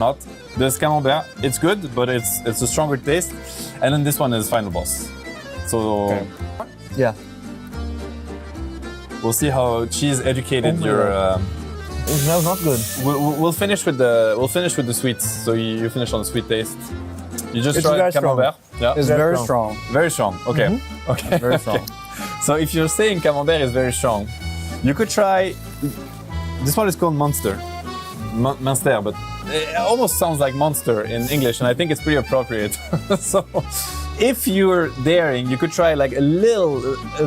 not. There's camembert. It's good, but it's a stronger taste. And then this one is final boss. So Yeah. we'll see how cheese educated your. It smells not good. We'll finish with the sweets. So you finish on the sweet taste. You just It's tried very camembert. Yeah. It's very strong. Very strong. Okay. Okay. Very strong. So if you're saying camembert is very strong, you could try. This one is called Monster. Monster, but it almost sounds like monster in English, and I think it's pretty appropriate. So if you're daring, you could try like a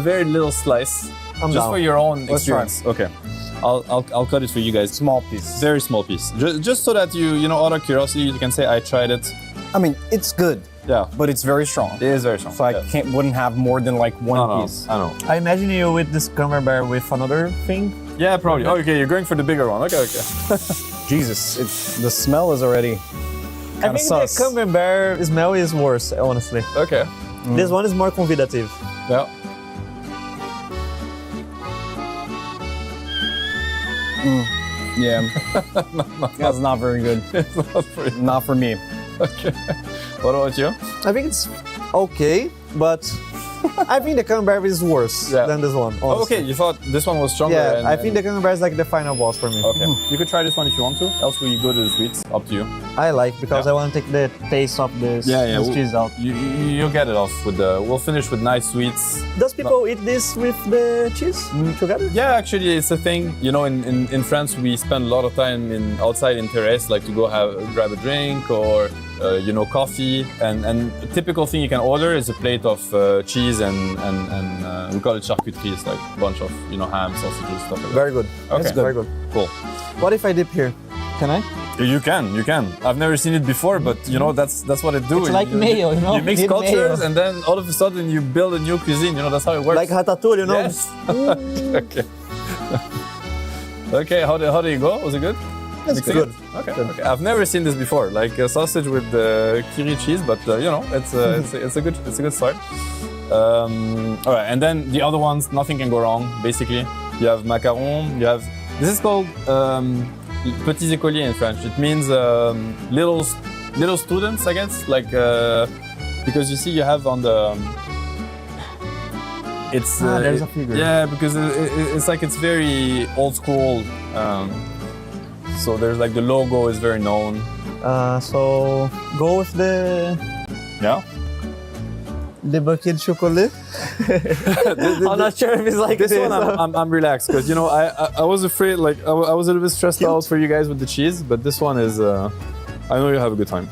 very little slice, I'm just down. for your own Let's try. experience. Okay. I'll cut it for you guys. Small piece. Very small piece. Just so that you know, out of curiosity, you can say I tried it. I mean, it's good, Yeah. but it's very strong. It is very strong. So I yeah. wouldn't have more than like one No, piece. I know. I imagine you with this camembert with another thing. Yeah, probably. Oh, okay, you're going for the bigger one. Okay. Jesus, the smell is already I kind of think sus. the camembert smell is worse, honestly. Okay. This one is more convidative. Yeah. Yeah, that's not very good. It's not pretty. Not for me. Okay. What about you? I think it's okay, but I think the camembert is worse Yeah. than this one. Oh, honestly. okay, you thought this one was stronger. Yeah, I think the camembert is like the final boss for me. Okay. You could try this one if you want to. Else we go to the sweets. Up to you. I like because Yeah. I want to take the taste of this, this we'll- cheese out. You'll get it off with the. We'll finish with nice sweets. Does people eat this with the cheese together? Yeah, actually, it's a thing. You know, in France, we spend a lot of time outside in terrace, like to go grab a drink or coffee. And a typical thing you can order is a plate of cheese and we call it charcuterie. It's like a bunch of ham, sausages, stuff like that. Very good. Okay. That's very good. Cool. What if I dip here? Can I? You can. I've never seen it before, but that's what it do. It's like mayo, you know? You mix Dip cultures, mayo. and then all of a sudden you build a new cuisine. That's how it works. Like ratatouille, you know? Yes. Okay. Okay. How did it go? Was it good? That's Mixing good. it? Okay. I've never seen this before, like a sausage with kiri cheese, but it's a good start. All right, and then the other ones, nothing can go wrong. Basically, you have macaron. You have this is called petits écoliers in French. It means little students, I guess. Like because you see, you have on the it's there's a figure. Yeah, because it's like it's very old school. So there's like the logo is very known. So go with the bucket chocolate. I'm not sure if it's like This one I'm relaxed because I was afraid, like I was a little bit stressed out for you guys with the cheese, but this one is I know you'll have a good time.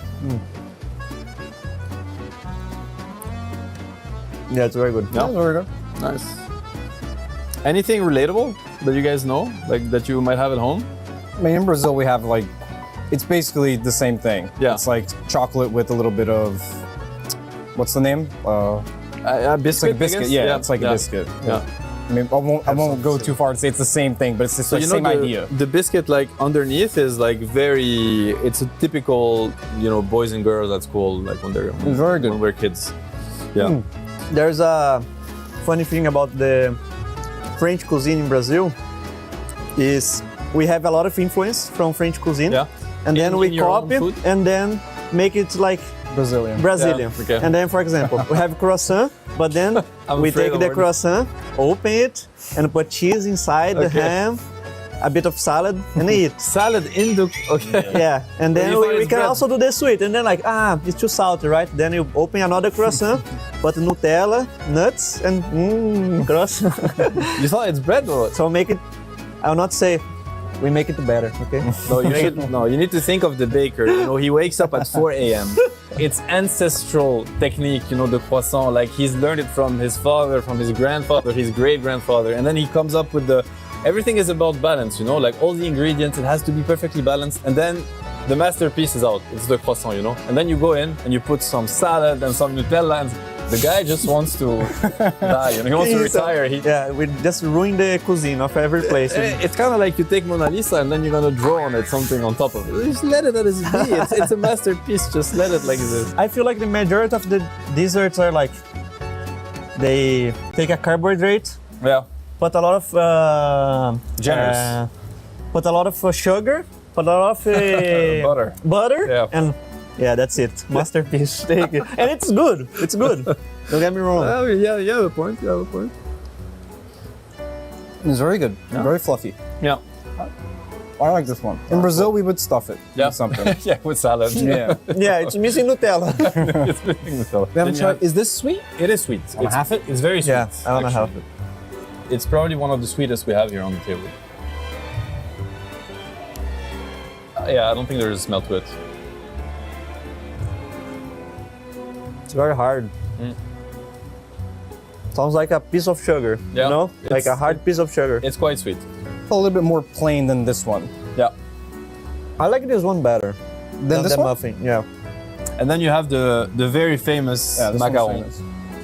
Yeah, it's very good. Yeah, very good. Nice. Anything relatable that you guys know, like that you might have at home? I mean, in Brazil we have like, it's basically the same thing. Yeah. It's like chocolate with a little bit of, what's the name? A biscuit. It's like a biscuit. I guess? Yeah, it's like a biscuit. Yeah. I mean, I won't go too far to say it's the same thing, but it's the same idea. The biscuit, like underneath, is like it's a typical, boys and girls at school, like when they're very good. when we're kids. Yeah. There's a funny thing about the French cuisine in Brazil is we have a lot of influence from French cuisine, Yeah. and then In we your own copy food? and then make it like Brazilian. Brazilian. Yeah, okay. And then, for example, we have croissant, but then I'm we afraid take of the words. croissant, open it, and put cheese inside, the Okay. ham, a bit of salad, and eat. Salad in the okay. Yeah, and then you thought we it's can bread? also do the sweet, and then like, it's too salty, right? Then you open another croissant, put Nutella, nuts, and croissant. You thought it's bread or what? So make it, I'll not say, we make it better, okay? No, you should. No, you need to think of the baker. He wakes up at 4 a.m. It's ancestral technique, the croissant. Like he's learned it from his father, from his grandfather, his great-grandfather, and then he comes up with everything is about balance, like all the ingredients, it has to be perfectly balanced, and then the masterpiece is out. It's the croissant, and then you go in and you put some salad and some Nutella, and the guy just wants to die. He wants to retire. Yeah, we just ruin the cuisine of every place. It's kind of like you take Mona Lisa and then you're gonna draw on it something on top of it. Just let it as it be. It's a masterpiece. Just let it like it is. I feel like the majority of the desserts are like, they take a carbohydrate, Yeah. put a lot of Generous. put a lot of sugar, Philadelphia Butter. butter, Yeah. and yeah, that's it. Masterpiece. Thank you. And it's good. It's good. Don't get me wrong. Oh, yeah, you have a point. You have a point. It's very good. Very fluffy. Yeah. I like this one. In Brazil, we would stuff it with something. Yeah, with salad. Yeah. Yeah, it's missing Nutella. It's missing the salad. We haven't Then you tried. Is this sweet? It is sweet. Wanna have it? It's very sweet. Yeah, I wanna actually. have it. It's probably one of the sweetest we have here on the table. Yeah, I don't think there's a smell to it. It's very hard. Sounds like a piece of sugar. Yeah, You know, like a hard piece of sugar. It's quite sweet. A little bit more plain than this one. Yeah. I like this one better Than this the one? muffin. Yeah. And then you have the very famous Yeah, this one's macaron.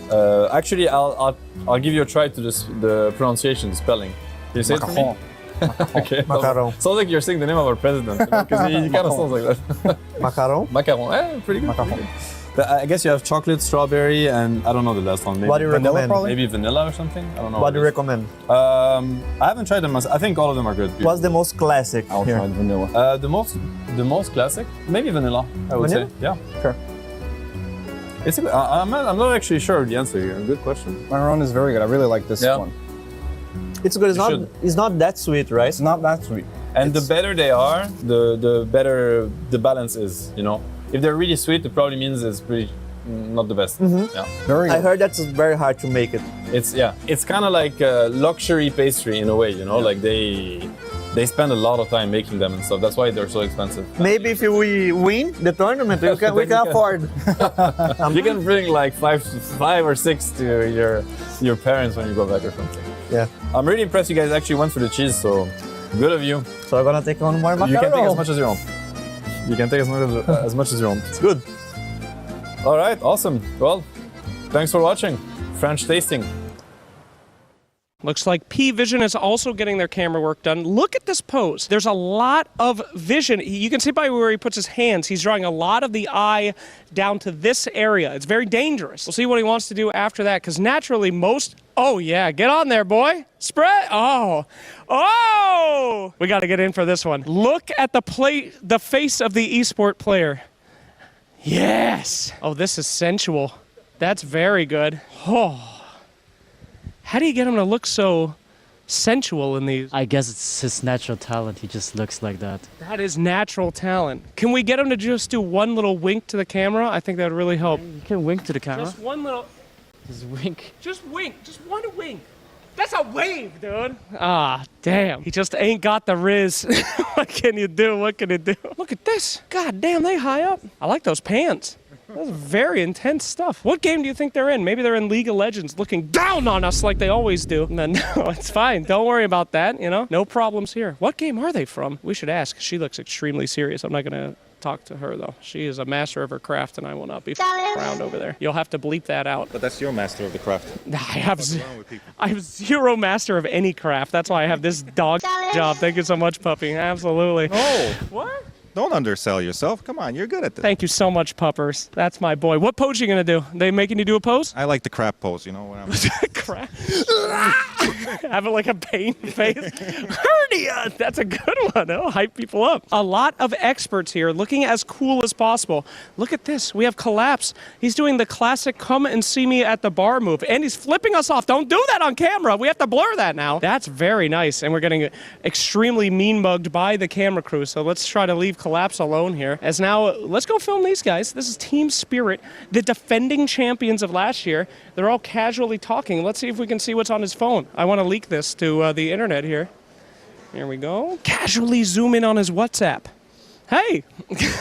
famous. Actually, I'll give you a try to the pronunciation, the spelling. Can you say it for me? Macaron. Okay. Macaron. Sounds like you're saying the name of our president, because he kind of sounds like that. Macaron. Macaron. Pretty good. Macaron. Pretty good. But I guess you have chocolate, strawberry, and I don't know the last one. Maybe What do you Vanilla, recommend? probably? maybe vanilla or something. I don't know. What do you it is. recommend? I haven't tried them. I think all of them are good. What's the most classic I'll here? try the vanilla. The most classic? Maybe vanilla. I would Vanilla? say. Yeah. Sure. I'm not actually sure of the answer here. Good question. Macaron is very good. I really like this Yeah. one. It's good. It's You not. should. It's not that sweet, right? It's not that sweet. And the better they are, the better the balance is. You know, if they're really sweet, it probably means it's pretty not the best. Yeah. Very I good. heard that's very hard to make it. It's kind of like a luxury pastry in a way. You know, like they spend a lot of time making them and stuff. That's why they're so expensive. Maybe if we win the tournament, we can afford. You can bring like five or six to your parents when you go back or something. Yeah. I'm really impressed you guys actually went for the cheese, so good of you. So we're gonna take on more macaron. You can take as much as you want. You can take as much as you want. It's good. All right, awesome. Well, thanks for watching. French tasting. Looks like P-Vision is also getting their camera work done. Look at this pose. There's a lot of vision. You can see by where he puts his hands, he's drawing a lot of the eye down to this area. It's very dangerous. We'll see what he wants to do after that, because naturally most... Oh, yeah, get on there, boy. Spread. Oh. We got to get in for this one. Look at the face of the esport player. Yes. Oh, this is sensual. That's very good. Oh. How do you get him to look so sensual in these? I guess it's his natural talent. He just looks like that. That is natural talent. Can we get him to just do one little wink to the camera? I think that would really help. You can wink to the camera. Just one little... Just wink. Just wink. Just one wink. That's a wave, dude. Ah, damn. He just ain't got the riz. What can you do? What can you do? Look at this. God damn, they high up. I like those pants. That's very intense stuff. What game do you think they're in? Maybe they're in League of Legends looking down on us like they always do. No, it's fine. Don't worry about that, you know? No problems here. What game are they from? We should ask. She looks extremely serious. I'm not going to talk to her, though. She is a master of her craft, and I will not be around over there. You'll have to bleep that out. But that's your master of the craft. I have zero master of any craft. That's why I have this dog job. Thank you so much, puppy. Absolutely. Oh, What? don't undersell yourself. Come on, you're good at this. Thank you so much, puppers. That's my boy. What pose are you going to do? They making you do a pose? I like the crap pose, you know what I mean? Crap. Having like a pain face. Hernia. That's a good one. It'll hype people up. A lot of experts here looking as cool as possible. Look at this. We have Collapse. He's doing the classic come and see me at the bar move. And he's flipping us off. Don't do that on camera. We have to blur that now. That's very nice. And we're getting extremely mean mugged by the camera crew. So let's try to leave Collapse alone here. As now, let's go film these guys. This is Team Spirit, the defending champions of last year. They're all casually talking. Let's see if we can see what's on his phone. I want to leak this to the internet here. Here we go. Casually zoom in on his WhatsApp. Hey,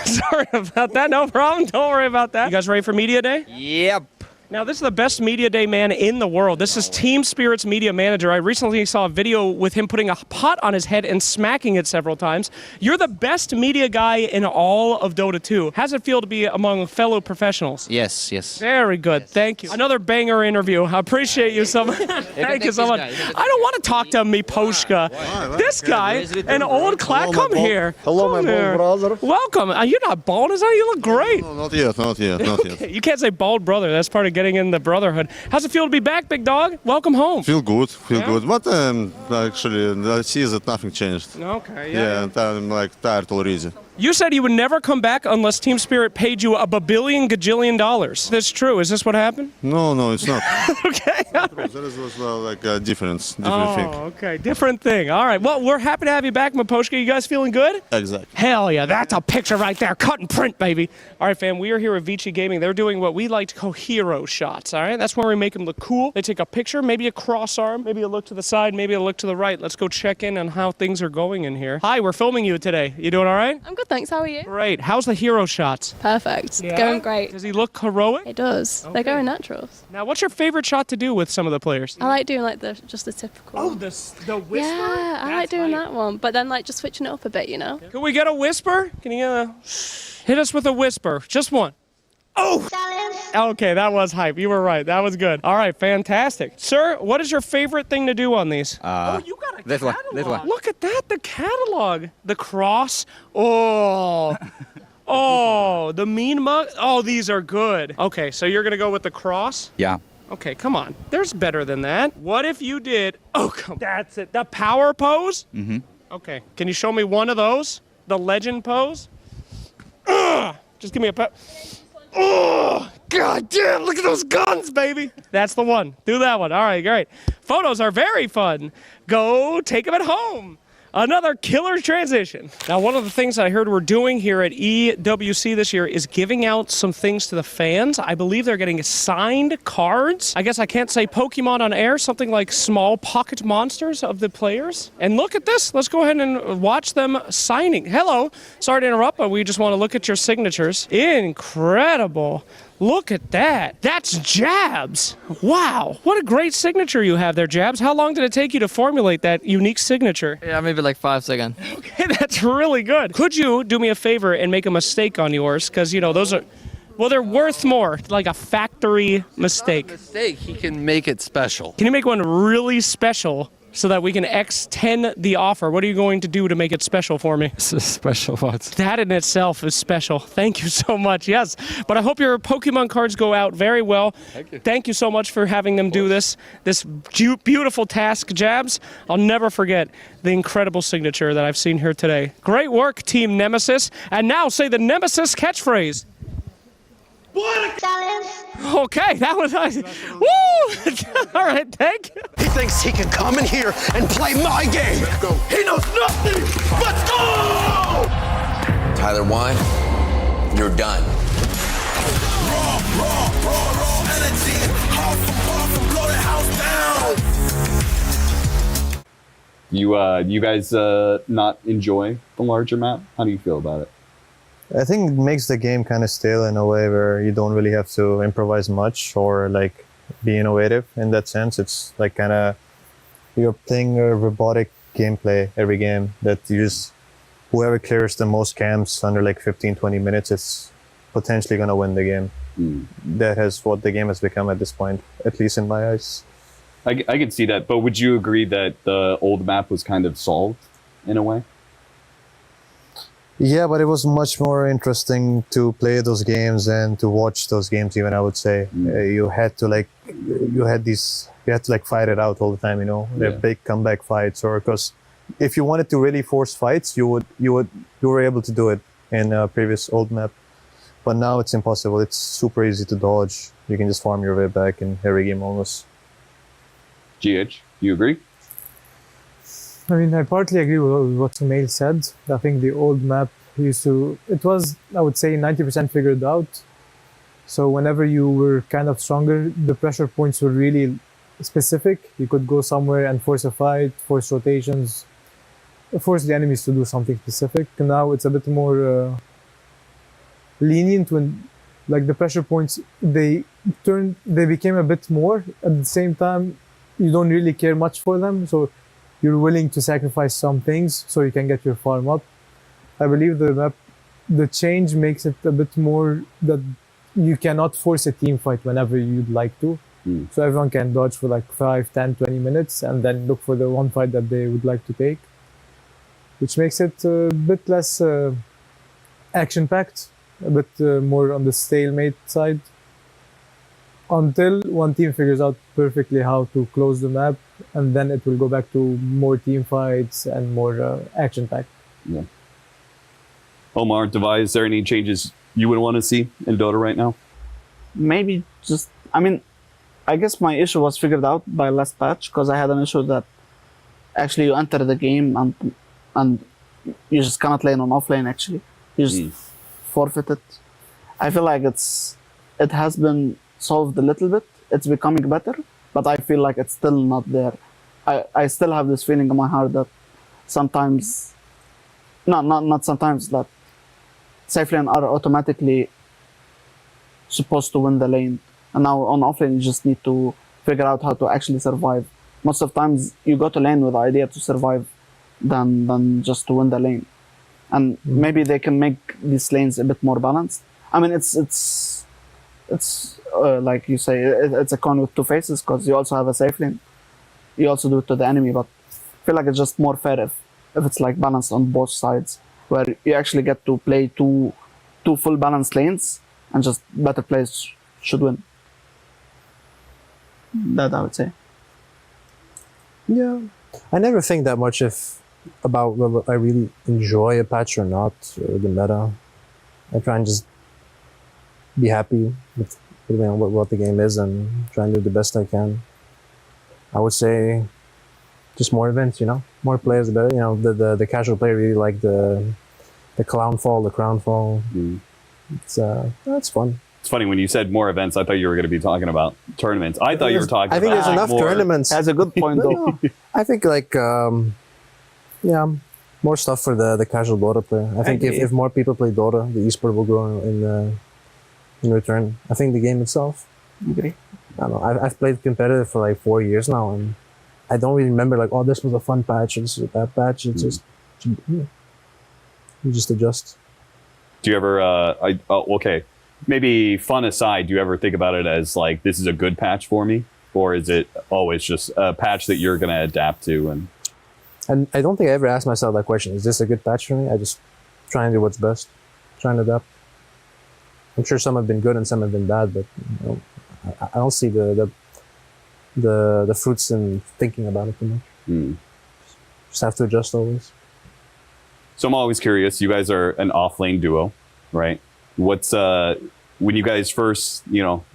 sorry about that. No problem. Don't worry about that. You guys ready for Media Day? Yep. Now, this is the best Media Day man in the world. This is Team Spirit's media manager. I recently saw a video with him putting a pot on his head and smacking it several times. You're the best media guy in all of Dota 2. How's it feel to be among fellow professionals? Yes, yes. Very good. Thank you. Another banger interview. I appreciate you so much. Thank you so much. I don't want to talk to me, Poshka. This guy, an old clack, come here. Hello, my Come here. bald brother. Welcome. You're not bald, is that? You look great. No, not yet. You can't say bald brother. That's part of getting in the brotherhood. How's it feel to be back, big dog? Welcome home. Feel good, Yeah? good. But actually, I see that nothing changed. Okay, Yeah, and I'm like tired already. You said you would never come back unless Team Spirit paid you a babillion gajillion dollars. That's true. Is this what happened? No, it's not. Okay. There was like a different thing. Okay. Different thing. All right. Well, we're happy to have you back, Maposhka. You guys feeling good? Exactly. Hell yeah. That's a picture right there. Cut and print, baby. All right, fam. We are here at Vici Gaming. They're doing what we like to call hero shots. All right. That's where we make them look cool. They take a picture, maybe a cross arm, maybe a look to the side, maybe a look to the right. Let's go check in on how things are going in here. Hi, we're filming you today. You doing all right? I'm good, thanks. How are you? Great. How's the hero shots? Perfect. Yeah? Going great. Does he look heroic? It does. Okay. They're going naturals. Now, what's your favorite shot to do with some of the players? I like doing like just the typical. Oh, the whisper? yeah, I like doing that one. But then like just switching it up a bit, you know? Can we get a whisper? Can you hit us with a whisper? Just one. Oh! Okay, that was hype. You were right. That was good. All right, fantastic. Sir, what is your favorite thing to do on these? Oh, you got a catalog. This one. Look at that, the catalog. The cross. Oh. Oh, the mean mug. Oh, these are good. Okay, so you're going to go with the cross? Yeah. Okay, come on. There's better than that. What if you did... Oh, come. That's it. The power pose? Mm-hmm. Okay, can you show me one of those? The legend pose? Just give me a Oh, God damn, look at those guns, baby. That's the one. Do that one. All right, great. Photos are very fun. Go take them at home. Another killer transition. Now, one of the things I heard we're doing here at EWC this year is giving out some things to the fans. I believe they're getting signed cards. I guess I can't say Pokemon on air, something like small pocket monsters of the players. And look at this. Let's go ahead and watch them signing. Hello. Sorry to interrupt, but we just want to look at your signatures. Incredible. Look at that. That's Jabs. Wow. What a great signature you have there, Jabs. How long did it take you to formulate that unique signature? Yeah, maybe like 5 seconds. Okay, that's really good. Could you do me a favor and make a mistake on yours? Because, you know, those are, well, they're worth more, like a factory mistake. Mistake, he can make it special. Can you make one really special so that we can extend the offer? What are you going to do to make it special for me? Special what? That in itself is special. Thank you so much. Yes, but I hope your Pokemon cards go out very well. Thank you so much for having them do this beautiful task, Jabs. I'll never forget the incredible signature that I've seen here today. Great work, Team Nemesis. And now say the Nemesis catchphrase. Okay, that was nice. Woo! All right, thank you. He thinks he can come in here and play my game. Let's go. He knows nothing. Let's go! Tyler Wine, you're done. Raw energy. Half blow the house down. You guys not enjoy the larger map? How do you feel about it? I think it makes the game kind of stale in a way where you don't really have to improvise much or like be innovative in that sense. It's like kind of you're playing a robotic gameplay every game that you just whoever clears the most camps under like 15-20 minutes is potentially going to win the game. That is what the game has become at this point, at least in my eyes. I can see that, but would you agree that the old map was kind of solved in a way? Yeah, but it was much more interesting to play those games and to watch those games even, I would say. You had to fight it out all the time, you know, the big comeback fights, or because if you wanted to really force fights, you were able to do it in a previous old map. But now it's impossible. It's super easy to dodge. You can just farm your way back in every game almost. GH, you agree? I mean, I partly agree with what Sumail said. I think the old map it was, I would say, 90% figured out. So whenever you were kind of stronger, the pressure points were really specific. You could go somewhere and force a fight, force rotations, force the enemies to do something specific. And now it's a bit more lenient when, like, the pressure points, they became a bit more. At the same time, you don't really care much for them. So you're willing to sacrifice some things so you can get your farm up. I believe the change makes it a bit more that you cannot force a team fight whenever you'd like to. So everyone can dodge for like 5, 10, 20 minutes and then look for the one fight that they would like to take, which makes it a bit less action-packed, a bit more on the stalemate side. until one team figures out perfectly how to close the map, and then it will go back to more team fights and more action packed. Yeah. Omar, Devi, is there any changes you would want to see in Dota right now? Maybe just, I mean, I guess my issue was figured out by last patch, because I had an issue that actually you enter the game and you just cannot lane on offlane. Actually, you just forfeit it. I feel like it has been solved a little bit. It's becoming better, but I feel like it's still not there. I still have this feeling in my heart that sometimes, not sometimes, that safe lane are automatically supposed to win the lane, and now on offlane you just need to figure out how to actually survive. Most of the times you go to lane with the idea to survive than just to win the lane, and maybe they can make these lanes a bit more balanced. I mean, it's like you say, it's a coin with two faces, because you also have a safe lane, you also do it to the enemy, but I feel like it's just more fair if it's like balanced on both sides, where you actually get to play two full balanced lanes, and just better players should win. That I would say. Yeah, I never think that much about whether I really enjoy a patch or not, or the meta. I try and just be happy with what the game is and try and do the best I can. I would say just more events, more players, the better. The casual player really like the crown fall. It's fun. It's funny, when you said more events, I thought you were going to be talking about tournaments. I thought you were talking about... I think there's enough more... tournaments. That's a good point, though. I think, more stuff for the casual Dota player. I think if more people play Dota, the esport will grow in return. I think the game itself. Agree. I don't know. I've played competitive for like 4 years now, and I don't really remember like, oh, this was a fun patch, this was a bad patch. It's just, you just adjust. Do you ever, okay, maybe fun aside, do you ever think about it as like, this is a good patch for me? Or is it always just a patch that you're going to adapt to? And I don't think I ever asked myself that question. Is this a good patch for me? I just try and do what's best. Try and adapt. I'm sure some have been good and some have been bad, but I don't see the fruits in thinking about it too much. Just have to adjust always. So I'm always curious, you guys are an off-lane duo, right? What's, when you guys first,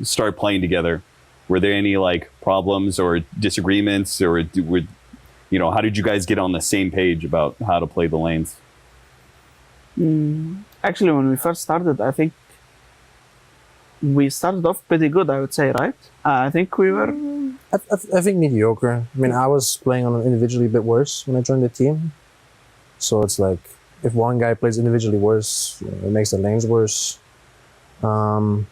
start playing together, were there any like problems or disagreements, or how did you guys get on the same page about how to play the lanes? Actually, when we first started, I think we started off pretty good, I would say, right? I think we were... I think mediocre. I mean, I was playing on individually a bit worse when I joined the team. So it's like, if one guy plays individually worse, it makes the lanes worse. In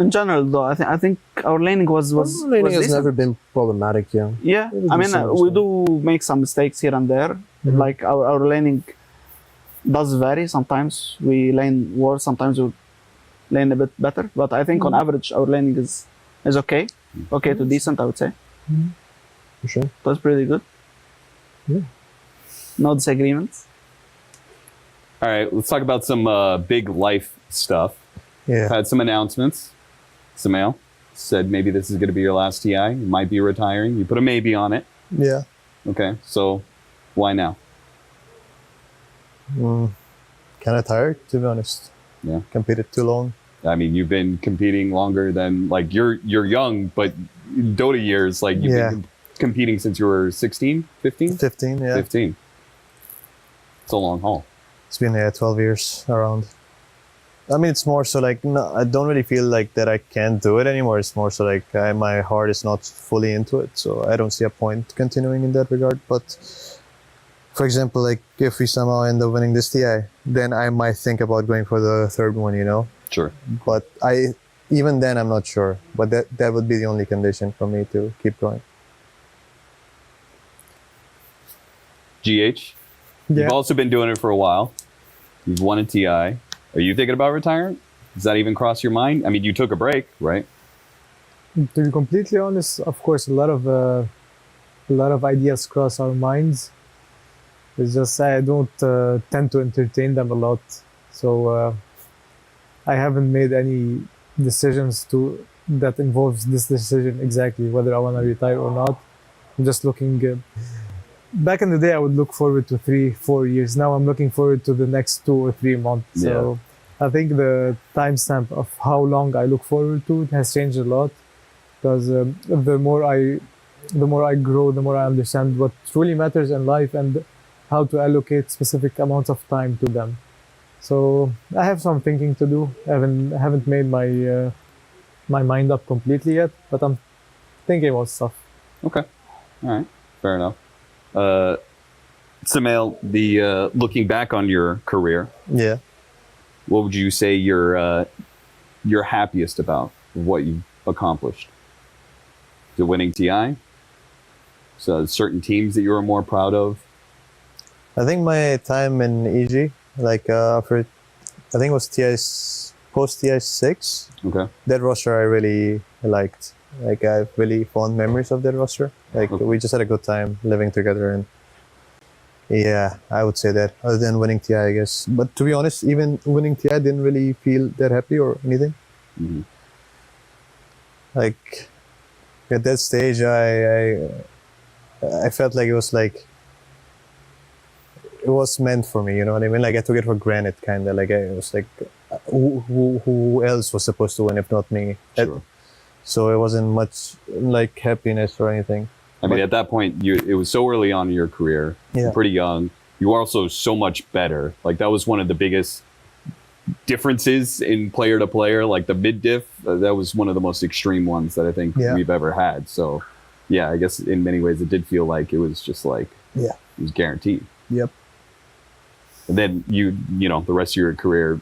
general, though, I think our laning was laning has never been problematic, yeah. Yeah, I mean, we do make some mistakes here and there. Like our laning does vary. Sometimes we lane worse, sometimes we lane a bit better. But I think on average, our laning is okay. Okay to decent, I would say. For sure. That's pretty good. Yeah. No disagreements. All right, let's talk about some big life stuff. Yeah. Had some announcements. Samael said maybe this is going to be your last TI. You might be retiring. You put a maybe on it. Yeah. Okay, so why now? Kind of tired, to be honest. Yeah. Competed too long. I mean, you've been competing longer than, like, you're young, but Dota years, like, you've been competing since you were 16, 15? 15, yeah. 15. It's a long haul. It's been 12 years around. I mean, it's more so like, no, I don't really feel like that I can't do it anymore. It's more so like my heart is not fully into it. So I don't see a point continuing in that regard. But for example, like if we somehow end up winning this TI, then I might think about going for the third one, Sure. But even then, I'm not sure. But that would be the only condition for me to keep going. GH, you've also been doing it for a while. You've won a TI. Are you thinking about retirement? Does that even cross your mind? I mean, you took a break, right? To be completely honest, of course, a lot of ideas cross our minds. It's just I don't tend to entertain them a lot, so I haven't made any decisions to that involves this decision exactly, whether I want to retire or not. I'm just looking. Back in the day, I would look forward to 3-4 years. Now I'm looking forward to the next 2 or 3 months. So I think the timestamp of how long I look forward to it has changed a lot, because the more I grow, the more I understand what truly matters in life and how to allocate specific amounts of time to them. So I have some thinking to do. I haven't made my mind up completely yet, but I'm thinking about stuff. Okay, all right, fair enough. Samail, looking back on your career, what would you say you're happiest about what you've accomplished? The winning TI? So certain teams that you were more proud of? I think my time in EG, like after, I think it was post TI 6. Okay. That roster I really liked. Like I have really fond memories of that roster. Like we just had a good time living together, and yeah, I would say that. Other than winning TI, I guess. But to be honest, even winning TI, I didn't really feel that happy or anything. Mm-hmm. Like at that stage, I felt like it was meant for me. You know what I mean? Like I took it for granted, kind of. Like it was like, who else was supposed to win if not me? Sure. So it wasn't much like happiness or anything. I mean, at that point, it was so early on in your career, pretty young. You were also so much better. Like that was one of the biggest differences in player to player. Like the mid diff, that was one of the most extreme ones that I think we've ever had. So, yeah, I guess in many ways it did feel like it was just like it was guaranteed. Yep. And then you know, the rest of your career,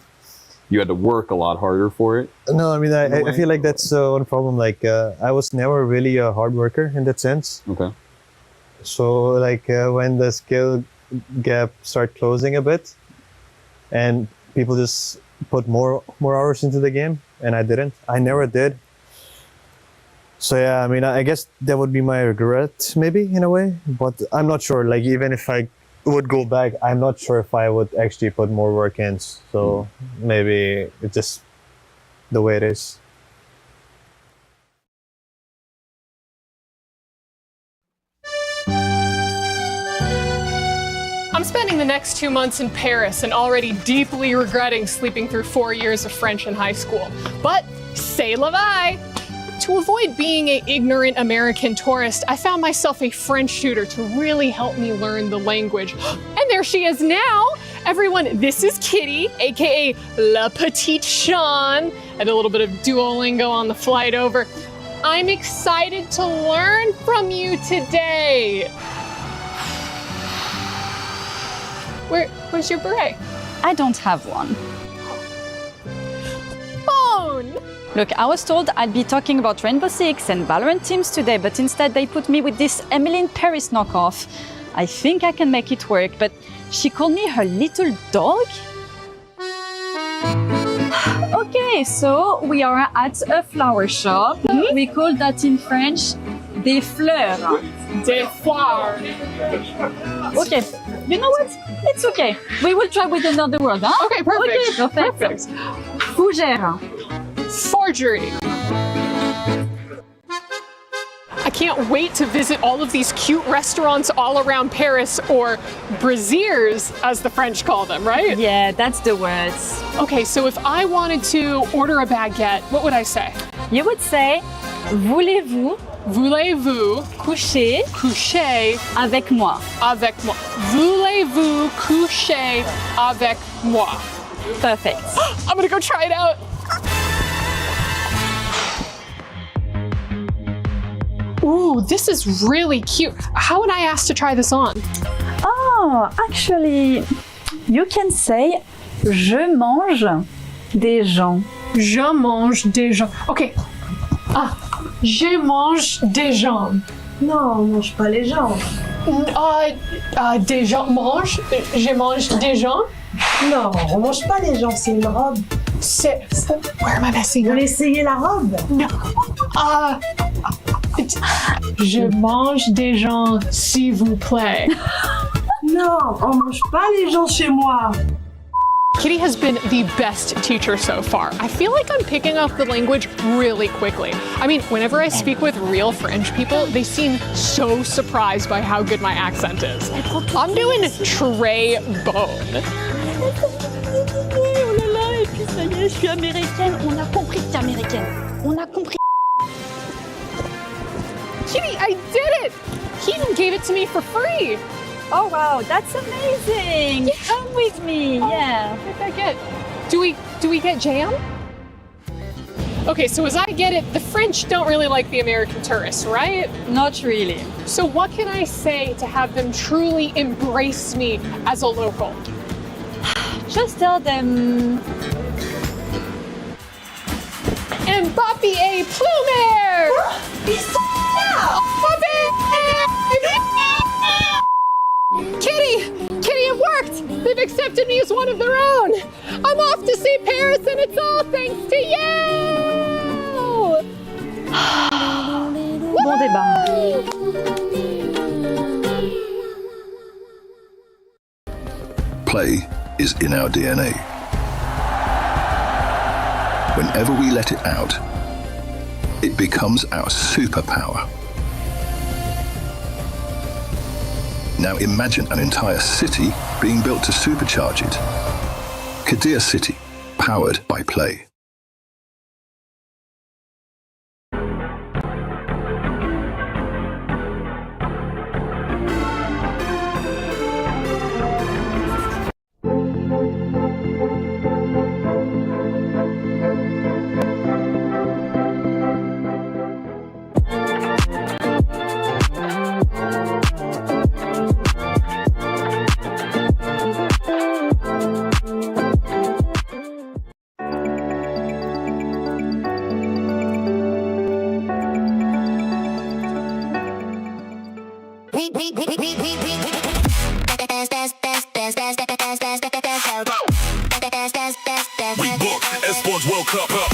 you had to work a lot harder for it. No, I mean, I feel like that's one problem. Like, I was never really a hard worker in that sense. Okay. So, like, when the skill gap started closing a bit, and people just put more hours into the game, and I didn't. I never did. So yeah, I mean, I guess that would be my regret, maybe in a way. But I'm not sure. Like, even if I would go back, I'm not sure if I would actually put more work in. So maybe it's just the way it is. I'm spending the next 2 months in Paris and already deeply regretting sleeping through 4 years of French in high school. But c'est la vie! To avoid being an ignorant American tourist, I found myself a French tutor to really help me learn the language. And there she is now! Everyone, this is Kitty, aka La Petite Sean, and a little bit of Duolingo on the flight over. I'm excited to learn from you today. Where's your beret? I don't have one. Phone! Look, I was told I'd be talking about Rainbow Six and Valorant teams today, but instead they put me with this Emily in Paris knockoff. I think I can make it work, but she called me her little dog? Okay, so we are at a flower shop. We call that in French des fleurs. Des fleurs. Okay, you know what? It's okay. We will try with another word, huh? Okay, perfect. Okay, perfect. Fougère. Forgery. I can't wait to visit all of these cute restaurants all around Paris, or brasiers, as the French call them, right? Yeah, that's the words. Okay, so if I wanted to order a baguette, what would I say? You would say, voulez-vous coucher avec moi? Avec moi. Voulez-vous coucher avec moi? Perfect. I'm gonna go try it out. Ooh, this is really cute. How would I ask to try this on? Oh, actually, you can say, je mange des gens. Je mange des gens. Okay. Je mange des gens. Non, on mange pas les gens. Des gens mange. Je mange des gens. Non, on mange pas les gens, c'est une robe. C'est... Where am I messing up? Vous voulez essayer la robe? Non. Je mange des gens, s'il vous plaît. Non, on mange pas les gens chez moi. Kitty has been the best teacher so far. I feel like I'm picking up the language really quickly. I mean, whenever I speak with real French people, they seem so surprised by how good my accent is. I'm doing très bon. Oh là là, et puis ça y est, je suis américaine. On a compris que t'es américaine. On a compris. Kitty, I did it! He even gave it to me for free. Oh wow, that's amazing! Come with me, yeah. What did I get? Do we get jam? Okay, so as I get it, the French don't really like the American tourists, right? Not really. So what can I say to have them truly embrace me as a local? Just tell them. Mbappé et Plumer! Kitty, it worked! They've accepted me as one of their own! I'm off to see Paris and it's all thanks to you! Bon débat. Play is in our DNA. Whenever we let it out, it becomes our superpower. Now imagine an entire city being built to supercharge it. Kadir City, powered by Play. We book Esports World Cup up.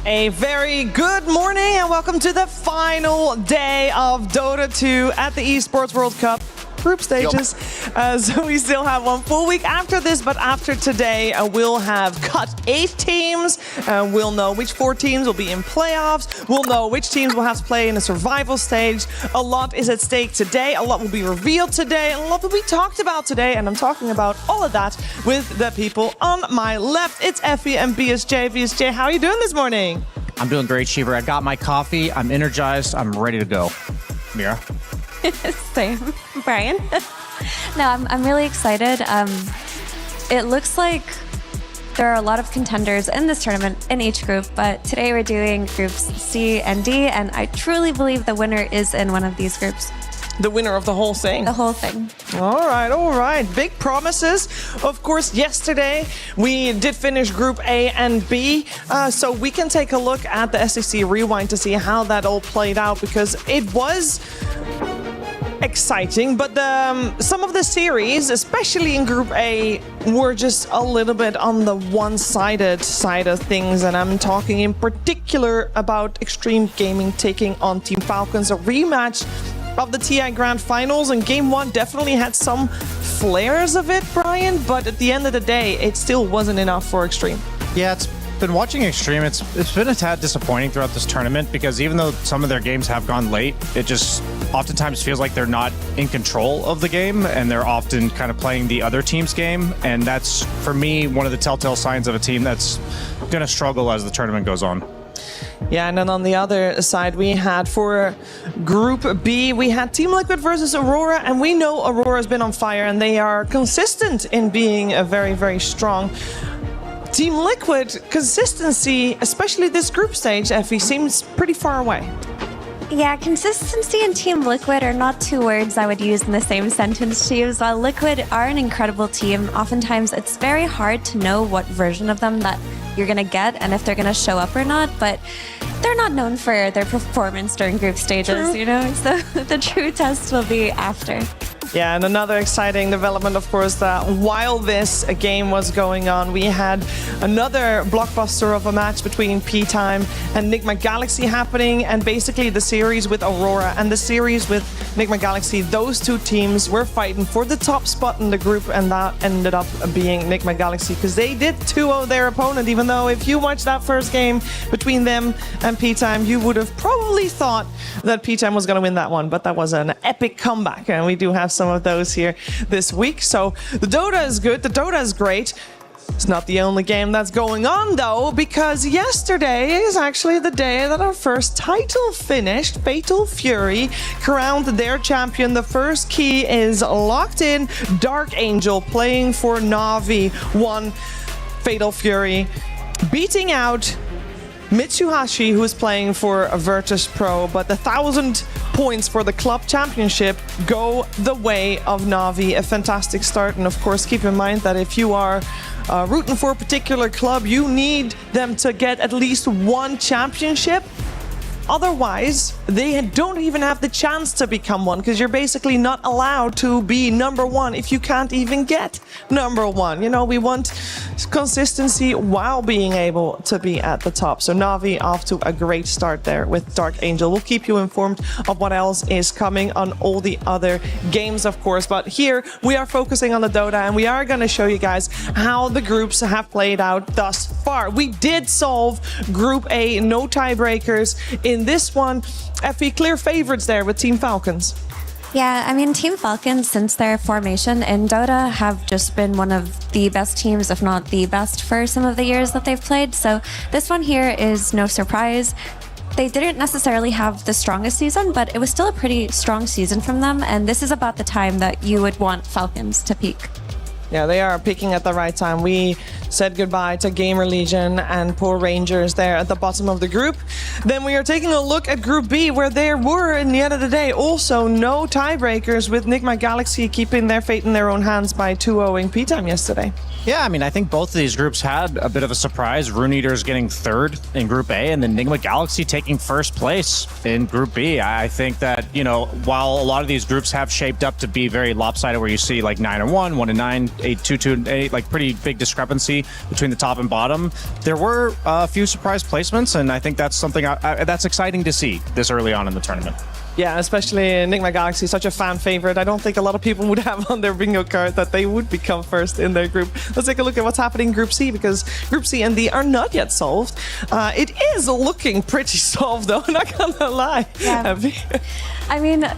A very good morning and welcome to the final day of Dota 2 at the Esports World Cup group stages. So we still have one full week after this, but after today we'll have cut 8 teams. We'll know which 4 teams will be in playoffs. We'll know which teams will have to play in a survival stage. A lot is at stake today. A lot will be revealed today. And a lot will be talked about today. And I'm talking about all of that with the people on my left. It's Effie and BSJ. BSJ, how are you doing this morning? I'm doing great, Cheever. I got my coffee. I'm energized. I'm ready to go. Mira? Same. Brian? No, I'm really excited. It looks like there are a lot of contenders in this tournament in each group, but today we're doing groups C and D, and I truly believe the winner is in one of these groups. The winner of the whole thing? The whole thing. All right. Big promises. Of course, yesterday we did finish Group A and B, so we can take a look at the SEC Rewind to see how that all played out, because it was exciting, but some of the series, especially in Group A, were just a little bit on the one-sided side of things, and I'm talking in particular about Extreme Gaming taking on Team Falcons, a rematch of the TI Grand Finals, and Game 1 definitely had some flares of it, Brian, but at the end of the day, it still wasn't enough for Extreme. Yeah, it's been watching Extreme. It's been a tad disappointing throughout this tournament because even though some of their games have gone late, it just oftentimes feels like they're not in control of the game and they're often kind of playing the other team's game. And that's, for me, one of the telltale signs of a team that's going to struggle as the tournament goes on. Yeah, and then on the other side, we had for Group B, we had Team Liquid versus Aurora, and we know Aurora's been on fire, and they are consistent in being a very, very strong. Team Liquid consistency, especially this group stage, Effie, seems pretty far away. Yeah, consistency and Team Liquid are not two words I would use in the same sentence to use. While Liquid are an incredible team, oftentimes it's very hard to know what version of them that you're going to get and if they're going to show up or not, but they're not known for their performance during group stages, you know? So the true test will be after. Yeah, and another exciting development, of course, that while this game was going on, we had another blockbuster of a match between P-Time and Nigma Galaxy happening, and basically the series with Aurora and the series with Nigma Galaxy, those two teams were fighting for the top spot in the group, and that ended up being Nigma Galaxy because they did 2-0 their opponent, even though if you watched that first game between them and P-Time, you would have probably thought that P-Time was going to win that one, but that was an epic comeback, and we do have some of those here this week. So the Dota is good, the Dota is great. It's not the only game that's going on though, because yesterday is actually the day that our first title finished. Fatal Fury crowned their champion. The first key is locked in. Dark Angel playing for Na'Vi won Fatal Fury, beating out Mitsuhashi, who is playing for Virtus Pro, but the 1,000 points for the club championship go the way of Na'Vi. A fantastic start, and of course keep in mind that if you are rooting for a particular club, you need them to get at least one championship. Otherwise, they don't even have the chance to become one, because you're basically not allowed to be number one if you can't even get number one. You know, we want consistency while being able to be at the top. So Na'Vi off to a great start there with Dark Angel. We'll keep you informed of what else is coming on all the other games, of course. But here we are focusing on the Dota, and we are going to show you guys how the groups have played out thus far. We did solve Group A, no tiebreakers. In this one, Effie, clear favorites there with Team Falcons. Yeah, I mean, Team Falcons, since their formation in Dota, have just been one of the best teams, if not the best, for some of the years that they've played. So this one here is no surprise. They didn't necessarily have the strongest season, but it was still a pretty strong season from them. And this is about the time that you would want Falcons to peak. Yeah, they are peaking at the right time. We said goodbye to Gamer Legion and Poor Rangers there at the bottom of the group. Then we are taking a look at Group B, where there were, in the end of the day, also no tiebreakers, with Nigma Galaxy keeping their fate in their own hands by 2-0ing P-Time yesterday. Yeah, I mean, I think both of these groups had a bit of a surprise. Rune Eaters getting third in Group A, and then Nigma Galaxy taking first place in Group B. I think that, you know, while a lot of these groups have shaped up to be very lopsided, where you see like 9-1, 1-9, 8-2, 2-8, like pretty big discrepancy between the top and bottom, there were a few surprise placements, and I think that's something that's exciting to see this early on in the tournament. Yeah, especially Nigma Galaxy, such a fan favorite. I don't think a lot of people would have on their bingo card that they would become first in their group. Let's take a look at what's happening in Group C, because Group C and D are not yet solved. It is looking pretty solved, though, not gonna lie. Yeah. I mean,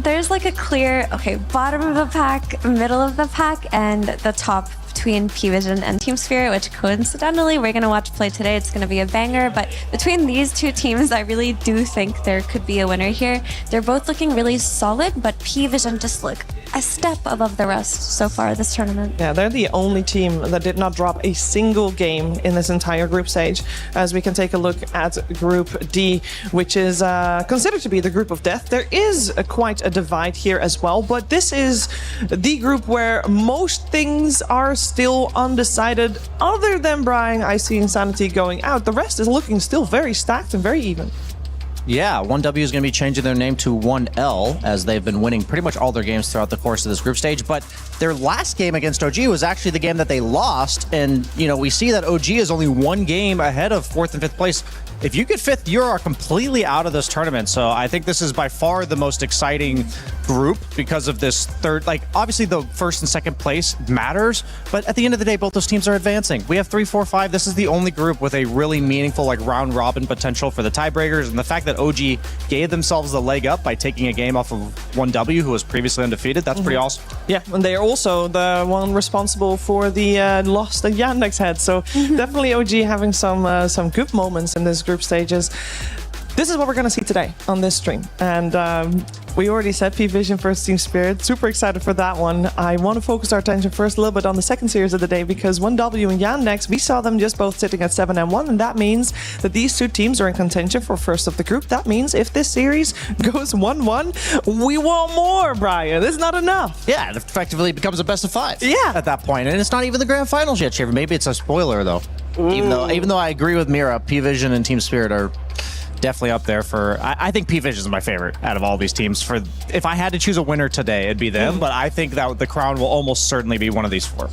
there's like a clear, bottom of the pack, middle of the pack, and the top between P-Vision and Team Spirit, which coincidentally we're going to watch play today. It's going to be a banger, but between these two teams, I really do think there could be a winner here. They're both looking really solid, but P-Vision just look a step above the rest so far this tournament. Yeah, they're the only team that did not drop a single game in this entire group stage, as we can take a look at Group D, which is considered to be the group of death. There is quite a divide here as well, but this is the group where most things are still undecided. Other than Brian, I see Insanity going out. The rest is looking still very stacked and very even. Yeah, 1W is going to be changing their name to 1L as they've been winning pretty much all their games throughout the course of this group stage. But their last game against OG was actually the game that they lost. And, you know, we see that OG is only one game ahead of 4th and 5th place. If you get 5th, you are completely out of this tournament. So I think this is by far the most exciting group because of this third. Like, obviously, the 1st and 2nd place matters. But at the end of the day, both those teams are advancing. We have 3, 4, 5. This is the only group with a really meaningful, like, round robin potential for the tiebreakers. And the fact that OG gave themselves the leg up by taking a game off of 1W, who was previously undefeated, that's pretty awesome. Yeah, and they're also the one responsible for the loss that Yandex had. So definitely OG having some good moments in this group stages. This is what we're going to see today on this stream. And we already said P-Vision versus Team Spirit. Super excited for that one. I want to focus our attention first a little bit on the second series of the day because 1W and Yandex, we saw them just both sitting at 7-1, and that means that these two teams are in contention for first of the group. That means if this series goes 1-1, we want more, Brian. It's not enough. Yeah, it effectively becomes a best of 5. Yeah. At that point. And it's not even the grand finals yet, Shaver. Maybe it's a spoiler, though. Even though I agree with Mira, P-Vision and Team Spirit are definitely up there for. I think P-Vision is my favorite out of all these teams. For if I had to choose a winner today, it'd be them. But I think that the crown will almost certainly be one of these 4.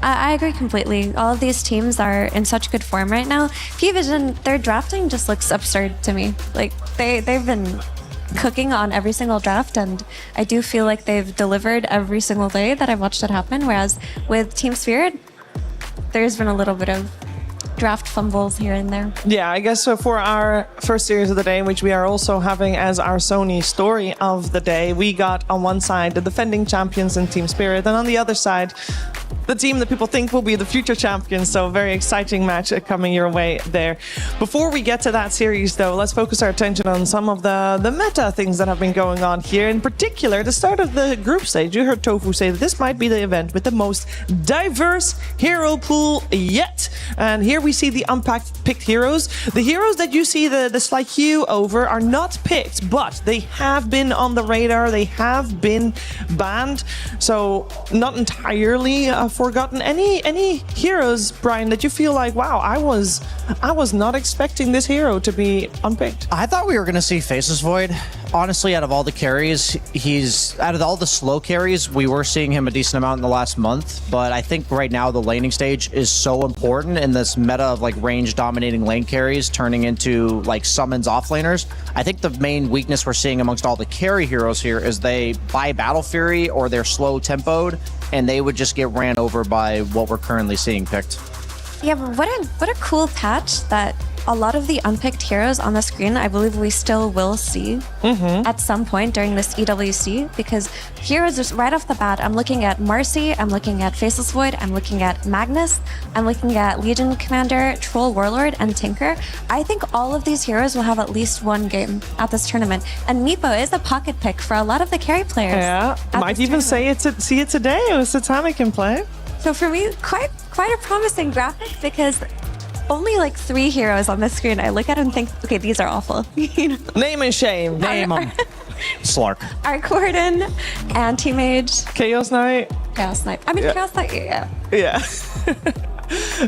I agree completely. All of these teams are in such good form right now. P-Vision, their drafting just looks absurd to me. Like they've been cooking on every single draft, and I do feel like they've delivered every single day that I've watched it happen. Whereas with Team Spirit, there's been a little bit of draft fumbles here and there. Yeah, I guess so. For our first series of the day, which we are also having as our Sony story of the day, we got on one side the defending champions in Team Spirit, and on the other side, the team that people think will be the future champions. So a very exciting match coming your way there. Before we get to that series, though, let's focus our attention on some of the meta things that have been going on here. In particular, the start of the group stage. You heard Tofu say that this might be the event with the most diverse hero pool yet. And here we see the unpicked heroes. The heroes that you see the slight hue over are not picked, but they have been on the radar. They have been banned. So not entirely forgotten. Any heroes, Brian, that you feel like, wow, I was not expecting this hero to be unpicked? I thought we were going to see Faceless Void. Honestly, out of all the carries, out of all the slow carries, we were seeing him a decent amount in the last month. But I think right now the laning stage is so important in this meta of like range dominating lane carries turning into like summons offlaners. I think the main weakness we're seeing amongst all the carry heroes here is they buy Battle Fury or they're slow tempoed, and they would just get ran over by what we're currently seeing picked. Yeah, but what a cool patch that a lot of the unpicked heroes on the screen, I believe we still will see at some point during this EWC, because heroes just right off the bat, I'm looking at Marcy, I'm looking at Faceless Void, I'm looking at Magnus, I'm looking at Legion Commander, Troll Warlord, and Tinker. I think all of these heroes will have at least one game at this tournament, and Meepo is a pocket pick for a lot of the carry players. Yeah, might even say see it today with Satanic can play. So for me, quite a promising graphic, because only like 3 heroes on the screen. I look at them and think, okay, these are awful. You know? Name and shame. Name them. Slark. Arcorden, Anti-Mage. Chaos Knight. Chaos Knight. I mean, Yeah. Chaos Knight, yeah. Yeah.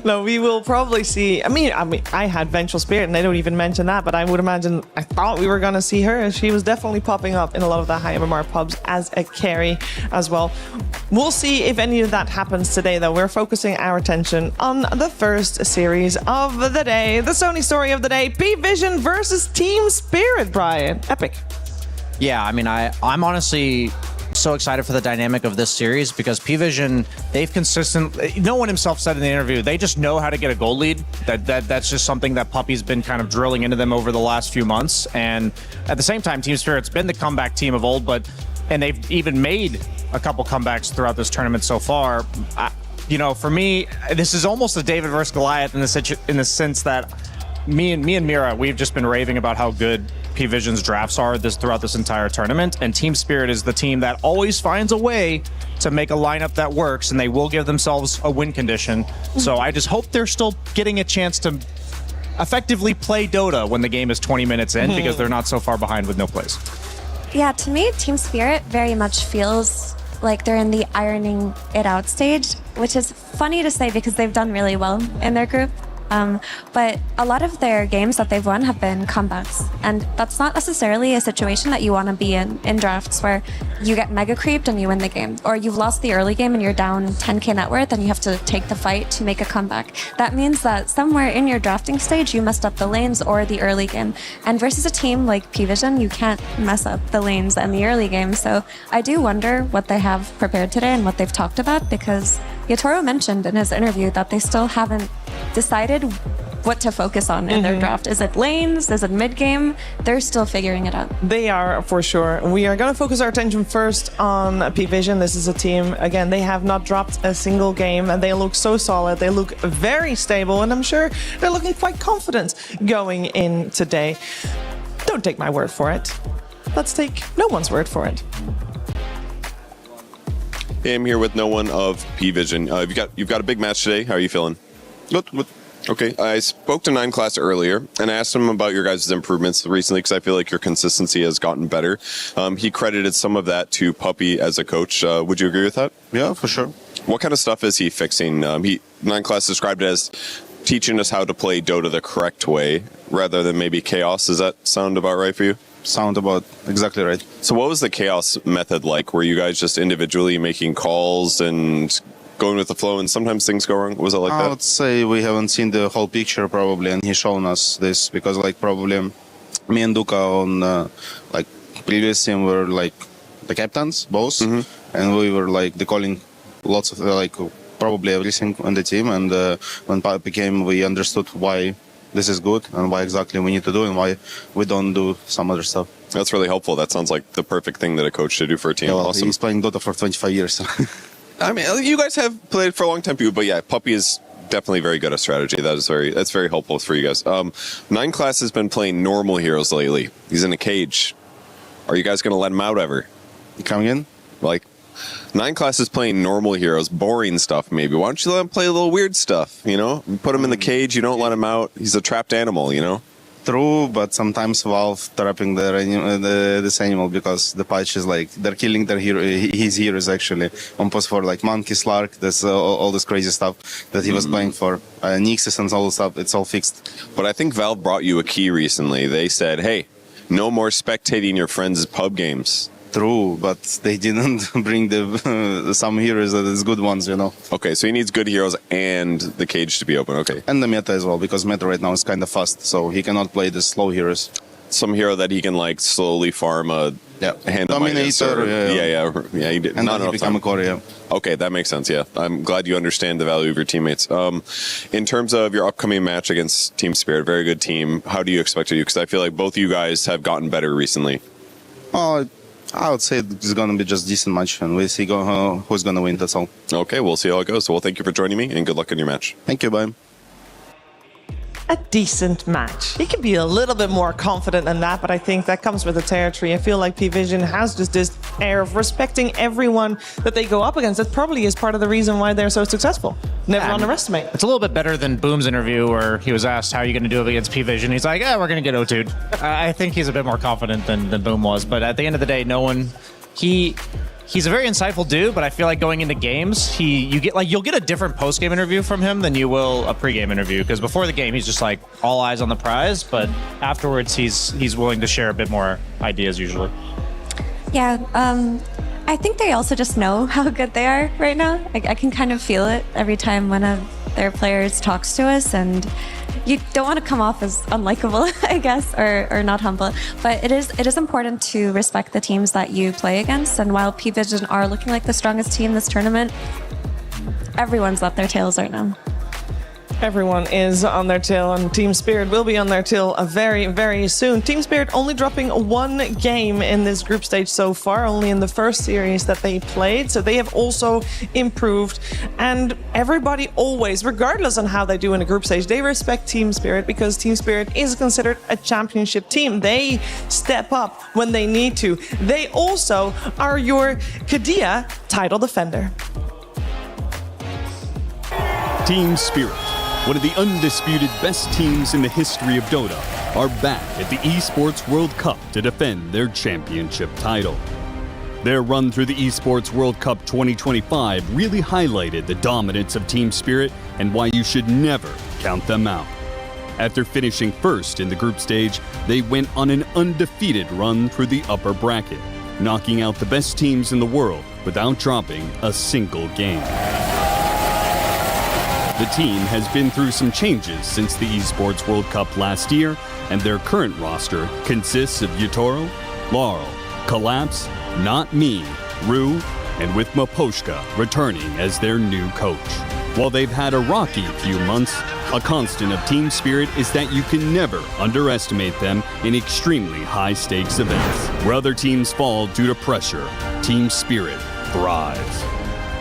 No, we will probably see. I mean, I had Vengeful Spirit, and they don't even mention that. But I would imagine, I thought we were gonna see her. She was definitely popping up in a lot of the high MMR pubs as a carry as well. We'll see if any of that happens today, though. We're focusing our attention on the first series of the day, the Sony story of the day: P-Vision versus Team Spirit. Brian, epic. Yeah, I mean, I'm honestly so excited for the dynamic of this series because P-Vision, no one himself said in the interview, they just know how to get a gold lead. That's just something that Puppy's been kind of drilling into them over the last few months. And at the same time, Team Spirit's been the comeback team of old, and they've even made a couple comebacks throughout this tournament so far. For me, this is almost a David versus Goliath in the sense that me and Mira, we've just been raving about how good P-Vision's drafts are throughout this entire tournament, and Team Spirit is the team that always finds a way to make a lineup that works, and they will give themselves a win condition. So I just hope they're still getting a chance to effectively play Dota when the game is 20 minutes in, because they're not so far behind with no plays. Yeah, to me, Team Spirit very much feels like they're in the ironing it out stage, which is funny to say because they've done really well in their group. But a lot of their games that they've won have been comebacks. And that's not necessarily a situation that you want to be in drafts where you get mega creeped and you win the game. Or you've lost the early game and you're down 10k net worth and you have to take the fight to make a comeback. That means that somewhere in your drafting stage you messed up the lanes or the early game. And versus a team like P-Vision, you can't mess up the lanes and the early game. So I do wonder what they have prepared today and what they've talked about, because Yatoro mentioned in his interview that they still haven't decided what to focus on in their draft. Is it lanes? Is it mid-game? They're still figuring it out. They are, for sure. We are going to focus our attention first on P-Vision. This is a team, again, they have not dropped a single game, and they look so solid. They look very stable, and I'm sure they're looking quite confident going in today. Don't take my word for it. Let's take no one's word for it. Hey, I'm here with no one of P-Vision. You've got a big match today. How are you feeling? Good. Okay, I spoke to 9 Class earlier and asked him about your guys' improvements recently because I feel like your consistency has gotten better. He credited some of that to Puppy as a coach. Would you agree with that? Yeah, for sure. What kind of stuff is he fixing? 9 Class described it as teaching us how to play Dota the correct way rather than maybe chaos. Does that sound about right for you? Sound about exactly right. So what was the chaos method like? Were you guys just individually making calls and going with the flow, and sometimes things go wrong? Was it like that? I would say we haven't seen the whole picture probably, and he's shown us this because like probably me and Duka on like previous team were like the captains both, and we were like calling lots of like probably everything on the team. And when Puppy came, we understood why this is good and why exactly we need to do and why we don't do some other stuff. That's really helpful. That sounds like the perfect thing that a coach should do for a team. Yeah, well, awesome. He's playing Dota for 25 years. I mean, you guys have played for a long time, but yeah, Puppy is definitely very good at strategy. That's very helpful for you guys. 9 Class has been playing normal heroes lately. He's in a cage. Are you guys going to let him out ever? Come again? Like, 9 Class is playing normal heroes, boring stuff maybe. Why don't you let him play a little weird stuff, you know? You put him in the cage, you don't let him out. He's a trapped animal, you know? True, but sometimes Valve trapping this animal because the patch is like they're killing his heroes actually. On post for like Monkey, Slark, that's all this crazy stuff that he was playing for. Nixis and all this stuff, it's all fixed. But I think Valve brought you a key recently. They said, hey, no more spectating your friends' pub games. True, but they didn't bring the some heroes that is good ones, you know. Okay, so he needs good heroes and the cage to be open. Okay. And the meta as well, because meta right now is kind of fast, so he cannot play the slow heroes. Some hero that he can like slowly farm a hand Dominator. Yeah. He did. And then he become a core. Yeah. Okay, that makes sense. Yeah, I'm glad you understand the value of your teammates. In terms of your upcoming match against Team Spirit, very good team. How do you expect to do? Because I feel like both of you guys have gotten better recently. I would say it's going to be just decent match, and we'll see who's going to win, that's all. Okay, we'll see how it goes. So, well, thank you for joining me, and good luck in your match. Thank you, bye. A decent match. He could be a little bit more confident than that, but I think that comes with the territory. I feel like P-Vision has just this air of respecting everyone that they go up against. That probably is part of the reason why they're so successful. Never underestimate. It's a little bit better than Boom's interview where he was asked, how are you going to do it against P-Vision? He's like, we're going to get O2'd. I think he's a bit more confident than Boom was, but at the end of the day, he's a very insightful dude, but I feel like going into games, you'll get a different post-game interview from him than you will a pre-game interview, because before the game, he's just like all eyes on the prize, but afterwards, he's willing to share a bit more ideas usually. Yeah, I think they also just know how good they are right now. I can kind of feel it every time one of their players talks to us, and you don't want to come off as unlikable, I guess, or not humble. But it is important to respect the teams that you play against. And while P-Vision are looking like the strongest team this tournament, everyone's up their tails right now. Everyone is on their tail, and Team Spirit will be on their tail very, very soon. Team Spirit only dropping 1 game in this group stage so far, only in the first series that they played. So they have also improved. And everybody always, regardless on how they do in a group stage, they respect Team Spirit because Team Spirit is considered a championship team. They step up when they need to. They also are your Kadia title defender. Team Spirit, one of the undisputed best teams in the history of Dota, are back at the Esports World Cup to defend their championship title. Their run through the Esports World Cup 2025 really highlighted the dominance of team spirit and why you should never count them out. After finishing first in the group stage, they went on an undefeated run through the upper bracket, knocking out the best teams in the world without dropping a single game. The team has been through some changes since the Esports World Cup last year, and their current roster consists of Yutoro, Laurel, Collapse, Not Me, Rue, and with Maposhka returning as their new coach. While they've had a rocky few months, a constant of team spirit is that you can never underestimate them in extremely high-stakes events. Where other teams fall due to pressure, team spirit thrives.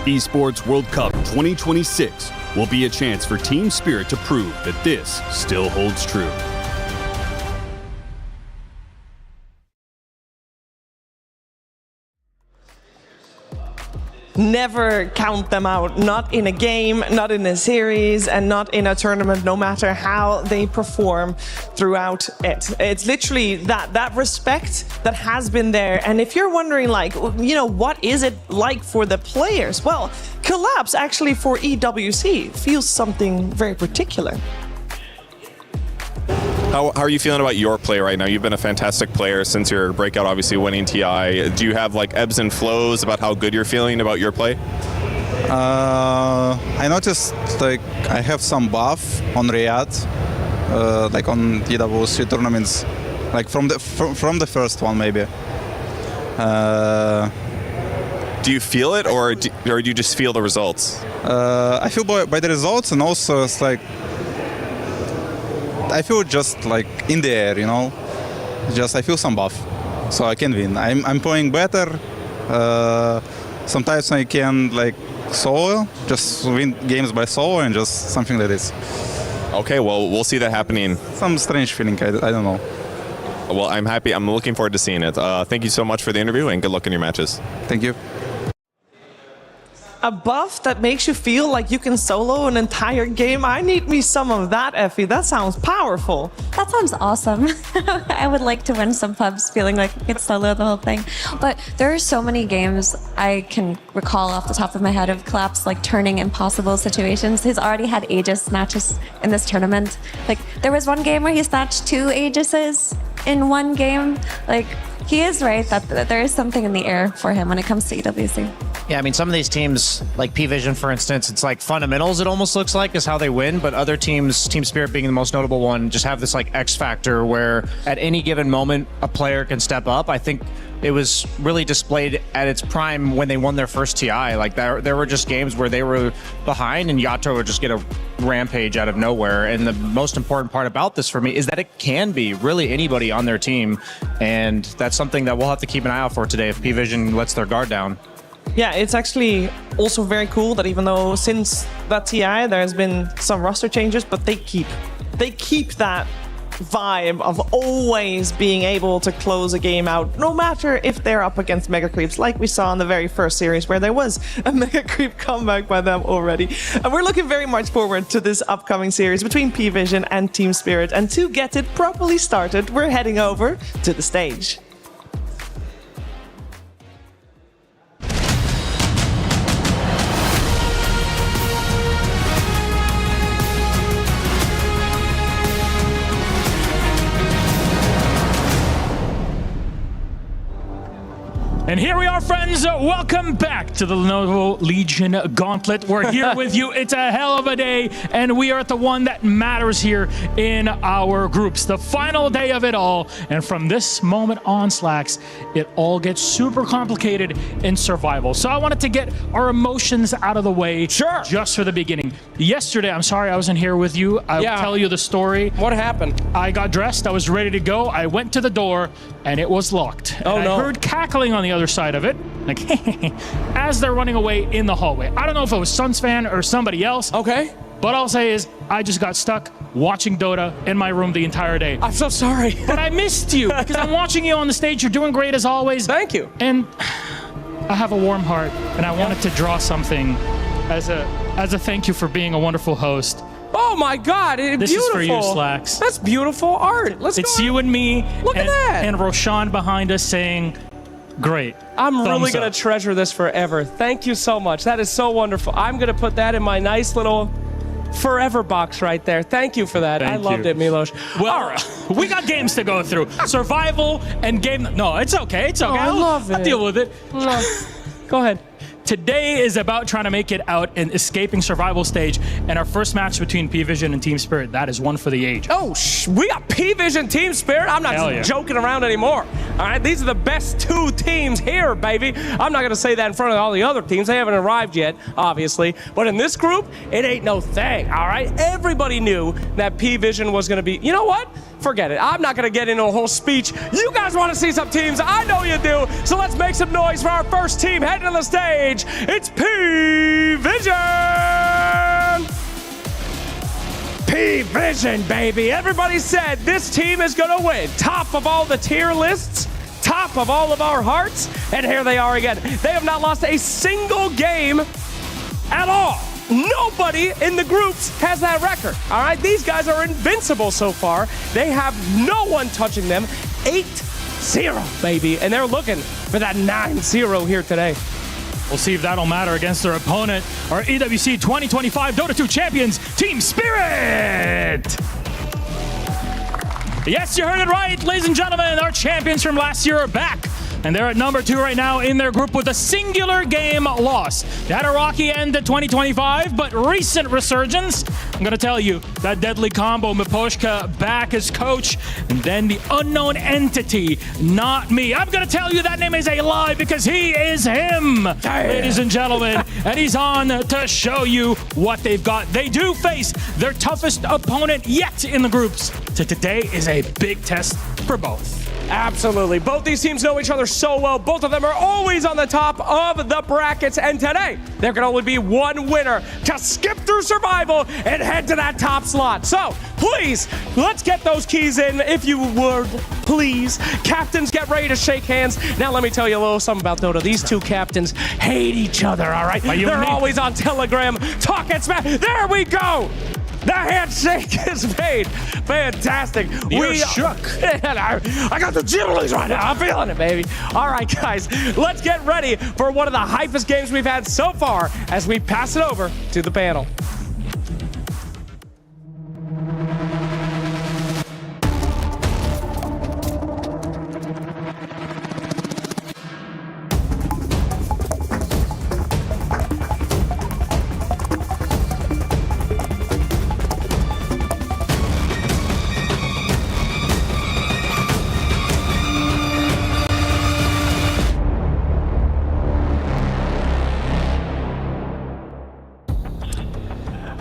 Esports World Cup 2026 will be a chance for team spirit to prove that this still holds true. Never count them out, not in a game, not in a series, and not in a tournament, no matter how they perform throughout it. It's literally that respect that has been there. And if you're wondering, like, you know, what is it like for the players? Well, Collapse actually for EWC feels something very particular. How are you feeling about your play right now? You've been a fantastic player since your breakout, obviously winning TI. Do you have like ebbs and flows about how good you're feeling about your play? I noticed like I have some buff on Riyadh, like on EWC tournaments, like from the first one maybe. Do you feel it, or do you just feel the results? I feel by the results, and also it's like I feel just like in the air, you know. Just I feel some buff, so I can win. I'm playing better. Sometimes I can like solo, just win games by solo and just something like this. Okay, well, we'll see that happening. Some strange feeling, I don't know. Well, I'm happy. I'm looking forward to seeing it. Thank you so much for the interview, and good luck in your matches. Thank you. A buff that makes you feel like you can solo an entire game? I need me some of that, Effie. That sounds powerful. That sounds awesome. I would like to win some pubs feeling like I could solo the whole thing. But there are so many games I can recall off the top of my head of Collapse like turning impossible situations. He's already had Aegis matches in this tournament. Like there was one game where he snatched 2 Aegises in one game. Like he is right that there is something in the air for him when it comes to EWC. Yeah, I mean, some of these teams, like P-Vision, for instance, it's like fundamentals, it almost looks like, is how they win. But other teams, Team Spirit being the most notable one, just have this like X factor where at any given moment, a player can step up. I think it was really displayed at its prime when they won their first TI. Like there were just games where they were behind and Yato would just get a rampage out of nowhere. And the most important part about this for me is that it can be really anybody on their team. And that's something that we'll have to keep an eye out for today if P-Vision lets their guard down. Yeah, it's actually also very cool that even though since that TI there has been some roster changes, but they keep that vibe of always being able to close a game out, no matter if they're up against Mega Creeps, like we saw in the very first series where there was a Mega Creep comeback by them already. And we're looking very much forward to this upcoming series between P-Vision and Team Spirit. And to get it properly started, we're heading over to the stage. And here we are, friends. Welcome back to the Lenovo Legion Gauntlet. We're here with you. It's a hell of a day, and we are at the one that matters here in our groups. The final day of it all. And from this moment on, Slacks, it all gets super complicated in survival. So I wanted to get our emotions out of the way just for the beginning. Yesterday, I'm sorry I wasn't here with you. I'll tell you the story. What happened? I got dressed. I was ready to go. I went to the door, and it was locked. Oh, and no. I heard cackling on the other side of it, like as they're running away in the hallway. I don't know if it was Suns fan or somebody else. Okay. But all I'll say is I just got stuck watching Dota in my room the entire day. I'm so sorry. But I missed you because I'm watching you on the stage. You're doing great as always. Thank you. And I have a warm heart, and I wanted to draw something as a thank you for being a wonderful host. Oh my God! This beautiful. is for you, Slacks. That's beautiful art. It's you and me. Look at that. And Roshan behind us saying, Great. I'm really Thumbs going up. to treasure this forever. Thank you so much. That is so wonderful. I'm going to put that in my nice little forever box right there. Thank you for that. I loved it, Milos. Well, All right. we got games to go through. Survival and game. No, it's okay. It's okay. I love I'll it. deal with it. Go ahead. Today is about trying to make it out and escaping survival stage. And our first match between P-Vision and Team Spirit, that is one for the age. Oh, we got P-Vision Team Spirit. I'm not Hell just yeah. joking around anymore. All right, these are the best two teams here, baby. I'm not going to say that in front of all the other teams. They haven't arrived yet, obviously. But in this group, it ain't no thing, all right? Everybody knew that P-Vision was going to be, you know what? Forget it. I'm not going to get into a whole speech. You guys want to see some teams. I know you do. So let's make some noise for our first team heading to the stage. It's P-Vision! P-Vision, baby. Everybody said this team is going to win. Top of all the tier lists, top of all of our hearts, and here they are again. They have not lost a single game at all. Nobody in the groups has that record. All right, these guys are invincible so far. They have no one touching them. 8-0, baby, and they're looking for that 9-0 here today. We'll see if that'll matter against their opponent, our EWC 2025 Dota 2 champions, Team Spirit! Yes, you heard it right, ladies and gentlemen. Our champions from last year are back. And they're at number 2 right now in their group with a singular game loss. They had a rocky end to 2025, but recent resurgence. I'm going to tell you, that deadly combo, Miposhka back as coach, and then the unknown entity, not me. I'm going to tell you that name is a lie because he is him, ladies and gentlemen. And he's on to show you what they've got. They do face their toughest opponent yet in the groups. So today is a big test for both. Absolutely. Both these teams know each other so well. Both of them are always on the top of the brackets. And today, there can only be one winner to skip through survival and head to that top slot. So, please, let's get those keys in, if you would, please. Captains, get ready to shake hands. Now, let me tell you a little something about Dota. These two captains hate each other, all right? They're always on Telegram, talking smack. There we go! The handshake is made. Fantastic. You're shook. I got the jibbleys right now. I'm feeling it, baby. All right, guys, let's get ready for one of the hypest games we've had so far as we pass it over to the panel.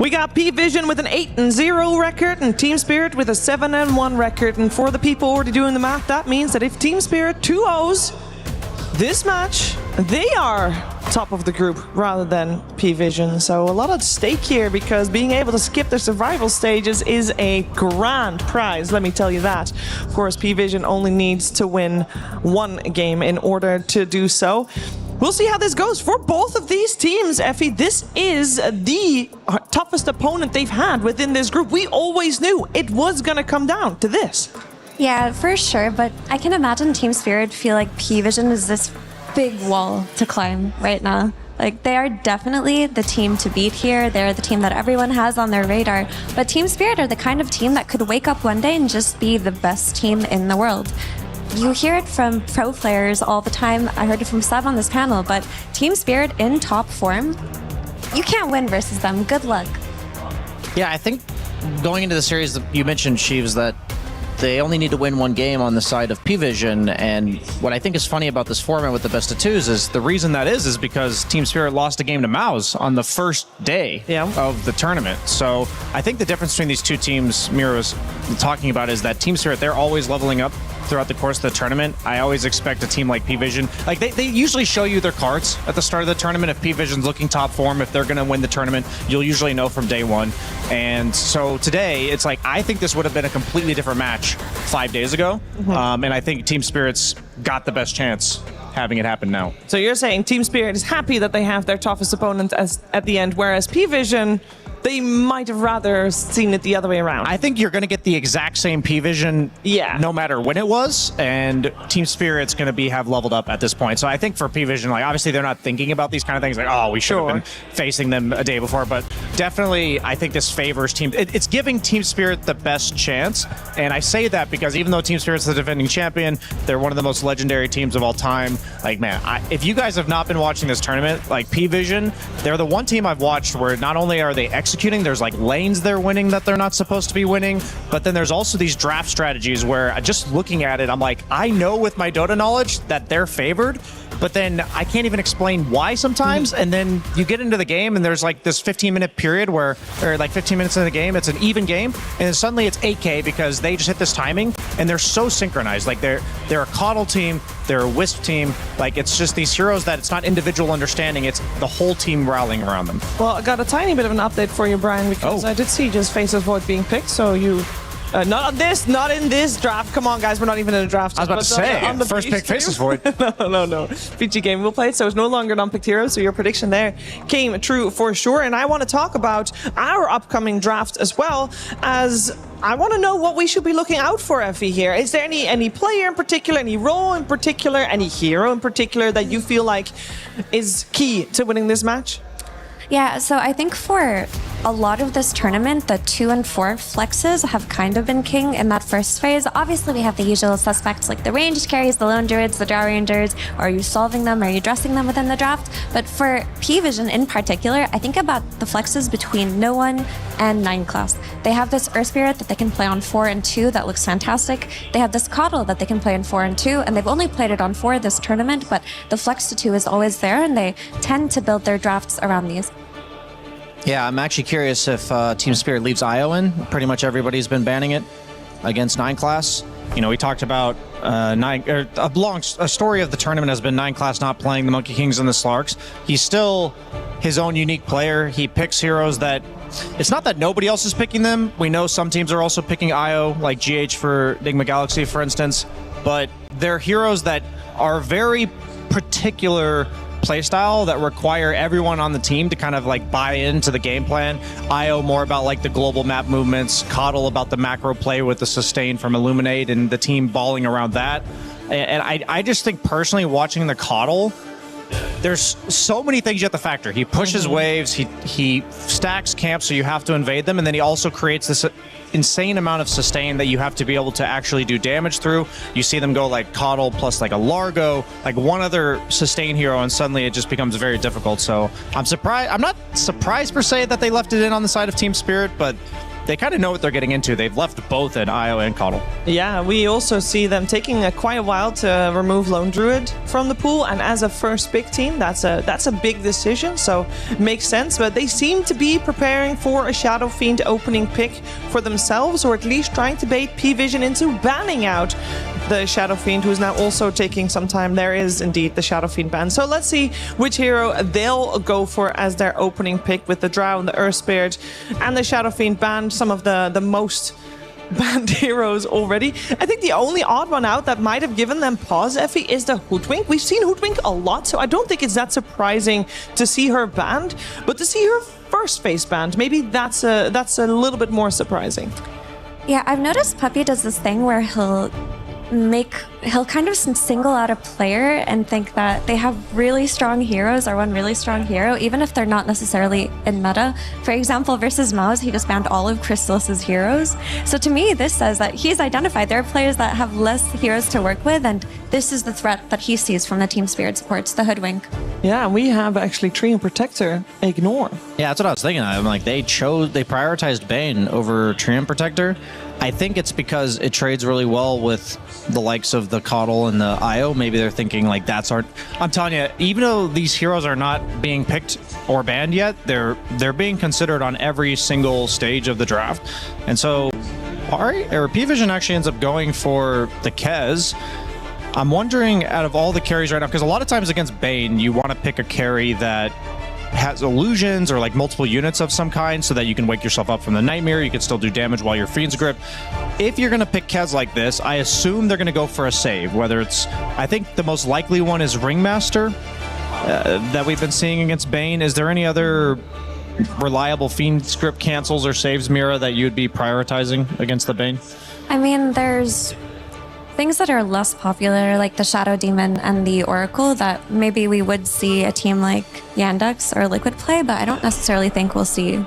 We got P-Vision with an 8-0 record and Team Spirit with a 7-1 record. And for the people already doing the math, that means that if Team Spirit 2-0s this match, they are top of the group rather than P-Vision. So a lot at stake here because being able to skip the survival stages is a grand prize, let me tell you that. Of course, P-Vision only needs to win one game in order to do so. We'll see how this goes for both of these teams, Effie. This is the toughest opponent they've had within this group. We always knew it was going to come down to this. Yeah, for sure, but I can imagine Team Spirit feel like P-Vision is this big wall to climb right now. Like, they are definitely the team to beat here. They're the team that everyone has on their radar. But Team Spirit are the kind of team that could wake up one day and just be the best team in the world. You hear it from pro players all the time. I heard it from Sav on this panel, but Team Spirit in top form, you can't win versus them. Good luck. Yeah, I think going into the series, you mentioned, Sheaves, that they only need to win one game on the side of P-Vision, and what I think is funny about this format with the best of twos is the reason that is because Team Spirit lost a game to Mouse on the first day of the tournament. So I think the difference between these two teams Mira was talking about is that Team Spirit, they're always leveling up throughout the course of the tournament. I always expect a team like P-Vision, like they usually show you their cards at the start of the tournament. If P-Vision's looking top form, if they're going to win the tournament, you'll usually know from day one. And so today, it's like, I think this would have been a completely different match 5 days ago. And I think Team Spirit's got the best chance having it happen now. So you're saying Team Spirit is happy that they have their toughest opponent at the end, whereas P-Vision, they might have rather seen it the other way around. I think you're going to get the exact same P-Vision no matter when it was, and Team Spirit's going to have leveled up at this point. So I think for P-Vision, like obviously they're not thinking about these kind of things like, oh, we should have been facing them a day before, but definitely I think this favors Team... It's giving Team Spirit the best chance, and I say that because even though Team Spirit's the defending champion, they're one of the most legendary teams of all time. Like, man, if you guys have not been watching this tournament, like P-Vision, they're the one team I've watched where not only are they executing, there's like lanes they're winning that they're not supposed to be winning, but then there's also these draft strategies where just looking at it, I'm like, I know with my Dota knowledge that they're favored, but then I can't even explain why sometimes. And then you get into the game and there's like this 15-minute period where, or like 15 minutes in the game, it's an even game, and then suddenly it's 8K because they just hit this timing and they're so synchronized. Like they're a Coddle team, they're a Wisp team. Like it's just these heroes that it's not individual understanding, it's the whole team rallying around them. Well, I got a tiny bit of an update for you, Brian, because I did see just Faceless Void being picked, so you... not in this draft. Come on, guys, we're not even in a draft. I was about to say, on the first pick Faceless Void. No. PG game will play, so it's no longer an unpicked hero, so your prediction there came true for sure. And I want to talk about our upcoming draft as well, as I want to know what we should be looking out for, Effie, here. Is there any player in particular, any role in particular, any hero in particular that you feel like is key to winning this match? Yeah, so I think for a lot of this tournament, the 2 and 4 flexes have kind of been king in that first phase. Obviously, we have the usual suspects like the ranged carries, the lone druids, the drow rangers. Are you solving them? Are you dressing them within the draft? But for P-Vision in particular, I think about the flexes between No One and 9 class. They have this Earth Spirit that they can play on 4 and 2 that looks fantastic. They have this Coddle that they can play on 4 and 2, and they've only played it on 4 this tournament, but the flex to 2 is always there, and they tend to build their drafts around these. Yeah, I'm actually curious if Team Spirit leaves IO in. Pretty much everybody's been banning it against 9 class. You know, we talked about a story of the tournament has been 9 class not playing the Monkey Kings and the Slarks. He's still his own unique player. He picks heroes that, it's not that nobody else is picking them. We know some teams are also picking IO, like GH for Enigma Galaxy, for instance, but they're heroes that are very particular playstyle that require everyone on the team to kind of like buy into the game plan. IO more about like the global map movements, Coddle about the macro play with the sustain from Illuminate and the team balling around that. And I just think personally watching the Coddle, there's so many things you have to factor. He pushes waves, he stacks camps so you have to invade them, and then he also creates this insane amount of sustain that you have to be able to actually do damage through. You see them go like Coddle plus like a Largo, like one other sustain hero, and suddenly it just becomes very difficult. So I'm surprised. I'm not surprised per se that they left it in on the side of Team Spirit, but they kind of know what they're getting into. They've left both in IO and Coddle. Yeah, we also see them taking quite a while to remove Lone Druid from the pool, and as a first pick team, that's a big decision, so makes sense. But they seem to be preparing for a Shadow Fiend opening pick for themselves, or at least trying to bait P-Vision into banning out the Shadow Fiend, who is now also taking some time. There is indeed the Shadow Fiend ban. So let's see which hero they'll go for as their opening pick, with the Drow and the Earth Spirit and the Shadow Fiend banned, some of the most banned heroes already. I think the only odd one out that might have given them pause, Effie, is the Hoodwink. We've seen Hoodwink a lot, so I don't think it's that surprising to see her banned, but to see her first face banned, maybe that's a little bit more surprising. Yeah, I've noticed Puppy does this thing where he'll kind of single out a player and think that they have really strong heroes or one really strong hero, even if they're not necessarily in meta. For example, versus Mouse, he just banned all of Crystallis's heroes. So to me, this says that he's identified there are players that have less heroes to work with, and this is the threat that he sees from the Team Spirit supports, the Hoodwink. Yeah, we have actually Treant Protector ignore. Yeah, that's what I was thinking. I'm like, they prioritized Bane over Treant Protector. I think it's because it trades really well with the likes of the Coddle and the IO. Maybe they're thinking like that's our... I'm telling you, even though these heroes are not being picked or banned yet, they're being considered on every single stage of the draft. And so P-Vision actually ends up going for the Kez. I'm wondering, out of all the carries right now, because a lot of times against Bane, you want to pick a carry that has illusions or like multiple units of some kind so that you can wake yourself up from the nightmare. You can still do damage while you're Fiend's Grip. If you're going to pick Kez like this, I assume they're going to go for a save, whether it's... I think the most likely one is Ringmaster that we've been seeing against Bane. Is there any other reliable Fiend script cancels or saves, Mira, that you'd be prioritizing against the Bane? I mean, there's things that are less popular, like the Shadow Demon and the Oracle, that maybe we would see a team like Yandex or Liquid play, but I don't necessarily think we'll see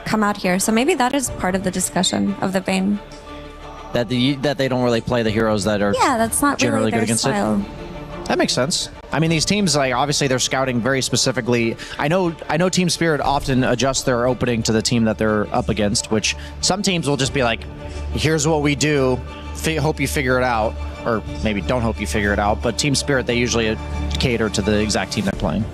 come out here. So maybe that is part of the discussion of the Bane. That they don't really play the heroes that are That's not generally really their good against style. it. That makes sense. I mean, these teams, like, obviously they're scouting very specifically. I know Team Spirit often adjusts their opening to the team that they're up against, which some teams will just be like, here's what we do, hope you figure it out, or maybe don't hope you figure it out, but Team Spirit, they usually cater to the exact team they're playing.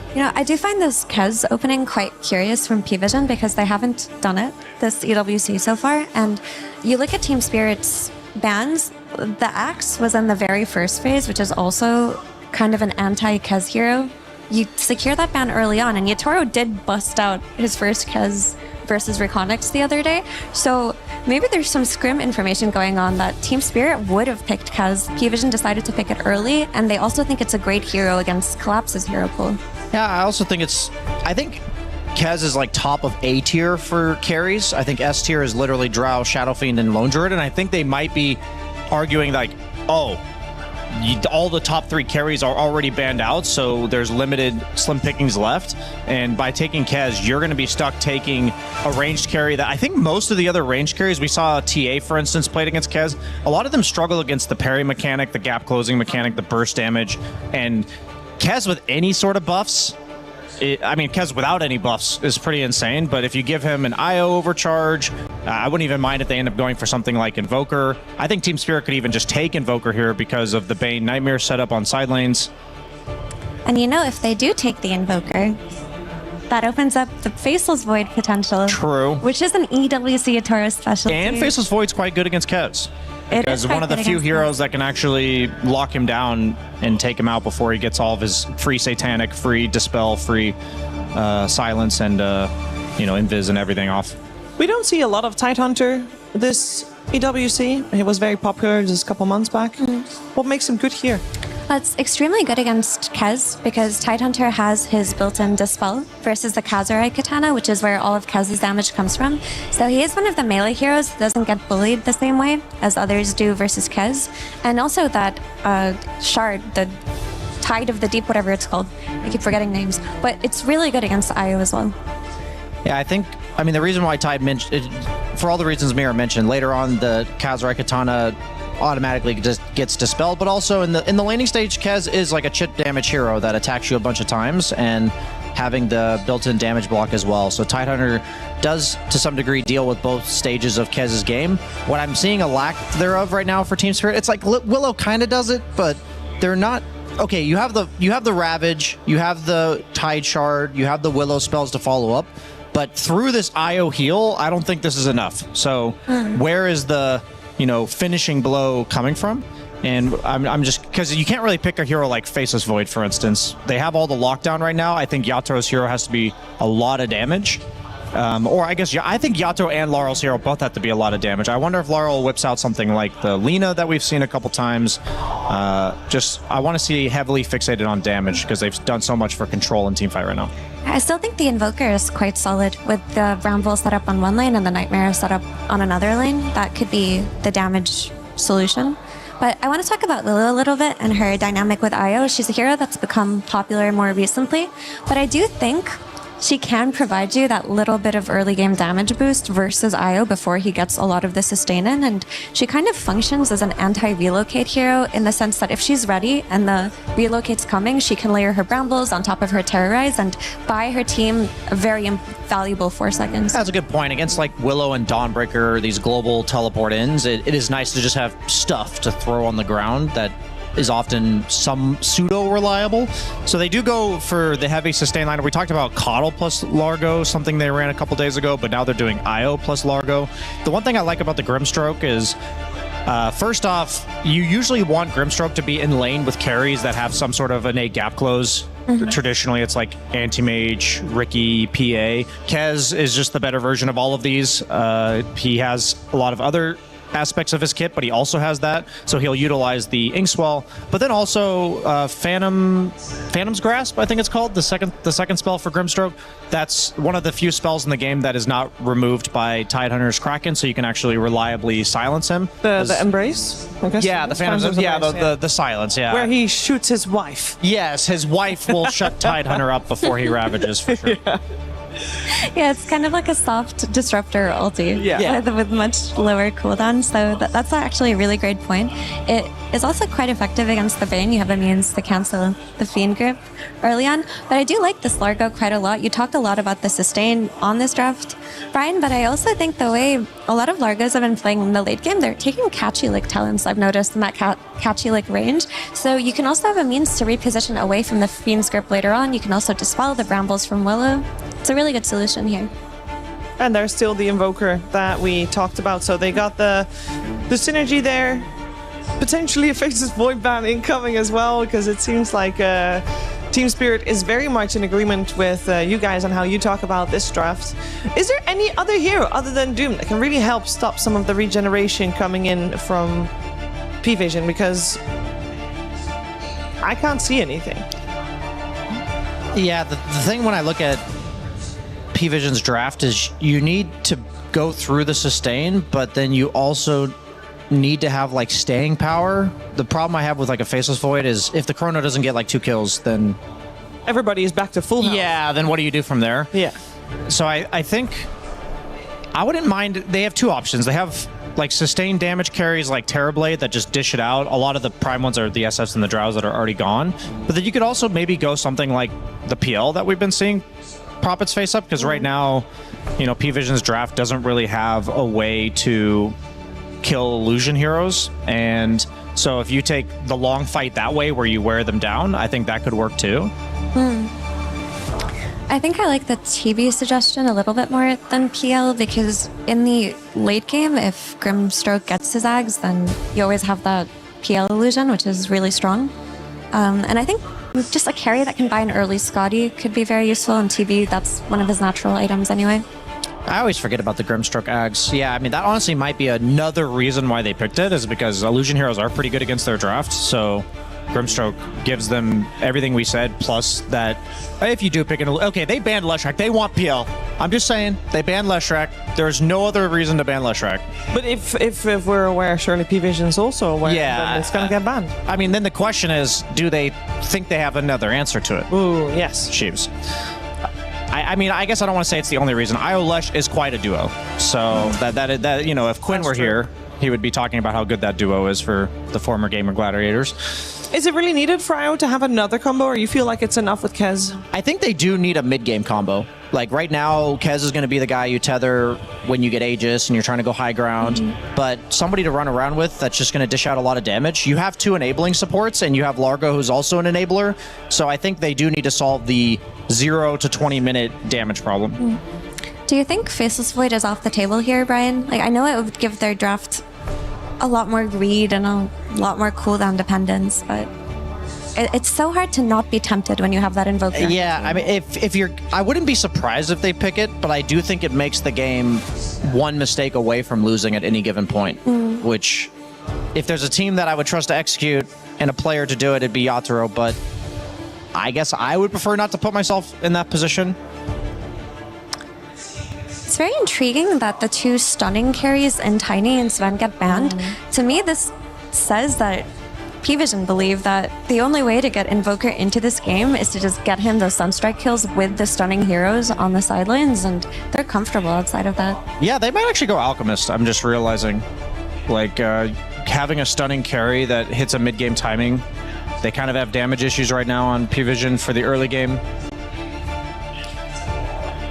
You know, I do find this Kez opening quite curious from P-Vision because they haven't done it this EWC so far. And you look at Team Spirit's bans, the Axe was in the very first phase, which is also kind of an anti-Kez hero. You secure that ban early on, and Yatoro did bust out his first Kez versus Reconyx the other day. So maybe there's some scrim information going on that Team Spirit would have picked Kez. P-Vision decided to pick it early, and they also think it's a great hero against Collapse's hero pool. Yeah, I also think I think Kez is like top of A tier for carries. I think S tier is literally Drow, Shadow Fiend, and Lone Druid, and I think they might be arguing like, oh, all the top 3 carries are already banned out, so there's limited slim pickings left. And by taking Kez, you're going to be stuck taking a ranged carry that I think most of the other ranged carries, we saw TA, for instance, played against Kez. A lot of them struggle against the parry mechanic, the gap closing mechanic, the burst damage, and Kez with any sort of buffs, Kez without any buffs is pretty insane, but if you give him an IO overcharge, I wouldn't even mind if they end up going for something like Invoker. I think Team Spirit could even just take Invoker here because of the Bane Nightmare setup on side lanes. And you know, if they do take the Invoker, that opens up the Faceless Void potential. True. Which is an EWC Yatoro specialty. And Faceless Void's quite good against Kez. Because one of the few heroes that can actually lock him down and take him out before he gets all of his free Satanic, free Dispel, free Silence, and Invis and everything off. We don't see a lot of Tidehunter this EWC. He was very popular just a couple months back. What makes him good here? It's extremely good against Kez because Tidehunter has his built-in Dispel versus the Kazurai Katana, which is where all of Kez's damage comes from. So he is one of the melee heroes that doesn't get bullied the same way as others do versus Kez. And also that Shard, the Tide of the Deep, whatever it's called. I keep forgetting names. But it's really good against IO as well. Yeah, the reason why Tide mentioned, for all the reasons Mira mentioned, later on the Kazurai Katana automatically just gets dispelled, but also in the laning stage, Kez is like a chip damage hero that attacks you a bunch of times and having the built-in damage block as well. So Tidehunter does to some degree deal with both stages of Kez's game. What I'm seeing a lack thereof right now for Team Spirit, it's like Willow kind of does it, but they're not. Okay, you have the Ravage, you have the Tide Shard, you have the Willow spells to follow up, but through this IO heal, I don't think this is enough. So where is the finishing blow coming from? And I'm just, because you can't really pick a hero like Faceless Void, for instance. They have all the lockdown right now. I think Yatoro's hero has to be a lot of damage. I think Yato and Laurel's hero both have to be a lot of damage. I wonder if Laurel whips out something like the Lina that we've seen a couple times. I want to see heavily fixated on damage because they've done so much for control in teamfight right now. I still think the Invoker is quite solid with the Bramble set up on one lane and the Nightmare set up on another lane. That could be the damage solution. But I want to talk about Lila a little bit and her dynamic with Io. She's a hero that's become popular more recently, but I do think she can provide you that little bit of early game damage boost versus Io before he gets a lot of the sustain in, and she kind of functions as an anti-relocate hero in the sense that if she's ready and the relocate's coming, she can layer her Brambles on top of her Terrorize and buy her team a very valuable 4 seconds. That's a good point. Against like Willow and Dawnbreaker, these global teleport ins, it is nice to just have stuff to throw on the ground that is often some pseudo-reliable. So they do go for the heavy sustain line. We talked about Coddle plus Largo, something they ran a couple days ago, but now they're doing Io plus Largo. The one thing I like about the Grimstroke is, first off, you usually want Grimstroke to be in lane with carries that have some sort of innate gap close. Traditionally, it's like Anti-Mage, Ricky, PA. Kez is just the better version of all of these. He has a lot of other aspects of his kit, but he also has that, so he'll utilize the Inkswell, but then also Phantom's Grasp, I think it's called, the second spell for Grimstroke. That's one of the few spells in the game that is not removed by Tidehunter's Kraken, so you can actually reliably silence him. The Embrace? I guess. Yeah, the Phantom's Embrace, the silence, yeah. Where he shoots his wife. Yes, his wife will shut Tidehunter up before he ravages, for sure. Yeah, it's kind of like a soft disruptor ulti with much lower cooldown, so that's actually a really great point. It is also quite effective against the Bane. You have a means to cancel the Fiend grip early on, but I do like this Largo quite a lot. You talked a lot about the sustain on this draft, Brian, but I also think the way a lot of Largos have been playing in the late game, they're taking catchy lick talents, I've noticed, in that catchy lick range, so you can also have a means to reposition away from the Fiend's grip later on. You can also dispel the Brambles from Willow. It's a really good solution here. And there's still the Invoker that we talked about. So they got the synergy there. Potentially a Faceless Void ban incoming as well, because it seems like Team Spirit is very much in agreement with you guys on how you talk about this draft. Is there any other hero other than Doom that can really help stop some of the regeneration coming in from P-Vision? Because I can't see anything. Yeah, the thing when I look at P-Vision's draft is you need to go through the sustain, but then you also need to have like staying power. The problem I have with like a Faceless Void is if the Chrono doesn't get like 2 kills, then everybody is back to full health. Yeah, then what do you do from there? Yeah. So I think I wouldn't mind. They have 2 options. They have like sustained damage carries like Terrorblade that just dish it out. A lot of the prime ones are the SFs and the Drows that are already gone. But then you could also maybe go something like the PL that we've been seeing prop its face up, because right now, you know, P-Vision's draft doesn't really have a way to kill illusion heroes, and so if you take the long fight that way where you wear them down, I think that could work too. I think I like the TB suggestion a little bit more than PL, because in the late game, if Grimstroke gets his Ags, then you always have that PL illusion, which is really strong. And I think just a carry that can buy an early Scotty could be very useful, and TB, that's one of his natural items anyway. I always forget about the Grimstroke Ags. Yeah, I mean, that honestly might be another reason why they picked it, is because illusion heroes are pretty good against their draft, so Grimstroke gives them everything we said, plus that if you do pick an... Okay, they banned Leshrac. They want PL. I'm just saying, they banned Leshrac. There's no other reason to ban Leshrac. But if we're aware, surely P-Vision's also aware, then it's going to get banned. I mean, then the question is, do they think they have another answer to it? Ooh, yes. Sheaves. I mean, I guess I don't want to say it's the only reason. IO Lesh is quite a duo. So that you know, if Quinn were here, he would be talking about how good that duo is for the former Gamer Gladiators. Is it really needed for IO to have another combo, or you feel like it's enough with Kez? I think they do need a mid-game combo. Like right now, Kez is going to be the guy you tether when you get Aegis and you're trying to go high ground. But somebody to run around with that's just going to dish out a lot of damage. You have 2 enabling supports, and you have Largo, who's also an enabler. So I think they do need to solve the 0 to 20-minute damage problem. Do you think Faceless Void is off the table here, Brian? Like, I know it would give their draft a lot more greed and a lot more cooldown dependence, but it's so hard to not be tempted when you have that Invoker. Yeah, I mean, if you're... I wouldn't be surprised if they pick it, but I do think it makes the game one mistake away from losing at any given point, which, if there's a team that I would trust to execute and a player to do it, it'd be Yatoro, but I guess I would prefer not to put myself in that position. It's very intriguing that the 2 stunning carries in Tiny and Sven get banned. To me, this says that P-Vision believe that the only way to get Invoker into this game is to just get him those Sunstrike kills with the stunning heroes on the sidelines, and they're comfortable outside of that. Yeah, they might actually go Alchemist, I'm just realizing. Like, having a stunning carry that hits a mid-game timing. They kind of have damage issues right now on P-Vision for the early game.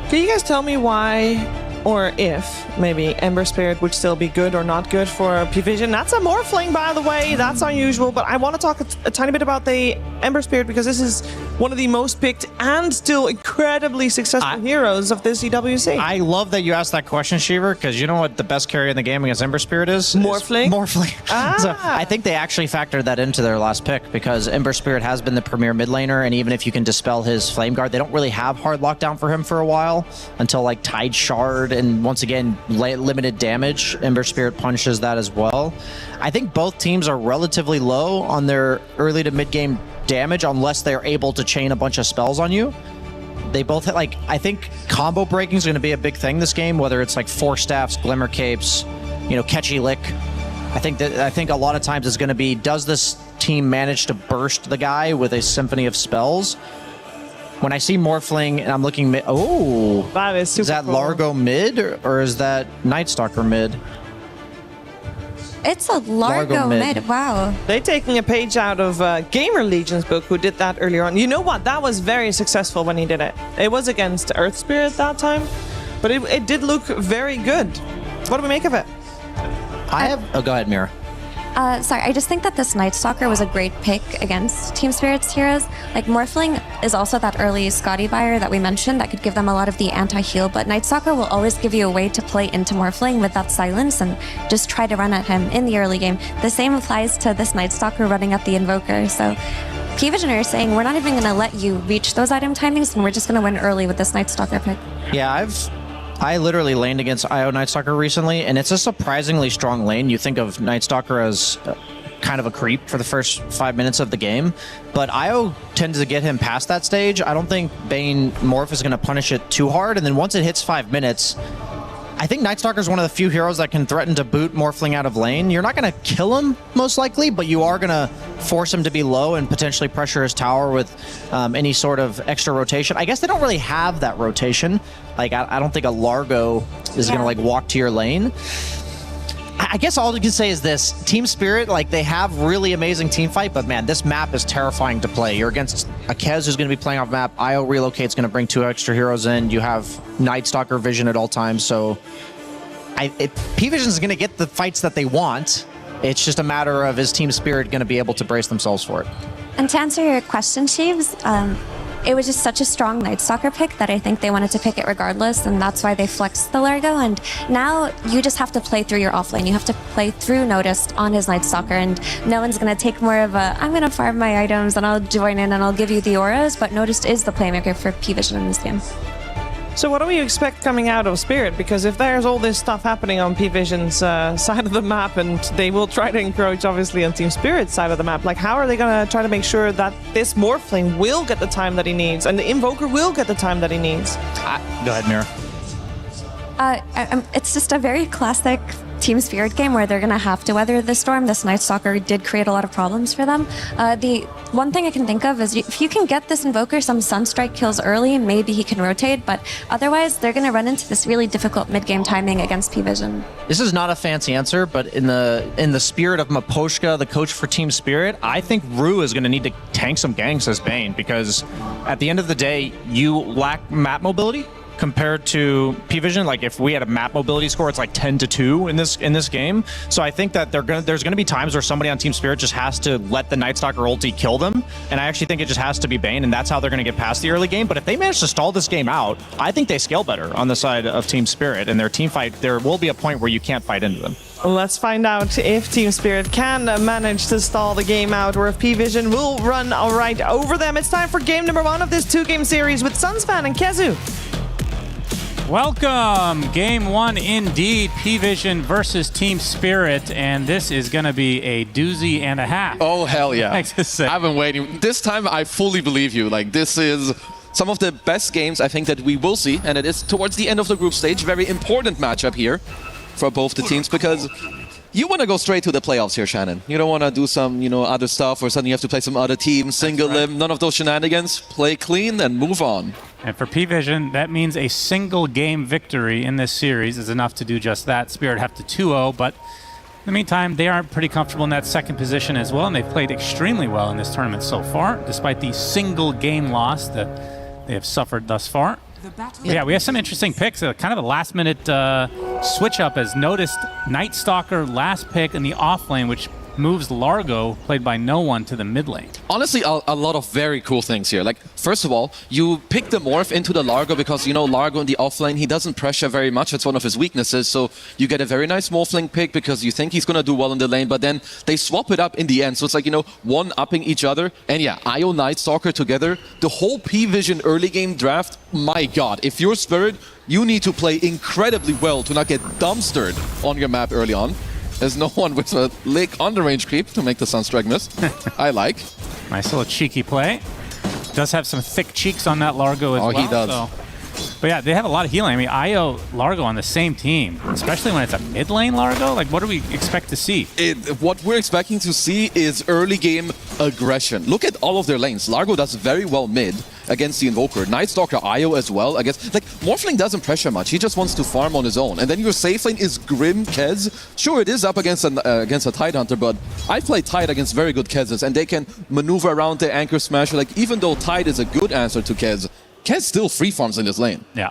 Can you guys tell me why, or if, maybe Ember Spirit would still be good or not good for P-Vision? That's a Morphling, by the way. That's unusual, but I want to talk a tiny bit about the Ember Spirit, because this is one of the most picked and still incredibly successful heroes of this EWC. I love that you asked that question, Shiver, because you know what the best carry in the game against Ember Spirit is? Morphling? Morphling. So I think they actually factored that into their last pick because Ember Spirit has been the premier mid laner, and even if you can dispel his Flame Guard, they don't really have hard lockdown for him for a while until like Tide Shard and once again limited damage. Ember Spirit punishes that as well. I think both teams are relatively low on their early to mid game damage unless they're able to chain a bunch of spells on you. They both have, like, I think combo breaking is going to be a big thing this game, whether it's like Force Staffs, Glimmer Capes, you know, Catchy Lick. I think a lot of times it's going to be, does this team manage to burst the guy with a symphony of spells? When I see Morphling and I'm looking mid, oh, that is super that cool. Largo mid or is that Night Stalker mid? It's a Largo mid. Wow. They're taking a page out of Gamer Legion's book, who did that earlier on. You know what? That was very successful when he did it. It was against Earth Spirit that time, but it did look very good. What do we make of it? Oh, go ahead, Mira. Sorry, I just think that this Night Stalker was a great pick against Team Spirit's heroes. Like, Morphling is also that early Scotty buyer that we mentioned that could give them a lot of the anti-heal, but Night Stalker will always give you a way to play into Morphling with that silence and just try to run at him in the early game. The same applies to this Night Stalker running at the Invoker, so P-Visioner is saying we're not even going to let you reach those item timings and we're just going to win early with this Night Stalker pick. Yeah, I literally laned against IO Night Stalker recently, and it's a surprisingly strong lane. You think of Night Stalker as kind of a creep for the first 5 minutes of the game, but IO tends to get him past that stage. I don't think Bane Morph is going to punish it too hard, and then once it hits 5 minutes, I think Night Stalker is one of the few heroes that can threaten to boot Morphling out of lane. You're not going to kill him, most likely, but you are going to force him to be low and potentially pressure his tower with any sort of extra rotation. I guess they don't really have that rotation. Like, I don't think a Largo is going to, like, walk to your lane. I guess all I can say is this. Team Spirit, like, they have really amazing team fight, but, man, this map is terrifying to play. You're against a Kez who's going to be playing off map. IO Relocate's going to bring 2 extra heroes in. You have Night Stalker vision at all times, so P-Vision is going to get the fights that they want. It's just a matter of is Team Spirit going to be able to brace themselves for it. And to answer your question, Sheaves, it was just such a strong Night Stalker pick that I think they wanted to pick it regardless, and that's why they flexed the Largo. And now you just have to play through your offlane. You have to play through Noticed on his Night Stalker, and no one's going to take more of a, I'm going to farm my items and I'll join in and I'll give you the auras, but Noticed is the playmaker for P-Vision in this game. So what do we expect coming out of Spirit? Because if there's all this stuff happening on P-Vision's side of the map, and they will try to encroach, obviously, on Team Spirit's side of the map, like, how are they going to try to make sure that this Morphling will get the time that he needs, and the Invoker will get the time that he needs? Go ahead, Mira. It's just a very classic Team Spirit game where they're going to have to weather the storm. This Night Stalker did create a lot of problems for them. The one thing I can think of is if you can get this Invoker some Sunstrike kills early, maybe he can rotate, but otherwise they're going to run into this really difficult mid-game timing against P-Vision. This is not a fancy answer, but in the spirit of Maposhka, the coach for Team Spirit, I think Rue is going to need to tank some ganks as Bane, because at the end of the day, you lack map mobility compared to P-Vision. Like, if we had a map mobility score, it's like 10-2 in this game. So I think that there's gonna be times where somebody on Team Spirit just has to let the Night Stalker ulti kill them, and I actually think it just has to be Bane, and that's how they're gonna get past the early game. But if they manage to stall this game out, I think they scale better on the side of Team Spirit, and their team fight, there will be a point where you can't fight into them. Let's find out if Team Spirit can manage to stall the game out, or if P-Vision will run right over them. It's time for game number 1 of this 2-game series with Sunsfan and Kezu. Welcome! Game 1 indeed, P-Vision versus Team Spirit, and this is going to be a doozy and a half. Oh, hell yeah. I've been waiting. This time I fully believe you. Like, this is some of the best games I think that we will see, and it is towards the end of the group stage. Very important matchup here for both the teams, because you want to go straight to the playoffs here, Shannon. You don't want to do some, other stuff, or suddenly you have to play some other teams, single limb, none of those shenanigans. Play clean and move on. And for P-Vision, that means a single game victory in this series is enough to do just that. Spirit have to 2-0, but in the meantime, they are pretty comfortable in that second position as well, and they've played extremely well in this tournament so far, despite the single game loss that they have suffered thus far. Yeah, we have some interesting picks. Kind of a last-minute switch-up as Noticed Night Stalker last pick in the off lane, which moves Largo, played by no one, to the mid lane. Honestly, a lot of very cool things here. Like, first of all, you pick the Morph into the Largo because, you know, Largo in the offlane, he doesn't pressure very much. It's one of his weaknesses. So you get a very nice Morphling pick because you think he's going to do well in the lane, but then they swap it up in the end. So it's like, you know, one-upping each other. And yeah, IO Night Stalker together. The whole P-Vision early game draft, my god, if you're Spirit, you need to play incredibly well to not get dumpstered on your map early on. There's no one with a lick on the range creep to make the Sunstrike miss. I like. Nice little cheeky play. Does have some thick cheeks on that Largo as well. Oh, he does. So. But yeah, they have a lot of healing. I mean, IO, Largo on the same team, especially when it's a mid lane Largo. Like, what do we expect to see? What we're expecting to see is early game aggression. Look at all of their lanes. Largo does very well mid against the Invoker. Night Stalker, IO as well. I guess, like, Morphling doesn't pressure much. He just wants to farm on his own. And then your safe lane is Grim Kez. Sure, it is up against a Tidehunter, but I play Tide against very good Kezes, and they can maneuver around the Anchor Smasher. Like, even though Tide is a good answer to Kez, Kez still free farms in this lane. Yeah.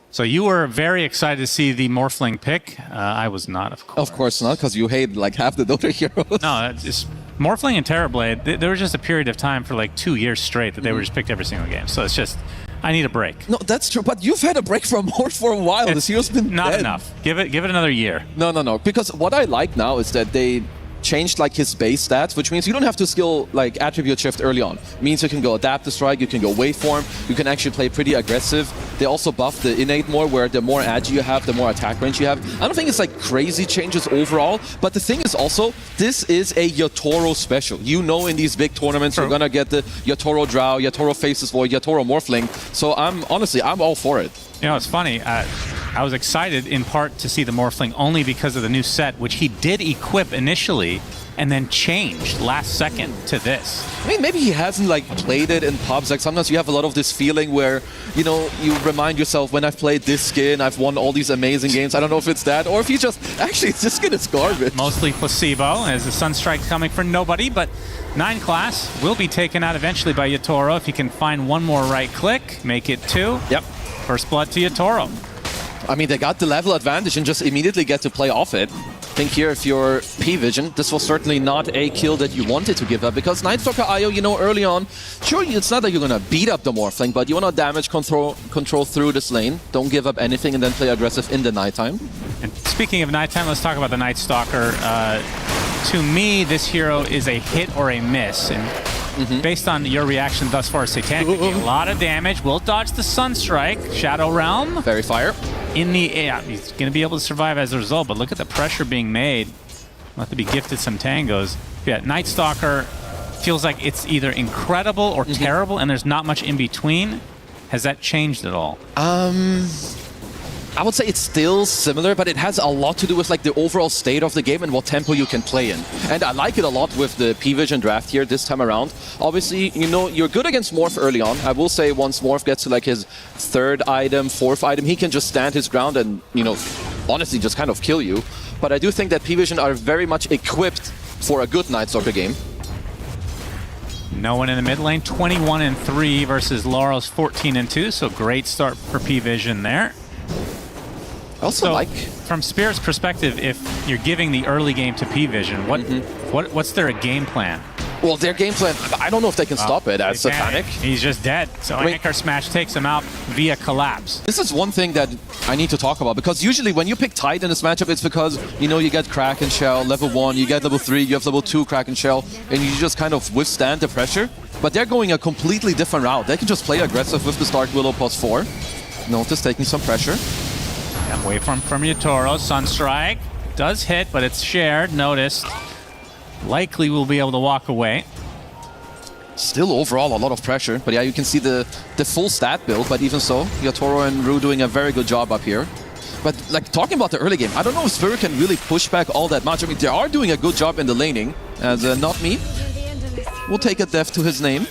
So you were very excited to see the Morphling pick. I was not, of course. Of course not, because you hate like half the Dota heroes. No, it's just Morphling and Terrorblade. There was just a period of time for like 2 years straight that they were just picked every single game. So it's just, I need a break. No, that's true. But you've had a break from Morph for a while. This hero's been not dead. enough. Give it another year. No. Because what I like now is that they changed like his base stats, which means you don't have to skill like attribute shift early on. It means you can go adapt the strike, you can go waveform, you can actually play pretty aggressive. They also buffed the innate more, where the more agi you have, the more attack range you have. I don't think it's like crazy changes overall, but the thing is also, this is a Yatoro special. You know, in these big tournaments, you're gonna get the Yatoro Drow, Yatoro Faceless Void, Yatoro Morphling. So I'm all for it. You know, it's funny. I was excited in part to see the Morphling only because of the new set, which he did equip initially and then changed last second to this. I mean, maybe he hasn't like played it in pubs. Like sometimes you have a lot of this feeling where, you know, you remind yourself, when I've played this skin, I've won all these amazing games. I don't know if it's that, or if you just, actually, this skin is garbage. Mostly placebo, as the Sunstrike coming for nobody, but 9 class will be taken out eventually by Yatoro if he can find one more right click, make it 2. Yep. First blood to Yatoro. I mean, they got the level advantage and just immediately get to play off it. I think here, if you're P-Vision, this was certainly not a kill that you wanted to give up, because Night Stalker IO, you know, early on, sure, it's not that you're going to beat up the Morphling, but you want to damage control through this lane. Don't give up anything and then play aggressive in the nighttime. And speaking of nighttime, let's talk about the Night Stalker. To me, this hero is a hit or a miss. And based on your reaction thus far, Satanic, a lot of damage. Will dodge the Sunstrike. Shadow Realm. Fairy Fire. In the air. He's going to be able to survive as a result, but look at the pressure being made. We'll have to be gifted some tangos. Yeah, Night Stalker feels like it's either incredible or terrible, and there's not much in between. Has that changed at all? I would say it's still similar, but it has a lot to do with like the overall state of the game and what tempo you can play in. And I like it a lot with the P-Vision draft here this time around. Obviously, you know, you're good against Morph early on. I will say once Morph gets to like his 3rd item, 4th item, he can just stand his ground and, you know, honestly just kind of kill you. But I do think that P-Vision are very much equipped for a good Night Stalker game. No one in the mid lane, 21-3 versus Laurel's 14-2, so great start for P-Vision there. Also, so, like, from Spirit's perspective, if you're giving the early game to P-Vision, what's their game plan? Well, their game plan, I don't know if they can stop it as Satanic. He's just dead. So Anchor Smash takes him out via collapse. This is one thing that I need to talk about, because usually when you pick Tide in this matchup, it's because, you know, you get Kraken Shell, level 1, you get level 3, you have level 2 Kraken Shell, and you just kind of withstand the pressure. But they're going a completely different route. They can just play aggressive with the Stark Willow +4. Notice taking some pressure. Waveform from Yatoro. Sunstrike does hit, but it's shared. Noticed. Likely will be able to walk away. Still overall a lot of pressure, but yeah, you can see the full stat build, but even so, Yatoro and Rue doing a very good job up here. But like, talking about the early game, I don't know if Spirit can really push back all that much. I mean, they are doing a good job in the laning, as not me. We'll take a death to his name.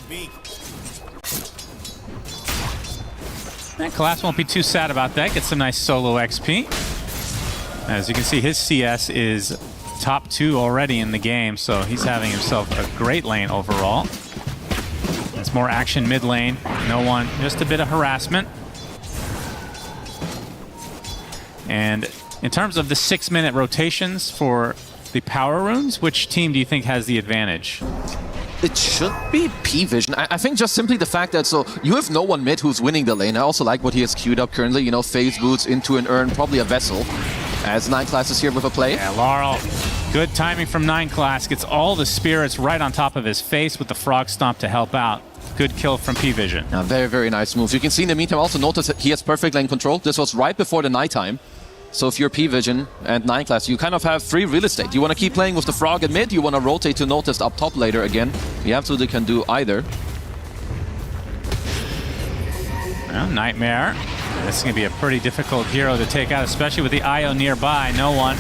And Collapse won't be too sad about that. Get some nice solo XP. As you can see, his CS is top 2 already in the game, so he's having himself a great lane overall. It's more action mid lane. No one, just a bit of harassment. And in terms of the 6-minute rotations for the power runes, which team do you think has the advantage? It should be P-Vision. I think just simply the fact that, so you have no one mid who's winning the lane. I also like what he has queued up currently. You know, phase boots into an urn, probably a vessel. As 9 Class is here with a play. Yeah, Laurel, good timing from 9 Class. Gets all the spirits right on top of his face with the frog stomp to help out. Good kill from P-Vision. Yeah, very, very nice moves. You can see in the meantime also notice that he has perfect lane control. This was right before the nighttime. So if you're P-Vision and 9 Class, you kind of have free real estate. You want to keep playing with the frog at mid, you want to rotate to Noticed up top later again. You absolutely can do either. Well, Nightmare. This is going to be a pretty difficult hero to take out, especially with the IO nearby. No one.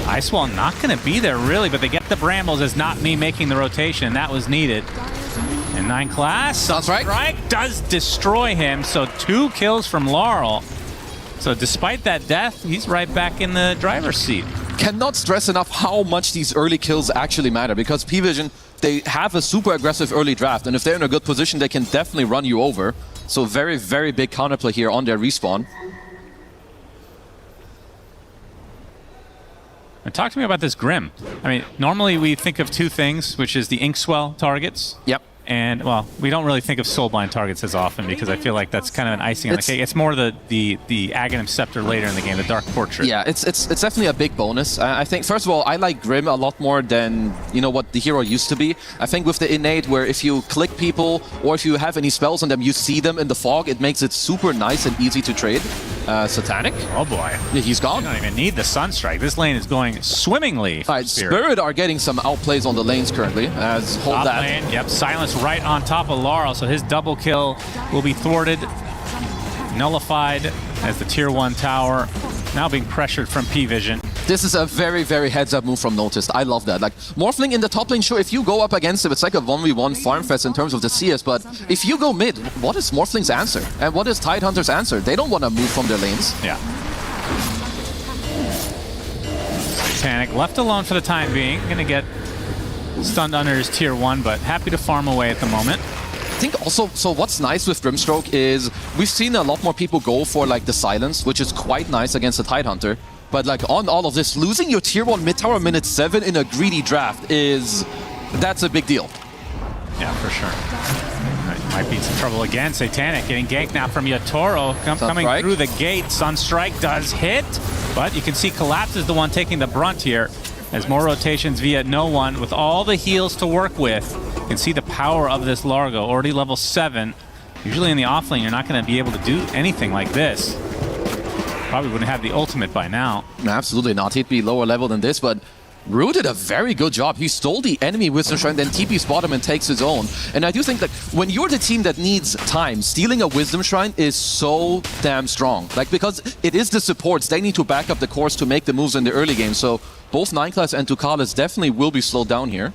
Icewall not going to be there, really, but they get the Brambles as Not Me making the rotation. That was needed. And 9 Class. That's right. Strike does destroy him, so 2 kills from Laurel. So despite that death, he's right back in the driver's seat. Cannot stress enough how much these early kills actually matter, because P-Vision, they have a super aggressive early draft, and if they're in a good position, they can definitely run you over. So very, very big counterplay here on their respawn. And talk to me about this Grim. I mean, normally we think of 2 things, which is the Inkswell targets. Yep. And, well, we don't really think of Soulblind targets as often because I feel like that's kind of an icing on the cake. It's more the Aghanim Scepter later in the game, the Dark Portrait. Yeah, it's definitely a big bonus. I think, first of all, I like Grim a lot more than, you know, what the hero used to be. I think with the innate, where if you click people or if you have any spells on them, you see them in the fog, it makes it super nice and easy to trade. Satanic. Oh boy. Yeah, he's gone. You don't even need the Sunstrike. This lane is going swimmingly. All right, Spirit are getting some outplays on the lanes currently, as hold Top that. lane, yep, Silence right on top of Laurel, so his double kill will be thwarted, nullified as the tier 1 tower now being pressured from P-Vision. This is a very, very heads-up move from Noticed. I love that. Like, Morphling in the top lane, sure, if you go up against him, it's like a 1v1 farm fest in terms of the CS, but if you go mid, what is Morphling's answer? And what is Tidehunter's answer? They don't want to move from their lanes. Yeah. Satanic left alone for the time being. Gonna get stunned under his tier 1, but happy to farm away at the moment. I think also, so what's nice with Grimstroke is we've seen a lot more people go for like the silence, which is quite nice against the Tidehunter. But like on all of this, losing your tier 1 mid tower minute 7 in a greedy draft that's a big deal. Yeah, for sure. Right, might be in some trouble again. Satanic getting ganked now from Yatoro. Coming through the gate. Sunstrike does hit, but you can see Collapse is the one taking the brunt here. As more rotations via no one with all the heals to work with. You can see the power of this Largo, already level 7. Usually in the offlane, you're not going to be able to do anything like this. Probably wouldn't have the ultimate by now. Absolutely not. He'd be lower level than this, but Rue did a very good job. He stole the enemy Wisdom Shrine, then TP's bottom and takes his own. And I do think that when you're the team that needs time, stealing a Wisdom Shrine is so damn strong. Like, because it is the supports, they need to back up the course to make the moves in the early game. So both 9 Class and Tukalis definitely will be slowed down here.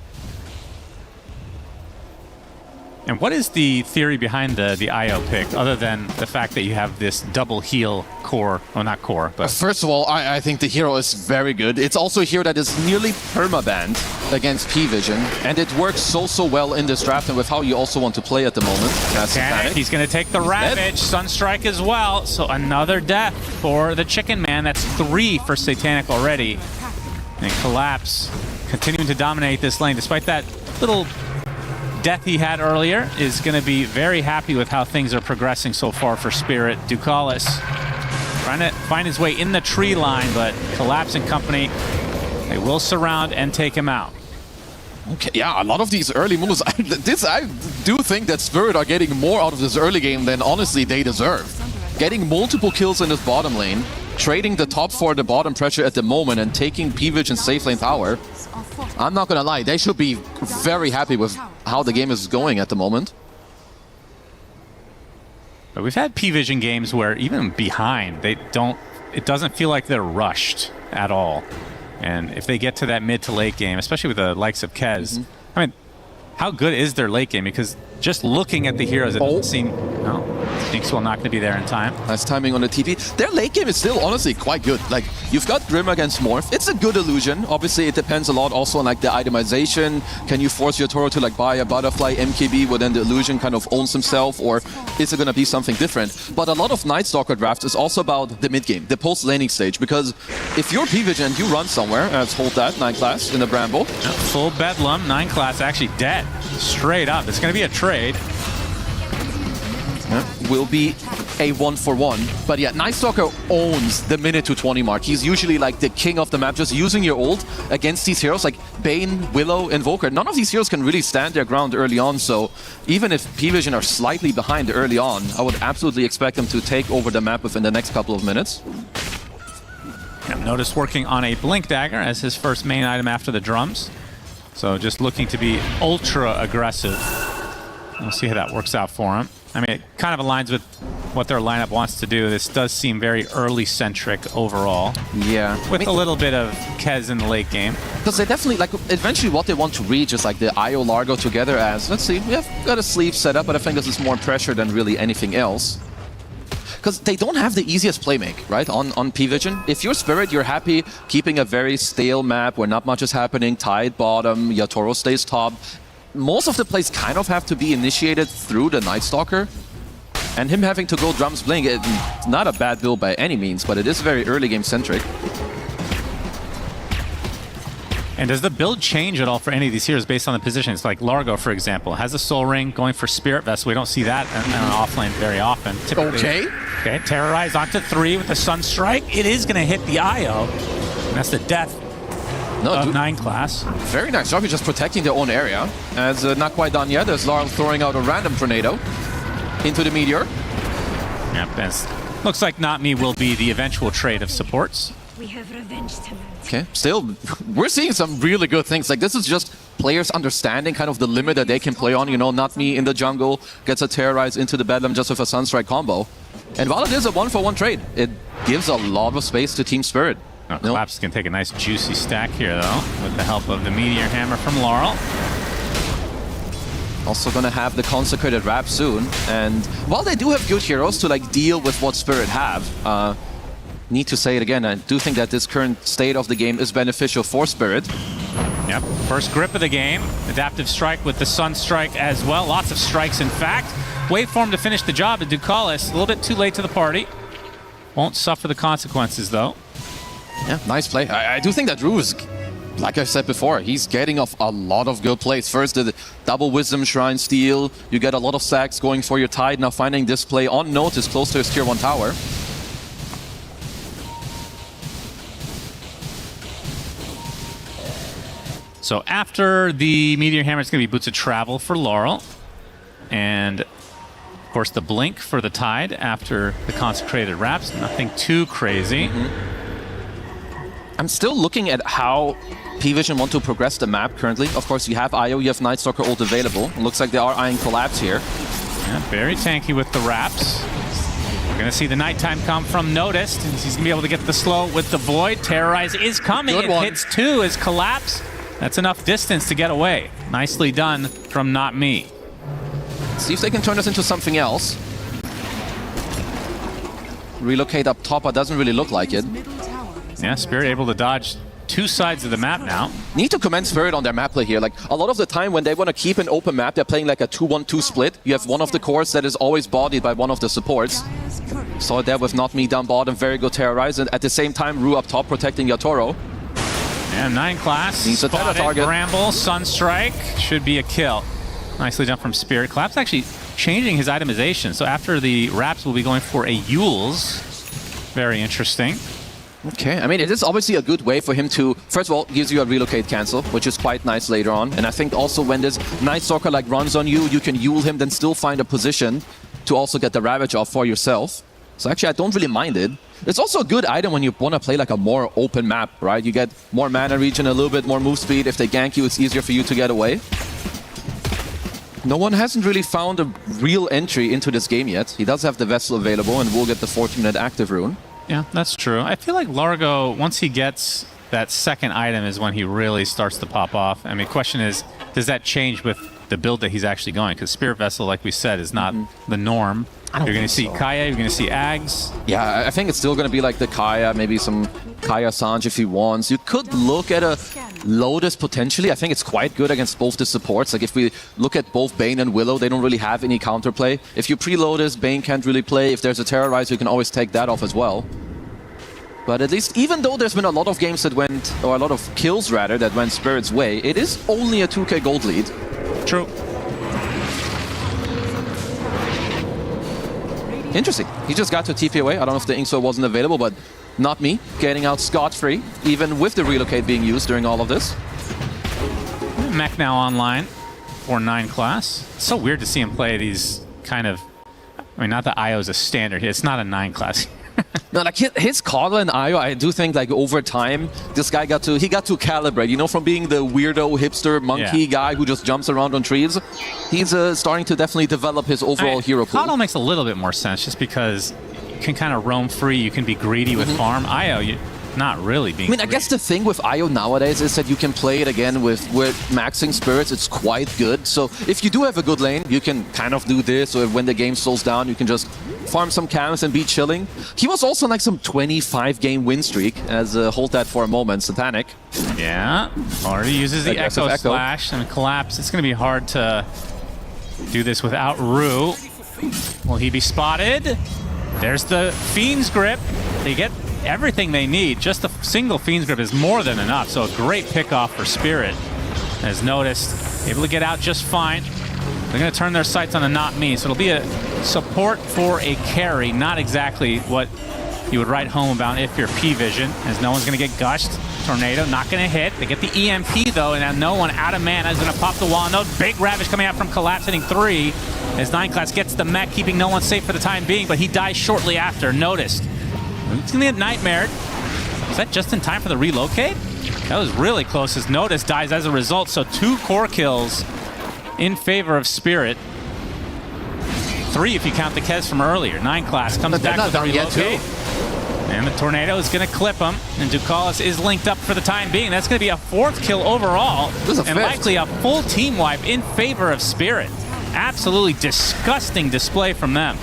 And what is the theory behind the IO pick, other than the fact that you have this double heal core? Well, not core, but... First of all, I think the hero is very good. It's also a hero that is nearly permabanned against P-Vision, and it works so well in this draft and with how you also want to play at the moment. Satanic, he's going to take the Ravage, Sunstrike as well, so another death for the Chicken Man. That's 3 for Satanic already. And Collapse continuing to dominate this lane, despite that little death he had earlier, is going to be very happy with how things are progressing so far for Spirit. Ducalis trying to find his way in the tree line, but Collapse and company, they will surround and take him out. Okay, yeah, a lot of these early moves. I do think that Spirit are getting more out of this early game than honestly they deserve. Getting multiple kills in this bottom lane, trading the top for the bottom pressure at the moment, and taking P-Vision safe lane tower. I'm not gonna lie, they should be very happy with how the game is going at the moment. But we've had P-Vision games where even behind, it doesn't feel like they're rushed at all. And if they get to that mid to late game, especially with the likes of Kez, I mean, how good is their late game? Because just looking at the heroes, it doesn't seem... No, Jinx will not going to be there in time. Nice timing on the TP. Their late game is still honestly quite good. Like, you've got Grim against Morph. It's a good illusion. Obviously, it depends a lot also on like the itemization. Can you force your Toro to like buy a butterfly MKB where then the illusion kind of owns himself, or is it going to be something different? But a lot of Night Stalker drafts is also about the mid game, the post laning stage, because if you're PVG and you run somewhere, let's hold that 9 class in the Bramble. Full bedlam, 9 class actually dead. Straight up. It's going to be a trade. Will be a 1-for-1. But yeah, Night Stalker owns the minute to 20 mark. He's usually like the king of the map, just using your ult against these heroes like Bane, Willow, Invoker. None of these heroes can really stand their ground early on, so even if P-Vision are slightly behind early on, I would absolutely expect them to take over the map within the next couple of minutes. Notice working on a Blink Dagger as his first main item after the drums. So just looking to be ultra aggressive. We'll see how that works out for him. I mean, it kind of aligns with what their lineup wants to do. This does seem very early-centric overall. Yeah. With a little bit of Kez in the late game. Because they definitely, like, eventually what they want to reach is like the IO Largo together as, let's see, we have got a sleeve set up, but I think this is more pressure than really anything else. Because they don't have the easiest playmake, right, on P-Vision. If you're Spirit, you're happy keeping a very stale map where not much is happening, Tide bottom, Yatoro stays top. Most of the plays kind of have to be initiated through the Night Stalker. And him having to go drums Blink, it's not a bad build by any means, but it is very early game centric. And does the build change at all for any of these heroes based on the positions? Like Largo, for example, has a Soul Ring going for Spirit Vessel. We don't see that in an offlane very often. Typically. Okay, Terrorize onto 3 with the Sunstrike. It is going to hit the IO. And that's the death of 9 class. Very nice job. You're just protecting their own area. As not quite done yet, there's Laurel throwing out a random tornado into the Meteor. Yep, looks like Not Me will be the eventual trade of supports. We have revenge tonight. Okay, still, we're seeing some really good things. Like, this is just players understanding kind of the limit that they can play on. You know, Not Me in the jungle gets a Terrorize into the Bedlam just with a Sunstrike combo. And while it is a 1-for-1 trade, it gives a lot of space to Team Spirit. Collapse can take a nice juicy stack here, though, with the help of the Meteor Hammer from Laurel. Also gonna have the Consecrated Wrap soon. And while they do have good heroes to like deal with what Spirit have, need to say it again, I do think that this current state of the game is beneficial for Spirit. Yep, first grip of the game. Adaptive Strike with the Sunstrike as well. Lots of strikes, in fact. Wait for him to finish the job. Ducalis, a little bit too late to the party. Won't suffer the consequences, though. Yeah, nice play. I do think that Rue is, like I said before, he's getting off a lot of good plays. First, the double Wisdom Shrine steal. You get a lot of sacks going for your Tide. Now finding this play on notice close to his tier 1 tower. So after the Meteor Hammer, it's going to be Boots of Travel for Laurel. And, of course, the Blink for the Tide after the Consecrated Wraps. Nothing too crazy. I'm still looking at how P-Vision want to progress the map currently. Of course, you have IO, you have Night Stalker ult available. It looks like they are eyeing Collapse here. Yeah, very tanky with the wraps. We're going to see the nighttime come from Noticed. He's going to be able to get the slow with the Void. Terrorize is coming. Good it one. hits 2 as Collapse. That's enough distance to get away. Nicely done from Not Me. See if they can turn this into something else. Relocate up top, but doesn't really look like it. Yeah, Spirit able to dodge 2 sides of the map now. Need to commend Spirit on their map play here. Like, a lot of the time when they want to keep an open map, they're playing like a 2-1-2 split. You have one of the cores that is always bodied by one of the supports. Saw it there with Not Me down bottom, very good Terrorize, and at the same time, Rue up top protecting Yatoro. And 9 class. Needs a target. Bramble, Sunstrike. Should be a kill. Nicely done from Spirit. Collapse actually changing his itemization. So after the wraps, we'll be going for a Yules. Very interesting. Okay, I mean, it is obviously a good way for him to, first of all, gives you a relocate cancel, which is quite nice later on. And I think also when this Night Stalker like runs on you, you can Yule him, then still find a position to also get the Ravage off for yourself. So actually, I don't really mind it. It's also a good item when you want to play like a more open map, right? You get more mana regen, a little bit more move speed. If they gank you, it's easier for you to get away. No one hasn't really found a real entry into this game yet. He does have the Vessel available and will get the 14-minute active rune. Yeah, that's true. I feel like Largo, once he gets that second item is when he really starts to pop off. I mean, question is, does that change with the build that he's actually going, because Spirit Vessel, like we said, is not the norm. You're going to see Kaya, you're going to see Ags. Yeah, I think it's still going to be like the Kaya, maybe some Kaya Sanj if he wants. You could look at a Lotus potentially. I think it's quite good against both the supports. Like if we look at both Bane and Willow, they don't really have any counterplay. If you pre-Lotus, Bane can't really play. If there's a Terrorizer, you can always take that off as well. But at least, even though there's been a lot of games that went, or a lot of kills rather, that went Spirit's way, it is only a 2k gold lead. True. Interesting. He just got to TP away. I don't know if the Inkso wasn't available, but not me. Getting out scot-free, even with the relocate being used during all of this. Mech now online for 9 class. It's so weird to see him play these kind of... I mean, not that IO is a standard. It's not a 9 class. No, like his Kala and Io, I do think like over time, this guy got to calibrate, you know, from being the weirdo hipster monkey guy who just jumps around on trees. He's starting to definitely develop his overall hero pool. Kala makes a little bit more sense just because you can kind of roam free, you can be greedy with farm. Io, not really being I guess the thing with Io nowadays is that you can play it again with maxing spirits. It's quite good. So if you do have a good lane, you can kind of do this, or when the game slows down, you can just farm some cams and be chilling. He was also like some 25-game win streak, as hold that for a moment, Satanic. Yeah, already uses the Echo Slash and Collapse. It's going to be hard to do this without Rue. Will he be spotted? There's the Fiend's Grip. They get everything they need. Just a single Fiend's Grip is more than enough, so a great pickoff for Spirit. As noticed, able to get out just fine. They're going to turn their sights on a Not Me, so it'll be a support for a carry, not exactly what you would write home about if you're P-Vision, as no one's going to get gushed. Tornado not going to hit. They get the EMP, though, and now no one out of mana is going to pop the wall. No big Ravage coming out from Collapse, hitting 3, as 9 class gets the mech, keeping no one safe for the time being, but he dies shortly after. Noticed. He's going to get nightmared. Is that just in time for the relocate? That was really close, as Notice dies as a result, so 2 core kills in favor of Spirit. 3 if you count the Kez from earlier. 9 class comes back with the relocate. And the Tornado is going to clip him, and Ducalis is linked up for the time being. That's going to be a 4th kill overall, and likely a full team wipe in favor of Spirit. Absolutely disgusting display from them.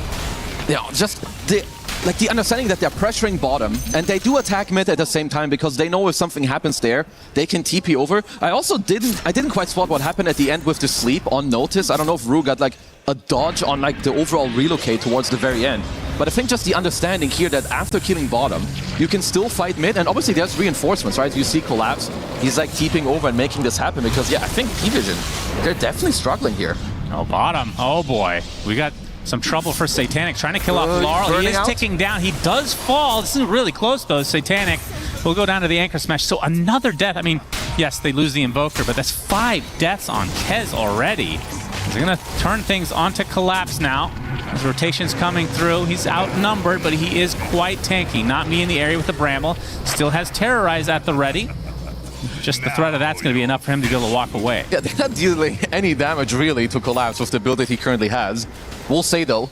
Yeah, just the understanding that they're pressuring bottom, and they do attack mid at the same time because they know if something happens there, they can TP over. I didn't quite spot what happened at the end with the sleep on Notice. I don't know if Rue got like a dodge on like the overall relocate towards the very end. But I think just the understanding here that after killing bottom, you can still fight mid, and obviously there's reinforcements, right? You see Collapse, he's like TPing over and making this happen because, yeah, I think P-Vision, they're definitely struggling here. Oh, bottom. Oh, boy. We got some trouble for Satanic trying to kill off Laurel. He is ticking down. He does fall. This is really close, though. Satanic will go down to the Anchor Smash. So another death. I mean, yes, they lose the Invoker, but that's 5 deaths on Kez already. He's going to turn things onto Collapse now. His rotation's coming through. He's outnumbered, but he is quite tanky. Not Me in the area with the Bramble. Still has Terrorize at the ready. Just the threat of that's going to be enough for him to be able to walk away. Yeah, they're not dealing any damage really to Collapse with the build that he currently has. We'll say though,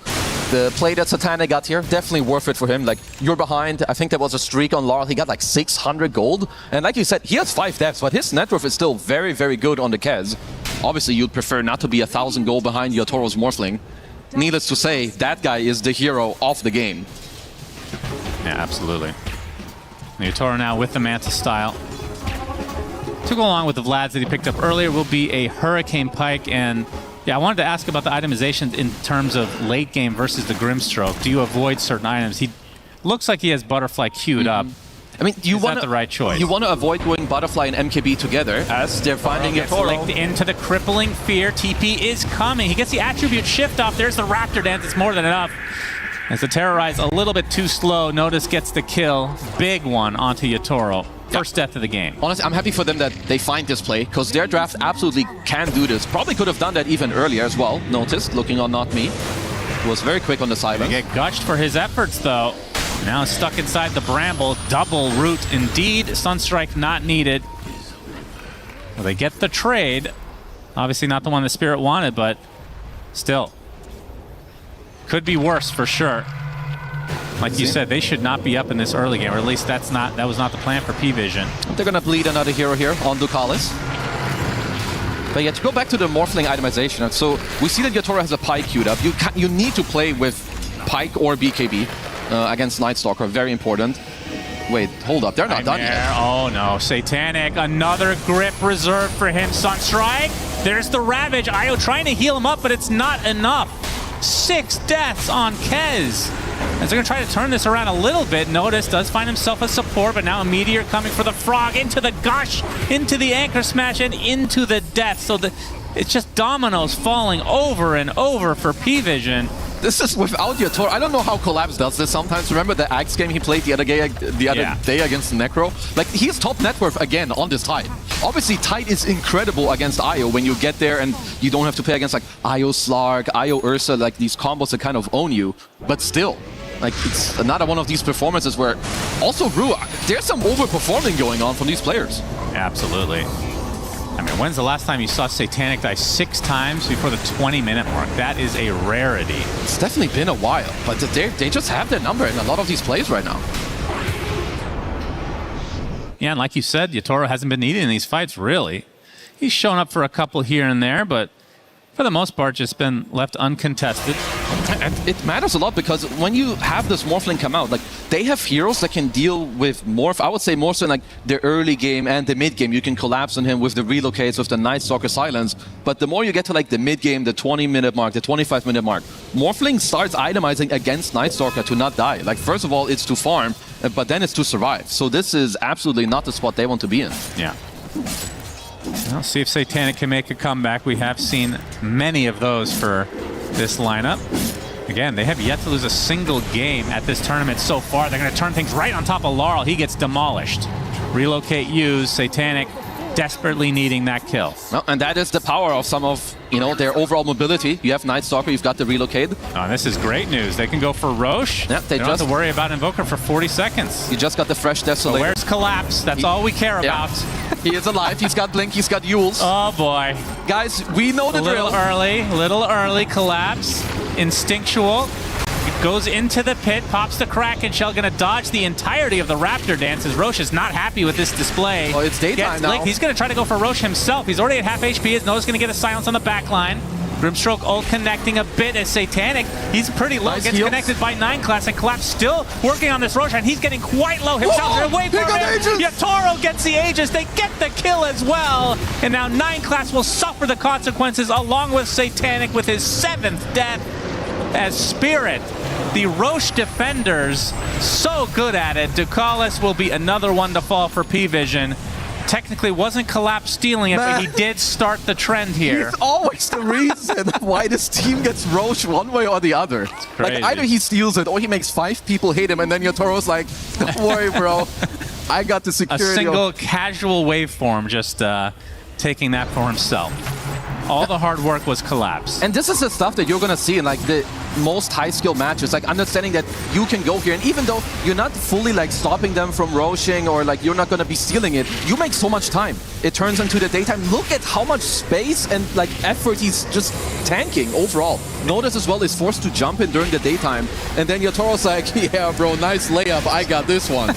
the play that Satanic got here, definitely worth it for him. Like, you're behind. I think there was a streak on Laurel. He got like 600 gold. And like you said, he has 5 deaths, but his net worth is still very, very good on the Kez. Obviously, you'd prefer not to be 1,000 gold behind Yotoro's Morphling. Needless to say, that guy is the hero of the game. Yeah, absolutely. Yotoro now with the Manta style. To go along with the Vlads that he picked up earlier will be a Hurricane Pike, and yeah, I wanted to ask about the itemization in terms of late game versus the Grimstroke. Do you avoid certain items? He looks like he has Butterfly queued up. I mean, is that the right choice? You want to avoid going Butterfly and MKB together as they're finding gets linked into the Crippling Fear. TP is coming. He gets the Attribute Shift off. There's the Raptor Dance. It's more than enough. As the Terrorize a little bit too slow. Notice gets the kill. Big one onto Yotoro. First death of the game. Honestly, I'm happy for them that they find this play, because their draft absolutely can do this. Probably could have done that even earlier as well. Noticed, looking on Not Me. Was very quick on the silence. They get gushed for his efforts, though. Now stuck inside the Bramble. Double root indeed. Sunstrike not needed. Well, they get the trade. Obviously not the one the Spirit wanted, but still. Could be worse for sure. Like you said, they should not be up in this early game, or at least that was not the plan for P-Vision. They're going to bleed another hero here on Ducalis. But yeah, to go back to the Morphling itemization, so we see that Yatoro has a Pike queued up. You need to play with Pike or BKB against Night Stalker, very important. Wait, hold up, they're not done yet. Oh no, Satanic, another grip reserved for him. Sunstrike, there's the Ravage. Io trying to heal him up, but it's not enough. 6 deaths on Kez. As they're gonna try to turn this around a little bit. Notice does find himself a support, but now a Meteor coming for the Frog, into the Gush, into the Anchor Smash, and into the Death. So it's just dominoes falling over and over for P-Vision. This is without Yatoro. I don't know how Collapse does this sometimes. Remember the Axe game he played the other day against Necro? Like, he's top net worth again on this Tide. Obviously, Tide is incredible against Io when you get there and you don't have to play against like Io Slark, Io Ursa, like these combos that kind of own you. But still, like, it's another one of these performances where also Ru, there's some overperforming going on from these players. Absolutely. I mean, when's the last time you saw Satanic die 6 times before the 20-minute mark? That is a rarity. It's definitely been a while, but they just have their number in a lot of these plays right now. Yeah, and like you said, Yatoro hasn't been needed in these fights, really. He's shown up for a couple here and there, but for the most part, just been left uncontested. And it matters a lot because when you have this Morphling come out, like, they have heroes that can deal with Morph. I would say more so in like the early game and the mid game. You can collapse on him with the relocates, with the Night Stalker Silence. But the more you get to like the mid game, the 20-minute mark, the 25-minute mark, Morphling starts itemizing against Night Stalker to not die. Like, first of all, it's to farm, but then it's to survive. So this is absolutely not the spot they want to be in. Yeah. Well, see if Satanic can make a comeback. We have seen many of those for this lineup. Again, they have yet to lose a single game at this tournament so far. They're going to turn things right on top of Laurel. He gets demolished. Relocate used. Satanic desperately needing that kill. Well, and that is the power of some of, you know, their overall mobility. You have Night Stalker, you've got the relocate. Oh, this is great news. They can go for Roche. Yeah, they don't have to worry about Invoker for 40 seconds. You just got the fresh Desolator. So where's Collapse? That's all we care about. He is alive. He's got Blink. He's got Yules. Oh, boy. Guys, we know the drill. Little early. Collapse. Instinctual. Goes into the pit, pops the Kraken Shell, gonna dodge the entirety of the Raptor dance as Roche is not happy with this display. Oh, it's daytime now. He's gonna try to go for Roche himself. He's already at half HP. His Noah's gonna get a silence on the back line. Grimstroke ult connecting a bit as Satanic. He's pretty low, gets connected by 9 class, and Collapse still working on this Roche, and he's getting quite low himself. Away from him. Yatoro gets the Aegis. They get the kill as well. And now 9 class will suffer the consequences along with Satanic with his 7th death as Spirit. The Roche defenders, so good at it. Ducalis will be another one to fall for P-Vision. Technically wasn't Collapse stealing it, but he did start the trend here. He's always the reason why this team gets Roche one way or the other. Like, either he steals it or he makes 5 people hate him, and then Yatoro's like, don't worry, bro. I got the security. A single casual waveform just taking that for himself. All the hard work was Collapse. And this is the stuff that you're going to see in like the most high-skill matches, like understanding that you can go here, and even though you're not fully like stopping them from roaching or like you're not going to be stealing it, you make so much time. It turns into the daytime. Look at how much space and like effort he's just tanking overall. Notice as well is forced to jump in during the daytime, and then Yatoro's like, yeah, bro, nice layup. I got this one.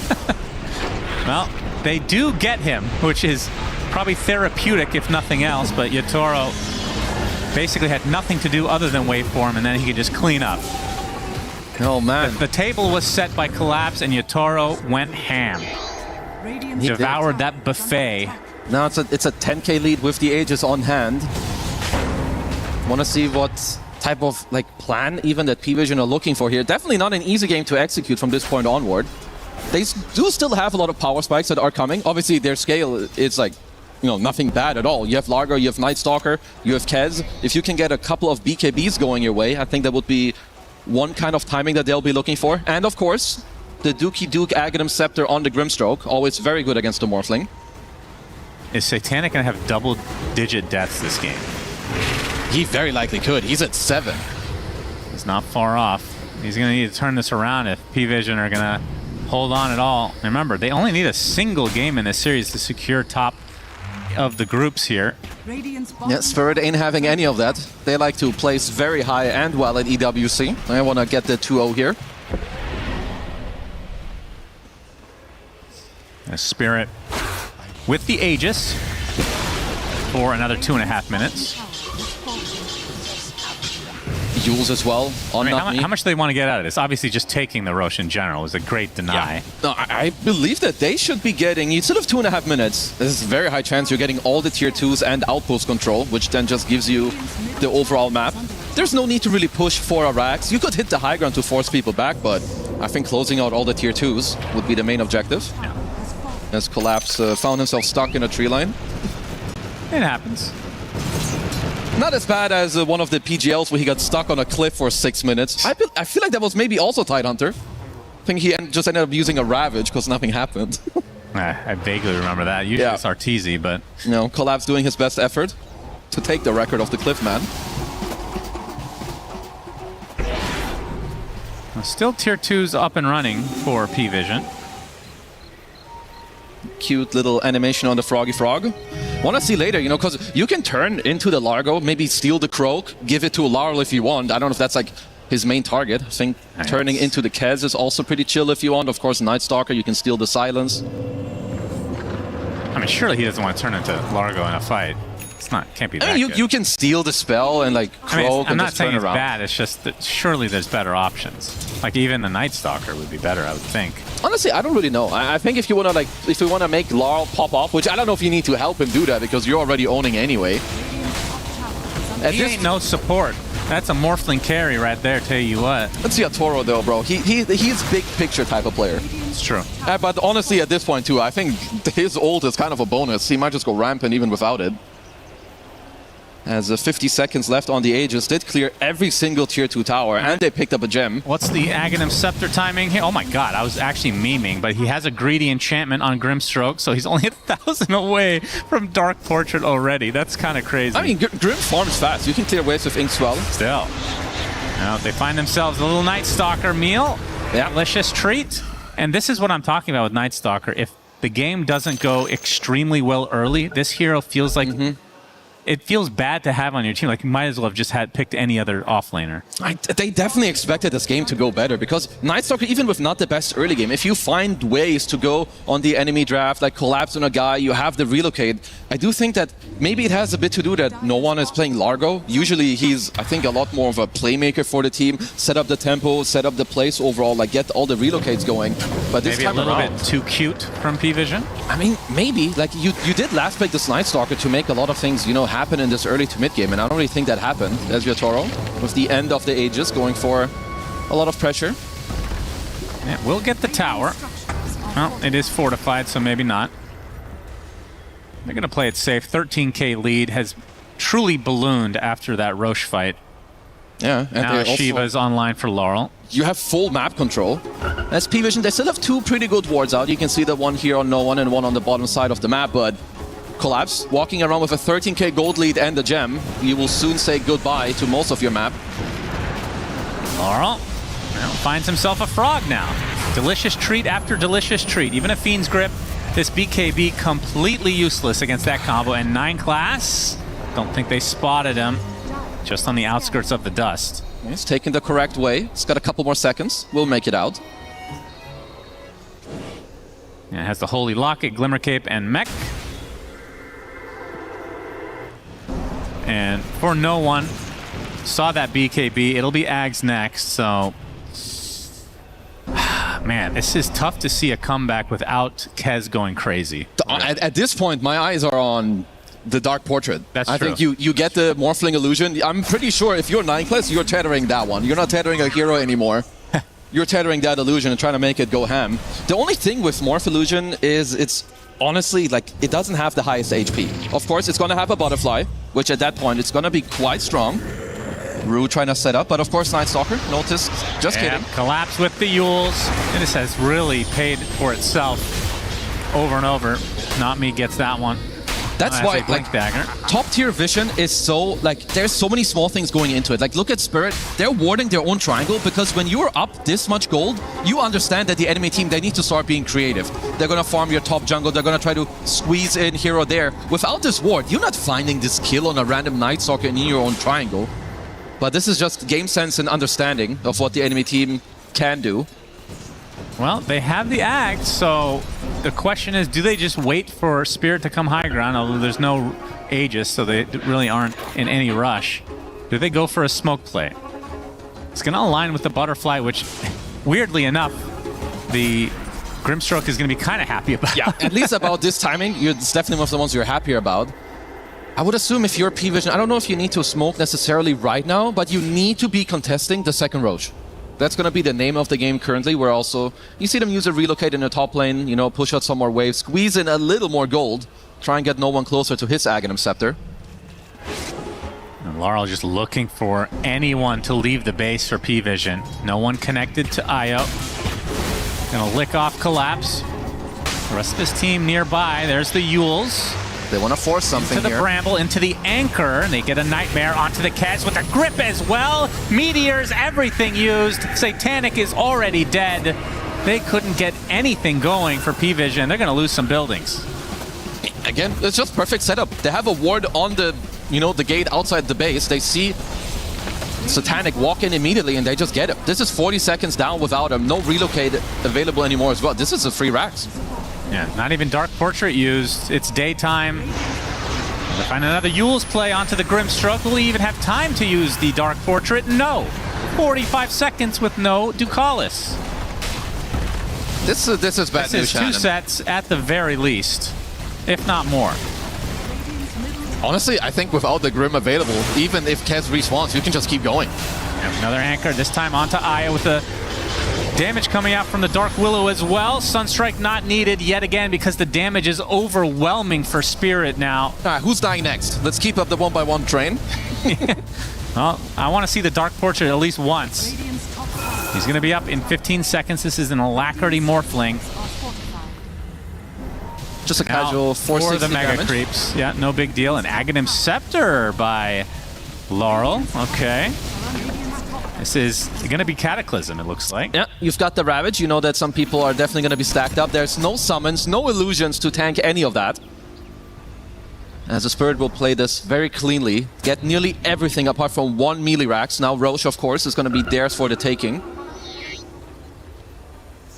Well, they do get him, which is probably therapeutic if nothing else, but Yatoro basically had nothing to do other than waveform, and then he could just clean up. Oh man. The table was set by Collapse, and Yatoro went ham. He devoured that buffet. Now it's a 10k lead with the Aegis on hand. Want to see what type of like plan even that P-Vision are looking for here. Definitely not an easy game to execute from this point onward. They do still have a lot of power spikes that are coming. Obviously their scale is like, you know, nothing bad at all. You have Largo, you have Night Stalker, you have Kez. If you can get a couple of BKBs going your way, I think that would be one kind of timing that they'll be looking for. And of course, the Dookie Duke Aghanim Scepter on the Grimstroke, always very good against the Morphling. Is Satanic going to have double-digit deaths this game? He very likely could. He's at 7. He's not far off. He's going to need to turn this around if P-Vision are going to hold on at all. And remember, they only need a single game in this series to secure top of the groups here. Yeah, Spirit ain't having any of that. They like to place very high and well at EWC. I want to get the 2-0 here. A Spirit with the Aegis. for another 2.5 minutes. Jules as well on how much do they want to get out of this? Obviously, just taking the Roche in general was a great deny. Yeah. No, I believe that they should be getting, instead of 2.5 minutes, there's a very high chance you're getting all the tier 2s and outpost control, which then just gives you the overall map. There's no need to really push for a Rax. You could hit the high ground to force people back, but I think closing out all the tier 2s would be the main objective. Yeah. As Collapse found himself stuck in a tree line. It happens. Not as bad as one of the PGLs where he got stuck on a cliff for 6 minutes. I feel like that was maybe also Tidehunter. I think he just ended up using a Ravage because nothing happened. I vaguely remember that. Usually it's Arteezy, but... No, Collapse doing his best effort to take the record of the Cliff Man. Still tier 2s up and running for P-Vision. Cute little animation on the Froggy Frog. Want to see later, you know, because you can turn into the Largo, maybe steal the Croak, give it to Laurel if you want. I don't know if that's like his main target. I think turning into the Kez is also pretty chill if you want. Of course, Night Stalker, you can steal the Silence. I mean, surely he doesn't want to turn into Largo in a fight. Can't be that good. You can steal the spell and like Croak I'm and not just turn saying it's around. bad, it's just that surely there's better options. Like even the Night Stalker would be better, I would think. Honestly, I don't really know. I think if you want to make Laurel pop off, which I don't know if you need to help him do that because you're already owning anyway. He ain't no support. That's a Morphling carry right there, tell you what. Let's see Toro though, bro. He's big picture type of player. It's true. But honestly, at this point too, I think his ult is kind of a bonus. He might just go rampant even without it. As 50 seconds left on the Aegis, did clear every single tier 2 tower, and they picked up a gem. What's the Aghanim Scepter timing here? Oh my god, I was actually memeing, but he has a greedy enchantment on Grimstroke, so he's only 1,000 away from Dark Portrait already. That's kind of crazy. I mean, Grim farms fast. You can clear waves with Inkswell. Still. Now they find themselves a little Night Stalker meal. Yeah. Delicious treat. And this is what I'm talking about with Night Stalker. If the game doesn't go extremely well early, this hero feels like... It feels bad to have on your team. Like, you might as well have just picked any other offlaner. They definitely expected this game to go better because Night Stalker, even with not the best early game, if you find ways to go on the enemy draft, like collapse on a guy, you have the relocate. I do think that maybe it has a bit to do that no one is playing Largo. Usually he's, I think, a lot more of a playmaker for the team. Set up the tempo, set up the place overall, like get all the relocates going. But this maybe time a little around, bit too cute from P-Vision. I mean, maybe. Like, you did last pick this Night Stalker to make a lot of things, you know, happen in this early to mid game, and I don't really think that happened. There's Toro with the end of the Aegis going for a lot of pressure. Yeah, we'll get the tower. Well, it is fortified, so maybe not. They're going to play it safe. 13k lead has truly ballooned after that Roche fight. Yeah, and now Shiva's online for Laurel. You have full map control. As P-Vision, they still have two pretty good wards out. You can see the one here on no one and one on the bottom side of the map, but Collapse walking around with a 13k gold lead and a gem. You will soon say goodbye to most of your map. Laurel finds himself a frog now. Delicious treat after delicious treat. Even a Fiend's Grip, this BKB completely useless against that combo. And 9 class, don't think they spotted him. Just on the outskirts of the dust. He's taking the correct way. It's got a couple more seconds. We'll make it out. Yeah, it has the Holy Locket, Glimmer Cape, and Mech. And for no one, saw that BKB. It'll be Ags next, so... Man, this is tough to see a comeback without Kez going crazy. At this point, my eyes are on the Dark Portrait. That's I true. think you get the Morphling Illusion. I'm pretty sure if you're 9 class, you're tethering that one. You're not tethering a hero anymore. You're tethering that illusion and trying to make it go ham. The only thing with Morph Illusion is it's honestly, like, it doesn't have the highest HP. Of course, it's going to have a Butterfly, which at that point, it's going to be quite strong. Rue trying to set up, but of course, Night Stalker noticed. Just kidding. Collapse with the Yules. And this has really paid for itself over and over. Not Me gets that one. That's why, like, dagger. Top tier vision is so, like, there's so many small things going into it. Like, look at Spirit. They're warding their own triangle because when you're up this much gold, you understand that the enemy team, they need to start being creative. They're going to farm your top jungle. They're going to try to squeeze in hero there. Without this ward, you're not finding this kill on a random Night Stalker in your own triangle. But this is just game sense and understanding of what the enemy team can do. Well, they have the Act, so the question is, do they just wait for Spirit to come high ground, although there's no Aegis, so they really aren't in any rush. Do they go for a smoke play? It's going to align with the butterfly, which, weirdly enough, the Grimstroke is going to be kind of happy about. Yeah, at least about this timing, it's definitely one of the ones you're happier about. I would assume if you're P-Vision, I don't know if you need to smoke necessarily right now, but you need to be contesting the second Roche. That's going to be the name of the game currently, where also you see them use a relocate in the top lane, you know, push out some more waves, squeeze in a little more gold, try and get no one closer to his Aghanim Scepter. And Laurel just looking for anyone to leave the base for P-Vision. No one connected to Io. Gonna lick off Collapse. The rest of his team nearby. There's the Yules. They want to force something into the here. Bramble, into the Anchor, and they get a Nightmare onto the Kez with a Grip as well. Meteors, everything used. Satanic is already dead. They couldn't get anything going for P-Vision. They're gonna lose some buildings. Again, it's just perfect setup. They have a ward on the, you know, the gate outside the base. They see Satanic walk in immediately and they just get it. This is 40 seconds down without him. No relocate available anymore as well. This is a free Rax. Yeah, not even Dark Portrait used. It's daytime. They find another Yules play onto the Grimstroke. Will he even have time to use the Dark Portrait? No. 45 seconds with no Ducalis. This is bad This news, is Shannon. 2 sets at the very least, if not more. Honestly, I think without the Grim available, even if Kez respawns, you can just keep going. Another Anchor, this time onto Aya with the damage coming out from the Dark Willow as well. Sunstrike not needed yet again because the damage is overwhelming for Spirit now. All right, who's dying next? Let's keep up the 1-by-1 train. Well, I want to see the Dark Portrait at least once. He's going to be up in 15 seconds. This is an Alacrity Morphling. Just a casual for the 460 Mega damage. Creeps. Yeah, no big deal. An Aghanim Scepter by Laurel. Okay. This is going to be Cataclysm, it looks like. Yeah, you've got the Ravage. You know that some people are definitely going to be stacked up. There's no summons, no illusions to tank any of that. As the Spirit will play this very cleanly, get nearly everything apart from one melee Rax. Now Roche, of course, is going to be theirs for the taking.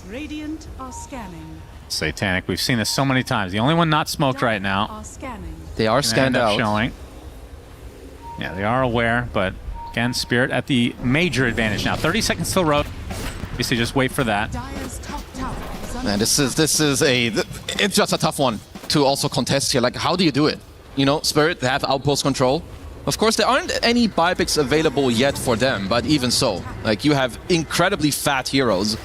Radiant are scanning. Satanic, we've seen this so many times. The only one not smoked right now. Are scanning. They are scanned out. Showing. Yeah, they are aware, but again, Spirit at the major advantage now. 30 seconds till road. Obviously, just wait for that. Dire's top tower is under Man, it's just a tough one to also contest here. Like, how do you do it? You know, Spirit, they have outpost control. Of course, there aren't any buybacks available yet for them, but even so, like, you have incredibly fat heroes.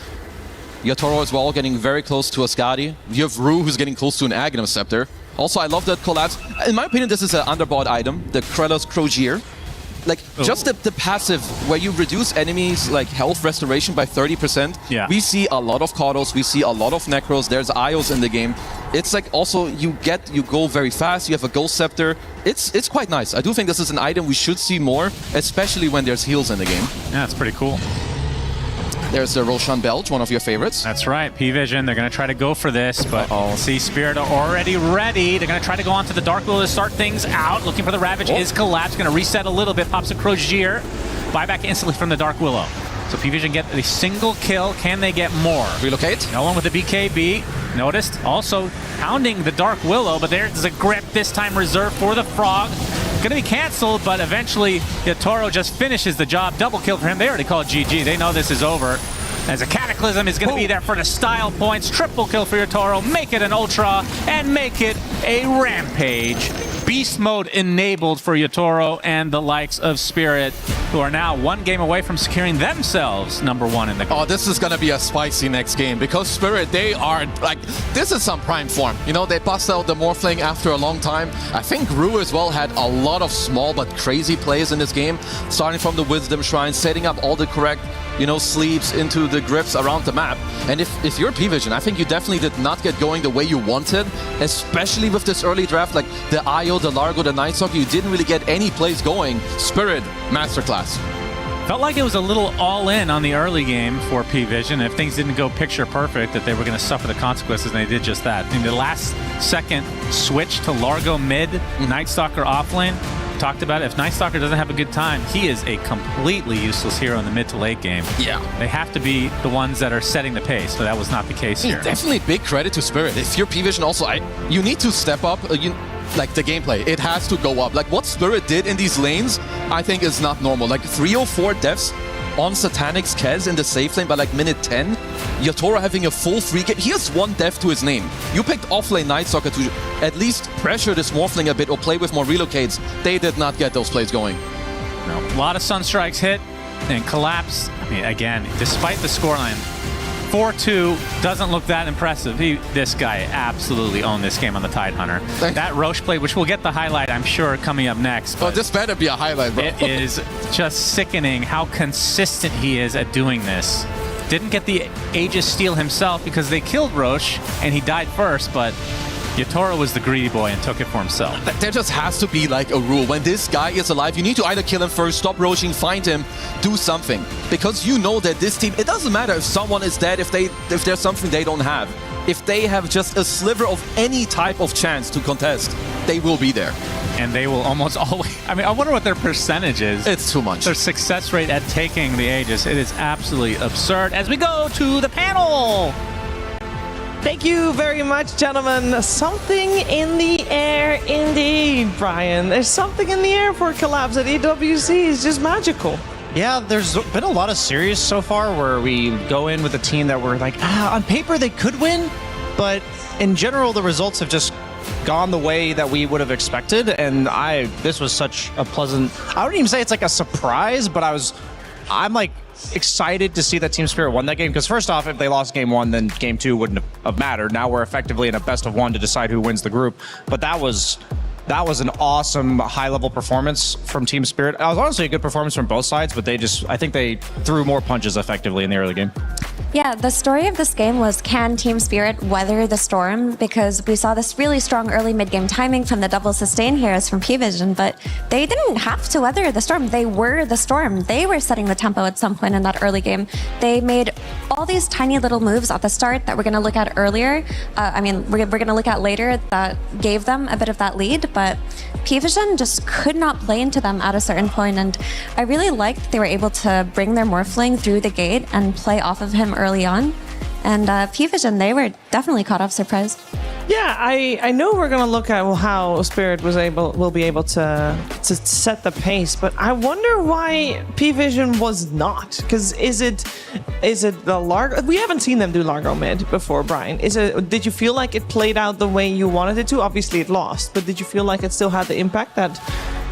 Yatoro as well, getting very close to Ascadi. You have Rue, who's getting close to an Aghanim Scepter. Also, I love that Collapse. In my opinion, this is an underbought item, the Krelos Crozier. Like, just the passive, where you reduce enemies' like health restoration by 30%. Yeah. We see a lot of Kados, we see a lot of Necros, there's Ios in the game. It's like also, you go very fast, you have a Ghost Scepter. It's quite nice. I do think this is an item we should see more, especially when there's heals in the game. Yeah, it's pretty cool. There's the Roshan Belch, one of your favorites. That's right, P-Vision, they're going to try to go for this, but see Spirit are already ready. They're going to try to go onto the Dark Willow to start things out. Looking for the Ravage is Collapse, going to reset a little bit, pops a Crozier. Buyback instantly from the Dark Willow. So P-Vision get a single kill. Can they get more? Relocate. No one with the BKB. Noticed. Also pounding the Dark Willow, but there's a grip, this time reserved for the Frog. Going to be canceled, but eventually Yatoro just finishes the job. Double kill for him. They already called GG. They know this is over. As a Cataclysm is going to be there for the style points. Triple kill for Yatoro. Make it an Ultra and make it a Rampage. Beast mode enabled for Yatoro and the likes of Spirit, who are now one game away from securing themselves #1 in the game. Oh, this is going to be a spicy next game because Spirit, they are like, this is some prime form. You know, they bust out the Morphling after a long time. I think Rue as well had a lot of small but crazy plays in this game, starting from the Wisdom Shrine, setting up all the correct, you know, sleeps into the grips around the map. And if you're P-Vision, I think you definitely did not get going the way you wanted, especially with this early draft, like the Io, the Largo, the Nightstalker, you didn't really get any plays going. Spirit, masterclass. Felt like it was a little all-in on the early game for P-Vision. If things didn't go picture perfect, that they were going to suffer the consequences, and they did just that. In the last second switch to Largo mid, Nightstalker offlane, talked about it. If Nightstalker doesn't have a good time, he is a completely useless hero in the mid to late game. Yeah. They have to be the ones that are setting the pace, but that was not the case here. Definitely big credit to Spirit. If you're P-Vision also, you need to step up. like the gameplay. It has to go up. Like what Spirit did in these lanes, I think is not normal. Like 3 or 4 deaths on Satanic's Kez in the safe lane by like minute 10. Yatoro having a full free game. He has 1 death to his name. You picked offlane Nightstalker to at least pressure this Morphling a bit or play with more relocates. They did not get those plays going. No, a lot of Sunstrikes hit and collapse. I mean, again, despite the scoreline, 4-2 doesn't look that impressive. This guy absolutely owned this game on the Tidehunter. That Roche play, which we'll get the highlight, I'm sure, coming up next. Oh, this better be a highlight, bro. It is just sickening how consistent he is at doing this. Didn't get the Aegis steal himself because they killed Roche and he died first, but Yatoro was the greedy boy and took it for himself. There just has to be like a rule. When this guy is alive, you need to either kill him first, stop roaching, find him, do something. Because you know that this team, it doesn't matter if someone is dead, if there's something they don't have. If they have just a sliver of any type of chance to contest, they will be there. And they will almost always... I mean, I wonder what their percentage is. It's too much. Their success rate at taking the Aegis. It is absolutely absurd. As we go to the panel... Thank you very much, gentlemen. Something in the air indeed, Brian. There's something in the air for Collapse at EWC. It's just magical. Yeah, there's been a lot of series so far where we go in with a team that we're like, on paper they could win, but in general the results have just gone the way that we would have expected, and this was such a pleasant, I wouldn't even say it's like a surprise, but I'm like excited to see that Team Spirit won that game, because first off, if they lost game 1, then game 2 wouldn't have mattered. Now we're effectively in a best of 1 to decide who wins the group, but that was an awesome high-level performance from Team Spirit. It was honestly a good performance from both sides, but I think they threw more punches effectively in the early game. Yeah, the story of this game was, can Team Spirit weather the storm? Because we saw this really strong early mid-game timing from the double sustain heroes from P-Vision, but they didn't have to weather the storm. They were the storm. They were setting the tempo at some point in that early game. They made all these tiny little moves at the start that we're going to look at earlier. We're going to look at later that gave them a bit of that lead, but P-Vision just could not play into them at a certain point, and I really liked that they were able to bring their Morphling through the gate and play off of him early on. And P-Vision, they were definitely caught off surprise. Yeah, I know we're gonna look at how Spirit will be able to set the pace, but I wonder why P-Vision was not. Because is it the Largo? We haven't seen them do Largo mid before, Brian. Did you feel like it played out the way you wanted it to? Obviously, it lost, but did you feel like it still had the impact that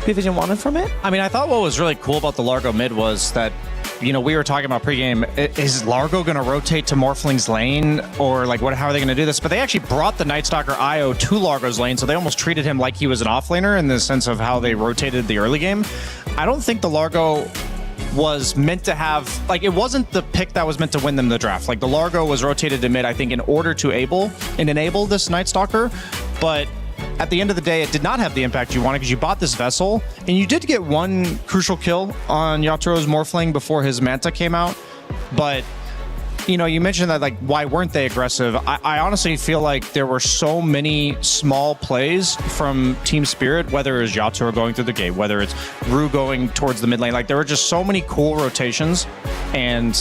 P-Vision wanted from it? I mean, I thought what was really cool about the Largo mid was that, we were talking about pregame, is Largo going to rotate to Morphling's lane, or like how are they going to do this? But they actually brought the Nightstalker IO to Largo's lane, so they almost treated him like he was an offlaner in the sense of how they rotated the early game. I don't think the Largo was meant to have, it wasn't the pick that was meant to win them the draft. Like, the Largo was rotated to mid, I think, in order to enable this Nightstalker, but at the end of the day, it did not have the impact you wanted because you bought this Vessel, and you did get one crucial kill on Yatoro's Morphling before his Manta came out. But, you mentioned that, why weren't they aggressive? I honestly feel like there were so many small plays from Team Spirit, whether it's Yatoro going through the gate, whether it's Rue going towards the mid lane. There were just so many cool rotations, and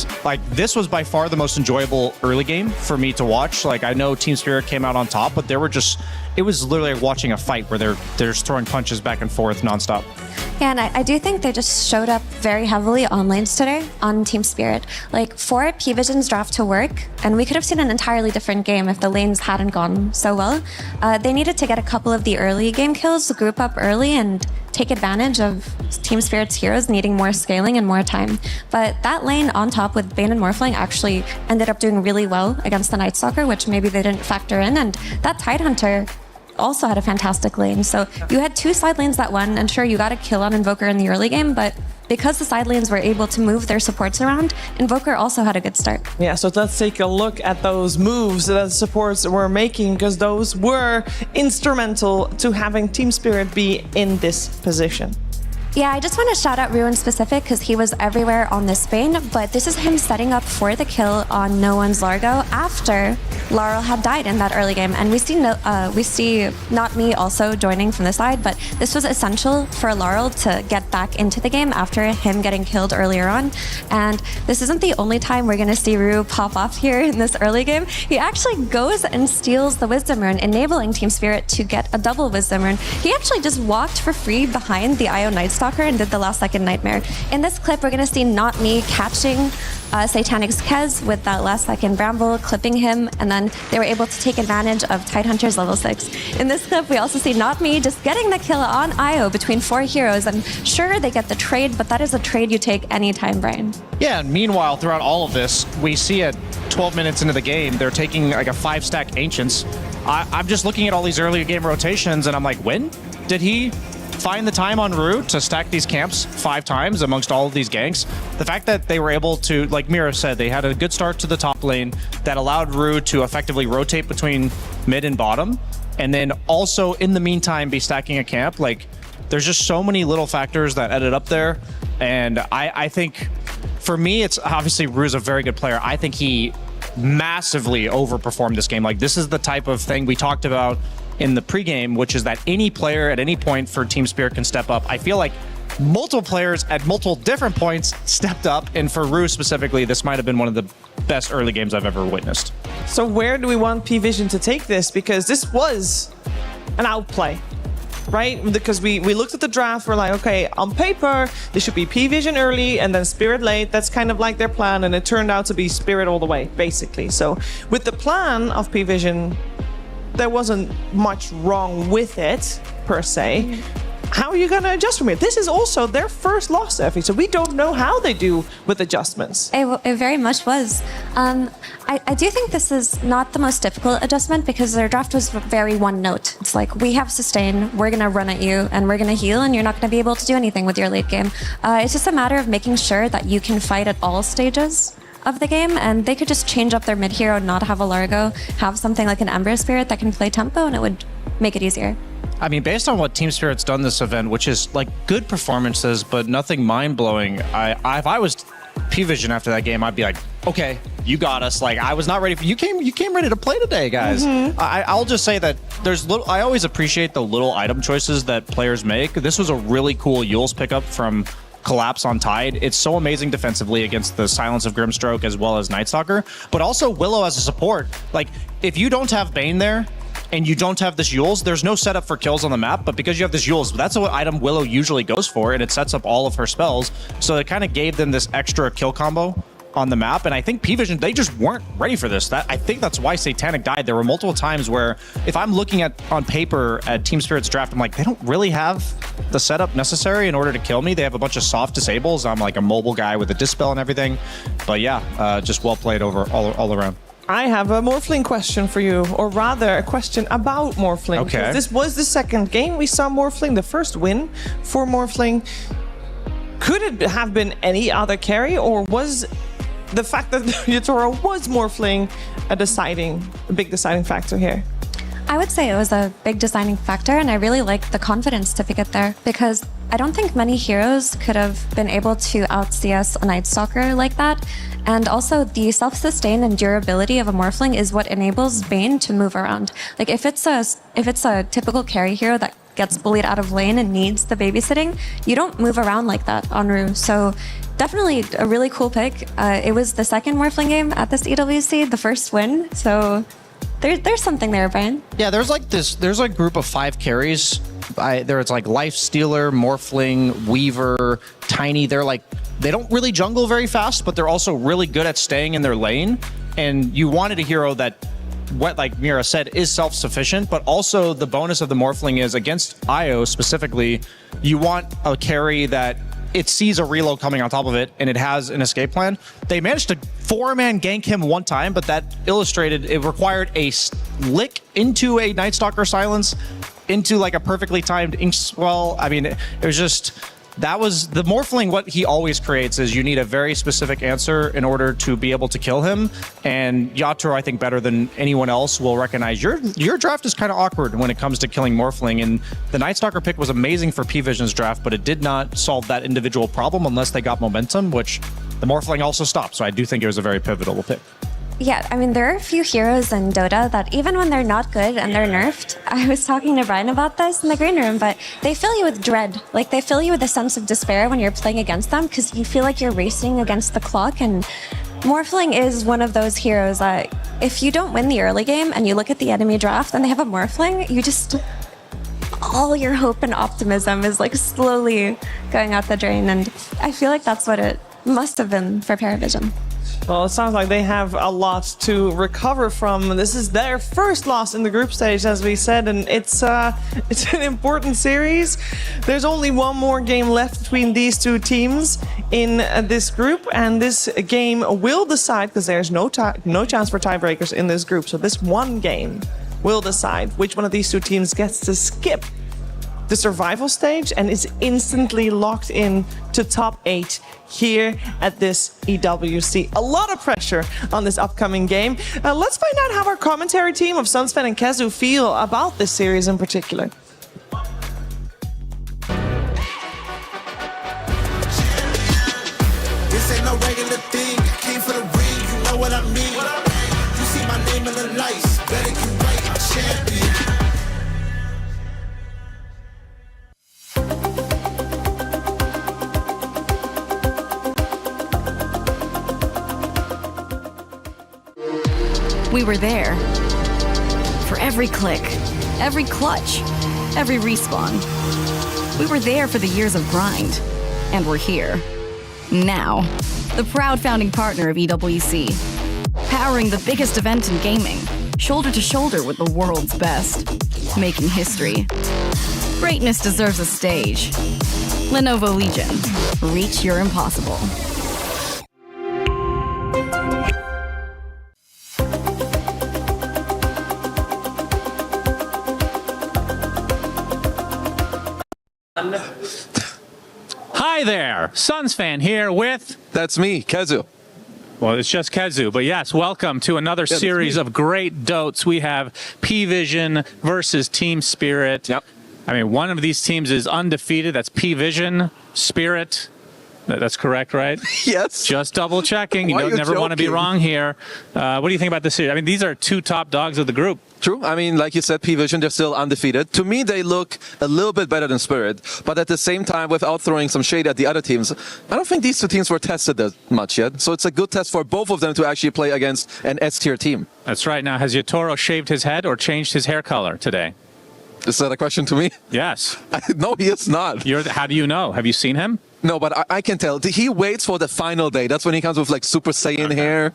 this was by far the most enjoyable early game for me to watch. I know Team Spirit came out on top, but it was literally like watching a fight where they're just throwing punches back and forth nonstop. Yeah, and I do think they just showed up very heavily on lanes today on Team Spirit. For P-Vision's draft to work, and we could have seen an entirely different game if the lanes hadn't gone so well, they needed to get a couple of the early game kills, group up early, and take advantage of Team Spirit's heroes needing more scaling and more time. But that lane on top with Bane and Morphling actually ended up doing really well against the Nightstalker, which maybe they didn't factor in, and that Tidehunter also had a fantastic lane. So you had 2 side lanes that won, and sure, you got a kill on Invoker in the early game, but because the side lanes were able to move their supports around, Invoker also had a good start. Yeah, so let's take a look at those moves that supports were making, because those were instrumental to having Team Spirit be in this position. Yeah, I just want to shout out Rue in specific because he was everywhere on this Bane, but this is him setting up for the kill on No One's Largo after Laurel had died in that early game. And we see Not Me also joining from the side, but this was essential for Laurel to get back into the game after him getting killed earlier on. And this isn't the only time we're going to see Rue pop off here in this early game. He actually goes and steals the Wisdom Rune, enabling Team Spirit to get a double Wisdom Rune. He actually just walked for free behind the IO Night Stalker and did the last second Nightmare. In this clip, we're going to see Not Me catching Satanic's Kez with that last second Bramble, clipping him, and then they were able to take advantage of Tidehunter's level 6. In this clip, we also see Not Me just getting the kill on IO between 4 heroes, and sure, they get the trade, but that is a trade you take anytime, Brian. Yeah, and meanwhile, throughout all of this, we see at 12 minutes into the game, they're taking like a 5-stack Ancients. I'm just looking at all these early game rotations, and I'm like, when did he find the time on Rue to stack these camps 5 times amongst all of these ganks? The fact that they were able to, like Mira said, they had a good start to the top lane that allowed Rue to effectively rotate between mid and bottom, and then also in the meantime be stacking a camp. Like, there's just so many little factors that added up there, and I think for me, it's obviously Rue's a very good player. I think he massively overperformed this game. Like, this is the type of thing we talked about in the pregame, which is that any player at any point for Team Spirit can step up. I feel like multiple players at multiple different points stepped up, and for Rue specifically, this might have been one of the best early games I've ever witnessed. So where do we want P-Vision to take this? Because this was an outplay, right? Because we looked at the draft, we're like, okay, on paper, this should be P-Vision early and then Spirit late. That's kind of like their plan, and it turned out to be Spirit all the way, basically. So with the plan of P-Vision, there wasn't much wrong with it, per se. How are you going to adjust from it? This is also their first loss, Effie, so we don't know how they do with adjustments. It very much was. I do think this is not the most difficult adjustment because their draft was very one note. It's like, we have sustain, we're going to run at you, and we're going to heal, and you're not going to be able to do anything with your late game. It's just a matter of making sure that you can fight at all stages of the game, and they could just change up their mid hero, not have a Largo, have something like an Ember Spirit that can play tempo, and it would make it easier. I mean, based on what Team Spirit's done this event, which is like good performances, but nothing mind-blowing, if I was P-Vision after that game, I'd be like, okay, you got us. Like, I was not ready for you. Came ready to play today, guys. I'll just say that I always appreciate the little item choices that players make. This was a really cool Yules pickup from Collapse on Tide. It's so amazing defensively against the Silence of Grimstroke as well as Nightstalker, but also Willow as a support. Like, if you don't have Bane there and you don't have this Yules, there's no setup for kills on the map, but because you have this Yules, that's what item Willow usually goes for, and it sets up all of her spells, so it kind of gave them this extra kill combo on the map. And I think P-Vision, they just weren't ready for this. I think that's why Satanic died. There were multiple times where if I'm looking at on paper at Team Spirit's draft, I'm like, they don't really have the setup necessary in order to kill me. They have a bunch of soft disables. I'm like a mobile guy with a dispel and everything. But yeah, just well played all around. I have a Morphling question for you, or rather a question about Morphling. Okay. This was the second game we saw Morphling, the first win for Morphling. Could it have been any other carry, or was the fact that Yatoro was Morphling a big deciding factor here? I would say it was a big deciding factor, and I really liked the confidence to pick it there because I don't think many heroes could have been able to out-CS a Nightstalker like that. And also, the self-sustain and durability of a Morphling is what enables Bane to move around. Like, if it's a typical carry hero that gets bullied out of lane and needs the babysitting, you don't move around like that on Rue. So definitely a really cool pick. It was the second Morphling game at this EWC, the first win. So there's something there, Brian. Yeah, there's a group of 5 carries. There's like Life Stealer, Morphling, Weaver, Tiny. They don't really jungle very fast, but they're also really good at staying in their lane. And you wanted a hero that, like Mira said, is self-sufficient, but also the bonus of the Morphling is against IO specifically, you want a carry that it sees a reload coming on top of it and it has an escape plan. They managed to 4-man gank him one time, but that illustrated it required a lick into a Nightstalker silence into like a perfectly timed ink swell. I mean, it was just that was the Morphling. What he always creates is you need a very specific answer in order to be able to kill him. And Yatoro, I think better than anyone else, will recognize your draft is kind of awkward when it comes to killing Morphling. And the Night Stalker pick was amazing for P-Vision's draft, but it did not solve that individual problem unless they got momentum, which the Morphling also stopped. So I do think it was a very pivotal pick. Yeah, I mean, there are a few heroes in Dota that even when they're not good and they're nerfed, I was talking to Brian about this in the green room, but they fill you with dread. Like, they fill you with a sense of despair when you're playing against them because you feel like you're racing against the clock. And Morphling is one of those heroes that if you don't win the early game and you look at the enemy draft and they have a Morphling, you just... all your hope and optimism is like slowly going out the drain. And I feel like that's what it must have been for Paravision. Well, it sounds like they have a lot to recover from. This is their first loss in the group stage, as we said, and it's an important series. There's only one more game left between these two teams in this group, and this game will decide, because there's no chance for tiebreakers in this group. So this one game will decide which one of these two teams gets to skip the survival stage and is instantly locked in to top 8 here at this EWC. A lot of pressure on this upcoming game. Let's find out how our commentary team of Sunsfan and Kezu feel about this series in particular. This ain't no regular thing. I came for the ring, you know what I mean. You see my name in the lights, better get right, I'm champion. We were there for every click, every clutch, every respawn. We were there for the years of grind, and we're here. Now, the proud founding partner of EWC, powering the biggest event in gaming, shoulder to shoulder with the world's best, making history. Greatness deserves a stage. Lenovo Legion, reach your impossible. Hi there, Sunsfan here with... That's me, Kezu. Well, it's just Kezu, but yes, welcome to another series of great dotes. We have P-Vision versus Team Spirit. Yep. I mean, one of these teams is undefeated. That's P-Vision, Spirit. That's correct, right? Yes. Just double checking. You don't never want to be wrong here. What do you think about this series? I mean, these are two top dogs of the group. True. I mean, like you said, P-Vision, they're still undefeated. To me, they look a little bit better than Spirit, but at the same time, without throwing some shade at the other teams, I don't think these two teams were tested that much yet. So it's a good test for both of them to actually play against an S-tier team. That's right. Now, has Yatoro shaved his head or changed his hair color today? Is that a question to me? Yes. No, he is not. How do you know? Have you seen him? No, but I can tell. He waits for the final day. That's when he comes with like Super Saiyan hair,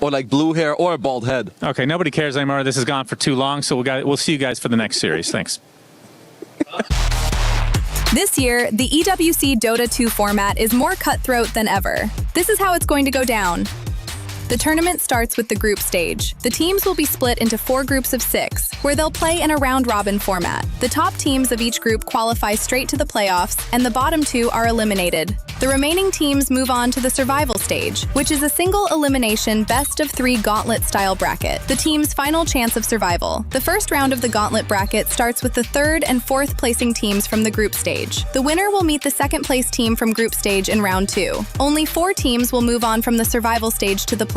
or like blue hair, or a bald head. Okay, nobody cares anymore. This has gone for too long, so we'll see you guys for the next series. Thanks. This year, the EWC Dota 2 format is more cutthroat than ever. This is how it's going to go down. The tournament starts with the group stage. The teams will be split into 4 groups of 6, where they'll play in a round-robin format. The top teams of each group qualify straight to the playoffs, and the bottom 2 are eliminated. The remaining teams move on to the survival stage, which is a single elimination best-of-3 gauntlet-style bracket, the team's final chance of survival. The first round of the gauntlet bracket starts with the 3rd and 4th placing teams from the group stage. The winner will meet the 2nd place team from group stage in round 2. Only 4 teams will move on from the survival stage to the playoffs.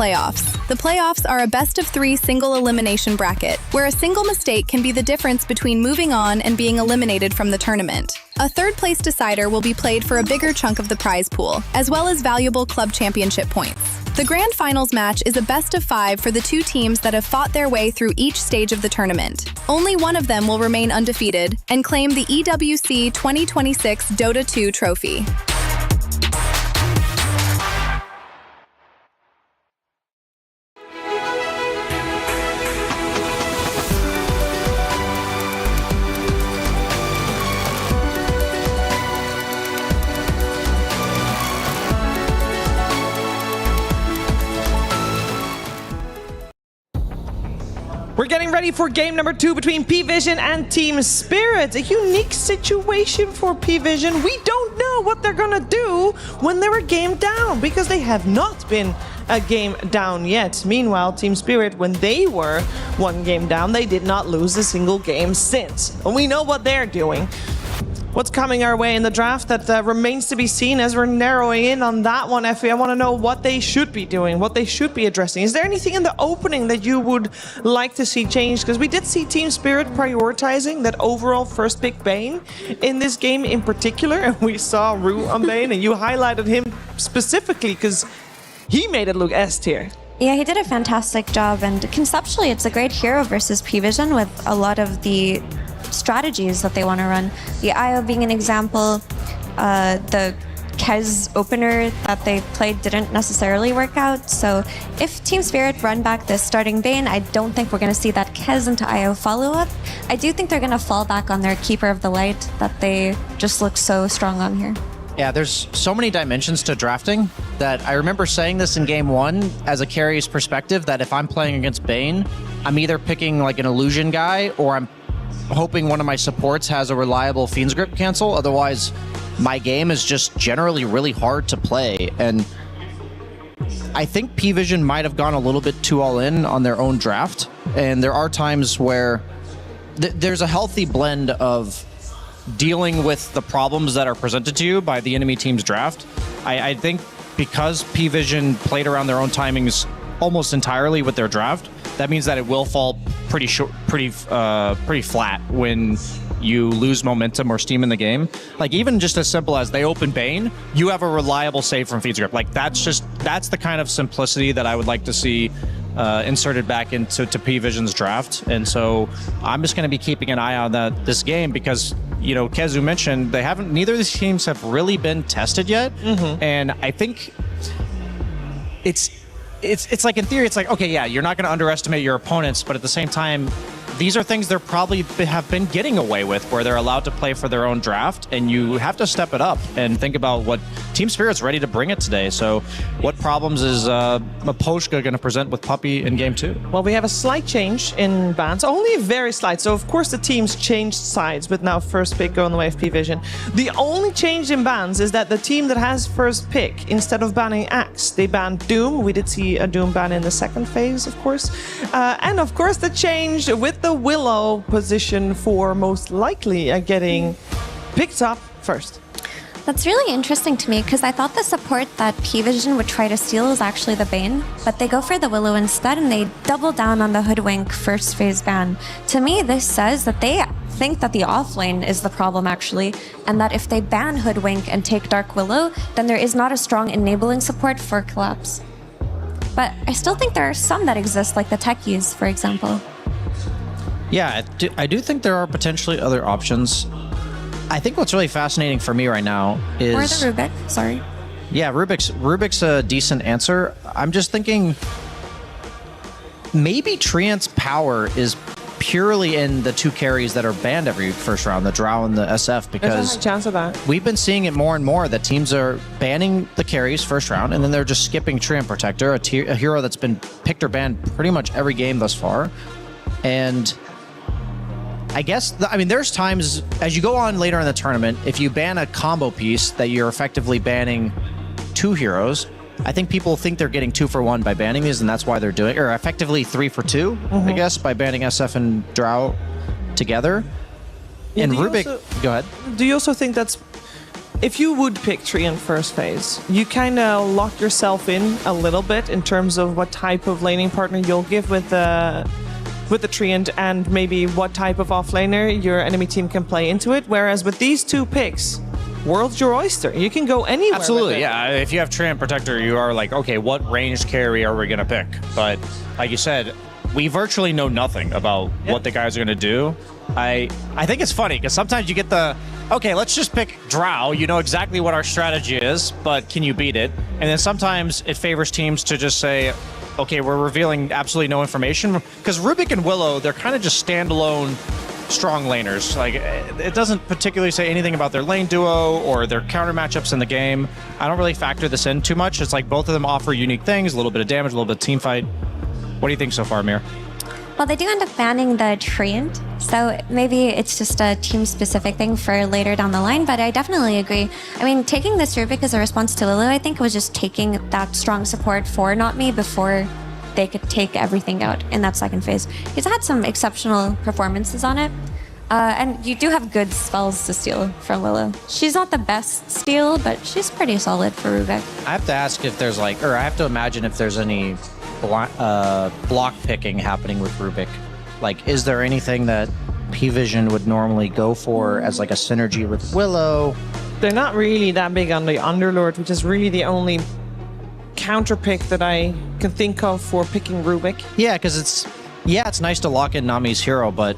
The playoffs are a best-of-3 single elimination bracket, where a single mistake can be the difference between moving on and being eliminated from the tournament. A 3rd place decider will be played for a bigger chunk of the prize pool, as well as valuable club championship points. The grand finals match is a best-of-5 for the 2 teams that have fought their way through each stage of the tournament. Only one of them will remain undefeated and claim the EWC 2026 Dota 2 trophy. We're getting ready for game number 2 between P-Vision and Team Spirit. A unique situation for P-Vision. We don't know know what they're gonna do when they're a game down, because they have not been a game down yet. Meanwhile, Team Spirit, when they were one game down, they did not lose a single game since. And we know what they're doing. What's coming our way in the draft that remains to be seen as we're narrowing in on that one, Effie. I want to know what they should be doing, what they should be addressing. Is there anything in the opening that you would like to see changed? Because we did see Team Spirit prioritizing that overall first pick Bane in this game in particular, and we saw Rue on Bane, and you highlighted him specifically because he made it look S tier. Yeah, he did a fantastic job, and conceptually it's a great hero versus P-Vision with a lot of the strategies that they want to run. The IO being an example, the Kez opener that they played didn't necessarily work out. So if Team Spirit run back this starting Bane, I don't think we're going to see that Kez into IO follow-up. I do think they're going to fall back on their Keeper of the Light that they just look so strong on here. Yeah, there's so many dimensions to drafting that I remember saying this in game one as a carry's perspective, that if I'm playing against Bane, I'm either picking like an illusion guy or I'm hoping one of my supports has a reliable Fiend's Grip cancel. Otherwise, my game is just generally really hard to play. And I think P-Vision might have gone a little bit too all in on their own draft. And there are times where there's a healthy blend of dealing with the problems that are presented to you by the enemy team's draft. I think because P-Vision played around their own timings almost entirely with their draft, that means that it will fall pretty flat when you lose momentum or steam in the game. Like even just as simple as they open Bane, you have a reliable save from Fiend's Grip. Like that's the kind of simplicity that I would like to see inserted back into P-Vision's draft. And so I'm just going to be keeping an eye on this game because, you know, Kezu mentioned neither of these teams have really been tested yet. Mm-hmm. And I think it's like in theory, it's like, okay, yeah, you're not going to underestimate your opponents, but at the same time, these are things they're probably have been getting away with, where they're allowed to play for their own draft, and you have to step it up and think about what Team Spirit's ready to bring it today. So what problems is Maposhka going to present with Puppey in game 2? Well, we have a slight change in bans, only very slight. So of course the teams changed sides with now first pick going the way of P-Vision. The only change in bans is that the team that has first pick, instead of banning Axe, they banned Doom. We did see a Doom ban in the second phase, of course. And of course the change with the Willow position for most likely getting picked up first. That's really interesting to me because I thought the support that P-Vision would try to steal was actually the Bane, but they go for the Willow instead and they double down on the Hoodwink first phase ban. To me, this says that they think that the offlane is the problem actually, and that if they ban Hoodwink and take Dark Willow, then there is not a strong enabling support for Collapse. But I still think there are some that exist, like the Techies, for example. Yeah, I do think there are potentially other options. I think what's really fascinating for me right now is... Or the Rubik, sorry. Yeah, Rubik's a decent answer. I'm just thinking maybe Treant's power is purely in the two carries that are banned every first round, the Drow and the SF, because there's a high chance of that. We've been seeing it more and more that teams are banning the carries first round, and then they're just skipping Treant Protector, a hero that's been picked or banned pretty much every game thus far. And I guess, there's times as you go on later in the tournament, if you ban a combo piece that you're effectively banning two heroes, I think people think they're getting 2 for 1 by banning these, and that's why they're doing, or effectively 3 for 2, I guess, by banning SF and Drow together. Yeah, and Rubik, go ahead. Do you also think that's, if you would pick Treant first phase, you kind of lock yourself in a little bit in terms of what type of laning partner you'll give with the Treant and maybe what type of offlaner your enemy team can play into it. Whereas with these two picks, world's your oyster. You can go anywhere. Absolutely, with it. yeah. If you have Treant Protector, you are like, okay, what ranged carry are we going to pick? But like you said, we virtually know nothing about what the guys are going to do. I think it's funny because sometimes you get the, okay, let's just pick Drow. You know exactly what our strategy is, but can you beat it? And then sometimes it favors teams to just say, okay, we're revealing absolutely no information. Because Rubik and Willow, they're kind of just standalone strong laners. Like, it doesn't particularly say anything about their lane duo or their counter matchups in the game. I don't really factor this in too much. It's like both of them offer unique things, a little bit of damage, a little bit of team fight. What do you think so far, Mir? Well, they do end up banning the Treant, so maybe it's just a team-specific thing for later down the line, but I definitely agree. I mean, taking this Rubik as a response to Lulu, I think, was just taking that strong support for Not Me before they could take everything out in that second phase. He's had some exceptional performances on it, and you do have good spells to steal from Lulu. She's not the best steal, but she's pretty solid for Rubik. I have to ask if there's like, or I have to imagine if there's any block picking happening with Rubik. Like, is there anything that P-Vision would normally go for as like a synergy with Willow? They're not really that big on the Underlord, which is really the only counter pick that I can think of for picking Rubik. Yeah, because it's nice to lock in Nami's hero, but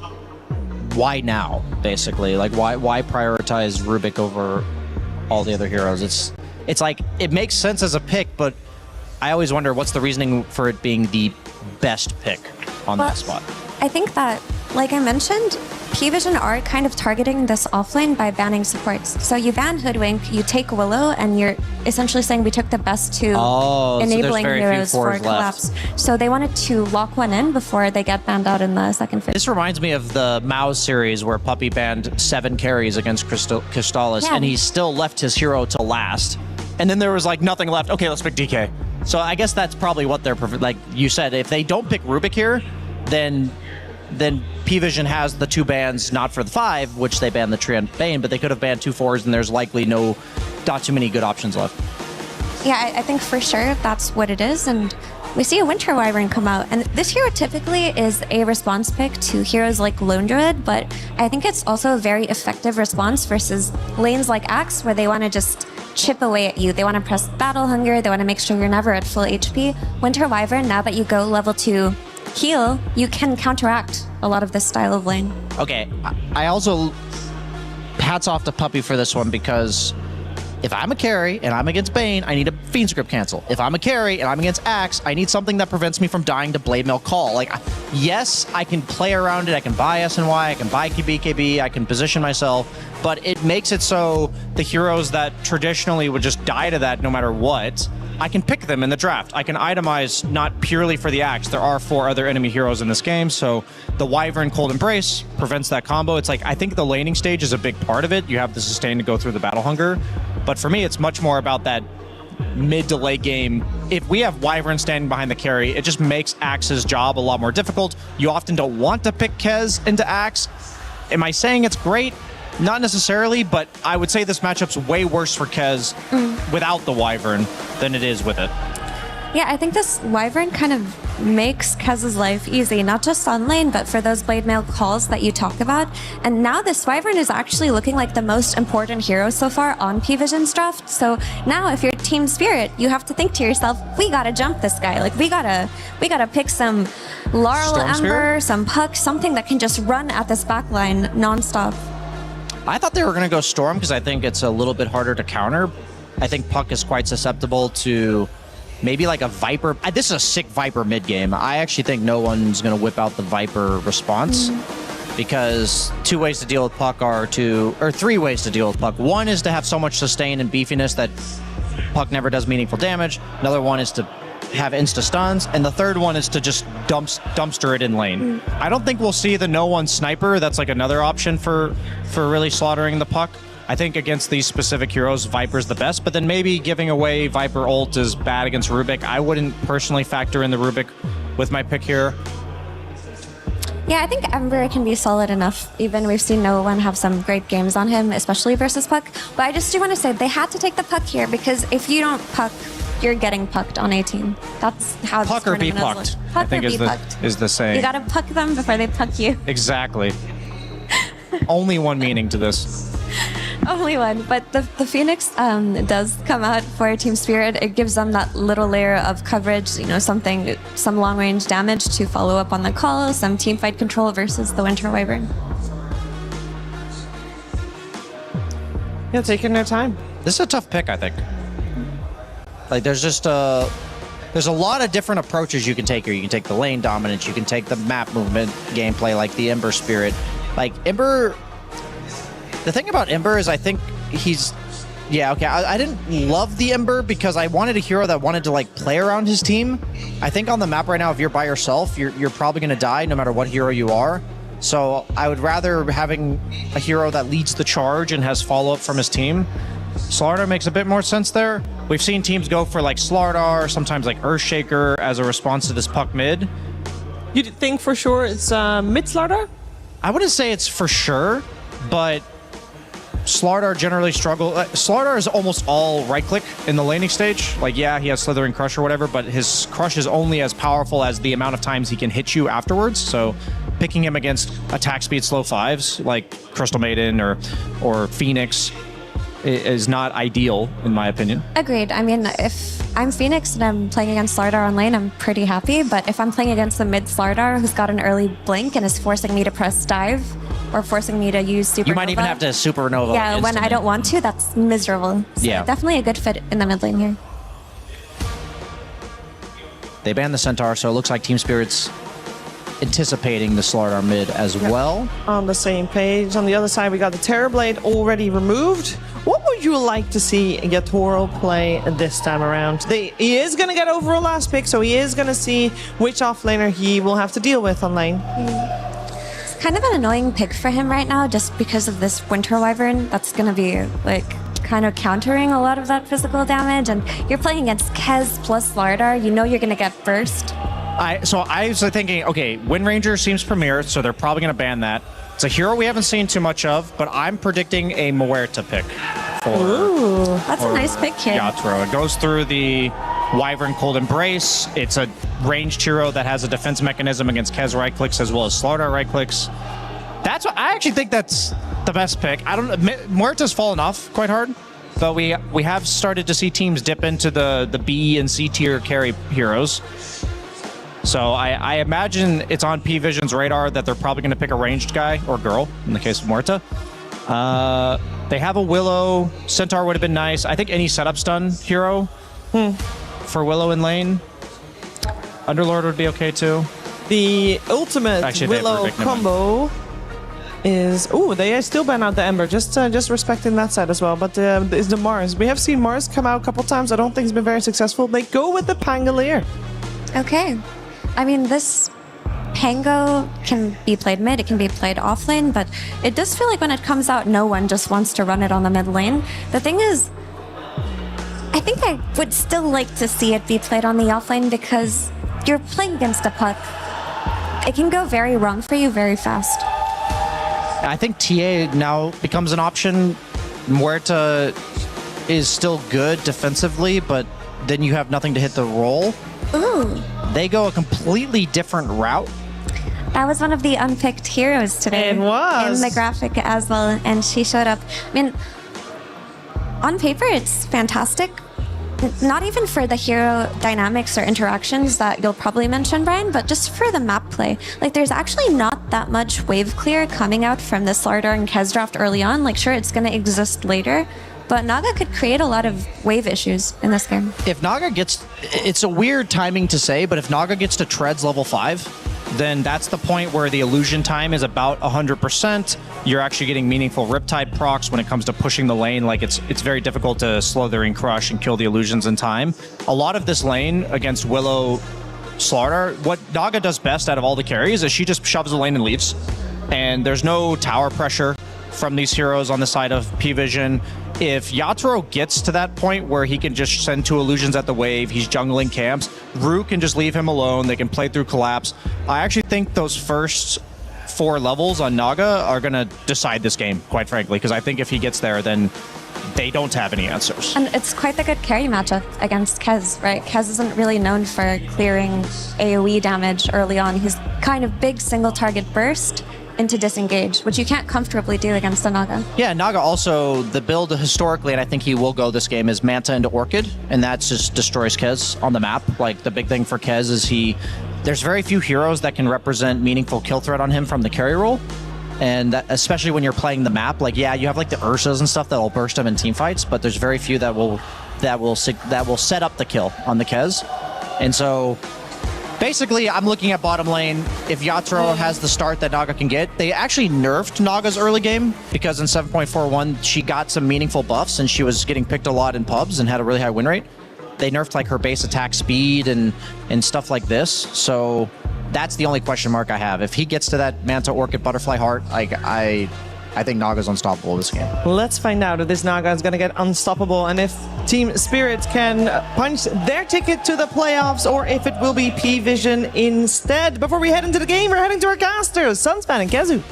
why now, basically? Like, why prioritize Rubik over all the other heroes? It's like, it makes sense as a pick, but I always wonder what's the reasoning for it being the best pick on that spot. I think that, like I mentioned, P-Vision are kind of targeting this offlane by banning supports. So you ban Hoodwink, you take Willow, and you're essentially saying we took the best two enabling heroes for collapse. So they wanted to lock one in before they get banned out in the second phase. This reminds me of the Mao series where Puppy banned 7 carries against Crystallis, and he still left his hero to last. And then there was like nothing left. Okay, let's pick DK. So I guess that's probably what they're, like you said, if they don't pick Rubik here, then P-Vision has the 2 bans, not for the 5, which they banned the Treant Bane, but they could have banned 2 4s, and there's likely not too many good options left. Yeah, I think for sure that's what it is, and we see a Winter Wyvern come out, and this hero typically is a response pick to heroes like Lone Druid, but I think it's also a very effective response versus lanes like Axe, where they want to just chip away at you. They want to press Battle Hunger, they want to make sure you're never at full HP. Winter Wyvern, now that you go level 2 heal, you can counteract a lot of this style of lane. Okay, I also hats off to Puppy for this one, because if I'm a carry and I'm against Bane, I need a Fiend Script cancel. If I'm a carry and I'm against Axe, I need something that prevents me from dying to Blade Mail Call. Like, yes, I can play around it. I can buy SNY, I can buy BKB, I can position myself, but it makes it so the heroes that traditionally would just die to that no matter what, I can pick them in the draft. I can itemize not purely for the Axe. There are 4 other enemy heroes in this game, so the Wyvern Cold Embrace prevents that combo. It's like, I think the laning stage is a big part of it. You have the sustain to go through the Battle Hunger, but for me, it's much more about that mid to late game. If we have Wyvern standing behind the carry, it just makes Axe's job a lot more difficult. You often don't want to pick Kez into Axe. Am I saying it's great? Not necessarily, but I would say this matchup's way worse for Kez without the Wyvern than it is with it. Yeah, I think this Wyvern kind of makes Kez's life easy, not just on lane, but for those Blade Mail calls that you talk about. And now this Wyvern is actually looking like the most important hero so far on P-Vision's draft. So now if you're Team Spirit, you have to think to yourself, we gotta jump this guy. Like, we gotta pick some Laurel Ember, some Puck, something that can just run at this backline nonstop. I thought they were going to go Storm because I think it's a little bit harder to counter. I think Puck is quite susceptible to maybe like a Viper. This is a sick Viper mid game. I actually think no one's going to whip out the Viper response because 2 ways to deal with Puck or 3 ways to deal with Puck. One is to have so much sustain and beefiness that Puck never does meaningful damage. Another one is to have insta stuns, and the third one is to just dumpster it in lane. I don't think we'll see the no one sniper. That's like another option for really slaughtering the Puck. I think against these specific heroes, Viper's the best, but then maybe giving away Viper ult is bad against Rubik. I wouldn't personally factor in the Rubik with my pick here. Yeah, I think Ember can be solid enough. Even we've seen no one have some great games on him, especially versus Puck. But I just do want to say they had to take the Puck here because if you don't Puck, you're getting pucked on 18. That's how Puck or be pucked, I think is the saying. You gotta puck them before they puck you. Exactly. Only one meaning to this. Only one. But the Phoenix does come out for Team Spirit. It gives them that little layer of coverage, you know, some long range damage to follow up on the call, some team fight control versus the Winter Wyvern. Yeah, taking their time. This is a tough pick, I think. Like, there's just there's a lot of different approaches you can take here. You can take the lane dominance, you can take the map movement gameplay like the Ember Spirit. Like, Ember, the thing about Ember is I think he's Yeah, okay. I didn't love the Ember because I wanted a hero that wanted to like play around his team. I think on the map right now, if you're by yourself, you're probably going to die no matter what hero you are. So I would rather having a hero that leads the charge and has follow-up from his team. Slardar makes a bit more sense there. We've seen teams go for like Slardar, sometimes like Earthshaker as a response to this puck mid. You think for sure it's mid Slardar? I wouldn't say it's for sure, but Slardar generally struggle. Slardar is almost all right-click in the laning stage. Like, yeah, he has Slithering Crush or whatever, but his Crush is only as powerful as the amount of times he can hit you afterwards. So picking him against attack speed slow 5s like Crystal Maiden or Phoenix is not ideal, in my opinion. Agreed. I mean, if I'm Phoenix and I'm playing against Slardar on lane, I'm pretty happy. But if I'm playing against the mid Slardar who's got an early blink and is forcing me to press dive or forcing me to use Supernova. You might even have to Supernova. Yeah, instantly. when I don't want to, that's miserable. So Yeah. definitely a good fit in the mid lane here. They banned the Centaur, so it looks like Team Spirit's anticipating the Slardar mid as well. On the same page. On the other side, we got the Terrorblade already removed. What would you like to see Yatoro play this time around? He is going to get overall last pick, so he is going to see which offlaner he will have to deal with on lane. It's kind of an annoying pick for him right now just because of this Winter Wyvern that's going to be like kind of countering a lot of that physical damage. And you're playing against Kez plus Slardar. You know you're going to get burst. So I was thinking, okay, Wind Ranger seems premier, so they're probably going to ban that. It's a hero we haven't seen too much of, but I'm predicting a Muerta pick. Ooh, that's a nice pick here. Yatoro. It goes through the Wyvern Cold Embrace. It's a ranged hero that has a defense mechanism against Kez right clicks as well as Slardar right clicks. That's what I actually think that's the best pick. I don't. Muerta's fallen off quite hard, but we have started to see teams dip into the B and C tier carry heroes. So I imagine it's on P-Vision's radar that they're probably going to pick a ranged guy or girl in the case of Muerta. They have a Willow. Centaur would have been nice. I think any setup stun hero for Willow in lane. Underlord would be okay too. The ultimate Willow combo is... Oh, they still ban out the Ember. Just respecting that side as well. But is the Mars. We have seen Mars come out a couple times. I don't think it's been very successful. They go with the Pangolier. Okay. I mean, this Pango can be played mid, it can be played off lane, but it does feel like when it comes out, no one just wants to run it on the mid lane. The thing is, I think I would still like to see it be played on the off lane because you're playing against a puck. It can go very wrong for you very fast. I think TA now becomes an option. Muerta is still good defensively, but then you have nothing to hit the roll. Ooh. They go a completely different route. That was one of the unpicked heroes today. It was. In the graphic as well, and she showed up. I mean, on paper, it's fantastic. Not even for the hero dynamics or interactions that you'll probably mention, Brian, but just for the map play. Like, there's actually not that much wave clear coming out from the Slardar and Kez draft early on. Like, sure, it's going to exist later, but Naga could create a lot of wave issues in this game. If Naga gets... It's a weird timing to say, but if Naga gets to Treads level 5, then that's the point where the illusion time is about 100%. You're actually getting meaningful Riptide procs when it comes to pushing the lane. Like, it's very difficult to Slithering Crush and kill the illusions in time. A lot of this lane against Willow Slardar, what Naga does best out of all the carries is she just shoves the lane and leaves. And there's no tower pressure from these heroes on the side of P-Vision. If Yatoro gets to that point where he can just send 2 illusions at the wave, he's jungling camps, Rue can just leave him alone, they can play through Collapse. I actually think those first 4 levels on Naga are going to decide this game, quite frankly, because I think if he gets there, then they don't have any answers. And it's quite the good carry matchup against Kez, right? Kez isn't really known for clearing AoE damage early on. He's kind of big single target burst into disengage, which you can't comfortably do against a Naga. Yeah, Naga also, the build historically, and I think he will go this game, is Manta into Orchid, and that just destroys Kez on the map. Like, the big thing for Kez is there's very few heroes that can represent meaningful kill threat on him from the carry role, and that, especially when you're playing the map. Like, yeah, you have like the Ursas and stuff that'll burst him in team fights, but there's very few that will set up the kill on the Kez. And so Basically, I'm looking at bottom lane. If Yatoro has the start that Naga can get, they actually nerfed Naga's early game because in 7.41 she got some meaningful buffs and she was getting picked a lot in pubs and had a really high win rate. They nerfed like her base attack speed and stuff like this. So that's the only question mark I have. If he gets to that Manta Orchid Butterfly Heart, I think Naga's unstoppable this game. Let's find out if this Naga is going to get unstoppable and if Team Spirit can punch their ticket to the playoffs or if it will be P-Vision instead. Before we head into the game, we're heading to our casters, Sunspan and Kezu.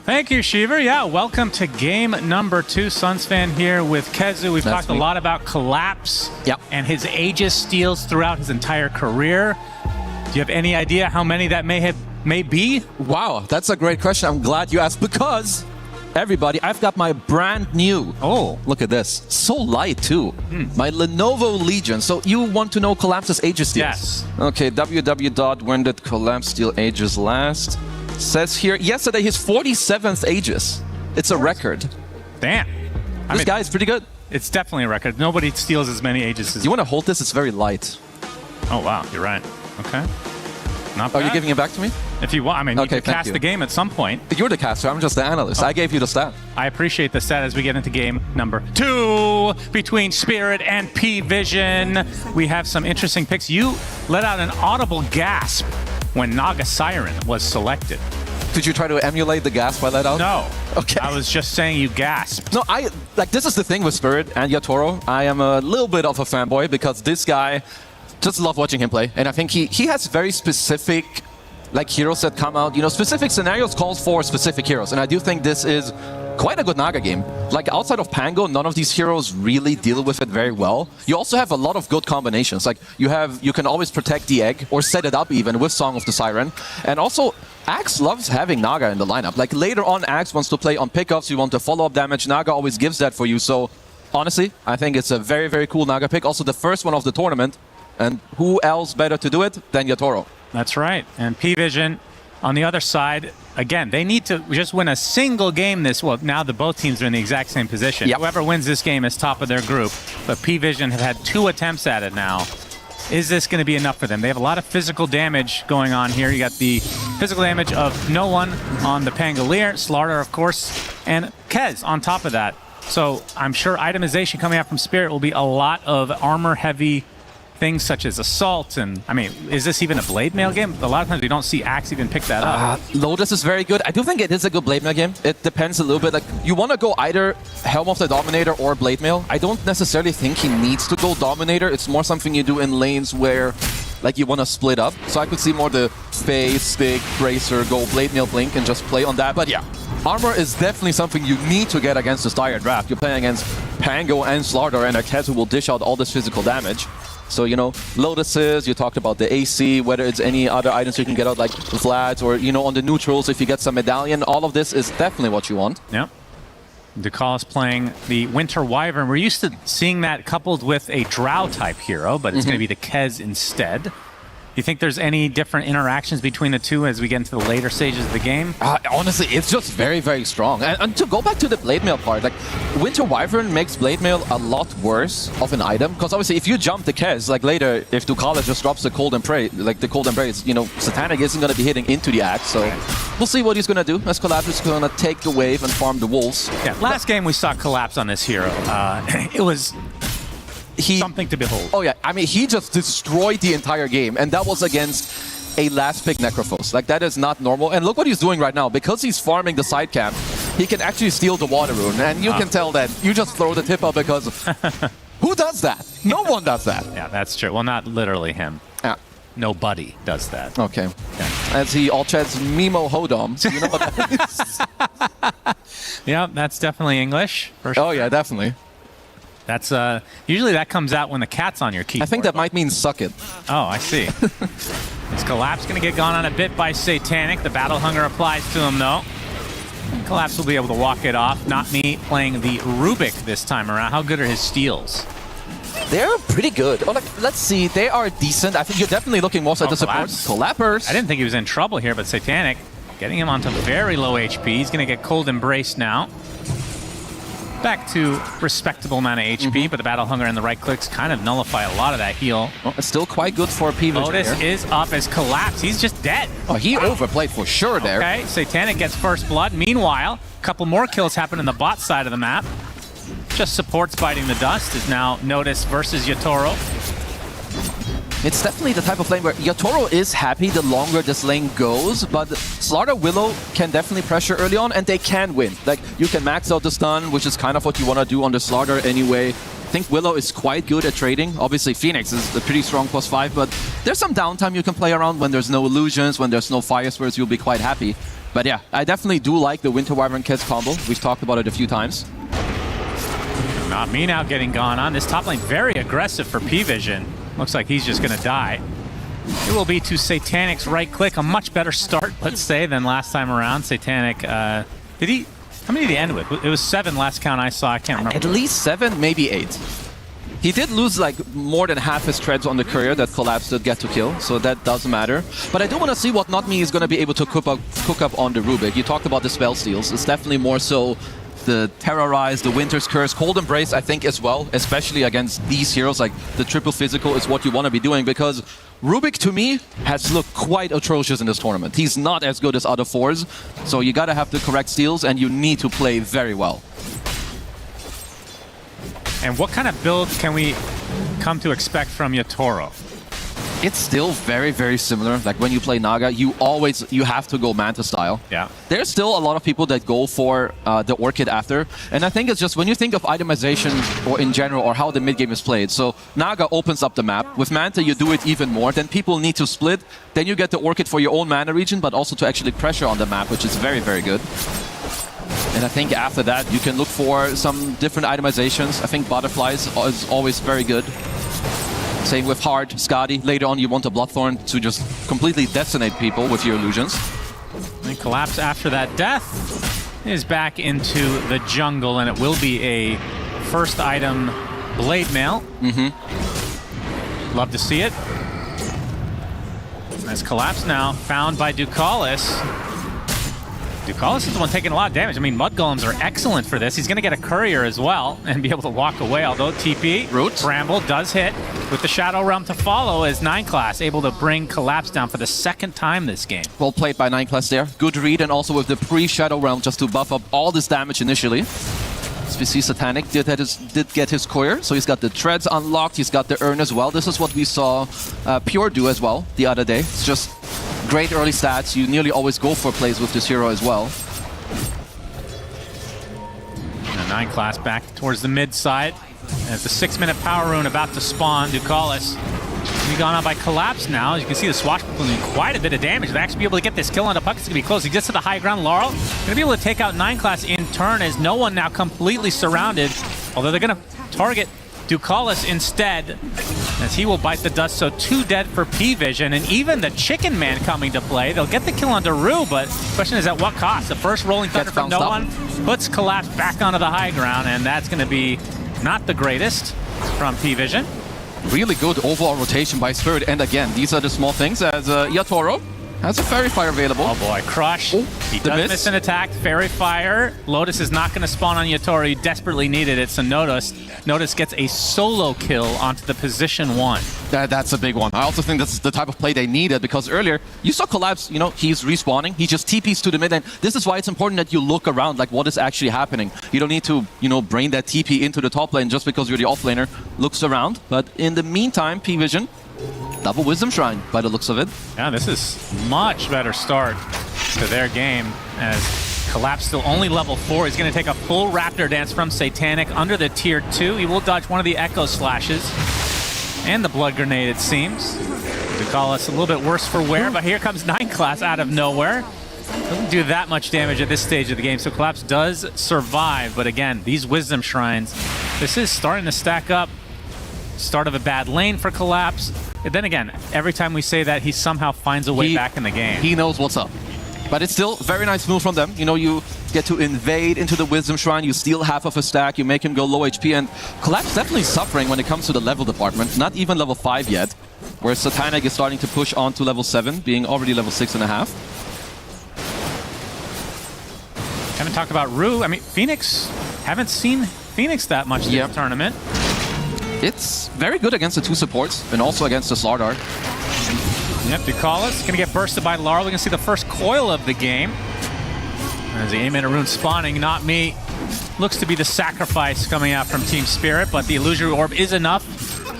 Thank you, Shiver. Yeah, welcome to game number 2. Sunsfan here with Kezu. We've talked a lot about Collapse and his Aegis steals throughout his entire career. Do you have any idea how many that may be? Wow, that's a great question. I'm glad you asked because, everybody, I've got my brand new. Oh, look at this. So light, too. My Lenovo Legion. So you want to know Collapse's Aegis steals? Yes. Okay, when did Collapse steal Aegis last? Says here, yesterday, his 47th Aegis. It's a record. Damn. This guy is pretty good. It's definitely a record. Nobody steals as many Aegis as... You want to hold this? It's very light. Oh, wow. You're right. Okay. Not bad. Are you giving it back to me? If you want. I mean, you can cast the game at some point. You're the caster. I'm just the analyst. I gave you the stat. I appreciate the stat as we get into game number 2 between Spirit and P-Vision. We have some interesting picks. You let out an audible gasp when Naga Siren was selected. Did you try to emulate the gasp I let out? No. Okay. I was just saying you gasped. No, this is the thing with Spirit and Yatoro. I am a little bit of a fanboy because this guy, just love watching him play. And I think he has very specific heroes that come out. You know, specific scenarios calls for specific heroes. And I do think this is quite a good Naga game. Like, outside of Pango, none of these heroes really deal with it very well. You also have a lot of good combinations. Like, you can always protect the egg or set it up even with Song of the Siren. And also, Axe loves having Naga in the lineup. Like, later on, Axe wants to play on pickups. You want the follow-up damage. Naga always gives that for you. So, honestly, I think it's a very, very cool Naga pick. Also, the first one of the tournament. And who else better to do it than Yatoro? That's right. And P-Vision on the other side, again, they need to just win a single game now that both teams are in the exact same position. Yep. Whoever wins this game is top of their group. But P-Vision have had 2 attempts at it now. Is this going to be enough for them? They have a lot of physical damage going on here. You got the physical damage of no one on the Pangolier, Slaughter, of course, and Kez on top of that. So I'm sure itemization coming out from Spirit will be a lot of armor-heavy things such as assault, and I mean, is this even a blade mail game? A lot of times we don't see Axe even pick that up. Lotus is very good. I do think it is a good blade mail game. It depends a little bit. Like, you want to go either Helm of the Dominator or blade mail. I don't necessarily think he needs to go Dominator. It's more something you do in lanes where you want to split up. So I could see more the Faye, Stick, Bracer, go blade mail, blink, and just play on that. But yeah, armor is definitely something you need to get against this dire draft. You're playing against Pango and Slaughter, and a Kez who will dish out all this physical damage. So, you know, Lotuses, you talked about the AC, whether it's any other items you can get out, like Vlad's, or, you know, on the neutrals, if you get some medallion, all of this is definitely what you want. Yep. Ducal is playing the Winter Wyvern. We're used to seeing that coupled with a Drow-type hero, but it's going to be the Kez instead. Do you think there's any different interactions between the two as we get into the later stages of the game? Honestly, it's just very, very strong. And to go back to the blade mail part, like, Winter Wyvern makes blade mail a lot worse of an item, because obviously if you jump the Kez, like later, if Ducal just drops the Cold Embrace, you know, Satanic isn't going to be hitting into the Axe, so we'll see what he's going to do, as Collapse is going to take the wave and farm the wolves. Yeah, last game we saw Collapse on this hero. It was... something to behold. Oh yeah, I mean, he just destroyed the entire game, and that was against a last pick Necrophos. Like, that is not normal. And look what he's doing right now. Because he's farming the side camp, he can actually steal the water rune, and you can tell that you just throw the tip up because who does that? No one does that. Yeah, that's true. Well, not literally him. Yeah. Nobody does that. Okay. As he all chats Mimo Hodom. You know what that is? Yeah, that's definitely English. For sure. Oh yeah, definitely. That's usually that comes out when the cat's on your keyboard. I think that might mean suck it. Oh, I see. Is Collapse going to get gone on a bit by Satanic? The Battle Hunger applies to him, though. Collapse will be able to walk it off. Not me playing the Rubik this time around. How good are his steals? They're pretty good. Oh, let's see. They are decent. I think you're definitely looking more so at the support. Collapsers. I didn't think he was in trouble here, but Satanic getting him onto very low HP. He's going to get Cold Embrace now. back to respectable amount of HP, but the Battle Hunger and the right clicks kind of nullify a lot of that heal. Well, it's still quite good for P-Vision. Lotus is up as Collapse. He's just dead. Oh, he overplayed for sure there. Okay, Satanic gets first blood. Meanwhile, a couple more kills happen in the bot side of the map. Just supports biting the dust is now Notice versus Yatoro. It's definitely the type of lane where Yatoro is happy the longer this lane goes, but Slaughter Willow can definitely pressure early on, and they can win. Like, you can max out the stun, which is kind of what you want to do on the Slaughter anyway. I think Willow is quite good at trading. Obviously, Phoenix is a pretty strong +5, but there's some downtime you can play around when there's no illusions, when there's no fire spirits, you'll be quite happy. But yeah, I definitely do like the Winter Wyvern Kez combo. We've talked about it a few times. Not me now getting gone on. This top lane very aggressive for P-Vision. Looks like he's just going to die. It will be to Satanic's right click. A much better start, let's say, than last time around. Satanic, how many did he end with? It was 7 last count I saw. I can't remember. At least 7, maybe 8. He did lose like more than half his treads on the courier that Collapse did get to kill, so that does matter. But I do want to see what Not Me is going to be able to cook up on the Rubik. You talked about the spell steals. It's definitely more so the Terrorize, the Winter's Curse, Cold Embrace, I think as well, especially against these heroes. Like the triple physical is what you want to be doing, because Rubik, to me, has looked quite atrocious in this tournament. He's not as good as other 4s, so you gotta have the correct steals and you need to play very well. And what kind of build can we come to expect from Yatoro? It's still very, very similar. Like when you play Naga, you have to go Manta style. Yeah. There's still a lot of people that go for the Orchid after. And I think it's just when you think of itemization or in general or how the mid game is played. So Naga opens up the map. With Manta, you do it even more. Then people need to split. Then you get the Orchid for your own mana region, but also to actually pressure on the map, which is very, very good. And I think after that, you can look for some different itemizations. I think Butterflies is always very good. Same with Heart, Skadi. Later on, you want a Bloodthorn to just completely decimate people with your illusions. And Collapse after that death is back into the jungle, and it will be a first item Blade Mail. Love to see it. As Collapse now found by Ducalis. Ducalis is the one taking a lot of damage. I mean, Mud Golems are excellent for this. He's going to get a Courier as well and be able to walk away, although TP, Root. Bramble does hit with the Shadow Realm to follow as 9 Class able to bring Collapse down for the second time this game. Well played by 9 Class there. Good read, and also with the pre-Shadow Realm just to buff up all this damage initially. As we see, Satanic did get his Courier, so he's got the Treads unlocked, he's got the Urn as well. This is what we saw Pure do as well the other day. It's just great early stats. You nearly always go for plays with this hero as well. And 9 Class back towards the mid side. As the 6-minute power rune about to spawn, Ducalis be gone on by Collapse now. As you can see, the Swashbuckler doing quite a bit of damage. They'll actually be able to get this kill on the puck. It's going to be close. He gets to the high ground. Laurel going to be able to take out 9 Class in turn as no one now completely surrounded. Although they're going to target Ducalis instead, as he will bite the dust. So 2 dead for P-Vision, and even the Chicken Man coming to play. They'll get the kill on Daru, but the question is at what cost? The first Rolling Thunder from no one puts Collapse back onto the high ground, and that's going to be not the greatest from P-Vision. Really good overall rotation by Spirit, and again, these are the small things as Yatoro has a Fairy Fire available. Oh boy, Crush. He does miss an attack. Fairy Fire. Lotus is not going to spawn on Yatoro. He desperately needed it, so Notice gets a solo kill onto the position 1. That's a big one. I also think that's the type of play they needed, because earlier, you saw Collapse, you know, he's respawning. He just TPs to the mid lane. This is why it's important that you look around, like what is actually happening. You don't need to, you know, brain that TP into the top lane just because you're the off laner. Looks around, but in the meantime, P-Vision, double Wisdom Shrine by the looks of it. Yeah, this is much better start to their game as Collapse still only level 4. He's going to take a full Raptor Dance from Satanic under the tier 2. He will dodge one of the Echo Slashes and the Blood Grenade, it seems. Ducalis a little bit worse for wear, but here comes 9 Class out of nowhere. Doesn't do that much damage at this stage of the game, so Collapse does survive. But again, these Wisdom Shrines, this is starting to stack up. Start of a bad lane for Collapse. And then again, every time we say that, he somehow finds a way back in the game. He knows what's up. But it's still a very nice move from them. You know, you get to invade into the Wisdom Shrine, you steal half of a stack, you make him go low HP, and Collapse definitely suffering when it comes to the level department. Not even level 5 yet, where Satanic is starting to push on to level 7, being already level 6.5. Haven't talked about Rue. I mean, Phoenix Haven't seen Phoenix that much this tournament. It's very good against the two supports and also against the Slardar. Yep, Ducalis going to get bursted by Laurel. We can see the first coil of the game. As the aim rune spawning, Not Me looks to be the sacrifice coming out from Team Spirit, but the illusory orb is enough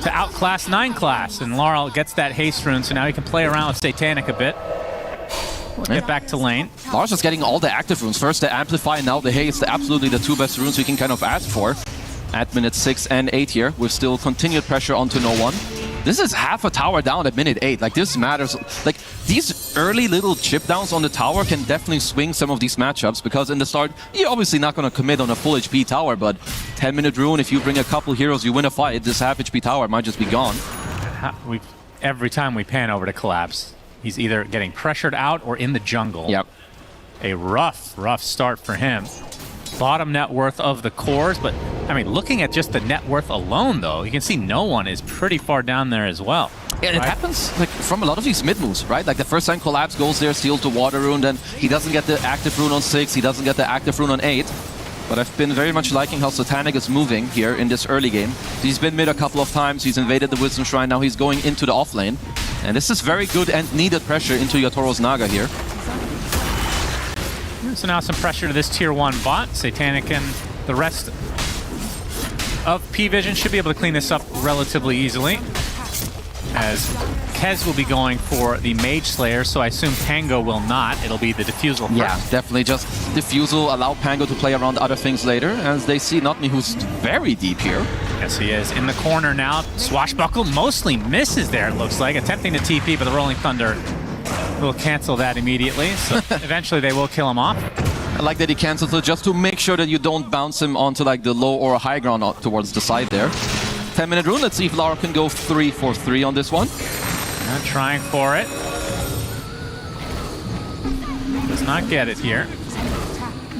to outclass 9 class, and Laurel gets that haste rune, so now he can play around with Satanic a bit. We'll get back to lane. Laurel's just getting all the active runes. First the Amplify, now the Haste. Absolutely the 2 best runes we can kind of ask for at minute 6 and 8 here, with still continued pressure onto no one. This is half a tower down at minute 8. Like, this matters. Like, these early little chip downs on the tower can definitely swing some of these matchups, because in the start, you're obviously not going to commit on a full HP tower, but 10-minute rune, if you bring a couple heroes, you win a fight, this half HP tower might just be gone. Every time we pan over to Collapse, he's either getting pressured out or in the jungle. Yep. A rough start for him. Bottom net worth of the cores, but I mean, looking at just the net worth alone, though, you can see no one is pretty far down there as well. Yeah, and it happens like from a lot of these mid moves, right? Like the first time Collapse goes there, steals the water rune, then he doesn't get the active rune on 6, he doesn't get the active rune on 8. But I've been very much liking how Satanic is moving here in this early game. He's been mid a couple of times, he's invaded the Wisdom Shrine, now he's going into the off lane. And this is very good and needed pressure into Yatoro's Naga here. So now some pressure to this tier 1 bot. Satanic and the rest of P-Vision should be able to clean this up relatively easily, as Kez will be going for the Mage Slayer, so I assume Pango will not. It'll be the Diffusal first. Yeah, definitely just Diffusal, allow Pango to play around other things later, as they see Not Me, who's very deep here. Yes, he is. In the corner now. Swashbuckle mostly misses there, it looks like. Attempting to TP, but the Rolling Thunder will cancel that immediately, so eventually they will kill him off. I like that he cancels it just to make sure that you don't bounce him onto like the low or high ground towards the side there. 10-minute rune, let's see if Laura can go 3 for 3 on this one. Trying for it. Does not get it here.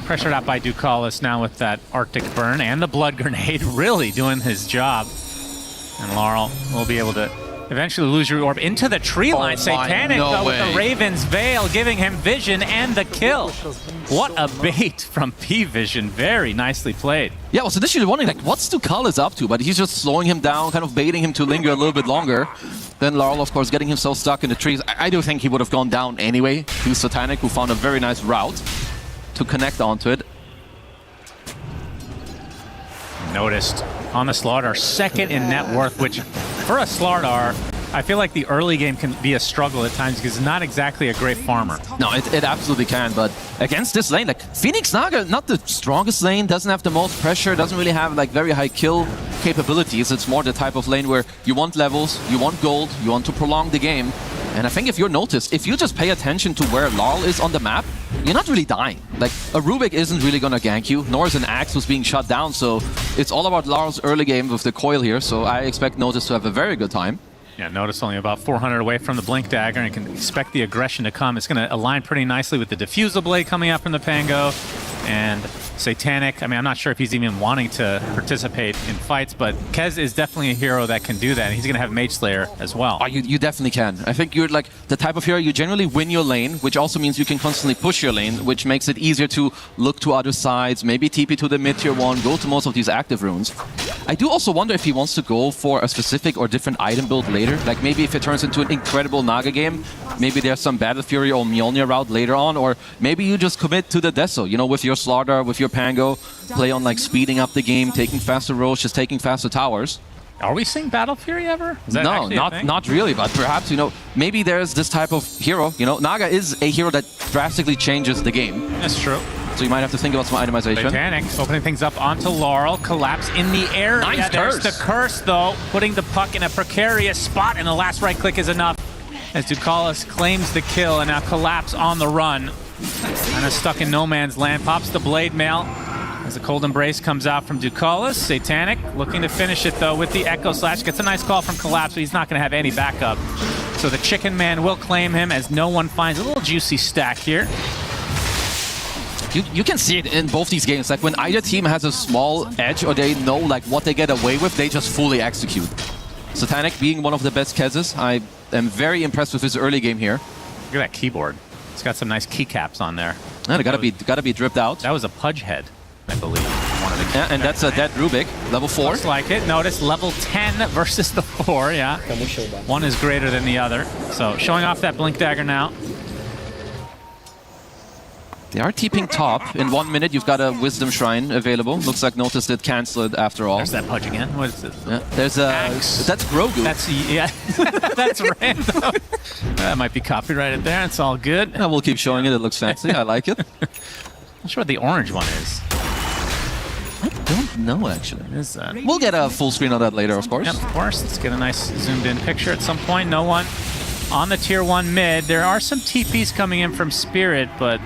Pressured out by Ducalis now with that Arctic Burn and the Blood Grenade, really doing his job. And Laurel will be able to eventually lose your orb into the tree line. Satanic, though, with the Raven's Veil, giving him vision and the kill. What a bait from P-Vision. Very nicely played. Yeah, I was initially wondering, like, what's Ducalis up to? But he's just slowing him down, kind of baiting him to linger a little bit longer. Then Laurel, of course, getting himself stuck in the trees. I do think he would have gone down anyway. He was Satanic, who found a very nice route to connect onto it. Noticed on the Slardar, second in net worth, which for a Slardar, I feel like the early game can be a struggle at times because it's not exactly a great farmer. No, it absolutely can, but against this lane, like Phoenix Naga, not the strongest lane, doesn't have the most pressure, doesn't really have like very high kill capabilities. It's more the type of lane where you want levels, you want gold, you want to prolong the game. And I think if you're noticed, if you just pay attention to where Laurel is on the map, you're not really dying. Like, a Rubik isn't really gonna gank you, nor is an Axe who's being shut down, so it's all about Laurel's early game with the coil here, so I expect Notice to have a very good time. Yeah, Notice only about 400 away from the Blink Dagger, and can expect the aggression to come. It's going to align pretty nicely with the Diffusal Blade coming up from the Pango, and Satanic. I mean, I'm not sure if he's even wanting to participate in fights, but Kez is definitely a hero that can do that, and he's going to have Mage Slayer as well. Oh, you definitely can. I think you're like the type of hero you generally win your lane, which also means you can constantly push your lane, which makes it easier to look to other sides, maybe TP to the mid-tier 1, go to most of these active runes. I do also wonder if he wants to go for a specific or different item build later. Like maybe if it turns into an incredible Naga game, maybe there's some Battle Fury or Mjolnir route later on, or maybe you just commit to the Deso, you know, with your Slardar, with your Pango, play on like speeding up the game, taking faster rolls, just taking faster towers. Are we seeing Battle Fury ever? No, not really, but perhaps, you know, maybe there's this type of hero. You know, Naga is a hero that drastically changes the game. That's true. So you might have to think about some itemization. Satanic opening things up onto Laurel. Collapse in the air. Nice yeah, there's curse. the curse, though. Putting the puck in a precarious spot, and the last right click is enough. As Ducalis claims the kill, and now Collapse on the run. Kind of stuck in no man's land. Pops the Blade Mail. As the Cold Embrace comes out from Ducalis. Satanic looking to finish it, though, with the Echo Slash. Gets a nice call from Collapse, but he's not going to have any backup. So the Chicken Man will claim him as no one finds a little juicy stack here. You can see it in both these games. Like when either team has a small edge or they know like what they get away with, they just fully execute. Satanic being one of the best Kezes. I am very impressed with his early game here. Look at that keyboard. It's got some nice keycaps on there. And it gotta be dripped out. That was a Pudge head, I believe. one of the Yeah, and that's a dead Rubik, level 4. Looks like it. Notice level 10 versus the 4, yeah. One is greater than the other. So showing off that Blink Dagger now. They are TPing top. In 1 minute, you've got a Wisdom Shrine available. Looks like Notice did cancel it after all. There's that Pudge again. What is it? Yeah, there's a... Axe. That's Grogu. That's, yeah. That's random. That might be copyrighted there. It's all good. Yeah, we'll keep showing it. It looks fancy. I like it. Not sure what the orange one is. I don't know, actually. Is that? We'll get a full screen of that later, of course. Yep, of course. Let's get a nice zoomed-in picture at some point. No one on the Tier 1 mid. There are some TPs coming in from Spirit, but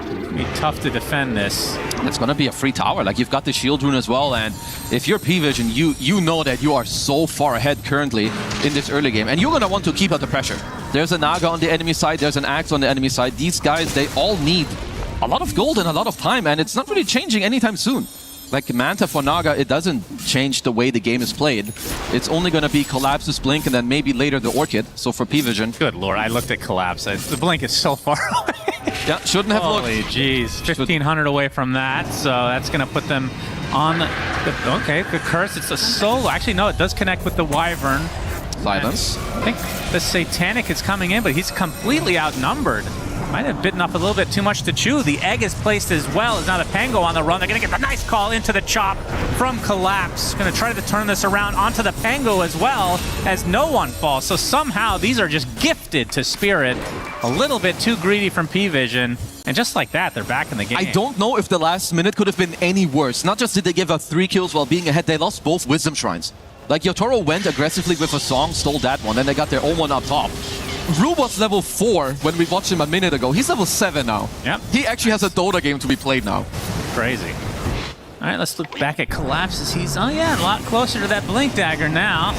it'll be tough to defend this. It's going to be a free tower. Like, you've got the shield rune as well, and if you're P-Vision, you know that you are so far ahead currently in this early game, and you're going to want to keep up the pressure. There's a Naga on the enemy side, there's an Axe on the enemy side. These guys, they all need a lot of gold and a lot of time, and it's not really changing anytime soon. Like Manta for Naga, it doesn't change the way the game is played. It's only going to be Collapse's Blink and then maybe later the Orchid. So for P-Vision. Good lord, I looked at Collapse. The Blink is so far away. Yeah, shouldn't have looked. Holy jeez, 1,500 away from that. So that's going to put them on the... Okay, the Curse, it's a solo. Actually, no, it does connect with the Wyvern. Silence. I think the Satanic is coming in, but he's completely outnumbered. Might have bitten off a little bit too much to chew. The egg is placed as well. Is now the Pango on the run. They're going to get the nice call into the chop from Collapse. Going to try to turn this around onto the Pango as well as no one falls. So somehow these are just gifted to Spirit. A little bit too greedy from P-Vision. And just like that, they're back in the game. I don't know if the last minute could have been any worse. Not just did they give up 3 kills while being ahead, they lost both Wisdom Shrines. Like, Yotaro went aggressively with a song, stole that one, then they got their own one up top. Rue was level 4 when we watched him a minute ago. He's level 7 now. Yep. He actually has a Dota game to be played now. Crazy. All right, let's look back at Collapses. He's, oh yeah, a lot closer to that Blink Dagger now.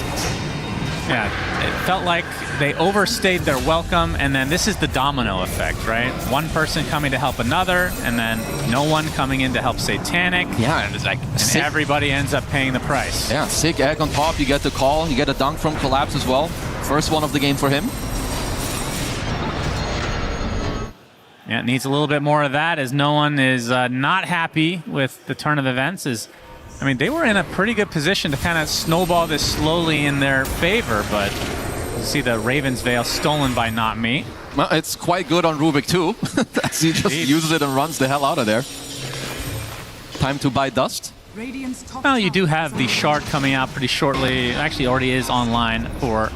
Yeah, it felt like they overstayed their welcome, and then this is the domino effect, right? One person coming to help another, and then no one coming in to help Satanic. Yeah, and it's like... And everybody ends up paying the price. Yeah, sick egg on top. You get the call. You get a dunk from Collapse as well. First one of the game for him. Yeah, it needs a little bit more of that, as no one is not happy with the turn of events. I mean, they were in a pretty good position to kind of snowball this slowly in their favor, but you see the Raven's Veil stolen by Not Me. Well, it's quite good on Rubik too, as he just uses it and runs the hell out of there. Time to buy dust. Well, you do have the shard coming out pretty shortly. It actually already is online for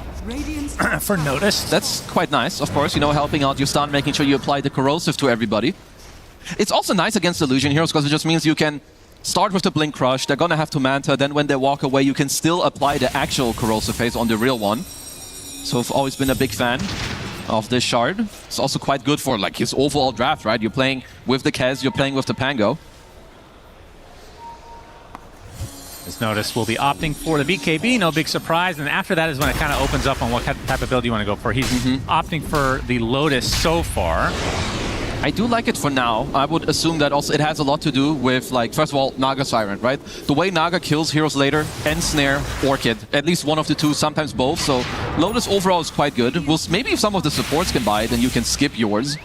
Notice. That's quite nice, of course, you know, helping out your stun, making sure you apply the corrosive to everybody. It's also nice against Illusion Heroes because it just means you can start with the Blink Crush, they're gonna have to Manta, then when they walk away you can still apply the actual corrosive phase on the real one. So I've always been a big fan of this shard. It's also quite good for like his overall draft, right? You're playing with the Kez, you're playing with the Pango. As Notice, we'll be opting for the BKB, no big surprise, and after that is when it kind of opens up on what type of build you want to go for. He's opting for the Lotus so far. I do like it for now. I would assume that also it has a lot to do with, like, first of all, Naga Siren, right? The way Naga kills heroes later, Ensnare, Orchid. At least one of the two, sometimes both. So Lotus overall is quite good. Maybe if some of the supports can buy it, then you can skip yours.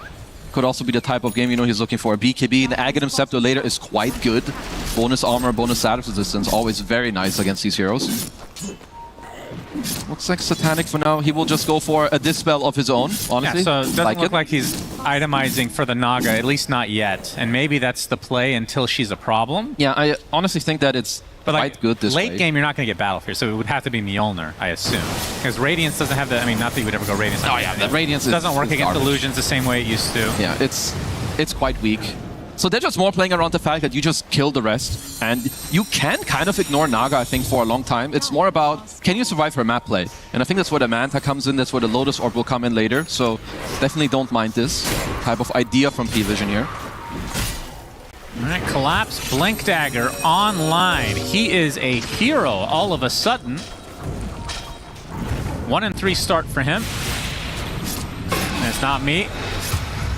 Could also be the type of game, you know, he's looking for. A BKB and Aghanim Scepter later is quite good. Bonus armor, bonus status resistance, always very nice against these heroes. Looks like Satanic for now. He will just go for a Dispel of his own, honestly. Yeah, so it doesn't look like he's itemizing for the Naga, at least not yet. And maybe that's the play until she's a problem. Yeah, I honestly think that it's quite good this way. Late game, you're not going to get Battlefield, so it would have to be Mjolnir, I assume. Because Radiance doesn't have the... I mean, not that you would ever go Radiance. Oh yeah, the Radiance doesn't work against Illusions the same way it used to. Yeah, it's quite weak. So they're just more playing around the fact that you just kill the rest, and you can kind of ignore Naga, I think, for a long time. It's more about, can you survive her map play? And I think that's where the Manta comes in, that's where the Lotus Orb will come in later, so definitely don't mind this type of idea from P-Vision here. Alright, Collapse, Blink Dagger online. He is a hero all of a sudden. 1 and 3 start for him. And it's Not Me.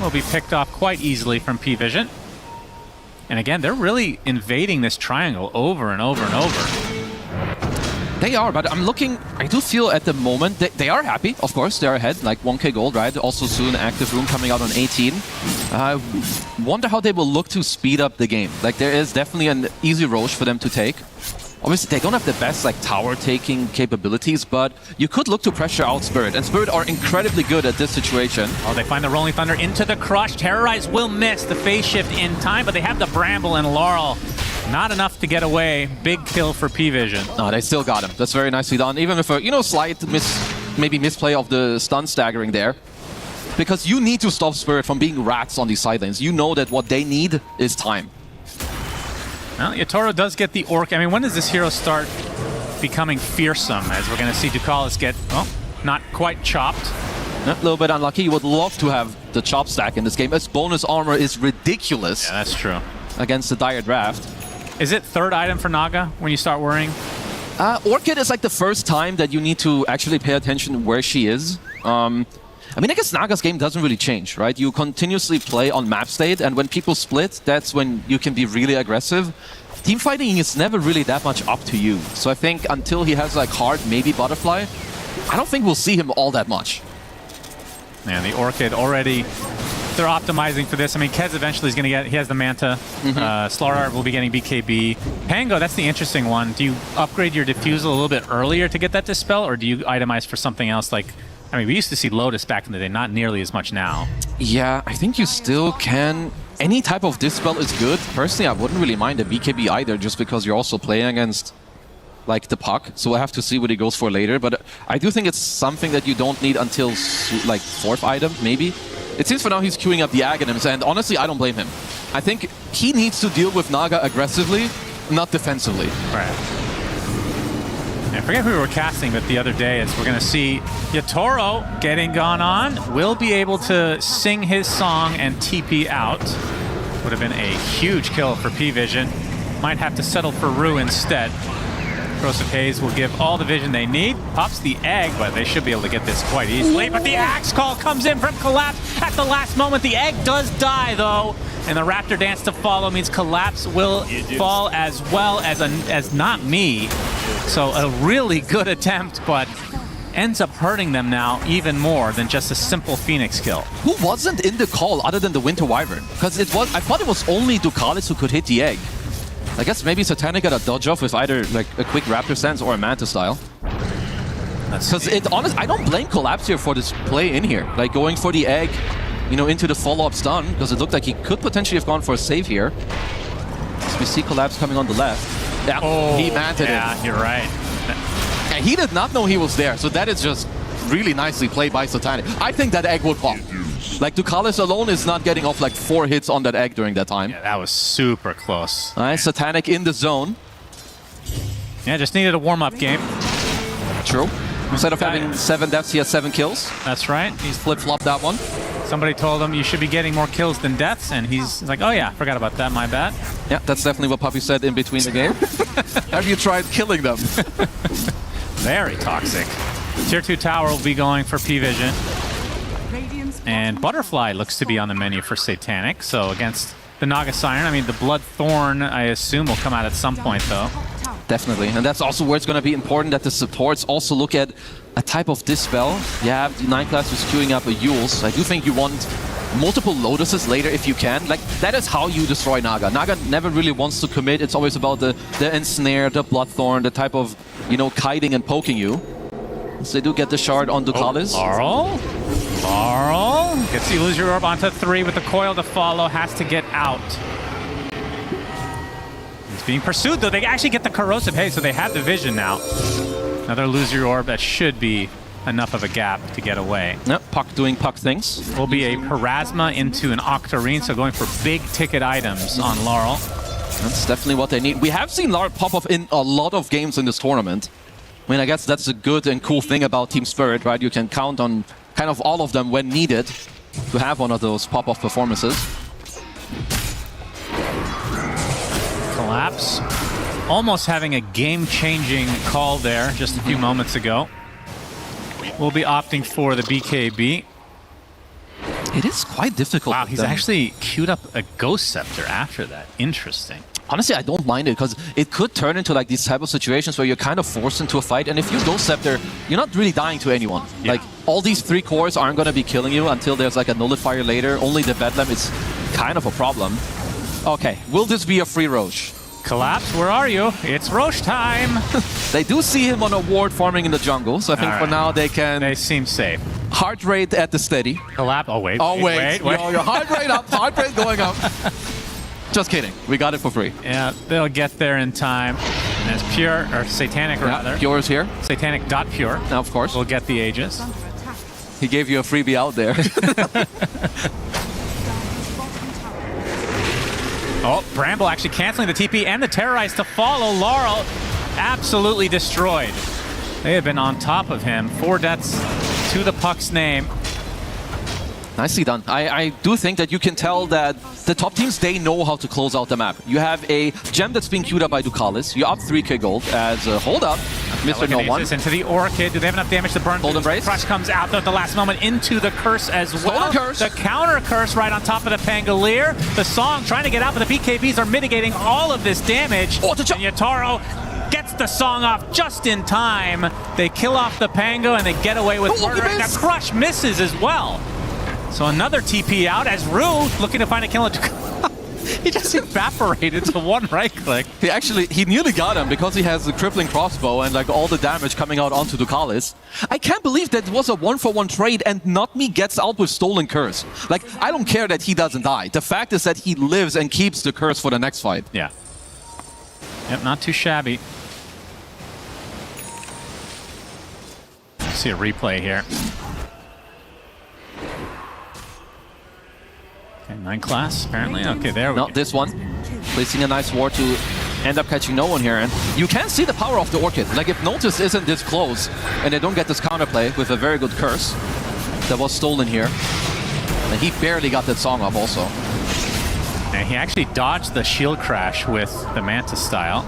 Will be picked off quite easily from P-Vision. And again, they're really invading this triangle over and over and over. They are, but I'm looking, I do feel at the moment, they are happy, of course, they're ahead, like 1k gold, right? Also soon active room coming out on 18. I wonder how they will look to speed up the game. Like there is definitely an easy Roche for them to take. Obviously, they don't have the best like tower-taking capabilities, but you could look to pressure out Spirit, and Spirit are incredibly good at this situation. Oh, they find the Rolling Thunder into the crush. Terrorize will miss the phase shift in time, but they have the Bramble and Laurel. Not enough to get away. Big kill for P-Vision. No, they still got him. That's very nicely done. Even with a, you know, slight misplay of the stun staggering there. Because you need to stop Spirit from being rats on these side lanes. You know that what they need is time. Well, Yatoro does get the Orc. I mean, when does this hero start becoming fearsome? As we're going to see Ducalis get, well, not quite chopped. A little bit unlucky. You would love to have the chop stack in this game. Its bonus armor is ridiculous. Yeah, that's true. Against the Dire Draft. Is it third item for Naga when you start worrying? Orchid is like the first time that you need to actually pay attention where she is. I mean, I guess Naga's game doesn't really change, right? You continuously play on map state, and when people split, that's when you can be really aggressive. Team fighting is never really that much up to you. So I think until he has like hard, maybe Butterfly, I don't think we'll see him all that much. Man, the Orchid already, they're optimizing for this. I mean, Kez eventually is going to get, he has the Manta. Slarart will be getting BKB. Pango, that's the interesting one. Do you upgrade your Diffusal a little bit earlier to get that Dispel, or do you itemize for something else like, I mean, we used to see Lotus back in the day, not nearly as much now. Yeah, I think you still can. Any type of Dispel is good. Personally, I wouldn't really mind a BKB either, just because you're also playing against like the Puck. So we'll have to see what he goes for later. But I do think it's something that you don't need until like 4th item, maybe. It seems for now he's queuing up the Aghanims, and honestly, I don't blame him. I think he needs to deal with Naga aggressively, not defensively. Right. I forget who we were casting, but the other day, as we're going to see Yatoro getting gone on, will be able to sing his song and TP out. Would have been a huge kill for P-Vision. Might have to settle for Rue instead. Corrosive Haze will give all the vision they need. Pops the egg, but they should be able to get this quite easily. But the Axe Call comes in from Collapse at the last moment. The egg does die, though. And the Raptor Dance to follow means Collapse will fall as well as not me. So a really good attempt, but ends up hurting them now even more than just a simple Phoenix kill. Who wasn't in the call other than the Winter Wyvern? Because I thought it was only Ducalis who could hit the egg. I guess maybe Satanic got a dodge off with either like a quick Raptor stance or a Manta style. Because I don't blame Collapse here for this play in here. Like going for the egg, you know, into the follow-up stun, because it looked like he could potentially have gone for a save here. So we see Collapse coming on the left. Yeah, he manted it. Yeah, you're right. And he did not know he was there, so that is just really nicely played by Satanic. I think that egg would pop. Like, Ducalis alone is not getting off like 4 hits on that egg during that time. Yeah, that was super close. Nice, Satanic in the zone. Yeah, just needed a warm-up game. True. Instead of having 7 deaths, he has 7 kills. That's right. He's flip-flopped that one. Somebody told him you should be getting more kills than deaths, and he's like, oh yeah, forgot about that, my bad. Yeah, that's definitely what Puppy said in between the game. Have you tried killing them? Very toxic. Tier 2 tower will be going for P-Vision. And Butterfly looks to be on the menu for Satanic, so against the Naga Siren, I mean, the Bloodthorn, I assume, will come out at some point, though. Definitely, and that's also where it's going to be important that the supports also look at a type of Dispel. Yeah, the 9 class is queuing up a Yules. I do think you want multiple Lotuses later if you can. Like, that is how you destroy Naga. Naga never really wants to commit. It's always about the Ensnare, the Bloodthorn, the type of, you know, kiting and poking you. So they do get the shard on Ducalis. Laurel gets the Illusory Orb onto 3 with the coil to follow, has to get out. He's being pursued, though. They actually get the Corrosive Haze, so they have the vision now. Another Illusory Orb that should be enough of a gap to get away. Yep, Puck doing Puck things. Will be a Parasma into an Octarine, so going for big ticket items on Laurel. That's definitely what they need. We have seen Laurel pop off in a lot of games in this tournament. I mean, I guess that's a good and cool thing about Team Spirit, right? You can count on kind of all of them when needed to have one of those pop-off performances. Collapse. Almost having a game-changing call there just a few moments ago. We'll be opting for the BKB. It is quite difficult. Wow, he's actually queued up a Ghost Scepter after that. Interesting. honestly, I don't mind it because it could turn into like these type of situations where you're kind of forced into a fight. And if you go Scepter, you're not really dying to anyone. Yeah. Like all these 3 cores aren't going to be killing you until there's like a nullifier later. Only the Bedlam is kind of a problem. Okay, will this be a free Roche? Collapse, where are you? It's Roche time. They do see him on a ward farming in the jungle, so I think for now they can... They seem safe. Heart rate at the steady. Collapse, oh wait. Oh wait. Yo, your heart rate up, heart rate going up. Just kidding, we got it for free. Yeah, they'll get there in time. And it's Pure, or Satanic rather. Pure is here. Satanic.Pure. Now, of course. We'll get the Aegis. He gave you a freebie out there. Oh, Bramble actually canceling the TP and the Terrorize to follow. Laurel absolutely destroyed. They have been on top of him. 4 deaths to the Puck's name. Nicely done. I do think that you can tell that the top teams, they know how to close out the map. You have a gem that's being queued up by Ducalis. You're up 3k gold as hold up, Mr. No One. Into the Orchid. Do they have enough damage to burn? Golden Brace. Crush comes out at the last moment into the Curse as well. Stolen Curse. The counter Curse right on top of the Pangolier. The Song trying to get out, but the BKBs are mitigating all of this damage. Oh, the and Yatoro gets the Song off just in time. They kill off the Pango and they get away with murder. And the Crush misses as well. So another TP out as Rue looking to find a kill. He just evaporated to 1 right click. He nearly got him because he has the crippling crossbow and like all the damage coming out onto Ducalis. I can't believe that it was a 1-for-1 trade and Not Me gets out with Stolen Curse. Like, I don't care that he doesn't die. The fact is that he lives and keeps the curse for the next fight. Yeah. Yep, not too shabby. See a replay here. Okay, 9 class, apparently. Okay, there we go. No, this one. Placing a nice ward to end up catching no one here. And you can see the power of the Orchid. Like, if Notice isn't this close, and they don't get this counterplay with a very good curse that was stolen here, and he barely got that Song off also. And he actually dodged the shield crash with the Manta style.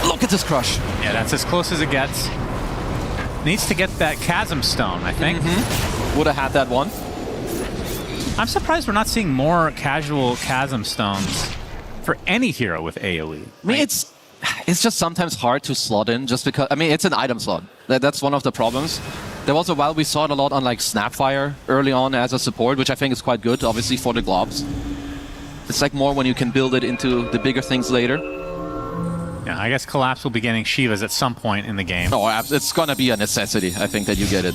Look at this crush. Yeah, that's as close as it gets. Needs to get that Chasm Stone, I think. Would have had that one. I'm surprised we're not seeing more casual Chasm Stones for any hero with AoE. I mean, it's just sometimes hard to slot in just because, I mean, it's an item slot. That's one of the problems. There was a while we saw it a lot on like Snapfire early on as a support, which I think is quite good, obviously, for the globs. It's like more when you can build it into the bigger things later. Yeah, I guess Collapse will be getting Shivas at some point in the game. Oh, it's gonna be a necessity, I think, that you get it.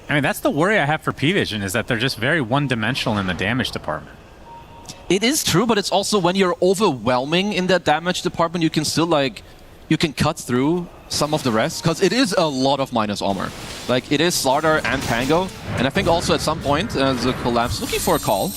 I mean, that's the worry I have for P-Vision, is that they're just very one-dimensional in the damage department. It is true, but it's also when you're overwhelming in that damage department, you can still, like, you can cut through some of the rest, because it is a lot of minus armor. Like, it is Slardar and Pango, and I think also at some point, as a Collapse looking for a call,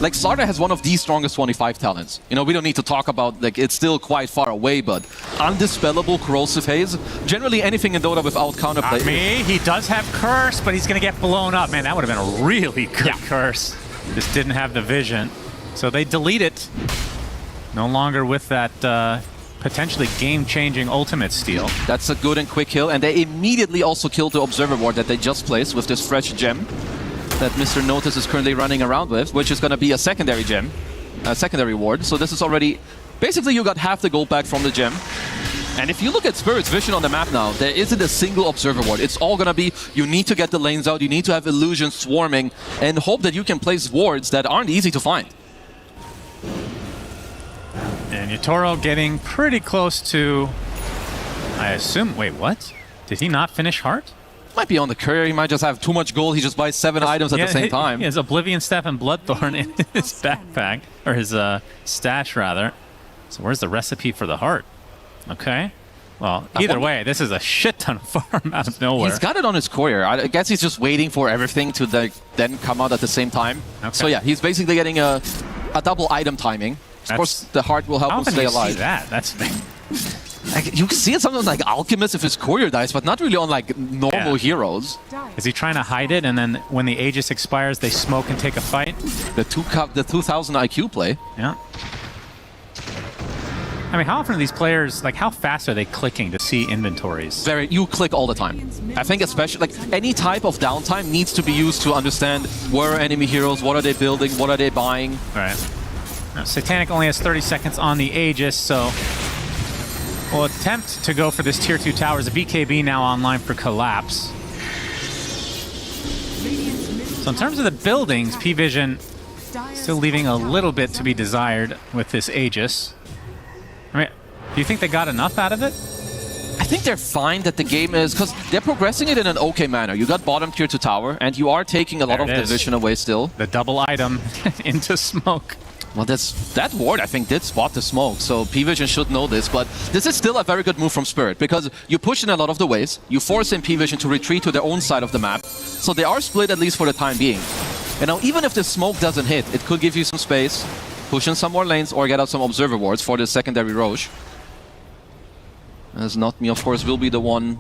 like, Slardar has one of the strongest 25 talents. You know, we don't need to talk about, like, it's still quite far away, but undispellable corrosive haze. Generally, anything in Dota without counterplay. Not me. He does have Curse, but he's going to get blown up. Man, that would have been a really good Curse. Just didn't have the vision. So they delete it. No longer with that potentially game-changing ultimate steal. That's a good and quick kill, and they immediately also killed the Observer Ward that they just placed with this fresh gem that Mr. Notice is currently running around with, which is going to be a secondary gem, a secondary ward. So this is already, basically you got half the gold back from the gem. And if you look at Spirit's vision on the map now, there isn't a single Observer Ward. It's all going to be, you need to get the lanes out, you need to have illusions swarming, and hope that you can place wards that aren't easy to find. And Yatoro getting pretty close to, I assume, wait, what? Did he not finish Heart? Might be on the courier, he might just have too much gold, he just buys 7 items at the same time. He has Oblivion Staff and Bloodthorn in his backpack, or his stash rather. So where's the recipe for the Heart? Okay. Well, either way, this is a shit ton of farm out of nowhere. He's got it on his courier. I guess he's just waiting for everything to then come out at the same time. Okay. So yeah, he's basically getting a double item timing. Of course, the Heart will help him stay alive. See that? That's like, you can see it sometimes like Alchemist if his courier dies, but not really on like normal heroes. Is he trying to hide it, and then when the Aegis expires, they smoke and take a fight? The 2000 IQ play. Yeah. I mean, how often are these players, like, how fast are they clicking to see inventories? You click all the time. I think especially, like, any type of downtime needs to be used to understand where are enemy heroes, what are they building, what are they buying. All right. Now, Satanic only has 30 seconds on the Aegis, so we'll attempt to go for this tier 2 towers. The BKB now online for Collapse. So in terms of the buildings, P-Vision still leaving a little bit to be desired with this Aegis. I mean, do you think they got enough out of it? I think they're fine that the game is, because they're progressing it in an okay manner. You got bottom tier to tower, and you are taking a lot of division away still. The double item into smoke. Well, that ward, I think, did spot the smoke, so P-Vision should know this, but this is still a very good move from Spirit, because you push in a lot of the ways, you force in P-Vision to retreat to their own side of the map, so they are split at least for the time being. And now, even if the smoke doesn't hit, it could give you some space, push in some more lanes, or get out some observer wards for the secondary Roche. As Not Me, of course, will be the one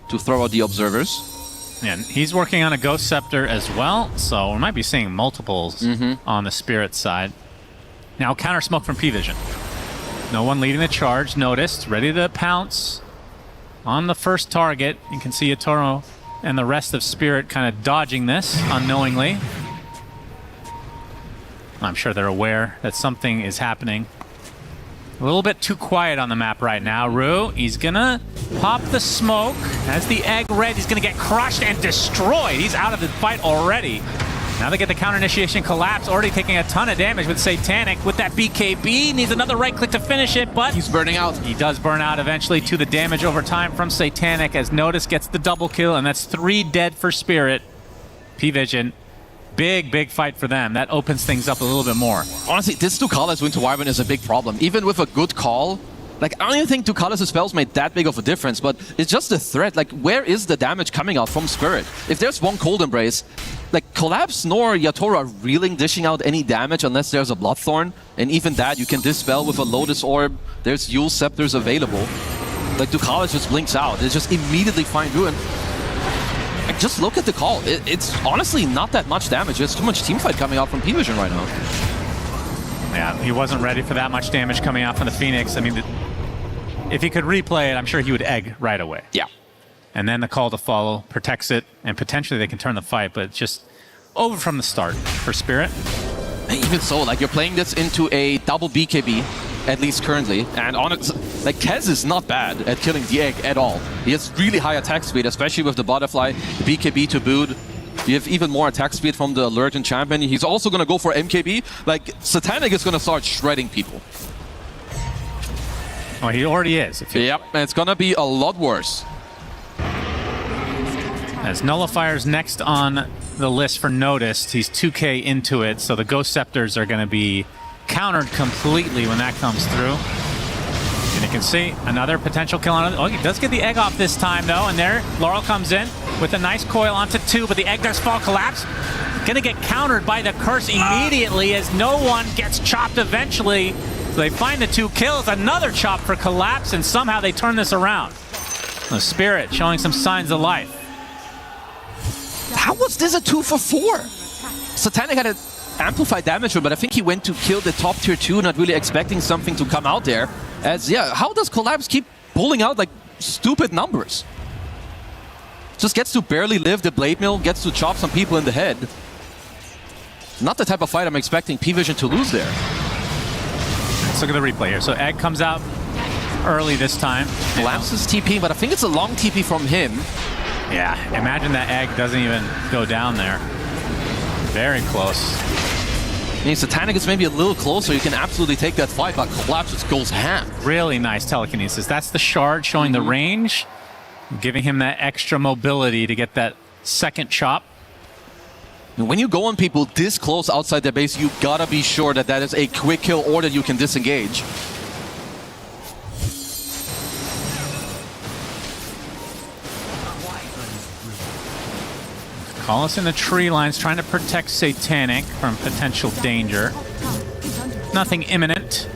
to throw out the observers. And he's working on a Ghost Scepter as well, so we might be seeing multiples on the Spirit side. Now counter smoke from P-Vision. No one leading the charge, noticed, ready to pounce on the first target. You can see Yatoro and the rest of Spirit kind of dodging this unknowingly. I'm sure they're aware that something is happening. A little bit too quiet on the map right now. Rue, he's gonna pop the smoke. As the egg red, he's gonna get crushed and destroyed. He's out of the fight already. Now they get the counter initiation Collapse, already taking a ton of damage with Satanic. With that BKB, needs another right click to finish it, but he's burning out. He does burn out eventually to the damage over time from Satanic as Notice gets the double kill, and that's 3 dead for Spirit. P-Vision, big fight for them. That opens things up a little bit more. Honestly, this Ducalis Winter Wyvern is a big problem. Even with a good call, like, I don't even think Ducalis' spells made that big of a difference, but it's just a threat. Like, where is the damage coming out from Spirit? If there's one Cold Embrace, like, Collapse nor Yatoro are really dishing out any damage unless there's a Bloodthorn, and even that you can dispel with a Lotus Orb. There's Yule Scepters available. Like, Ducalis just blinks out. It's just immediately find Ruin. Like, just look at the call. It's honestly not that much damage. There's too much teamfight coming out from P-Vision right now. Yeah, he wasn't ready for that much damage coming out from the Phoenix. I mean, if he could replay it, I'm sure he would egg right away. Yeah. And then the call to follow protects it, and potentially they can turn the fight, but it's just over from the start for Spirit. Even so, like, you're playing this into a double BKB, at least currently, and on it, like, Kez is not bad at killing the egg at all. He has really high attack speed, especially with the Butterfly, the BKB to boot. You have even more attack speed from the Alert and Champion. He's also going to go for MKB. Like, Satanic is going to start shredding people. Oh, he already is. Yep, and it's going to be a lot worse. As Nullifier's next on the list for Noticed, he's 2k into it, so the Ghost Scepters are going to be countered completely when that comes through. And you can see another potential kill on it. Oh, he does get the egg off this time, though, and there, Laurel comes in with a nice coil onto 2, but the egg does fall Collapse. Gonna get countered by the curse immediately as no one gets chopped eventually. So they find the 2 kills, another chop for Collapse, and somehow they turn this around. The Spirit showing some signs of life. How was this a 2 for 4? Satanic had an amplified damage, but I think he went to kill the top tier 2, not really expecting something to come out there. As, yeah, how does Collapse keep pulling out, like, stupid numbers? Just gets to barely live the Blade Mill, gets to chop some people in the head. Not the type of fight I'm expecting P-Vision to lose there. Let's look at the replay here. So Egg comes out early this time. Collapses TP, but I think it's a long TP from him. Yeah, imagine that Egg doesn't even go down there. Very close. I mean, Satanic is maybe a little closer. You can absolutely take that fight, but Collapse just goes ham. Really nice telekinesis. That's the shard showing the range, giving him that extra mobility to get that second chop. When you go on people this close outside their base, you gotta be sure that that is a quick kill or that you can disengage. Call us in the tree lines, trying to protect Satanic from potential danger. Nothing imminent.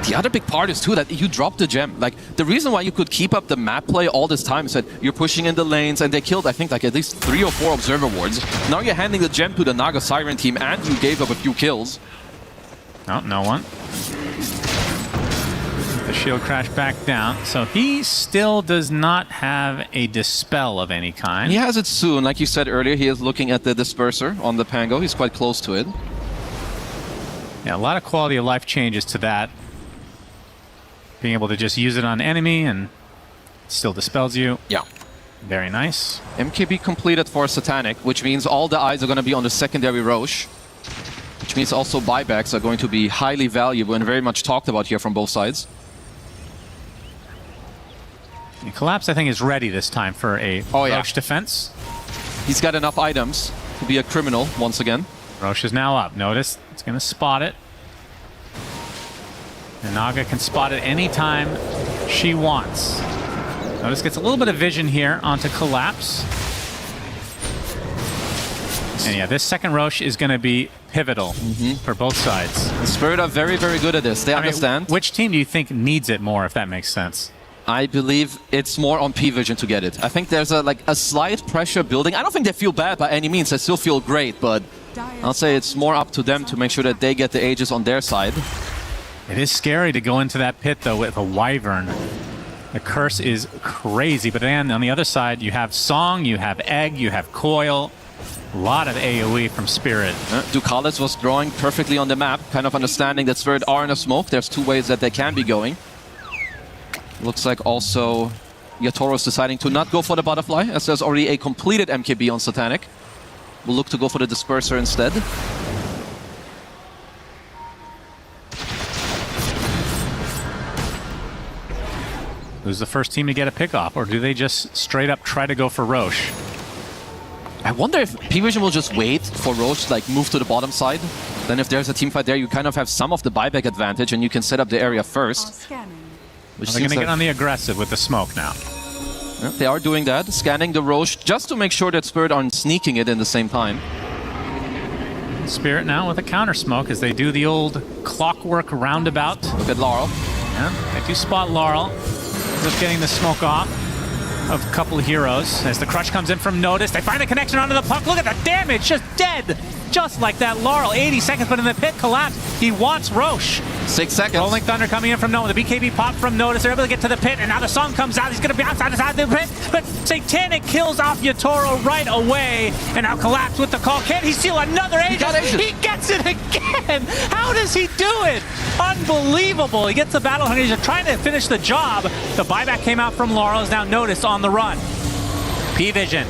The other big part is, too, that you dropped the gem. Like, the reason why you could keep up the map play all this time is that you're pushing in the lanes, and they killed, I think, like, at least 3 or 4 Observer Wards. Now you're handing the gem to the Naga Siren team, and you gave up a few kills. Oh, no one. shield crash back down. So he still does not have a dispel of any kind. He has it soon. Like you said earlier, he is looking at the disperser on the Pango. He's quite close to it. Yeah, a lot of quality of life changes to that. Being able to just use it on enemy and still dispels you. Yeah. Very nice. MKB completed for Satanic, which means all the eyes are going to be on the secondary Roche. Which means also buybacks are going to be highly valuable and very much talked about here from both sides. And Collapse, I think, is ready this time for a Roche defense. He's got enough items to be a criminal once again. Roche is now up. Notice it's going to spot it. And Naga can spot it anytime she wants. Notice gets a little bit of vision here onto Collapse. And yeah, this second Roche is going to be pivotal for both sides. The Spirit are very, very good at this. They understand. Which team do you think needs it more, if that makes sense? I believe it's more on P-Vision to get it. I think there's a slight pressure building. I don't think they feel bad by any means. They still feel great, but I'll say it's more up to them to make sure that they get the Aegis on their side. It is scary to go into that pit, though, with a Wyvern. The curse is crazy, but then on the other side, you have Song, you have Egg, you have Coil. A lot of AoE from Spirit. Ducalis was drawing perfectly on the map, kind of understanding that Spirit are in a smoke. There's two ways that they can be going. Looks like also Yatoro's deciding to not go for the butterfly, as there's already a completed MKB on Satanic. We'll look to go for the disperser instead. Who's the first team to get a pick off, or do they just straight up try to go for Roche? I wonder if P-Vision will just wait for Roche to move to the bottom side. Then if there's a team fight there, you kind of have some of the buyback advantage and you can set up the area first. Which they're going to get on the aggressive with the smoke now. Yeah, they are doing that, scanning the Roche just to make sure that Spirit aren't sneaking it in the same time. Spirit now with a counter smoke as they do the old clockwork roundabout. Look at Laurel. Yeah, they do spot Laurel. Just getting the smoke off of a couple of heroes. As the crush comes in from Notice, they find a connection onto the puck. Look at the damage, just dead. Just like that, Laurel, 80 seconds, but in the pit, Collapse. He wants Roche. 6 seconds. Rolling Thunder coming in from Notice. The BKB pop from Notice. They're able to get to the pit, and now the Song comes out. He's going to be outside the pit, but Satanic kills off Yatoro right away, and now Collapse with the call. Can he steal another Aegis? He gets it again. How does he do it? Unbelievable. He gets the battle hunger. He's trying to finish the job. The buyback came out from Laurel. Is now Notice on the run. P-Vision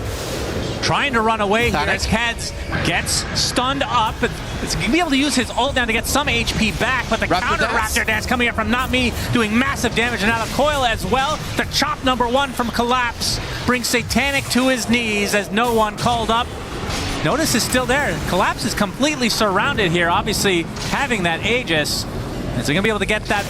trying to run away here as Keds gets stunned up. It's going to be able to use his ult now to get some HP back, but the counter Raptor Dance coming in from Not Me, doing massive damage, and now the Coil as well. The chop #1 from Collapse brings Satanic to his knees as no one called up. Notice is still there. Collapse is completely surrounded here, obviously having that Aegis. Is he going to be able to get that?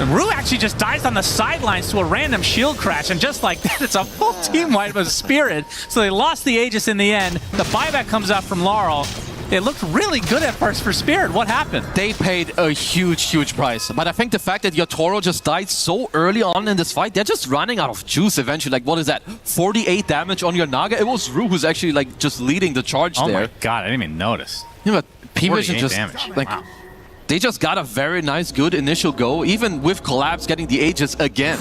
Rue actually just dies on the sidelines to a random shield crash, and just like that, it's a full team wipe of Spirit. So they lost the Aegis in the end. The buyback comes out from Laurel. It looked really good at first for Spirit. What happened? They paid a huge, huge price. But I think the fact that Yatoro just died so early on in this fight, they're just running out of juice eventually. Like, what is that? 48 damage on your Naga? It was Rue who's actually just leading the charge there. Oh my god, I didn't even notice. Yeah, but P-Vision just damage. Wow. They just got a very nice, good initial go, even with Collapse getting the Aegis again.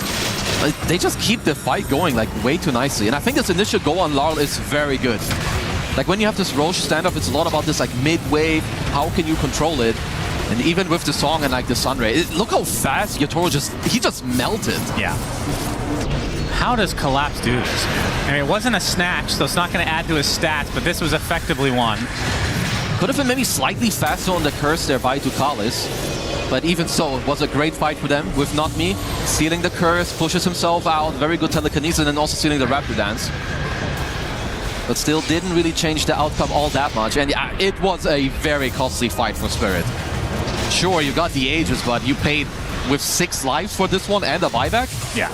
They just keep the fight going way too nicely. And I think this initial go on Laurel is very good. When you have this Roche standoff, it's a lot about this mid-wave, how can you control it? And even with the Song and the Sunray, look how fast Yatoro just melted. Yeah. How does Collapse do this? I mean, it wasn't a snatch, so it's not going to add to his stats, but this was effectively one. Could have been maybe slightly faster on the curse there by Ducalis. But even so, it was a great fight for them with Not Me. Sealing the curse, pushes himself out, very good telekinesis, and then also sealing the Raptor Dance. But still didn't really change the outcome all that much. And yeah, it was a very costly fight for Spirit. Sure, you got the Aegis, but you paid with 6 lives for this one and a buyback? Yeah.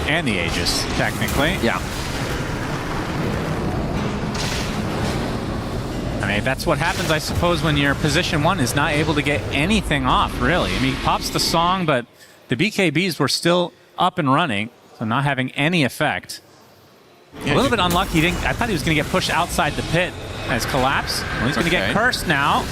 And the Aegis, technically. Yeah. I mean, that's what happens, I suppose, when your position 1 is not able to get anything off, really. I mean, he pops the Song, but the BKBs were still up and running, so not having any effect. Yeah, a little bit unlucky. I thought he was going to get pushed outside the pit as Collapse. Well, he's going to get cursed now.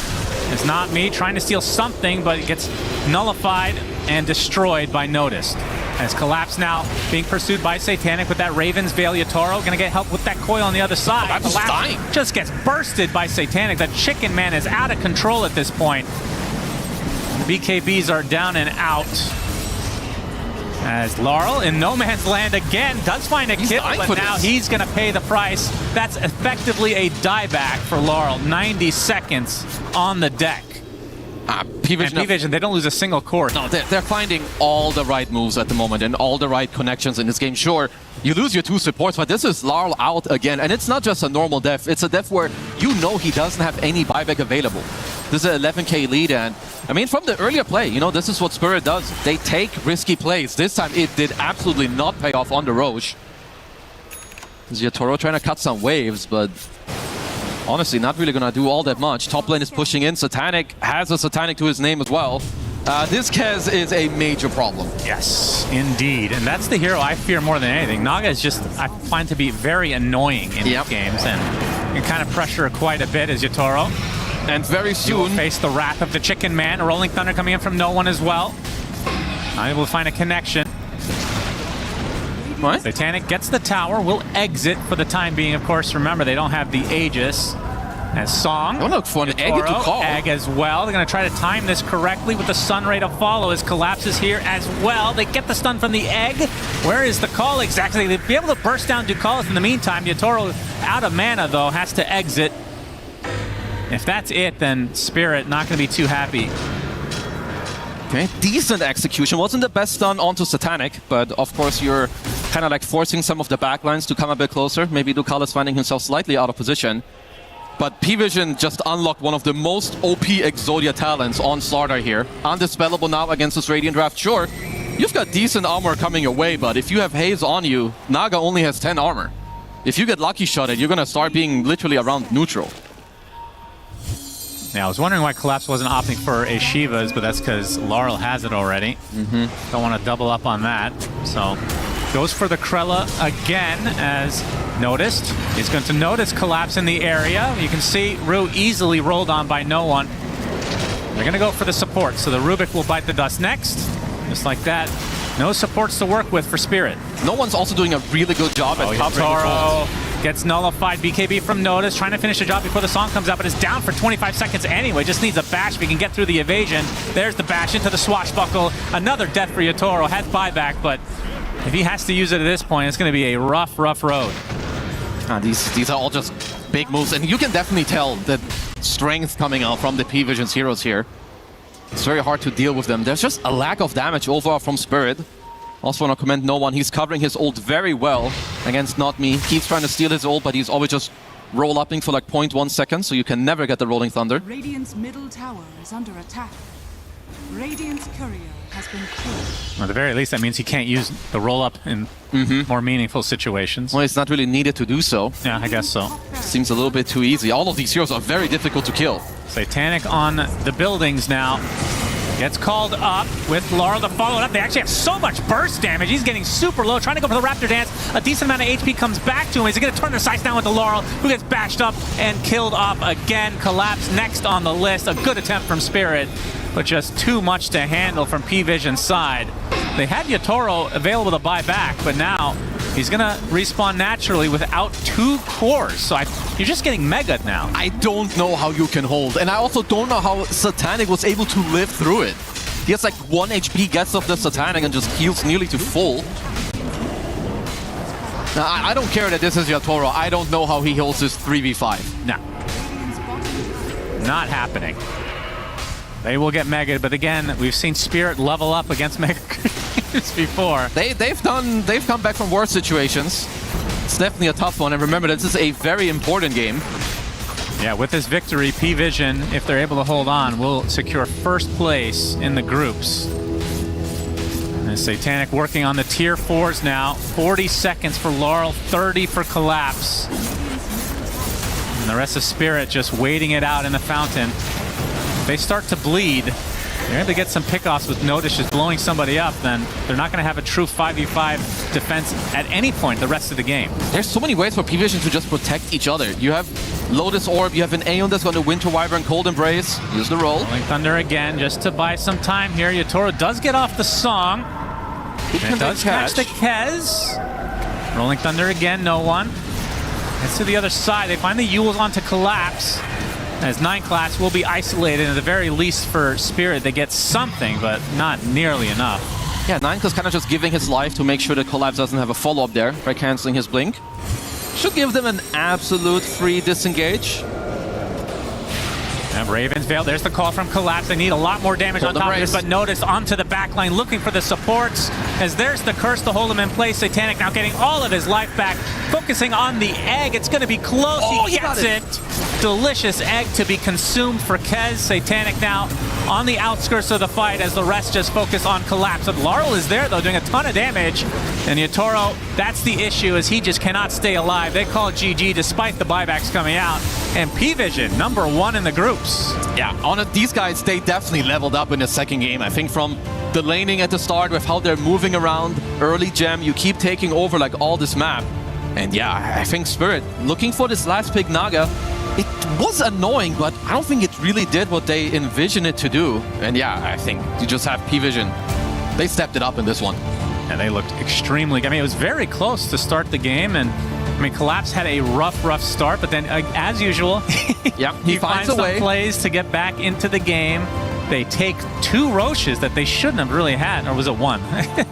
It's Not Me trying to steal something, but it gets nullified and destroyed by Noticed. As Collapse now being pursued by Satanic with that Raven's Veil. Yatoro gonna get help with that coil on the other side. Collapse is dying. Just gets bursted by Satanic. That Chicken Man is out of control at this point. The BKBs are down and out. As Laurel in no man's land again does find a kill, but now he's gonna pay the price. That's effectively a dieback for Laurel. 90 seconds on the deck. P-Vision, they don't lose a single core. No, they're finding all the right moves at the moment and all the right connections in this game. Sure, you lose your 2 supports, but this is Laurel out again. And it's not just a normal death. It's a death where you know he doesn't have any buyback available. This is an 11k lead, and I mean, from the earlier play, you know, this is what Spirit does. They take risky plays. This time it did absolutely not pay off on the Roche. Yatoro trying to cut some waves, but honestly, not really gonna do all that much. Top lane is pushing in. Satanic has a Satanic to his name as well. This Kez is a major problem. Yes, indeed. And that's the hero I fear more than anything. Naga is just, I find to be very annoying in these games and can kind of pressure quite a bit as Yatoro. And very soon face the wrath of the Chicken Man. A Rolling Thunder coming in from no one as well. Unable to find a connection. What? Satanic gets the tower, will exit for the time being. Of course, remember, they don't have the Aegis. As Song. Don't look for an egg to call. Egg as well. They're going to try to time this correctly with the stun ray to follow as Collapses here as well. They get the stun from the egg. Where is the call exactly? They'd be able to burst down Ducalis in the meantime. Yatoro out of mana, though, has to exit. If that's it, then Spirit not going to be too happy. Okay, decent execution. Wasn't the best stun onto Satanic, but of course you're kind of like forcing some of the backlines to come a bit closer. Maybe Ducalis finding himself slightly out of position. But P-Vision just unlocked one of the most OP Exodia talents on Slardar here. Undispellable now against this Radiant Draft. Sure, you've got decent armor coming your way, but if you have Haze on you, Naga only has 10 armor. If you get lucky shotted, you're going to start being literally around neutral. Yeah, I was wondering why Collapse wasn't opting for a Shiva's, but that's because Laurel has it already. Don't want to double up on that. So goes for the Krella again as Noticed. He's going to notice Collapse in the area. You can see Rue easily rolled on by no one. They're going to go for the support, so the Rubik will bite the dust next. Just like that. No supports to work with for Spirit. No one's also doing a really good job at covering the Toro gets nullified. BKB from Notice, trying to finish the job before the song comes out, but it's down for 25 seconds anyway. Just needs a bash if he can get through the evasion. There's the bash into the swashbuckle. Another death for Yatoro. Has buyback, but if he has to use it at this point, it's going to be a rough, rough road. These are all just big moves, and you can definitely tell the strength coming out from the P-Vision's heroes here. It's very hard to deal with them. There's just a lack of damage overall from Spirit. Also want to commend No One. He's covering his ult very well against Not Me. Keeps trying to steal his ult, but he's always just roll-upping for like 0.1 seconds, so you can never get the Rolling Thunder. Radiant's middle tower is under attack. Radiant's courier has been killed. At the very least, that means he can't use the roll-up in more meaningful situations. Well, it's not really needed to do so. Yeah, I guess so. Seems a little bit too easy. All of these heroes are very difficult to kill. Satanic on the buildings now. Gets called up with Laurel to follow it up. They actually have so much burst damage. He's getting super low, trying to go for the Raptor Dance. A decent amount of HP comes back to him. Is he going to turn their sights down with the Laurel, who gets bashed up and killed off again? Collapse next on the list. A good attempt from Spirit, but just too much to handle from P-Vision's side. They had Yatoro available to buy back, but now he's going to respawn naturally without 2 cores. So you're just getting mega now. I don't know how you can hold. And I also don't know how Satanic was able to live through it. He has like 1 HP, gets off the Satanic and just heals nearly to full. Now, I don't care that this is Yatoro. I don't know how he holds this 3v5. No. Not happening. They will get mega, but again, we've seen Spirit level up against mega creatures before. They've come back from worse situations. It's definitely a tough one, and remember, this is a very important game. Yeah, with this victory, P-Vision, if they're able to hold on, will secure first place in the groups. And Satanic working on the tier 4s now. 40 seconds for Laurel, 30 for Collapse. And the rest of Spirit just waiting it out in the fountain. If they start to bleed, they're able to get some pickoffs with Notice just blowing somebody up, then they're not going to have a true 5v5 defense at any point the rest of the game. There's so many ways for P-Vision to just protect each other. You have Lotus Orb, you have an Aeon that's going to Winter Wyvern, Cold Embrace. Use the roll. Rolling Thunder again, just to buy some time here. Yatoro does get off the song. And does catch the Kez. Rolling Thunder again, no one. Gets to the other side. They find the Yules onto Collapse. As 9 class will be isolated, at the very least for Spirit, they get something, but not nearly enough. Yeah, 9 class kind of just giving his life to make sure that Collapse doesn't have a follow-up there by canceling his blink. Should give them an absolute free disengage. And Raven's Veil, there's the call from Collapse. They need a lot more damage on top of this, but notice onto the backline, looking for the supports. As there's the curse to hold him in place. Satanic now getting all of his life back, focusing on the egg. It's going to be close. Oh, he gets it. Delicious egg to be consumed for Kez. Satanic now on the outskirts of the fight as the rest just focus on Collapse. And Laurel is there, though, doing a ton of damage. And Yatoro, that's the issue, as he just cannot stay alive. They call GG despite the buybacks coming out. And P-Vision, #1 in the groups. Yeah, on it, these guys, they definitely leveled up in the second game. I think from the laning at the start with how they're moving around, early gem, you keep taking over like all this map. And yeah, I think Spirit, looking for this last pick Naga, it was annoying, but I don't think it really did what they envisioned it to do. And yeah, I think you just have P-Vision. They stepped it up in this one. And they looked extremely, I mean, it was very close to start the game, and I mean, Collapse had a rough start, but then, as usual, yeah, he finds a way. Some plays to get back into the game. They take 2 Roches that they shouldn't have really had, or was it 1?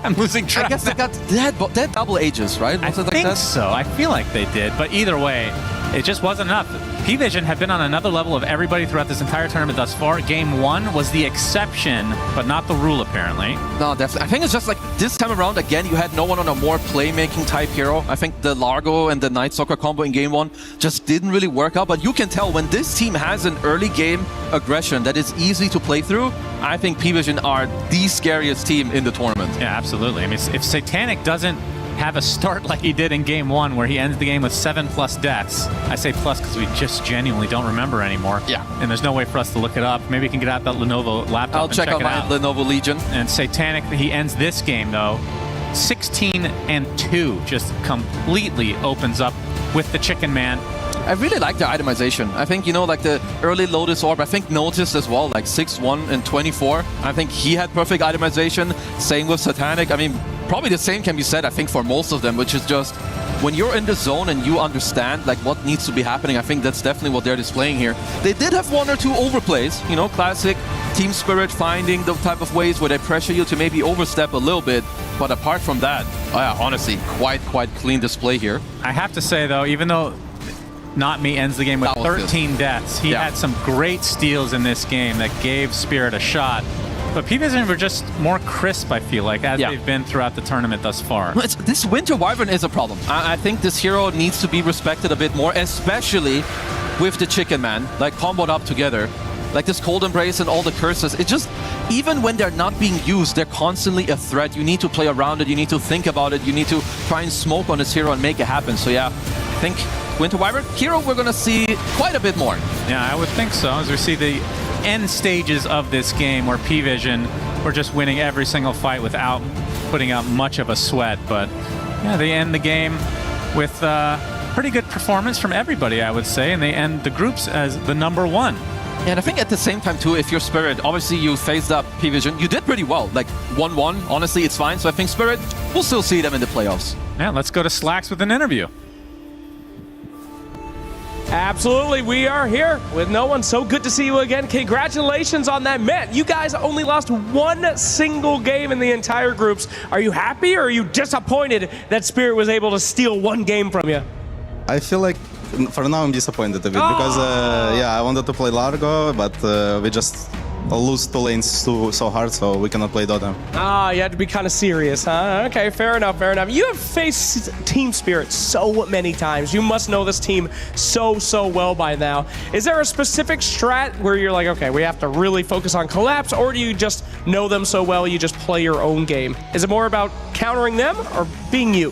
I'm losing track. I guess they got dead double ages, right? I think so. I feel like they did, but either way, it just wasn't enough. P-Vision had been on another level of everybody throughout this entire tournament thus far. Game 1 was the exception, but not the rule, apparently. No, definitely. I think it's just like this time around, again, you had no one on a more playmaking type hero. I think the Largo and the Night Stalker combo in Game 1 just didn't really work out, but you can tell when this team has an early game aggression that is easy to play through, I think P-Vision are the scariest team in the tournament. Yeah, absolutely. I mean, if Satanic doesn't have a start like he did in Game 1 where he ends the game with 7+ deaths. I say plus because we just genuinely don't remember anymore. Yeah. And there's no way for us to look it up. Maybe we can get out that Lenovo laptop I'll and check out my Lenovo Legion. And Satanic, he ends this game though 16-2, just completely opens up with the Chicken Man. I really like the itemization. I think, you know, like the early Lotus Orb, I think noticed as well, like 6-1 and 24. I think he had perfect itemization. Same with Satanic. I mean, probably the same can be said, I think, for most of them, which is just when you're in the zone and you understand like what needs to be happening, I think that's definitely what they're displaying here. They did have 1 or 2 overplays, you know, classic team spirit, finding the type of ways where they pressure you to maybe overstep a little bit. But apart from that, honestly, quite clean display here. I have to say, though, even though Not Me ends the game with 13 deaths, he had some great steals in this game that gave Spirit a shot. But P-Vision were just more crisp, I feel like, as they've been throughout the tournament thus far. This Winter Wyvern is a problem. I think this hero needs to be respected a bit more, especially with the Chicken Man, like comboed up together. Like this Cold Embrace and all the curses, it just, even when they're not being used, they're constantly a threat. You need to play around it, you need to think about it, you need to try and smoke on this hero and make it happen. So yeah, I think Winter Wyvern, hero we're gonna see quite a bit more. Yeah, I would think so, as we see the end stages of this game where P-Vision were just winning every single fight without putting out much of a sweat. But yeah, they end the game with pretty good performance from everybody, I would say, and they end the groups as the #1. Yeah, and I think at the same time too, if you're Spirit, obviously you phased up P-Vision. You did pretty well, like 1-1. Honestly, it's fine. So I think Spirit, we'll still see them in the playoffs. Yeah, let's go to Slacks with an interview. Absolutely, we are here with no one. So good to see you again. Congratulations on that. Man, you guys only lost 1 single game in the entire groups. Are you happy or are you disappointed that Spirit was able to steal 1 game from you? I feel like for now I'm disappointed a bit because I wanted to play Largo, but we just lose 2 lanes so hard, so we cannot play Dota. You had to be kind of serious, huh? Okay, fair enough. You have faced Team Spirit so many times. You must know this team so well by now. Is there a specific strat where you're like, okay, we have to really focus on Collapse, or do you just know them so well you just play your own game? Is it more about countering them or being you?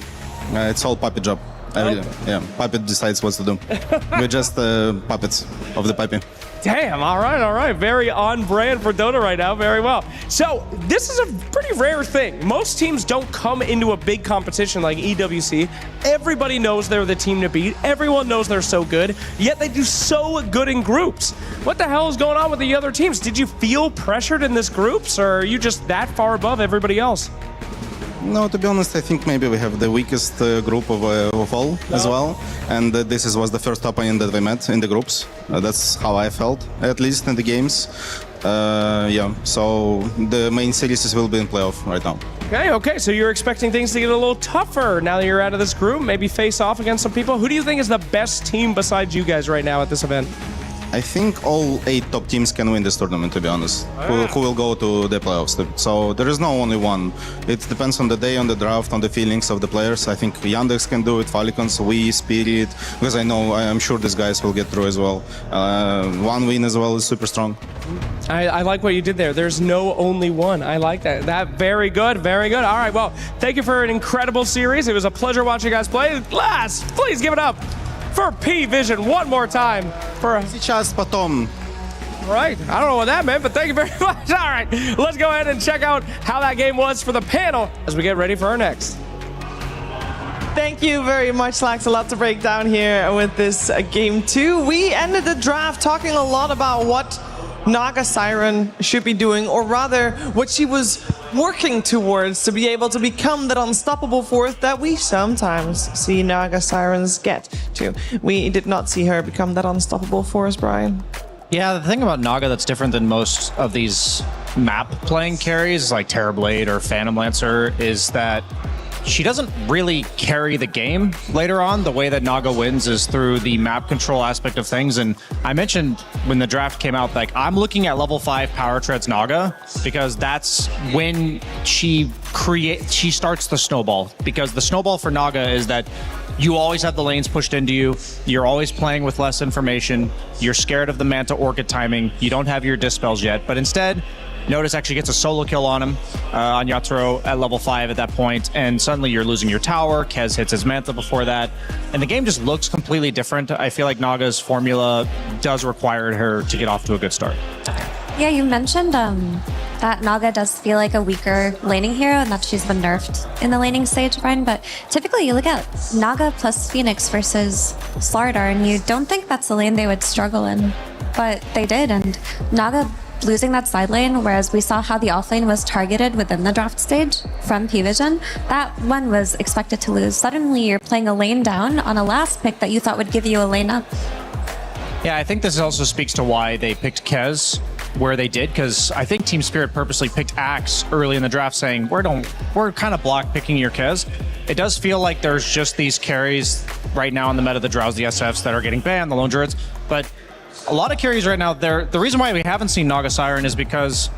It's all puppet job. Puppet decides what to do. We're just puppets of the puppy. Damn, all right. Very on brand for Dota right now, very well. So this is a pretty rare thing. Most teams don't come into a big competition like EWC. Everybody knows they're the team to beat. Everyone knows they're so good, yet they do so good in groups. What the hell is going on with the other teams? Did you feel pressured in this groups, or are you just that far above everybody else? No, to be honest, I think maybe we have the weakest group of all as well, and this was the first opponent that we met in the groups. That's how I felt, at least in the games. Yeah, so the main series will be in playoff right now. Okay, so you're expecting things to get a little tougher now that you're out of this group, maybe face off against some people. Who do you think is the best team besides you guys right now at this event? I think all 8 top teams can win this tournament, to be honest, who will go to the playoffs. So there is no only one. It depends on the day, on the draft, on the feelings of the players. I think Yandex can do it, Falicons, we, Spirit, because I'm sure these guys will get through as well. One win as well is super strong. I like what you did there. There's no only one. I like that. Very good, very good. All right, well, thank you for an incredible series. It was a pleasure watching you guys play. Last, please give it up for P-Vision one more time. Сейчас потом. Right, I don't know what that meant, but thank you very much. All right, let's go ahead and check out how that game was for the panel as we get ready for our next. Thank you very much, Lax. A lot to break down here with this game 2. We ended the draft talking a lot about what Naga Siren should be doing, or rather what she was working towards to be able to become that unstoppable force that we sometimes see Naga Sirens get to. We did not see her become that unstoppable force, Brian. Yeah, the thing about Naga that's different than most of these map playing carries like Terrorblade or Phantom Lancer is that she doesn't really carry the game later on. The way that Naga wins is through the map control aspect of things. And I mentioned when the draft came out, like, I'm looking at level 5 Power Treads Naga because that's when she starts the snowball. Because the snowball for Naga is that you always have the lanes pushed into you. You're always playing with less information. You're scared of the Manta Orchid timing. You don't have your dispels yet. But instead, Notice actually gets a solo kill on him, on Yatoro at level 5 at that point, and suddenly you're losing your tower. Kez hits his Manta before that, and the game just looks completely different. I feel like Naga's formula does require her to get off to a good start. Yeah, you mentioned that Naga does feel like a weaker laning hero and that she's been nerfed in the laning stage, Brian, but typically you look at Naga plus Phoenix versus Slardar and you don't think that's the lane they would struggle in, but they did, and Naga losing that side lane, whereas we saw how the offlane was targeted within the draft stage from P-Vision, that one was expected to lose. Suddenly you're playing a lane down on a last pick that you thought would give you a lane up. Yeah, I think this also speaks to why they picked Kez where they did, because I think Team Spirit purposely picked Axe early in the draft saying, we're kind of block picking your Kez. It does feel like there's just these carries right now in the meta, the Drowsy SFs that are getting banned, the Lone Druids, but a lot of carries right now, the reason why we haven't seen Naga Siren is because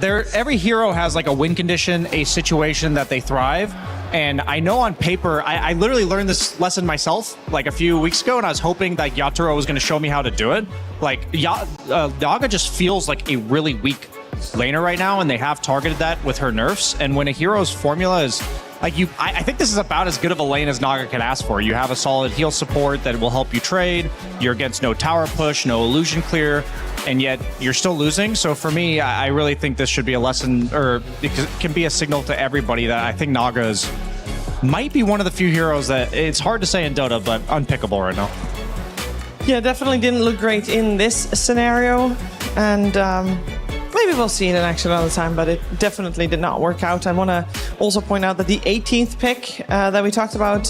every hero has like a win condition, a situation that they thrive. And I know on paper, I literally learned this lesson myself like a few weeks ago, and I was hoping that Yatoro was going to show me how to do it. Like, Naga just feels like a really weak laner right now, and they have targeted that with her nerfs. And when a hero's formula is like I think this is about as good of a lane as Naga can ask for. You have a solid heal support that will help you trade. You're against no tower push, no illusion clear, and yet you're still losing. So for me, I really think this should be a lesson, or it can be a signal to everybody that I think Naga might be one of the few heroes that it's hard to say in Dota, but unpickable right now. Yeah, definitely didn't look great in this scenario, and maybe we'll see it in action another time, but it definitely did not work out. I want to also point out that the 18th pick that we talked about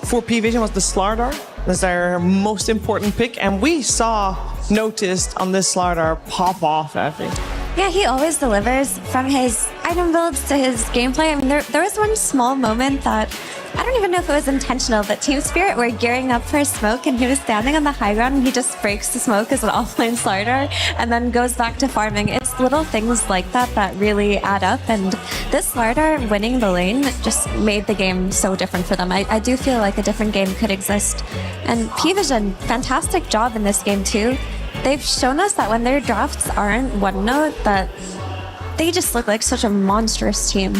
for P-Vision was the Slardar. That's their most important pick, and we noticed on this Slardar pop off, Effie. Yeah, he always delivers from his item builds to his gameplay. I mean, there was one small moment that, I don't even know if it was intentional, but Team Spirit were gearing up for a smoke and he was standing on the high ground and he just breaks the smoke as an offlane Slardar and then goes back to farming. It's little things like that that really add up, and this Slardar winning the lane just made the game so different for them. I do feel like a different game could exist. And P-Vision, fantastic job in this game too. They've shown us that when their drafts aren't one note, that they just look like such a monstrous team.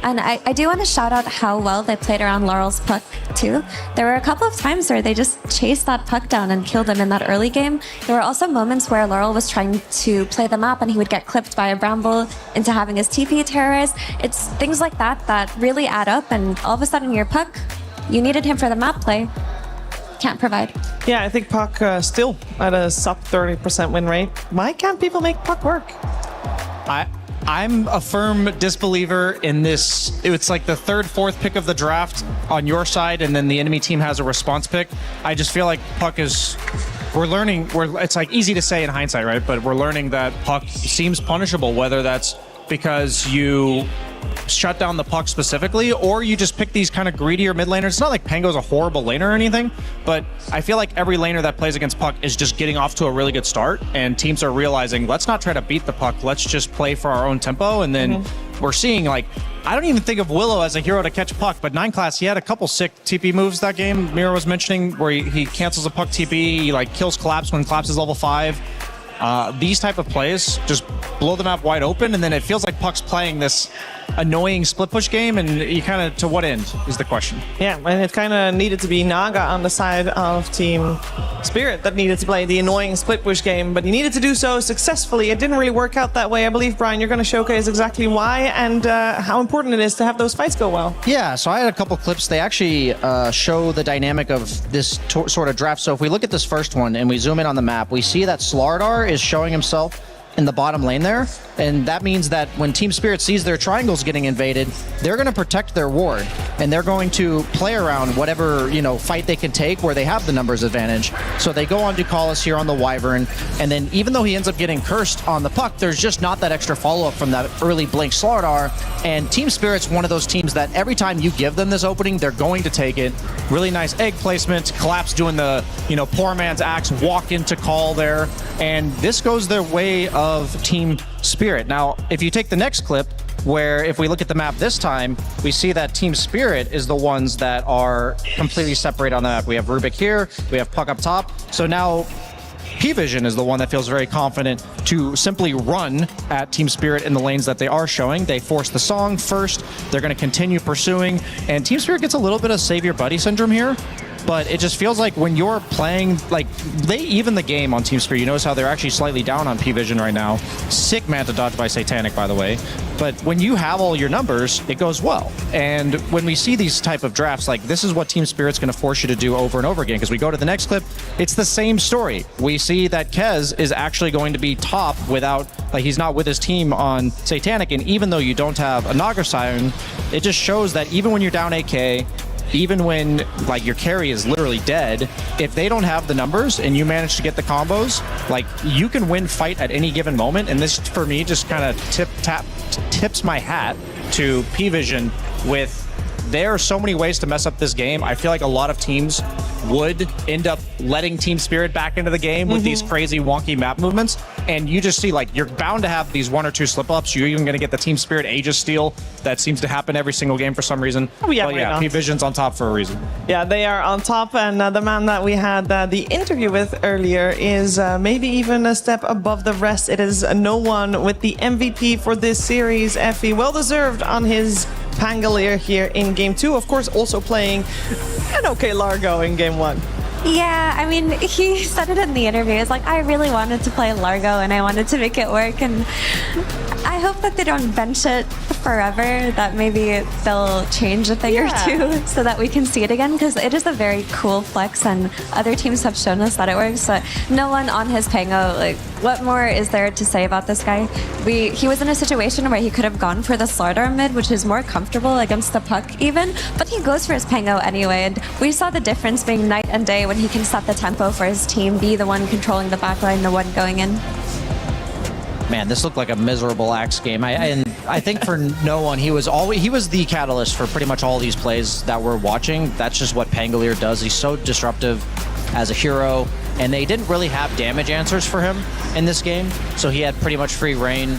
And I do want to shout out how well they played around Laurel's puck too. There were a couple of times where they just chased that puck down and killed him in that early game. There were also moments where Laurel was trying to play the map and he would get clipped by a bramble into having his TP terrorized. It's things like that that really add up, and all of a sudden your puck, you needed him for the map play, can't provide. Yeah, I think Puck still at a sub 30% win rate. Why can't people make Puck work? I'm a firm disbeliever in this. It's like the third, fourth pick of the draft on your side, and then the enemy team has a response pick. I just feel like Puck is... We're learning... It's like easy to say in hindsight, right? But we're learning that Puck seems punishable, whether that's because you shut down the puck specifically, or you just pick these kind of greedier mid laners. It's not like Pango's a horrible laner or anything, but I feel like every laner that plays against Puck is just getting off to a really good start, and teams are realizing, let's not try to beat the Puck, let's just play for our own tempo. And then we're seeing, like, I don't even think of Willow as a hero to catch Puck, but 9 class, he had a couple sick TP moves that game Mira was mentioning, where he cancels a Puck TP, he like kills Collapse when Collapse is level 5. These type of plays just blow the map wide open, and then it feels like Puck's playing this annoying split push game, and you kind of, to what end is the question. Yeah, and it kind of needed to be Naga on the side of Team Spirit that needed to play the annoying split push game, but he needed to do so successfully. It didn't really work out that way. I believe, Brian, you're going to showcase exactly why and how important it is to have those fights go well. Yeah, so I had a couple clips. They actually show the dynamic of this sort of draft. So if we look at this first one and we zoom in on the map, we see that Slardar is showing himself in the bottom lane there, and that means that when Team Spirit sees their triangles getting invaded, they're going to protect their ward, and they're going to play around whatever, you know, fight they can take where they have the numbers advantage. So they go on Ducalis here on the Wyvern, and then even though he ends up getting cursed on the Puck, there's just not that extra follow-up from that early blink Slardar, and Team Spirit's one of those teams that every time you give them this opening, they're going to take it. Really nice egg placement, Collapse doing the, you know, poor man's axe, walk into call there, and this goes their way of Team Spirit. Now, if you take the next clip, where if we look at the map this time, we see that Team Spirit is the ones that are completely separated on the map. We have Rubik here, we have Puck up top. So now P-Vision is the one that feels very confident to simply run at Team Spirit in the lanes that they are showing. They force the song first, they're going to continue pursuing, and Team Spirit gets a little bit of save your buddy syndrome here. But it just feels like when you're playing, like, they even the game on Team Spirit, you notice how they're actually slightly down on P-Vision right now. Sick Manta dodge by Satanic, by the way. But when you have all your numbers, it goes well. And when we see these type of drafts, like, this is what Team Spirit's going to force you to do over and over again. Because we go to the next clip, it's the same story. We see that Kez is actually going to be top without, like, he's not with his team on Satanic. And even though you don't have a Naga Siren, it just shows that even when you're down AK, even when, like, your carry is literally dead, if they don't have the numbers and you manage to get the combos, like, you can win fight at any given moment. And this, for me, just kind of tips my hat to P-Vision with, there are so many ways to mess up this game. I feel like a lot of teams would end up letting Team Spirit back into the game with these crazy wonky map movements. And you just see, like, you're bound to have these 1 or 2 slip-ups. You're even going to get the Team Spirit Aegis steal that seems to happen every single game for some reason. Oh, yeah, but yeah, P-Vision's on top for a reason. Yeah, they are on top, and the man that we had the interview with earlier is maybe even a step above the rest. It is no one with the MVP for this series, Effie. Well-deserved on his Pangolier here in Game 2. Of course, also playing an okay Largo in Game 1. Yeah, I mean, he said it in the interview. It's like, I really wanted to play Largo and I wanted to make it work. And I hope that they don't bench it forever, that maybe they'll change a thing or two so that we can see it again, because it is a very cool flex and other teams have shown us that it works. But no one on his Pango, like, what more is there to say about this guy? He was in a situation where he could have gone for the Slardar mid, which is more comfortable against the Puck even, but he goes for his Pango anyway. And we saw the difference being night and day when he can set the tempo for his team, be the one controlling the backline, the one going in. Man, this looked like a miserable Axe game. I think for no one, he was the catalyst for pretty much all these plays that we're watching. That's just what Pangolier does. He's so disruptive as a hero, and they didn't really have damage answers for him in this game, so he had pretty much free reign.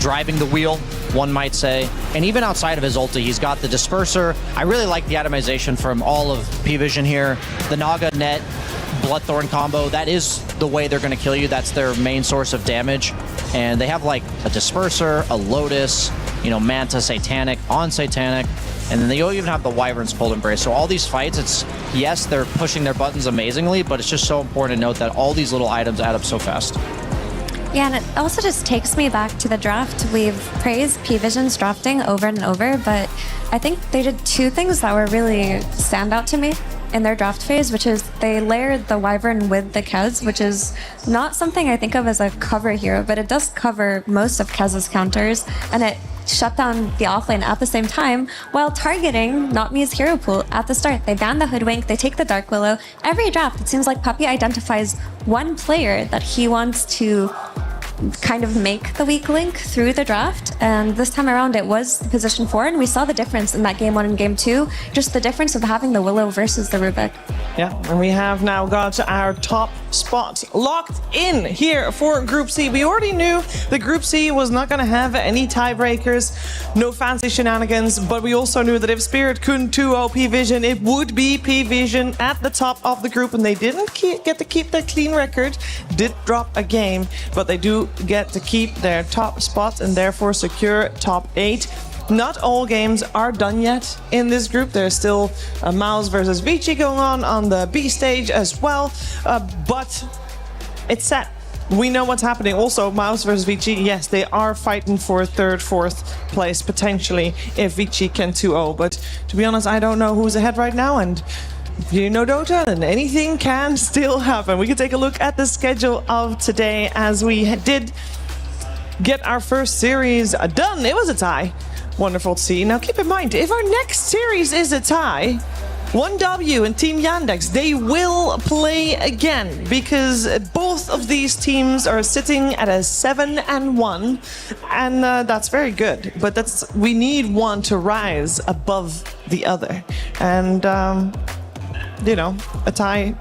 driving the wheel, one might say. And even outside of his ulti, he's got the disperser. I really like the atomization from all of P-Vision here. The Naga net Bloodthorn combo, that is the way they're going to kill you. That's their main source of damage. And they have like a disperser, a Lotus, you know, Manta, Satanic, on Satanic. And then they even have the Wyvern's Cold Embrace. So all these fights, it's, yes, they're pushing their buttons amazingly, but it's just so important to note that all these little items add up so fast. Yeah, and it also just takes me back to the draft. We've praised P-Vision's drafting over and over, but I think they did two things that were really stand out to me in their draft phase, which is they layered the Wyvern with the Kez, which is not something I think of as a cover hero, but it does cover most of Kez's counters, and it shut down the offlane at the same time while targeting Not Me's hero pool at the start. They ban the Hoodwink, they take the Dark Willow. Every draft, it seems like Puppey identifies one player that he wants to kind of make the weak link through the draft, and this time around it was the position 4, and we saw the difference in that game 1 and game 2, just the difference of having the Willow versus the Rubik. Yeah, and we have now got our top spot locked in here for Group C. We already knew the Group C was not going to have any tiebreakers, no fancy shenanigans, but we also knew that if Spirit couldn't 2-0 P-Vision, it would be P-Vision at the top of the group, and they didn't get to keep their clean record, did drop a game, but they do get to keep their top spot and therefore secure top 8. Not all games are done yet in this group. There's still a Mouse versus Vici going on the B stage as well, but it's set. We know what's happening. Also, Mouse versus Vici, yes, they are fighting for 3rd, 4th place potentially if Vici can 2-0, but to be honest, I don't know who's ahead right now, and you know Dota, and anything can still happen. We can take a look at the schedule of today as we did get our first series done. It was a tie. Wonderful to see. Now keep in mind, if our next series is a tie, 1W and Team Yandex, they will play again because both of these teams are sitting at a 7-1, and that's very good. But we need one to rise above the other, and you know, a tie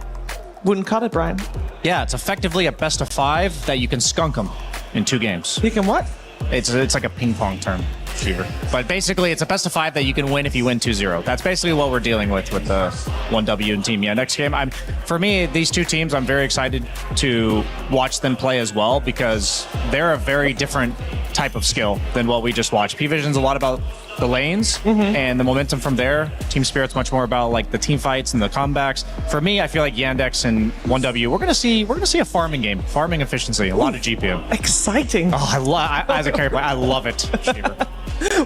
wouldn't cut it, Brian. Yeah, it's effectively a best of 5 that you can skunk them in 2 games. You can what? It's like a ping pong term, Cheever. But basically, it's a best of 5 that you can win if you win 2-0. That's basically what we're dealing with the 1W and Team Yandex game. For me, these two teams, I'm very excited to watch them play as well because they're a very different type of skill than what we just watched. P-Vision's a lot about the lanes and the momentum from there. Team Spirit's much more about like the team fights and the comebacks. For me, I feel like Yandex and 1W, we're gonna see a farming game, farming efficiency, a lot of GPM. Exciting. Oh, as a carry player, I love it.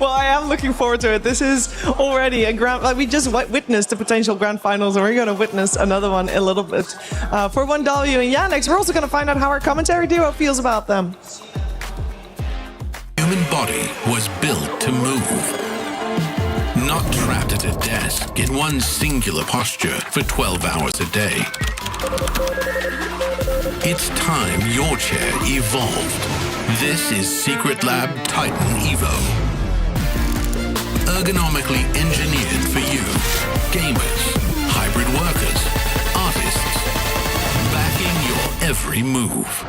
Well, I am looking forward to it. This is already a grand. Like, we just witnessed the potential grand finals, and we're going to witness another one in a little bit. For 1W and Yandex, we're also going to find out how our commentary duo feels about them. Human body was built to move. Not trapped at a desk in one singular posture for 12 hours a day. It's time your chair evolved. This is Secret Lab Titan Evo. Ergonomically engineered for you, gamers, hybrid workers, artists, backing your every move.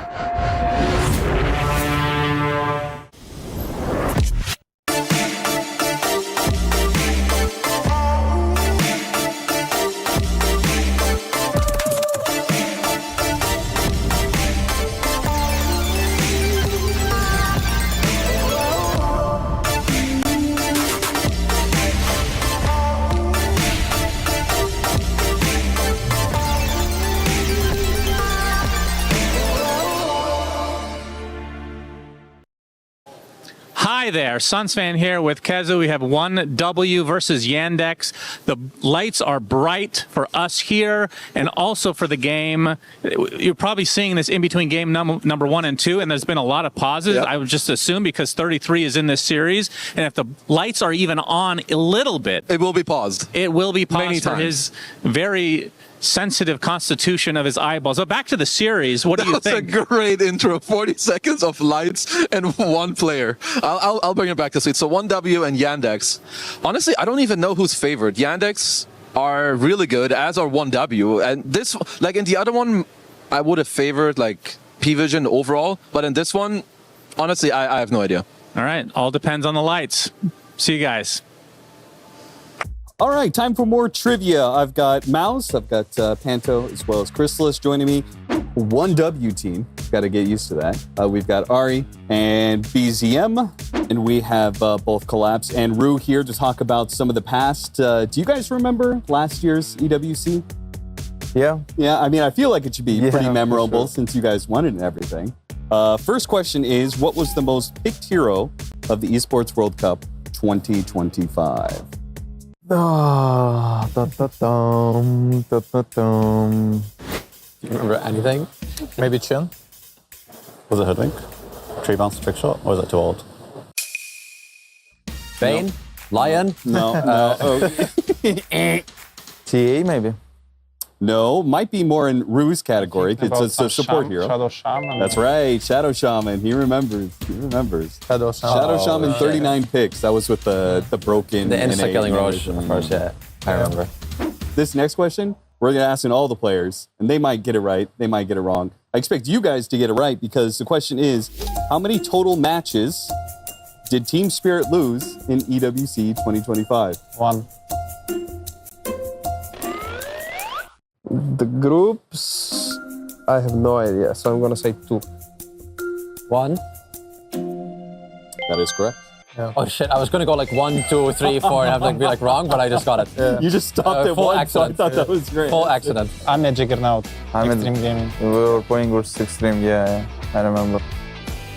Hi there, Sunsfan here with Kezu. We have 1W versus Yandex. The lights are bright for us here and also for the game. You're probably seeing this in between game number 1 and 2, and there's been a lot of pauses. Yep. I would just assume because 33 is in this series, and if the lights are even on a little bit, it will be paused. It will be paused Many for times. his very sensitive constitution of his eyeballs. So back to the series, what do you think? That's a great intro. 40 seconds of lights and one player. I'll bring it back to sleep. So 1W and Yandex. Honestly, I don't even know who's favored. Yandex are really good, as are 1W. And this, like in the other one, I would have favored like P-Vision overall. But in this one, Honestly, I have no idea. All right, all depends on the lights. See you guys. All right, time for more trivia. I've got Mouse, I've got Panto, as well as Chrysalis joining me. 1W team, got to get used to that. We've got Ari and BZM, and we have both Collapse and Rue here to talk about some of the past. Do you guys remember last year's EWC? Yeah. Yeah, I mean, I feel like it should be pretty for memorable sure. since you guys won it and everything. First question is, what was the most picked hero of the Esports World Cup 2025? Do you remember anything? Maybe Chin? Was it Hoodwink? Tree bounce trick shot? Or was it too old? Bane? Lion? No, no. TA maybe? No, might be more in Rue's category because it's a support hero. Shadow Shaman. That's right, Shadow Shaman. He remembers. Shadow Shaman. Shadow Shaman, 39 picks. That was with the broken. The NA insta-killing Roche version. first, yeah. I remember. This next question, we're going to ask in all the players, and they might get it right, they might get it wrong. I expect you guys to get it right because the question is, how many total matches did Team Spirit lose in EWC 2025? 1. The groups, I have no idea, so I'm gonna say 2. 1. That is correct. Yeah. Oh shit, I was gonna go like 1, 2, 3, 4 and have to be like wrong, but I just got it. Yeah. You just stopped at full 1, accident. so I thought that was great. Full accident. I'm a Juggernaut. I'm Extreme Gaming. We were playing versus Extreme, yeah, I remember.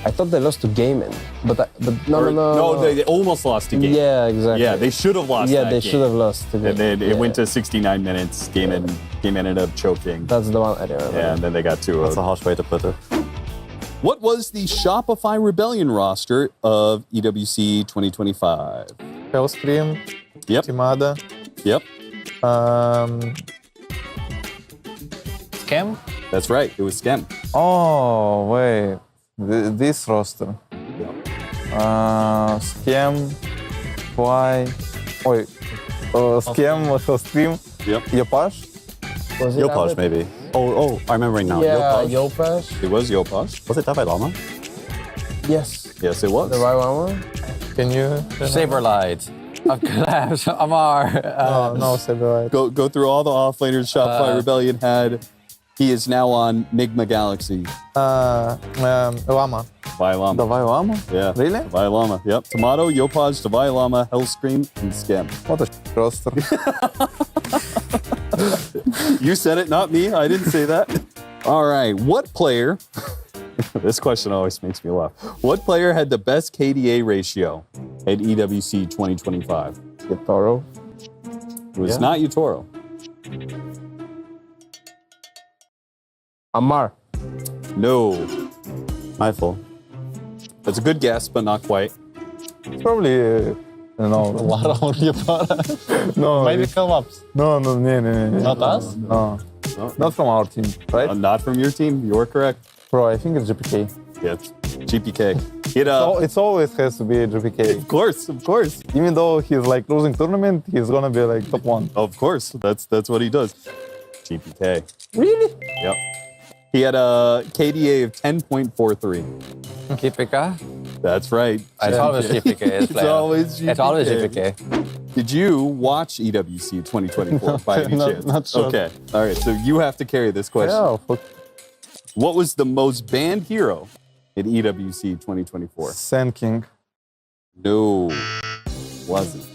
I thought they lost to Gaming, but no. No, they almost lost to Game. Yeah, exactly. Yeah, they should have lost. Yeah, that they game. should have lost. To And then it yeah. went to 69 minutes. Game ended up choking. That's the one I remember. Yeah, and then they got 2-0. That's a harsh way to put it. What was the Shopify Rebellion roster of EWC 2025? Hellscream. Yep. Timada. Yep. Scam? That's right. It was Scam. Oh, wait. This roster. Scam. Why? Wait. Scam, Hellscream. Yep. Yopash? Was it Yopash, David? maybe. Oh, I'm remembering now. Yeah, Yopash. Yopash. It was Yopash. Was it David Lama? Yes. Yes, it was. The right one? Can you? Saberlight. Of Collapse. Amar. No, Saberlight. Go through all the offlaners Shopify Rebellion had. He is now on Nigma Galaxy. Lama. Vailama. The Vailama? Yeah. Really? Vailama. Yep. Tomato, Yopaj, Vailama, Hellscream, and Scam. What a roster. You said it, not me. I didn't say that. All right. What player? This question always makes me laugh. What player had the best KDA ratio at EWC 2025? Yotaro. It was not Yotaro. Amar. No. My fault. That's a good guess, but not quite. It's probably, Lara or Yopara. no. Maybe Collapse. No. Not us? No. Not from our team, right? Not from your team. You're correct. Bro, I think it's GPK. Yeah, it's GPK. It always has to be GPK. Of course. Even though he's like losing tournament, he's gonna be like top 1. Of course. That's what he does. GPK. Really? Yep. He had a KDA of 10.43. GPK? That's right. It's always GPK. It's always GPK. It's always GPK. Did you watch EWC 2024 by any chance? Not sure. Okay. All right. So you have to carry this question. Yeah, fuck. What was the most banned hero in EWC 2024? Sand King. No, wasn't.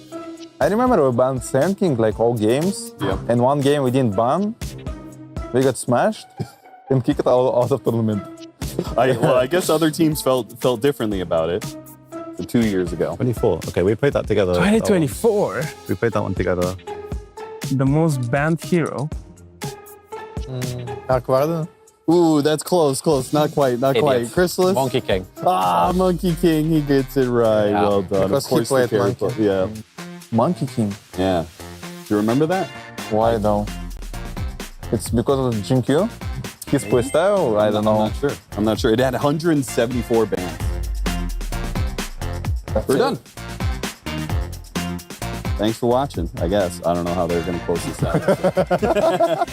I remember we banned Sand King like all games. Yep. And one game we didn't ban. We got smashed and kicked out of tournament. I guess other teams felt differently about it. So 2 years ago. 24. Okay, we played that together. 2024? We played that one together. The most banned hero? Aquarden? Ooh, that's close. Not quite. Idiot. Chrysalis? Monkey King. Monkey King. He gets it right. Yeah. Well done. Because of course, he played the character. Monkey. Yeah. Monkey King. Yeah. Do you remember that? Why though? It's because of the GQ? His playstyle? I don't know. I'm not sure. It had 174 bans. We're done. Thanks for watching, I guess. I don't know how they're going to close this out.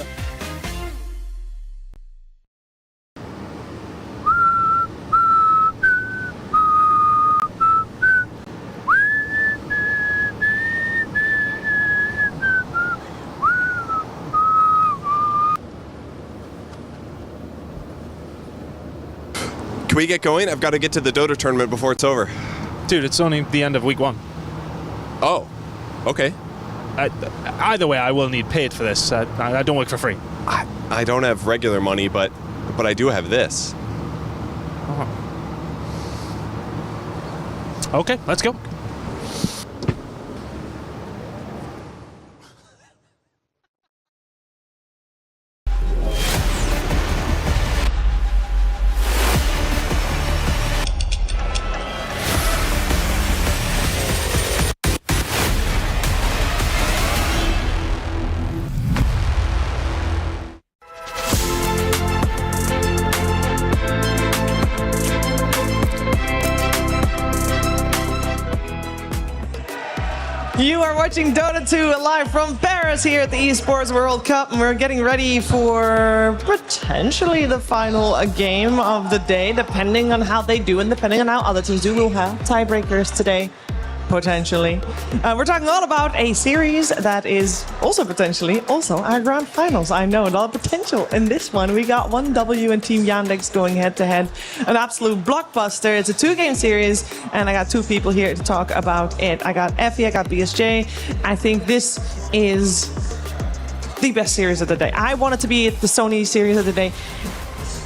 we get going? I've got to get to the Dota tournament before it's over. Dude, it's only the end of week 1. Oh, okay. Either way, I will need paid for this. I don't work for free. I don't have regular money, but I do have this. Okay, let's go. You are watching Dota 2 live from Paris here at the Esports World Cup, and we're getting ready for potentially the final game of the day, depending on how they do and depending on how other teams do. We'll have tiebreakers today, potentially. We're talking all about a series that is also potentially also our grand finals. I know, a lot of potential in this one. We got 1W and Team Yandex going head-to-head. An absolute blockbuster. It's a 2-game series, and I got 2 people here to talk about it. I got Effie, I got BSJ. I think this is the best series of the day. I want it to be the Sony series of the day.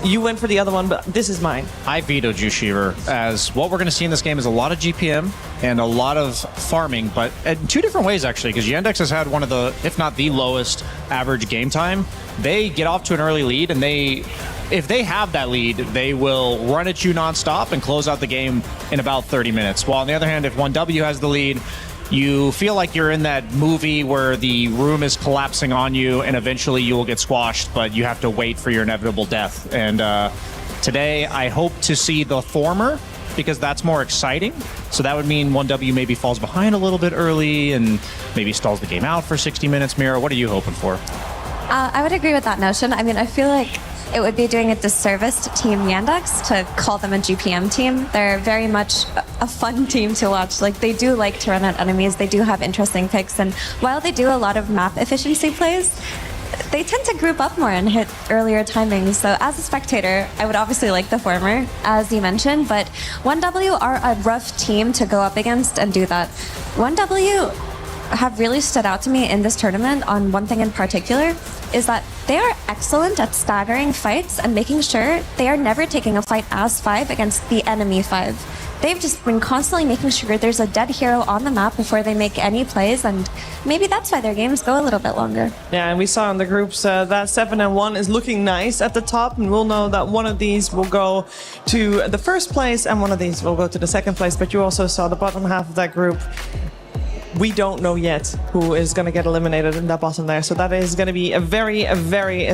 You went for the other one, but this is mine. I vetoed you, Shiver, as what we're going to see in this game is a lot of GPM and a lot of farming, but in 2 different ways, actually, because Yandex has had one of the, if not the lowest average game time. They get off to an early lead, and if they have that lead, they will run at you nonstop and close out the game in about 30 minutes. While on the other hand, if 1W has the lead, you feel like you're in that movie where the room is collapsing on you and eventually you will get squashed, but you have to wait for your inevitable death. And today, I hope to see the former because that's more exciting. So that would mean 1W maybe falls behind a little bit early and maybe stalls the game out for 60 minutes. Mira, what are you hoping for? I would agree with that notion. I mean, I feel like it would be doing a disservice to Team Yandex to call them a GPM team. They're very much a fun team to watch. Like, they do like to run at enemies. They do have interesting picks. And while they do a lot of map efficiency plays, they tend to group up more and hit earlier timings. So as a spectator, I would obviously like the former, as you mentioned, but 1W are a rough team to go up against and do that. 1W have really stood out to me in this tournament on one thing in particular, is that they are excellent at staggering fights and making sure they are never taking a fight as 5 against the enemy 5. They've just been constantly making sure there's a dead hero on the map before they make any plays, and maybe that's why their games go a little bit longer. Yeah, and we saw in the groups that 7-1 is looking nice at the top, and we'll know that one of these will go to the first place and one of these will go to the second place, but you also saw the bottom half of that group. We don't know yet who is going to get eliminated in that bottom there. So that is going to be a very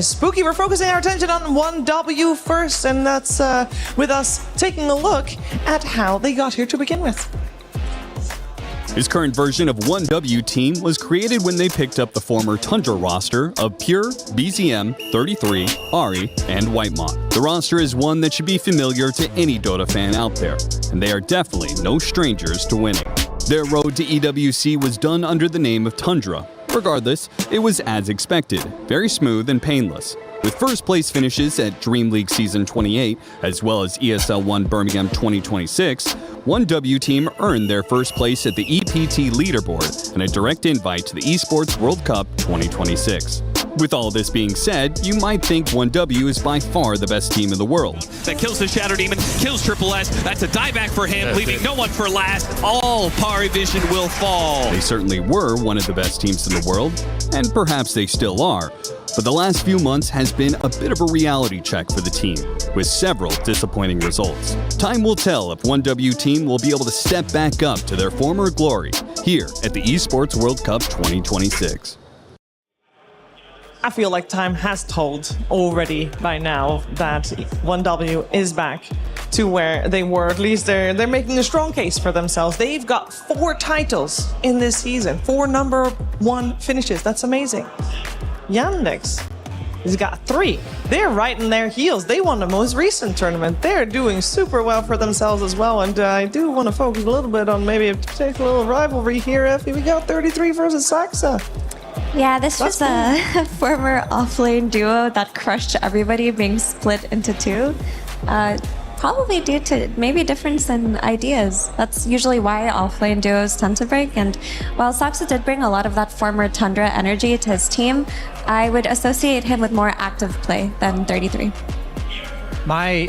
spooky. We're focusing our attention on 1W first, and that's with us taking a look at how they got here to begin with. His current version of 1W team was created when they picked up the former Tundra roster of Pure, BZM, 33, Ari, and Whitemon. The roster is one that should be familiar to any Dota fan out there, and they are definitely no strangers to winning. Their road to EWC was done under the name of Tundra. Regardless, it was as expected, very smooth and painless. With first place finishes at Dream League Season 28, as well as ESL 1 Birmingham 2026, 1W team earned their first place at the EPT leaderboard and a direct invite to the Esports World Cup 2026. With all this being said, you might think 1W is by far the best team in the world. That kills the Shadow Demon, kills Triple S. That's a dieback for him, leaving no one for last. All Pari Vision will fall. They certainly were one of the best teams in the world, and perhaps they still are. But the last few months has been a bit of a reality check for the team, with several disappointing results. Time will tell if 1W team will be able to step back up to their former glory here at the Esports World Cup 2026. I feel like time has told already by now that 1W is back to where they were. At least they're making a strong case for themselves. They've got 4 titles in this season, 4 number 1 finishes. That's amazing. Yandex has got 3. They're right in their heels. They won the most recent tournament. They're doing super well for themselves as well. And I do want to focus a little bit on maybe take a little rivalry here. Effie, we got 33 versus Saxa. Yeah, this was a former offlane duo that crushed everybody, being split into 2. probably due to maybe difference in ideas. That's usually why offlane duos tend to break. And while Saksa did bring a lot of that former Tundra energy to his team, I would associate him with more active play than 33.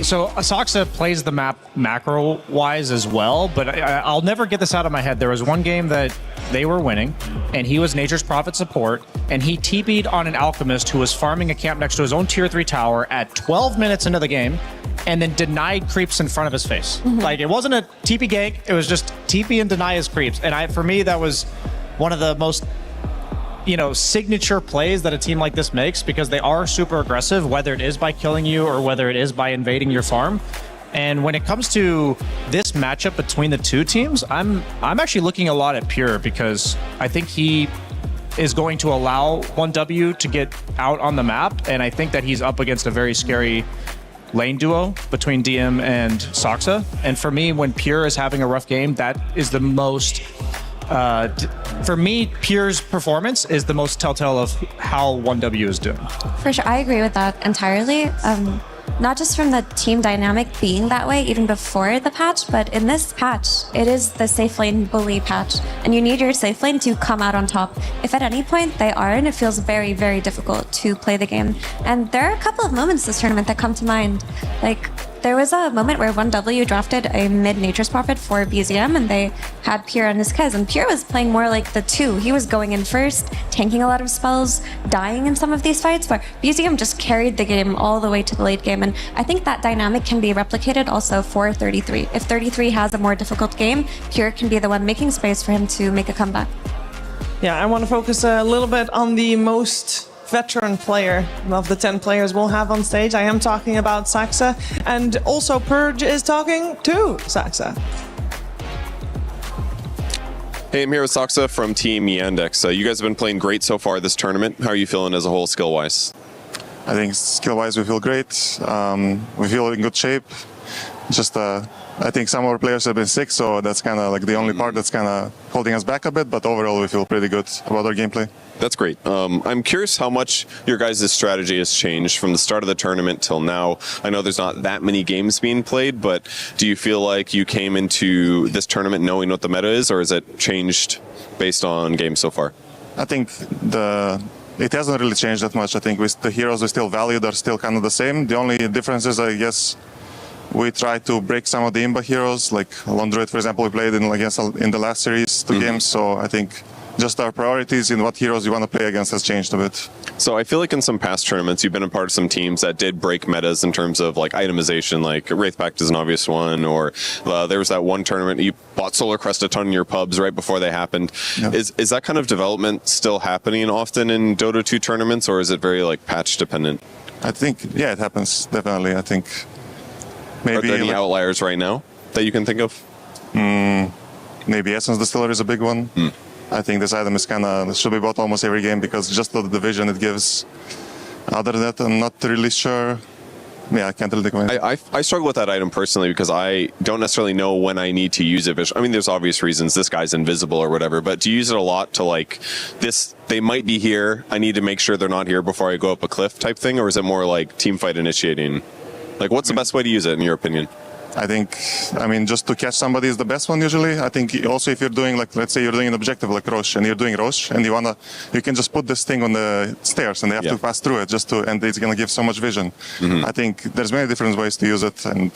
So Saksa plays the map macro-wise as well, but I'll never get this out of my head. There was one game that they were winning, and he was Nature's Prophet support, and he TP'd on an Alchemist who was farming a camp next to his own tier 3 tower at 12 minutes into the game, and then denied creeps in front of his face. Like, it wasn't a TP gank, it was just TP and deny his creeps. And for me, that was one of the most signature plays that a team like this makes, because they are super aggressive, whether it is by killing you or whether it is by invading your farm. And when it comes to this matchup between the two teams, I'm actually looking a lot at Pure, because I think he is going to allow 1W to get out on the map, and I think that he's up against a very scary lane duo between DM and Saksa. And for me, when Pure is having a rough game, that is the most for me, Pure's performance is the most telltale of how 1W is doing. For sure, I agree with that entirely. Not just from the team dynamic being that way even before the patch, but in this patch, it is the safe lane bully patch, and you need your safe lane to come out on top. If at any point they aren't, it feels very, very difficult to play the game. And there are a couple of moments this tournament that come to mind. Like, there was a moment where 1W drafted a mid Nature's Prophet for BZM, and they had Pure on his Kez, and Pure was playing more like the 2. He was going in first, tanking a lot of spells, dying in some of these fights, but BZM just carried the game all the way to the late game, and I think that dynamic can be replicated also for 33. If 33 has a more difficult game, Pure can be the one making space for him to make a comeback. Yeah, I want to focus a little bit on the most veteran player of the 10 players we'll have on stage. I am talking about Saksa, and also Purge is talking to Saksa. Hey, I'm here with Saksa from Team Yandex. You guys have been playing great so far this tournament. How are you feeling as a whole, skill-wise? I think skill-wise we feel great. We feel in good shape. Just I think some of our players have been sick, so that's kind of like the only part that's kind of holding us back a bit, but overall we feel pretty good about our gameplay. That's great. I'm curious how much your guys' strategy has changed from the start of the tournament till now. I know there's not that many games being played, but do you feel like you came into this tournament knowing what the meta is, or has it changed based on games so far? I think it hasn't really changed that much. I think the heroes we still valued are still kind of the same. The only difference is, I guess, we try to break some of the Imba heroes, like Londroid, for example, we played in the last series, 2 games, so I think just our priorities in what heroes you want to play against has changed a bit. So I feel like in some past tournaments, you've been a part of some teams that did break metas in terms of like itemization, like Wraith Pact is an obvious one, or there was that one tournament you bought Solar Crest a ton in your pubs right before they happened. Yeah. Is that kind of development still happening often in Dota 2 tournaments, or is it very like patch dependent? I think, yeah, it happens, definitely. I think maybe. Are there any outliers right now that you can think of? Maybe Essence Distiller is a big one. I think this item is should be bought almost every game because just the division it gives. Other than that, I'm not really sure. Yeah, I can't really think of it. I struggle with that item personally because I don't necessarily know when I need to use it. I mean, there's obvious reasons. This guy's invisible or whatever, but do you use it a lot to like this? They might be here. I need to make sure they're not here before I go up a cliff type thing, or is it more like team fight initiating? Like, what's the best way to use it in your opinion? I think, just to catch somebody is the best one usually. I think also if you're doing, like, let's say you're doing an objective like Roche, and you're doing Roche, and you can just put this thing on the stairs, and they have to pass through it and it's gonna give so much vision. I think there's many different ways to use it, and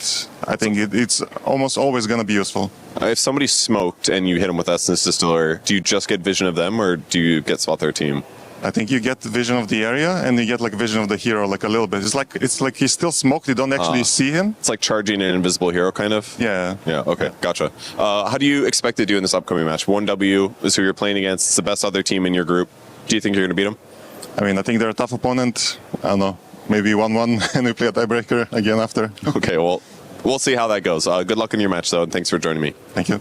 I think it's almost always gonna be useful. If somebody's smoked and you hit them with Essence Distiller, do you just get vision of them, or do you get spot their team? I think you get vision of the area and you get like vision of the hero, like a little bit. It's like he's still smoked. You don't actually see him. It's like charging an invisible hero, kind of. Yeah. Yeah. Okay. Gotcha. How do you expect to do in this upcoming match? 1W is who you're playing against. It's the best other team in your group. Do you think you're going to beat them? I think they're a tough opponent. I don't know. Maybe 1-1 and we play a tiebreaker again after. Okay. Well, we'll see how that goes. Good luck in your match, though, and thanks for joining me. Thank you.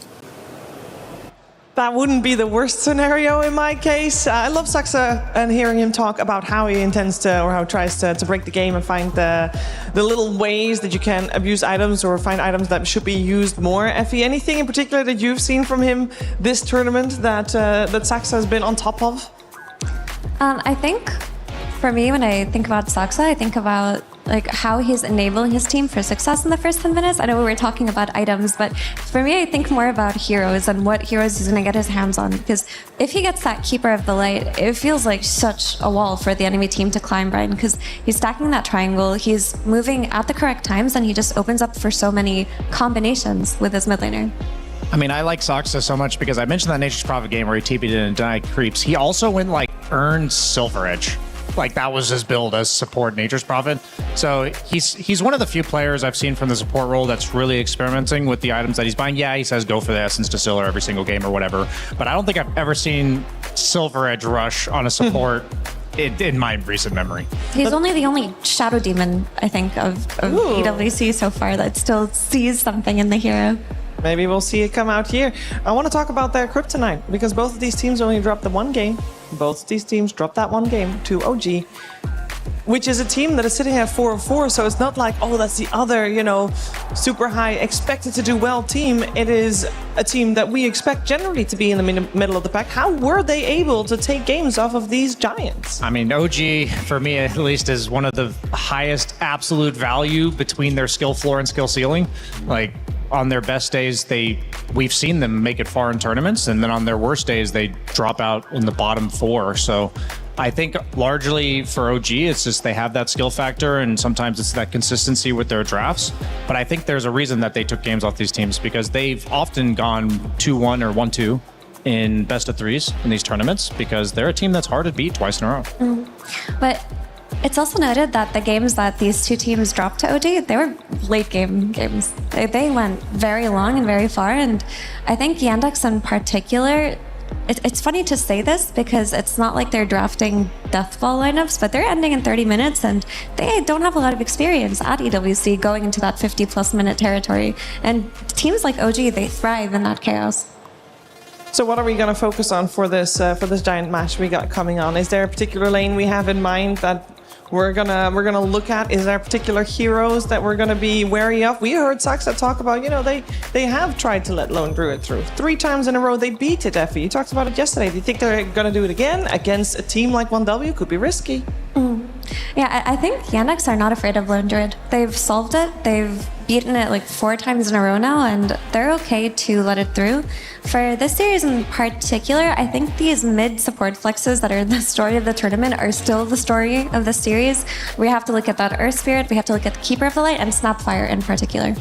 That wouldn't be the worst scenario in my case. I love Saksa and hearing him talk about how he intends to, or how he tries to break the game and find the little ways that you can abuse items or find items that should be used more. Effie, anything in particular that you've seen from him this tournament that Saksa has been on top of? I think for me, when I think about Saksa, I think about like how he's enabling his team for success in the first 10 minutes. I know we were talking about items, but for me, I think more about heroes and what heroes he's going to get his hands on. Because if he gets that Keeper of the Light, it feels like such a wall for the enemy team to climb, Brian, because he's stacking that triangle, he's moving at the correct times, and he just opens up for so many combinations with his mid laner. I mean, I like Soxa so much because I mentioned that Nature's Prophet game where he TP'd in and denied creeps. He also went like earned Silver Edge. Like that was his build as support Nature's Prophet. So he's one of the few players I've seen from the support role that's really experimenting with the items that he's buying. Yeah, he says go for the Essence Distiller every single game or whatever, but I don't think I've ever seen Silver Edge rush on a support in my recent memory. He's the only Shadow Demon, I think, of EWC so far that still sees something in the hero. Maybe we'll see it come out here. I want to talk about their Kryptonite, because both of these teams only dropped the one game. Both of these teams dropped that one game to OG, which is a team that is sitting at 4-4, so it's not like, oh, that's the other, super high expected to do well team. It is a team that we expect generally to be in the middle of the pack. How were they able to take games off of these giants? I mean, OG, for me at least, is one of the highest absolute value between their skill floor and skill ceiling. Like, on their best days, we've seen them make it far in tournaments, and then on their worst days, they drop out in the bottom 4. So I think largely for OG, it's just they have that skill factor, and sometimes it's that consistency with their drafts. But I think there's a reason that they took games off these teams, because they've often gone 2-1 or 1-2 in best of 3s in these tournaments, because they're a team that's hard to beat twice in a row. But it's also noted that the games that these two teams dropped to OG, they were late game games. They went very long and very far, and I think Yandex in particular, it's funny to say this because it's not like they're drafting deathball lineups, but they're ending in 30 minutes, and they don't have a lot of experience at EWC going into that 50-plus minute territory. And teams like OG, they thrive in that chaos. So what are we going to focus on for this giant match we got coming on? Is there a particular lane we have in mind that we're gonna look at? Is there particular heroes that we're gonna be wary of? We heard Saxa talk about, they have tried to let Lone Druid through 3 times in a row. They beat it, Effie. You talked about it yesterday. Do you think they're gonna do it again against a team like 1W? Could be risky. Yeah, I think Yandex are not afraid of Lone Druid. They've solved it. They've beaten it like 4 times in a row now, and they're okay to let it through. For this series in particular, I think these mid support flexes that are the story of the tournament are still the story of the series. We have to look at that Earth Spirit, we have to look at the Keeper of the Light, and Snapfire in particular.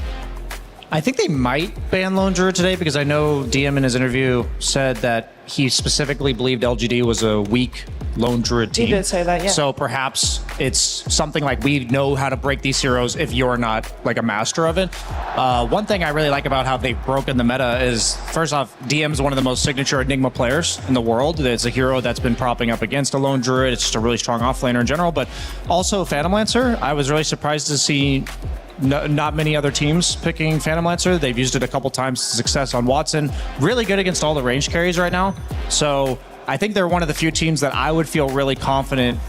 I think they might ban Lone Druid today, because I know DM in his interview said that he specifically believed LGD was a weak Lone Druid team. He did say that, yeah. So perhaps it's something like, we know how to break these heroes if you're not like a master of it. One thing I really like about how they've broken the meta is, first off, DM's one of the most signature Enigma players in the world. It's a hero that's been propping up against a Lone Druid. It's just a really strong offlaner in general, but also Phantom Lancer. I was really surprised to see not many other teams picking Phantom Lancer. They've used it a couple times to success on Watson. Really good against all the range carries right now. So I think they're one of the few teams that I would feel really confident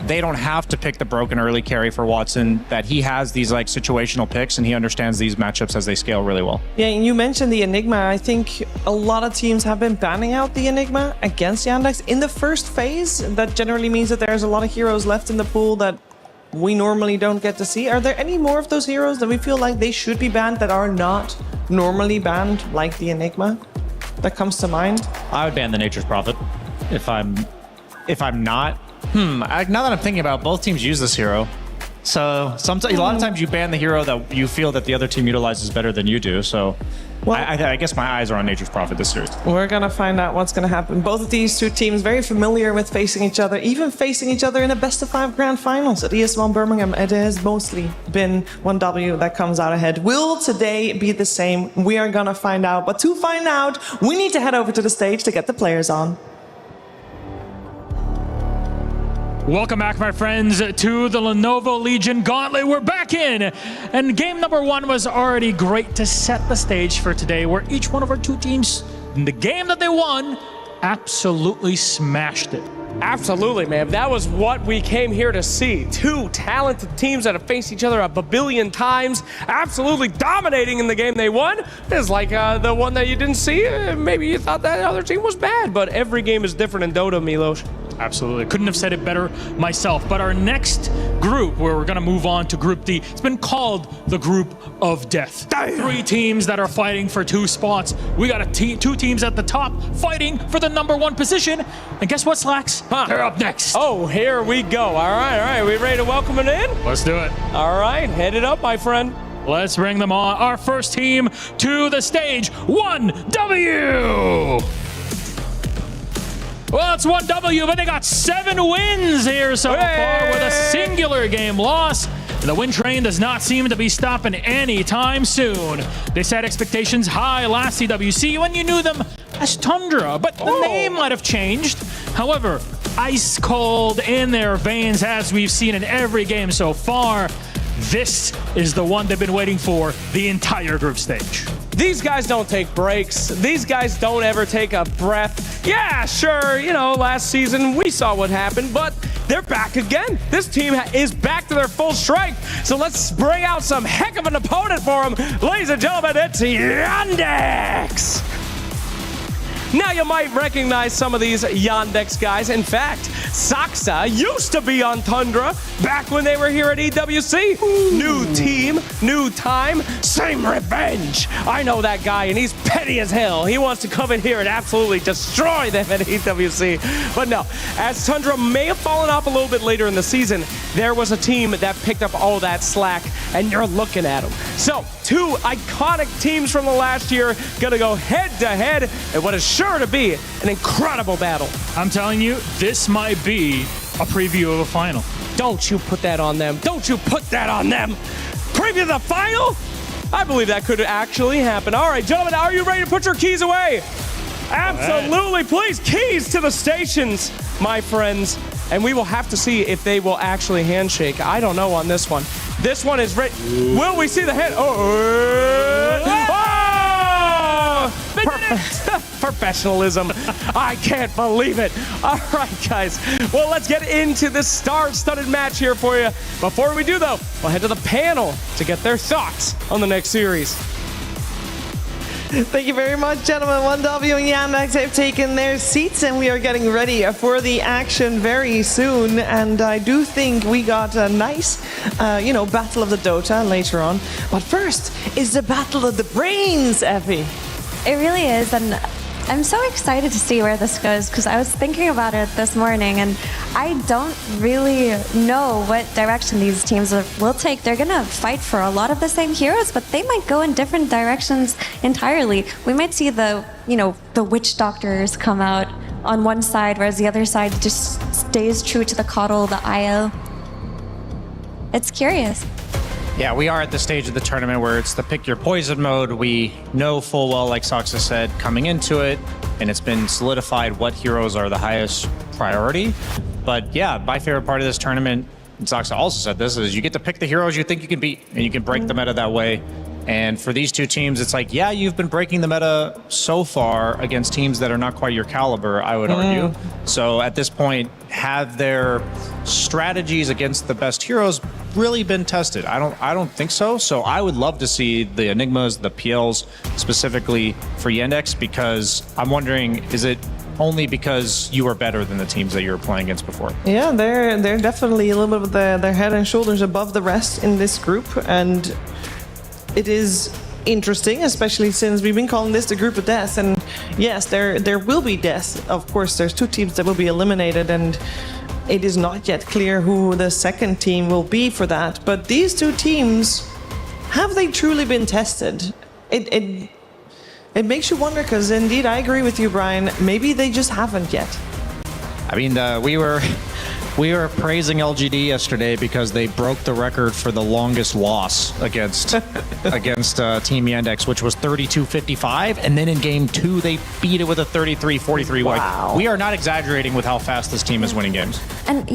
they don't have to pick the broken early carry for Watson, that he has these like situational picks and he understands these matchups as they scale really well. Yeah, and you mentioned the Enigma. I think a lot of teams have been banning out the Enigma against Yandex in the first phase. That generally means that there's a lot of heroes left in the pool that we normally don't get to see. Are there any more of those heroes that we feel like they should be banned that are not normally banned, like the Enigma, that comes to mind? I would ban the Nature's Prophet if I'm not. Now that I'm thinking about it, both teams use this hero. So sometimes, a lot of times you ban the hero that you feel that the other team utilizes better than you do. So I guess my eyes are on Nature's Prophet this series. We're going to find out what's going to happen. Both of these two teams very familiar with facing each other, even facing each other in a best-of-5 grand finals at ES1 Birmingham. It has mostly been 1W that comes out ahead. Will today be the same? We are going to find out. But to find out, we need to head over to the stage to get the players on. Welcome back, my friends, to the Lenovo Legion Gauntlet. We're back in, and game number 1 was already great to set the stage for today, where each one of our two teams, in the game that they won, absolutely smashed it. Absolutely, man. That was what we came here to see. 2 talented teams that have faced each other a babillion times, absolutely dominating in the game they won. It's like the one that you didn't see. Maybe you thought that other team was bad, but every game is different in Dota, Milos. Absolutely. Couldn't have said it better myself. But our next group group where we're going to move on to Group D. It's been called the Group of Death. Damn. 3 teams that are fighting for 2 spots. We got 2 teams at the top fighting for the #1 position. And guess what, Slacks? They're up next. Oh, here we go. All right. We ready to welcome it in? Let's do it. All right, head it up, my friend. Let's bring them on. Our first team to the stage, 1W. Well, it's 1W, but they got 7 wins here so far with a singular game loss. The win train does not seem to be stopping anytime soon. They set expectations high last EWC when you knew them as Tundra, but the name might have changed. However, ice cold in their veins, as we've seen in every game so far. This is the one they've been waiting for the entire group stage. These guys don't take breaks. These guys don't ever take a breath. Yeah, sure, last season we saw what happened, but they're back again. This team is back to their full strength. So let's bring out some heck of an opponent for them. Ladies and gentlemen, it's Yandex. Now you might recognize some of these Yandex guys. In fact, Saksa used to be on Tundra back when they were here at EWC. Ooh. New team, new time, same revenge. I know that guy, and he's petty as hell. He wants to come in here and absolutely destroy them at EWC. But no, as Tundra may have fallen off a little bit later in the season, there was a team that picked up all that slack, and you're looking at them. So, 2 iconic teams from the last year gonna go head-to-head in what is sure to be an incredible battle. I'm telling you, this might be a preview of a final. Don't you put that on them. Don't you put that on them. Preview the final? I believe that could actually happen. All right, gentlemen, are you ready to put your keys away? Absolutely, please. Keys to the stations, my friends. And we will have to see if they will actually handshake. I don't know on this one. This one is ready. Will we see the hand? Professionalism. I can't believe it. All right, guys. Well, let's get into the star-studded match here for you. Before we do, though, we'll head to the panel to get their thoughts on the next series. Thank you very much, gentlemen. 1W and Yandex have taken their seats, and we are getting ready for the action very soon. And I do think we got a nice, battle of the Dota later on. But first is the battle of the brains, Effie. It really is, and I'm so excited to see where this goes because I was thinking about it this morning, and I don't really know what direction these teams will take. They're gonna fight for a lot of the same heroes, but they might go in different directions entirely. We might see the witch doctors come out on one side, whereas the other side just stays true to the coddle, the IO. It's curious. Yeah, we are at the stage of the tournament where it's the pick your poison mode. We know full well, like Saksa said, coming into it, and it's been solidified what heroes are the highest priority. But yeah, my favorite part of this tournament, and Saksa also said this, is you get to pick the heroes you think you can beat, and you can break the meta that way. And for these 2 teams, it's like, yeah, you've been breaking the meta so far against teams that are not quite your caliber, I would argue. So at this point, have their strategies against the best heroes really been tested? I don't think so. So I would love to see the Enigmas, the PLs, specifically for Yandex, because I'm wondering, is it only because you are better than the teams that you were playing against before? Yeah, they're definitely a little bit of their head and shoulders above the rest in this group, and it is interesting, especially since we've been calling this the group of death. And yes, there will be death. Of course, there's 2 teams that will be eliminated, and it is not yet clear who the second team will be for that. But these 2 teams, have they truly been tested? It makes you wonder, because indeed, I agree with you, Brian. Maybe they just haven't yet. I mean, we were praising LGD yesterday because they broke the record for the longest loss against Team Yandex, which was 32-55, and then in game 2 they beat it with a 33-43. Wow. We are not exaggerating with how fast this team is winning games. And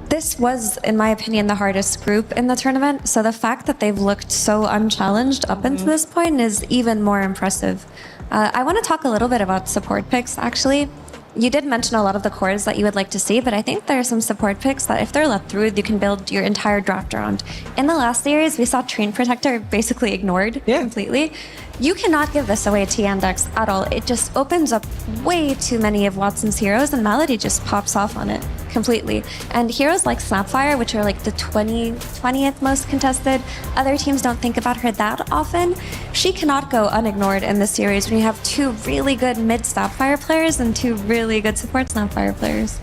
this was, in my opinion, the hardest group in the tournament. So the fact that they've looked so unchallenged up until this point is even more impressive. I want to talk a little bit about support picks, actually. You did mention a lot of the cores that you would like to see, but I think there are some support picks that if they're let through, you can build your entire draft around. In the last series, we saw Train Protector basically ignored completely. You cannot give this away to Yandex at all. It just opens up way too many of Watson's heroes, and Malady just pops off on it. completely. And heroes like Snapfire, which are like the 20th most contested, other teams don't think about her that often. She cannot go unignored in this series when you have two really good mid Snapfire players and two really good support Snapfire players.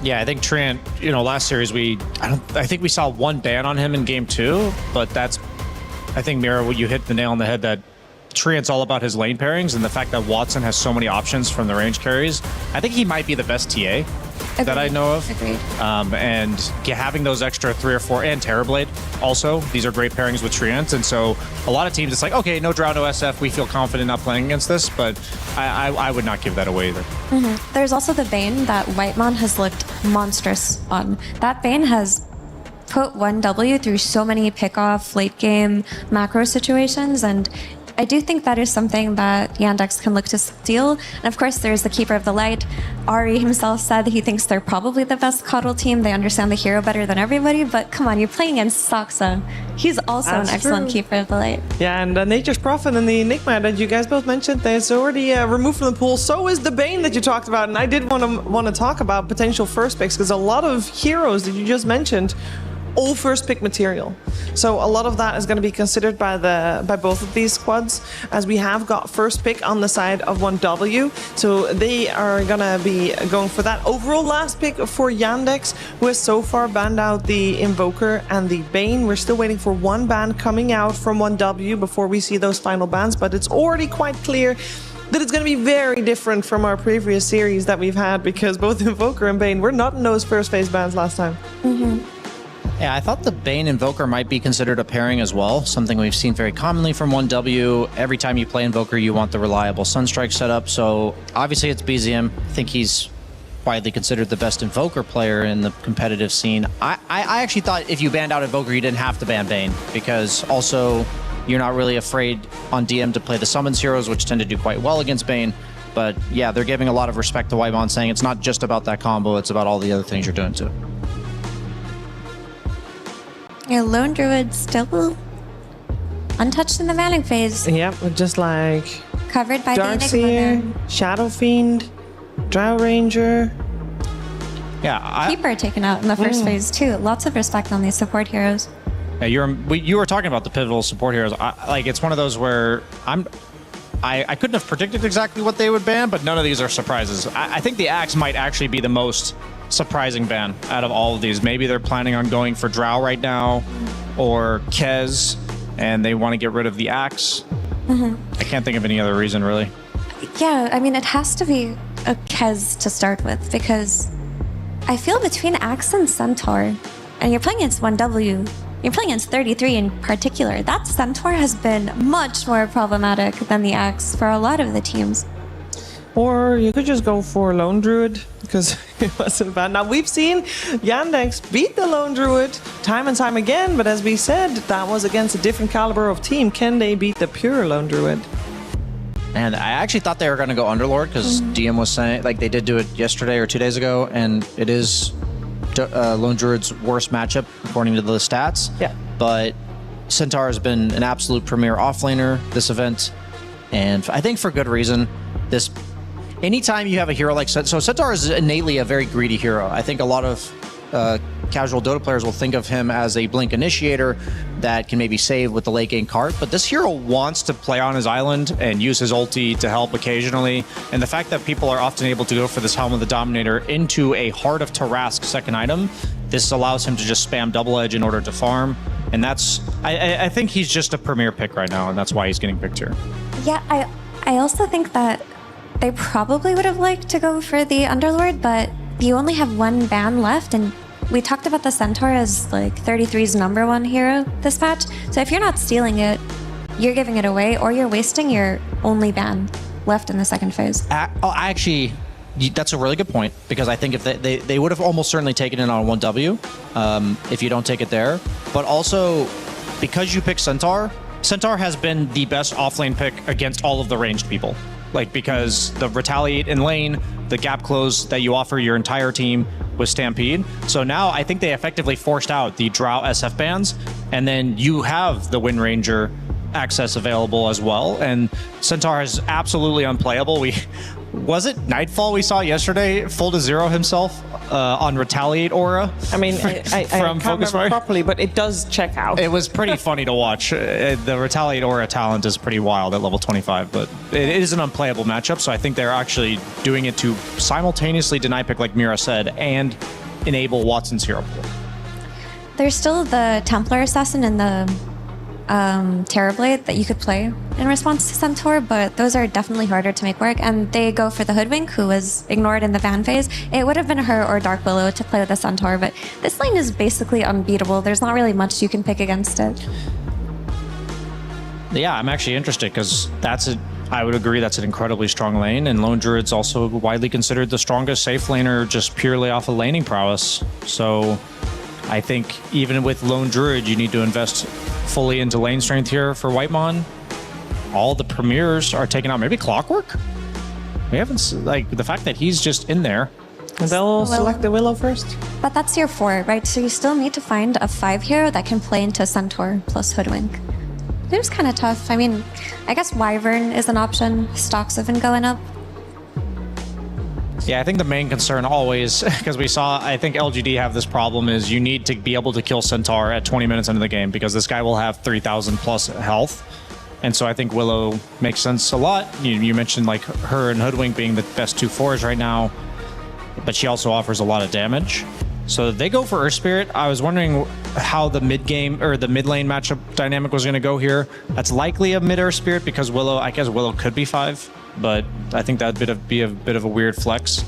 Yeah, I think Treant, last series I think we saw one ban on him in game 2, but I think Mira, you hit the nail on the head that Treant's all about his lane pairings, and the fact that Watson has so many options from the range carries. I think he might be the best TA that I know of. Agreed. And having those extra 3 or 4, and Terrorblade also, these are great pairings with Treant. And so a lot of teams, it's like, okay, no Drow, no SF, we feel confident not playing against this, but I would not give that away either. There's also the Bane that Whitemon has looked monstrous on. That Bane has put 1W through so many pick-off, late-game macro situations, and I do think that is something that Yandex can look to steal. And of course, there's the Keeper of the Light. Ari himself said he thinks they're probably the best Coddle team. They understand the hero better than everybody, but come on, you're playing against Saksa. He's also That's an excellent true. Keeper of the Light. Yeah, and Nature's Prophet and the Enigma that you guys both mentioned, there's already removed from the pool. So is the Bane that you talked about, and I did want to talk about potential first picks, because a lot of heroes that you just mentioned, all first pick material. So a lot of that is going to be considered by both of these squads, as we have got first pick on the side of 1W. So they are going to be going for that. Overall last pick for Yandex, who has so far banned out the Invoker and the Bane. We're still waiting for one ban coming out from 1W before we see those final bans, but it's already quite clear that it's going to be very different from our previous series that we've had, because both Invoker and Bane were not in those first phase bans last time. Yeah, I thought the Bane Invoker might be considered a pairing as well, something we've seen very commonly from 1W. Every time you play Invoker, you want the reliable Sunstrike setup, so obviously it's BZM. I think he's widely considered the best Invoker player in the competitive scene. I actually thought if you banned out Invoker, you didn't have to ban Bane, because also you're not really afraid on DM to play the Summons heroes, which tend to do quite well against Bane. But yeah, they're giving a lot of respect to Whitemon, saying it's not just about that combo, it's about all the other things you're doing too. Your Lone Druid still untouched in the banning phase. Yep, just like covered by the Darkseer, Enigma. Shadow Fiend, Drow Ranger. Yeah, Keeper taken out in the first phase too. Lots of respect on these support heroes. Yeah, you were talking about the pivotal support heroes. It's one of those where I couldn't have predicted exactly what they would ban, but none of these are surprises. I think the Axe might actually be the most surprising ban out of all of these. Maybe they're planning on going for Drow right now, or Kez, and they want to get rid of the Axe. I can't think of any other reason, really. Yeah, I mean, it has to be a Kez to start with, because I feel between Axe and Centaur, and you're playing against 1W, you're playing against 33 in particular, that Centaur has been much more problematic than the Axe for a lot of the teams. Or you could just go for Lone Druid, because it wasn't bad. Now, we've seen Yandex beat the Lone Druid time and time again, but as we said, that was against a different caliber of team. Can they beat the pure Lone Druid? And I actually thought they were going to go Underlord, because DM was saying, like, they did do it yesterday or 2 days ago, and it is Lone Druid's worst matchup, according to the stats. Yeah. But Centaur has been an absolute premier offlaner this event, and I think for good reason. Anytime you have a hero like Centaur is innately a very greedy hero. I think a lot of casual Dota players will think of him as a blink initiator that can maybe save with the late game cart, but this hero wants to play on his island and use his ulti to help occasionally, and the fact that people are often able to go for this Helm of the Dominator into a Heart of Tarask second item, this allows him to just spam double edge in order to farm, and that's I think he's just a premier pick right now, and that's why he's getting picked here. Yeah, I also think that they probably would have liked to go for the Underlord, but you only have one ban left, and we talked about the Centaur as like 33's #1 hero this patch. So if you're not stealing it, you're giving it away, or you're wasting your only ban left in the second phase. Actually, that's a really good point, because I think if they would have almost certainly taken it on 1W if you don't take it there. But also, because you pick Centaur has been the best offlane pick against all of the ranged people. Because the retaliate in lane, the gap close that you offer your entire team with Stampede. So now I think they effectively forced out the Drow SF bans, and then you have the Wind Ranger access available as well. And Centaur is absolutely unplayable. Was it Nightfall we saw yesterday? Full to zero himself on Retaliate Aura. I mean, I can't remember properly, but it does check out. It was pretty funny to watch. The Retaliate Aura talent is pretty wild at level 25, but it is an unplayable matchup, so I think they're actually doing it to simultaneously deny pick, like Mira said, and enable Watson's hero pool. There's still the Templar Assassin and the Terrorblade that you could play in response to Centaur, but those are definitely harder to make work, and they go for the Hoodwink, who was ignored in the ban phase. It would have been her or Dark Willow to play with the Centaur, but this lane is basically unbeatable. There's not really much you can pick against it. Yeah, I'm actually interested because I would agree that's an incredibly strong lane, and Lone Druid's also widely considered the strongest safe laner just purely off of laning prowess. So I think even with Lone Druid, you need to invest fully into lane strength here for Whitemon. All the premiers are taken out. Maybe Clockwork? We haven't, like, the fact that he's just in there. They'll select the Willow first. But that's your 4, right? So you still need to find a 5 hero that can play into Centaur plus Hoodwink. It was kind of tough. I mean, I guess Wyvern is an option. Stocks have been going up. Yeah, I think the main concern always, because we saw, I think LGD have this problem, is you need to be able to kill Centaur at 20 minutes into the game, because this guy will have 3,000 plus health. And so I think Willow makes sense a lot. You mentioned like her and Hoodwink being the best 2/4s right now, but she also offers a lot of damage. So they go for Earth Spirit. I was wondering how the mid game or the mid lane matchup dynamic was going to go here. That's likely a mid Earth Spirit because Willow, I guess Willow could be 5, but I think that'd be a bit of a weird flex.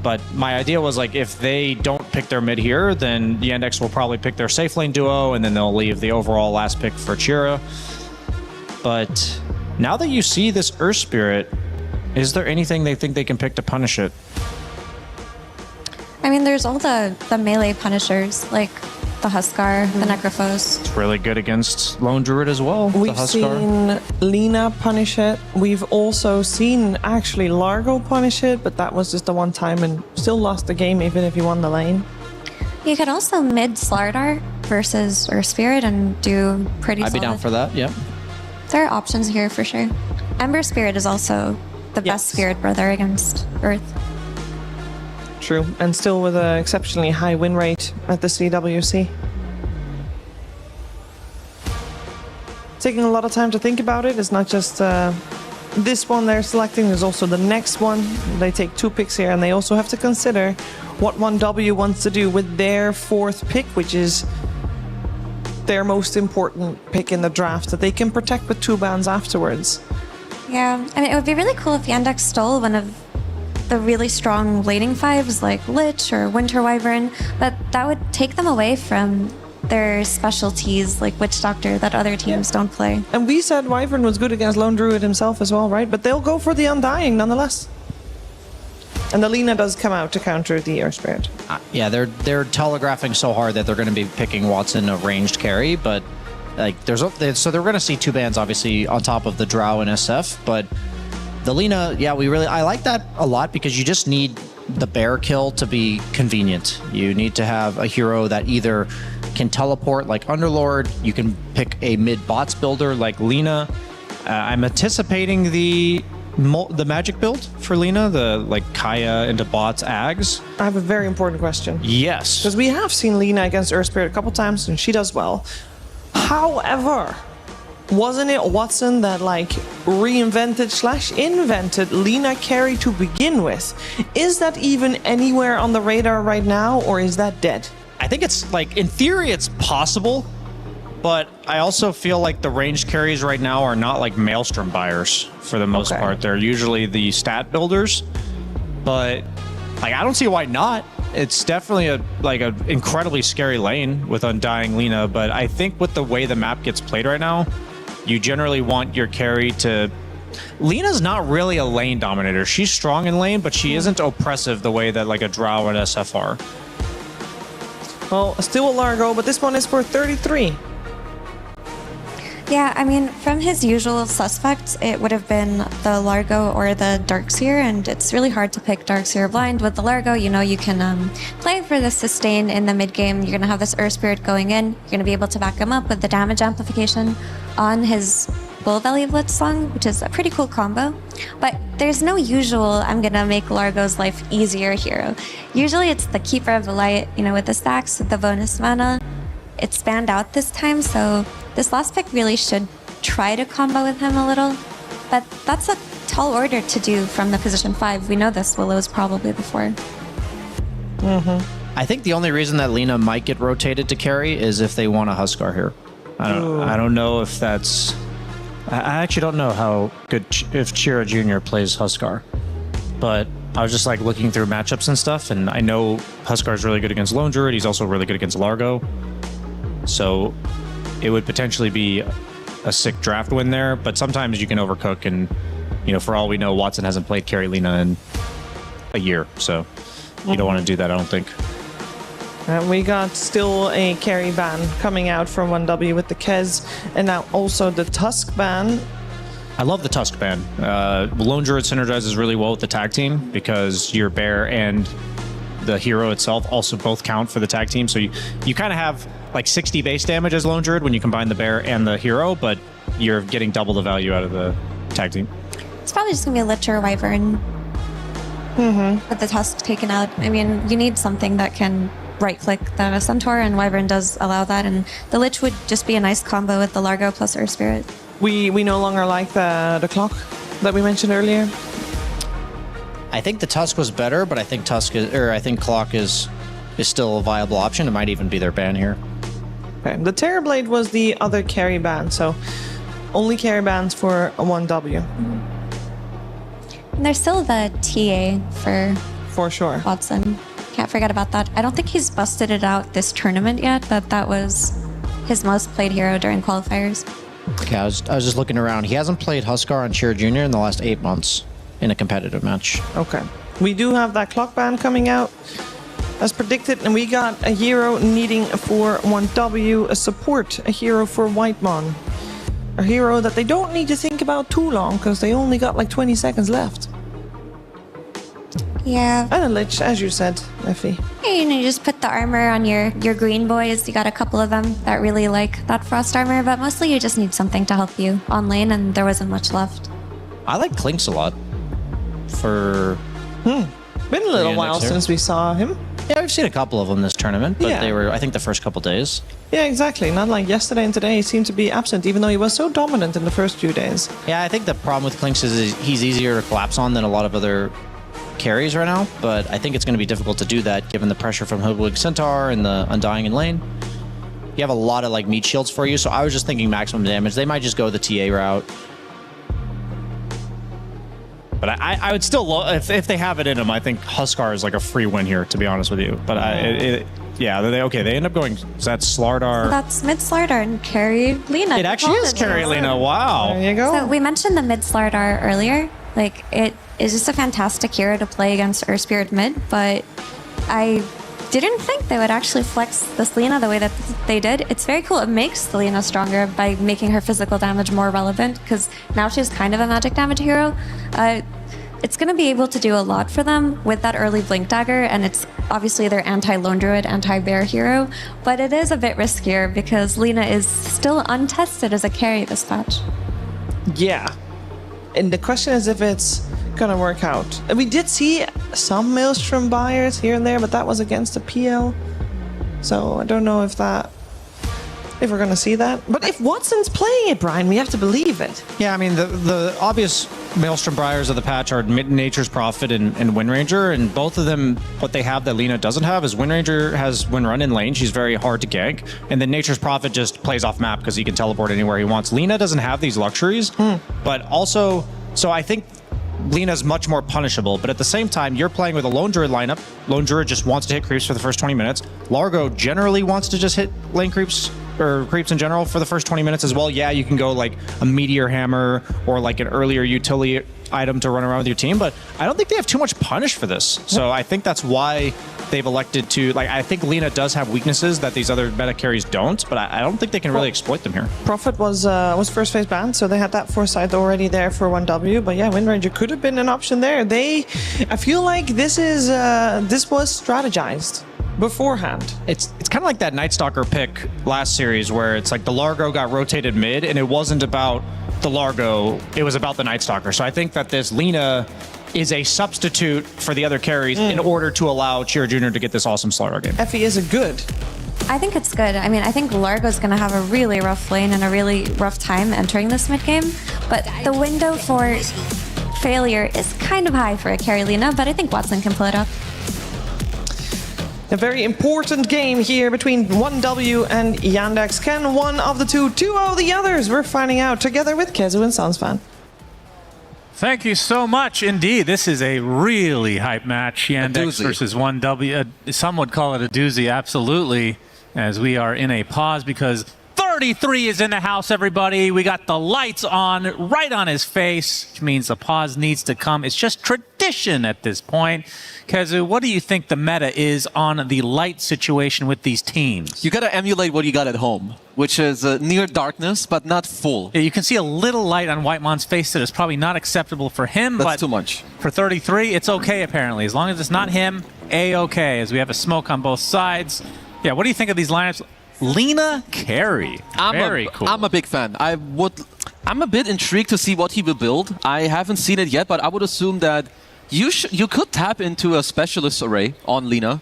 But my idea was like if they don't pick their mid here, then Yandex will probably pick their safe lane duo, and then they'll leave the overall last pick for Chira. But now that you see this Earth Spirit, is there anything they think they can pick to punish it? I mean, there's all the melee punishers, like the Huskar, the Necrophos. It's really good against Lone Druid as well. We've seen Lina punish it. We've also seen actually Largo punish it, but that was just the one time and still lost the game even if he won the lane. You could also mid Slardar versus Earth Spirit and do pretty I'd be solid. down for that, yeah. There are options here for sure. Ember Spirit is also the best Spirit brother against Earth. True, and still with an exceptionally high win rate at the CWC. Taking a lot of time to think about it. It's not just this one they're selecting, there's also the next one. They take 2 picks here, and they also have to consider what 1W wants to do with their 4th pick, which is their most important pick in the draft that they can protect with 2 bans afterwards. Yeah, I mean, it would be really cool if Yandex stole one of the really strong laning 5s like Lich or Winter Wyvern, but that would take them away from their specialties like Witch Doctor that other teams don't play. And we said Wyvern was good against Lone Druid himself as well, right? But they'll go for the Undying nonetheless. And the Lina does come out to counter the Earth Spirit. Yeah, they're telegraphing so hard that they're going to be picking Watson a ranged carry, but like so they're going to see 2 bans obviously on top of the Drow and SF, but the Lina, yeah, I like that a lot because you just need the bear kill to be convenient. You need to have a hero that either can teleport like Underlord, you can pick a mid bots builder like Lina. I'm anticipating the magic build for Lina, the like Kaya into bots Ags. I have a very important question. Yes. Because we have seen Lina against Earth Spirit a couple times and she does well. However, wasn't it Watson that like reinvented/invented Lina carry to begin with? Is that even anywhere on the radar right now, or is that dead? I think it's like, in theory, it's possible, but I also feel like the ranged carries right now are not like Maelstrom buyers for the most part. They're usually the stat builders, but like I don't see why not. It's definitely an incredibly scary lane with Undying Lina, but I think with the way the map gets played right now, you generally want your carry to... Lina's not really a lane dominator. She's strong in lane, but she isn't oppressive the way that like a Drow and SF are. Well, still a Largo, but this one is for 33. Yeah, I mean, from his usual suspects, it would have been the Largo or the Darkseer, and it's really hard to pick Darkseer blind. With the Largo, you know you can play for the sustain in the mid-game. You're going to have this Earth Spirit going in. You're going to be able to back him up with the damage amplification on his Bull Belly Blitzsong, which is a pretty cool combo. But there's no usual, I'm gonna make Largo's life easier hero. Usually it's the Keeper of the Light, you know, with the stacks, with the bonus mana. It spanned out this time, so this last pick really should try to combo with him a little. But that's a tall order to do from the position 5. We know this, Willow is probably the 4. I think the only reason that Lina might get rotated to carry is if they want a Huskar here. I don't know if that's... I actually don't know how good if Chira Jr. plays Huskar. But I was just like looking through matchups and stuff, and I know Huskar is really good against Lone Druid. He's also really good against Largo. So it would potentially be a sick draft win there, but sometimes you can overcook, and you know, for all we know, Watson hasn't played carry Lina in a year, so you don't want to do that, I don't think. And we got still a carry ban coming out from 1W with the Kez, and now also the Tusk ban. I love the Tusk ban. Lone Druid synergizes really well with the tag team because your bear and the hero itself also both count for the tag team. So you kind of have like 60 base damage as Lone Druid when you combine the bear and the hero, but you're getting double the value out of the tag team. It's probably just gonna be a Lich or Wyvern with the Tusk taken out. I mean, you need something that can right-click the Centaur, and Wyvern does allow that, and the Lich would just be a nice combo with the Largo plus Earth Spirit. We no longer like the clock that we mentioned earlier. I think the Tusk was better, but I think I think Clock is still a viable option. It might even be their ban here. Okay. The Terrorblade was the other carry ban, so only carry bans for a 1W. And there's still the TA for sure. Watson. Can't forget about that. I don't think he's busted it out this tournament yet, but that was his most played hero during qualifiers. Okay, I was just looking around. He hasn't played Huskar on Chira Jr. in the last 8 months in a competitive match. Okay. We do have that clock ban coming out as predicted, and we got a hero needing for 1W, a support, a hero for Whitemon. A hero that they don't need to think about too long because they only got like 20 seconds left. Yeah. And a Lich, as you said, Effie. Hey, you just put the armor on your green boys. You got a couple of them that really like that frost armor, but mostly you just need something to help you on lane, and there wasn't much left. I like Clinks a lot. For... Been a little while since we saw him. Yeah, we've seen a couple of them this tournament, but they were, I think, the first couple days. Yeah, exactly. Not like yesterday and today. He seemed to be absent, even though he was so dominant in the first few days. Yeah, I think the problem with Clinks is he's easier to collapse on than a lot of other carries right now, but I think it's going to be difficult to do that given the pressure from Hoodwig Centaur and the Undying in lane. You have a lot of like meat shields for you, so I was just thinking maximum damage. They might just go the TA route. But I would still, if they have it in them, I think Huskar is like a free win here, to be honest with you. But they end up going, is that Slardar? That's mid Slardar and carry Lina. It actually is carry Lina, wow. There you go. So we mentioned the mid Slardar earlier. Like, it is just a fantastic hero to play against Earth Spirit mid, but I didn't think they would actually flex this Lina the way that they did. It's very cool. It makes the Lina stronger by making her physical damage more relevant, because now she's kind of a magic damage hero. It's going to be able to do a lot for them with that early Blink Dagger, and it's obviously their anti-Lone Druid, anti-Bear hero, but it is a bit riskier because Lina is still untested as a carry this patch. Yeah. And the question is if it's gonna work out. We did see some Maelstrom buyers here and there, but that was against the PL. So I don't know if we're gonna see that. But if Watson's playing it, Brian, we have to believe it. Yeah, I mean, the obvious Maelstrom Briars of the patch are Nature's Prophet and Windranger, and both of them, what they have that Lina doesn't have is Windranger has Windrun in lane. She's very hard to gank. And then Nature's Prophet just plays off map because he can teleport anywhere he wants. Lina doesn't have these luxuries, but also, so I think Lina's much more punishable, but at the same time, you're playing with a Lone Druid lineup. Lone Druid just wants to hit creeps for the first 20 minutes. Largo generally wants to just hit lane creeps, or creeps in general, for the first 20 minutes as well. Yeah, you can go like a Meteor Hammer or like an earlier utility item to run around with your team, but I don't think they have too much punish for this. So I think that's why they've elected to, like, I think Lina does have weaknesses that these other meta carries don't, but I don't think they can really exploit them here. Prophet was first phase banned, so they had that foresight already there for 1W, but yeah, Windranger could have been an option there. I feel like this was strategized beforehand. It's kind of like that Night Stalker pick last series where it's like the Largo got rotated mid and it wasn't about the Largo, it was about the Night Stalker. So I think that this Lina is a substitute for the other carries in order to allow Cheer Jr. to get this awesome Slaughter game. Effie, is it good? I think it's good. I mean, I think Largo's going to have a really rough lane and a really rough time entering this mid game, but the window for failure is kind of high for a carry Lina, but I think Watson can pull it up. A very important game here between 1W and Yandex. Can one of the two 2-0 the others? We're finding out together with Kezu and Sansfan. Thank you so much. Indeed, this is a really hype match. Yandex versus 1W. Some would call it a doozy, absolutely, as we are in a pause because 33 is in the house, everybody. We got the lights on, right on his face, which means the pause needs to come. It's just tradition at this point. Kezu, what do you think the meta is on the light situation with these teams? You got to emulate what you got at home, which is near darkness, but not full. Yeah, you can see a little light on Whitemon's face that is probably not acceptable for him. That's but too much. For 33, it's okay, apparently. As long as it's not him, A-okay, as we have a smoke on both sides. Yeah, what do you think of these lineups? Lina carry. Very cool. I'm a big fan. I'm a bit intrigued to see what he will build. I haven't seen it yet, but I would assume that you could tap into a specialist array on Lina.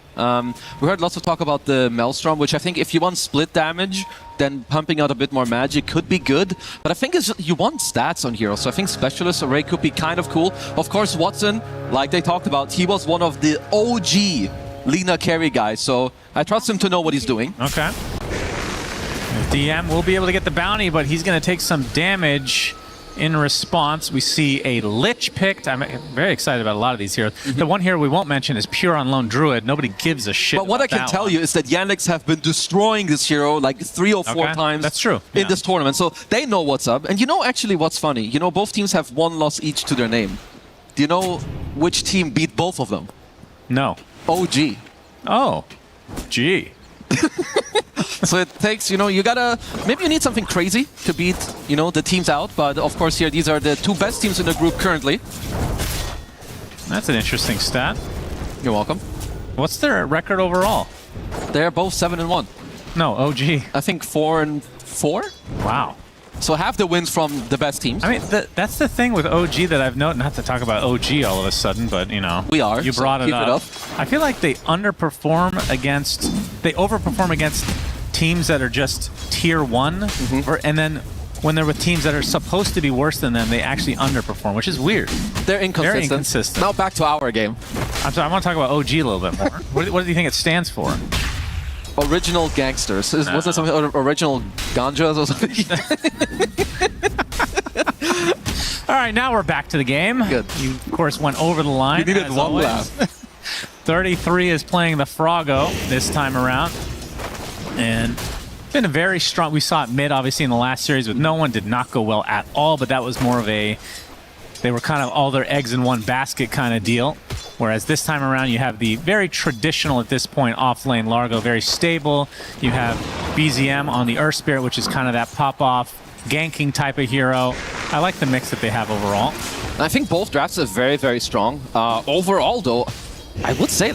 We heard lots of talk about the Maelstrom, which I think if you want split damage, then pumping out a bit more magic could be good. But I think you want stats on heroes, so I think specialist array could be kind of cool. Of course, Watson, like they talked about, he was one of the OG Lina carry guys, so I trust him to know what he's doing. Okay. DM will be able to get the bounty, but he's going to take some damage in response. We see a Lich picked. I'm very excited about a lot of these heroes. The one hero we won't mention is Pure on Lone Druid. Nobody gives a shit. But what I can tell you is that Yandex have been destroying this hero like 3 or 4 times. That's true. In this tournament, so they know what's up. And you know actually what's funny? You know both teams have 1 loss each to their name. Do you know which team beat both of them? No. OG. Oh. Gee. So it takes, you gotta, maybe you need something crazy to beat, the teams out. But of course here, these are the 2 best teams in the group currently. That's an interesting stat. You're welcome. What's their record overall? They're both 7-1. No, OG. I think 4-4. Wow. So half the wins from the best teams. I mean, that's the thing with OG that I've noted, not to talk about OG all of a sudden, but, We are. You brought it up. Keep it up. I feel like they overperform against teams that are just tier 1, and then when they're with teams that are supposed to be worse than them, they actually underperform, which is weird. They're inconsistent. Very inconsistent. Now back to our game. I'm sorry, I want to talk about OG a little bit more. What do you think it stands for? Original gangsters. Was there something original ganjas or something? All right, now we're back to the game. Good. You, of course, went over the line. You needed as one always. laugh. 33 is playing the Froggo this time around. And been a very strong... We saw it mid, obviously, in the last series with no one. Did not go well at all, but that was more of a... They were kind of all their eggs in one basket kind of deal. Whereas this time around, you have the very traditional, at this point, off-lane Largo, very stable. You have BZM on the Earth Spirit, which is kind of that pop-off, ganking type of hero. I like the mix that they have overall. I think both drafts are very, very strong. Overall, though, I would say,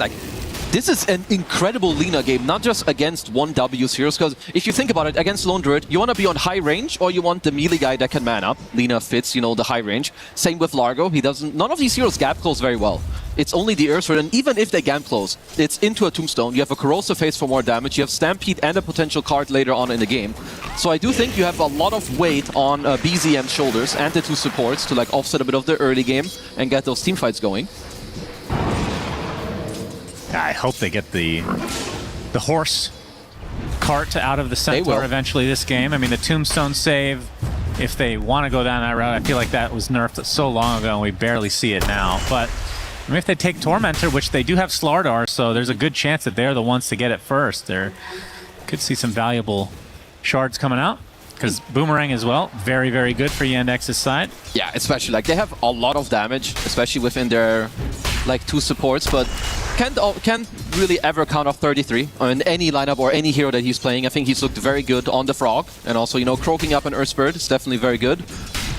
this is an incredible Lina game, not just against 1W's heroes, because if you think about it, against Lone Druid, you want to be on high range, or you want the melee guy that can man up. Lina fits, the high range. Same with Largo. None of these heroes gap close very well. It's only the Earthward, and even if they gap close, it's into a Tombstone. You have a Corrosive Phase for more damage. You have Stampede and a potential card later on in the game. So I do think you have a lot of weight on BZM's shoulders and the 2 supports to offset a bit of the early game and get those team fights going. I hope they get the horse cart out of the Centaur eventually this game. I mean, the Tombstone save, if they want to go down that route, I feel like that was nerfed so long ago and we barely see it now. But I mean, if they take Tormentor, which they do have Slardar, so there's a good chance that they're the ones to get it first. They could see some valuable shards coming out. Because Boomerang as well, very, very good for Yandex's side. Yeah, especially, they have a lot of damage, especially within their, 2 supports, but can't really ever count off 33 on any lineup or any hero that he's playing. I think he's looked very good on the Frog, and also, croaking up an Earthbird is definitely very good.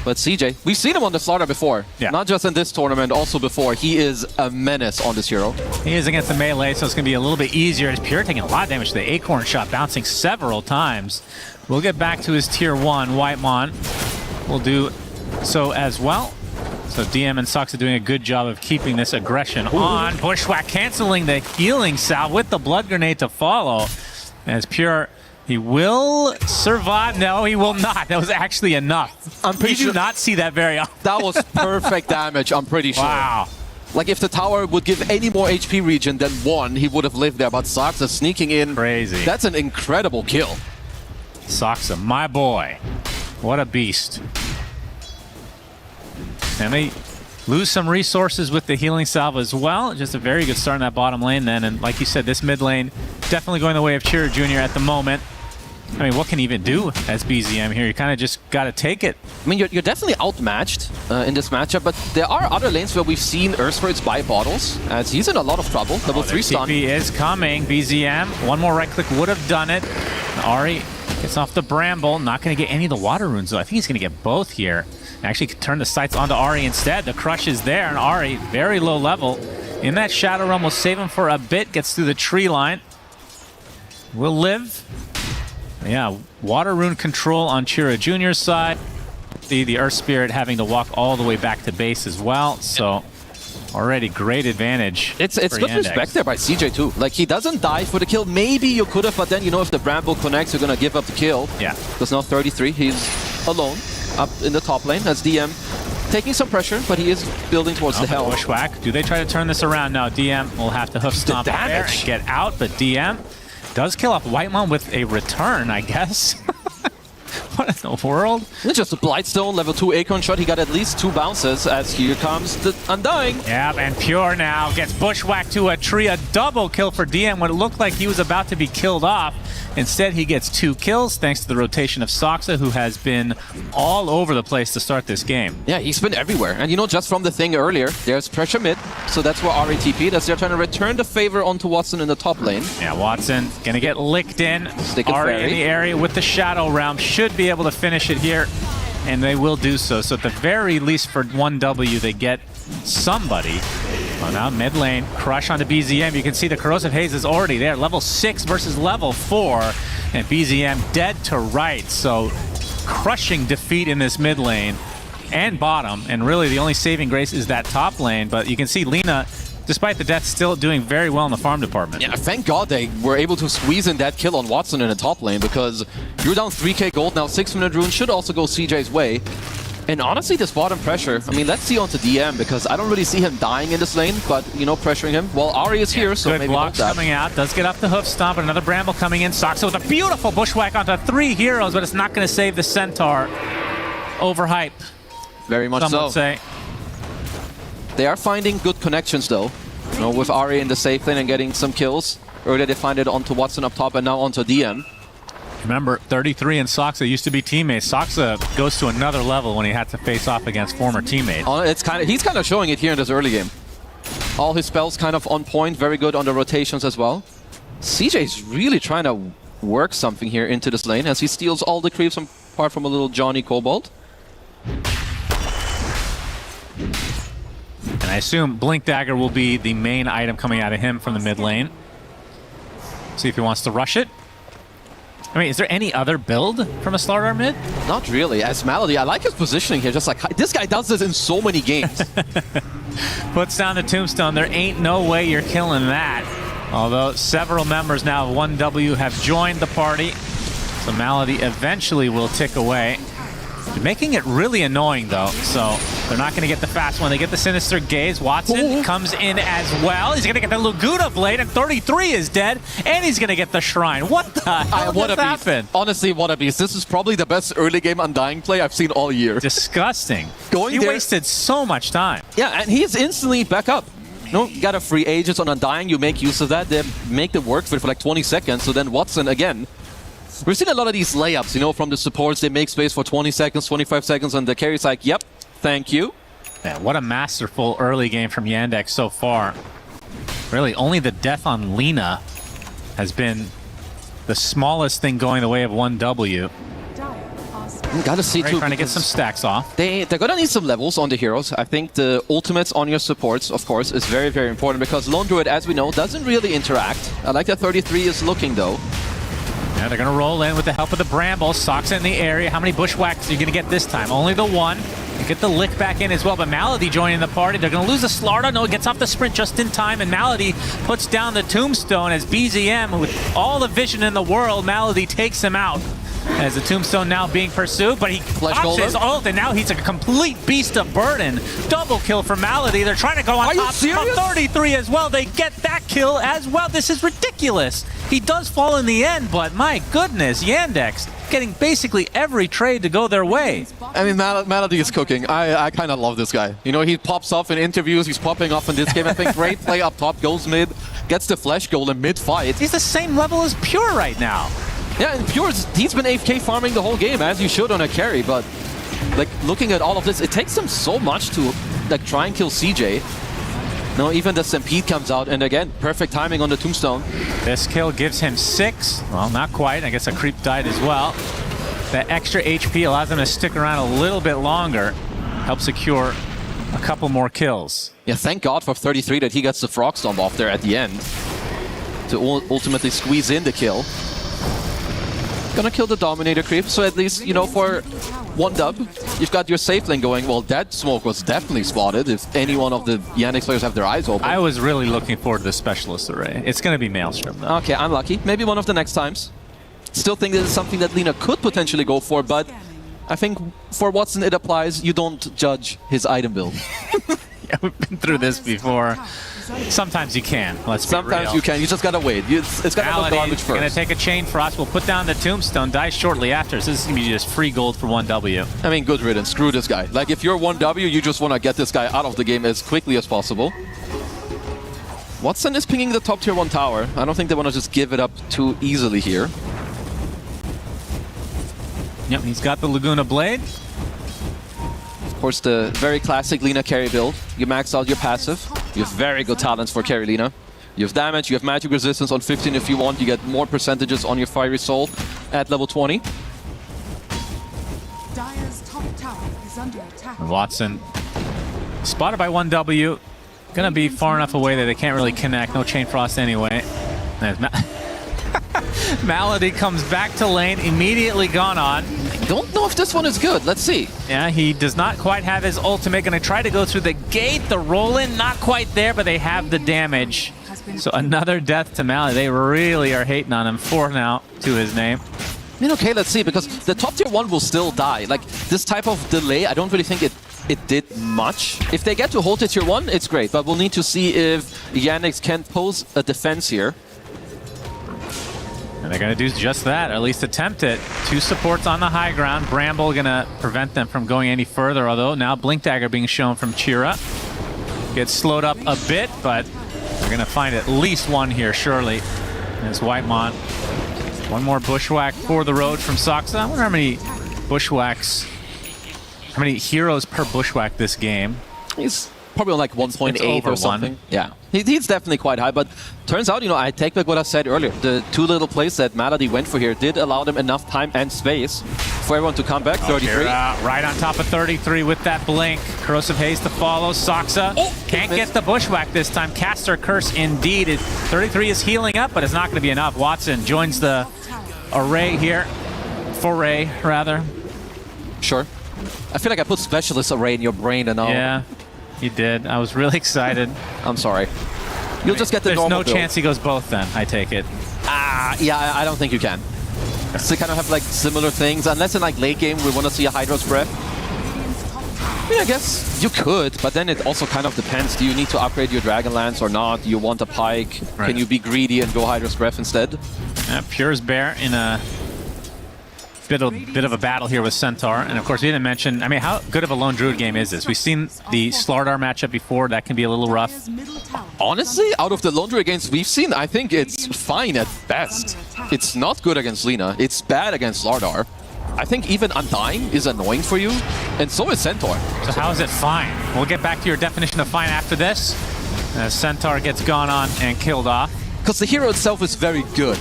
But CJ, we've seen him on the Slaughter before. Yeah. Not just in this tournament, also before. He is a menace on this hero. He is against the melee, so it's going to be a little bit easier. As Pure taking a lot of damage to the Acorn shot, bouncing several times. We'll get back to his tier 1, Whitemon. will do so as well. So DM and Sox are doing a good job of keeping this aggression on. Bushwhack canceling the healing salve with the blood grenade to follow. As Pure, he will survive. No, he will not. That was actually enough. I'm pretty sure. Do not see that very often. That was perfect damage, I'm pretty sure. Wow. Like if the tower would give any more HP regen than 1, he would have lived there. But Soxa sneaking in. Crazy. That's an incredible kill. Soxa, my boy. What a beast. And they lose some resources with the healing salve as well. Just a very good start in that bottom lane then. And like you said, this mid lane definitely going the way of Chira Jr. at the moment. I mean, what can he even do as BZM here? You kind of just got to take it. I mean, you're definitely outmatched in this matchup, but there are other lanes where we've seen Earthspirits buy bottles, as he's in a lot of trouble. Level 3 stun. TP is coming. BZM, one more right click would have done it. Ahri gets off the Bramble. Not going to get any of the water runes, though. I think he's going to get both here. Actually could turn the sights onto Ahri instead. The crush is there, and Ahri, very low level. In that Shadow Realm will save him for a bit. Gets through the tree line. Will live. Yeah, water rune control on Chira Jr.'s side. The Earth Spirit having to walk all the way back to base as well. So already great advantage. It's good respect there by CJ too. Like he doesn't die for the kill. Maybe you could have, but then you know if the Bramble connects, you're gonna give up the kill. Yeah. Because now 33, he's alone up in the top lane as DM. Taking some pressure, but he is building towards the hell. Bushwhack. Do they try to turn this around now? DM will have to hoof stomp there and get out, but DM does kill off Whitemon with a return, I guess. What in the world? It's just a Blightstone, level 2 Acorn shot. He got at least 2 bounces as here comes the Undying. Yeah, and Pure now gets Bushwhacked to a tree. A double kill for DM when it looked like he was about to be killed off. Instead, he gets 2 kills thanks to the rotation of Soxa, who has been all over the place to start this game. Yeah, he's been everywhere. And you know, just from the thing earlier, there's pressure mid. So that's where Ahri TP'd as they're trying to return the favor onto Watson in the top lane. Yeah, Watson gonna get licked in. Ahri in the area with the Shadow Realm. Should be able to finish it here. And they will do so. So at the very least for 1W, they get somebody. Oh, now mid lane, crush onto BZM. You can see the Corrosive Haze is already there. Level 6 versus level 4. And BZM dead to right. So crushing defeat in this mid lane and bottom. And really the only saving grace is that top lane. But you can see Lina, despite the death, still doing very well in the farm department. Yeah, thank God they were able to squeeze in that kill on Watson in the top lane, because you're down 3k gold now. 6-minute rune should also go CJ's way. And honestly, this bottom pressure, I mean, let's see onto DM, because I don't really see him dying in this lane, but, you know, pressuring him. Well, Ahri is here, so good maybe blocks coming out. Does get up the hoof stomp, but another Bramble coming in. Soxa with a beautiful Bushwhack onto 3 heroes, but it's not going to save the Centaur. Overhype. Very much some so. Would say. They are finding good connections, though. You know, with Ahri in the safe lane and getting some kills. Earlier they find it onto Watson up top, and now onto DM. Remember, 33 and Soxa used to be teammates. Soxa goes to another level when he had to face off against former teammates. He's kind of showing it here in this early game. All his spells kind of on point, very good on the rotations as well. CJ's really trying to work something here into this lane as he steals all the creeps apart from a little Johnny Cobalt. And I assume Blink Dagger will be the main item coming out of him from the mid lane. See if he wants to rush it. I mean, is there any other build from a starter mid? Not really. As Malady, I like his positioning here. Just like, this guy does this in so many games. Puts down the tombstone. There ain't no way you're killing that. Although several members now of 1W have joined the party. So Malady eventually will tick away. They're making it really annoying, though. So they're not going to get the fast one. They get the Sinister Gaze. Watson comes in as well. He's going to get the Laguna Blade, and 33 is dead. And he's going to get the Shrine. What the hell just happened? Honestly, what a beast. This is probably the best early game Undying play I've seen all year. Disgusting. He wasted so much time. Yeah, and he's instantly back up. You know, you got a free Aegis on Undying. You make use of that. They make the work for like 20 seconds. So then Watson again. We've seen a lot of these layups, you know, from the supports. They make space for 20 seconds, 25 seconds, and the carry's like, yep, thank you. Man, what a masterful early game from Yandex so far. Really, only the death on Lina has been the smallest thing going the way of 1W. Gotta see too. Trying to get some stacks off. They're gonna need some levels on the heroes. I think the ultimates on your supports, of course, is very, very important, because Lone Druid, as we know, doesn't really interact. I like that 33 is looking, though. Yeah, they're going to roll in with the help of the Bramble. Soxa in the area. How many bushwhacks are you going to get this time? Only the one. You get the lick back in as well, but Malady joining the party. They're going to lose a Slarda. No, it gets off the sprint just in time, and Malady puts down the tombstone as BZM, with all the vision in the world, Malady takes him out. As the tombstone now being pursued, but he pops his ult, and now he's a complete beast of burden. Double kill for Malady. They're trying to go on top of 33 as well. They get that kill as well. This is ridiculous. He does fall in the end, but my goodness, Yandex getting basically every trade to go their way. I mean, Malady is cooking. I kind of love this guy. You know, he pops off in interviews. He's popping off in this game. I think great play up top, goes mid, gets the flash goal in mid-fight. He's the same level as Pure right now. Yeah, and Pure's, he's been AFK farming the whole game, as you should on a carry, but like looking at all of this, it takes him so much to like try and kill CJ. No, even the Stampede comes out, and again, perfect timing on the tombstone. This kill gives him 6. Well, not quite. I guess a creep died as well. That extra HP allows him to stick around a little bit longer, help secure a couple more kills. Yeah, thank God for 33 that he gets the Frog Stomp off there at the end to ultimately squeeze in the kill. Gonna kill the Dominator creep, so at least, you know, for one dub, you've got your safe lane going. Well, that smoke was definitely spotted if any one of the Yandex players have their eyes open. I was really looking forward to the Specialist Array. It's gonna be Maelstrom though. Okay, I'm lucky. Maybe one of the next times. Still think this is something that Lina could potentially go for, but I think for Watson it applies. You don't judge his item build. Yeah, we've been through this before. Sometimes you can. Sometimes you can. You just gotta wait. It's gotta look garbage first. Gonna take a chain for us. We'll put down the tombstone. Die shortly after. So this is gonna be just free gold for 1W. I mean, good riddance. Screw this guy. Like, if you're 1W, you just want to get this guy out of the game as quickly as possible. Watson is pinging the top tier 1 tower. I don't think they want to just give it up too easily here. Yep, he's got the Laguna Blade. Of course, the very classic Lina carry build. You max out your passive. You have very good talents for carry Lina. You have damage, you have magic resistance on 15 if you want. You get more percentages on your Fiery Soul at level 20. Dire's top tower is under attack. Watson spotted by 1W. Gonna be far enough away that they can't really connect. No Chain Frost anyway. Malady comes back to lane, immediately gone on. I don't know if this one is good. Let's see. Yeah, he does not quite have his ultimate. Gonna try to go through the gate. The roll in, not quite there, but they have the damage. So another death to Malady. They really are hating on him. 4 now to his name. I mean, okay, let's see, because the top tier 1 will still die. Like, this type of delay, I don't really think it did much. If they get to hold it tier 1, it's great, but we'll need to see if Yandex can pose a defense here. And they're going to do just that, or at least attempt it. 2 supports on the high ground. Bramble going to prevent them from going any further, although now Blink Dagger being shown from Chira. Gets slowed up a bit, but they're going to find at least one here, surely. And it's Whitemont. One more bushwhack for the road from Soxa. I wonder how many bushwhacks, how many heroes per bushwhack this game. He's probably on like 1.8 or something. 1. Yeah, he's definitely quite high, but turns out, you know, I take back what I said earlier. The 2 little plays that Malady went for here did allow them enough time and space for everyone to come back. 33. Right on top of 33 with that blink. Corrosive Haze to follow. Soxa can't get the bushwhack this time. Caster Curse indeed. 33 is healing up, but it's not going to be enough. Watson joins the array here. Foray, rather. Sure. I feel like I put Specialist Array in your brain and all. Yeah. You did. I was really excited. I'm sorry. You'll just get the normal There's no chance he goes both then, I take it. Yeah, I don't think you can. So they kind of have like similar things, unless in like late game we want to see a Hydra's Breath. I mean, I guess you could, but then it also kind of depends. Do you need to upgrade your Dragon Lance or not? Do you want a Pike? Right. Can you be greedy and go Hydra's Breath instead? Pure's Bear in a bit of a battle here with Centaur. And of course, we didn't mention, I mean, how good of a Lone Druid game is this? We've seen the Slardar matchup before. That can be a little rough. Honestly, out of the Lone Druid games we've seen, I think it's fine at best. It's not good against Lina. It's bad against Slardar. I think even Undying is annoying for you, and so is Centaur. So how is it fine? We'll get back to your definition of fine after this. Centaur gets gone on and killed off. Because the hero itself is very good.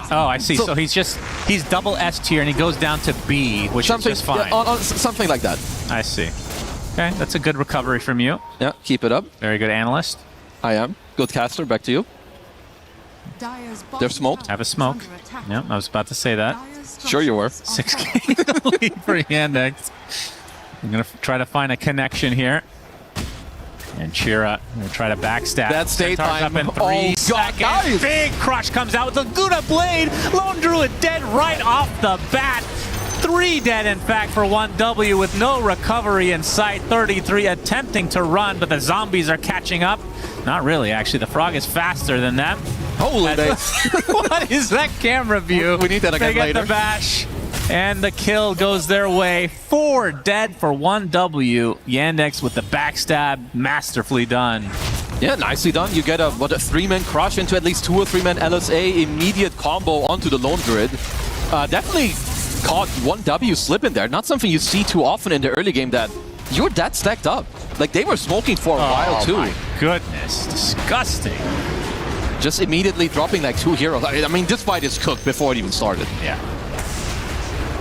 Oh, I see. So he's double S tier and he goes down to B, which is just fine. Yeah, something like that. I see. Okay, that's a good recovery from you. Yeah, keep it up. Very good analyst. I am. Good caster, back to you. They're smoked. Have a smoke. Yep, I was about to say that. Sure you were. 6K lead for Yandex. I'm going to try to find a connection here. And Chira going to try to backstab. That's stay Centaur's time. up in 3 seconds. Nice. Big crush comes out with Laguna Blade. Lone Druid dead right off the bat. 3 dead, in fact, for 1W with no recovery in sight. 33 attempting to run, but the zombies are catching up. Not really, actually. The Frog is faster than them. Holy What is that camera view? We need that again they get later. the bash, and the kill goes their way. 4 dead for 1W. Yandex with the backstab, masterfully done. Yeah, nicely done. You get a 3-man crush into at least 2 or 3-man LSA. Immediate combo onto the Lone Druid. Definitely caught 1W slip in there. Not something you see too often in the early game that you're that stacked up. Like, they were smoking for a while too. Oh my goodness, disgusting. Just immediately dropping like 2 heroes. I mean, this fight is cooked before it even started. Yeah.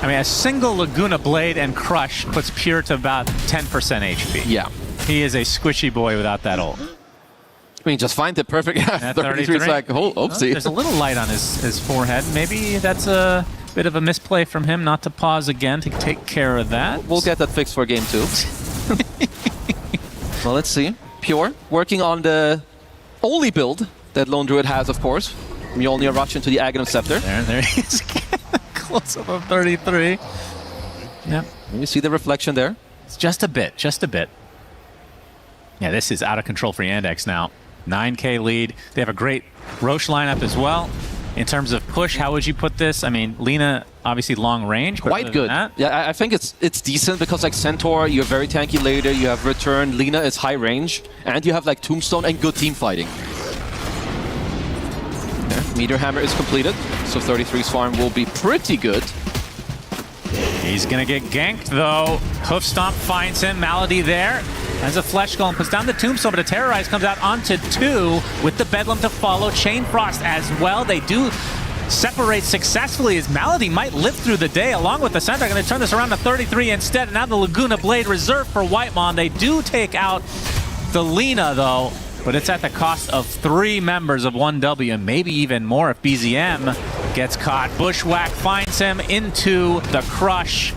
I mean, a single Laguna Blade and Crush puts Pure to about 10% HP. Yeah. He is a squishy boy without that ult. I mean, just find the perfect 33 like, oh, oopsie. There's a little light on his forehead. Maybe that's a bit of a misplay from him not to pause again to take care of that. We'll get that fixed for game 2. Well, let's see. Pure working on the only build that Lone Druid has, of course. Mjolnir rush into the Aghanim Scepter. There he is. Close up of 33. Yep. You see the reflection there? It's just a bit, just a bit. Yeah, this is out of control for Yandex now. 9K lead. They have a great Roche lineup as well. In terms of push, how would you put this? I mean, Lina, obviously long range. But quite good. Yeah, I think it's decent because like Centaur, you're very tanky later, you have Return, Lina is high range, and you have like Tombstone and good team fighting. Yeah, Meteor Hammer is completed, so 33's farm will be pretty good. He's gonna get ganked though. Hoof Stomp finds him, Malady there. As a Flesh Golem puts down the Tombstone, but a Terrorize comes out onto 2 with the Bedlam to follow. Chain Frost as well. They do separate successfully as Malady might live through the day along with the Centaur. Going to turn this around to 33 instead. And now the Laguna Blade reserved for Whitemon. They do take out the Lina though, but it's at the cost of 3 members of 1W and maybe even more if BZM gets caught. Bushwhack finds him into the Crush.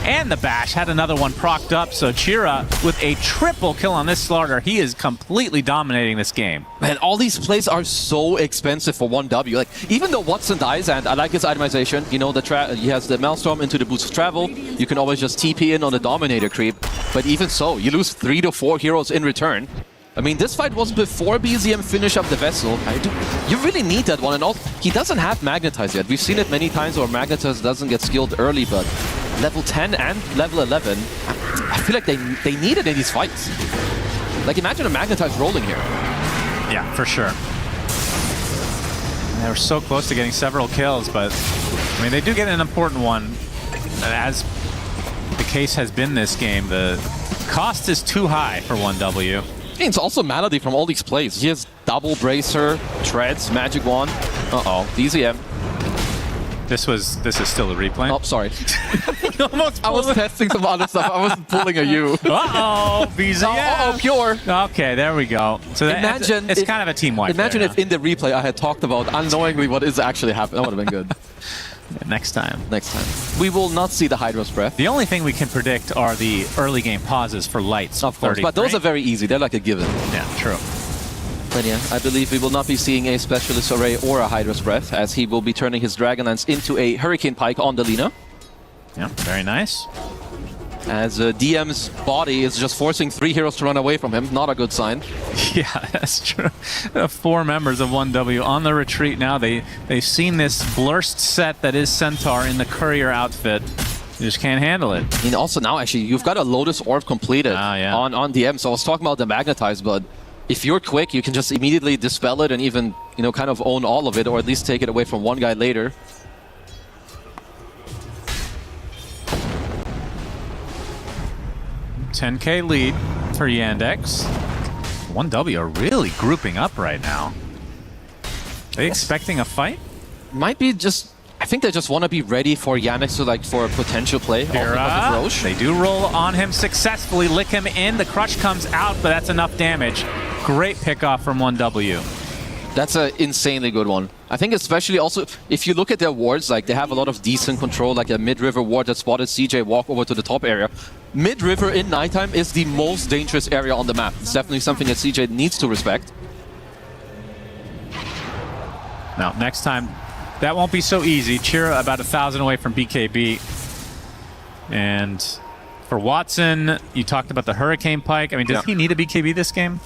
And the bash had another one procced up, so Chira with a triple kill on this slaughter. He is completely dominating this game. Man, all these plays are so expensive for 1W. Like, even though Watson dies, and I like his itemization, you know, he has the Maelstrom into the boost of travel. You can always just TP in on the Dominator creep. But even so, you lose 3 to 4 heroes in return. I mean, this fight was before BZM finish up the Vessel. You really need that one. And also, he doesn't have Magnetize yet. We've seen it many times where Magnetize doesn't get skilled early, but level 10 and level 11, I feel like they need it in these fights. Like, imagine a Magnetize rolling here. Yeah, for sure. They were so close to getting several kills, but I mean, they do get an important one. As the case has been this game, the cost is too high for 1W. It's also Malady from all these plays. He has double Bracer, Treads, Magic Wand. Uh-oh, BZM. This is still a replay? Oh, sorry. I was testing some other stuff. I wasn't pulling a U. Uh-oh, BZM. Uh-oh, Pure. Okay, there we go. So imagine it's kind of a team wipe. Imagine if in the replay I had talked about unknowingly what is actually happening. That would have been good. Next time. Next time. We will not see the Hydra's Breath. The only thing we can predict are the early game pauses for lights. Of course, but those are very easy. They're like a given. Yeah, true. But yeah, I believe we will not be seeing a Specialist Array or a Hydra's Breath, as he will be turning his Dragonlance into a Hurricane Pike on the Lina. Yeah, very nice. As DM's body is just forcing 3 heroes to run away from him. Not a good sign. Yeah, that's true. 4 members of 1W on the retreat now. They've seen this blurst set that is Centaur in the Courier outfit. You just can't handle it. I mean, also now, actually, you've got a Lotus Orb completed on DM. So I was talking about the Magnetize, but if you're quick, you can just immediately dispel it and even, you know, kind of own all of it, or at least take it away from one guy later. $10K lead for Yandex. 1W are really grouping up right now. They expecting a fight? Might be just... I think they just want to be ready for Yandex to, like, for a potential play. Roche. They do roll on him successfully, lick him in. The Crush comes out, but that's enough damage. Great pickoff from 1W. That's an insanely good one. I think especially also, if you look at their wards, like they have a lot of decent control, like a mid-river ward that spotted CJ walk over to the top area. Mid-river in nighttime is the most dangerous area on the map. It's definitely something that CJ needs to respect. Now, next time, that won't be so easy. Chira about 1,000 away from BKB. And for Watson, you talked about the Hurricane Pike. I mean, does he need a BKB this game?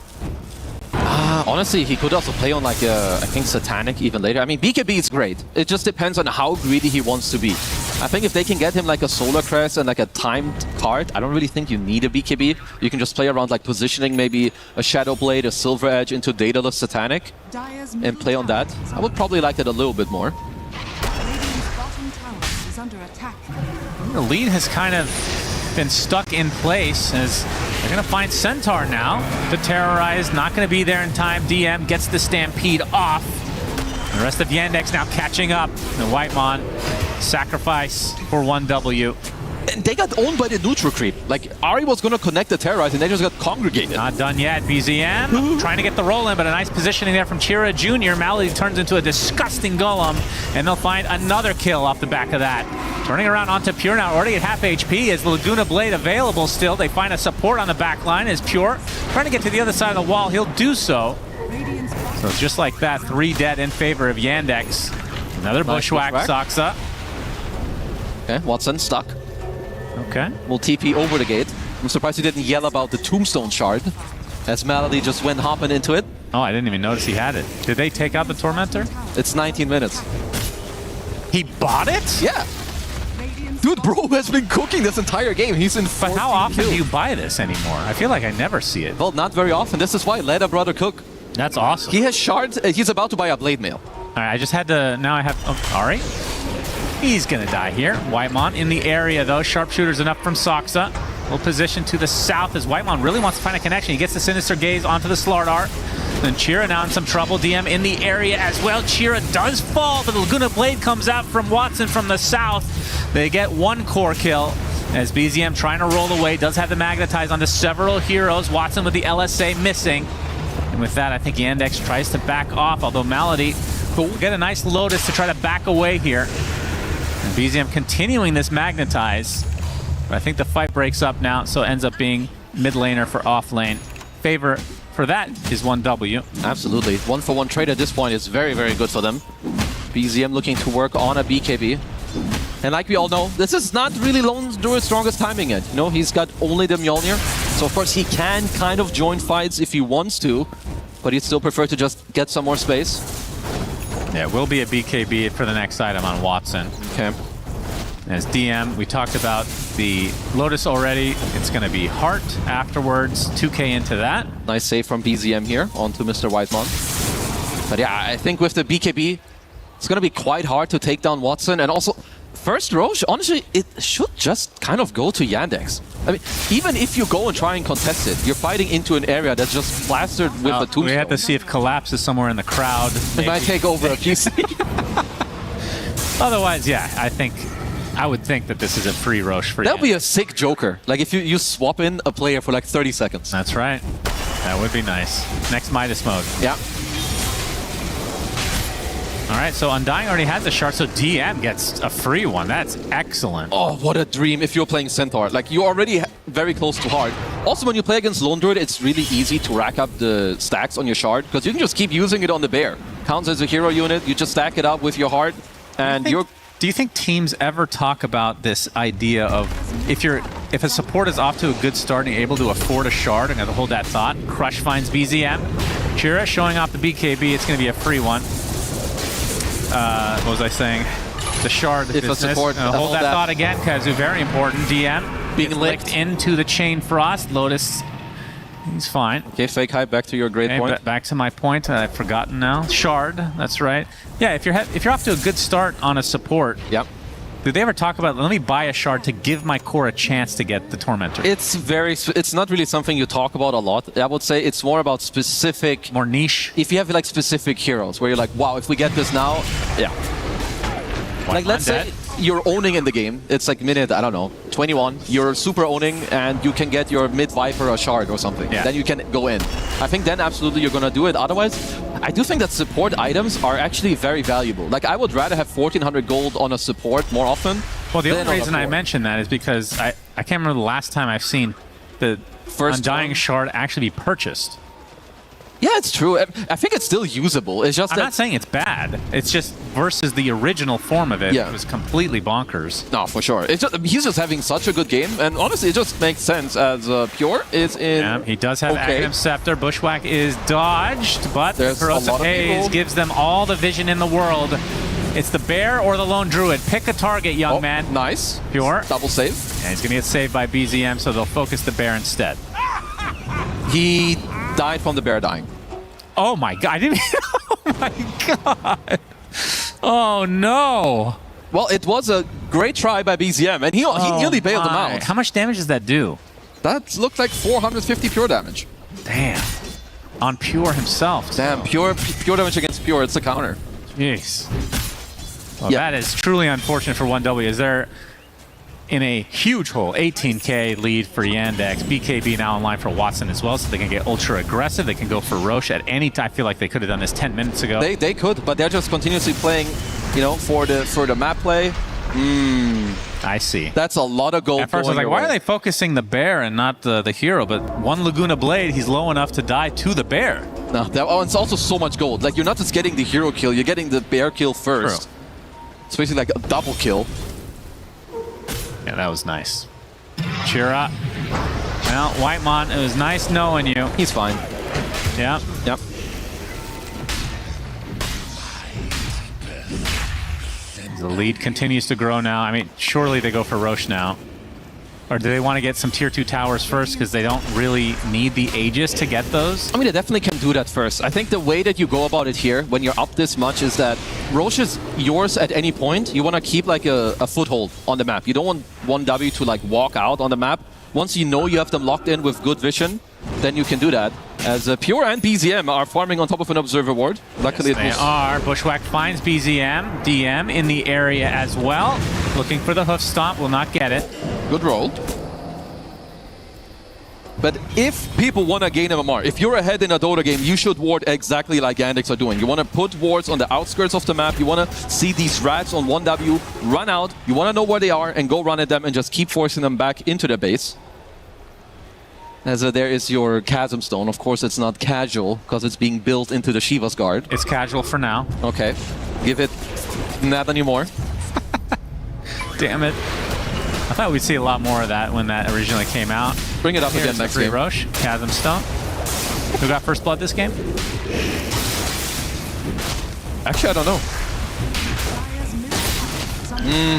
Honestly, he could also play on like I think Satanic even later. I mean, BKB is great. It just depends on how greedy he wants to be. I think if they can get him like a Solar Crest and like a timed card, I don't really think you need a BKB. You can just play around like positioning maybe a Shadow Blade, a Silver Edge into Daedalus Satanic and play on that. I would probably like it a little bit more. The lead has kind of been stuck in place as they're going to find Centaur now to terrorize. Not going to be there in time. DM gets the Stampede off. The rest of Yandex now catching up. The Whitemon sacrifice for 1W. And they got owned by the neutral creep. Like, Ari was going to connect the terrorize and they just got congregated. Not done yet. BZM trying to get the roll in, but a nice positioning there from Chira Jr. Malady turns into a disgusting golem, and they'll find another kill off the back of that. Turning around onto Pure now, already at half HP. Is the Laguna Blade available still? They find a support on the back line as Pure trying to get to the other side of the wall. He'll do so. So just like that, 3 dead in favor of Yandex. Another bushwhack, Saksa. Okay, Watson stuck. Okay. Will TP over the gate. I'm surprised he didn't yell about the Tombstone Shard, as Malady just went hopping into it. Oh, I didn't even notice he had it. Did they take out the Tormentor? It's 19 minutes. He bought it? Yeah. Dude, bro has been cooking this entire game. He's in 14 But how often kills. do you buy this anymore? I feel like I never see it. Well, not very often. This is why let a brother cook. That's awesome. He has shards. He's about to buy a Blade Mail. All right, I just had to... Now I have... Oh, Ari? He's going to die here. Whitemon in the area, though. Sharpshooter's enough from Saksa. Well positioned to the south as Whitemon really wants to find a connection. He gets the Sinister Gaze onto the Slardar. Then Chira now in some trouble. DM in the area as well. Chira does fall, but the Laguna Blade comes out from Watson from the south. They get 1 core kill as BZM trying to roll away. Does have the Magnetize onto several heroes. Watson with the LSA missing. And with that, I think Yandex tries to back off, although Malady will get a nice Lotus to try to back away here. And BZM continuing this Magnetize. But I think the fight breaks up now, so it ends up being mid laner for off lane. Favor for that is 1W. Absolutely. 1-for-1 trade at this point is very, very good for them. BZM looking to work on a BKB. And like we all know, this is not really Lone Druid's strongest timing yet. You know, he's got only the Mjolnir. So of course he can kind of join fights if he wants to, but he'd still prefer to just get some more space. Yeah, will be a BKB for the next item on Watson. Okay. As DM, we talked about the Lotus already. It's going to be Heart afterwards. 2k into that. Nice save from BZM here onto Mr. Whitemon. But yeah, I think with the BKB, it's going to be quite hard to take down Watson. And also, first Roche, honestly, it should just kind of go to Yandex. I mean, even if you go and try and contest it, you're fighting into an area that's just plastered with a tombstone. We have to see if Collapse is somewhere in the crowd. It might take over a PC. Otherwise, yeah, I would think that this is a free Roche for That'd be a sick Joker. Like if you swap in a player for like 30 seconds. That's right. That would be nice. Next Midas mode. Yeah. All right, so Undying already has a shard, so DM gets a free one. That's excellent. Oh, what a dream if you're playing Centaur. Like, you're already very close to hard. Also, when you play against Lone Druid, it's really easy to rack up the stacks on your shard, because you can just keep using it on the bear. Counts as a hero unit, you just stack it up with your heart, and Do you think teams ever talk about this idea of if a support is off to a good start and you're able to afford a shard and to hold that thought? Crush finds BZM. Chira showing off the BKB, it's going to be a free one. What was I saying? The shard if business. A support, hold that thought again, Kazu. Very important. DM being licked into the Chain Frost. Lotus, he's fine. Okay, fake hype. Back to your great point. Back to my point. I've forgotten now. Shard. That's right. Yeah, if you're off to a good start on a support. Yep. Did they ever talk about, let me buy a shard to give my core a chance to get the Tormentor? It's not really something you talk about a lot. I would say it's more about specific... More niche? If you have like specific heroes where you're like, wow, if we get this now, yeah. Like let's say you're owning in the game. It's like minute, I don't know, 21. You're super owning and you can get your mid-Viper a shard or something. Yeah. Then you can go in. I think then absolutely you're going to do it. Otherwise, I do think that support items are actually very valuable. Like, I would rather have 1400 gold on a support more often. Well, the than only on a reason I core. mentioned that is because I can't remember the last time I've seen the First Undying one? Shard actually be purchased. Yeah, it's true. I think it's still usable. It's just I'm not saying it's bad. It's just versus the original form of it, Yeah. it was completely bonkers. No, for sure. It's just, he's just having such a good game, and honestly, it just makes sense as Pure is in. Yeah, he does have okay. Aghanim Scepter. Bushwhack is dodged, but There's a Corrosive lot of Haze people. gives them all the vision in the world. It's the bear or the lone druid. Pick a target, young man. Nice. Pure. Double save. And he's going to get saved by BZM, so they'll focus the bear instead. He died from the bear dying. Oh my god, I didn't oh my god. Oh no. Well, it was a great try by BZM, and he nearly bailed him my. out. How much damage does that do? That looked like 450 pure damage. Damn. On Pure himself. Damn, pure damage against Pure, it's a counter. Jeez. Well, that is truly unfortunate for 1W. Is there in a huge hole, 18k lead for Yandex. BKB now online for Watson as well, so they can get ultra aggressive. They can go for Roche at any time. I feel like they could have done this 10 minutes ago. They could, but they're just continuously playing, you know, for the map play. I see. That's a lot of gold. At first I was like, why are they focusing the bear and not the hero? But one Laguna Blade, he's low enough to die to the bear. No, it's also so much gold. Like, you're not just getting the hero kill, you're getting the bear kill first. True. It's basically like a double kill. Yeah, that was nice. Cheer up. Well, Whitemon, it was nice knowing you. He's fine. Yeah. Yep. The lead continues to grow now. I mean, surely they go for Roche now. Or do they want to get some tier 2 towers first because they don't really need the Aegis to get those? I mean, they definitely can do that first. I think the way that you go about it here, when you're up this much, is that Roche is yours at any point. You want to keep like a foothold on the map. You don't want 1W to like walk out on the map. Once you know you have them locked in with good vision, then you can do that. As Pure and BZM are farming on top of an Observer Ward. Luckily, Yes, they are. Bushwhack finds BZM, DM in the area as well. Looking for the hoof stomp, will not get it. Good roll. But if people want to gain MMR, if you're ahead in a Dota game, you should ward exactly like Yandex are doing. You want to put wards on the outskirts of the map. You want to see these rats on 1W run out. You want to know where they are and go run at them and just keep forcing them back into their base. As there is your Chasm Stone. Of course, it's not casual because it's being built into the Shiva's Guard. It's casual for now. Okay. Give it not anymore. Damn it. I thought we'd see a lot more of that when that originally came out. Bring it up Here's again the next free game. Roche, Chasm Stone. Who got first blood this game? Actually, I don't know.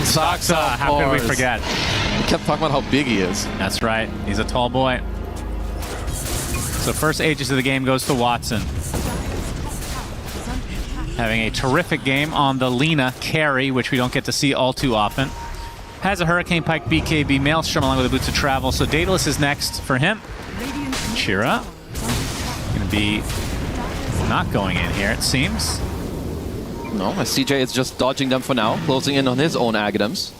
Saksa, how could we forget? We kept talking about how big he is. That's right. He's a tall boy. So first Aegis of the game goes to Watson. Having a terrific game on the Lina carry, which we don't get to see all too often. Has a Hurricane Pike BKB Maelstrom along with the Boots of Travel. So Daedalus is next for him. Shira. Going to be not going in here, it seems. No, CJ is just dodging them for now, closing in on his own Aghanims.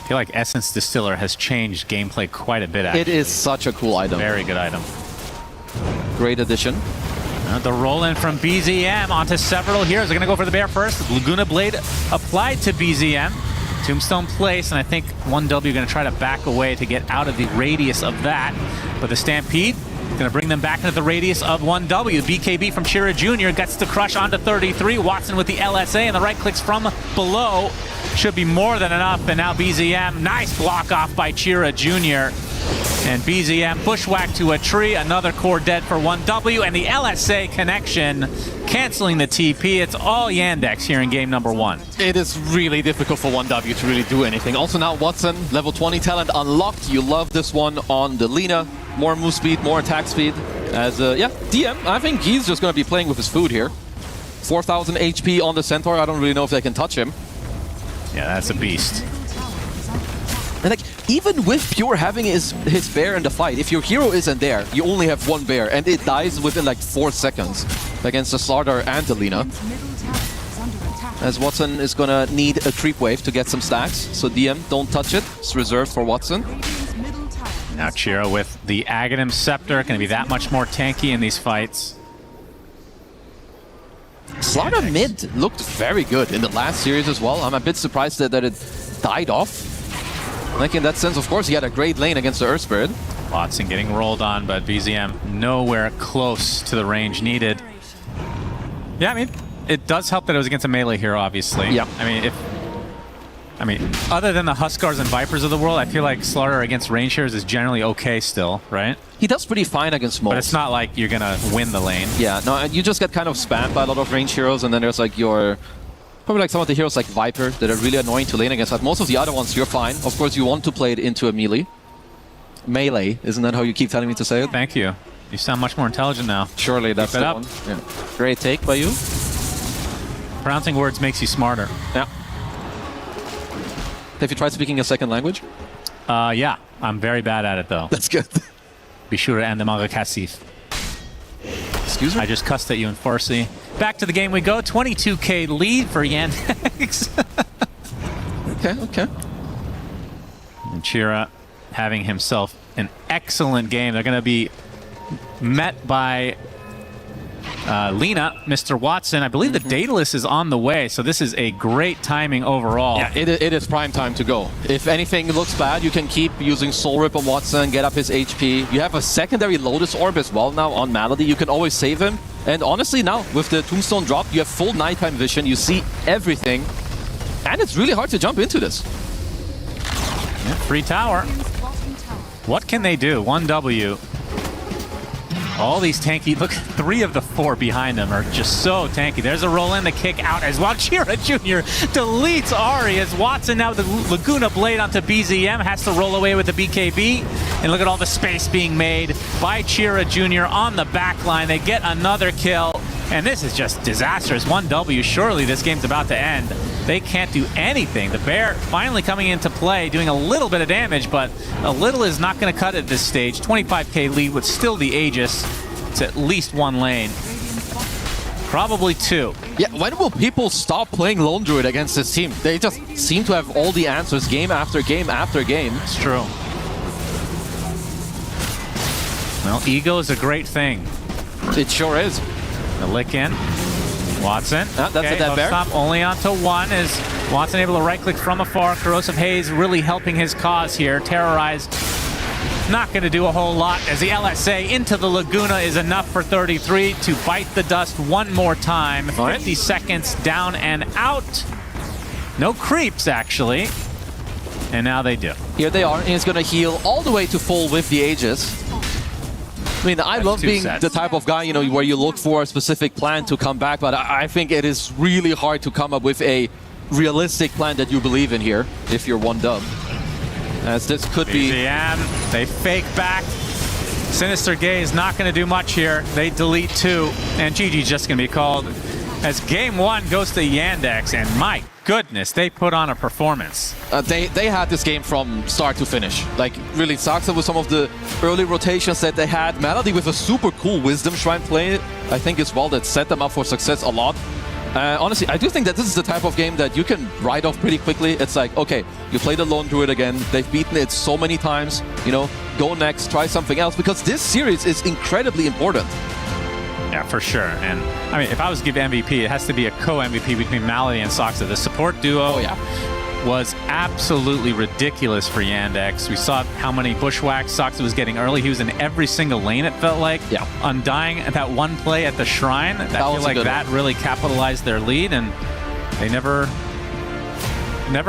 I feel like Essence Distiller has changed gameplay quite a bit, actually. It is such a cool item. Very good item. Great addition. The roll in from BZM onto several heroes. They're going to go for the bear first. Laguna Blade applied to BZM. Tombstone place, and I think 1W going to try to back away to get out of the radius of that. But the Stampede going to bring them back into the radius of 1W. BKB from Chira Jr. gets the crush onto 33. Watson with the LSA, and the right clicks from below. Should be more than enough, and now BZM, nice block off by Chira Jr. And BZM bushwhack to a tree, another core dead for 1W, and the LSA connection canceling the TP. It's all Yandex here in game number 1. It is really difficult for 1W to really do anything. Also now Watson, level 20 talent unlocked. You love this one on the Lina. More move speed, more attack speed. As, yeah, DM, I think he's just going to be playing with his food here. 4,000 HP on the Centaur. I don't really know if they can touch him. Yeah, that's a beast. And like, even with Pure having his bear in the fight, if your hero isn't there, you only have one bear, and it dies within like 4 seconds against the Slardar and the Lina. As Watson is gonna need a creep wave to get some stacks, so DM, don't touch it. It's reserved for Watson. Now Chira with the Aghanim Scepter, going to be that much more tanky in these fights. Slaughter mid looked very good in the last series as well. I'm a bit surprised that it died off. Like in that sense, of course, he had a great lane against the Earth Spirit. Watson getting rolled on, but BZM nowhere close to the range needed. Yeah, I mean, it does help that it was against a melee hero, obviously. Yeah. I mean, other than the Huskars and Vipers of the world, I feel like Slaughter against range heroes is generally okay still, right? He does pretty fine against most. But it's not like you're gonna win the lane. Yeah, no, you just get kind of spammed by a lot of range heroes, and then there's like probably like some of the heroes like Viper that are really annoying to lane against. But most of the other ones, you're fine. Of course, you want to play it into a melee, isn't that how you keep telling me to say it? Thank you. You sound much more intelligent now. Surely that's Keep it the up. one. Yeah. Great take by you. Pronouncing words makes you smarter. Yeah. Have you tried speaking a second language? Yeah. I'm very bad at it, though. That's good. Be sure to end the Maga Kassif. Excuse me? I just cussed at you in Farsi. Back to the game we go. 22k lead for Yandex. Okay. And Chira having himself an excellent game. They're going to be met by Lena, Mr. Watson. I believe the Daedalus is on the way, so this is a great timing overall. Yeah, it is prime time to go. If anything looks bad, you can keep using Soul Rip on Watson, get up his HP. You have a secondary Lotus Orb as well now on Malady. You can always save him. And honestly now, with the Tombstone drop, you have full nighttime vision. You see everything. And it's really hard to jump into this. Yeah, free tower. What can they do? 1W. All these tanky, look, 3 of the 4 behind them are just so tanky. There's a roll in, the kick out as well. Chira Jr. deletes Ari as Watson now with the Laguna Blade onto BZM, has to roll away with the BKB. And look at all the space being made by Chira Jr. on the back line. They get another kill, and this is just disastrous. 1W, surely this game's about to end. They can't do anything. The Bear finally coming into play, doing a little bit of damage, but a little is not going to cut at this stage. 25k lead with still the Aegis. It's at least 1 lane. Probably 2. Yeah, when will people stop playing Lone Druid against this team? They just seem to have all the answers game after game after game. It's true. Well, ego is a great thing. It sure is. The lick in. Watson. That's a dead bear. Stop only onto 1. Is Watson able to right-click from afar? Corrosive Haze really helping his cause here. Terrorize. Not going to do a whole lot as the LSA into the Laguna is enough for 33 to bite the dust one more time. 50 seconds down and out. No creeps, actually. And now they do. Here they are, and he's going to heal all the way to full with the Aegis. I mean, I love being the type of guy, where you look for a specific plan to come back, but I think it is really hard to come up with a realistic plan that you believe in here if you're 1-dub. As this could be... BZM, they fake back. Sinister Gaze not going to do much here. They delete 2, and GG's just going to be called as game 1 goes to Yandex, and my goodness, they put on a performance. They had this game from start to finish. Like, really sucks with some of the early rotations that they had. Malady with a super cool Wisdom Shrine play, I think as well, that set them up for success a lot. Honestly, I do think that this is the type of game that you can write off pretty quickly. It's like, okay, you play the Lone Druid again. They've beaten it so many times. Go next, try something else, because this series is incredibly important. Yeah, for sure. And I mean, if I was to give MVP, it has to be a co-MVP between Malady and Soxa. The support duo was absolutely ridiculous for Yandex. We saw how many bushwhacks Soxa was getting early. He was in every single lane, it felt like. Yeah. Undying at that one play at the Shrine, I feel like that really capitalized their lead, and they never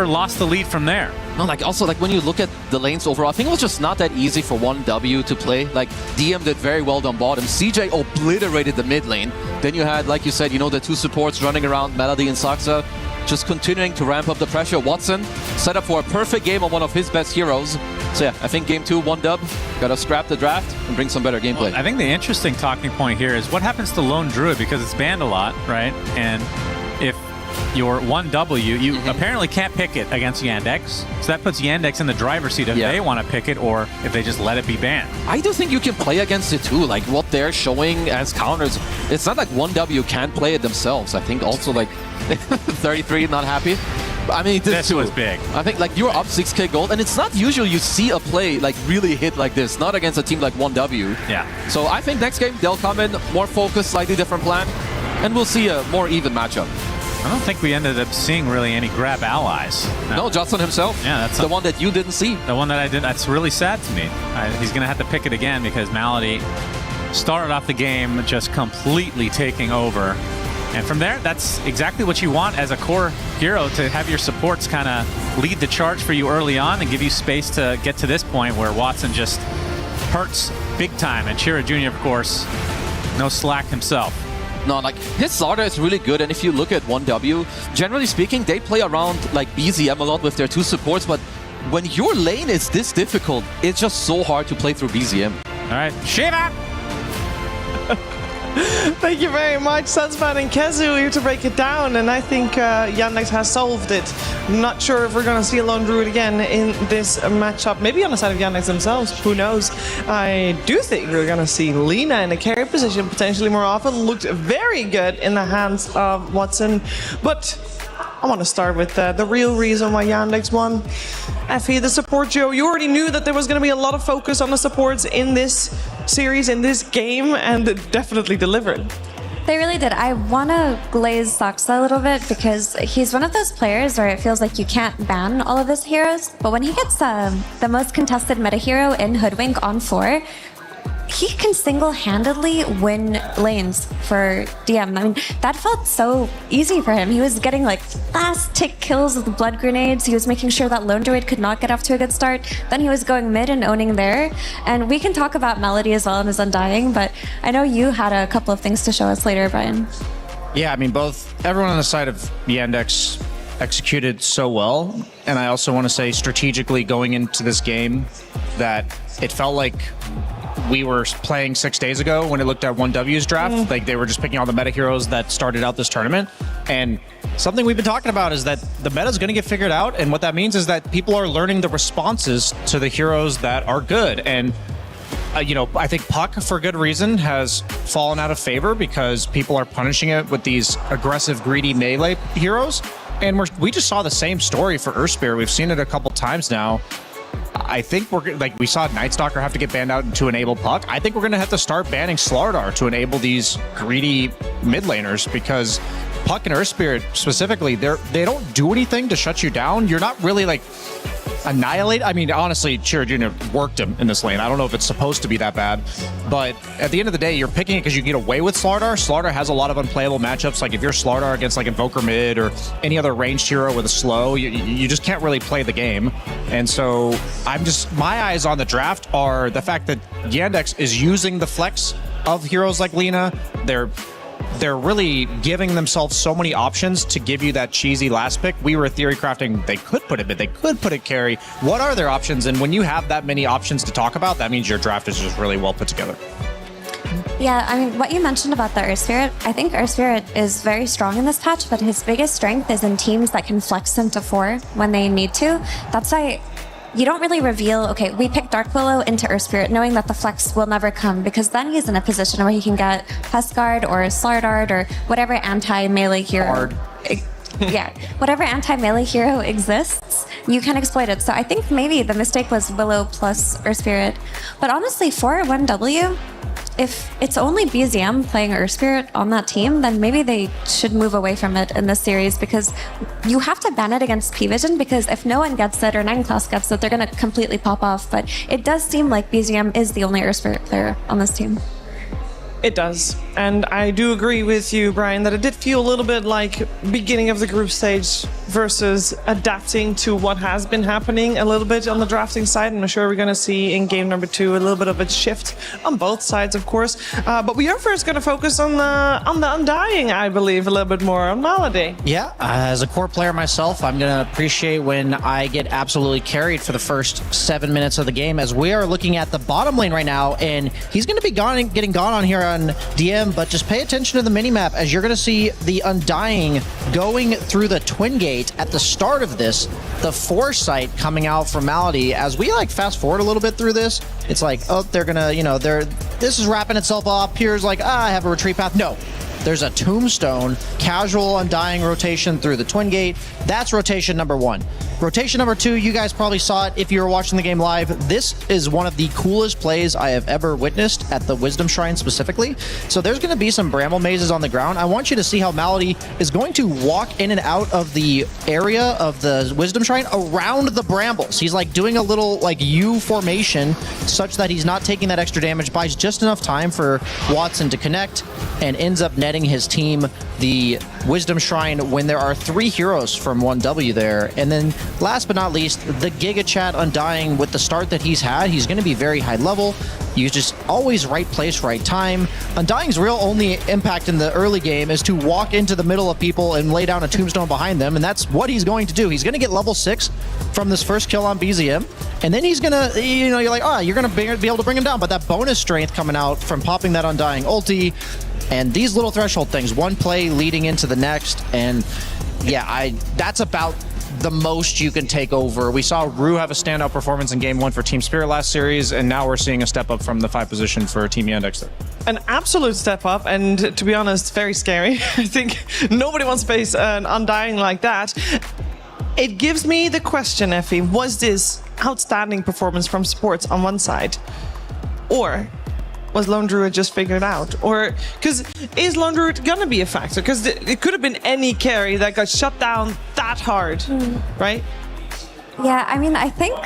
lost the lead from there. No, also when you look at the lanes overall, I think it was just not that easy for 1W to play. Like, DM did very well on bottom. CJ obliterated the mid lane. Then you had, like you said, the 2 supports running around, Malady and Soxa, just continuing to ramp up the pressure. Watson set up for a perfect game on one of his best heroes. So yeah, I think game 2, 1-dub. Gotta scrap the draft and bring some better gameplay. Well, I think the interesting talking point here is what happens to Lone Druid, because it's banned a lot, right? And if you're 1W, you apparently can't pick it against Yandex. So that puts Yandex in the driver's seat if they want to pick it, or if they just let it be banned. I do think you can play against it too. Like, what they're showing as counters, it's not like 1W can't play it themselves. I think also, like, 33 not happy. I mean, this was big. I think, like, you're up 6k gold, and it's not usual you see a play, like, really hit like this, not against a team like 1W. Yeah. So I think next game, they'll come in more focused, slightly different plan. and we'll see a more even matchup. I don't think we ended up seeing really any grab allies. No, Jocelyn himself. Yeah, that's the one that you didn't see. The one that I didn't. That's really sad to me. He's going to have to pick it again because Malady started off the game just completely taking over. And from there, that's exactly what you want as a core hero, to have your supports kind of lead the charge for you early on and give you space to get to this point where Watson just hurts big time. And Chira Jr., of course, no slack himself. No, like, his Zarda is really good, and if you look at 1W, generally speaking, they play around, like, BZM a lot with their two supports, but when your lane is this difficult, it's just so hard to play through BZM. All right, Shiva! Thank you very much, Sunspan and Kezu, here to break it down, and I think Yandex has solved it. I'm not sure if we're going to see a Lone Druid again in this matchup. Maybe on the side of Yandex themselves, who knows. I do think we're going to see Lina in a carry position potentially more often. Looked very good in the hands of Watson, but I want to start with the real reason why Yandex won. Effie, the support duo. You already knew that there was going to be a lot of focus on the supports in this series, in this game, and it definitely delivered. They really did. I want to glaze Saksa a little bit because he's one of those players where it feels like you can't ban all of his heroes, but when he gets the most contested meta hero in Hoodwink on 4, he can single-handedly win lanes for DM. I mean, that felt so easy for him. He was getting like last-tick kills with the blood grenades. He was making sure that Lone Druid could not get off to a good start. Then he was going mid and owning there. And we can talk about Melody as well and his Undying, but I know you had a couple of things to show us later, Brian. Yeah, I mean, everyone on the side of Yandex executed so well. And I also want to say strategically going into this game that it felt like we were playing 6 days ago when it looked at 1W's draft. Like, they were just picking all the meta heroes that started out this tournament. And something we've been talking about is that the meta is going to get figured out. And what that means is that people are learning the responses to the heroes that are good. And, I think Puck, for good reason, has fallen out of favor because people are punishing it with these aggressive, greedy melee heroes. And we just saw the same story for Earthspear. We've seen it a couple times now. I think we saw Nightstalker have to get banned out to enable Puck. I think we're going to have to start banning Slardar to enable these greedy mid laners because Puck and Earthspirit specifically, they don't do anything to shut you down. You're not really like annihilate. I mean, honestly, Chira Jr. worked him in this lane. I don't know if it's supposed to be that bad, but at the end of the day, you're picking it because you can get away with Slardar. Slardar has a lot of unplayable matchups. Like if you're Slardar against like Invoker mid or any other ranged hero with a slow, you just can't really play the game. And so my eyes on the draft are the fact that Yandex is using the flex of heroes like Lina. They're really giving themselves so many options to give you that cheesy last pick. We were theory crafting, they could put it mid, they could put it carry. What are their options? And when you have that many options to talk about, that means your draft is just really well put together. Yeah, I mean, what you mentioned about the Earthspirit, I think Earthspirit is very strong in this patch, but his biggest strength is in teams that can flex him to 4 when they need to. That's why you don't really reveal, okay, we picked Dark Willow into Earthspirit knowing that the flex will never come, because then he's in a position where he can get Pestguard or Slardard or whatever anti-melee hero. Yeah, whatever anti-melee hero exists, you can exploit it. So I think maybe the mistake was Willow plus Earthspirit. But honestly, for 1W, if it's only BZM playing Earthspirit on that team, then maybe they should move away from it in this series, because you have to ban it against P-Vision, because if no one gets it or 9 class gets it, they're going to completely pop off. But it does seem like BZM is the only Earthspirit player on this team. It does. And I do agree with you, Brian, that it did feel a little bit like beginning of the group stage versus adapting to what has been happening a little bit on the drafting side. And I'm sure we're going to see in game number 2 a little bit of a shift on both sides, of course. But we are first going to focus on the Undying, I believe, a little bit more on Malady. Yeah, as a core player myself, I'm going to appreciate when I get absolutely carried for the first 7 minutes of the game, as we are looking at the bottom lane right now, and he's going to be getting gone on here on DM, but just pay attention to the minimap as you're going to see the Undying going through the Twin Gate at the start of this, the Foresight coming out from Malady. As we like fast forward a little bit through this, it's like, oh, they're gonna, this is wrapping itself up. Here's like, I have a retreat path. No, there's a Tombstone, casual Undying rotation through the Twin Gate. That's rotation number 1. Rotation number 2, you guys probably saw it if you were watching the game live. This is one of the coolest plays I have ever witnessed at the Wisdom Shrine specifically. So there's going to be some bramble mazes on the ground. I want you to see how Malady is going to walk in and out of the area of the Wisdom Shrine around the brambles. He's like doing a little like U formation such that he's not taking that extra damage, buys just enough time for Watson to connect, and ends up netting his team the Wisdom Shrine when there are 3 heroes from 1W there. And then last but not least, the Giga Chat Undying, with the start that he's had, he's going to be very high level. You just always right place, right time. Undying's real only impact in the early game is to walk into the middle of people and lay down a tombstone behind them, and that's what he's going to do. He's going to get level 6 from this first kill on BZM, and then he's going to, you know, you're like, oh, you're going to be able to bring him down, but that bonus strength coming out from popping that Undying ulti, and these little threshold things, one play leading into the next, and yeah, that's about the most you can take over. We saw Rue have a standout performance in Game 1 for Team Spirit last series, and now we're seeing a step up from the 5 position for Team Yandex there. An absolute step up, and to be honest, very scary. I think nobody wants to face an Undying like that. It gives me the question, Effie, was this outstanding performance from Sports on one side? Or was Lone Druid just figured out? Or, because is Lone Druid gonna be a factor? Because it could have been any carry that got shut down that hard, right? Yeah, I mean, I think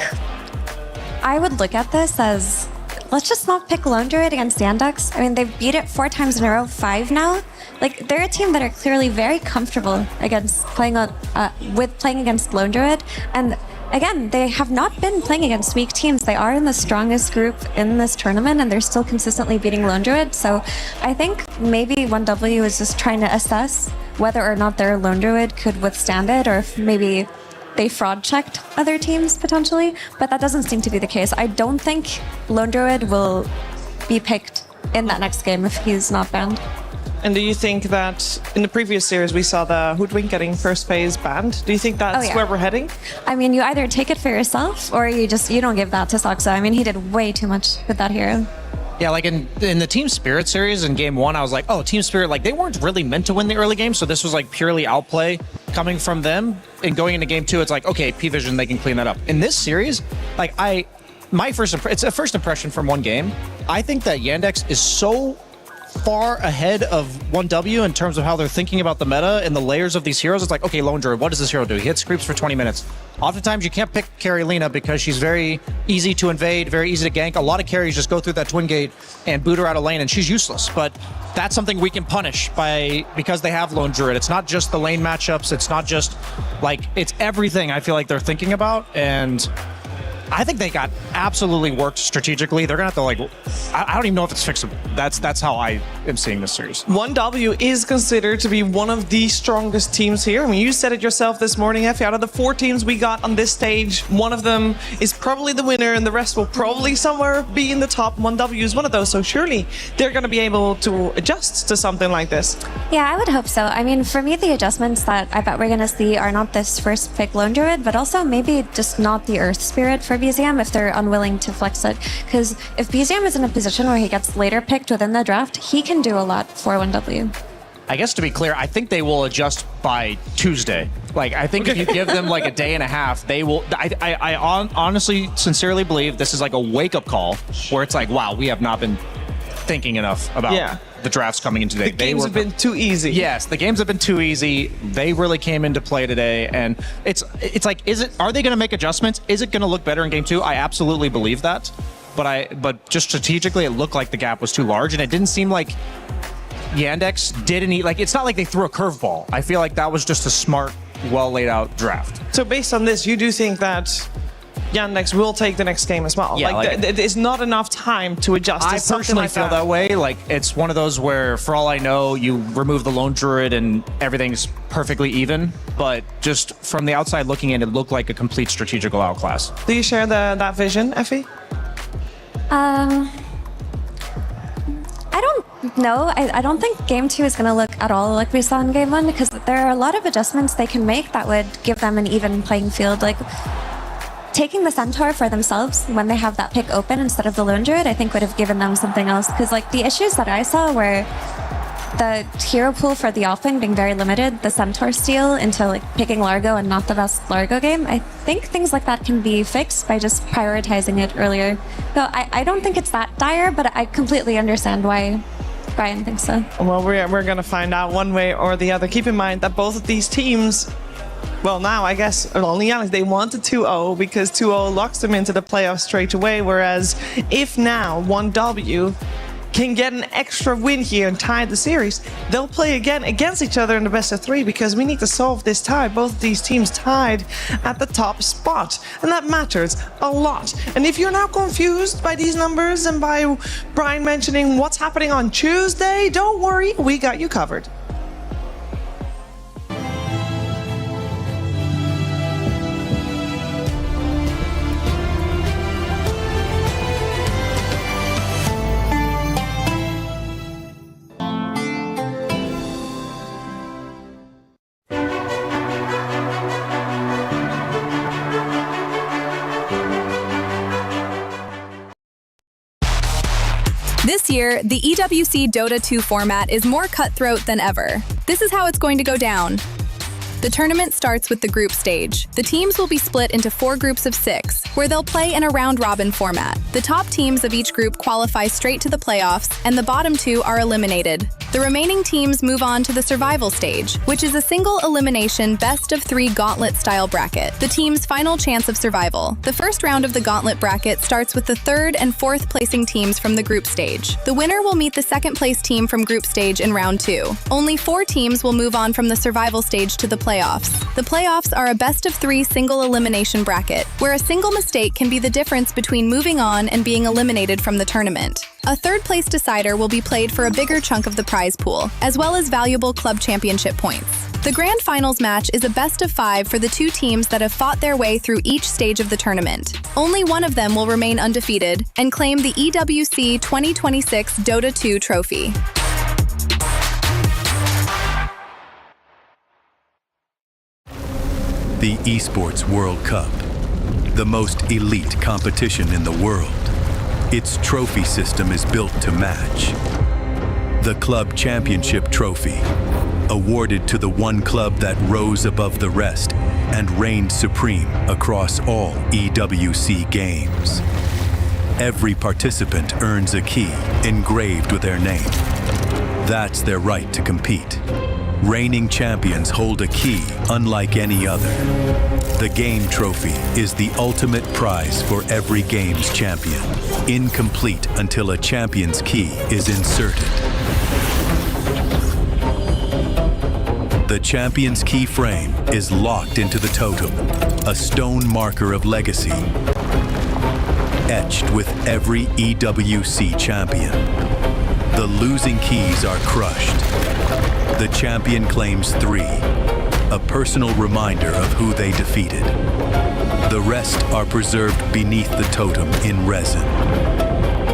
I would look at this as, let's just not pick Lone Druid against Yandex. I mean, they've beat it 4 times in a row, 5 now. Like, they're a team that are clearly very comfortable against playing against Lone Druid. And again, they have not been playing against weak teams. They are in the strongest group in this tournament, and they're still consistently beating Lone Druid. So I think maybe 1W is just trying to assess whether or not their Lone Druid could withstand it, or if maybe they fraud-checked other teams potentially. But that doesn't seem to be the case. I don't think Lone Druid will be picked in that next game if he's not banned. And do you think that in the previous series we saw the Hoodwink getting first phase banned? Do you think that's where we're heading? I mean, you either take it for yourself or you don't give that to Soxa. I mean, he did way too much with that hero. Yeah, like in the Team Spirit series in Game 1, I was like, oh, Team Spirit, like they weren't really meant to win the early game, so this was like purely outplay coming from them. And going into Game 2, it's like, okay, P-Vision, they can clean that up. In this series, like it's a first impression from one game. I think that Yandex is so far ahead of 1W in terms of how they're thinking about the meta and the layers of these heroes. It's like, okay, Lone Druid, what does this hero do? He hits creeps for 20 minutes. Oftentimes, you can't pick carry Lina because she's very easy to invade, very easy to gank. A lot of carries just go through that twin gate and boot her out of lane, and she's useless. But that's something we can punish because they have Lone Druid. It's not just the lane matchups. It's not just like, it's everything I feel like they're thinking about. And I think they got absolutely worked strategically. They're gonna have to I don't even know if it's fixable. That's how I am seeing this series. 1W is considered to be one of the strongest teams here. I mean, you said it yourself this morning, Effie. Out of the 4 teams we got on this stage, one of them is probably the winner, and the rest will probably somewhere be in the top. 1W is one of those, so surely they're gonna be able to adjust to something like this. Yeah, I would hope so. I mean, for me, the adjustments that I bet we're gonna see are not this first pick Lone Druid, but also maybe just not the Earth Spirit for BZM if they're unwilling to flex it. Because if BZM is in a position where he gets later picked within the draft, he can do a lot for 1W. I guess to be clear, I think they will adjust by Tuesday. Like, I think if you give them like a day and a half, they will. I honestly, sincerely believe this is like a wake-up call where it's like, wow, we have not been thinking enough about the drafts coming in today. The games have been too easy. Yes, the games have been too easy. They really came into play today, and it's like, are they going to make adjustments? Is it going to look better in Game 2? I absolutely believe that, but just strategically, it looked like the gap was too large, and it didn't seem like Yandex did any, like, it's not like they threw a curveball. I feel like that was just a smart, well laid out draft. So based on this, you do think that Yandex will take the next game as well? Yeah, it's not enough time to adjust to I something personally like feel that way. Like, it's one of those where, for all I know, you remove the Lone Druid and everything's perfectly even. But just from the outside looking in, it looked like a complete strategical outclass. Do you share that vision, Effie? I don't know. I don't think Game 2 is going to look at all like we saw in Game 1, because there are a lot of adjustments they can make that would give them an even playing field. Like, taking the Centaur for themselves when they have that pick open instead of the Lone Druid, I think would have given them something else. Because, like, the issues that I saw were the hero pool for the offlane being very limited, the Centaur steal into like picking Largo and not the best Largo game, I think things like that can be fixed by just prioritizing it earlier. So I don't think it's that dire, but I completely understand why Brian thinks so. Well, we're going to find out one way or the other. Keep in mind that both of these teams, well, now I guess only Alex, they want a 2-0 because 2-0 locks them into the playoffs straight away. Whereas if now 1W can get an extra win here and tie the series, they'll play again against each other in the best of 3 because we need to solve this tie. Both of these teams tied at the top spot, and that matters a lot. And if you're now confused by these numbers and by Brian mentioning what's happening on Tuesday, don't worry, we got you covered. This year, the EWC Dota 2 format is more cutthroat than ever. This is how it's going to go down. The tournament starts with the group stage. The teams will be split into 4 groups of 6, where they'll play in a round-robin format. The top teams of each group qualify straight to the playoffs, and the bottom 2 are eliminated. The remaining teams move on to the survival stage, which is a single elimination best-of-3 gauntlet-style bracket, the team's final chance of survival. The first round of the gauntlet bracket starts with the 3rd and 4th placing teams from the group stage. The winner will meet the 2nd place team from group stage in round 2. Only 4 teams will move on from the survival stage to the playoffs. The playoffs are a best-of-3 single elimination bracket, where a single mistake can be the difference between moving on and being eliminated from the tournament. A 3rd place decider will be played for a bigger chunk of the prize pool, as well as valuable club championship points. The grand finals match is a best of 5 for the 2 teams that have fought their way through each stage of the tournament. Only one of them will remain undefeated and claim the EWC 2026 Dota 2 trophy. The Esports World Cup, the most elite competition in the world. Its trophy system is built to match. The Club Championship Trophy, awarded to the one club that rose above the rest and reigned supreme across all EWC games. Every participant earns a key engraved with their name. That's their right to compete. Reigning champions hold a key unlike any other. The Game Trophy is the ultimate prize for every game's champion, incomplete until a champion's key is inserted. The champion's key frame is locked into the totem, a stone marker of legacy, etched with every EWC champion. The losing keys are crushed. The champion claims 3, a personal reminder of who they defeated. The rest are preserved beneath the totem in resin.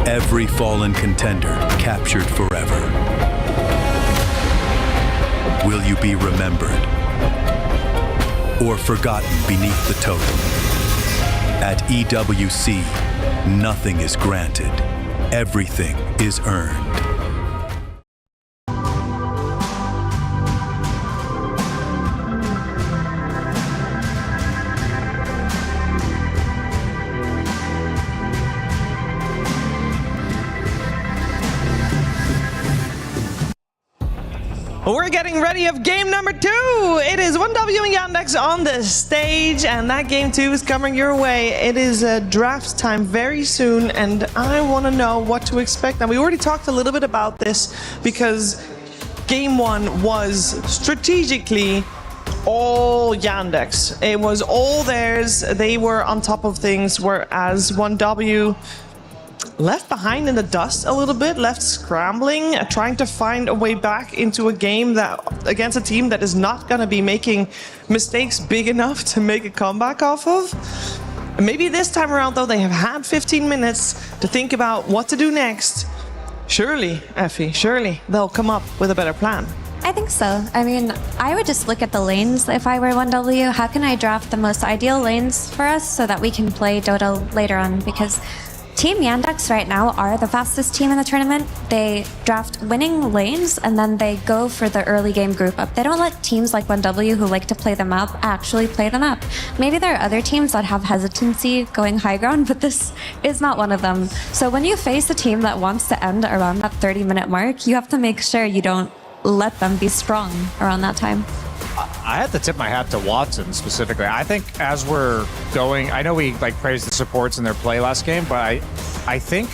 Every fallen contender captured forever. Will you be remembered or forgotten beneath the totem? At EWC, nothing is granted. Everything is earned. We're getting ready of game number 2. It is 1W and Yandex on the stage, and that game 2 is coming your way. It is draft time very soon, and I want to know what to expect. Now, we already talked a little bit about this because game 1 was strategically all Yandex. It was all theirs. They were on top of things, whereas 1W left behind in the dust a little bit, left scrambling, trying to find a way back into a game that against a team that is not going to be making mistakes big enough to make a comeback off of. Maybe this time around, though, they have had 15 minutes to think about what to do next. Surely, Effie, surely they'll come up with a better plan. I think so. I mean, I would just look at the lanes if I were 1W. How can I draft the most ideal lanes for us so that we can play Dota later on? Because Team Yandex right now are the fastest team in the tournament. They draft winning lanes and then they go for the early game group up. They don't let teams like 1W who like to play them up actually play them up. Maybe there are other teams that have hesitancy going high ground, but this is not one of them. So when you face a team that wants to end around that 30-minute mark, you have to make sure you don't let them be strong around that time. I had to tip my hat to Watson specifically. I think as we're going, I know we praised the supports in their play last game, but I think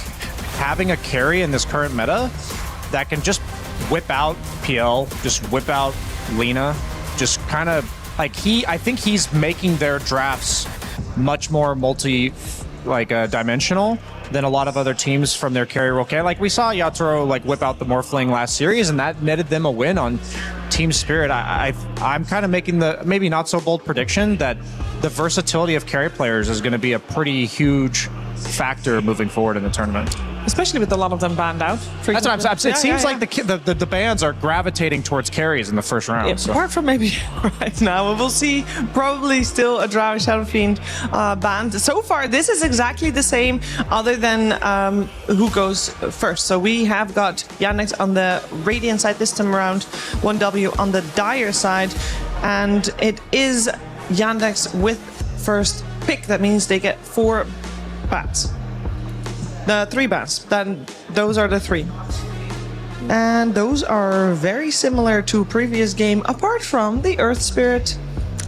having a carry in this current meta that can just whip out PL, just whip out Lina, just kind of I think he's making their drafts much more dimensional than a lot of other teams from their carry role. Like we saw Yatoro whip out the Morphling last series, and that netted them a win on Team Spirit. I'm kind of making the maybe not so bold prediction that the versatility of carry players is going to be a pretty huge factor moving forward in the tournament. Especially with a lot of them banned out. That's what I'm saying. It seems like the bans are gravitating towards carries in the first round. Yeah, apart from maybe right now, we'll see probably still a Drow Shadow Fiend banned. So far, this is exactly the same, other than who goes first. So we have got Yandex on the Radiant side this time around, 1W on the Dire side, and it is Yandex with first pick. That means they get 4 bats. The 3 bats, then those are the 3. And those are very similar to previous game, apart from the Earth Spirit.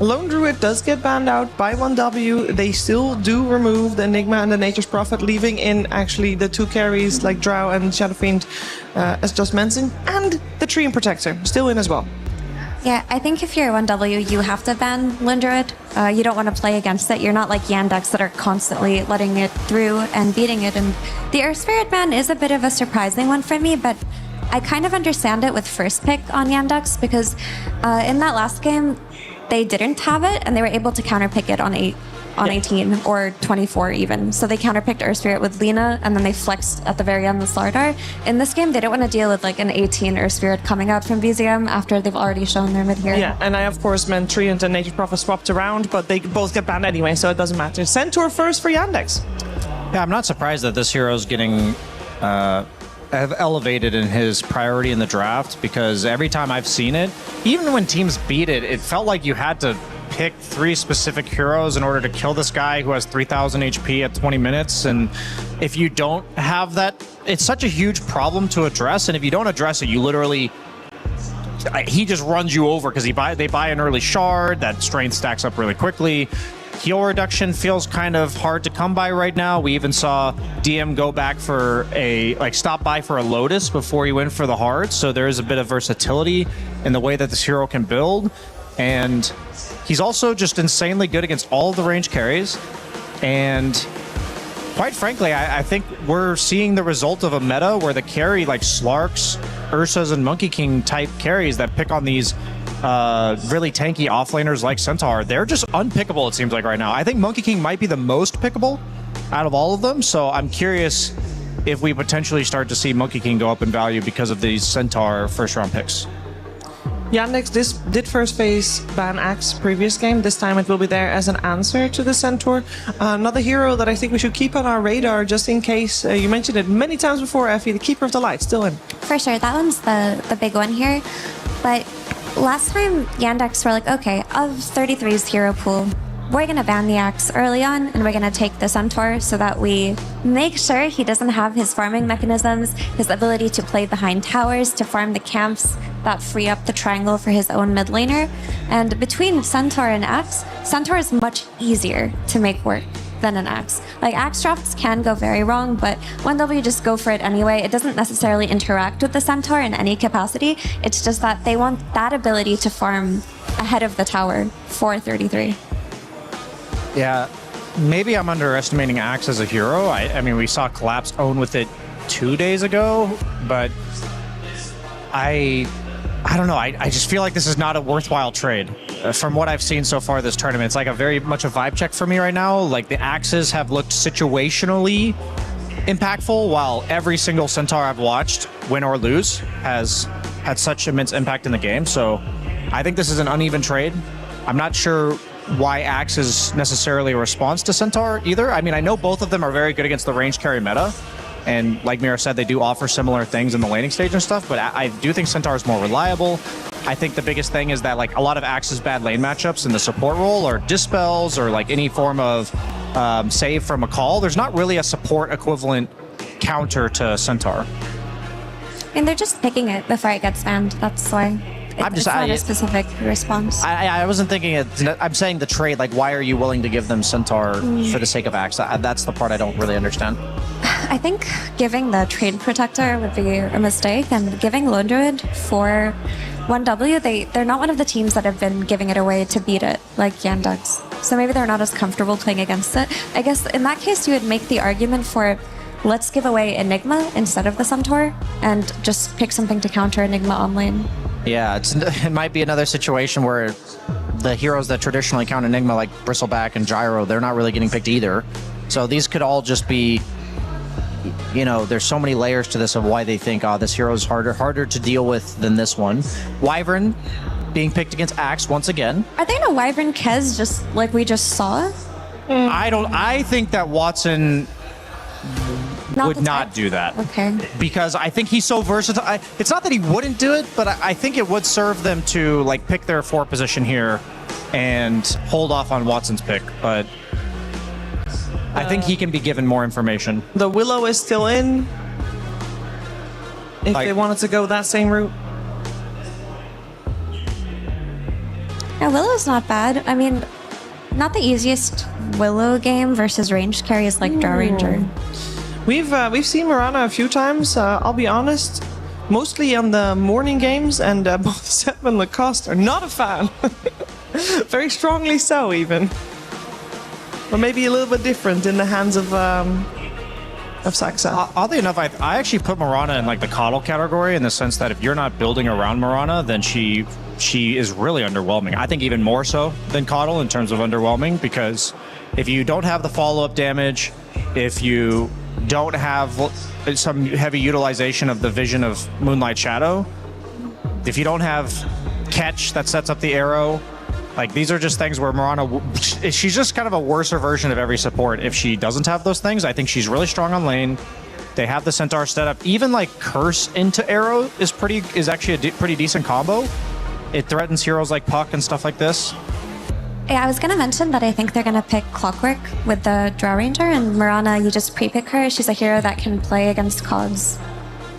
Lone Druid does get banned out by 1W. They still do remove the Enigma and the Nature's Prophet, leaving in actually the 2 carries like Drow and Shadow Fiend, as just mentioned, and the Tree and Protector still in as well. Yeah, I think if you're 1W, you have to ban Lone Druid. You don't want to play against it. You're not like Yandex that are constantly letting it through and beating it. And the Earth Spirit ban is a bit of a surprising one for me, but I kind of understand it with first pick on Yandex because in that last game, they didn't have it and they were able to counterpick it on 18 or 24 even. So they counterpicked Earth Spirit with Lina and then they flexed at the very end with Slardar. In this game, they don't want to deal with an 18 Earth Spirit coming out from VZM after they've already shown their mid hero. Yeah, and I of course meant Treant and Nature's Prophet swapped around, but they both get banned anyway, so it doesn't matter. Centaur first for Yandex. Yeah, I'm not surprised that this hero's getting elevated in his priority in the draft, because every time I've seen it, even when teams beat it, it felt like you had to pick 3 specific heroes in order to kill this guy who has 3,000 HP at 20 minutes. And if you don't have that, it's such a huge problem to address. And if you don't address it, you literally, he just runs you over because they buy an early shard, that strength stacks up really quickly. Heal reduction feels kind of hard to come by right now. We even saw DM go back for stop by for a Lotus before he went for the hard. So there is a bit of versatility in the way that this hero can build. And he's also just insanely good against all of the range carries. And quite frankly, I think we're seeing the result of a meta where the carry like Slarks, Ursas, and Monkey King type carries that pick on these really tanky offlaners like Centaur, they're just unpickable, it seems like right now. I think Monkey King might be the most pickable out of all of them, so I'm curious if we potentially start to see Monkey King go up in value because of these Centaur first round picks. Yandex did first phase ban Axe previous game. This time it will be there as an answer to the Centaur. Another hero that I think we should keep on our radar just in case. You mentioned it many times before, Effie, the Keeper of the Light, still in. For sure, that one's the big one here. But last time Yandex were like, okay, of 33's hero pool, we're going to ban the Axe early on, and we're going to take the Centaur so that we make sure he doesn't have his farming mechanisms, his ability to play behind towers, to farm the camps that free up the triangle for his own mid laner. And between Centaur and Axe, Centaur is much easier to make work than an Axe. Like, Axe drafts can go very wrong, but 1W just go for it anyway. It doesn't necessarily interact with the Centaur in any capacity. It's just that they want that ability to farm ahead of the tower for 33. Yeah, maybe I'm underestimating Axe as a hero. I mean, we saw Collapse own with it 2 days ago, but I don't know. I just feel like this is not a worthwhile trade. From what I've seen so far this tournament, it's like a very much a vibe check for me right now. Like, the Axes have looked situationally impactful, while every single Centaur I've watched, win or lose, has had such immense impact in the game. So I think this is an uneven trade. I'm not sure why Axe is necessarily a response to Centaur either. I mean, I know both of them are very good against the range carry meta, and like Mira said, they do offer similar things in the laning stage and stuff, but I do think Centaur is more reliable. I think the biggest thing is that like a lot of Axe's bad lane matchups in the support role or dispels or like any form of save from a call. There's not really a support equivalent counter to Centaur. And they're just picking it before it gets banned. That's why. It's not a specific response. I wasn't thinking it. I'm saying the trade. Like, why are you willing to give them Centaur for the sake of Axe? That's the part I don't really understand. I think giving the trade protector would be a mistake, and giving Lone Druid for 1W, they're not one of the teams that have been giving it away to beat it, like Yandex. So maybe they're not as comfortable playing against it. I guess in that case, you would make the argument for let's give away Enigma instead of the Centaur, and just pick something to counter Enigma on lane. Yeah, it might be another situation where the heroes that traditionally count Enigma, like Bristleback and Gyro, they're not really getting picked either. So these could all just be, you know, there's so many layers to this of why they think, oh, this hero is harder to deal with than this one. Wyvern being picked against Axe once again. Are they in a Wyvern Kez just like we just saw? I think that Watson would not do that. Okay. Because I think he's so versatile. It's not that he wouldn't do it, but I think it would serve them to like pick their 4 position here and hold off on Watson's pick. But I think he can be given more information. The Willow is still in. If they wanted to go that same route. Yeah, Willow's not bad. I mean, not the easiest Willow game versus range carries like Draw Ranger. We've seen Mirana a few times. I'll be honest, mostly on the morning games, and both Seb and Lacoste are not a fan. Very strongly so, even. Or maybe a little bit different in the hands of Saxa. Oddly enough, I actually put Mirana in like the coddle category in the sense that if you're not building around Mirana, then she is really underwhelming. I think even more so than coddle in terms of underwhelming, because if you don't have the follow-up damage, if you don't have some heavy utilization of the vision of Moonlight Shadow, if you don't have catch that sets up the arrow, like these are just things where Mirana, she's just kind of a worser version of every support if she doesn't have those things. I think she's really strong on lane. They have the Centaur set up. Even like Curse into arrow is actually a pretty decent combo. It threatens heroes like Puck and stuff like this. Yeah, I was going to mention that I think they're going to pick Clockwork with the Draw Ranger, and Mirana, you just pre-pick her. She's a hero that can play against cogs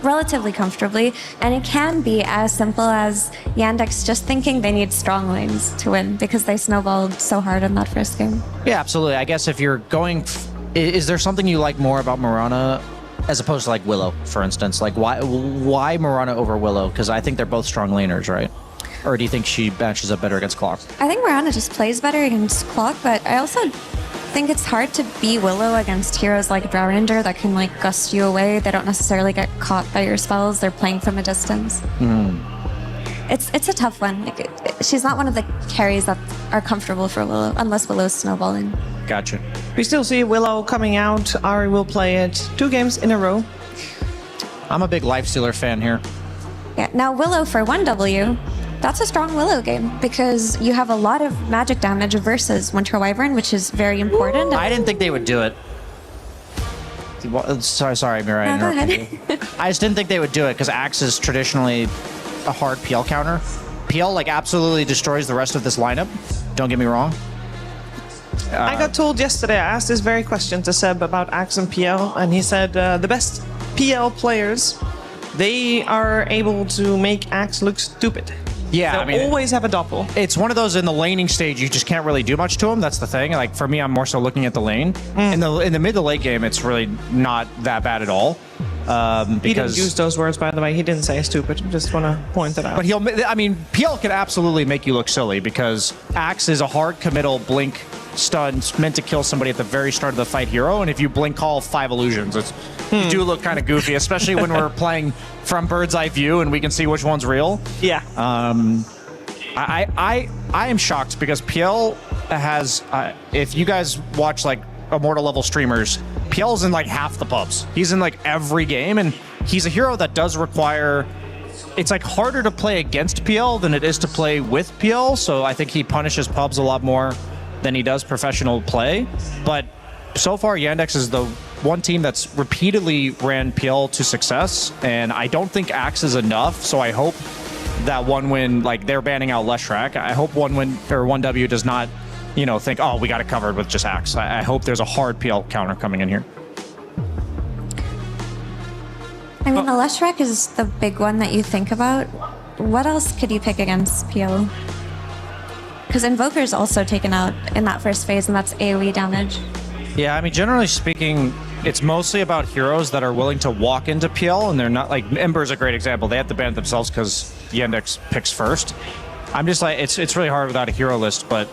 relatively comfortably, and it can be as simple as Yandex just thinking they need strong lanes to win because they snowballed so hard in that first game. Yeah, absolutely. I guess if you're going... Is there something you like more about Mirana as opposed to like Willow, for instance? Like why Mirana over Willow? Because I think they're both strong laners, right? Or do you think she matches up better against Clock? I think Mirana just plays better against Clock, but I also think it's hard to be Willow against heroes like Draw Ranger that can like gust you away. They don't necessarily get caught by your spells. They're playing from a distance. It's a tough one. Like, she's not one of the carries that are comfortable for Willow, unless Willow's snowballing. Gotcha. We still see Willow coming out. Ari will play it 2 games in a row. I'm a big Lifestealer fan here. Yeah. Now Willow for 1W. That's a strong Willow game because you have a lot of magic damage versus Winter Wyvern, which is very important. I didn't think they would do it. Sorry, Mira. No, go ahead. I just didn't think they would do it because Axe is traditionally a hard PL counter. PL like absolutely destroys the rest of this lineup. Don't get me wrong. I got told yesterday, I asked this very question to Seb about Axe and PL, and he said the best PL players, they are able to make Axe look stupid. Yeah, They'll always have a doppel. It's one of those in the laning stage, you just can't really do much to them. That's the thing. Like for me, I'm more so looking at the lane. In the mid to late game, it's really not that bad at all. Because he didn't use those words, by the way. He didn't say stupid. Just want to point that out. But PL can absolutely make you look silly because Axe is a hard committal blink stun meant to kill somebody at the very start of the fight hero, and if you blink call 5 illusions, you do look kind of goofy, especially when we're playing from bird's eye view and we can see which one's real. Yeah. I am shocked because PL has, if you guys watch like Immortal level streamers, PL's in like half the pubs. He's in like every game, and he's a hero that does require, it's like harder to play against PL than it is to play with PL, so I think he punishes pubs a lot more. than he does professional play. But so far, Yandex is the one team that's repeatedly ran PL to success, and I don't think Axe is enough, so I hope that one win, like they're banning out Leshrac, I hope 1W does not, think, oh, we got it covered with just Axe. I hope there's a hard PL counter coming in here. I mean, the Leshrac is the big one that you think about. What else could you pick against PL? Because Invoker's also taken out in that first phase, and that's AoE damage. Yeah, I mean, generally speaking, it's mostly about heroes that are willing to walk into PL, and they're not like Ember's a great example. They have to ban it themselves because Yandex picks first. I'm just like, it's really hard without a hero list, but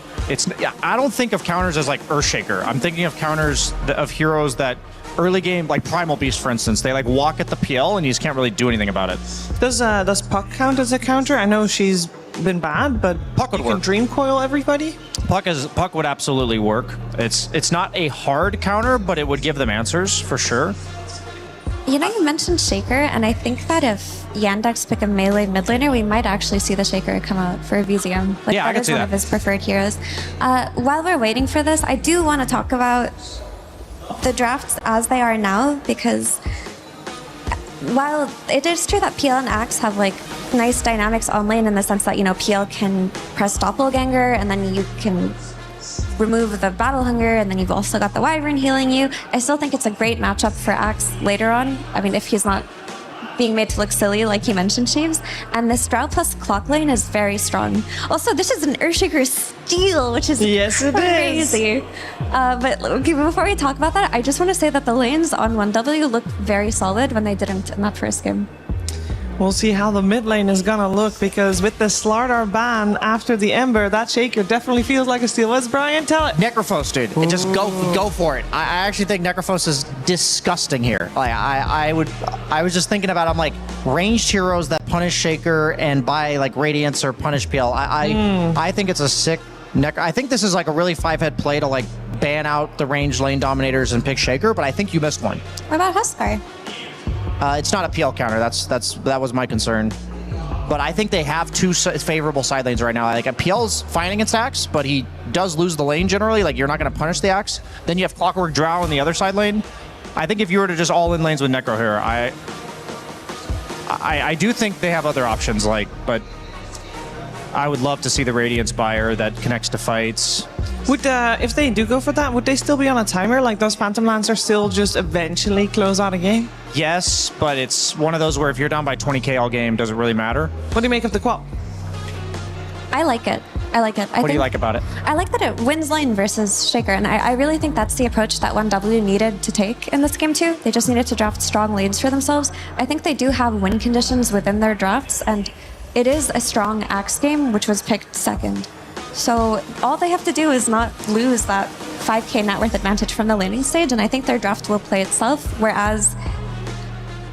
I don't think of counters as like Earthshaker. I'm thinking of counters of heroes that early game, like Primal Beast, for instance, they like walk at the PL and you just can't really do anything about it. Does Puck count as a counter? I know she's been bad, but Puck would work. Dream Coil everybody? Puck would absolutely work. It's not a hard counter, but it would give them answers for sure. You mentioned Shaker, and I think that if Yandex pick a melee mid laner, we might actually see the Shaker come out for a VZM. Yeah, I can see one that. of his preferred heroes. While we're waiting for this, I do want to talk about the drafts as they are now, because while it is true that PL and Axe have like nice dynamics on lane in the sense that PL can press Doppelganger and then you can remove the Battle Hunger, and then you've also got the Wyvern healing you. I still think it's a great matchup for Axe later on. I mean, if he's not being made to look silly like you mentioned, Sheaves. And this Drow plus Clock lane is very strong. Also, this is an Earthshaker steal, which is crazy. But okay, before we talk about that, I just want to say that the lanes on 1W looked very solid when they didn't in that first game. We'll see how the mid lane is gonna look, because with the Slardar ban after the Ember, that Shaker definitely feels like a steal. What's Brian? Tell it. Necrophos, dude. It just go for it. I actually think Necrophos is disgusting here. Like I was just thinking about, I'm like, ranged heroes that punish Shaker and buy like Radiance or punish PL. I think it's a sick I think this is like a really 5-head play to like ban out the ranged lane dominators and pick Shaker, but I think you missed one. What about Huskar? It's not a PL counter. That was my concern. But I think they have two favorable side lanes right now. Like PL's fine against Axe, but he does lose the lane generally. Like you're not going to punish the Axe. Then you have Clockwork Drow in the other side lane. I think if you were to just all in lanes with Necro here, I do think they have other options. But I would love to see the Radiance buyer that connects to fights. Would if they do go for that, would they still be on a timer? Like, does Phantom Lancer still just eventually close out a game? Yes, but it's one of those where if you're down by 20k all game, doesn't really matter. What do you make of the qual? I like it. What do you like about it? I like that it wins lane versus Shaker, and I really think that's the approach that 1W needed to take in this game too. They just needed to draft strong lanes for themselves. I think they do have win conditions within their drafts, and it is a strong Axe game, which was picked second. So all they have to do is not lose that 5k net worth advantage from the laning stage, and I think their draft will play itself. Whereas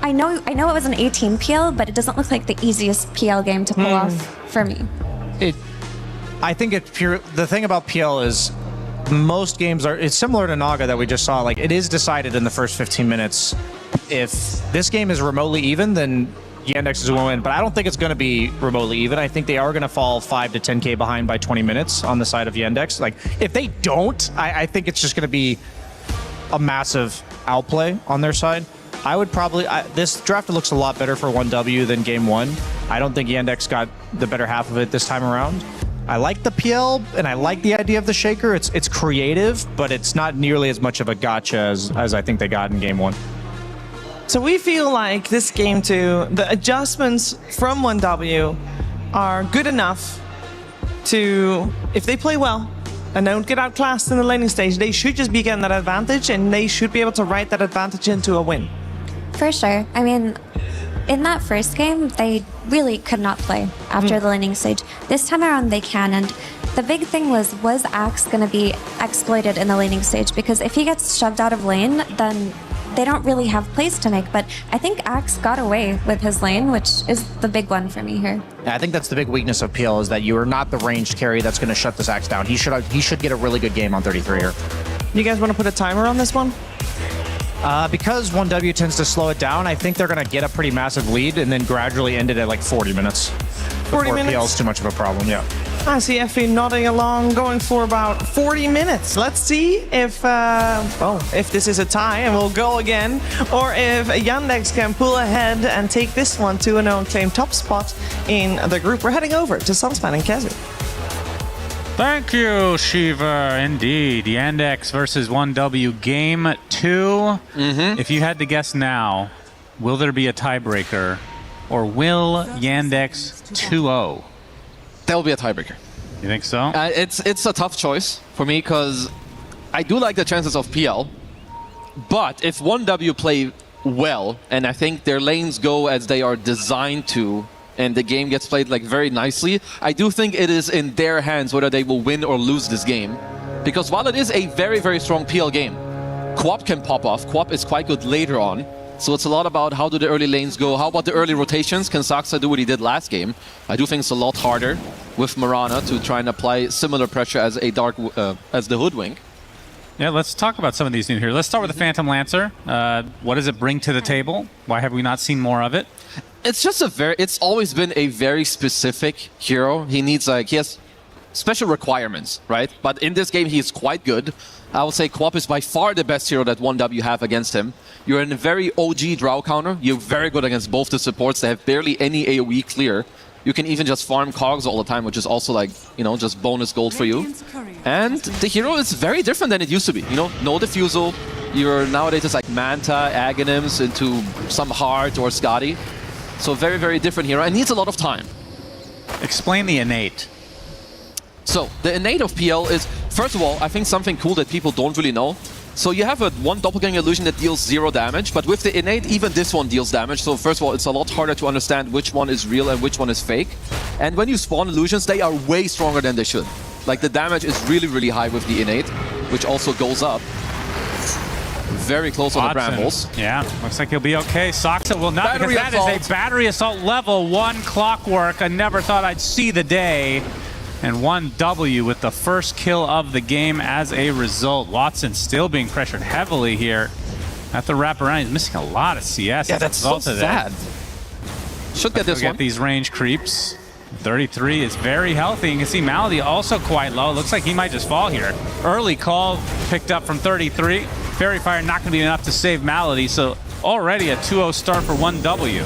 I know it was an 18 PL, but it doesn't look like the easiest PL game to pull off for me. I think it's pure. The thing about PL is most games it's similar to Naga that we just saw. Like it is decided in the first 15 minutes. If this game is remotely even, then Yandex is going to win, but I don't think it's going to be remotely even. I think they are going to fall 5 to 10k behind by 20 minutes on the side of Yandex. Like, if they don't, I think it's just going to be a massive outplay on their side. I would probably... this draft looks a lot better for 1W than Game 1. I don't think Yandex got the better half of it this time around. I like the PL, and I like the idea of the Shaker. It's creative, but it's not nearly as much of a gotcha as I think they got in Game 1. So we feel like this game too, the adjustments from 1W are good enough to, if they play well and don't get outclassed in the laning stage, they should just be getting that advantage, and they should be able to write that advantage into a win. For sure. I mean, in that first game, they really could not play after the laning stage. This time around, they can, and the big thing was Axe going to be exploited in the laning stage? Because if he gets shoved out of lane, then they don't really have plays to make. But I think Axe got away with his lane, which is the big one for me here. Yeah, I think that's the big weakness of PL, is that you are not the ranged carry that's going to shut this Axe down. He should get a really good game on 33 here. You guys want to put a timer on this one? Because 1W tends to slow it down, I think they're going to get a pretty massive lead and then gradually end it at like 40 minutes. 40 minutes? PL's too much of a problem, yeah. I see Effie nodding along, going for about 40 minutes. Let's see if this is a tie and we'll go again, or if Yandex can pull ahead and take this one 2-0 and claim top spot in the group. We're heading over to Sunspan and Kezu. Thank you, Shiva. Indeed. Yandex versus 1W game 2. If you had to guess now, will there be a tiebreaker, or will Yandex 2-0? There will be a tiebreaker. You think so? It's a tough choice for me because I do like the chances of PL. But if 1W play well, and I think their lanes go as they are designed to, and the game gets played like very nicely, I do think it is in their hands whether they will win or lose this game. Because while it is a very, very strong PL game, Quap can pop off. Quap is quite good later on. So it's a lot about how do the early lanes go, how about the early rotations? Can Saksa do what he did last game? I do think it's a lot harder with Marana to try and apply similar pressure as as the Hoodwink. Yeah, let's talk about some of these new here. Let's start with the Phantom Lancer. What does it bring to the table? Why have we not seen more of it? It's just it's always been a very specific hero. He has special requirements, right? But in this game, he is quite good. I would say Quap is by far the best hero that 1W have against him. You're in a very OG draw counter. You're very good against both the supports. They have barely any AoE clear. You can even just farm cogs all the time, which is also like, just bonus gold for you. And the hero is very different than it used to be. No diffusal. You're nowadays just like Manta, Aghanims into some Heart or Scotty. So very, very different hero and needs a lot of time. Explain the innate. So the innate of PL is, first of all, I think something cool that people don't really know. So you have one doppelganger illusion that deals 0 damage, but with the innate, even this one deals damage. So first of all, it's a lot harder to understand which one is real and which one is fake. And when you spawn illusions, they are way stronger than they should. Like the damage is really, really high with the innate, which also goes up. Very close on the brambles. Yeah, looks like he'll be okay. Saksa will not, because that is a battery assault level 1 clockwork. I never thought I'd see the day. And 1W with the first kill of the game as a result. Watson still being pressured heavily here at the wraparound. He's missing a lot of CS. Yeah, that's so sad. Should get this one. Get these range creeps. 33 is very healthy. You can see Malady also quite low. Looks like he might just fall here. Early call picked up from 33. Fairy Fire not going to be enough to save Malady. So already a 2-0 start for 1W.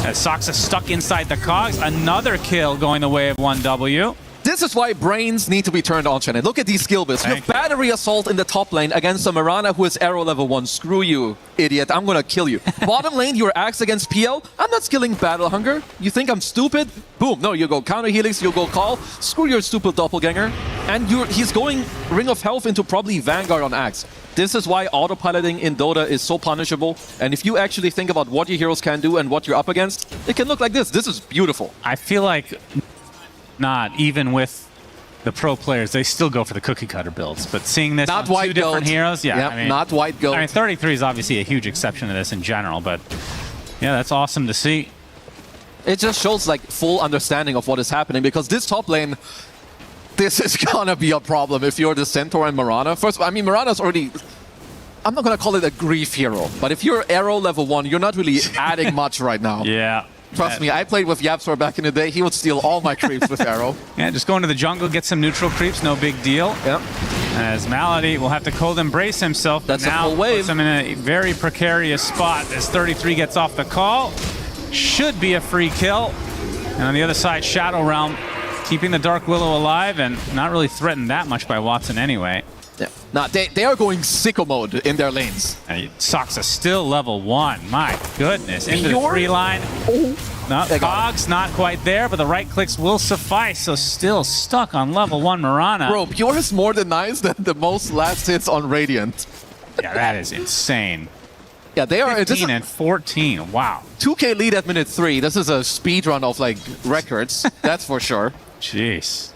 As Saksa stuck inside the cogs. Another kill going the way of 1W. This is why brains need to be turned on, Shannon. Look at these skill builds. You have Battery Assault in the top lane against a Marana who is arrow level 1. Screw you, idiot. I'm gonna kill you. Bottom lane, you're Axe against PL. I'm not skilling Battle Hunger. You think I'm stupid? Boom. No, you go Counter Helix, you go Call. Screw your stupid Doppelganger. And he's going Ring of Health into probably Vanguard on Axe. This is why autopiloting in Dota is so punishable. And if you actually think about what your heroes can do and what you're up against, it can look like this. This is beautiful. I feel like not even with the pro players, they still go for the cookie cutter builds. But seeing this on two different heroes, yeah, I mean, not white gold. I mean, 33 is obviously a huge exception to this in general, but yeah, that's awesome to see. It just shows like full understanding of what is happening, because this top lane, this is gonna be a problem if you're the Centaur and Marana. First, I mean, Marana's already, I'm not gonna call it a grief hero, but if you're arrow level 1, you're not really adding much right now. Yeah. Trust me, I played with Yapsor back in the day. He would steal all my creeps with arrow. Yeah, just go into the jungle, get some neutral creeps, no big deal. Yep. As Malady will have to cold embrace himself. That's now a full wave. Puts him in a very precarious spot as 33 gets off the call. Should be a free kill. And on the other side, Shadow Realm keeping the Dark Willow alive and not really threatened that much by Watson anyway. Yeah. Nah, they are going sicko mode in their lanes. Saksa still level 1. My goodness. Into the free line. No, Cogs not quite there, but the right clicks will suffice. So still stuck on level 1 Marana. Bro, Pure is more than nice than the most last hits on Radiant. Yeah, that is insane. Yeah, they are 15 and 14. Wow. 2K lead at minute 3. This is a speed run of like records. That's for sure. Jeez.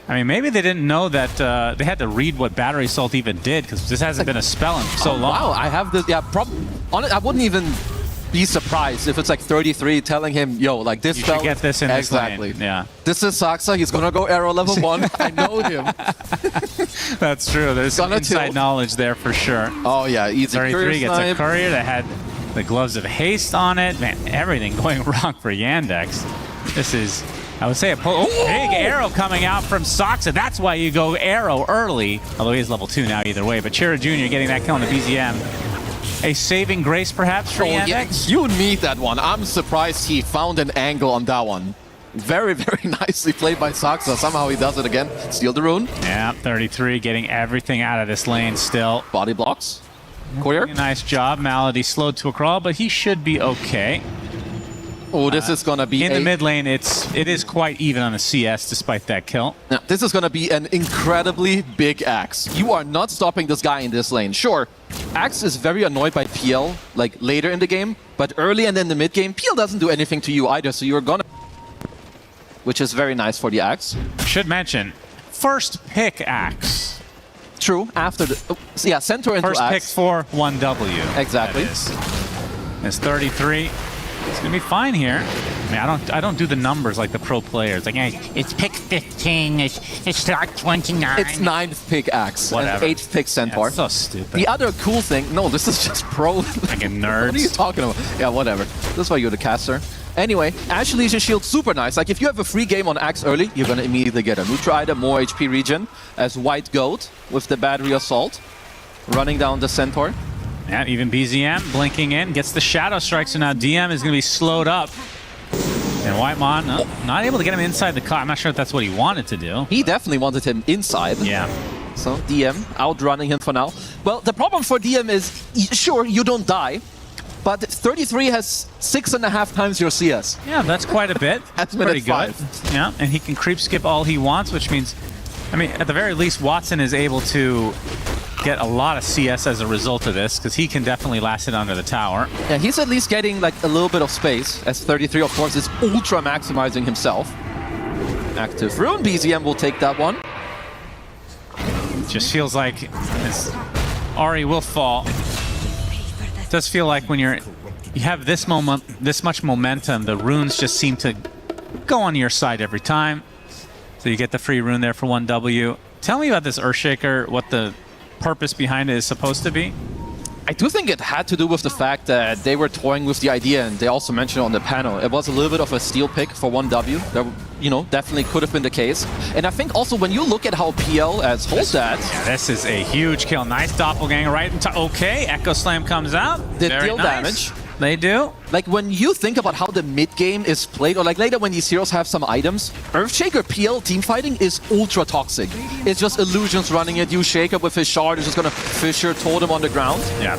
I mean, maybe they didn't know that they had to read what Battery Assault even did, because this hasn't been a spell in so long. Wow, I have this. Yeah, I wouldn't even be surprised if it's like 33 telling him, yo, like this you spell. should get this in exactly. This lane. Yeah. This is Saksa. He's gonna go arrow level 1. I know him. That's true. There's some inside knowledge there for sure. Oh yeah, easy. 33 gets a courier that had the gloves of haste on it. Man, everything going wrong for Yandex. This is I would say a big arrow coming out from Soxa. That's why you go arrow early. Although he is level 2 now either way. But Chira Jr. getting that kill on the BZM. A saving grace perhaps for Yandex? You need that one. I'm surprised he found an angle on that one. Very, very nicely played by Soxa. Somehow he does it again. Steal the rune. Yeah, 33 getting everything out of this lane still. Body blocks. Queer. Nice job. Malady slowed to a crawl, but he should be okay. Oh, this is gonna be in the mid lane. It is quite even on the CS despite that kill. Now, this is gonna be an incredibly big Axe. You are not stopping this guy in this lane. Sure, Axe is very annoyed by PL like later in the game, but early and in the mid game, PL doesn't do anything to you either. So you're gonna, which is very nice for the Axe. Should mention, first pick Axe. True. After the Centaur into first Axe. pick for 1W. Exactly. It's 33. It's gonna be fine here. I mean, I don't do the numbers like the pro players. Like, hey, it's pick 15. It's like 29. It's 9th pick Axe. Whatever. And 8th pick Centaur. That's so stupid. The other cool thing, no, this is just pro. Fucking nerds. What are you talking about? Yeah, whatever. That's why you're the caster. Anyway, Ash Legion Shield, super nice. Like, if you have a free game on Axe early, you're gonna immediately get a neutral item, more HP regen, as White Goat with the Battery Assault, running down the Centaur. Yeah, even BZM blinking in, gets the Shadow Strike, so now DM is going to be slowed up. And Whitemon, not able to get him inside the car. I'm not sure if that's what he wanted to do. He definitely wanted him inside. Yeah. So DM outrunning him for now. Well, the problem for DM is, sure, you don't die, but 33 has 6.5 times your CS. Yeah, that's quite a bit. That's pretty minute good. 5. Yeah, and he can creep skip all he wants, which means, I mean, at the very least, Watson is able to get a lot of CS as a result of this, because he can definitely last it under the tower. Yeah, he's at least getting like a little bit of space, as 33, of course, is ultra maximizing himself. Active rune, BZM will take that one. Just feels like Ari will fall. It does feel like when you have this much momentum, the runes just seem to go on your side every time. So you get the free rune there for 1W. Tell me about this Earthshaker, what the purpose behind it is supposed to be. I do think it had to do with the fact that they were toying with the idea, and they also mentioned on the panel, it was a little bit of a steal pick for 1W. That, you know, definitely could have been the case. And I think also when you look at how PL has hold that... Yeah, this is a huge kill. Nice doppelganger right into... Okay, Echo Slam comes out. Did Very deal nice. damage. They do. Like, when you think about how the mid-game is played, or like later when these heroes have some items, Earthshaker PL teamfighting is ultra toxic. It's just illusions running at you. Shaker with his shard is just gonna Fissure Totem on the ground. Yeah.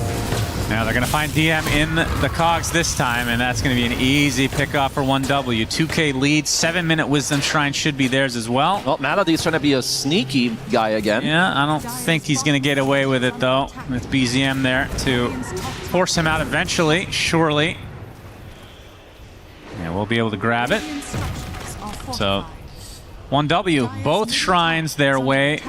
Now they're gonna find DM in the cogs this time, and that's gonna be an easy pick-off for 1W. 2K lead, 7-minute Wisdom Shrine should be theirs as well. Well, Malady's trying to be a sneaky guy again. Yeah, I don't think he's gonna get away with it though, with BZM there to force him out eventually, surely. Yeah, we'll be able to grab it. So, 1W, both shrines their way.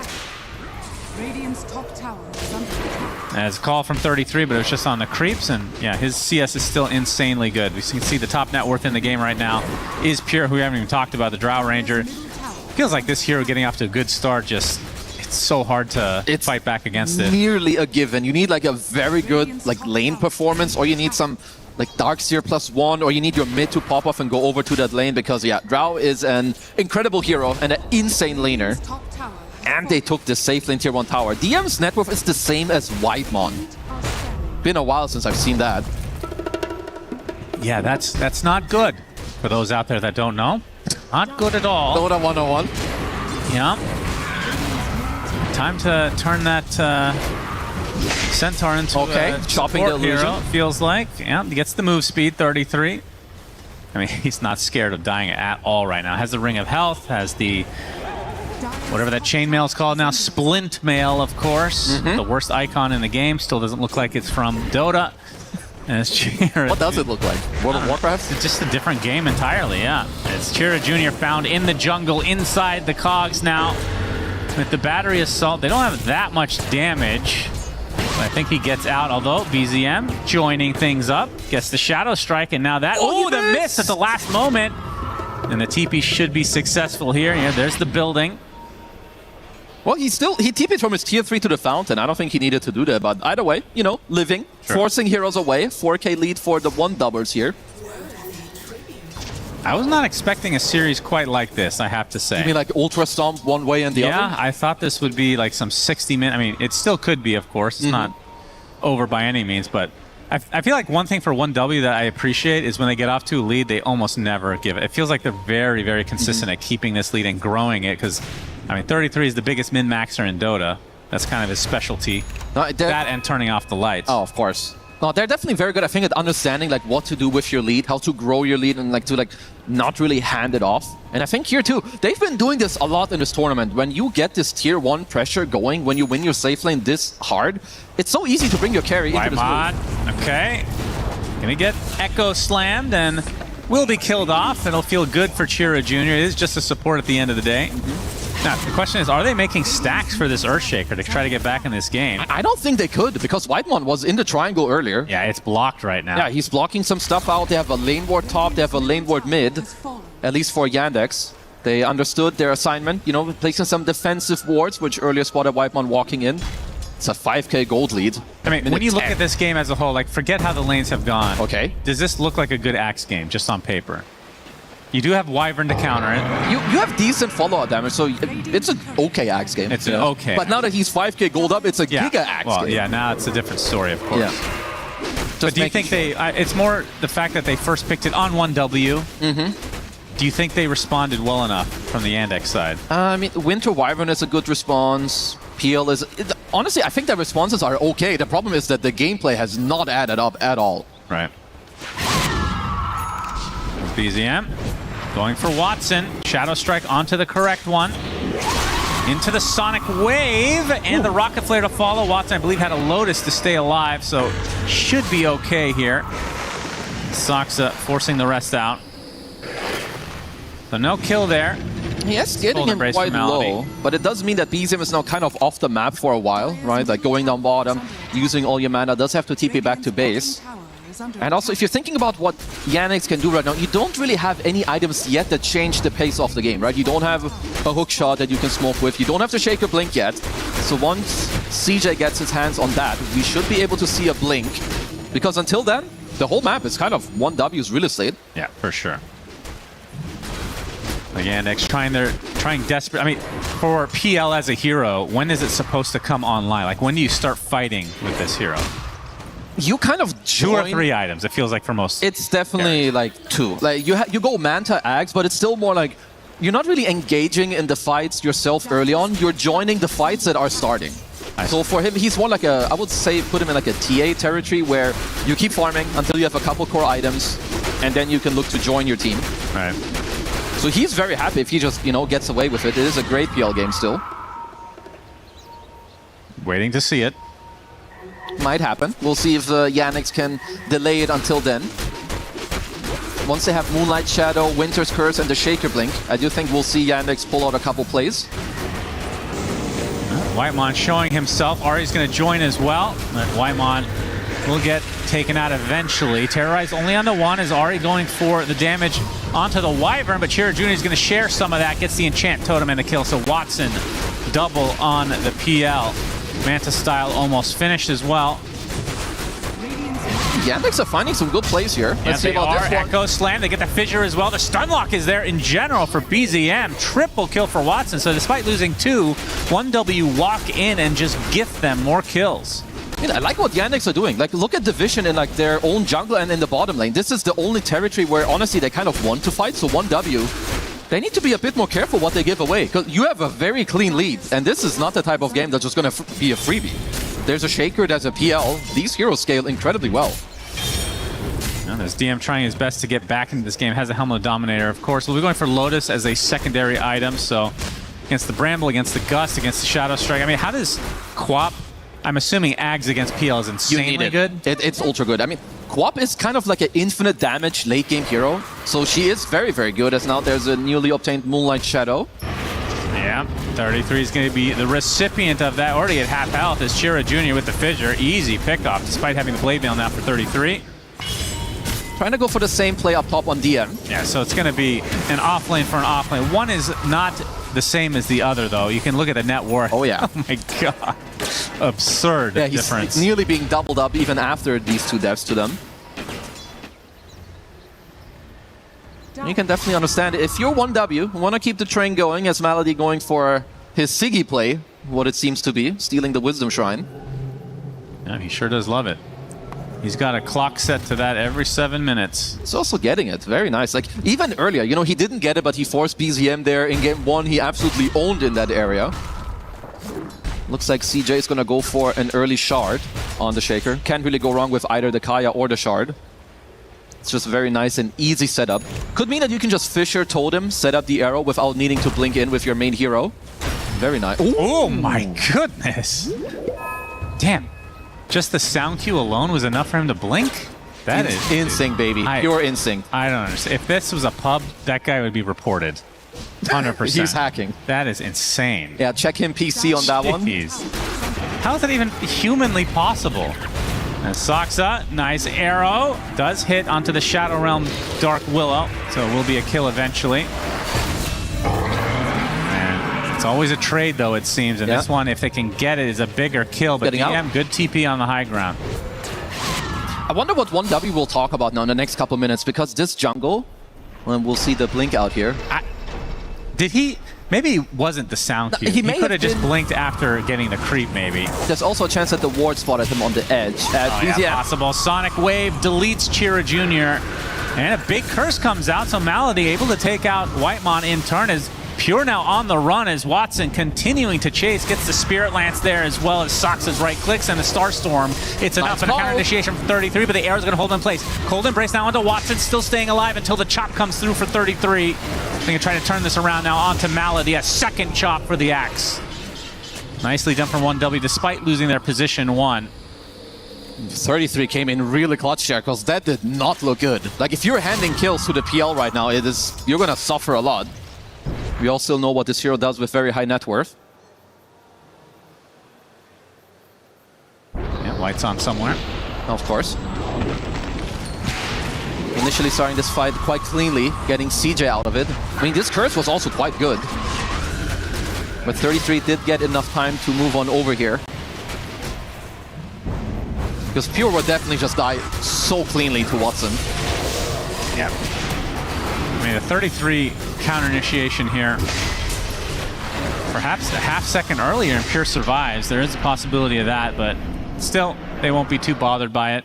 Radiant's top tower is under attack. As call from 33, but it was just on the creeps, and yeah, his CS is still insanely good. We can see the top net worth in the game right now is Pure, who we haven't even talked about, the Drow Ranger. Feels like this hero getting off to a good start, just it's so hard to fight back against it. Nearly a given. You need like a very good like lane performance, or you need some like Darkseer +1, or you need your mid to pop off and go over to that lane, because yeah, Drow is an incredible hero and an insane laner. And they took the safe lane tier 1 tower. DM's net worth is the same as Whitemon. Been a while since I've seen that. Yeah, that's not good. For those out there that don't know, not good at all. DOTA 101. Yeah. Time to turn that Centaur into a chopping the illusion. hero, feels like. Yeah, he gets the move speed, 33. I mean, he's not scared of dying at all right now. Has the Ring of Health, has the whatever that chainmail is called now, Splint Mail, of course. The worst icon in the game. Still doesn't look like it's from Dota. And it's Chira. What does it look like? World of Warcraft? It's just a different game entirely, yeah. It's Chira Jr. found in the jungle, inside the cogs now. With the battery assault, they don't have that much damage. But I think he gets out, although BZM joining things up. Gets the Shadow Strike, and now that... Oh, the miss at the last moment! And the TP should be successful here. Yeah, there's the building. Well, he TP'd from his tier 3 to the fountain. I don't think he needed to do that, but either way, you know, living, forcing heroes away. 4K lead for the 1Ws here. I was not expecting a series quite like this, I have to say. You mean like Ultra Stomp one way and the other? Yeah, I thought this would be like some 60-minute... I mean, it still could be, of course. It's not over by any means, but I feel like one thing for 1W that I appreciate is when they get off to a lead, they almost never give it. It feels like they're very, very consistent at keeping this lead and growing it, because, I mean, 33 is the biggest min-maxer in Dota. That's kind of his specialty. No, that and turning off the lights. Oh, of course. No, they're definitely very good, I think, at understanding like what to do with your lead, how to grow your lead, and like to not really hand it off. And I think here too, they've been doing this a lot in this tournament. When you get this tier 1 pressure going, when you win your safe lane this hard, it's so easy to bring your carry into this move. Okay. Gonna get Echo slammed and will be killed off. It'll feel good for Chira Jr. It is just a support at the end of the day. Now, the question is, are they making stacks for this Earthshaker to try to get back in this game? I don't think they could, because Whitemon was in the triangle earlier. Yeah, it's blocked right now. Yeah, he's blocking some stuff out. They have a lane ward top, they have a lane ward mid, at least for Yandex. They understood their assignment, you know, placing some defensive wards, which earlier spotted Whitemon walking in. It's a 5k gold lead. I mean, when you look at this game as a whole, like, forget how the lanes have gone. Okay. Does this look like a good Axe game, just on paper? You do have Wyvern to counter it. You have decent follow-up damage, so it's an okay Axe game. It's an okay. But now that he's 5k gold up, it's a Giga Axe game. Well, yeah, now it's a different story, of course. Yeah. But do you think it's more the fact that they first picked it on 1W? Do you think they responded well enough from the Yandex side? I mean, Winter Wyvern is a good response. PL is... honestly, I think their responses are okay. The problem is that the gameplay has not added up at all. Right. BZM going for Watson. Shadow Strike onto the correct one. Into the Sonic Wave, and the Rocket Flare to follow. Watson, I believe, had a Lotus to stay alive, so should be okay here. Soxa forcing the rest out. So no kill there. Yes, getting him quite low, but it does mean that BZM is now kind of off the map for a while, right? Like going down bottom, using all your mana, does have to TP back to base. And also, if you're thinking about what Yandex can do right now, you don't really have any items yet that change the pace of the game, right? You don't have a hook shot that you can smoke with. You don't have to shake your blink yet. So once CJ gets his hands on that, we should be able to see a blink. Because until then, the whole map is kind of 1W's real estate. Yeah, for sure. Yandex trying desperate. I mean, for PL as a hero, when is it supposed to come online? Like, when do you start fighting with this hero? You kind of join... 2 or 3 items, it feels like, for most. It's definitely like 2. Like you go Manta Axe, but it's still more like you're not really engaging in the fights yourself early on. You're joining the fights that are starting. So for him, he's more like a, I would say, put him in like a TA territory where you keep farming until you have a couple core items, and then you can look to join your team. Right. So he's very happy if he just, you know, gets away with it. It is a great PL game still. Waiting to see it. Might happen. We'll see if Yandex can delay it until then. Once they have Moonlight Shadow, Winter's Curse, and the Shaker Blink, I do think we'll see Yandex pull out a couple plays. Whitemon showing himself. Ari's going to join as well. But Whitemon will get taken out eventually. Terrorize only on the one as Ari going for the damage onto the Wyvern, but Chira Jr. is going to share some of that, gets the Enchant Totem and the kill. So Watson double on the PL. Manta style almost finished as well. Yandex are finding some good plays here. Let's see about this one. Echo Slam, they get the Fissure as well. The Stunlock is there in general for BZM. Triple kill for Watson. So despite losing 2, 1W walk in and just gift them more kills. I like what Yandex are doing. Like, look at Division in like their own jungle and in the bottom lane. This is the only territory where honestly they kind of want to fight. So 1W, they need to be a bit more careful what they give away, because you have a very clean lead, and this is not the type of game that's just going to be a freebie. There's a Shaker, there's a PL. These heroes scale incredibly well. And there's DM trying his best to get back into this game. Has a Helmet of Dominator, of course. We'll be going for Lotus as a secondary item. So against the Bramble, against the Gust, against the Shadow Strike. I mean, how does Quap... I'm assuming Ags against PL is insanely good. It's ultra good. I mean, Quap is kind of like an infinite damage late game hero. So she is very, very good, as now there's a newly obtained Moonlight Shadow. Yeah, 33 is going to be the recipient of that. Already at half health is Chira Jr. with the Fissure. Easy pickoff, despite having the Blade Mail now for 33. Trying to go for the same play up top on DM. Yeah, so it's going to be an off lane for an off lane. One is not the same as the other, though. You can look at the net worth. Oh, yeah. Oh, my God. Absurd difference. He's nearly being doubled up even after these 2 deaths to them. You can definitely understand it. If you're 1W, want to keep the train going, as Malady going for his Siggy play, what it seems to be, stealing the Wisdom Shrine. Yeah, he sure does love it. He's got a clock set to that every 7 minutes. He's also getting it. Very nice. Like, even earlier, you know, he didn't get it, but he forced BZM there in game 1. He absolutely owned in that area. Looks like CJ is going to go for an early shard on the Shaker. Can't really go wrong with either the Kaya or the shard. It's just very nice and easy setup. Could mean that you can just Fisher Totem, set up the arrow without needing to blink in with your main hero. Very nice. Ooh. Oh my goodness. Damn. Just the sound cue alone was enough for him to blink? That is instinct, baby. Pure instinct. I don't understand. If this was a pub, that guy would be reported. 100%. He's hacking. That is insane. Yeah, check him PC on that one. How is that even humanly possible? And Saksa, nice arrow. Does hit onto the Shadow Realm Dark Willow, so it will be a kill eventually. And it's always a trade, though, it seems. And this one, if they can get it, is a bigger kill. But DM, good TP on the high ground. I wonder what 1W will talk about now in the next couple minutes, because this jungle, and we'll see the blink out here. Did he? Maybe it wasn't the sound cue. He could have just blinked after getting the creep, maybe. There's also a chance that the ward spotted him on the edge. Yeah, possible. Sonic Wave deletes Chira Jr. And a big curse comes out, so Malady able to take out Whitemon in turn. As Pure now on the run as Watson continuing to chase, gets the Spirit Lance there as well as Sox's right clicks and the Starstorm. It's enough and a counter initiation from 33, but the arrow's going to hold in place. Cold Embrace now onto Watson, still staying alive until the chop comes through for 33. They're going to try to turn this around now onto Malady, a second chop for the axe. Nicely done from 1W despite losing their position 1. 33 came in really clutch there, because that did not look good. Like, if you're handing kills to the PL right now, you're going to suffer a lot. We all still know what this hero does with very high net worth. Yeah, White's on somewhere. Of course. Initially starting this fight quite cleanly, getting CJ out of it. I mean, this curse was also quite good. But 33 did get enough time to move on over here. Because Pure would definitely just die so cleanly to Watson. Yeah. I mean, a 33 counter initiation here. Perhaps a half second earlier and Pure survives. There is a possibility of that, but still, they won't be too bothered by it.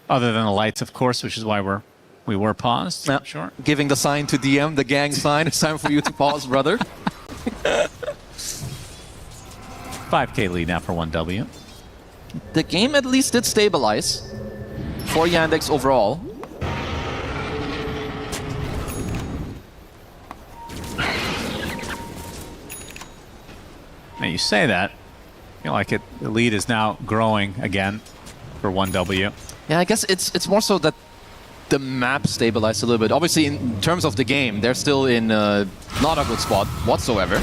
Other than the lights, of course, which is why we were paused. Yeah. Sure. Giving the sign to DM, the gang sign. It's time for you to pause, brother. 5K lead now for 1W. The game at least did stabilize for Yandex overall. Now you say that, I feel like the lead is now growing again for 1W. Yeah, I guess it's more so that the map stabilized a little bit. Obviously, in terms of the game, they're still in not a good spot whatsoever.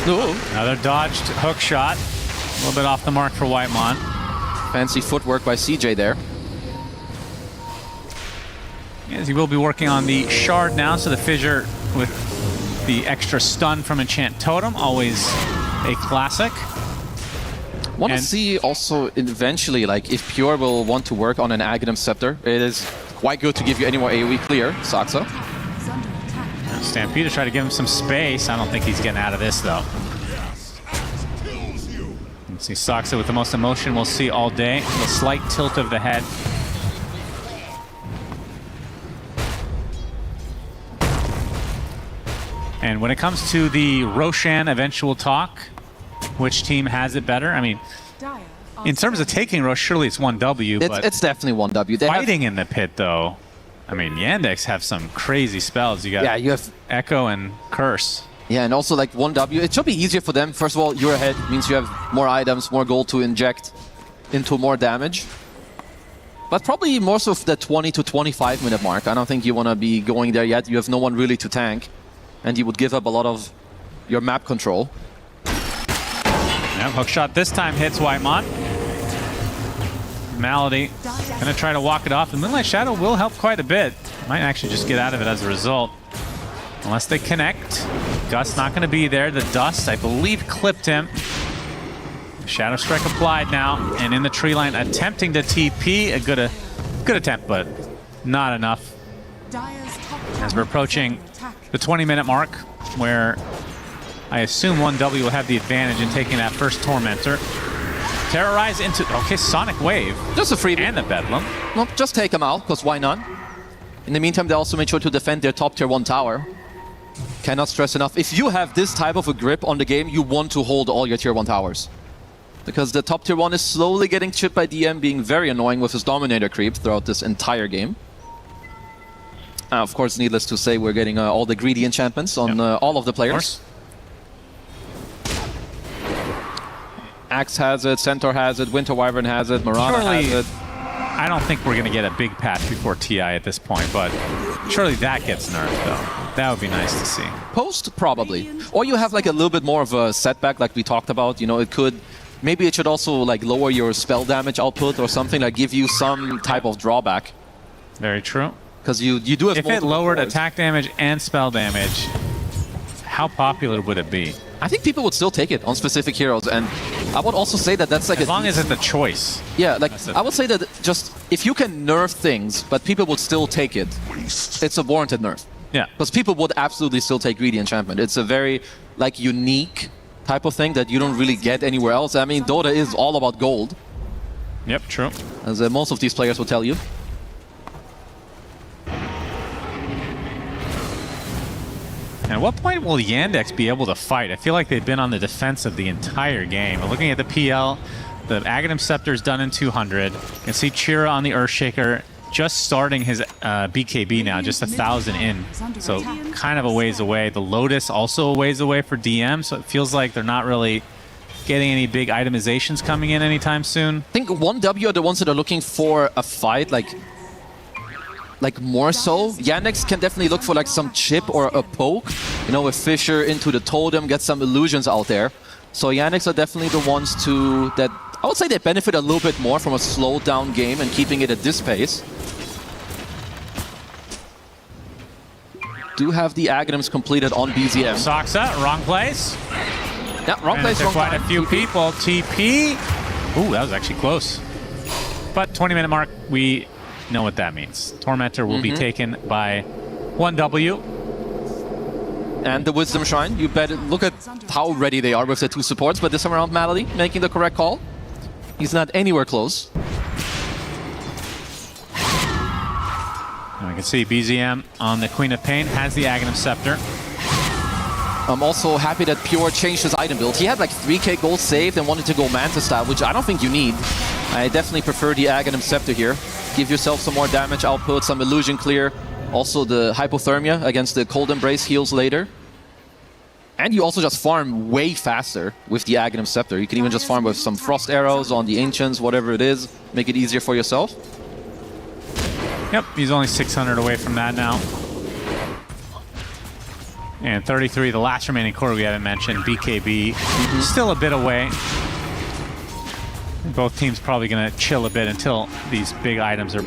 Ooh. Another dodged hook shot. A little bit off the mark for Whitemon. Fancy footwork by CJ there. As he will be working on the shard now, so the fissure with the extra stun from Enchant Totem, always a classic. Want to see also eventually, like, if Pure will want to work on an Aghanim Scepter. It is quite good to give you any more AoE clear, Saksa. Stampede to try to give him some space. I don't think he's getting out of this, though. Let's see Saksa with the most emotion we'll see all day. A slight tilt of the head. And when it comes to the Roshan eventual talk, which team has it better? I mean, in terms of taking Rosh, surely it's 1W, but it's definitely 1W. They fighting in the pit, though, I mean, Yandex have some crazy spells. You got you have Echo and Curse. Yeah, and also like 1W. It should be easier for them. First of all, you're ahead. Means you have more items, more gold to inject into more damage. But probably more so the 20 to 25 minute mark. I don't think you want to be going there yet. You have no one really to tank. And you would give up a lot of your map control. Yeah, hookshot this time hits Whitemon. Malady gonna try to walk it off. And Moonlight Shadow will help quite a bit. Might actually just get out of it as a result. Unless they connect. Gust not gonna be there. The dust, I believe, clipped him. Shadow Strike applied now. And in the tree line, attempting to TP. A good attempt, but not enough. As we're approaching the 20-minute mark, where I assume 1W will have the advantage in taking that first Tormentor. Terrorize into, okay, Sonic Wave. Just a freebie. And the Bedlam. Well, just take them out, because why not? In the meantime, they also made sure to defend their top tier 1 tower. Cannot stress enough. If you have this type of a grip on the game, you want to hold all your tier 1 towers. Because the top tier 1 is slowly getting chipped by DM, being very annoying with his Dominator creep throughout this entire game. Of course, needless to say, we're getting all the greedy enchantments on all of the players. Axe has it, Centaur has it, Winter Wyvern has it, Mirana has it. I don't think we're going to get a big patch before TI at this point, but surely that gets nerfed, though. That would be nice to see. Post, probably. Or you have like a little bit more of a setback, like we talked about. You know, it could... Maybe it should also like lower your spell damage output or something, like give you some type of drawback. Very true. Because you do have if it lowered attack damage and spell damage, how popular would it be? I think people would still take it on specific heroes, and I would also say that that's like as long as it's a choice. Yeah, like I would say that just if you can nerf things, but people would still take it, it's a warranted nerf. Yeah, because people would absolutely still take greedy enchantment. It's a very like unique type of thing that you don't really get anywhere else. I mean, Dota is all about gold. Yep, true. As most of these players will tell you. And at what point will Yandex be able to fight? I feel like they've been on the defensive the entire game. Looking at the PL, the Aghanim Scepter's done in 200. You can see Chira on the Earthshaker just starting his BKB now, just 1,000 in. So kind of a ways away. The Lotus also a ways away for DM, so it feels like they're not really getting any big itemizations coming in anytime soon. I think 1W are the ones that are looking for a fight, like more so. Yandex can definitely look for like some chip or a poke, you know, with Fisher into the totem, get some illusions out there. So Yandex are definitely the ones that I would say they benefit a little bit more from a slowed down game and keeping it at this pace. Do have the Aghanims completed on BZM. Soxa, wrong place. Yeah, wrong place, wrong quite time. a few people. TP. Ooh, that was actually close. But 20-minute mark, we know what that means. Tormentor will be taken by 1W. And the Wisdom Shrine, you bet. Look at how ready they are with the 2 supports, but this time around Malady making the correct call. He's not anywhere close. And we can see BZM on the Queen of Pain has the Aghanim Scepter. I'm also happy that Pure changed his item build. He had like 3k gold saved and wanted to go Manta style, which I don't think you need. I definitely prefer the Aghanim Scepter here. Give yourself some more damage output, some illusion clear. Also the Hypothermia against the Cold Embrace heals later. And you also just farm way faster with the Aghanim Scepter. You can even just farm with some Frost Arrows on the Ancients, whatever it is. Make it easier for yourself. Yep, he's only 600 away from that now. And 33, the last remaining core we haven't mentioned, BKB, still a bit away. Both teams probably going to chill a bit until these big items are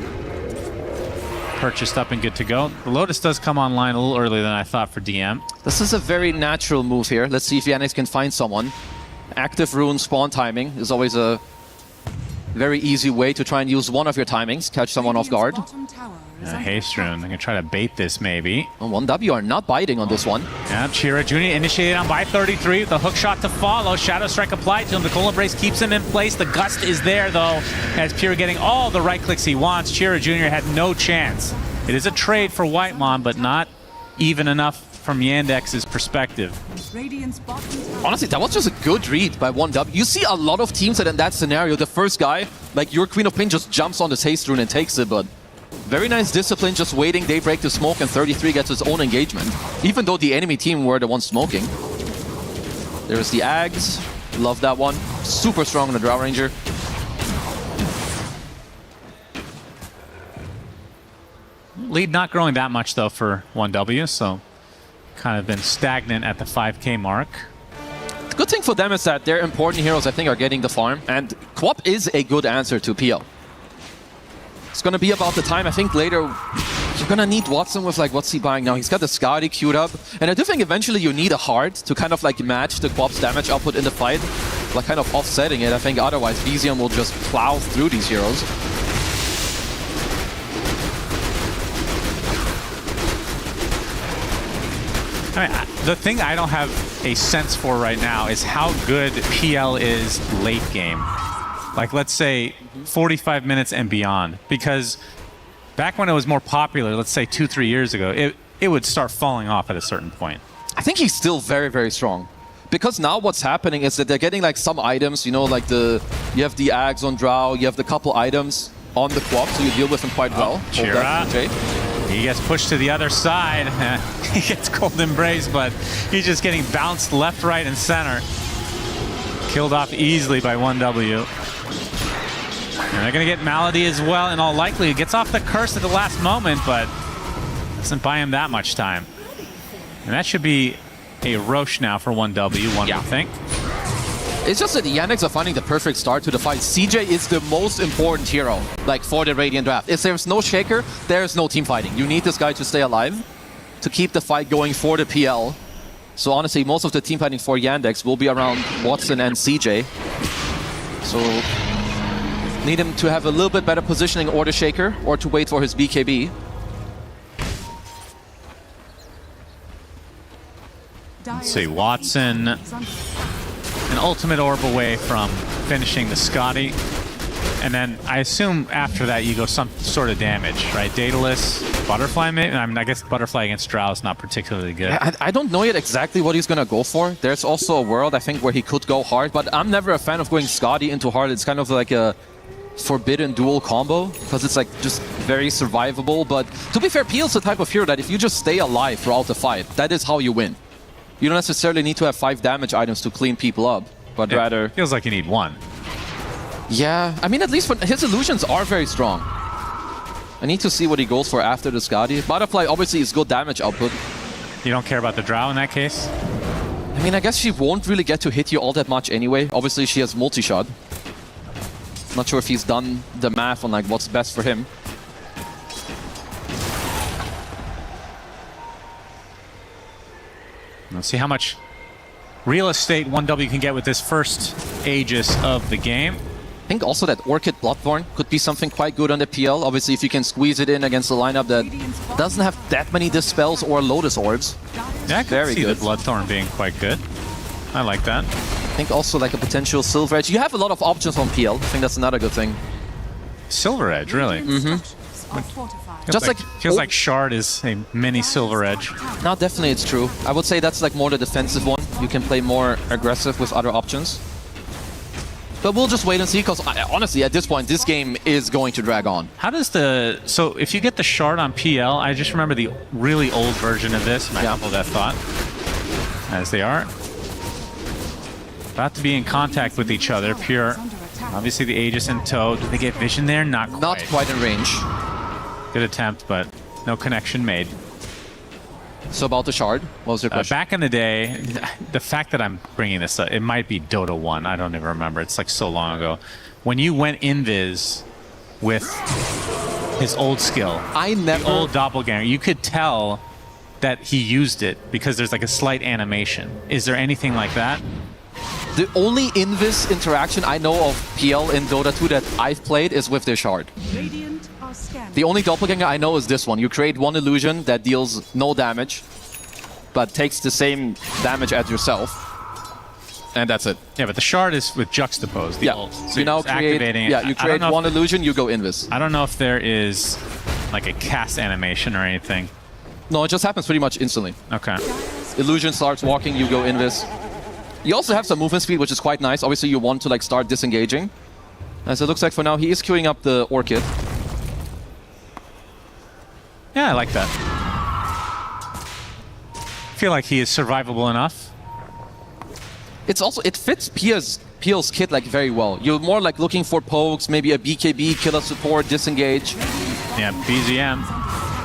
purchased up and good to go. The Lotus does come online a little earlier than I thought for DM. This is a very natural move here. Let's see if Yandex can find someone. Active rune spawn timing is always a very easy way to try and use one of your timings, catch someone off guard. Haste rune, they're going to try to bait this maybe. And 1W are not biting on this one. Yeah, Chira Jr. initiated on by 33 with the hook shot to follow. Shadow Strike applied to him. The Cold Embrace keeps him in place. The Gust is there though, as Pure getting all the right clicks he wants. Chira Jr. had no chance. It is a trade for Whitemon, but not even enough from Yandex's perspective. Honestly, that was just a good read by 1W. You see a lot of teams that in that scenario, the first guy, like your Queen of Pain, just jumps on this haste rune and takes it, but very nice discipline, just waiting Daybreak to smoke, and 33 gets his own engagement, even though the enemy team were the ones smoking. There's the Ags. Love that one. Super strong on the Drow Ranger. Lead not growing that much though for 1W, so kind of been stagnant at the 5k mark. The good thing for them is that their important heroes, I think, are getting the farm, and Quap is a good answer to PL. It's going to be about the time, I think, later you're going to need Watson with, like, what's he buying now? He's got the Skadi queued up, and I do think eventually you need a Heart to kind of, like, match the Quap's damage output in the fight, like, kind of offsetting it. I think otherwise BZM will just plow through these heroes. I mean, the thing I don't have a sense for right now is how good PL is late game. Like, let's say 45 minutes and beyond. Because back when it was more popular, let's say 2-3 years ago, it would start falling off at a certain point. I think he's still very, very strong. Because now what's happening is that they're getting like some items, you know, like you have the Ags on Drow, you have the couple items on the Quap, so you deal with them quite well. Chira. He gets pushed to the other side. He gets cold embrace, but he's just getting bounced left, right, and center. Killed off easily by 1W. And they're going to get Malady as well, and all likely gets off the curse at the last moment, but doesn't buy him that much time. And that should be a Roche now for 1W, one would think. It's just that the Yandex are finding the perfect start to the fight. CJ is the most important hero, like, for the Radiant draft. If there's no Shaker, there's no team fighting. You need this guy to stay alive to keep the fight going for the PL. So honestly, most of the team fighting for Yandex will be around Watson and CJ. So need him to have a little bit better positioning or the Shaker, or to wait for his BKB. Let's see, Watson, an ultimate orb away from finishing the Scotty. And then I assume after that you go some sort of damage, right? Daedalus, Butterfly maybe? I mean, I guess Butterfly against Drow is not particularly good. I don't know yet exactly what he's gonna go for. There's also a world, I think, where he could go hard, but I'm never a fan of going Scotty into hard. It's kind of like a forbidden dual combo, because it's like just very survivable. But to be fair, PL's the type of hero that if you just stay alive throughout the fight, that is how you win. You don't necessarily need to have 5 damage items to clean people up, but rather... Feels like you need 1. Yeah, I mean, at least his illusions are very strong. I need to see what he goes for after the Scotty. Butterfly obviously is good damage output. You don't care about the Drow in that case? I mean, I guess she won't really get to hit you all that much anyway. Obviously, she has multi-shot. Not sure if he's done the math on like what's best for him. Let's see how much real estate 1W can get with this first Aegis of the game. I think also that Orchid Bloodthorn could be something quite good on the PL. Obviously, if you can squeeze it in against a lineup that doesn't have that many Dispels or Lotus Orbs. Yeah, I can see the Bloodthorn being quite good. I like that. I think also like a potential Silver Edge. You have a lot of options on PL. I think that's another good thing. Silver Edge, really? Mm-hmm. Feels like Shard is a mini Silver Edge. No, definitely it's true. I would say that's like more the defensive one. You can play more aggressive with other options. But we'll just wait and see, because honestly, at this point, this game is going to drag on. How does the... So if you get the Shard on PL, I just remember the really old version of this. Might hold that thought. As they are. About to be in contact with each other. Pure. Obviously the Aegis in tow. Do they get vision there? Not quite. Not quite in range. Good attempt, but no connection made. So about the Shard, what was your question? Back in the day, the fact that I'm bringing this up, it might be Dota 1. I don't even remember. It's like so long ago. When you went invis with his old skill, the old doppelganger, you could tell that he used it because there's like a slight animation. Is there anything like that? The only invis interaction I know of PL in Dota 2 that I've played is with their Shard. The only doppelganger I know is this one. You create one illusion that deals no damage, but takes the same damage as yourself. And that's it. Yeah, but the Shard is with Juxtapose. The ult. So you now create, activating it. yeah, you create one illusion, you go invis. I don't know if there is like a cast animation or anything. No, it just happens pretty much instantly. Okay. Illusion starts walking, you go invis. You also have some movement speed, which is quite nice. Obviously, you want to like start disengaging. As it looks like for now, he is queuing up the Orchid. Yeah, I like that. I feel like he is survivable enough. It's also, it fits PL's kit like very well. You're more like looking for pokes, maybe a BKB, killer support, disengage. Yeah, BZM.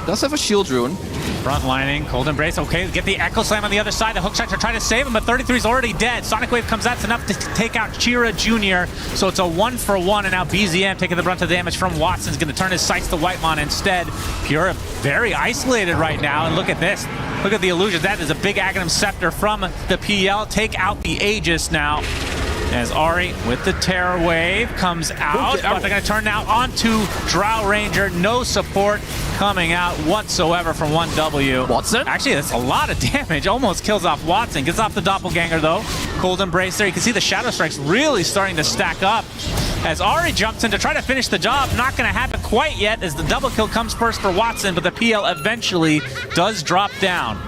Does have a shield rune. Frontlining, cold embrace. Okay, get the Echo Slam on the other side. The hook shots are trying to save him, but 33's already dead. Sonic Wave comes out. It's enough to take out Chira Jr. So it's a 1-for-1, and now BZM taking the brunt of the damage from Watson's going to turn his sights to Whitemon instead. Pure very isolated right now, and look at this. Look at the illusion. That is a big Aghanim Scepter from the PL. Take out the Aegis now. As Ari with the Terror Wave comes out, but they're going to turn now onto Drow Ranger. No support coming out whatsoever from 1W. Watson? Actually, that's a lot of damage. Almost kills off Watson. Gets off the Doppelganger, though. Cold Embrace there. You can see the Shadow Strikes really starting to stack up. As Ari jumps in to try to finish the job. Not going to happen quite yet as the double kill comes first for Watson, but the PL eventually does drop down.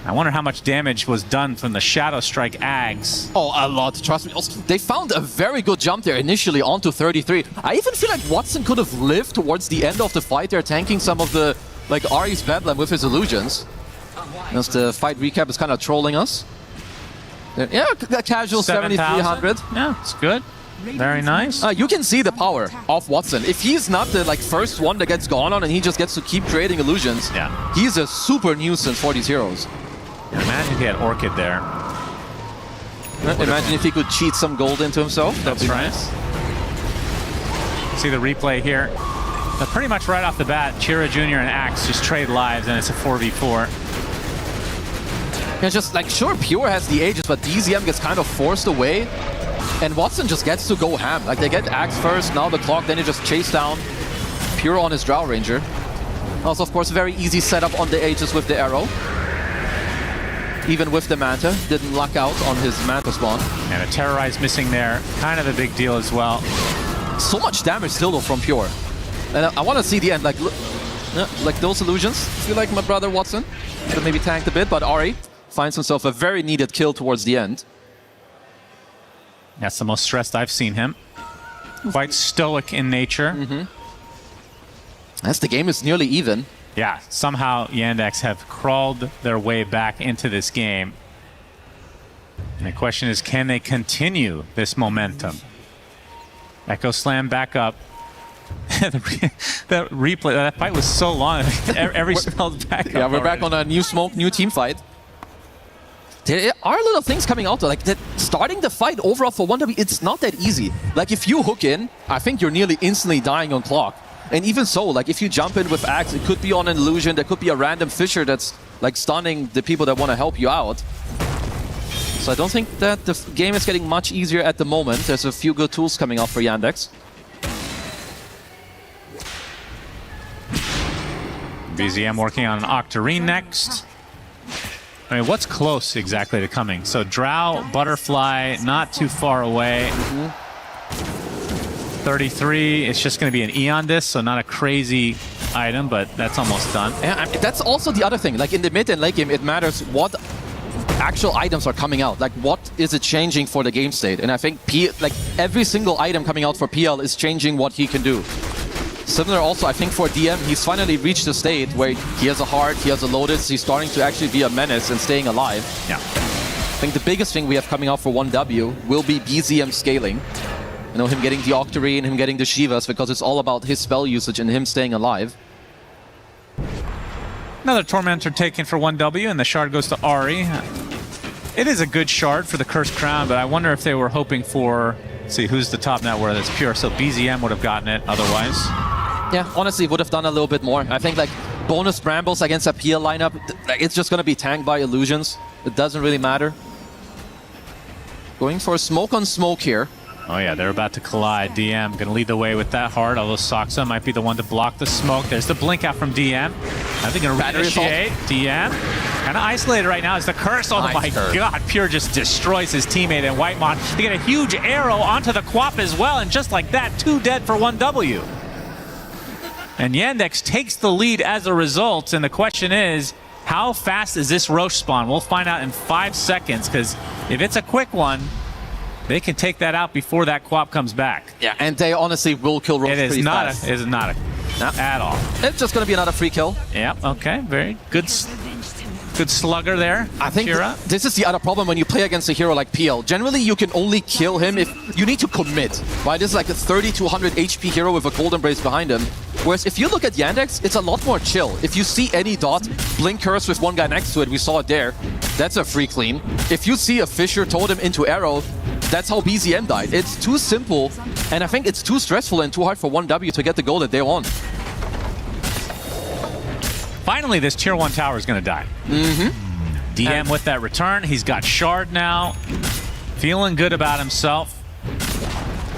I wonder how much damage was done from the Shadow Strike Ags. Oh, a lot, trust me. Also, they found a very good jump there initially onto 33. I even feel like Watson could have lived towards the end of the fight there, tanking some of the, like, Ari's Bedlam with his illusions. As the fight recap is kind of trolling us. Yeah, a casual 7,300. Yeah, it's good. Very nice. You can see the power of Watson. If he's not the first one that gets gone on and he just gets to keep creating illusions, he's a super nuisance for these heroes. Imagine if he had Orchid there. Imagine if he could cheat some gold into himself. That'd be nice. See the replay here. But pretty much right off the bat, Chira Jr. and Axe just trade lives, and it's a 4v4. Yeah, just like, sure, Pure has the ages, but DZM gets kind of forced away. And Watson just gets to go ham. Like, they get Axe first, now the clock, then they just chase down Pure on his Drow Ranger. Also, of course, very easy setup on the Aegis with the arrow. Even with the Manta, didn't luck out on his Manta spawn. And a Terrorize missing there, kind of a big deal as well. So much damage still though from Pure. And I want to see the end, like those illusions. I feel like my brother Watson could maybe tanked a bit, but Ari finds himself a very needed kill towards the end. That's the most stressed I've seen him. Quite stoic in nature. As the game is nearly even. Yeah, somehow Yandex have crawled their way back into this game. And the question is, can they continue this momentum? Echo Slam back up. That replay, that fight was so long. Every spell's back up. Yeah, we're back on a new smoke, new team fight. There are little things coming out though, like that starting the fight overall for 1W, it's not that easy. Like if you hook in, I think you're nearly instantly dying on clock. And even so, like if you jump in with Axe, it could be on an illusion, there could be a random Fissure that's like stunning the people that want to help you out. So I don't think that the game is getting much easier at the moment. There's a few good tools coming out for Yandex. BZM working on an Octarine next. I mean, what's close exactly to coming? So Drow, Butterfly, not too far away. 33, it's just going to be an Eon disc, so not a crazy item, but that's almost done. Yeah, I mean, that's also the other thing. Like in the mid and late game, it matters what actual items are coming out. Like what is it changing for the game state? And I think like every single item coming out for PL is changing what he can do. Similar also, I think for DM, he's finally reached a state where he has a heart, he has a Lotus, he's starting to actually be a menace and staying alive. Yeah. I think the biggest thing we have coming out for 1W will be BZM scaling. You know, him getting the Octarine, him getting the Shivas, because it's all about his spell usage and him staying alive. Another Tormentor taken for 1W, and the shard goes to Ari. It is a good shard for the Cursed Crown, but I wonder if they were hoping for... Let's see, who's the top net where that's pure? So BZM would have gotten it otherwise. Yeah, honestly, would have done a little bit more. I think like bonus Brambles against a PL lineup, it's just going to be tanked by illusions. It doesn't really matter. Going for a smoke on smoke here. Oh yeah, they're about to collide. DM going to lead the way with that heart, although Soxa might be the one to block the smoke. There's the blink out from DM. I think going to reinitiate. DM kind of isolated right now as the curse. Oh my god, Pure just destroys his teammate and Whitemon. They get a huge arrow onto the Quap as well, and just like that, 2 dead for 1W. And Yandex takes the lead as a result, and the question is, how fast is this Roche spawn? We'll find out in 5 seconds, because if it's a quick one, they can take that out before that Quap comes back. Yeah, and they honestly will kill Roche pretty fast. It is not at all. It's just going to be another free kill. Yeah, okay, very good. Good slugger there. I think this is the other problem when you play against a hero like PL. Generally, you can only kill him if you need to commit. Right? This is like a 30 to 100 HP hero with a Cold Embrace behind him. Whereas if you look at Yandex, it's a lot more chill. If you see any dot, Blink Curse with one guy next to it, we saw it there, that's a free clean. If you see a Fissure Totem into Arrow, that's how BZM died. It's too simple, and I think it's too stressful and too hard for 1W to get the goal that they want. Finally, this tier 1 tower is going to die. DM with that return. He's got Shard now. If feeling good about himself.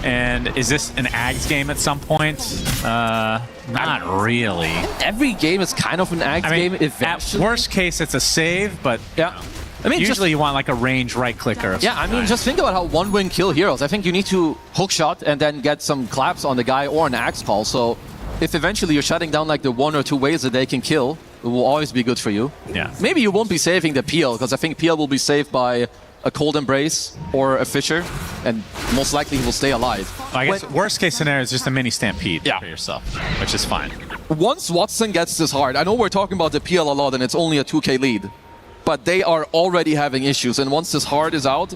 And is this an Ags game at some point? Not really. Every game is kind of an Ags game. At worst case, it's a save, but yeah. I mean, usually you want like a range right clicker. Yeah, I mean, just think about how one win kill heroes. I think you need to hook shot and then get some claps on the guy or an axe call. So if eventually you're shutting down like the 1 or 2 ways that they can kill, it will always be good for you. Yeah. Maybe you won't be saving the PL, because I think PL will be saved by a Cold Embrace or a Fissure, and most likely he will stay alive. I guess worst case scenario is just a mini Stampede for yourself, which is fine. Once Watson gets this hard, I know we're talking about the PL a lot and it's only a 2k lead, but they are already having issues, and once this hard is out,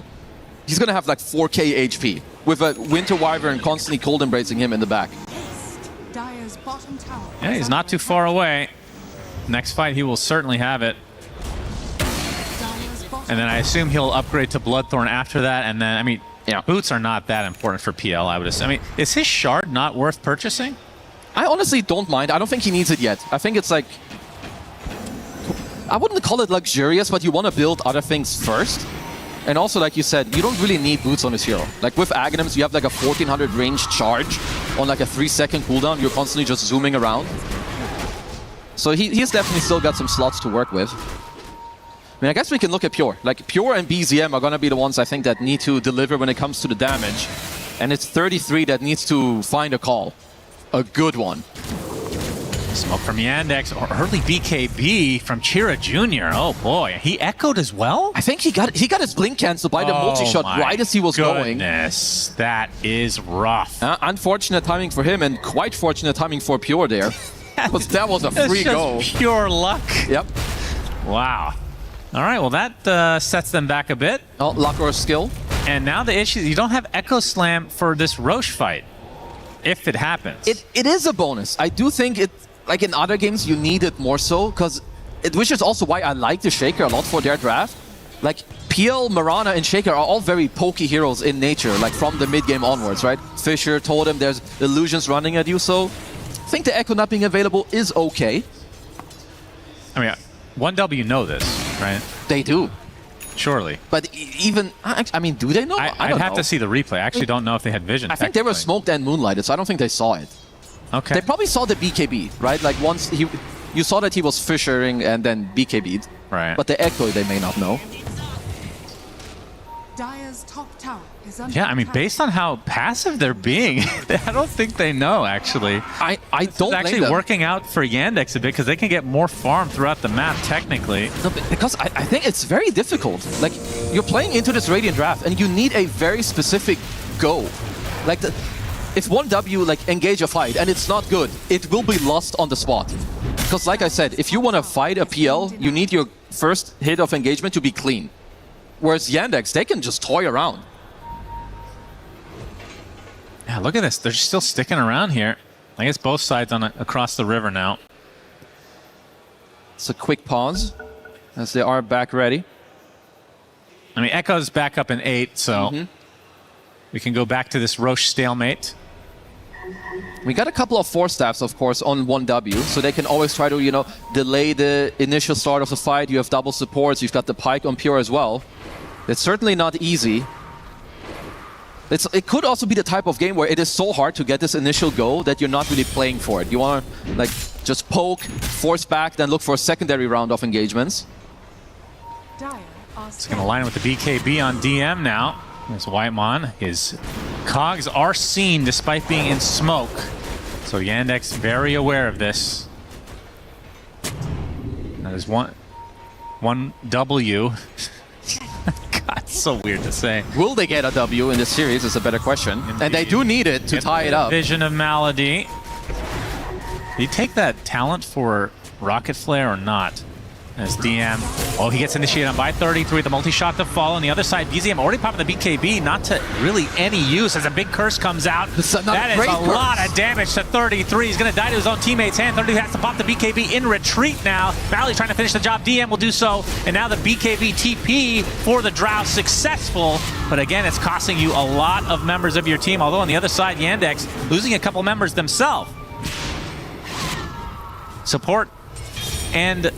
he's gonna have like 4k HP with a Winter Wyvern constantly Cold Embracing him in the back. Dire's bottom tower. Yeah, he's not too far away. Next fight, he will certainly have it. And then I assume he'll upgrade to Bloodthorn after that, and then, I mean, boots are not that important for PL, I would assume. I mean, is his shard not worth purchasing? I honestly don't mind. I don't think he needs it yet. I think it's like... I wouldn't call it luxurious, but you want to build other things first. And also, like you said, you don't really need boots on this hero. Like with Aghanims, you have like a 1400 range charge on like a 3-second cooldown. You're constantly just zooming around. So he's definitely still got some slots to work with. I mean, I guess we can look at Pure. Like, Pure and BZM are going to be the ones, I think, that need to deliver when it comes to the damage. And it's 33 that needs to find a call. A good one. Smoke from Yandex, or early BKB from Chira Jr. Oh boy, he echoed as well? I think he got his blink canceled by the multi-shot right as he was going. Goodness, that is rough. Unfortunate timing for him, and quite fortunate timing for Pure there. that was a free go. Pure luck. Yep. Wow. All right, well, that sets them back a bit. Oh, luck or skill. And now the issue, you don't have Echo Slam for this Roche fight, if it happens. It is a bonus. I do think it, like in other games, you need it more so, which is also why I like the Shaker a lot for their draft. Like, PL, Mirana, and Shaker are all very pokey heroes in nature, like from the mid-game onwards, right? Fissure, Totem, there's illusions running at you, so I think the Echo not being available is okay. I mean, 1W know this, right? They do. Surely. But even, I mean, do they know? I'd have to see the replay. I actually don't know if they had vision. I think they were smoked and moonlighted, so I don't think they saw it. Okay. They probably saw the BKB, right? Like once you saw that he was fissuring and then BKB'd. Right. But the Echo, they may not know. Dire's top tower is under Yeah, I mean, attack. based on how passive they're being, I don't think they know, actually. I don't It's blame actually them. working out for Yandex a bit, because they can get more farm throughout the map, technically. No, because I think it's very difficult. Like, you're playing into this Radiant draft, and you need a very specific go. Like, if 1W, like, engage a fight, and it's not good, it will be lost on the spot. Because, like I said, if you want to fight a PL, you need your first hit of engagement to be clean. Whereas Yandex, they can just toy around. Yeah, look at this. They're still sticking around here. I guess both sides across the river now. It's a quick pause as they are back ready. I mean, Echo's back up in 8, so we can go back to this Roche stalemate. We got a couple of Force Staffs, of course, on 1W, so they can always try to, you know, delay the initial start of the fight. You have double supports, you've got the Pike on Pure as well. It's certainly not easy. It could also be the type of game where it is so hard to get this initial go that you're not really playing for it. You want to, like, just poke, force back, then look for a secondary round of engagements. It's going to line with the BKB on DM now. There's Whitemon. His cogs are seen despite being in smoke. So Yandex very aware of this. That is one W. God, it's so weird to say. Will they get a W in this series is a better question. Indeed. And they do need it to tie it up. Vision of Malady. Did he take that talent for Rocket Flare or not? As DM. Oh, he gets initiated on by 33. The multi-shot to follow. On the other side, BZM already popping the BKB. Not to really any use as a big curse comes out. That is a lot of damage to 33. He's going to die to his own teammate's hand. 33 has to pop the BKB in retreat now. Valley trying to finish the job. DM will do so. And now the BKB TP for the Drow successful. But again, it's costing you a lot of members of your team. Although on the other side, Yandex losing a couple members themselves. Support and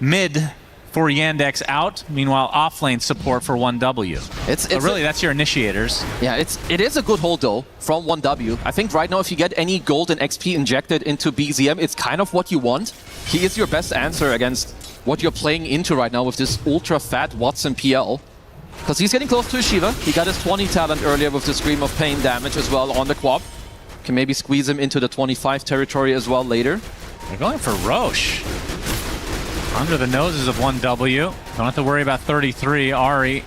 mid for Yandex out. Meanwhile, offlane support for 1W. It's really, that's your initiators. Yeah, it is a good hold though from 1W. I think right now if you get any gold and XP injected into BZM, it's kind of what you want. He is your best answer against what you're playing into right now with this ultra fat Watson PL. Because he's getting close to his Shiva. He got his 20 talent earlier with the Scream of Pain damage as well on the Quap. Can maybe squeeze him into the 25 territory as well later. They're going for Roche. Under the noses of 1W. Don't have to worry about 33. Ari.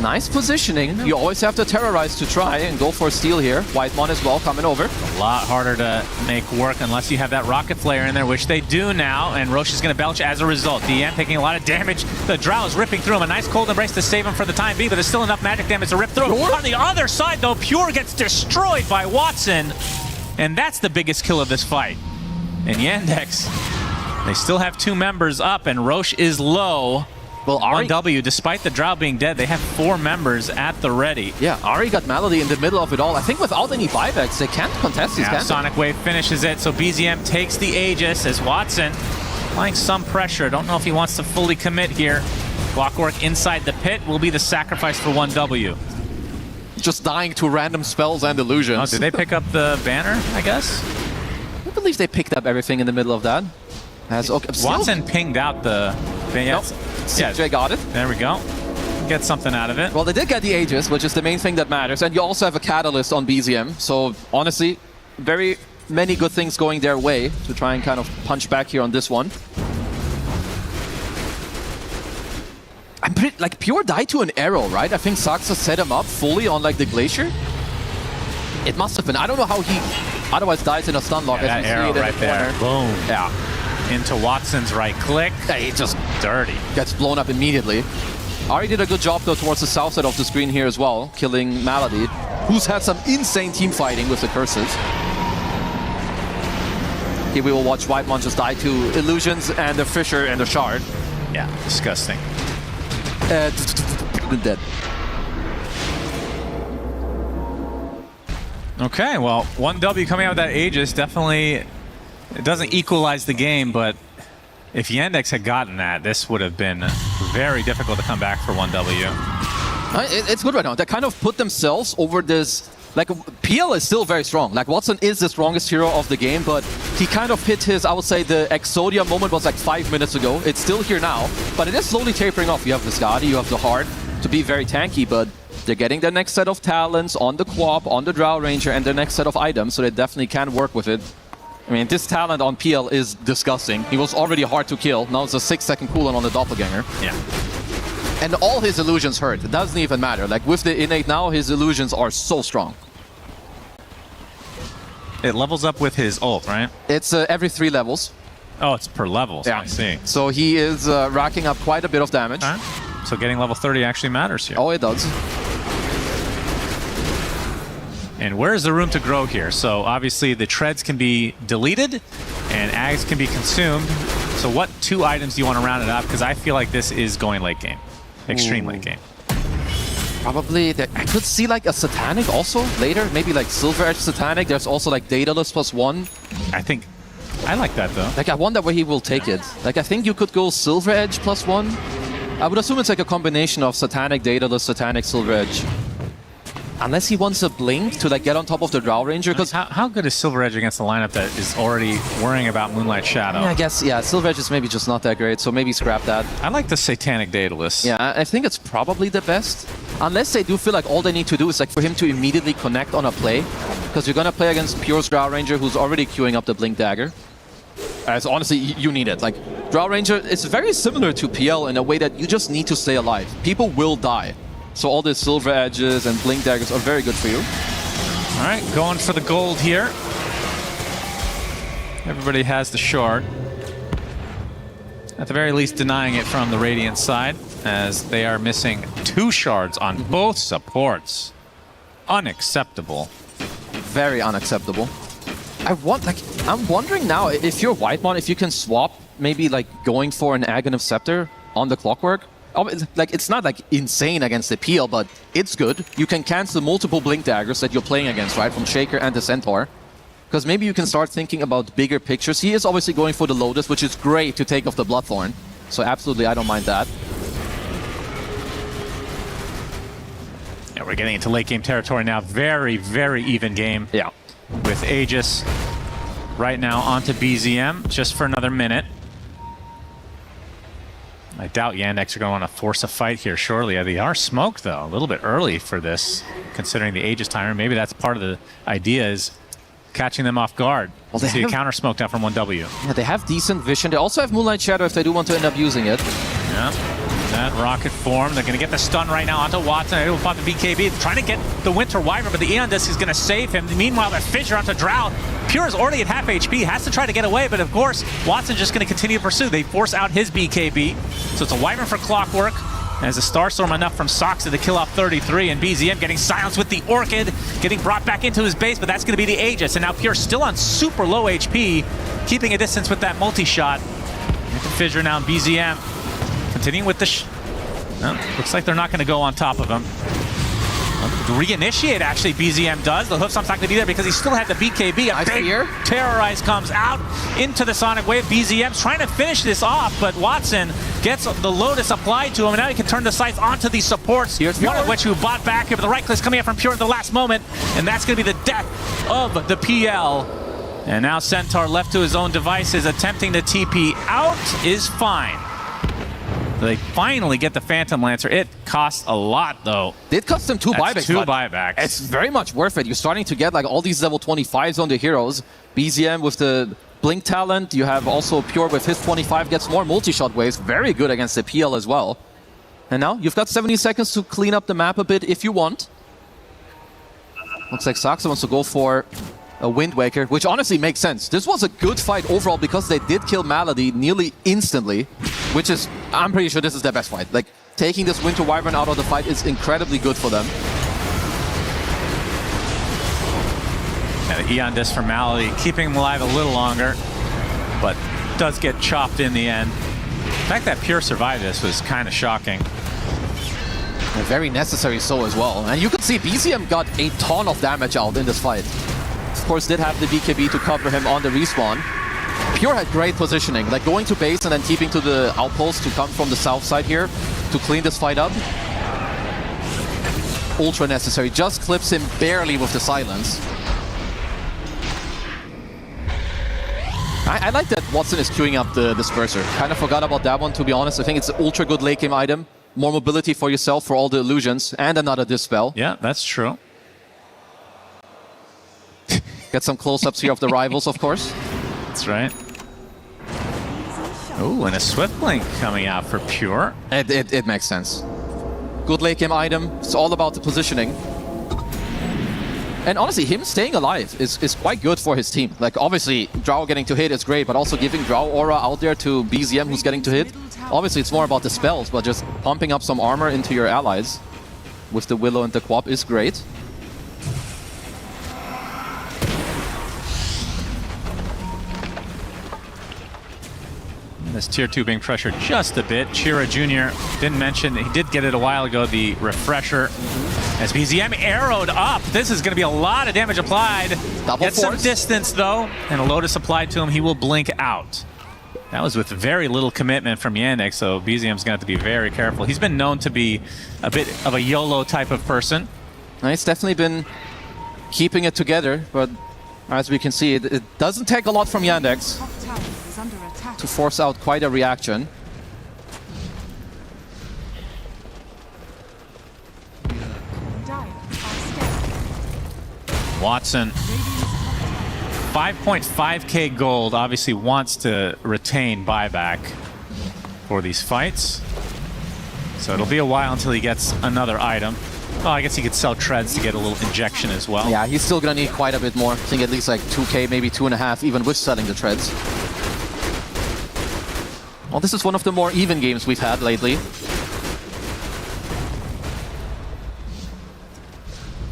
Nice positioning. You always have to terrorize to try and go for a steal here. Whitemon as well coming over. A lot harder to make work unless you have that rocket flare in there, which they do now. And Roche is going to belch as a result. DM taking a lot of damage. The Drow is ripping through him. A nice cold embrace to save him for the time being, but there's still enough magic damage to rip through. On the other side, though, Pure gets destroyed by Watson. And that's the biggest kill of this fight. And Yandex, they still have 2 members up, and Roche is low. Well, Ari, 1W, despite the Drow being dead, they have 4 members at the ready. Yeah, Ari got Malady in the middle of it all. I think without any buybacks, they can't contest these, can Sonic Wave finishes it, so BZM takes the Aegis as Watson applying some pressure. Don't know if he wants to fully commit here. Clockwork inside the pit will be the sacrifice for 1W. Just dying to random spells and illusions. Oh, did they pick up the banner, I guess? I believe they picked up everything in the middle of that. Watson pinged out the... Nope. CJ got it. There we go. Get something out of it. Well, they did get the Aegis, which is the main thing that matters. And you also have a Catalyst on BZM. So, honestly, very many good things going their way to try and kind of punch back here on this one. I'm pretty... Like, Pure died to an arrow, right? I think Saxa set him up fully on, like, the Glacier. It must have been. I don't know how he otherwise dies in a stun lock. Yeah, that arrow right there. Boom. Yeah. Into Watson's right click. Yeah, he just dirty. Gets blown up immediately. Ari did a good job though towards the south side of the screen here as well, killing Malady, who's had some insane team fighting with the curses. Here we will watch Whitemon just die to illusions and the Fissure and the Shard. Yeah, disgusting. Dead. Okay, well, 1W coming out with that Aegis definitely... It doesn't equalize the game, but if Yandex had gotten that, this would have been very difficult to come back for 1W. It's good right now. They kind of put themselves over this... Like, PL is still very strong. Like, Watson is the strongest hero of the game, but he kind of hit his, I would say, the Exodia moment was like 5 minutes ago. It's still here now, but it is slowly tapering off. You have the Skadi, you have the Hard to be very tanky, but they're getting their next set of talents on the Quap, on the Drow Ranger, and their next set of items, so they definitely can work with it. I mean, this talent on PL is disgusting. He was already hard to kill. Now it's a 6-second cooldown on the Doppelganger. Yeah. And all his illusions hurt. It doesn't even matter. Like, with the innate now, his illusions are so strong. It levels up with his ult, right? It's every 3 levels. Oh, it's per level, so yeah. I see. So he is racking up quite a bit of damage. So getting level 30 actually matters here. Oh, it does. And where's the room to grow here? So obviously the treads can be deleted and ags can be consumed. So what 2 items do you want to round it up? Because I feel like this is going late game. Extreme late game. Probably, I could see like a Satanic also later. Maybe like Silver Edge Satanic. There's also like Daedalus +1. I like that though. Like, I wonder where he will take it. Like, I think you could go Silver Edge +1. I would assume it's like a combination of Satanic, Daedalus, Satanic, Silver Edge. Unless he wants a Blink to like get on top of the Drow Ranger. Because how good is Silver Edge against a lineup that is already worrying about Moonlight Shadow? Yeah, I guess, yeah, Silver Edge is maybe just not that great, so maybe scrap that. I like the Satanic Daedalus. Yeah, I think it's probably the best. Unless they do feel like all they need to do is like for him to immediately connect on a play. Because you're gonna play against Pure's Drow Ranger who's already queuing up the Blink Dagger. So honestly, you need it. Like, Drow Ranger is very similar to PL in a way that you just need to stay alive. People will die. So all the Silver Edges and Blink Daggers are very good for you. All right, going for the gold here. Everybody has the shard. At the very least, denying it from the Radiant side, as they are missing 2 shards on both supports. Unacceptable. Very unacceptable. I'm wondering now if you're Whitemon, if you can swap maybe like going for an Aghanim Scepter on the Clockwork. Like, it's not like insane against the PL, but it's good. You can cancel multiple Blink Daggers that you're playing against, right? From Shaker and the Centaur. Because maybe you can start thinking about bigger pictures. He is obviously going for the Lotus, which is great to take off the Bloodthorn. So absolutely, I don't mind that. Yeah, we're getting into late game territory now. Very, very even game. Yeah. With Aegis right now onto BZM just for another minute. I doubt Yandex are going to want to force a fight here shortly. They are smoked, though, a little bit early for this, considering the Aegis timer. Maybe that's part of the idea, is catching them off guard. Well, they see a have, counter smoked out from 1W. Yeah, they have decent vision. They also have Moonlight Shadow if they do want to end up using it. Yeah. That rocket form. They're going to get the stun right now onto Watson. Able to pop the BKB. Trying to get the Winter Wyvern, but the Aeon Disc is going to save him. Meanwhile, that Fissure onto Drow. Pure is already at half HP. Has to try to get away, but of course, Watson's just going to continue to pursue. They force out his BKB. So it's a Wyvern for Clockwork. As a Starstorm enough from Soxa to kill off 33, and BZM getting silenced with the Orchid, getting brought back into his base, but that's going to be the Aegis. And now Pure still on super low HP, keeping a distance with that multi-shot. The Fissure now, BZM continuing with the... looks like they're not going to go on top of him. Reinitiate, actually, BZM does. The Hoofstomp's not going to be there because he still had the BKB. A big Terrorize comes out into the Sonic Wave. BZM's trying to finish this off, but Watson gets the Lotus applied to him, and now he can turn the sights onto these supports. Here's one of which who bought back here, but the right click's coming out from Pure at the last moment, and that's going to be the death of the PL. And now Centaur, left to his own devices, attempting to TP out, is fine. They finally get the Phantom Lancer. It costs a lot, though. Did cost them two buybacks. Two buybacks. It's very much worth it. You're starting to get like all these level 25s on the heroes. BZM with the Blink talent. You have also Pure with his 25 gets more multi-shot waves. Very good against the PL as well. And now you've got 70 seconds to clean up the map a bit if you want. Looks like Soxa wants to go for a Wind Waker, which honestly makes sense. This was a good fight overall because they did kill Malady nearly instantly, which is, I'm pretty sure this is their best fight. Like, taking this Winter Wyvern out of the fight is incredibly good for them. And the Eon Disc for Malady, keeping him alive a little longer, but does get chopped in the end. The fact that Pure survived this was kind of shocking. And very necessary so as well. And you could see BZM got a ton of damage out in this fight. Of course, did have the BKB to cover him on the respawn. Pure had great positioning, like going to base and then keeping to the outpost to come from the south side here to clean this fight up. Ultra necessary, just clips him barely with the silence. I like that Watson is queuing up the Disperser. Kind of forgot about that one, to be honest. I think it's an ultra good late game item. More mobility for yourself for all the illusions, and another Dispel. Yeah, that's true. Get some close-ups here of the rivals, of course. That's right. Oh, and a Swift Blink coming out for Pure. It makes sense. Good late game item. It's all about the positioning. And honestly, him staying alive is quite good for his team. Like, obviously, Drow getting to hit is great, but also giving Drow aura out there to BZM who's getting to hit. Obviously, it's more about the spells, but just pumping up some armor into your allies with the Willow and the Quap is great. This tier 2 being pressured just a bit. Chira Jr. didn't mention, he did get it a while ago, the refresher. As BZM arrowed up, this is going to be a lot of damage applied. Get some distance though, and a Lotus applied to him, he will blink out. That was with very little commitment from Yandex, so BZM's going to have to be very careful. He's been known to be a bit of a YOLO type of person. He's definitely been keeping it together, but as we can see, it doesn't take a lot from Yandex to force out quite a reaction. Watson, 5.5k gold, obviously wants to retain buyback for these fights. So it'll be a while until he gets another item. Well, I guess he could sell treads to get a little injection as well. Yeah, he's still gonna need quite a bit more. I think at least like 2k, maybe 2.5, even with selling the treads. Well, this is one of the more even games we've had lately.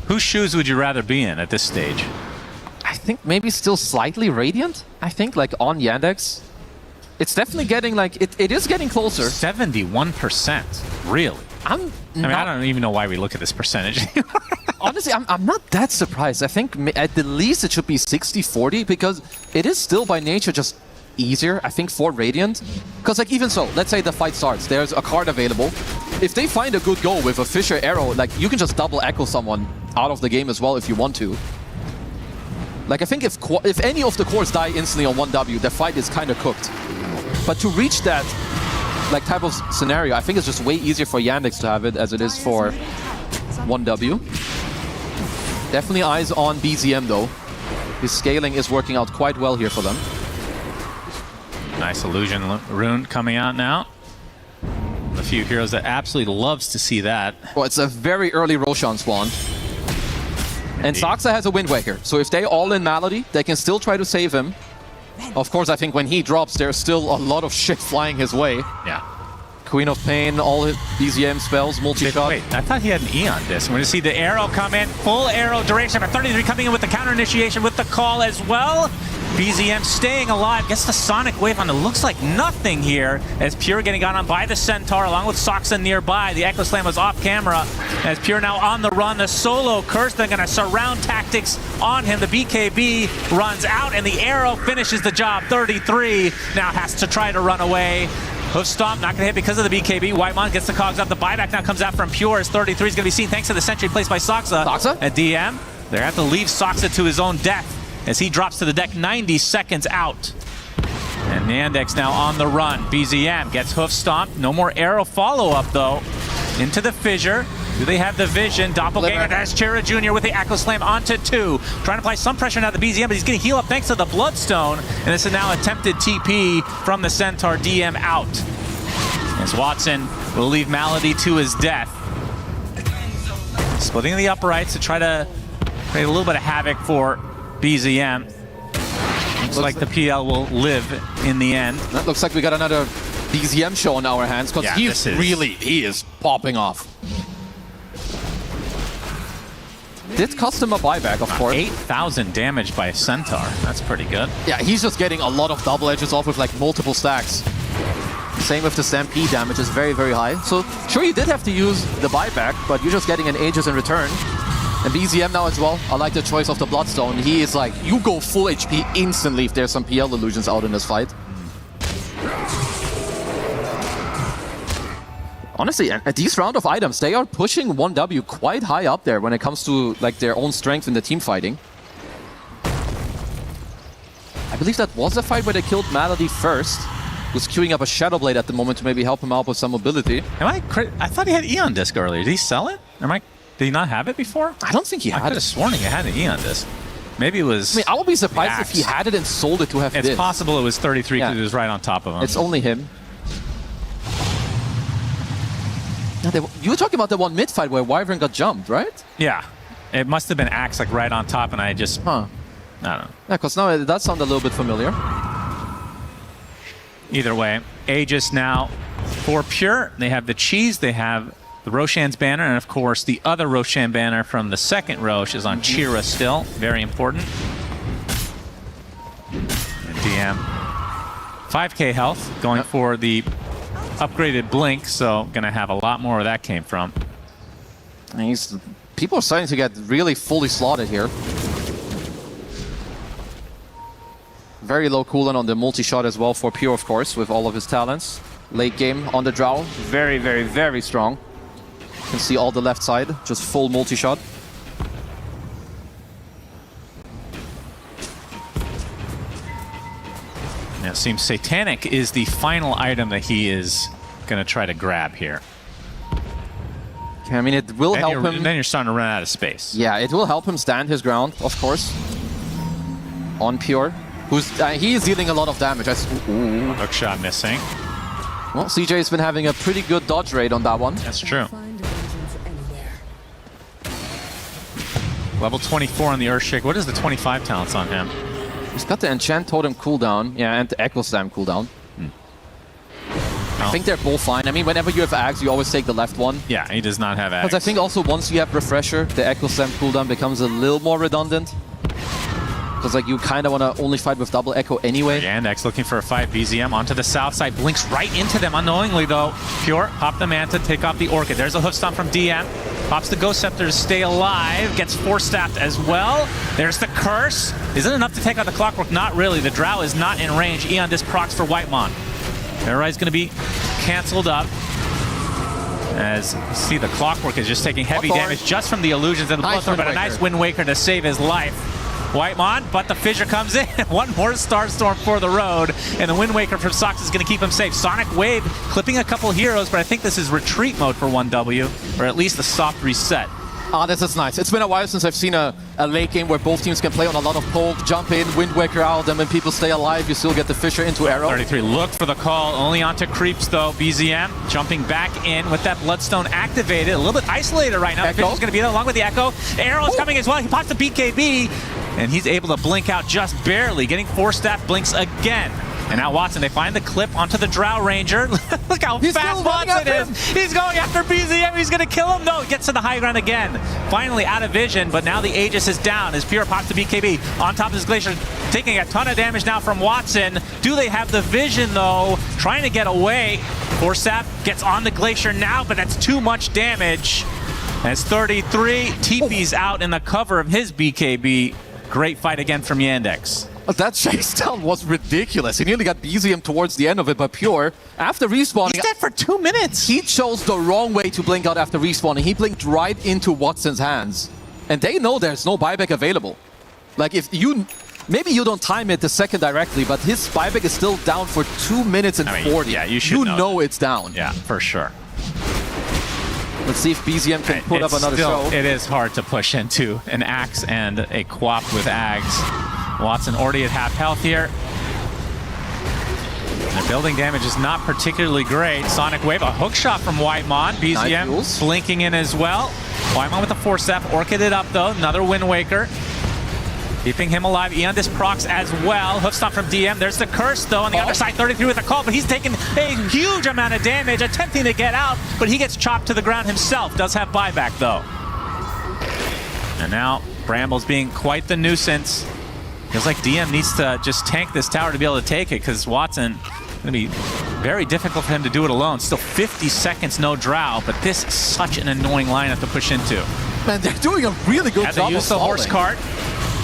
Whose shoes would you rather be in at this stage? I think maybe still slightly Radiant. I think like on Yandex. It's definitely getting like, it is getting closer. 71%, really? I mean, I don't even know why we look at this percentage. Honestly, I'm not that surprised. I think at the least it should be 60-40 because it is still by nature just easier, I think, for Radiant. Because like even so, let's say the fight starts, there's a card available. If they find a good goal with a Fisher arrow, like you can just double echo someone out of the game as well if you want to. Like I think if any of the cores die instantly on 1W, the fight is kind of cooked. But to reach that like type of scenario, I think it's just way easier for Yandex to have it as it is for 1W. Definitely eyes on BZM though. His scaling is working out quite well here for them. Nice illusion rune coming out now. A few heroes that absolutely loves to see that. Well, it's a very early Roshan spawn. And Saksa has a Wind Waker, so if they all in Malady, they can still try to save him. Of course, I think when he drops, there's still a lot of shit flying his way. Yeah. Queen of Pain, all his BZM spells, multi-shot. Wait, I thought he had an E on this. We're going to see the arrow come in. Full arrow duration for 33 coming in with the counter initiation with the call as well. BZM staying alive. Gets the Sonic Wave on. It looks like nothing here as Pure getting got on by the Centaur along with Saksa nearby. The Echo Slam was off camera as Pure now on the run. The solo curse. They're going to surround tactics on him. The BKB runs out and the arrow finishes the job. 33 now has to try to run away. Hoof Stomp, not going to hit because of the BKB. Whitemon gets the cogs up. The buyback now comes out from Pure as 33 is going to be seen thanks to the sentry placed by Saksa. At DM. They have to leave Saksa to his own death as he drops to the deck 90 seconds out. And Yandex now on the run. BZM gets Hoof Stomp. No more arrow follow-up though. Into the fissure. Do they have the vision? Doppelganger, that's Chira Jr. with the Echo Slam onto 2. Trying to apply some pressure now to the BZM, but he's going to heal up thanks to the Bloodstone. And this is now attempted TP from the Centaur. DM out. As Watson will leave Malady to his death. Splitting the uprights to try to create a little bit of havoc for BZM. Looks like the PL will live in the end. That looks like we got another BZM show on our hands because he is popping off. Did cost him a buyback, of course. 8,000 damage by Centaur. That's pretty good. Yeah, he's just getting a lot of double edges off with like multiple stacks. Same with the Stampede damage is very, very high. So sure, you did have to use the buyback, but you're just getting an Aegis in return. And BZM now as well. I like the choice of the Bloodstone. He is like, you go full HP instantly if there's some PL illusions out in this fight. Honestly, at these round of items, they are pushing 1W quite high up there when it comes to like their own strength in the team fighting. I believe that was a fight where they killed Malady first. Was queuing up a Shadow Blade at the moment to maybe help him out with some mobility. I thought he had Eon Disc earlier. Did he sell it? Did he not have it before? I don't think he had it. I could have sworn he had an Eon Disc. Maybe it was... I mean, I would be surprised if he had it and sold it to have It's possible it was 33 because it was right on top of him. It's only him. Now, you were talking about the one mid-fight where Wyvern got jumped, right? Yeah. It must have been Axe like right on top and I just... I don't know. Yeah, because now it does sound a little bit familiar. Either way, Aegis now for Pure. They have the Cheese, they have the Roshan's banner, and of course the other Roshan banner from the second Rosh is on Chira still. Very important. And DM 5k health, going for the upgraded Blink, so gonna have a lot more where that came from. And people are starting to get really fully slotted here. Very low cooldown on the multi-shot as well for Pure, of course, with all of his talents. Late game on the Drow, very, very, very strong. You can see all the left side, just full multi-shot. Now it seems Satanic is the final item that he is going to try to grab here. I mean, it will help him. And then you're starting to run out of space. Yeah, it will help him stand his ground, of course. On Pure. He is dealing a lot of damage. Hook shot missing. Well, CJ's been having a pretty good dodge rate on that one. That's true. Level 24 on the Earthshake. What is the 25 talents on him? He's got the Enchant Totem cooldown. Yeah, and the Echo Slam cooldown. I think they're both fine. I mean, whenever you have Axe, you always take the left one. Yeah, he does not have Axe. Because I think also once you have Refresher, the Echo Slam cooldown becomes a little more redundant. Because like you kind of want to only fight with double Echo anyway. Yandex looking for a fight. BZM onto the south side. Blinks right into them unknowingly though. Pure, pop the Manta, take off the Orchid. There's a Hoof Stomp from DM. Pops the Ghost Scepter to stay alive. Gets Force Staffed as well. There's the Curse. Is it enough to take out the Clockwork? Not really. The Drow is not in range. Eon Disc procs for Whitemon. Everybody's going to be canceled up. As you see, the Clockwork is just taking heavy damage just from the illusions and the Bloodthorn, but a nice Wind Waker to save his life. Whitemon, but the Fissure comes in. One more Starstorm for the road, and the Wind Waker from Sox is going to keep him safe. Sonic Wave clipping a couple heroes, but I think this is retreat mode for 1W, or at least a soft reset. Ah, this is nice. It's been a while since I've seen a late game where both teams can play on a lot of poke, jump in, Wind Waker out, and when people stay alive, you still get the Fissure into arrow. 33, look for the call, only onto creeps though. BZM jumping back in with that Bloodstone activated, a little bit isolated right now. Fissure's going to be there along with the Echo. Arrow's coming as well, he pops the BKB, and he's able to blink out just barely, getting Force Staff blinks again. And now Watson, they find the clip onto the Drow Ranger. Look how fast Watson is. He's going after BZM. He's going to kill him. No, he gets to the high ground again. Finally out of vision, but now the Aegis is down as Pure pops the BKB. On top of his Glacier, taking a ton of damage now from Watson. Do they have the vision, though? Trying to get away. Force Staff gets on the Glacier now, but that's too much damage. As 33 TP's out in the cover of his BKB. Great fight again from Yandex. That chase down was ridiculous. He nearly got BZM towards the end of it, but Pure, after respawning... He's dead for 2 minutes! He chose the wrong way to blink out after respawning. He blinked right into Watson's hands. And they know there's no buyback available. Like, if you... Maybe you don't time it the second directly, but his buyback is still down for 2 minutes and 40. Yeah, you should know it's down. Yeah, for sure. Let's see if BZM can put up another show. It is hard to push into an Axe and a Quap with Ags. Watson already at half health here. The building damage is not particularly great. Sonic Wave, a hook shot from Whitemon. BZM blinking in as well. Whitemon with the Force Staff, Orchided up though. Another Wind Waker. Keeping him alive. Eon Disc procs as well. Hoofstomp from DM. There's the Curse though on the other side. 33 with a call, but he's taking a huge amount of damage, attempting to get out, but he gets chopped to the ground himself. Does have buyback though. And now Bramble's being quite the nuisance. Feels like DM needs to just tank this tower to be able to take it, because Watson, going to be very difficult for him to do it alone. Still 50 seconds, no Drow, but this is such an annoying lineup to push into. Man, they're doing a really good job of use the horse cart.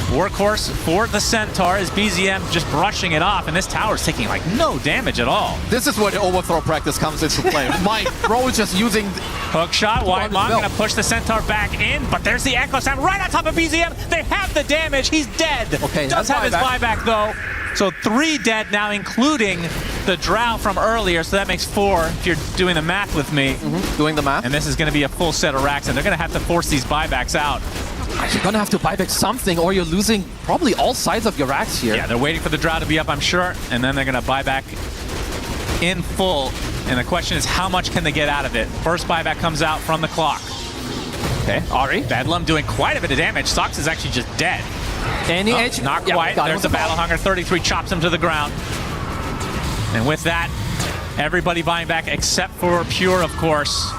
Workhorse for the Centaur is BZM just brushing it off, and this tower's taking like no damage at all. This is where the overthrow practice comes into play. Mike, bro is just using... Hook shot, Whitemon gonna push the Centaur back in, but there's the Echo Sound right on top of BZM. They have the damage, he's dead. Okay, does have his buyback though. So 3 dead now, including the Drow from earlier, so that makes 4 if you're doing the math with me. Doing the math. And this is gonna be a full set of racks, and they're gonna have to force these buybacks out. You're gonna have to buy back something, or you're losing probably all sides of your racks here. Yeah, they're waiting for the Drow to be up, I'm sure, and then they're gonna buy back in full. And the question is, how much can they get out of it? First buyback comes out from the clock. Okay, Ari. Bedlam doing quite a bit of damage. Sox is actually just dead. Any edge? Not quite. There's the Battle Hunger. 33 chops him to the ground. And with that, everybody buying back except for Pure, of course.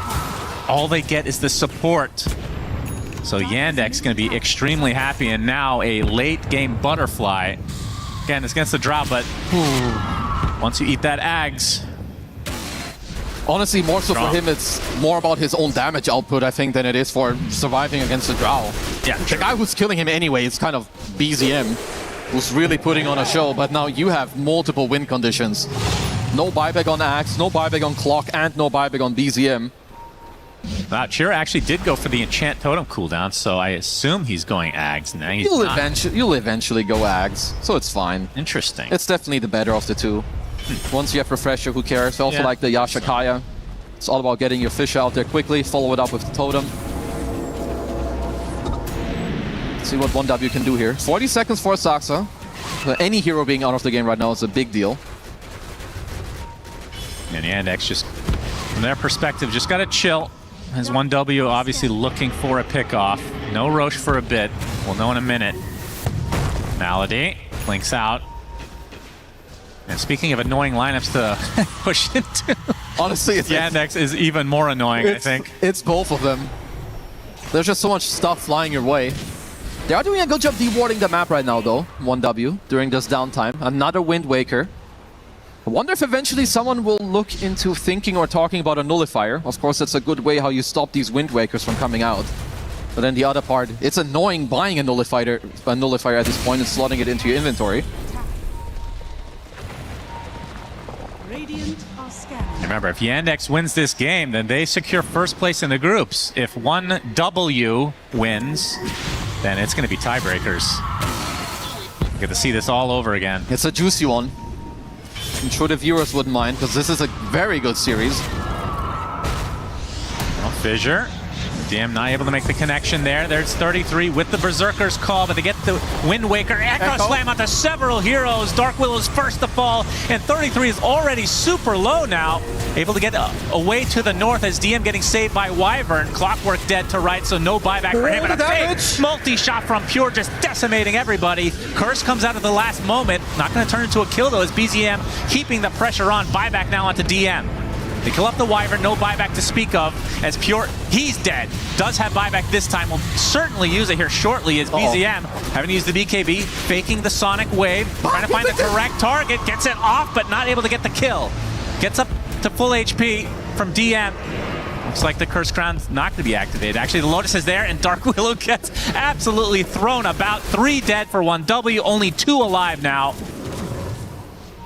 All they get is the support. So Yandex going to be extremely happy, and now a late game butterfly. Again, it's against the Drow, but once you eat that Ags. Honestly, more so for him, it's more about his own damage output, I think, than it is for surviving against the Drow. Yeah, the guy who's killing him anyway is kind of BZM, who's really putting on a show, but now you have multiple win conditions. No buyback on Axe, no buyback on Clock, and no buyback on BZM. Wow, Chira actually did go for the Enchant Totem cooldown, so I assume he's going Ags. Now he's You'll eventually go Ags, so it's fine. Interesting. It's definitely the better of the two. Once you have Refresher, who cares? Also like the Yashakaya. It's all about getting your fish out there quickly, follow it up with the Totem. Let's see what 1W can do here. 40 seconds for Saxa. Any hero being out of the game right now is a big deal. And Yandex just, from their perspective, just got to chill. As 1W obviously looking for a pickoff. No Roche for a bit. We'll know in a minute. Malady blinks out. And speaking of annoying lineups to push into, honestly, Yandex is even more annoying, I think. It's both of them. There's just so much stuff flying your way. They are doing a good job dewarding the map right now, though, 1W, during this downtime. Another Wind Waker. I wonder if eventually someone will look into thinking or talking about a nullifier. Of course, that's a good way how you stop these Wind Wakers from coming out. But then the other part, it's annoying buying a nullifier at this point and slotting it into your inventory. Radiant are scanning. Remember, if Yandex wins this game, then they secure first place in the groups. If 1W wins, then it's going to be tiebreakers. Get to see this all over again. It's a juicy one. I'm sure the viewers wouldn't mind, because this is a very good series. Well, Fissure. DM not able to make the connection there. There's 33 with the Berserker's Call, but they get the Wind Waker Echo Slam onto several heroes. Dark Willow's first to fall, and 33 is already super low now. Able to get away to the north as DM getting saved by Wyvern. Clockwork dead to right, so no buyback for him. And a big multi-shot from Pure, just decimating everybody. Curse comes out at the last moment. Not going to turn into a kill, though, as BZM keeping the pressure on. Buyback now onto DM. They kill up the Wyvern, no buyback to speak of, as Pure, he's dead. Does have buyback this time, will certainly use it here shortly as BZM, having to use the BKB, faking the Sonic Wave, trying to find the correct target, gets it off, but not able to get the kill. Gets up to full HP from DM. Looks like the Curse Crown's not going to be activated. Actually, the Lotus is there, and Dark Willow gets absolutely thrown about. 3 dead for 1W, only 2 alive now.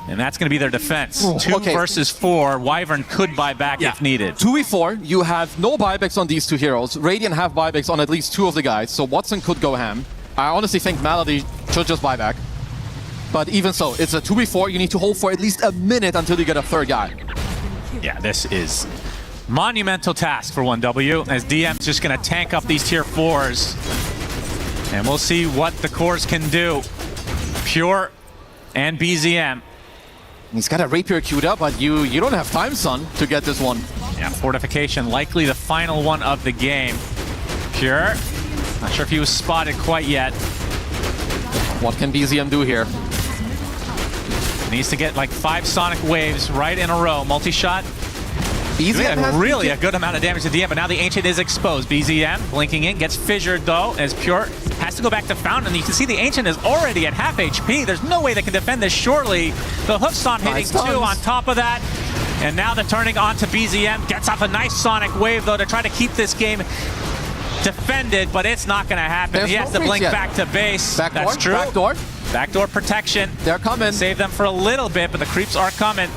And that's going to be their defense. 2 versus 4. Wyvern could buy back if needed. 2v4, you have no buybacks on these 2 heroes. Radiant have buybacks on at least 2 of the guys, so Watson could go ham. I honestly think Malady should just buy back. But even so, it's a 2v4. You need to hold for at least a minute until you get a 3rd guy. Yeah, this is monumental task for 1W, as DM's just going to tank up these tier 4s. And we'll see what the cores can do. Pure and BZM. He's got a Rapier queued up, but you don't have time, son, to get this one. Yeah, Fortification, likely the final one of the game. Pure, not sure if he was spotted quite yet. What can BZM do here? Needs to get like 5 Sonic Waves right in a row. Multi-shot. BZM has really a good amount of damage to DM, but now the Ancient is exposed. BZM blinking in, gets fissured though, as Pure has to go back to Fountain. You can see the Ancient is already at half HP. There's no way they can defend this shortly. The Hoof Stomp hitting 2 on top of that. And now the turning onto BZM. Gets off a nice Sonic Wave though to try to keep this game defended, but it's not going to happen. He has to blink back to base. Backdoor? That's true. Backdoor? Backdoor protection. They're coming. Save them for a little bit, but the creeps are coming.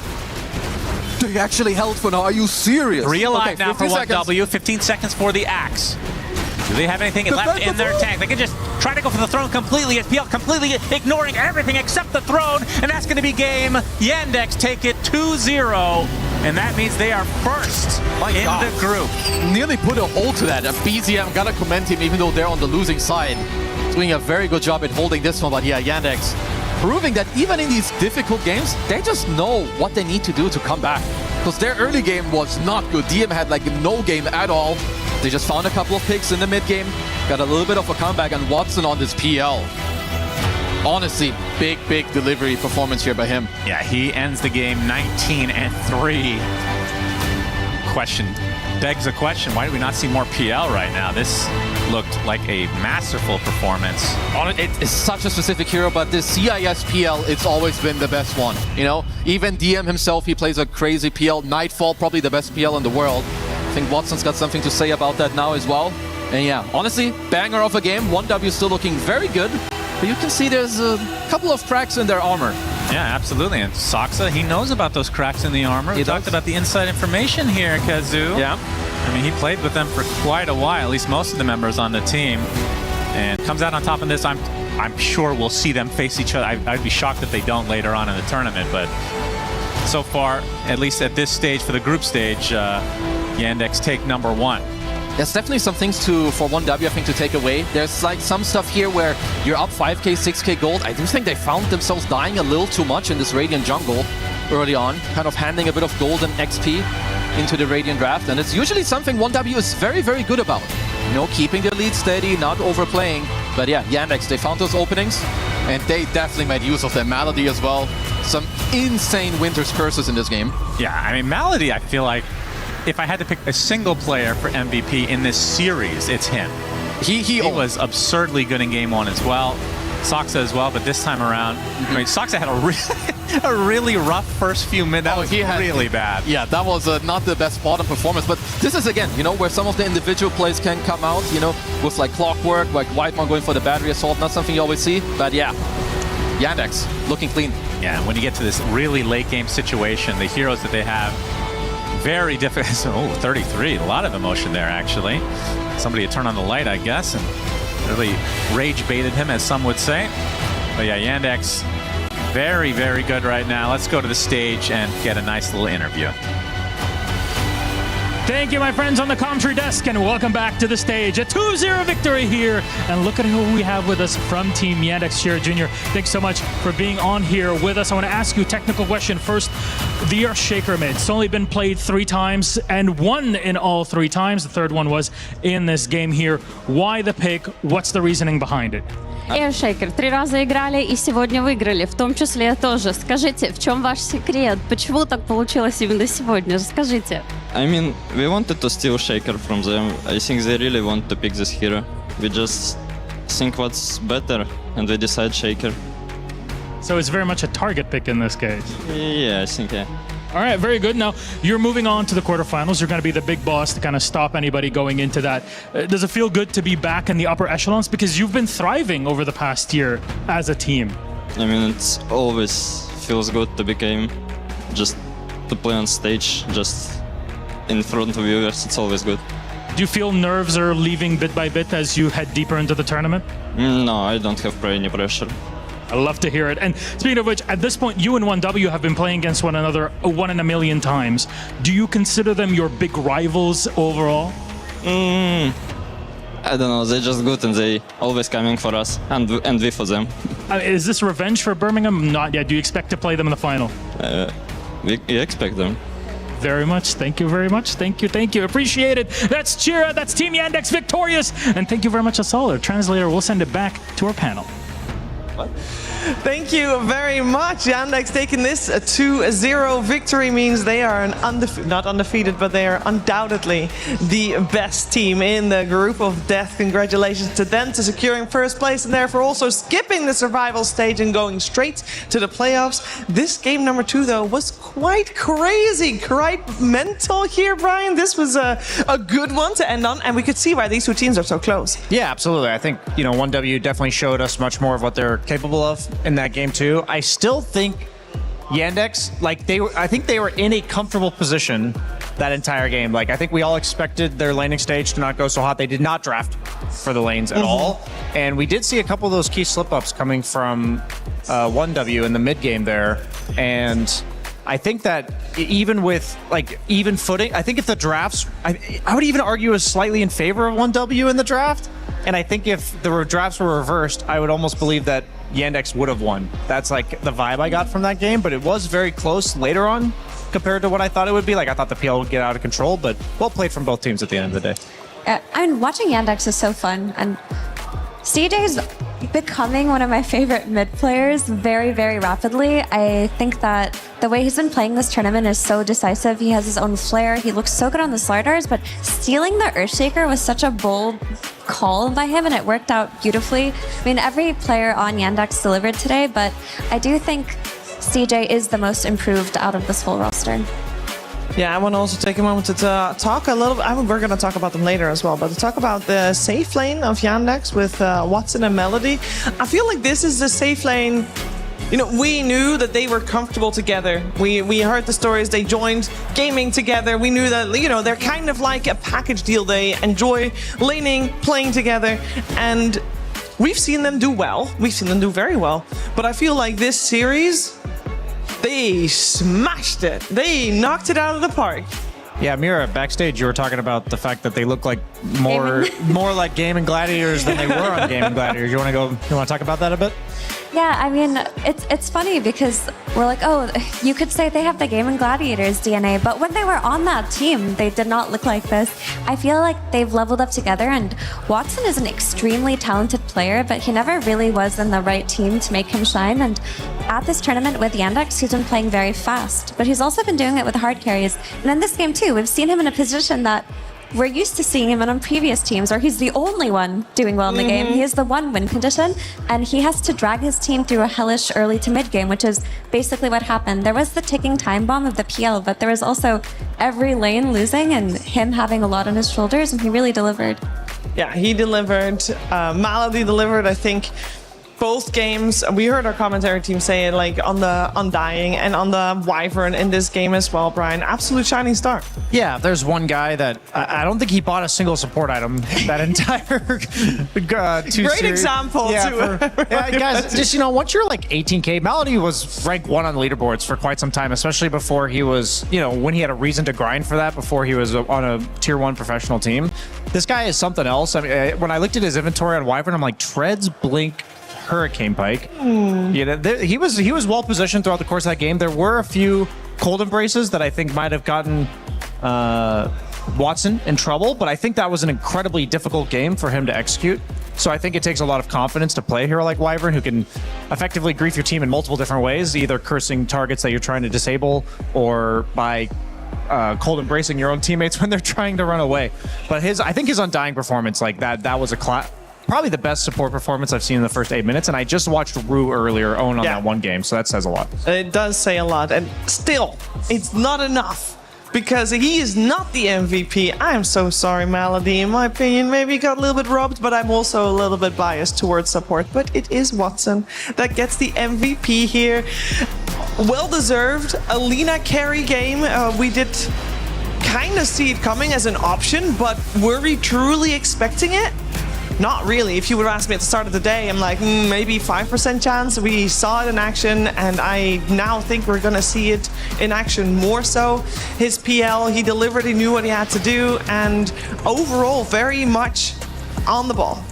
They actually held for now. Are you serious? 3 alive now for 1W. 15 seconds for the Axe. Do they have anything left in their tank? They can just try to go for the throne completely. As PL completely ignoring everything except the throne. And that's going to be game. Yandex take it 2-0. And that means they are first in the group. Nearly put a hold to that. BZM, gotta commend him even though they're on the losing side. Doing a very good job at holding this one. But yeah, Yandex proving that even in these difficult games, they just know what they need to do to come back. Because their early game was not good. DM had like no game at all. They just found a couple of picks in the mid game, got a little bit of a comeback, and Watson on this PL. Honestly, big delivery performance here by him. Yeah, he ends the game 19-3. Question begs a question, why do we not see more PL right now? This looked like a masterful performance. It's such a specific hero, but this CIS PL, it's always been the best one. You know, even DM himself, he plays a crazy PL. Nightfall, probably the best PL in the world. I think Watson's got something to say about that now as well. And yeah, honestly, banger of a game. 1W still looking very good, but you can see there's a couple of cracks in their armor. Yeah, absolutely. And Soxa, he knows about those cracks in the armor. We talked about the inside information here, Kazoo. Yeah. I mean, he played with them for quite a while, at least most of the members on the team. And comes out on top of this. I'm sure we'll see them face each other. I'd be shocked if they don't later on in the tournament, but so far, at least at this stage, for the group stage, Yandex take number 1. There's definitely some things for 1W, I think, to take away. There's like some stuff here where you're up 5k, 6k gold. I do think they found themselves dying a little too much in this Radiant jungle early on, kind of handing a bit of golden XP into the Radiant draft. And it's usually something 1W is very, very good about. You know, keeping their lead steady, not overplaying. But yeah, Yandex, they found those openings, and they definitely made use of their Malady as well. Some insane Winter's Curses in this game. Yeah, I mean, Malady, I feel like, if I had to pick a single player for MVP in this series, it's him. He was absurdly good in game 1 as well. Soxa as well, but this time around, I mean, Soxa had a a really rough first few minutes. That was really bad. Yeah, that was not the best bottom performance. But this is, again, you know, where some of the individual plays can come out, you know, with like Clockwork, like Whitemon going for the battery assault. Not something you always see. But yeah, Yandex looking clean. Yeah, when you get to this really late game situation, the heroes that they have, very difficult. Oh, 33, a lot of emotion there, actually. Somebody had turned on the light, I guess, and really rage baited him, as some would say. But yeah, Yandex, very, very good right now. Let's go to the stage and get a nice little interview. Thank you, my friends on the commentary desk, and welcome back to the stage. A 2-0 victory here. And look at who we have with us from Team Yandex here, Junior. Thanks so much for being on here with us. I want to ask you a technical question first. The Earthshaker mid. It's only been played 3 times and won in all 3 times. The third one was in this game here. Why the pick? What's the reasoning behind it? Earthshaker 3 раза играли и сегодня выиграли, в том числе тоже. Скажите, в чем ваш секрет? Почему так получилось именно сегодня? Расскажите. I mean, we wanted to steal Shaker from them. I think they really want to pick this hero. We just think what's better, and we decide Shaker. So it's very much a target pick in this case. Yeah, I think, yeah. All right, very good. Now, you're moving on to the quarterfinals. You're going to be the big boss to kind of stop anybody going into that. Does it feel good to be back in the upper echelons? Because you've been thriving over the past year as a team. I mean, it always feels good to become just to play on stage, just in front of viewers. It's always good. Do you feel nerves are leaving bit by bit as you head deeper into the tournament? No, I don't have any pressure. I love to hear it. And speaking of which, at this point, you and 1W have been playing against one another 1 in a million times. Do you consider them your big rivals overall? I don't know. They're just good and they always coming for us and we for them. Is this revenge for Birmingham? Not yet. Do you expect to play them in the final? We expect them. Very much. Thank you very much. Thank you. Thank you. Appreciate it. That's Chira. That's Team Yandex victorious. And thank you very much, Asal. Our translator will send it back to our panel. Thank you very much. Yandex taking this 2-0 victory means they are not undefeated, but they are undoubtedly the best team in the group of death. Congratulations to them to securing first place and therefore also skipping the survival stage and going straight to the playoffs. This game number 2, though, was quite crazy, quite mental here, Brian. This was a good one to end on, and we could see why these 2 teams are so close. Yeah, absolutely. I think, 1W definitely showed us much more of what they're capable of in that game too. I still think Yandex, I think they were in a comfortable position that entire game. I think we all expected their laning stage to not go so hot. They did not draft for the lanes at all. And we did see a couple of those key slip-ups coming from 1W in the mid game there. And I think that even with even footing, I think if the drafts, I would even argue is slightly in favor of 1W in the draft. And I think if the drafts were reversed, I would almost believe that Yandex would have won. That's the vibe I got from that game, but it was very close later on compared to what I thought it would be. I thought the PL would get out of control, but well played from both teams at the end of the day. Watching Yandex is so fun, and CJ's becoming one of my favorite mid players very, very rapidly. I think that the way he's been playing this tournament is so decisive. He has his own flair. He looks so good on the sliders, but stealing the Earthshaker was such a bold call by him, and it worked out beautifully. I mean, every player on Yandex delivered today, but I do think CJ is the most improved out of this whole roster. Yeah, I want to also take a moment to talk a little bit. We're going to talk about them later as well, but to talk about the safe lane of Yandex with Watson and Melody. I feel like this is the safe lane. We knew that they were comfortable together. We heard the stories. They joined gaming together. We knew that, they're kind of like a package deal. They enjoy laning, playing together, and we've seen them do well. We've seen them do very well. But I feel like this series, they smashed it. They knocked it out of the park. Yeah, Mira, backstage, you were talking about the fact that they look like more like Gaming Gladiators than they were on Gaming Gladiators. You want to talk about that a bit? Yeah, I mean, it's funny because we're like, oh, you could say they have the Gaming Gladiators DNA, but when they were on that team, they did not look like this. I feel like they've leveled up together, and Watson is an extremely talented player, but he never really was in the right team to make him shine. And at this tournament with Yandex, he's been playing very fast, but he's also been doing it with hard carries. And in this game too, we've seen him in a position that we're used to seeing him on previous teams where he's the only one doing well in the game. He has the one win condition, and he has to drag his team through a hellish early to mid game, which is basically what happened. There was the ticking time bomb of the PL, but there was also every lane losing and him having a lot on his shoulders, and he really delivered. Yeah, he delivered. Malady delivered, I think. Both games, we heard our commentary team say it, like on the Undying and on the Wyvern in this game as well, Brian. Absolute shining star. Yeah, there's one guy that I don't think he bought a single support item that entire Great example, too. Guys, just, once you're like 18K, Malady was rank 1 on leaderboards for quite some time, especially before he was, when he had a reason to grind for that, before he was on a tier 1 professional team. This guy is something else. I mean, when I looked at his inventory on Wyvern, I'm like, Treads, Blink, Hurricane Pike. He was well positioned throughout the course of that game. There were a few cold embraces that I think might have gotten Watson in trouble, but I think that was an incredibly difficult game for him to execute. So I think it takes a lot of confidence to play a hero like Wyvern, who can effectively grief your team in multiple different ways, either cursing targets that you're trying to disable or by cold embracing your own teammates when they're trying to run away. But I think his Undying performance, like that was probably the best support performance I've seen in the first 8 minutes, and I just watched Rue earlier own on that one game, so that says a lot. It does say a lot, and still, it's not enough, because he is not the MVP. I'm so sorry, Malady. In my opinion, maybe he got a little bit robbed, but I'm also a little bit biased towards support, but it is Watson that gets the MVP here. Well-deserved. Alina carry game. We did kind of see it coming as an option, but were we truly expecting it? Not really. If you would have asked me at the start of the day, I'm like, maybe 5% chance. We saw it in action, and I now think we're going to see it in action more so. His PL, he delivered, he knew what he had to do, and overall, very much on the ball.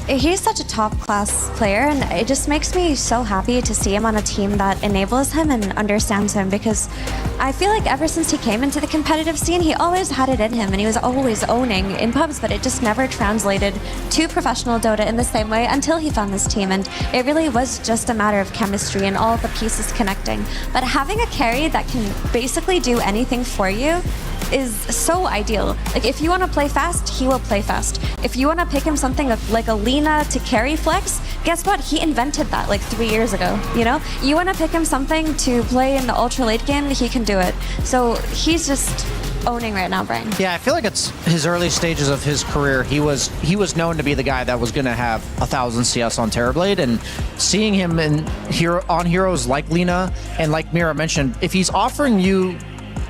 He's such a top-class player, and it just makes me so happy to see him on a team that enables him and understands him, because I feel like ever since he came into the competitive scene, he always had it in him, and he was always owning in pubs, but it just never translated to professional Dota in the same way until he found this team, and it really was just a matter of chemistry and all the pieces connecting. But having a carry that can basically do anything for you is so ideal. Like, if you want to play fast, he will play fast. If you want to pick him something like Alina to carry flex, guess what? He invented that like 3 years ago, You want to pick him something to play in the ultra late game, he can do it. So he's just owning right now, Brian. Yeah, I feel like it's his early stages of his career. He was known to be the guy that was going to have 1,000 CS on Terrorblade, and seeing him on heroes like Lina and like Mira mentioned, if he's offering you,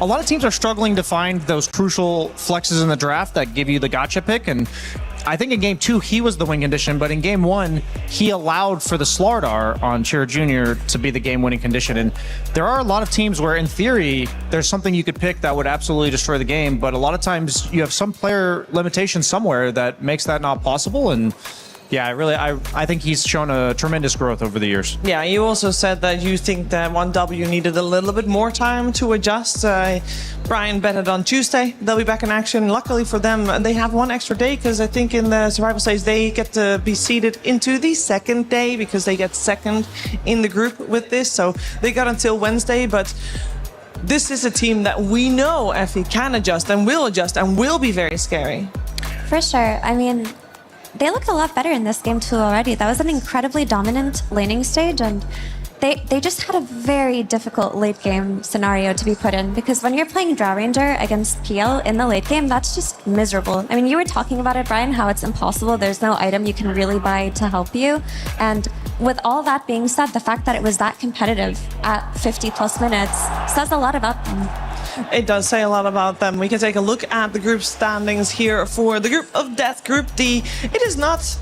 a lot of teams are struggling to find those crucial flexes in the draft that give you the gotcha pick, and I think in game 2 he was the win condition, but in game 1 he allowed for the Slardar on Chira Jr. to be the game-winning condition. And there are a lot of teams where in theory there's something you could pick that would absolutely destroy the game, but a lot of times you have some player limitation somewhere that makes that not possible. And yeah, I think he's shown a tremendous growth over the years. Yeah, you also said that you think that 1W needed a little bit more time to adjust. Brian betted on Tuesday. They'll be back in action. Luckily for them, they have one extra day, because I think in the survival stage they get to be seeded into the second day because they get second in the group with this. So they got until Wednesday, but this is a team that we know Effie can adjust and will be very scary. For sure. I mean, they looked a lot better in this game too already. That was an incredibly dominant laning stage, and they just had a very difficult late game scenario to be put in, because when you're playing Drow Ranger against PL in the late game, that's just miserable. I mean, you were talking about it, Brian, how it's impossible. There's no item you can really buy to help you. And with all that being said, the fact that it was that competitive at 50 plus minutes says a lot about them. It does say a lot about them. We can take a look at the group standings here for the Group of Death, Group D. It is not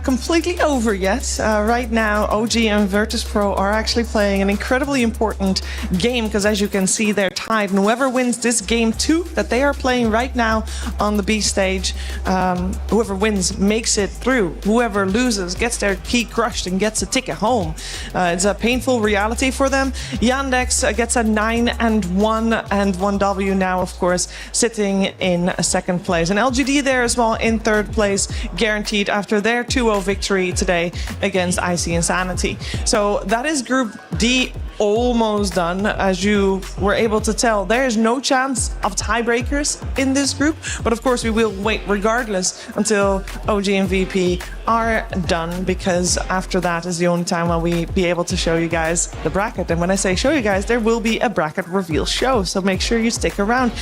completely over yet. Right now, OG and Virtus Pro are actually playing an incredibly important game, because as you can see, they're tied. And whoever wins this game 2 that they are playing right now on the B stage, whoever wins makes it through. Whoever loses gets their key crushed and gets a ticket home. It's a painful reality for them. Yandex gets a 9-1, and 1W now, of course, sitting in second place. And LGD there as well in third place, guaranteed after their 2-0 victory today against IC Insanity. So that is Group D almost done. As you were able to tell, there is no chance of tiebreakers in this group, but of course we will wait regardless until OG and VP are done, because after that is the only time when we be able to show you guys the bracket. And when I say show you guys, there will be a bracket reveal show, so make sure you stick around.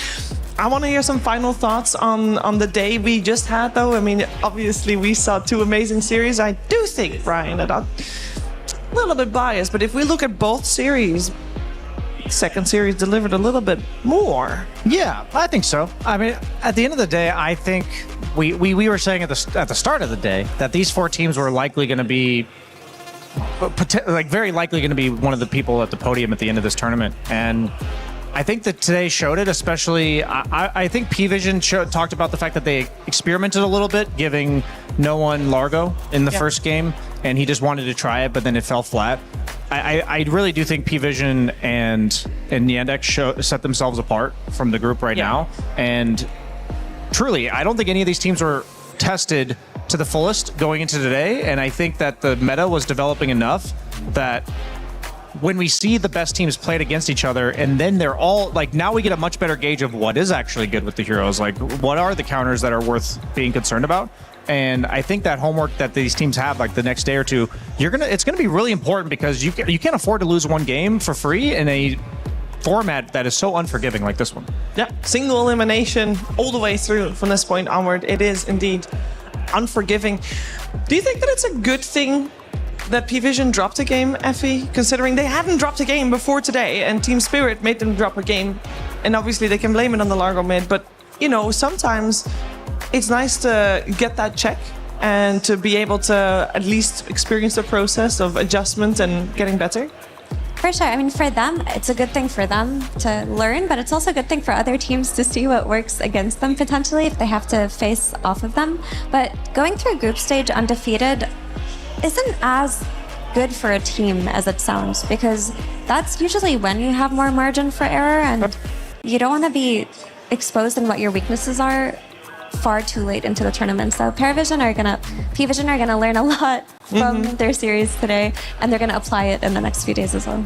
I want to hear some final thoughts on the day we just had, though. I mean, obviously we saw two amazing series. I do think, Brian, that I'm a little bit biased, but if we look at both series, second series delivered a little bit more. Yeah, I think so. I mean, at the end of the day, I think we were saying at the start of the day that these four teams were likely going to be, like, very likely going to be one of the people at the podium at the end of this tournament. And I think that today showed it, especially, I think P-Vision talked about the fact that they experimented a little bit, giving no one Largo in the first game, and he just wanted to try it, but then it fell flat. I really do think P-Vision and Yandex set themselves apart from the group right now. And truly, I don't think any of these teams were tested to the fullest going into today, and I think that the meta was developing enough that when we see the best teams played against each other, and then they're all, like, now we get a much better gauge of what is actually good with the heroes. Like, what are the counters that are worth being concerned about? And I think that homework that these teams have, like the next day or two, it's gonna be really important, because you can't afford to lose one game for free in a format that is so unforgiving like this one. Yeah, single elimination all the way through from this point onward. It is indeed unforgiving. Do you think that it's a good thing that P-Vision dropped a game, Effie, considering they hadn't dropped a game before today and Team Spirit made them drop a game? And obviously they can blame it on the Largo mid, but, you know, sometimes it's nice to get that check and to be able to at least experience the process of adjustment and getting better. For sure. I mean, for them, it's a good thing for them to learn, but it's also a good thing for other teams to see what works against them potentially if they have to face off of them. But going through group stage undefeated isn't as good for a team as it sounds, because that's usually when you have more margin for error, and you don't want to be exposed in what your weaknesses are far too late into the tournament. So P-Vision are gonna learn a lot from their series today, and they're gonna apply it in the next few days as well.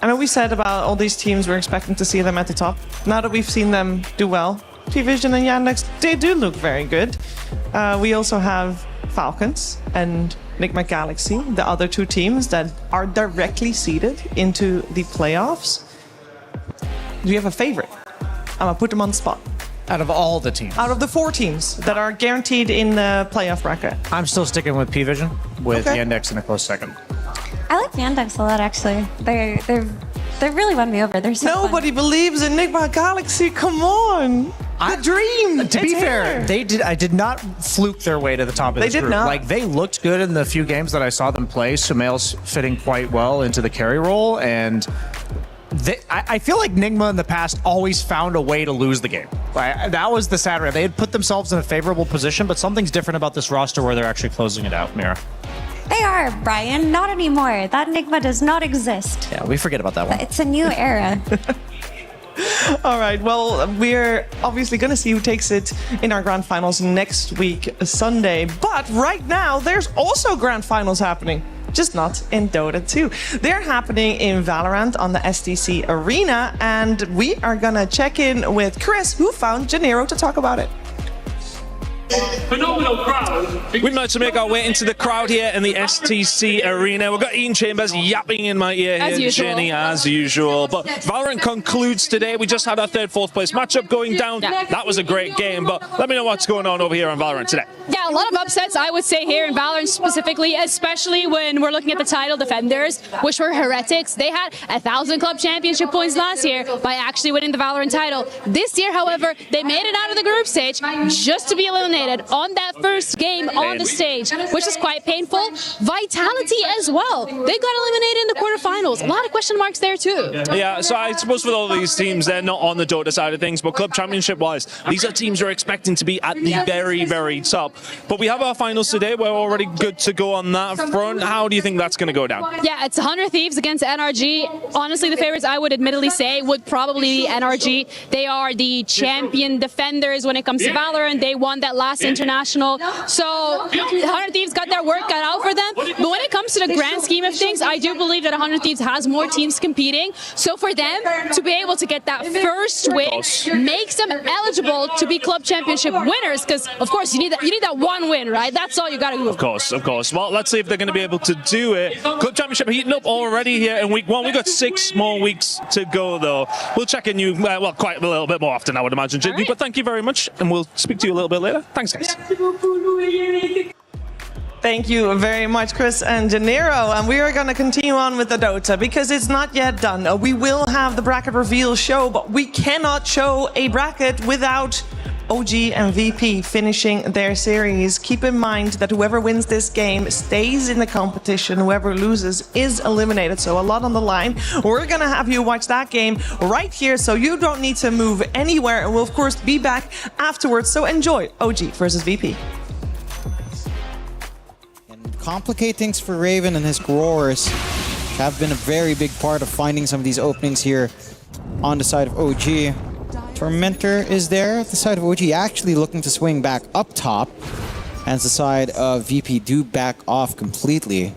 I know we said about all these teams, we're expecting to see them at the top. Now that we've seen them do well, P-Vision and Yandex, they do look very good. We also have Falcons and Enigma Galaxy, the other two teams that are directly seeded into the playoffs. Do you have a favorite? I'm gonna put them on the spot. Out of all the teams? Out of the four teams that are guaranteed in the playoff bracket. I'm still sticking with P-Vision, with Yandex in a close second. I like Yandex a lot, actually. They really won me over. They're so Nobody believes in Enigma Galaxy. Come on. The dream. To be fair, I did not fluke their way to the top of this group. Not. Like, they looked good in the few games that I saw them play. Sumail's fitting quite well into the carry role, and I feel like Nigma in the past always found a way to lose the game. That was the sad reality. They had put themselves in a favorable position, but something's different about this roster where they're actually closing it out, Mira. They are, Brian. Not anymore. That Enigma does not exist. Yeah, we forget about that one. It's a new era. All right, well, we're obviously going to see who takes it in our grand finals next week, Sunday. But right now, there's also grand finals happening, just not in Dota 2. They're happening in Valorant on the STC Arena, and we are going to check in with Chris, who found Janero to talk about it. Phenomenal crowd. We managed to make our way into the crowd here in the STC Arena. We've got Ian Chambers yapping in my ear here, Jenny, as usual. But Valorant concludes today. We just had our fourth place matchup going down. Yeah. That was a great game, but let me know what's going on over here on Valorant today. Yeah, a lot of upsets, I would say, here in Valorant specifically, especially when we're looking at the title defenders, which were Heretics. They had 1,000 club championship points last year by actually winning the Valorant title. This year, however, they made it out of the group stage just to be eliminated on that first game on the stage, which is quite painful. Vitality as well. They got eliminated in the quarterfinals. finals. A lot of question marks there too. Yeah, so I suppose with all these teams, they're not on the Dota side of things, but club championship-wise, these are teams we're expecting to be at the very, very top. But we have our finals today. We're already good to go on that front. How do you think that's going to go down? Yeah, it's 100 Thieves against NRG. Honestly, the favorites, I would admittedly say, would probably be NRG. They are the champion defenders when it comes to Valorant. They won that last international. So 100 Thieves got their work cut out for them. But when it comes to the grand scheme of things, I do believe that 100 Thieves has more teams competing. So for them to be able to get that first win makes them eligible to be club championship winners, because of course you need that one win, right? That's all you got to do. Of course. Well, let's see if they're going to be able to do it. Club championship heating up already here in week 1. We've got 6 more weeks to go, though. We'll check in you, well, quite a little bit more often, I would imagine, JD. Right. But thank you very much, and we'll speak to you a little bit later. Thanks, guys. Thank you very much, Chris and Janiro. And we are going to continue on with the Dota because it's not yet done. We will have the bracket reveal show, but we cannot show a bracket without OG and VP finishing their series. Keep in mind that whoever wins this game stays in the competition. Whoever loses is eliminated. So a lot on the line. We're going to have you watch that game right here, so you don't need to move anywhere. And we'll, of course, be back afterwards. So enjoy OG versus VP. Complicate things for Raven and his growers have been a very big part of finding some of these openings here on the side of OG. Tormentor is there, the side of OG actually looking to swing back up top, as the side of VP do back off completely.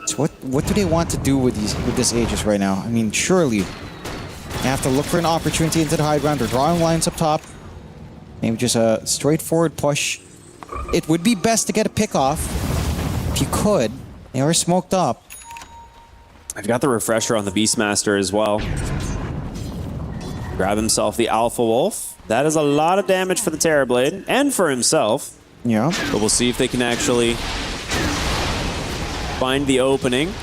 So what do they want to do with this Aegis right now? I mean, surely they have to look for an opportunity into the high ground. They're drawing lines up top. Maybe just a straightforward push. It would be best to get a pick off. If you could, they are smoked up. I've got the refresher on the Beastmaster as well. Grab himself the Alpha Wolf. That is a lot of damage for the Terrorblade and for himself. Yeah. But we'll see if they can actually find the opening.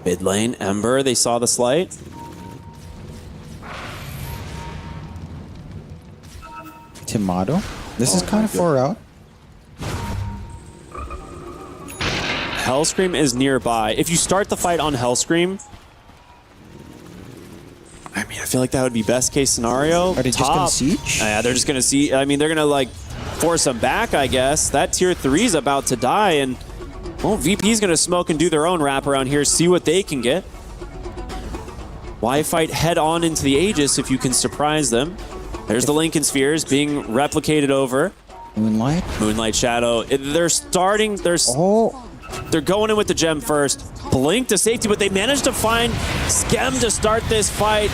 Mid lane, Ember, they saw the slight. Timado. This is kind of far out. Hellscream is nearby. If you start the fight on Hellscream, I mean, I feel like that would be best case scenario. Are they just gonna siege? Yeah, they're just gonna see. I mean, they're gonna like force them back, I guess. That tier 3 is about to die, and well, VP's gonna smoke and do their own wrap around here, see what they can get. Why fight head on into the Aegis if you can surprise them? There's the Lincoln Spheres being replicated over. Moonlight Shadow. They're starting. They're going in with the gem first. Blink to safety, but they managed to find Skem to start this fight.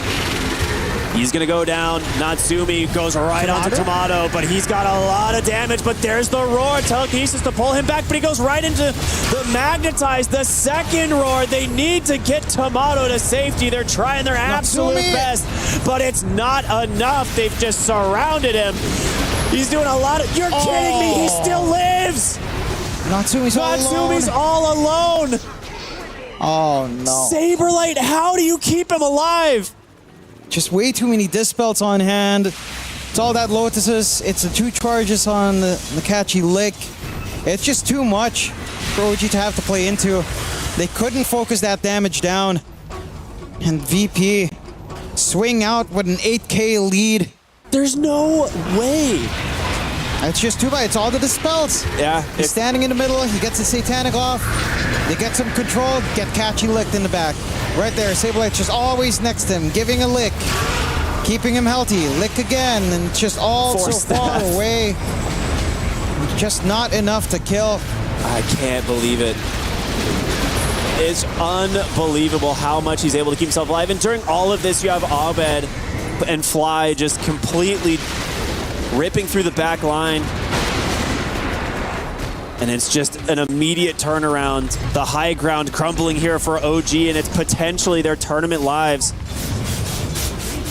He's going to go down. Natsumi goes right onto Tomato, but he's got a lot of damage. But there's the roar. Telekinesis to pull him back, but he goes right into the Magnetize. The second roar. They need to get Tomato to safety. They're trying their absolute best, but it's not enough. They've just surrounded him. He's doing a lot of... You're kidding me. He still lives. Natsumi's all alone. Oh, no. Saberlight, how do you keep him alive? Just way too many Dispels on hand. It's all that Lotuses. It's the 2 charges on the catchy lick. It's just too much for OG to have to play into. They couldn't focus that damage down. And VP swing out with an 8k lead. There's no way. It's just too bad. It's all the Dispels. Yeah. He's standing in the middle. He gets the Satanic off. They get some control. Get catchy licked in the back. Right there. Sablelight's just always next to him, giving a lick. Keeping him healthy. Lick again. And it's just all so far away. Just not enough to kill. I can't believe it. It's unbelievable how much he's able to keep himself alive. And during all of this, you have Abed and Fly just completely ripping through the back line. And it's just an immediate turnaround. The high ground crumbling here for OG, and it's potentially their tournament lives.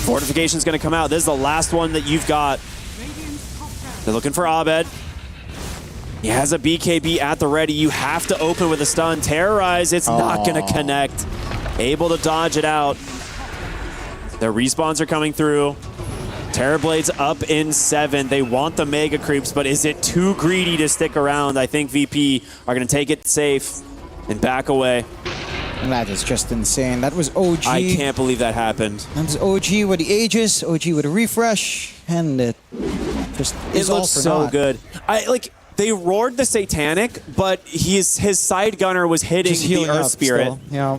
Fortification's gonna come out. This is the last one that you've got. They're looking for Abed. He has a BKB at the ready. You have to open with a stun. Terrorize, it's not gonna connect. Able to dodge it out. Their respawns are coming through. Terrorblade's up in 7. They want the mega creeps, but is it too greedy to stick around? I think VP are going to take it safe and back away. That is just insane. That was OG. I can't believe that happened. That was OG with the Aegis, OG with a refresh, and it just is all for looks so naught. good. They roared the Satanic, but his side gunner was hitting Just the healing Earth up Spirit. still, yeah.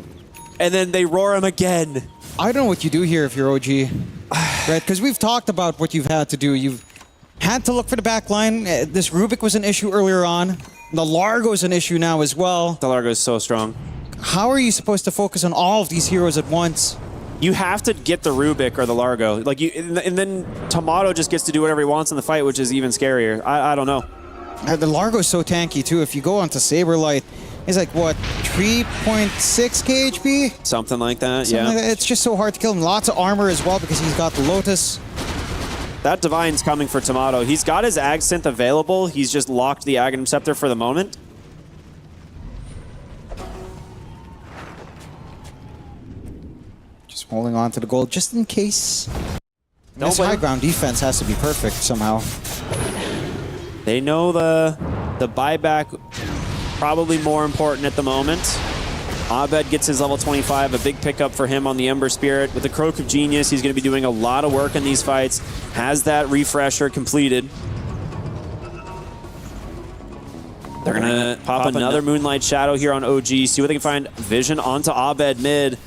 And then they roar him again. I don't know what you do here if you're OG, right? Because we've talked about what you've had to do. You've had to look for the back line. This Rubik was an issue earlier on. The Largo's an issue now as well. The Largo is so strong. How are you supposed to focus on all of these heroes at once? You have to get the Rubik or the Largo. And then Tomato just gets to do whatever he wants in the fight, which is even scarier. I don't know. The Largo's so tanky too. If you go onto Saberlight, he's like, what, 3.6 KHP? Something like that, Something yeah. like that. It's just so hard to kill him. Lots of armor as well because he's got the Lotus. That Divine's coming for Tomato. He's got his Ag Synth available. He's just locked the Ag Interceptor for the moment. Just holding on to the gold just in case. This high ground defense has to be perfect somehow. They know the buyback probably more important at the moment. Abed gets his level 25, a big pickup for him on the Ember Spirit. With the Croak of Genius, he's going to be doing a lot of work in these fights. Has that refresher completed. They're going to pop another Moonlight Shadow here on OG, see what they can find. Vision onto Abed mid.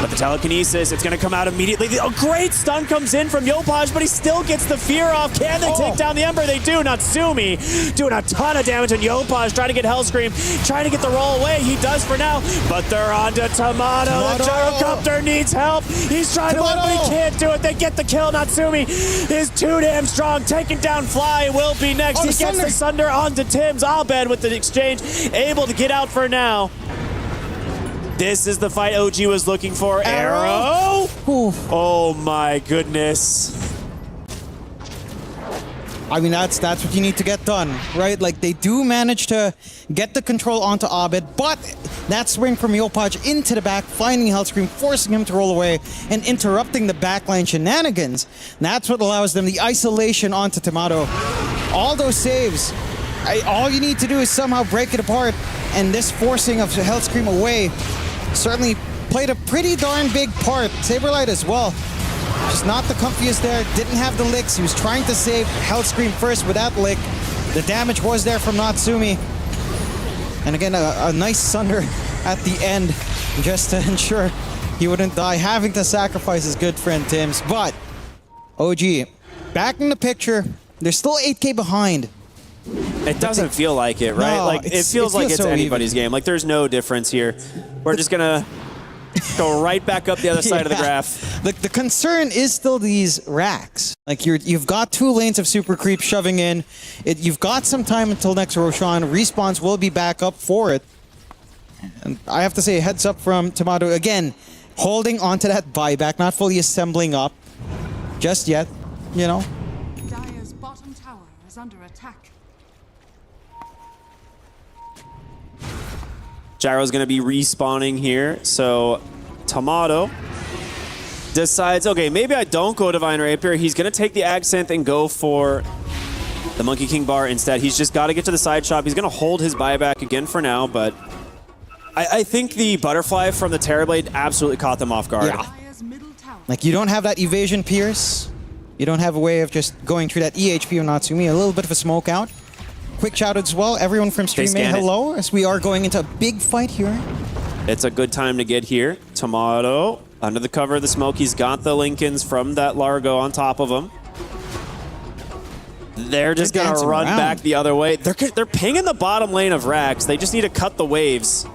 But the telekinesis, it's going to come out immediately. A great stun comes in from Yopaj, but he still gets the fear off. Can they take down the Ember? They do. Natsumi doing a ton of damage on Yopaj, trying to get Hellscream, trying to get the roll away. He does for now, but they're on to Tomato. The Gyrocopter needs help. He's trying to win, but he can't do it. They get the kill. Natsumi is too damn strong. Taking down Fly will be next. He gets the Sunder onto Tim's. Abed with the exchange, able to get out for now. This is the fight OG was looking for. Arrow? Oh my goodness. I mean, that's what you need to get done, right? Like, they do manage to get the control onto Abed, but that swing from Yopaj into the back, finding Hellscream, forcing him to roll away, and interrupting the backline shenanigans. That's what allows them the isolation onto Tomato. All those saves, all you need to do is somehow break it apart, and this forcing of Hellscream away certainly played a pretty darn big part. Saberlight as well. Just not the comfiest there. Didn't have the licks. He was trying to save Hellscream first with that lick. The damage was there from Natsumi. And again, a nice Sunder at the end just to ensure he wouldn't die, having to sacrifice his good friend Tim's. But OG, back in the picture. They're still 8K behind. It doesn't feel like it, right? No, like it feels like it's so anybody's game. Like there's no difference here. We're just gonna go right back up the other side of the graph. The concern is still these racks. Like you've got 2 lanes of super creep shoving in. You've got some time until next Roshan. Respawns will be back up for it. And I have to say, heads up from Tomato again, holding onto that buyback, not fully assembling up just yet. You know. Dire's bottom tower is under attack. Gyro's going to be respawning here, so Tomato decides, okay, maybe I don't go Divine Rapier. He's going to take the Ag Synth and go for the Monkey King Bar instead. He's just got to get to the side shop. He's going to hold his buyback again for now, but I think the Butterfly from the Terrorblade absolutely caught them off guard. Yeah. Like, you don't have that evasion pierce. You don't have a way of just going through that EHP of Natsumi. A little bit of a smoke out. Quick shout out as well, everyone from stream, hello, as we are going into a big fight here. It's a good time to get here. Tomato, under the cover of the smoke, he's got the Lincolns from that Largo on top of him. They're just going to run back the other way. They're pinging the bottom lane of Rax. They just need to cut the waves.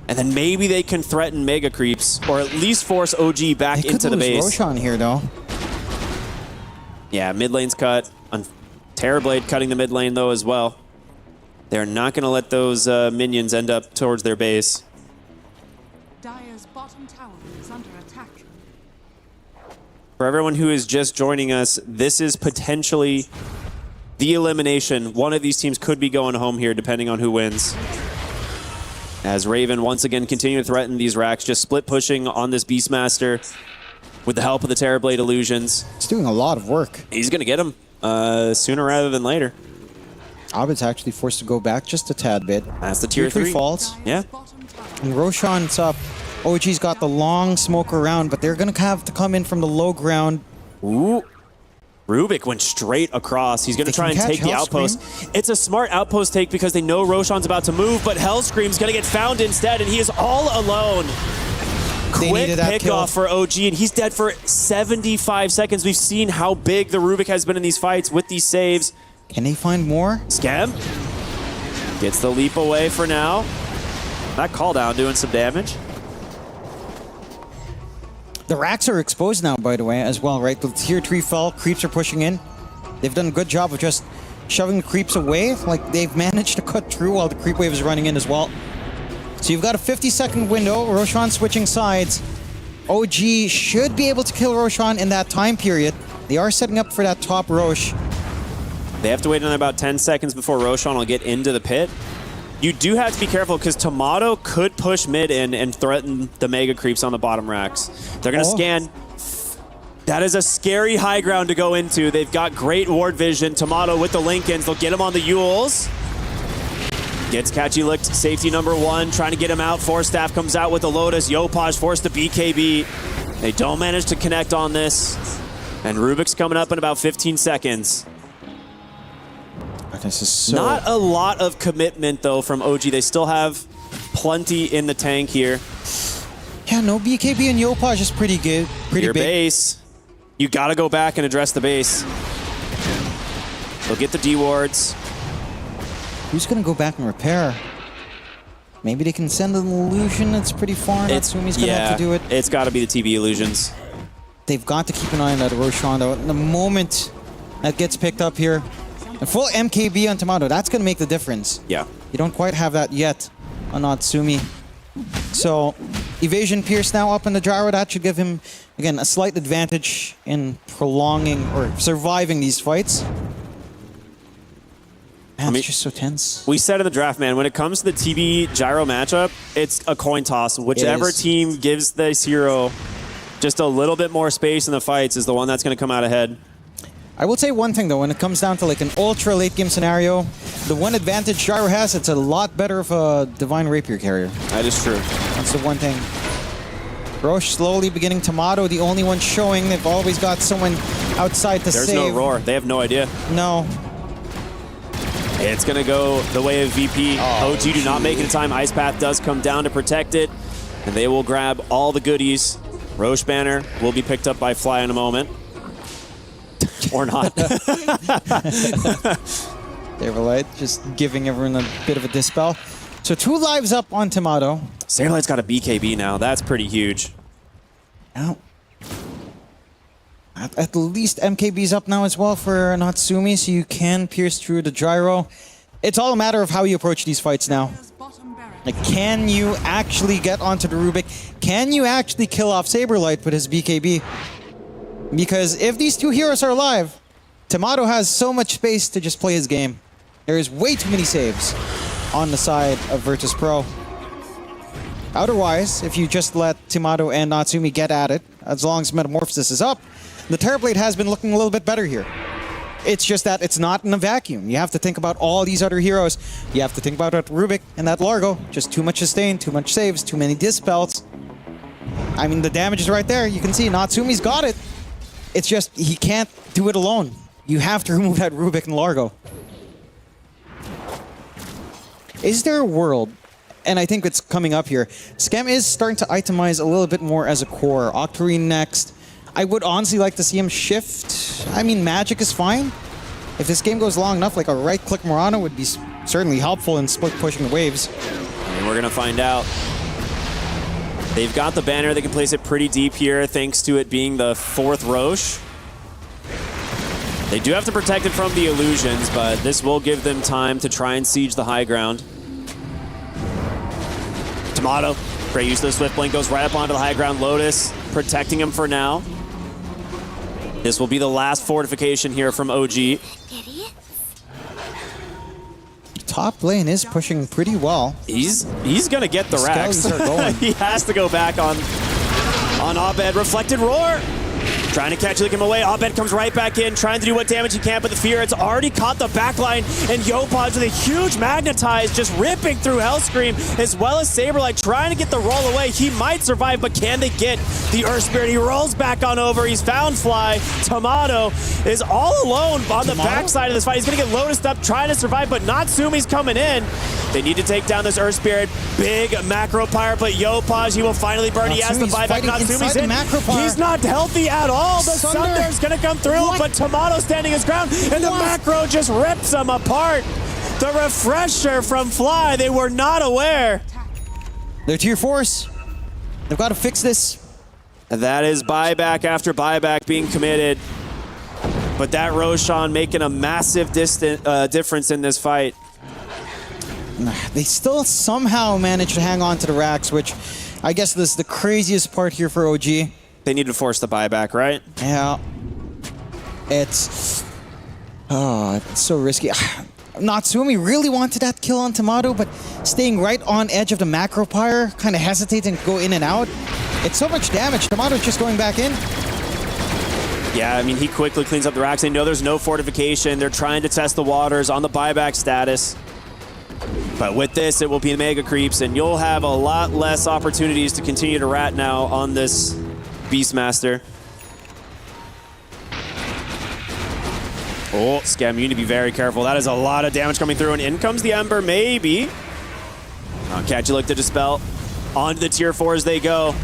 And then maybe they can threaten Mega Creeps, or at least force OG back into the base. Roshan here, though. Yeah, mid lane's cut. Terrorblade cutting the mid lane, though, as well. They're not going to let those minions end up towards their base. Dire's bottom tower is under attack. For everyone who is just joining us, this is potentially the elimination. One of these teams could be going home here, depending on who wins. As Raven once again continue to threaten these racks, just split pushing on this Beastmaster with the help of the Terrorblade illusions. It's doing a lot of work. He's going to get him sooner rather than later. Abed's actually forced to go back just a tad bit. That's the tier 3 falls. Yeah. And Roshan's up. OG's got the long smoke around, but they're going to have to come in from the low ground. Ooh. Rubik went straight across. He's going to try and take the outpost. It's a smart outpost take because they know Roshan's about to move, but Hellscream's going to get found instead, and he is all alone. Quick pickoff for OG, and he's dead for 75 seconds. We've seen how big the Rubik has been in these fights with these saves. Can they find more? Scam gets the leap away for now. That call down doing some damage. The racks are exposed now, by the way, as well, right? The tier 3 fell, creeps are pushing in. They've done a good job of just shoving the creeps away. Like, they've managed to cut through while the creep wave is running in as well. So you've got a 50-second window. Roshan switching sides. OG should be able to kill Roshan in that time period. They are setting up for that top Rosh. They have to wait another about 10 seconds before Roshan will get into the pit. You do have to be careful because Tomato could push mid in and threaten the mega creeps on the bottom racks. They're going to scan. That is a scary high ground to go into. They've got great ward vision. Tomato with the Lincolns. They'll get him on the Yules. Gets Catchy licked. Safety number 1. Trying to get him out. Force Staff comes out with the Lotus. Yopaj forced the BKB. They don't manage to connect on this. And Rubik's coming up in about 15 seconds. This is so... Not a lot of commitment, though, from OG. They still have plenty in the tank here. Yeah, no BKB and Yopaj is pretty good. Pretty Your big. base. You got to go back and address the base. They'll get the D-wards. Who's going to go back and repair? Maybe they can send an illusion that's pretty far. Natsumi's going to have to do it. It's got to be the TB illusions. They've got to keep an eye on that Roshan, though. The moment that gets picked up here, a full MKB on Tomato, that's going to make the difference. Yeah. You don't quite have that yet on Natsumi. So, Evasion Pierce now up in the gyro. That should give him, again, a slight advantage in prolonging or surviving these fights. Man, it's just so tense. We said in the draft, man, when it comes to the TB gyro matchup, it's a coin toss. Whichever team gives this hero just a little bit more space in the fights is the one that's going to come out ahead. I will say one thing, though, when it comes down to like an ultra late game scenario, the one advantage Gyro has, it's a lot better of a Divine Rapier carrier. That is true. That's the one thing. Roche slowly beginning Tomato, the only one showing. They've always got someone outside to save. There's no roar. They have no idea. No. It's going to go the way of VP. OG do not make it in time. Ice Path does come down to protect it, and they will grab all the goodies. Roche banner will be picked up by Fly in a moment. Or not. Saberlight just giving everyone a bit of a dispel. So 2 lives up on Tomato. Saberlight's got a BKB now. That's pretty huge. Now, at least MKB's up now as well for Natsumi, so you can pierce through the gyro. It's all a matter of how you approach these fights now. Like, can you actually get onto the Rubik? Can you actually kill off Saberlight with his BKB? Because if these 2 heroes are alive, Tomato has so much space to just play his game. There is way too many saves on the side of Virtus Pro. Otherwise, if you just let Tomato and Natsumi get at it, as long as Metamorphosis is up, the Terrorblade has been looking a little bit better here. It's just that it's not in a vacuum. You have to think about all these other heroes. You have to think about that Rubik and that Largo. Just too much sustain, too much saves, too many dispels. I mean, the damage is right there. You can see Natsumi's got it. It's just, he can't do it alone. You have to remove that Rubik and Largo. Is there a world, and I think it's coming up here, Scam is starting to itemize a little bit more as a core. Octarine next. I would honestly like to see him shift. I mean, Magic is fine. If this game goes long enough, like a right-click Murano would be certainly helpful in split pushing the waves. And we're going to find out. They've got the banner. They can place it pretty deep here thanks to it being the 4th Roche. They do have to protect it from the illusions, but this will give them time to try and siege the high ground. Tomato, great use of the Swift Blink, goes right up onto the high ground. Lotus protecting him for now. This will be the last fortification here from OG. Top lane is pushing pretty well. He's gonna get the racks. Are going. He has to go back on Abed. Reflected Roar. Trying to catch him away. Abed comes right back in, trying to do what damage he can, but the Fear, it's already caught the backline, and Yopaj with a huge Magnetize just ripping through Hellscream, as well as Saberlight trying to get the roll away. He might survive, but can they get the Earth Spirit? He rolls back on over. He's found Fly. Tomato is all alone on the backside of this fight. He's going to get Lotused up, trying to survive, but Natsumi's coming in. They need to take down this Earth Spirit. Big Macro Pyre, but Yopaj, he will finally burn. He has the buyback. Natsumi's in. He's not healthy at all. The Sunder's going to come through, but Tomato standing his ground, and the Macro just rips him apart. The refresher from Fly, they were not aware. They're tier 4s. They've got to fix this. That is buyback after buyback being committed. But that Roshan making a massive difference in this fight. They still somehow managed to hang on to the racks, which I guess this is the craziest part here for OG. They need to force the buyback, right? Yeah. It's so risky. Natsumi really wanted that kill on Tomato, but staying right on edge of the Macro Pyre, kind of hesitating to go in and out. It's so much damage. Tomato's just going back in. Yeah, I mean, he quickly cleans up the racks. They know there's no fortification. They're trying to test the waters on the buyback status. But with this, it will be mega creeps, and you'll have a lot less opportunities to continue to rat now on this Beastmaster. Oh, Scam, you need to be very careful. That is a lot of damage coming through, and in comes the Ember, maybe. Catchy look to dispel. Onto the tier 4s they go.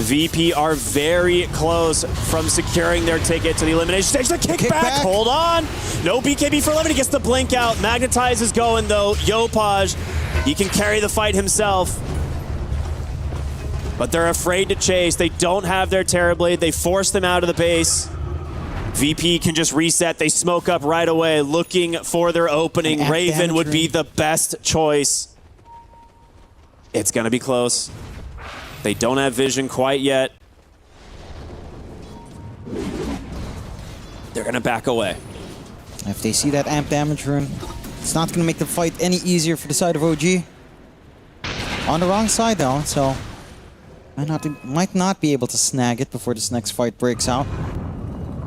VP are very close from securing their ticket to the elimination stage. The kickback, hold on. No BKB for 11, he gets the blink out. Magnetize is going though. Yopaj, he can carry the fight himself. But they're afraid to chase. They don't have their Terrorblade. They force them out of the base. VP can just reset. They smoke up right away, looking for their opening. Raven would be the best choice. It's gonna be close. They don't have vision quite yet. They're gonna back away. If they see that amp damage rune, it's not gonna make the fight any easier for the side of OG. On the wrong side though, so might not be able to snag it before this next fight breaks out.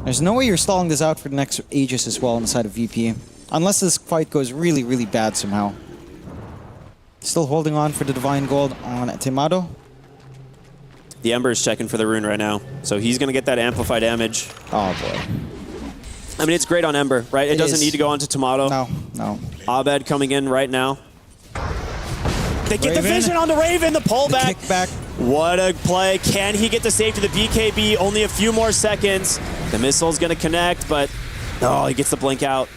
There's no way you're stalling this out for the next Aegis as well on the side of VP. Unless this fight goes really, really bad somehow. Still holding on for the Divine Gold on Tomato. The Ember is checking for the rune right now, so he's going to get that amplify damage. Oh boy. I mean, it's great on Ember, right? It doesn't need to go onto Tomato. No. Abed coming in right now. They get the vision on the Raven, the pullback. Kickback. What a play. Can he get the save to the BKB? Only a few more seconds. The missile's going to connect, but he gets the blink out.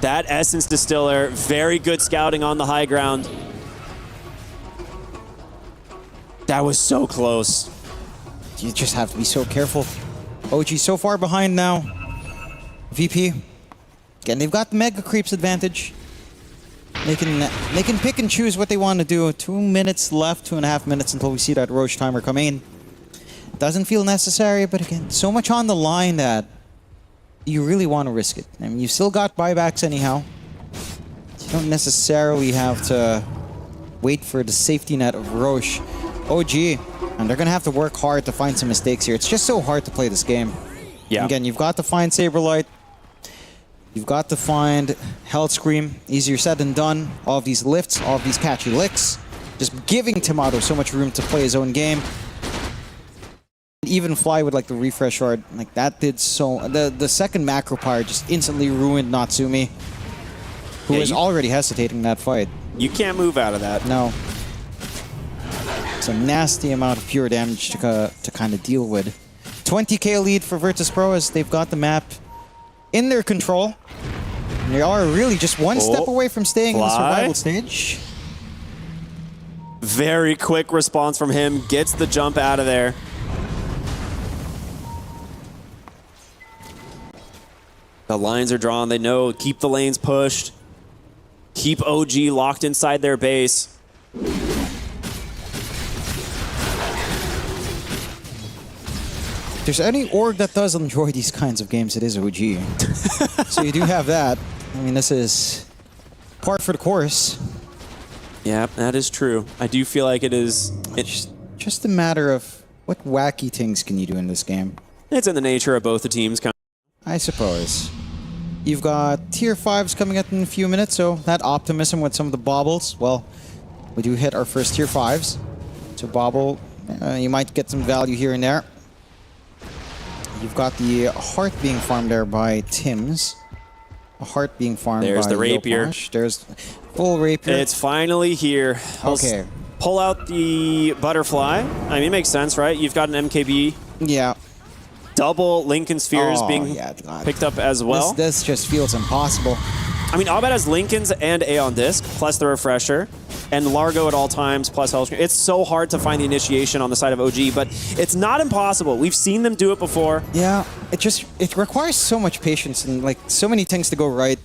That Essence Distiller, very good scouting on the high ground. That was so close. You just have to be so careful. OG so far behind now. VP. Again, they've got the Mega Creeps advantage. They can pick and choose what they want to do. 2 minutes left, 2.5 minutes until we see that Roche timer come in. Doesn't feel necessary, but again, so much on the line that you really want to risk it. I mean, you've still got buybacks anyhow. You don't necessarily have to wait for the safety net of Roche. OG, and they're going to have to work hard to find some mistakes here. It's just so hard to play this game. Yeah. Again, you've got to find Saberlight. You've got to find Hellscream. Easier said than done. All of these lifts, all of these catchy licks. Just giving Tomato so much room to play his own game. Even Fly with like the refresh shard, like that did so... The second Macro Pyre just instantly ruined Natsumi, who was already hesitating in that fight. You can't move out of that. No. It's a nasty amount of pure damage to kind of deal with. 20k lead for Virtus Pro as they've got the map in their control. And they are really just one step away from staying in the survival stage. Very quick response from him. Gets the jump out of there. The lines are drawn. They know. Keep the lanes pushed. Keep OG locked inside their base. If there's any org that does enjoy these kinds of games, it is OG. So you do have that. I mean, this is par for the course. Yeah, that is true. I do feel like it is... just a matter of what wacky things can you do in this game. It's in the nature of both the teams. I suppose. You've got tier 5s coming up in a few minutes, so that optimism with some of the baubles, well, we do hit our first tier 5s. So bauble, you might get some value here and there. You've got the heart being farmed there by Tim's. A heart being farmed There's by the rapier. Yoposh. There's full rapier. It's finally here. Okay. Pull out the butterfly. I mean, it makes sense, right? You've got an MKB. Yeah. Double Lincoln Spheres being picked up as well. This just feels impossible. I mean, Abed has Lincolns and Aeon Disc, plus the Refresher, and Largo at all times, plus Hellscream. It's so hard to find the initiation on the side of OG, but it's not impossible. We've seen them do it before. Yeah, it requires so much patience and like so many things to go right.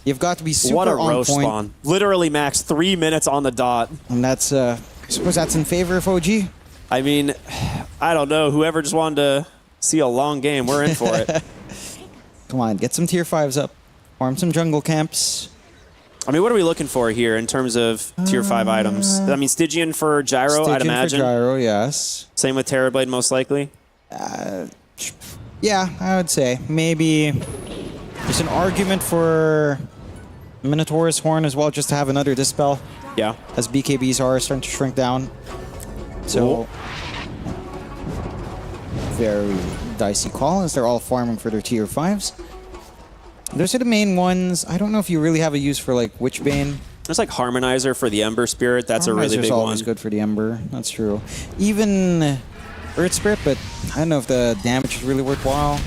You've got to be super What a on roast point. spawn. Literally max 3 minutes on the dot. And that's, I suppose that's in favor of OG? I mean, I don't know. Whoever just wanted to see a long game, we're in for it. Come on, get some tier 5s up. Farm some jungle camps. I mean, what are we looking for here in terms of tier 5 items? I mean, Stygian for Gyro, I'd imagine. For Gyro, yes. Same with Terrorblade, most likely. Yeah, I would say. Maybe there's an argument for Minotaur's Horn as well, just to have another Dispel. Yeah. As BKBs are starting to shrink down. So, very dicey call as they're all farming for their tier 5s. Those are the main ones. I don't know if you really have a use for like Witchbane. There's like Harmonizer for the Ember Spirit. That's a really big one. Always good for the Ember. That's true. Even Earth Spirit, but I don't know if the damage is really worthwhile.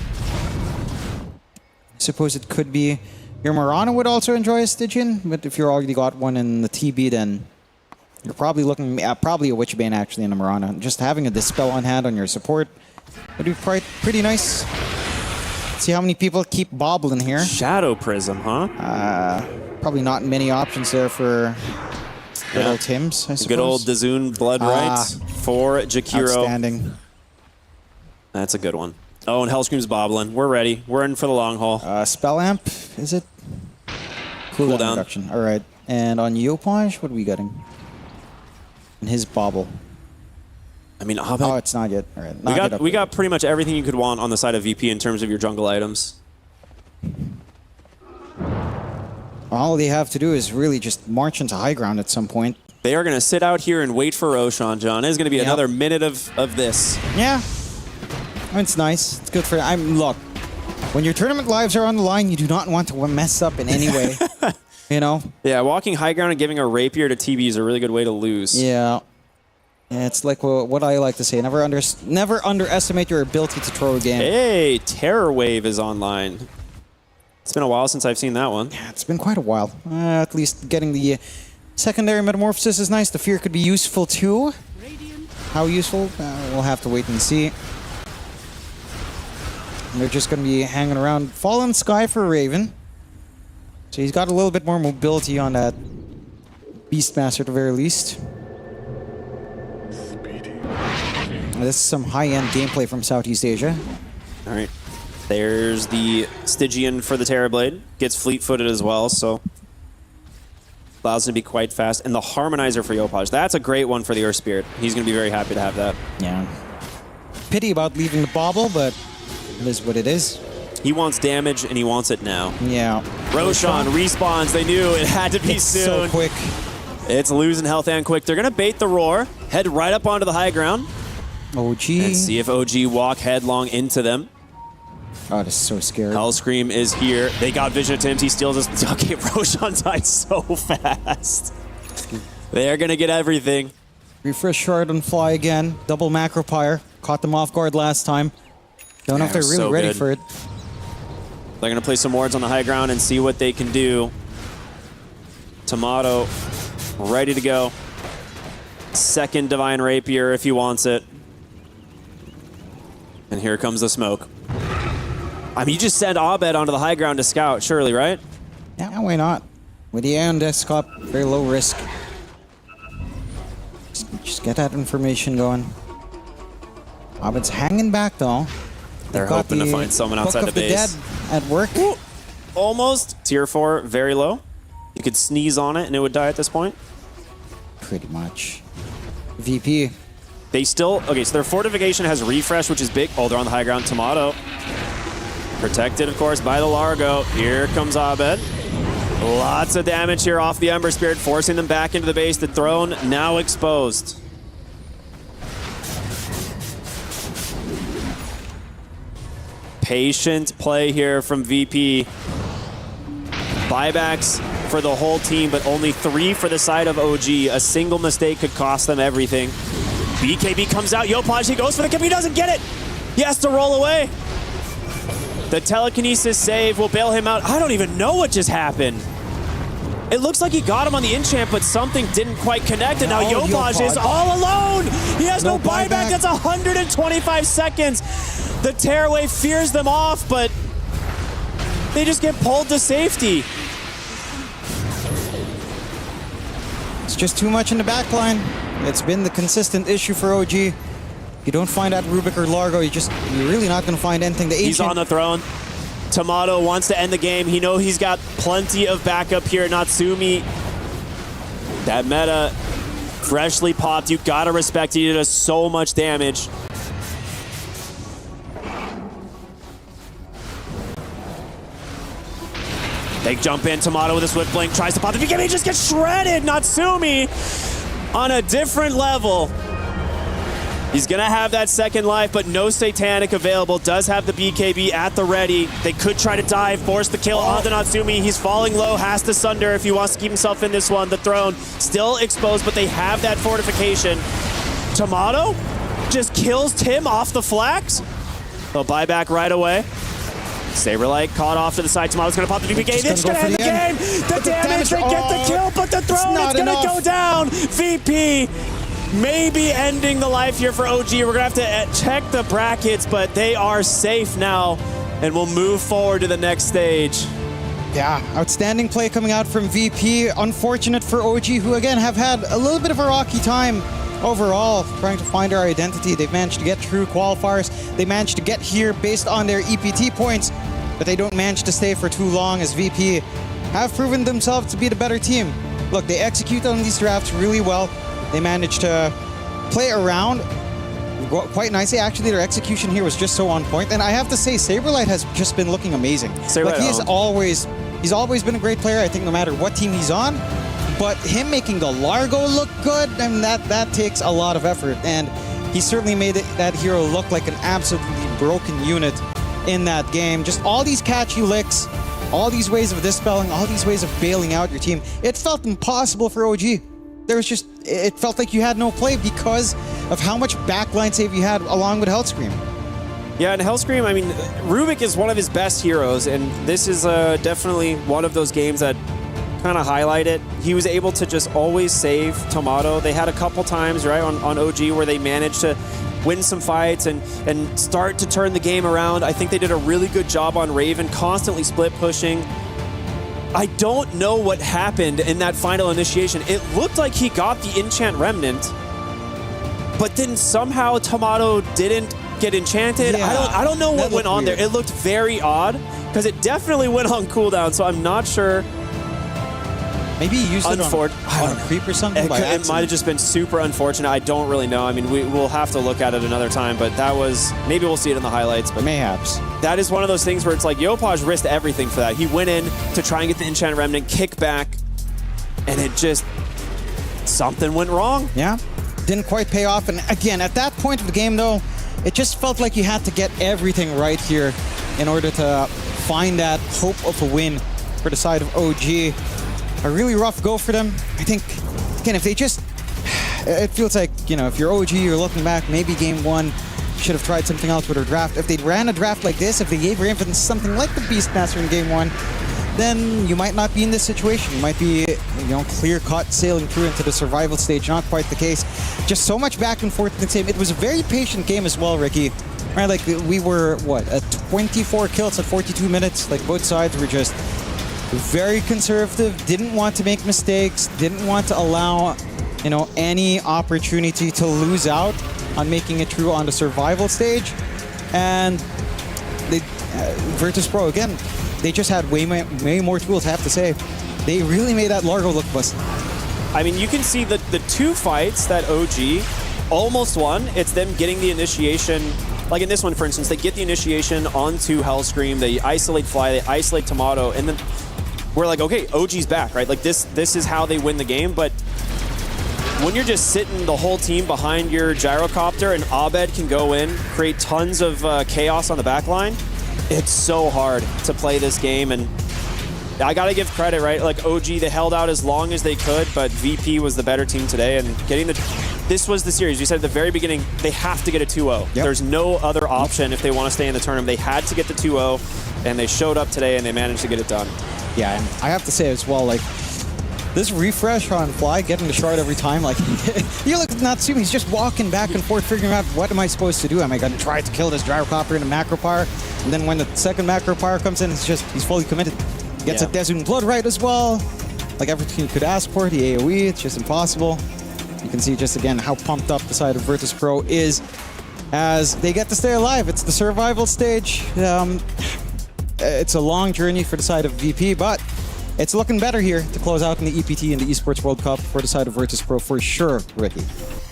I suppose it could be. Your Mirana would also enjoy a Stygian, but if you've already got one in the TB, then you're probably looking at probably a Witchbane actually in a Mirana. Just having a Dispel on hand on your support would be pretty nice. See how many people keep bobbling here. Shadow Prism, huh? Probably not many options there for good old Tims, I suppose. Good old Dazoon Blood Rights for Jakiro. Outstanding. That's a good one. Oh, and Hellscream's bobbling. We're ready. We're in for the long haul. Spell Amp, is it? Cooldown reduction. All right. And on Yoposh, what are we getting? And his bobble. I mean, oh, it's not yet. All right. We got pretty much everything you could want on the side of VP in terms of your jungle items. All they have to do is really just march into high ground at some point. They are going to sit out here and wait for Roshan, John. It's going to be another minute of this. Yeah. It's nice. It's good for... Look, when your tournament lives are on the line, you do not want to mess up in any way. You know? Yeah, walking high ground and giving a rapier to TB is a really good way to lose. Yeah. It's like what I like to say. Never underestimate your ability to throw a game. Hey, Terror Wave is online. It's been a while since I've seen that one. Yeah, it's been quite a while. At least getting the secondary metamorphosis is nice. The fear could be useful too. How useful? We'll have to wait and see. And they're just going to be hanging around. Fallen Sky for Raven. So he's got a little bit more mobility on that Beastmaster at the very least. This is some high-end gameplay from Southeast Asia. All right. There's the Stygian for the Terrorblade. Gets fleet-footed as well, so allows him to be quite fast. And the Harmonizer for Yoposh. That's a great one for the Earth Spirit. He's going to be very happy to have that. Yeah. Pity about leaving the bauble, but it is what it is. He wants damage, and he wants it now. Yeah. Roshan respawns. They knew it had to be soon. So quick. It's losing health and quick. They're going to bait the roar, head right up onto the high ground. OG. And see if OG walk headlong into them. Oh, this is so scary. Hellscream is here. They got vision of Tim's. He steals his... Okay, Roshan died so fast. They're going to get everything. Refresh shard and fly again. Double macro pyre. Caught them off guard last time. Don't know if they're really ready for it. They're going to play some wards on the high ground and see what they can do. Tomato ready to go. Second Divine Rapier if he wants it. And here comes the smoke. I mean, you just send Abed onto the high ground to scout, surely, right? Yeah, why not? With the Aeon Desktop, very low risk. Just get that information going. Abed's hanging back, though. They're hoping to find someone outside the base. Book of the Dead at work. Ooh, almost. Tier 4, very low. You could sneeze on it and it would die at this point. Pretty much. VP They still, okay, so their fortification has refresh, which is big. Oh, they're on the high ground. Tomato. Protected, of course, by the Largo. Here comes Abed. Lots of damage here off the Ember Spirit, forcing them back into the base. The throne now exposed. Patient play here from VP. Buybacks for the whole team, but only 3 for the side of OG. A single mistake could cost them everything. BKB comes out. Yopaj, he goes for the kill. He doesn't get it. He has to roll away. The telekinesis save will bail him out. I don't even know what just happened. It looks like he got him on the enchant, but something didn't quite connect, and now Yopaj is all alone. He has no buyback. That's 125 seconds. The tearaway fears them off, but they just get pulled to safety. It's just too much in the backline. It's been the consistent issue for OG. You don't find that Rubik or Largo, you're really not going to find anything. He's on the throne. Tomato wants to end the game. He knows he's got plenty of backup here. Natsumi, that meta freshly popped. You gotta respect he did us so much damage. They jump in. Tomato with a swift blink tries to pop the BKB, just gets shredded. Natsumi on a different level. He's gonna have that second life, but no Satanic available. Does have the BKB at the ready. They could try to dive, force the kill onto Natsumi. He's falling low, has to sunder if he wants to keep himself in this one. The throne still exposed, but they have that fortification. Tomato just kills Tim off the flax. They'll buy back right away. Saberlight caught off to the side. Tomato's gonna pop the BKB. It's gonna end the game. The damage, they get the kill, but the throne is gonna go down. VP maybe ending the life here for OG. We're gonna have to check the brackets, but they are safe now, and we'll move forward to the next stage. Yeah, outstanding play coming out from VP. Unfortunate for OG, who again have had a little bit of a rocky time overall, trying to find their identity. They've managed to get through qualifiers. They managed to get here based on their EPT points, but they don't manage to stay for too long, as VP have proven themselves to be the better team. Look, they execute on these drafts really well. They managed to play around quite nicely. Actually, their execution here was just so on point. And I have to say, Saberlight has just been looking amazing. Like, he's always been a great player, I think, no matter what team he's on. But him making the Largo look good, I mean, that takes a lot of effort. And he certainly made that hero look like an absolutely broken unit in that game. Just all these catchy licks, all these ways of dispelling, all these ways of bailing out your team. It felt impossible for OG. It felt like you had no play because of how much backline save you had along with Hellscream. Yeah, and Hellscream, I mean, Rubik is one of his best heroes, and this is definitely one of those games that kind of highlight it. He was able to just always save Tomato. They had a couple times, right, on OG where they managed to win some fights and start to turn the game around. I think they did a really good job on Raven, constantly split pushing. I don't know what happened in that final initiation. It looked like he got the enchant remnant, but then somehow Tomato didn't get enchanted. Yeah, I don't know what went on there. It looked very odd because it definitely went on cooldown, so I'm not sure. Maybe he used it on a creep or something. It might have just been super unfortunate. I don't really know. I mean, we'll have to look at it another time, but that was, maybe we'll see it in the highlights. But mayhaps. That is one of those things where it's like Yopaj risked everything for that. He went in to try and get the enchant remnant, kick back, and it just, something went wrong. Yeah, didn't quite pay off. And again, at that point of the game though, it just felt like you had to get everything right here in order to find that hope of a win for the side of OG. A really rough go for them. I think, again, if they just, it feels like, you know, if you're OG, you're looking back, maybe game one, should have tried something else with their draft. If they ran a draft like this, if they gave Raven something like the Beastmaster in game one, then you might not be in this situation. You might be, you know, clear-cut sailing through into the survival stage. Not quite the case. Just so much back and forth in the game. It was a very patient game as well, Ricky. Right, like we were, what, at 24 kills at 42 minutes? Like both sides were just very conservative, didn't want to make mistakes, didn't want to allow, you know, any opportunity to lose out on making it through on the survival stage. And they, Virtus Pro, again, they just had way more tools, I have to say. They really made that Largo look busted. I mean, you can see the two fights that OG almost won. It's them getting the initiation. Like in this one, for instance, they get the initiation onto Hellscream, they isolate Fly, they isolate Tomato, and then we're like, okay, OG's back, right? Like this is how they win the game, but when you're just sitting the whole team behind your gyrocopter and Abed can go in, create tons of chaos on the back line, it's so hard to play this game. And I gotta give credit, right? Like OG, they held out as long as they could, but VP was the better team today. And getting this was the series. You said at the very beginning, they have to get a 2-0. Yep. There's no other option if they want to stay in the tournament. They had to get the 2-0, and they showed up today and they managed to get it done. Yeah, and I have to say as well, like, this refresh on Fly, getting the shard every time, like, you look at Natsumi, he's just walking back and forth, figuring out what am I supposed to do? Am I going to try to kill this gyrocopter in a macro power? And then when the second macro power comes in, he's fully committed. Gets a Desun Blood right as well. Like everything you could ask for, the AoE, it's just impossible. You can see just again how pumped up the side of Virtus Pro is as they get to stay alive. It's the survival stage. It's a long journey for the side of VP, but it's looking better here to close out in the EPT and the Esports World Cup for the side of Virtus Pro for sure, Ricky.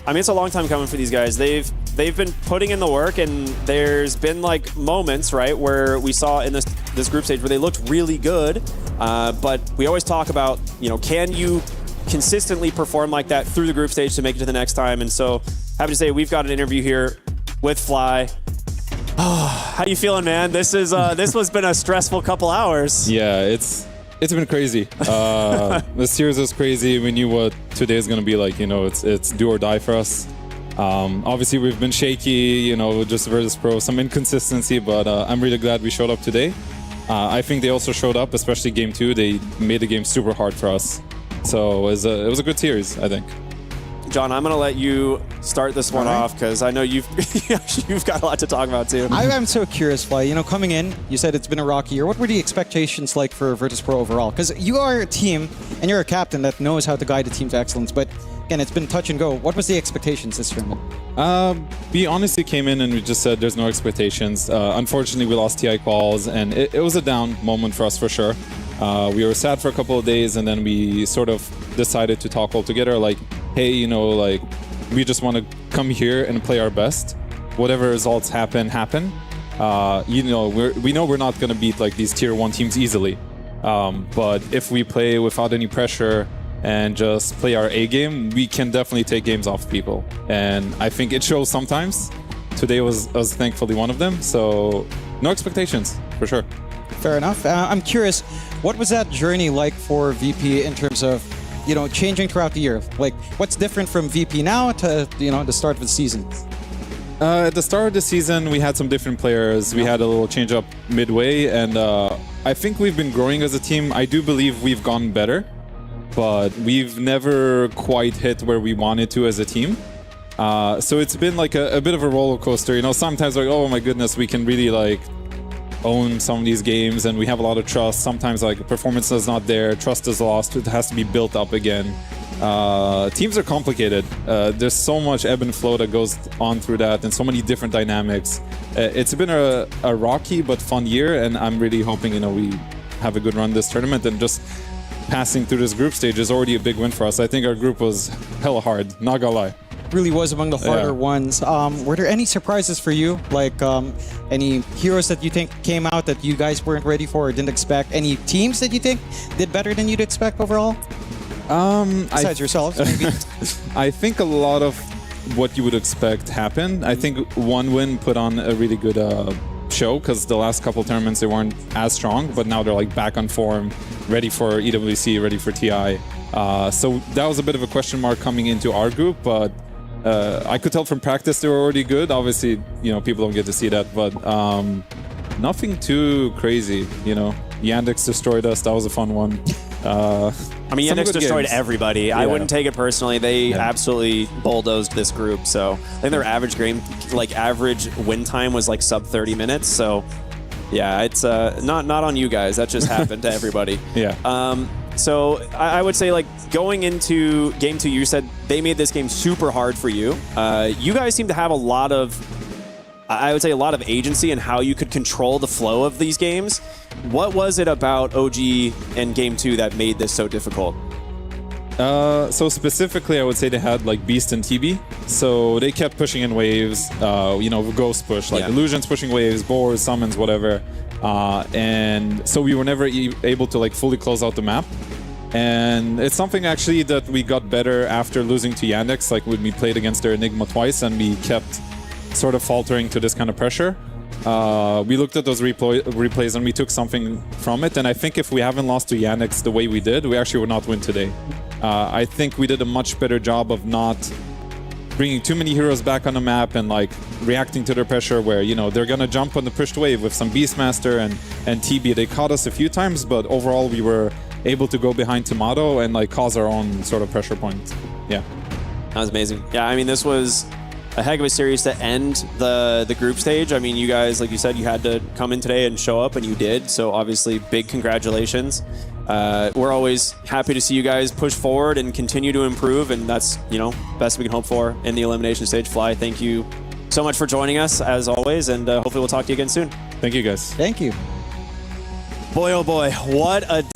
I mean, it's a long time coming for these guys. They've been putting in the work, and there's been like moments, right, where we saw in this group stage where they looked really good, but we always talk about, you know, can you consistently perform like that through the group stage to make it to the next time? And so, happy to say we've got an interview here with Fly. Oh, how you feeling, man? This has been a stressful couple hours. Yeah, it's been crazy. The series was crazy. We knew what today is going to be like. You know, it's do or die for us. Obviously, we've been shaky, you know, just Virtus Pro, some inconsistency, but I'm really glad we showed up today. I think they also showed up, especially Game 2. They made the game super hard for us. So it was a good series, I think. John, I'm going to let you start this one off because I know you've got a lot to talk about too. I'm so curious, Fly. You know, coming in, you said it's been a rocky year. What were the expectations like for Virtus Pro overall? Because you are a team and you're a captain that knows how to guide a team to excellence. But again, it's been touch and go. What was the expectations this tournament? We honestly came in and we just said there's no expectations. Unfortunately, we lost TI quals, and it was a down moment for us for sure. We were sad for a couple of days, and then we sort of decided to talk all together, like, hey, you know, like, we just want to come here and play our best. Whatever results happen. You know, we know we're not going to beat like these tier 1 teams easily. But if we play without any pressure and just play our A game, we can definitely take games off people. And I think it shows sometimes. Today was thankfully one of them. So no expectations, for sure. Fair enough. I'm curious, what was that journey like for VP in terms of, you know, changing throughout the year? Like, what's different from VP now to, you know, the start of the season? At the start of the season, we had some different players. We had a little change up midway, and I think we've been growing as a team. I do believe we've gotten better, but we've never quite hit where we wanted to as a team. So it's been like a bit of a roller coaster. You know, sometimes like, oh my goodness, we can really like own some of these games and we have a lot of trust. Sometimes like performance is not there, trust is lost, it has to be built up again. Teams are complicated. There's so much ebb and flow that goes on through that and so many different dynamics. It's been a rocky but fun year, and I'm really hoping, you know, we have a good run this tournament, and just passing through this group stage is already a big win for us. I think our group was hella hard, not gonna lie. Really was among the harder ones. Were there any surprises for you? Like any heroes that you think came out that you guys weren't ready for or didn't expect? Any teams that you think did better than you'd expect overall? Besides yourselves, maybe. I think a lot of what you would expect happened. I think one win put on a really good show, because the last couple tournaments they weren't as strong, but now they're like back on form, ready for EWC, ready for TI. So that was a bit of a question mark coming into our group, but I could tell from practice they were already good. Obviously, you know, people don't get to see that, but nothing too crazy, you know. Yandex destroyed us. That was a fun one. I mean, Yandex destroyed everybody. Yeah. I wouldn't take it personally. They absolutely bulldozed this group. So I think their average game, like average win time was like sub 30 minutes. So yeah, it's not on you guys. That just happened to everybody. Yeah. So I would say, like, going into Game 2, you said they made this game super hard for you. You guys seem to have a lot of, I would say, a lot of agency in how you could control the flow of these games. What was it about OG and Game 2 that made this so difficult? So specifically, I would say they had like Beast and TB. So they kept pushing in waves, ghost push, like illusions pushing waves, boars, summons, whatever. And so we were never able to like fully close out the map. And it's something actually that we got better after losing to Yandex, like when we played against their Enigma twice and we kept sort of faltering to this kind of pressure. We looked at those replays and we took something from it. And I think if we haven't lost to Yandex the way we did, we actually would not win today. I think we did a much better job of not bringing too many heroes back on the map and like reacting to their pressure where, they're going to jump on the pushed wave with some Beastmaster and TB. They caught us a few times, but overall we were able to go behind Tomato and like cause our own sort of pressure point. Yeah. That was amazing. Yeah, I mean, this was a heck of a series to end the group stage. I mean, you guys, like you said, you had to come in today and show up, and you did. So obviously, big congratulations. We're always happy to see you guys push forward and continue to improve, and that's, best we can hope for in the elimination stage. Fly, thank you so much for joining us, as always, and hopefully we'll talk to you again soon. Thank you, guys. Thank you. Boy, oh boy, what a day.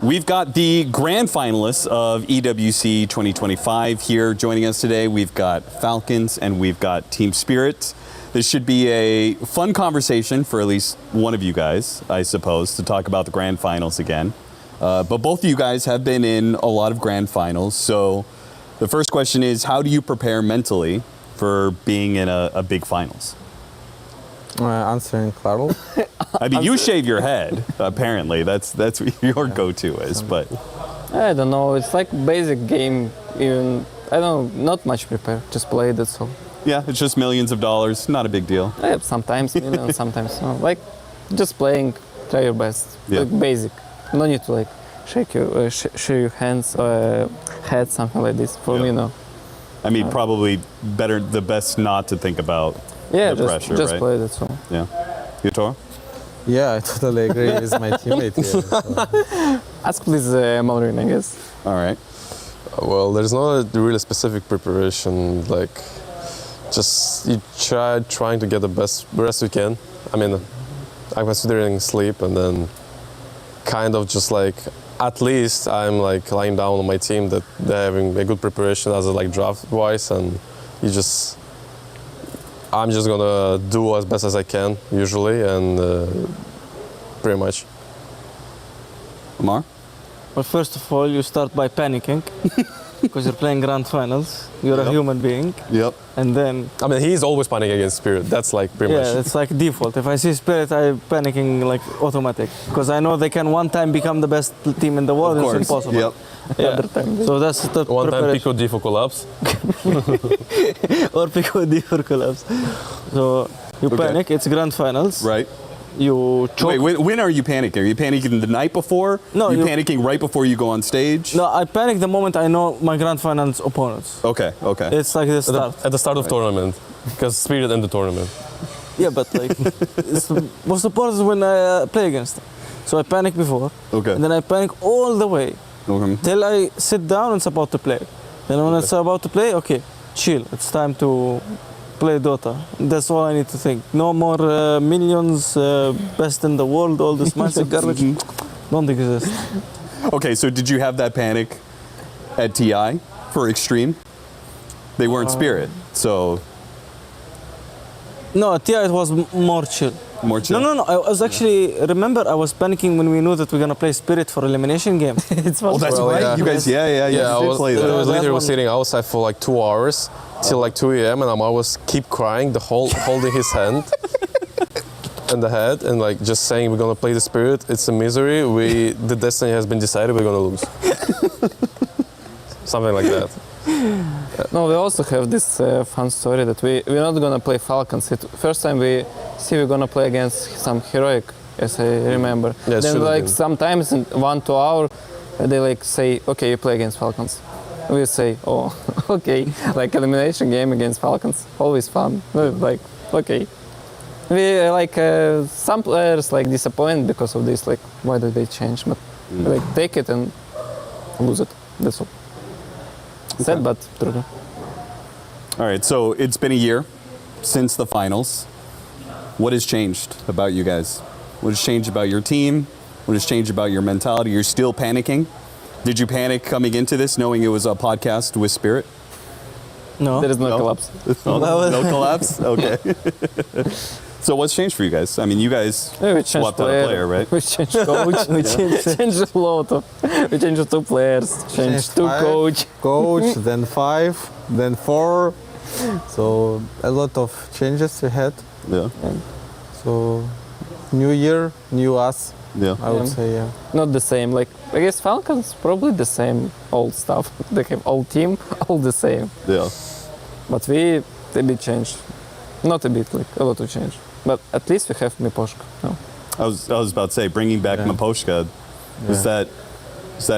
We've got the grand finalists of EWC 2025 here joining us today. We've got Falcons and we've got Team Spirit. This should be a fun conversation for at least one of you guys, I suppose, to talk about the grand finals again. But both of you guys have been in a lot of grand finals. So the first question is, how do you prepare mentally for being in a big finals? Answering Carl. I mean, you shave your head, apparently. That's what your go-to is, but... I don't know. It's like basic game. Even, I don't know, not much prepare. Just play, that's all. Yeah, it's just millions of dollars. Not a big deal. Yeah, sometimes millions, sometimes no. Like, just playing, try your best. Yeah. Like basic. No need to like shake your hands or head, something like this. For me, no. I mean, probably the best not to think about the pressure, just right? play, that's all. Yeah. Yutor? Yeah, I totally agree with my teammate here. So. Ask please, Maureen, I guess. All right. Well, there's not a really specific preparation. Like, just you trying to get the best rest you can. I mean, I'm considering sleep and then kind of just like, at least I'm like lying down on my team that they're having a good preparation as a like draft wise, and I'm just gonna do as best as I can usually, and pretty much. Amar? Well, first of all, you start by panicking because you're playing grand finals. You're a human being. Yep. And then... I mean, he's always panicking against Spirit. That's like pretty much... Yeah, it's like default. If I see Spirit, I'm panicking like automatic. Because I know they can one time become the best team in the world. Of course. It's impossible. Yep. Yeah. So that's the one time preparation. Pico D for collapse. Or Pico D for collapse. So you panic, it's grand finals. Right. You choke. Wait, when are you panicking? Are you panicking the night before? No, you're panicking right before you go on stage? No, I panic the moment I know my grand finals opponents. Okay, okay. It's like the start. At the start of tournament, because Spirit ended the tournament. Yeah, but like, it's most important is when I play against them. So I panic before. Okay. And then I panic all the way. Okay. Till I sit down and it's about to play. Then when it's about to play, okay, chill. It's time to play Dota. That's all I need to think. No more millions, best in the world, all this massive garbage. Don't exist. Okay, so did you have that panic at TI for Extreme? They weren't Spirit, so... No, at TI it was more chill. More chill? No. I was actually, remember, I was panicking when we knew that we're going to play Spirit for elimination game. That's right. Yeah. You guys, yeah. I was play that. literally sitting outside for like 2 hours till like 2 a.m. and I'm always keep crying, holding his hand and the head and like just saying we're gonna play the Spirit. It's a misery. The destiny has been decided. We're gonna lose. Something like that. No, we also have this fun story that we're not gonna play Falcons. First time we're gonna play against some heroic, as I remember. Yeah, then like sometimes in 1-2 hours they like say, okay, you play against Falcons. We say, oh, okay, like elimination game against Falcons, always fun. Like, okay. We like some players like disappointed because of this. Like, why did they change? But like take it and lose it. That's all. Sad, but true. All right, so it's been a year since the finals. What has changed about you guys? What has changed about your team? What has changed about your mentality? You're still panicking Did you panic coming into this, knowing it was a podcast with Spirit? No. There is no collapse. No collapse? Okay. So what's changed for you guys? I mean, you guys swapped out a player, right? We changed coach. We changed a lot of. We changed 2 players. Changed 2 coach. Coach, then 5, then 4. So a lot of changes we had. Yeah. So new year, new us. Yeah. I would say, yeah. Not the same. Like I guess Falcons probably the same old stuff. They have old team, all the same. Yeah. But we a bit changed. Not a bit, like a lot of change. But at least we have Miposhka now. I was about to say, bringing back Miposhka. Was that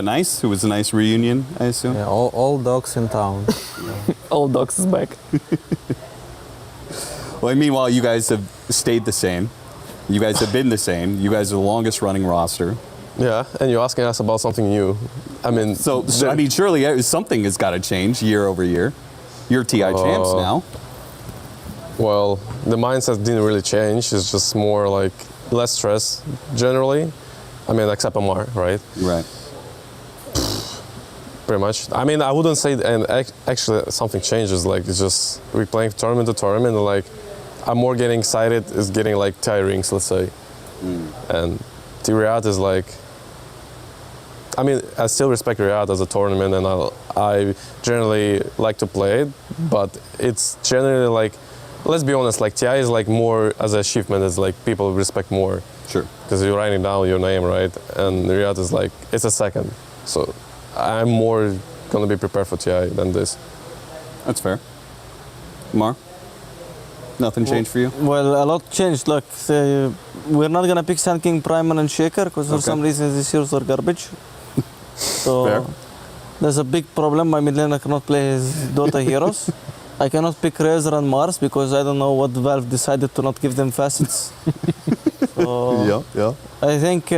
nice? It was a nice reunion, I assume. Yeah, all dogs in town. All dogs is back. Well, meanwhile, you guys have stayed the same. You guys have been the same. You guys are the longest running roster. Yeah, and you're asking us about something new. I mean, I mean, surely something has got to change year over year. You're TI champs now. Well, the mindset didn't really change. It's just more like less stress generally. I mean, except Amar, right? Right. Pretty much. I mean, I wouldn't say, and actually something changes. Like it's just we're playing tournament to tournament. And like I'm more getting excited. It's getting like tiring, let's say. And the Riyadh is like. I mean, I still respect Riyadh as a tournament, and I generally like to play it. But it's generally like. Let's be honest, like TI is like more as an achievement, it's like people respect more. Sure. Because you're writing down your name, right? And Riyadh is like, it's a second. So I'm more gonna be prepared for TI than this. That's fair. Mar? Nothing changed for you? Well, a lot changed. Look, we're not gonna pick Sand King, Primal, and Shaker because for some reason these heroes are garbage. So fair. There's a big problem. My mid laner cannot play his Dota heroes. I cannot pick Razor and Mars because I don't know what Valve decided to not give them facets. So yeah. I think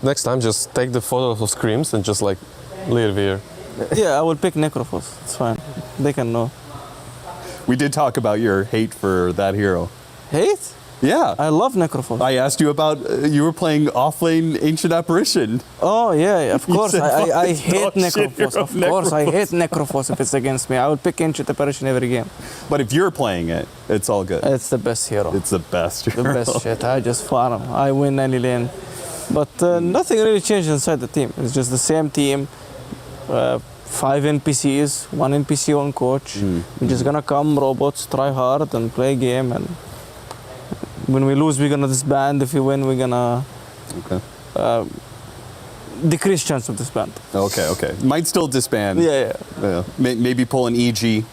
next time just take the photos of Screams and just like leave here. Yeah, I will pick Necrophos. It's fine. They can know. We did talk about your hate for that hero. Hate? Yeah. I love Necrophos. I asked you about, you were playing offlane Ancient Apparition. Oh, yeah, of course. I hate Necrophos. Of course, I hate Necrophos. Necrophos if it's against me. I will pick Ancient Apparition every game. But if you're playing it, it's all good. It's the best hero. It's the best hero. The best shit. I just farm. I win any lane. But nothing really changed inside the team. It's just the same team. 5 NPCs, 1 NPC, 1 coach. We're just gonna come, robots, try hard and play game. And when we lose, we're gonna disband. If we win, we're gonna decrease chance of disband. Okay. Might still disband. Yeah. Maybe pull an EG,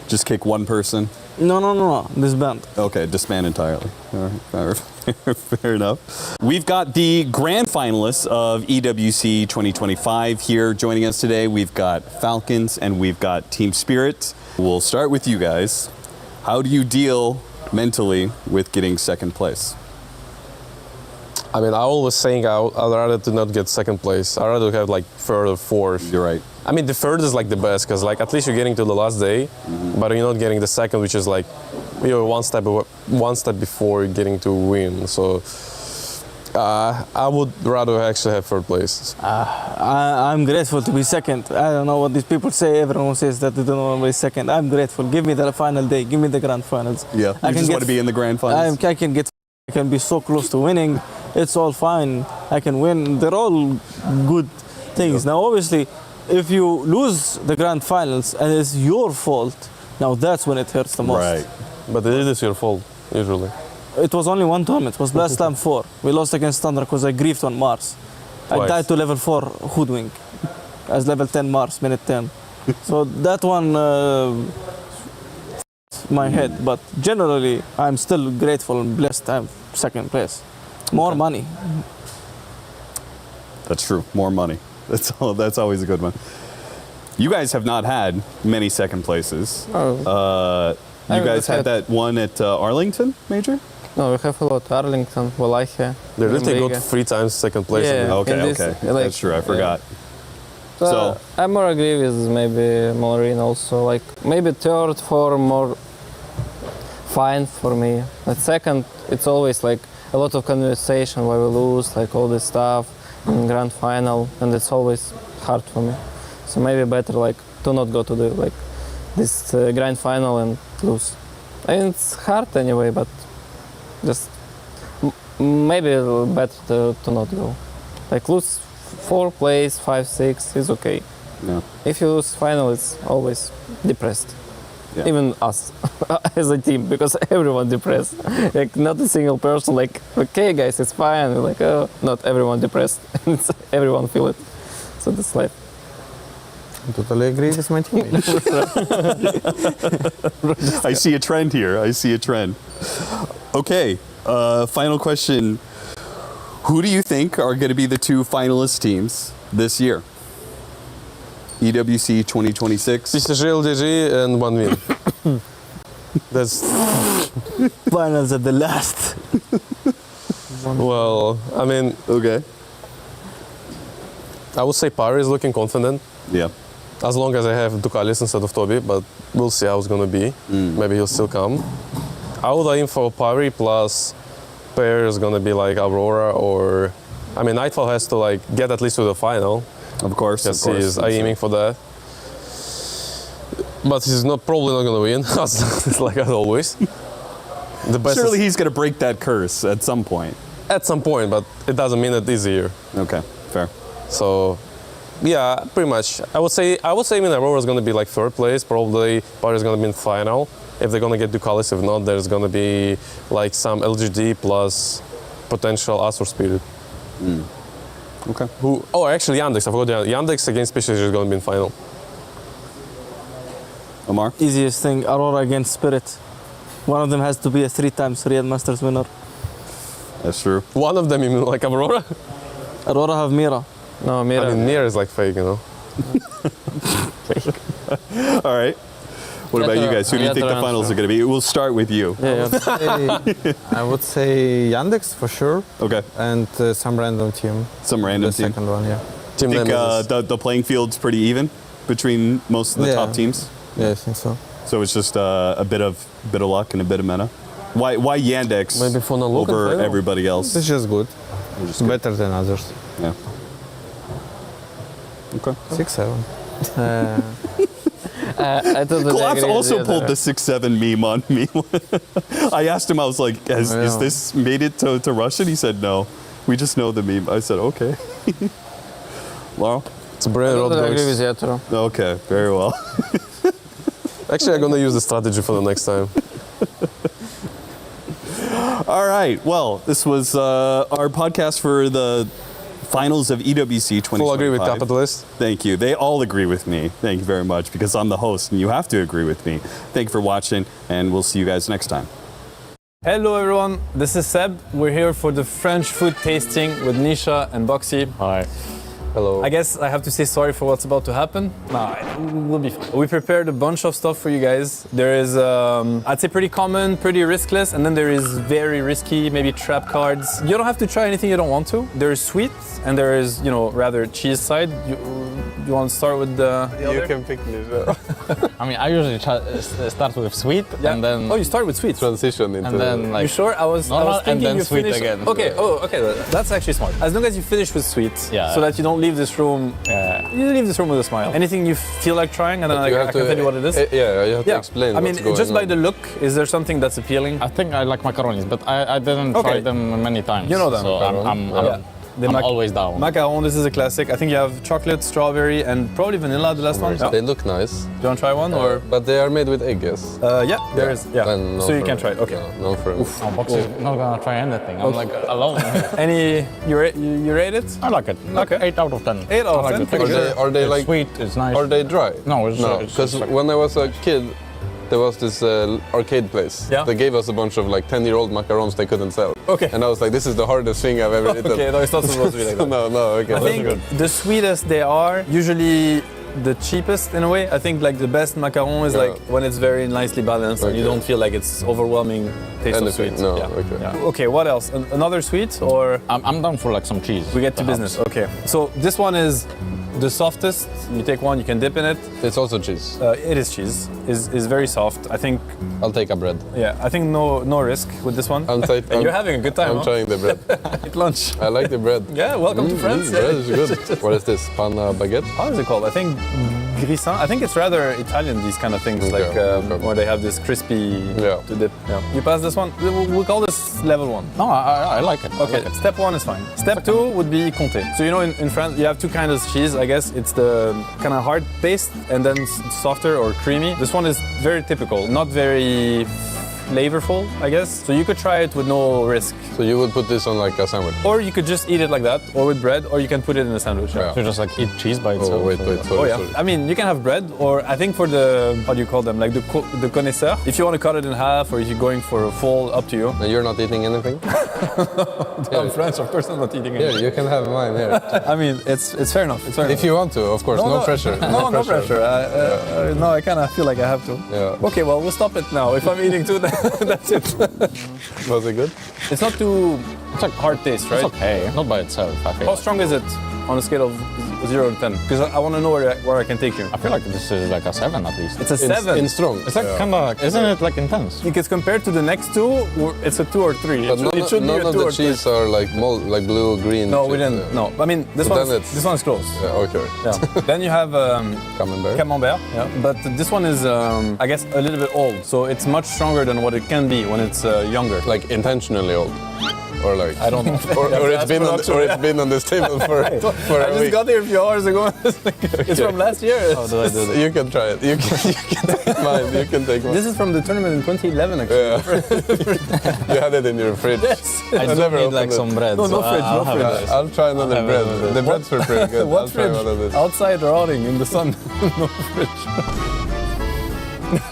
just kick one person. No. Disband. Okay, disband entirely. All right. Fair enough. We've got the grand finalists of EWC 2025 here joining us today. We've got Falcons and we've got Team Spirit. We'll start with you guys. How do you deal mentally with getting second place? I mean, I always saying I'd rather to not get second place. I'd rather have like third or fourth. You're right. I mean, the third is like the best because like at least you're getting to the last day, but you're not getting the second, which is like you're one step before getting to win. So I would rather actually have third place. I'm grateful to be second. I don't know what these people say. Everyone says that they don't want to be second. I'm grateful. Give me the final day. Give me the grand finals. Yeah, you just want to be in the grand finals? I can be so close to winning. It's all fine. I can win. They're all good things. Now, obviously, if you lose the grand finals and it's your fault, now that's when it hurts the most. Right. But it is your fault, usually. It was only one tournament. It was Blast Slam 4. We lost against Thunder because I griefed on Mars. Twice. I died to level 4 Hoodwink as level 10 Mars, minute 10. So that one, my head. But generally, I'm still grateful and blessed I'm second place. More money. That's true. More money. That's always a good one. You guys have not had many second places. You guys had that one at Arlington, Major? No, we have a lot. Arlington, Wallachia. They literally got 3 times second place. Yeah, Okay. That's true. I forgot. So I more agree with maybe Malorine also. Like maybe third, 4 more fine for me. At second, it's always like a lot of conversation why we lose, like all this stuff. in grand final, and it's always hard for me. So maybe better like to not go to the this grand final and lose. I mean, it's hard anyway, but just maybe better to not go. Like lose 4 plays, 5, 6 is okay. Yeah. If you lose final, it's always depressed. Yeah. Even us as a team, because everyone depressed. Like not a single person like, okay guys, it's fine. We're like, oh, not everyone depressed. Everyone feel it. So that's life. I totally agree with my team. I see a trend here. I see a trend. Okay, final question. Who do you think are going to be the 2 finalist teams this year? EWC 2026. PSG, LGG, and 1 win. That's finals at the last. Well, I mean, okay. I would say Pari is looking confident. Yeah. As long as I have Dukalis instead of Toby, but we'll see how it's gonna be. Maybe he'll still come. I would aim for Pari plus pair is gonna be like Aurora or, I mean, Nightfall has to like get at least to the final. Of course. Because he's aiming for that. But he's probably not gonna win, like as always. The best Surely he's gonna break that curse at some point. At some point, but it doesn't mean it's easier. Okay, fair. So, yeah, pretty much. I would say Aurora is gonna be like 3rd place. Probably Pari is gonna be in final. If they're gonna get Ducalis, if not, there's gonna be like some LGD plus potential Asur Spirit. Okay. Oh, actually Yandex. I forgot. Yandex against PSG is gonna be in final. Omar? Easiest thing, Aurora against Spirit. One of them has to be a 3 times Riyadh Masters winner. That's true. One of them, you mean like Aurora? Aurora have Mira. No, Mira. I mean, Mira is like fake, you know. All right. What about you guys? Who do you think the finals are going to be? We'll start with you. I would say Yandex for sure. Okay. And some random team. Some random team. The second one, yeah. Think the playing field's pretty even between most of the top teams? Yeah, I think so. So it's just a bit of luck and a bit of meta. Why Yandex maybe for over everybody else? It's just good. Just better than others. Yeah. Okay. 6-7. Collapse also pulled the 6-7 meme on me. I asked him, I was like, has this made it to Russian? He said, no. We just know the meme. I said, okay. Laurel? It's a brand road agree with you. Okay, very well. Actually, I'm going to use the strategy for the next time. All right. Well, this was our podcast for the finals of EWC 2025. Full agree with Capitalist. Thank you. They all agree with me. Thank you very much, because I'm the host and you have to agree with me. Thank you for watching, and we'll see you guys next time. Hello everyone, this is Seb. We're here for the French food tasting with Nisha and Boxy. Hi. Hello. I guess I have to say sorry for what's about to happen. No, we'll be fine. We prepared a bunch of stuff for you guys. There is, I'd say pretty common, pretty riskless, and then there is very risky, maybe trap cards. You don't have to try anything you don't want to. There is sweet, and there is, rather cheese side. You want to start with the You can pick Nisha. I mean, I usually start with sweet, and then... Oh, you start with sweet? Transition into... And then like... You sure? I was thinking and then you sweet finish... again. Okay, that's actually smart. As long as you finish with sweet, so that you don't leave this room... You leave this room with a smile. Anything you feel like trying, and then I can tell you what it is? You have to explain I mean, what's going just by on. the look, is there something that's appealing? I think I like macaronis, but I didn't try them many times. You know them. So I'm always down. Macaron, this is a classic. I think you have chocolate, strawberry, and probably vanilla, the last one. They look nice. Do you want to try one? Or? But they are made with egg, yes? Yeah, there is. Yeah. Then no So you for can me. try it. Okay. No for me. Box is not gonna try anything. I'm like alone. You rate it? I like it. Like 8 out of 10. 8 out of 10. Are they it's like sweet? It's nice. Are they dry? No, it's because when I was a kid, there was this arcade place. Yeah. They gave us a bunch of like 10-year-old macarons they couldn't sell. Okay. And I was like, this is the hardest thing I've ever eaten. Okay, no, it's not supposed to be like that. No, okay. I think the sweetest they are, usually the cheapest in a way. I think like the best macaron is like when it's very nicely balanced and you don't feel like it's overwhelming taste of sweet. No, Okay, what else? Another sweet or? I'm down for like some cheese. We get to business. Okay. So this one is The softest, you take one, you can dip in it. It's also cheese. It is cheese. Is very soft. I think. I'll take a bread. Yeah, I think no risk with this one. You're having a good time. I'm trying the bread. At lunch. I like the bread. Yeah, welcome to France. Bread is good. What is this? Pan baguette? How is it called? I think grissant. I think it's rather Italian, these kind of things, like where they have this crispy to dip. Yeah. You pass this one? We'll call this level 1. No, I like it. Okay, step 1 is fine. Step 2 would be comté. So you know in France you have two kinds of cheese, I guess. It's the kind of hard paste and then softer or creamy. This one is very typical, not very flavorful, I guess. So you could try it with no risk. So you would put this on like a sandwich? Or you could just eat it like that, or with bread, or you can put it in a sandwich. Yeah. So just like eat cheese by itself. Oh, wait, sorry. I mean, you can have bread, or I think for the, how do you call them, like the connaisseur, if you want to cut it in half, or if you're going for a full, up to you. And you're not eating anything? I'm French, of course I'm not eating anything. Yeah, you can have mine here. I mean, it's fair enough. It's fair enough. If you want to, of course, no pressure. No pressure. No, I kind of feel like I have to. Yeah. Okay, well, we'll stop it now. If I'm eating too, that's it. Was it good? It's not too. It's like hard taste, right? It's okay, not by itself. I feel How strong is it on a scale of 0 to 10? Because I want to know where I can take you. I feel like this is like a 7 at least. It's a 7. In strong. It's like kind of, isn't it like intense? Because compared to the next two, it's a 2 or 3. But none of the cheese are like like blue, green. No, we didn't. No, I mean this one's close. Yeah, okay. Yeah. Then you have camembert. Yeah. But this one is, I guess, a little bit old. So it's much stronger than what it can be when it's younger. Like intentionally old. Or like I don't know. or it's been on this table for I a just week. got here a few hours ago. It's from last year. How do I do that? You can try it. You can take mine. You can take mine. This is from the tournament in 2011, actually. Yeah. You had it in your fridge. Yes. I do never need opened like it. some bread. No, so no fridge, I'll no have fridge. it. I'll try another have bread. another. The breads were pretty good. What I'll try fridge? one of this. Outside rotting in the sun. No fridge.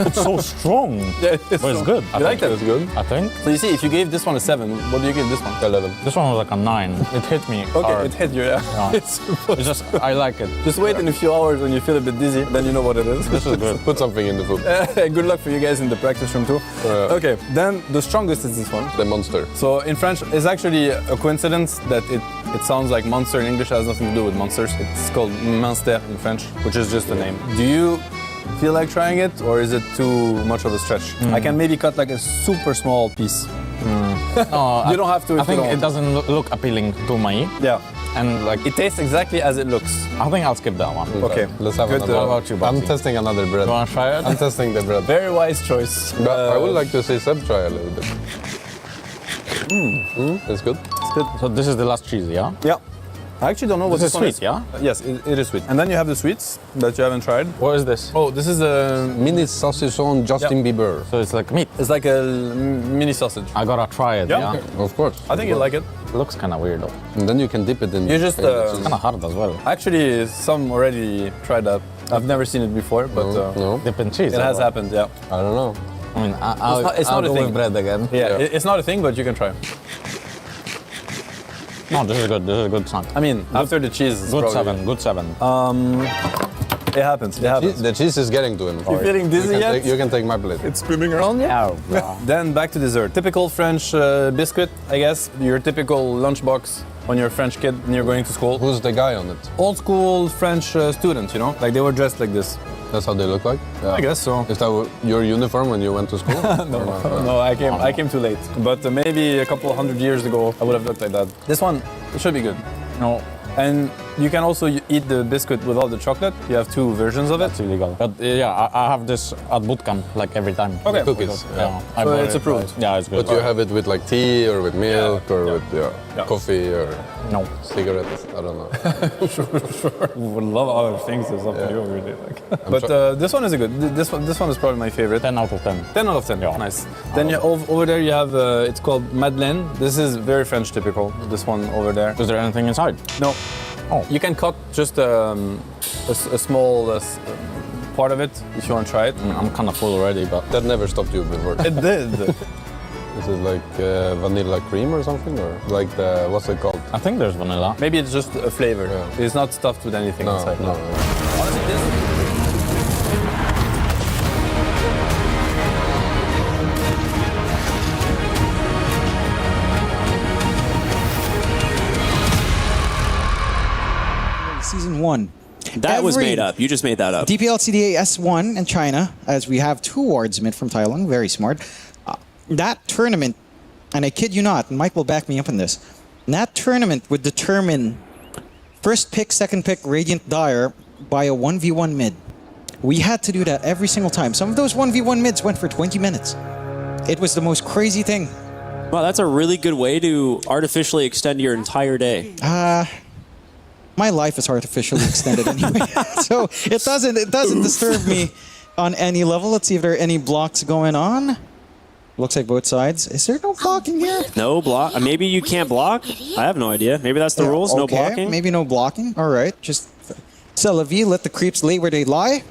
It's so strong. Yeah, But it's good. You like that? It's good. I think. So you see, if you gave this one a 7, what do you give this one? 11. This one was like a 9. It hit me Okay, hard. it hit you, yeah. Yeah. It's just, I like it. Just wait in a few hours when you feel a bit dizzy, then you know what it is. This is good. Put something in the food. Good luck for you guys in the practice room too. Okay, then the strongest is this one. The monster. So in French, it's actually a coincidence that it sounds like monster in English. It has nothing to do with monsters. It's called Minster in French, which is just a name. Do you feel like trying it, or is it too much of a stretch? I can maybe cut like a super small piece. No, You don't have to. I if you think don't it doesn't look appealing to me. Yeah. And like, It tastes exactly as it looks. I think I'll skip that one. Okay. Let's have Good, another. What about you, I'm Bobby? testing another bread. You want to try it? I'm testing the bread. Very wise choice. But I would like to see Seb try a little bit. It's good. It's good. So this is the last cheese, yeah? Yeah. I actually don't know what This this is one sweet, yeah? Yes, it is sweet. And then you have the sweets that you haven't tried. What is this? Oh, this is a. Mini saucisson Justin Bieber. So it's like meat. It's like a mini sausage. I gotta try it, Yeah. yeah? Of course. I think you like it. It looks kind of weird though. And then you can dip it in. You just, It's kind of hard as well. Actually, some already tried that. I've never seen it before, but no. Dip in cheese. it has or what? happened. Yeah. I don't know. I mean, I'll it's not a go thing. with bread again. Yeah. It's not a thing, but you can try. No, this is good. This is a good snack. I mean, after the cheese, it's Good probably- 7. Good 7. It happens. It happens. The cheese is getting to him. You feeling dizzy yet? You can take my plate. It's spinning around you. Oh, bro. Then back to dessert. Typical French biscuit, I guess. Your typical lunchbox when you're a French kid and you're going to school. Who's the guy on it? Old school French students, you know? Like they were dressed like this. That's how they look like? Yeah. I guess so. Is that your uniform when you went to school? No, I came too late. But maybe a couple hundred years ago, I would have looked like that. This one, it should be good. No, And you can also eat the biscuit with all the chocolate. You have two versions of it. it's illegal. But yeah, I have this at boot camp like every time. Okay. Cookies. Yeah. I So bought it's it, approved. Yeah, it's good. But you have it with like tea or with milk or with coffee or No. cigarettes. I don't know. Sure. We would love other things. It's up to you, really. But this one is a good. This one is probably my favorite. 10 out of 10. 10 out of 10. Yeah. Nice. Then you, over there you have it's called Madeleine. This is very French typical. This one over there. Is there anything inside? No. Oh. You can cut just a small part of it if you want to try it. I'm kind of full already, but That never stopped you before. It did. Is it like vanilla cream or something? Or like the, what's it called? I think there's vanilla. Maybe it's just a flavor. Yeah. It's not stuffed with anything No, inside. no. Honestly, this. Season 1. That was made up. You just made that up. DPLCDA S1 in China, as we have 2 wards mid from Thailand, very smart. That tournament, and I kid you not, and Mike will back me up on this, that tournament would determine first pick, second pick, Radiant Dire by a 1v1 mid. We had to do that every single time. Some of those 1v1 mids went for 20 minutes. It was the most crazy thing. Wow, that's a really good way to artificially extend your entire day. My life is artificially extended anyway, so it doesn't disturb me on any level. Let's see if there are any blocks going on. Looks like both sides. Is there no blocking here? No block. Maybe you can't block. I have no idea. Maybe that's the rules. No blocking. Maybe no blocking. All right, just Celavi, let the creeps lay where they lie.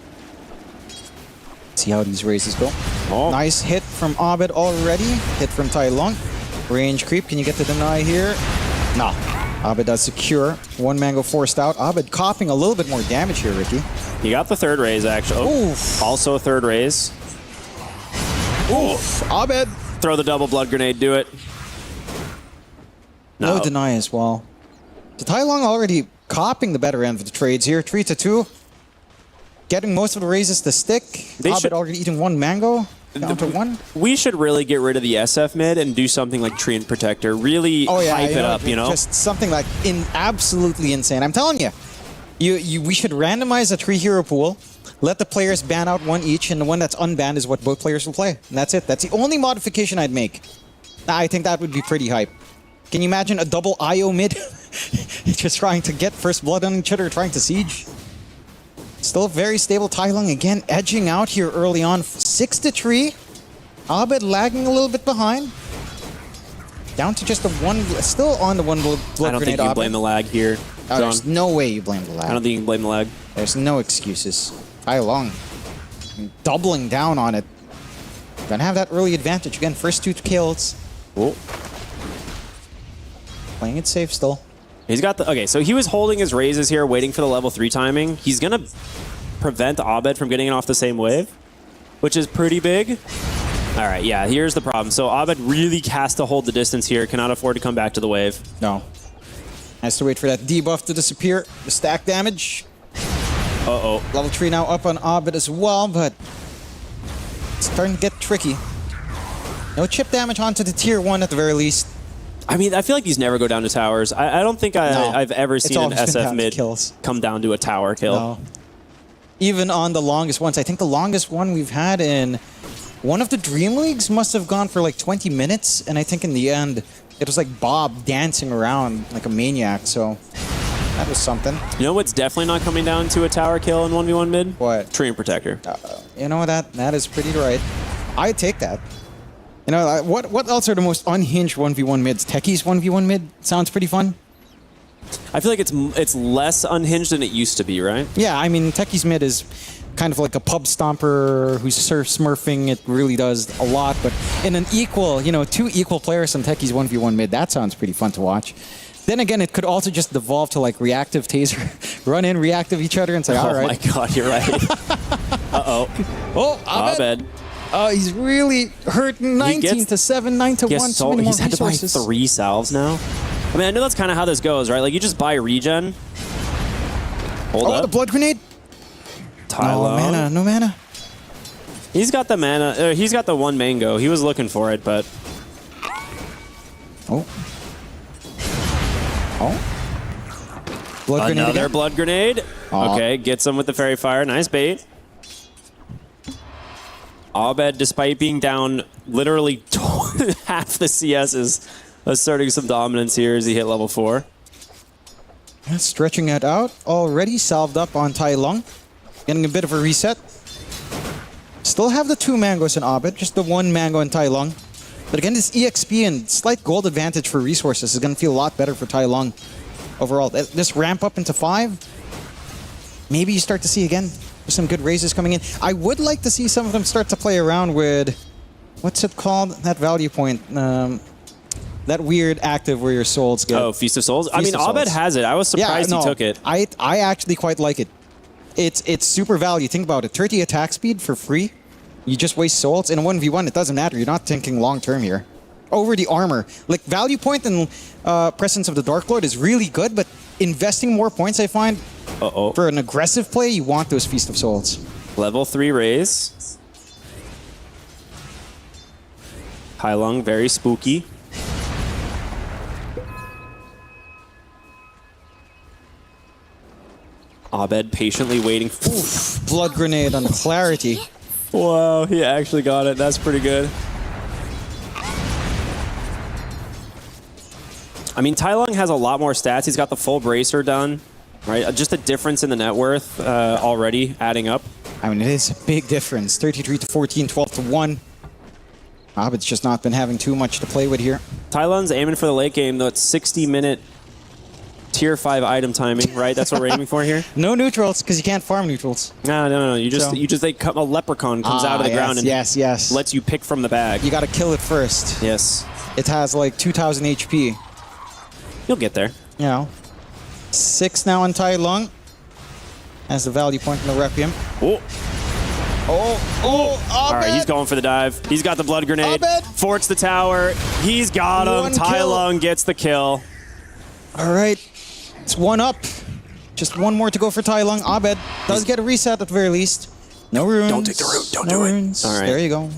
See how these races go. Oh. Nice hit from Abed already. Hit from Tai Long. Range creep. Can you get the deny here? No. Abed does secure. One mango forced out. Abed copping a little bit more damage here, Ricky. He got the third raise, actually. Oh, also a third raise. Oof. Abed. Throw the double blood grenade. Do it. No deny as well. So Tai Long already copping the better end of the trades here. 3-2. Getting most of the raises to stick. Abed already eating 1 mango. Down to 1. We should really get rid of the SF mid and do something like Treant Protector. Really hype it up, you know? Just something like absolutely insane. I'm telling you, we should randomize a 3-hero pool, let the players ban out 1 each, and the one that's unbanned is what both players will play. And that's it. That's the only modification I'd make. I think that would be pretty hype. Can you imagine a double IO mid? Just trying to get first blood on each other, trying to siege. Still very stable. Tai Long again edging out here early on. 6-3. Abed lagging a little bit behind. Down to just the 1. Still on the 1 blood grenade. I don't think you can blame the lag here. Oh, there's no way you blame the lag. I don't think you can blame the lag. There's no excuses. Tai Long doubling down on it. Gonna have that early advantage again. First 2 kills. Oh. Playing it safe still. He's got the... Okay, so he was holding his raises here, waiting for the level 3 timing. He's going to prevent Abed from getting it off the same wave, which is pretty big. All right, yeah, here's the problem. So Abed really has to hold the distance here, cannot afford to come back to the wave. No. Has to wait for that debuff to disappear. The stack damage. Uh-oh. Level 3 now up on Abed as well, but it's starting to get tricky. No chip damage onto the tier 1 at the very least. I mean, I feel like these never go down to towers. I don't think I've ever seen an SF mid come down to a tower kill. No. Even on the longest ones. I think the longest one we've had in one of the Dream Leagues must have gone for like 20 minutes. And I think in the end, it was like Bob dancing around like a maniac. So that was something. You know what's definitely not coming down to a tower kill in 1v1 mid? What? Treant Protector. You know, that is pretty right. I'd take that. You know, what else are the most unhinged 1v1 mids? Techie's 1v1 mid sounds pretty fun. I feel like it's less unhinged than it used to be, right? Yeah, I mean, Techie's mid is kind of like a pub stomper who's smurfing. It really does a lot, but in an equal, 2 equal players on Techie's 1v1 mid, that sounds pretty fun to watch. Then again, it could also just devolve to like reactive taser, run in, reactive each other, and say, all right. Oh my god, you're right. Uh-oh. Oh, Abed. He's really hurting. 19-7, 9-1. So many more he's had to buy 3 salves now. I mean, I know that's kind of how this goes, right? Like, you just buy regen. Hold up. The blood grenade. Tylo. No mana. He's got the mana. He's got the 1 mango. He was looking for it, but... Oh. Blood grenade Another again. blood grenade. Okay, gets him with the fairy fire. Nice bait. Abed, despite being down literally half the CS, is asserting some dominance here as he hit level 4. Stretching it out. Already salved up on Tai Long. Getting a bit of a reset. Still have the 2 mangoes in Abed, just the 1 mango in Tai Long. But again, this EXP and slight gold advantage for resources is going to feel a lot better for Tai Long overall. This ramp up into 5, maybe you start to see again some good raises coming in. I would like to see some of them start to play around with, what's it called? That value point. That weird active where your souls go. Oh, Feast of Souls? I mean, Abed has it. I was surprised he took it. I actually quite like it. It's super value. Think about it. 30 attack speed for free. You just waste souls. In a 1v1, it doesn't matter. You're not thinking long-term here. Over the armor. Like, value point and Presence of the Dark Lord is really good, but investing more points, I find, Uh-oh. For an aggressive play, you want those Feast of Souls. Level 3 raise. Hailung, very spooky. Abed patiently waiting. Oof, blood grenade on Clarity. Whoa, he actually got it. That's pretty good. I mean, Tailung has a lot more stats. He's got the full bracer done, right? Just a difference in the net worth already adding up. I mean, it is a big difference. 33 to 14, 12 to 1. Abed's just not been having too much to play with here. Tailung's aiming for the late game, though. It's 60-minute tier 5 item timing, right? That's what we're aiming for here. No neutrals, because you can't farm neutrals. No. You just a leprechaun comes out of the ground and yes. lets you pick from the bag. You got to kill it first. Yes. It has like 2,000 HP. You'll get there. You know. 6 now on Tailung. As the value point in the Requiem. All right, he's going for the dive. He's got the blood grenade. Forts the tower. He's got him. Tailung gets the kill. All right. It's 1 up. Just 1 more to go for Tailung. Abed does get a reset at the very least. No runes. Don't take the root. Don't no do runes. it. All right. There you go.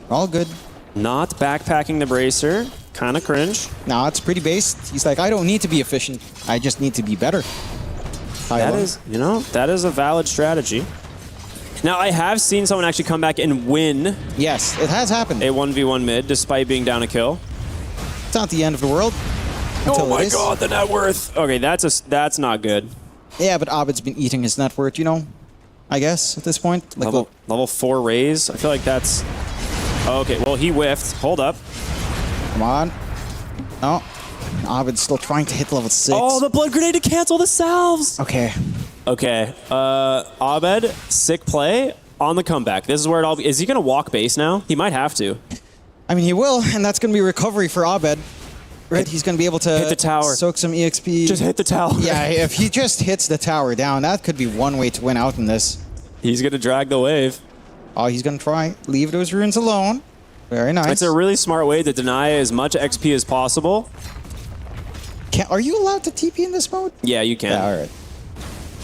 All good. Not backpacking the bracer. Kind of cringe. No, it's pretty based. He's like, I don't need to be efficient. I just need to be better. That is a valid strategy. Now, I have seen someone actually come back and win. Yes, it has happened. A 1v1 mid, despite being down a kill. It's not the end of the world. Oh my god, the net worth. Okay, that's not good. Yeah, but Abed's been eating his net worth, you know, I guess, at this point. Like level 4 raise. I feel like that's... Okay, well, he whiffed. Hold up. Come on. No. Abed's still trying to hit level 6. Oh, the blood grenade to cancel the salves. Okay. Okay. Abed, sick play on the comeback. This is where it all... Is he going to walk base now? He might have to. I mean, he will, and that's going to be recovery for Abed. Right, he's going to be able to hit the tower. Soak some EXP. Just hit the tower. Yeah, if he just hits the tower down, that could be one way to win out in this. He's going to drag the wave. Oh, he's going to try. Leave those runes alone. Very nice. It's a really smart way to deny as much XP as possible. Are you allowed to TP in this mode? Yeah, you can. Yeah, all right.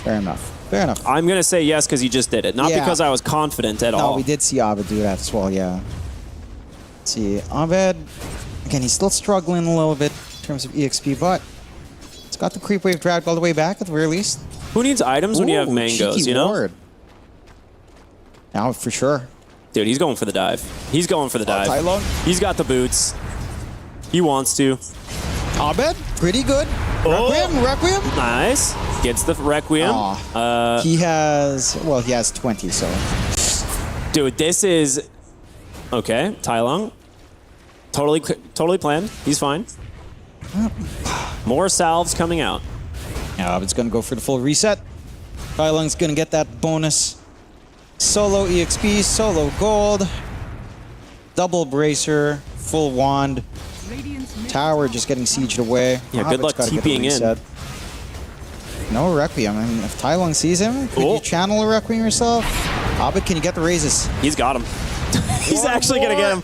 Fair enough. Fair enough. I'm going to say yes because he just did it. Not because I was confident at all. No, we did see Abed do that as well, yeah. Let's see. Abed, again, he's still struggling a little bit in terms of EXP, but it's got the creep wave dragged all the way back at the very least. Who needs items when you have mangoes, you know? Ward. Now, for sure. Dude, he's going for the dive. He's going for the dive. Tailung. He's got the boots. He wants to. Abed, pretty good. Requiem. Nice. Gets the Requiem. He has 20, so. Dude, this is... Okay, Tailung. Totally planned. He's fine. More salves coming out. Yeah, Abed's going to go for the full reset. Tailung's going to get that bonus. Solo EXP, solo gold. Double bracer, full wand. Tower just getting sieged away. Yeah, good luck TPing in. No Requiem. I mean, if Tailung sees him, could you channel a Requiem yourself? Abed, can you get the raises? He's got him. He's actually going to get him.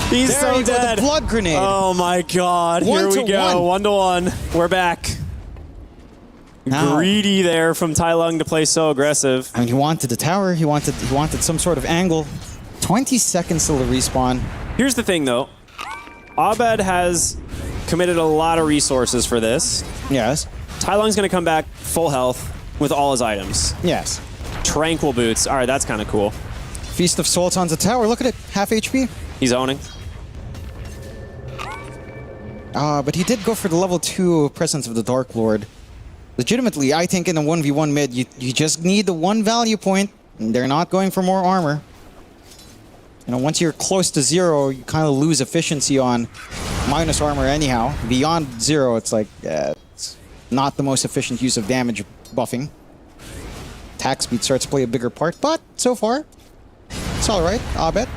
He's there so you go, dead. the blood grenade. Oh my god. Here we go. 1-1. We're back. Now, greedy there from Tailung to play so aggressive. I mean, he wanted the tower. He wanted some sort of angle. 20 seconds till the respawn. Here's the thing, though. Abed has committed a lot of resources for this. Yes. Tailung's going to come back full health with all his items. Yes. Tranquil boots. All right, that's kind of cool. Feast of Souls on the tower. Look at it. Half HP. He's owning. But he did go for the level 2 presence of the Dark Lord. Legitimately, I think in a 1v1 mid, you just need the 1 value point. And they're not going for more armor. You know, once you're close to 0, you kind of lose efficiency on minus armor anyhow. Beyond 0, it's like, it's not the most efficient use of damage buffing. Attack speed starts to play a bigger part, but so far, it's alright. Abed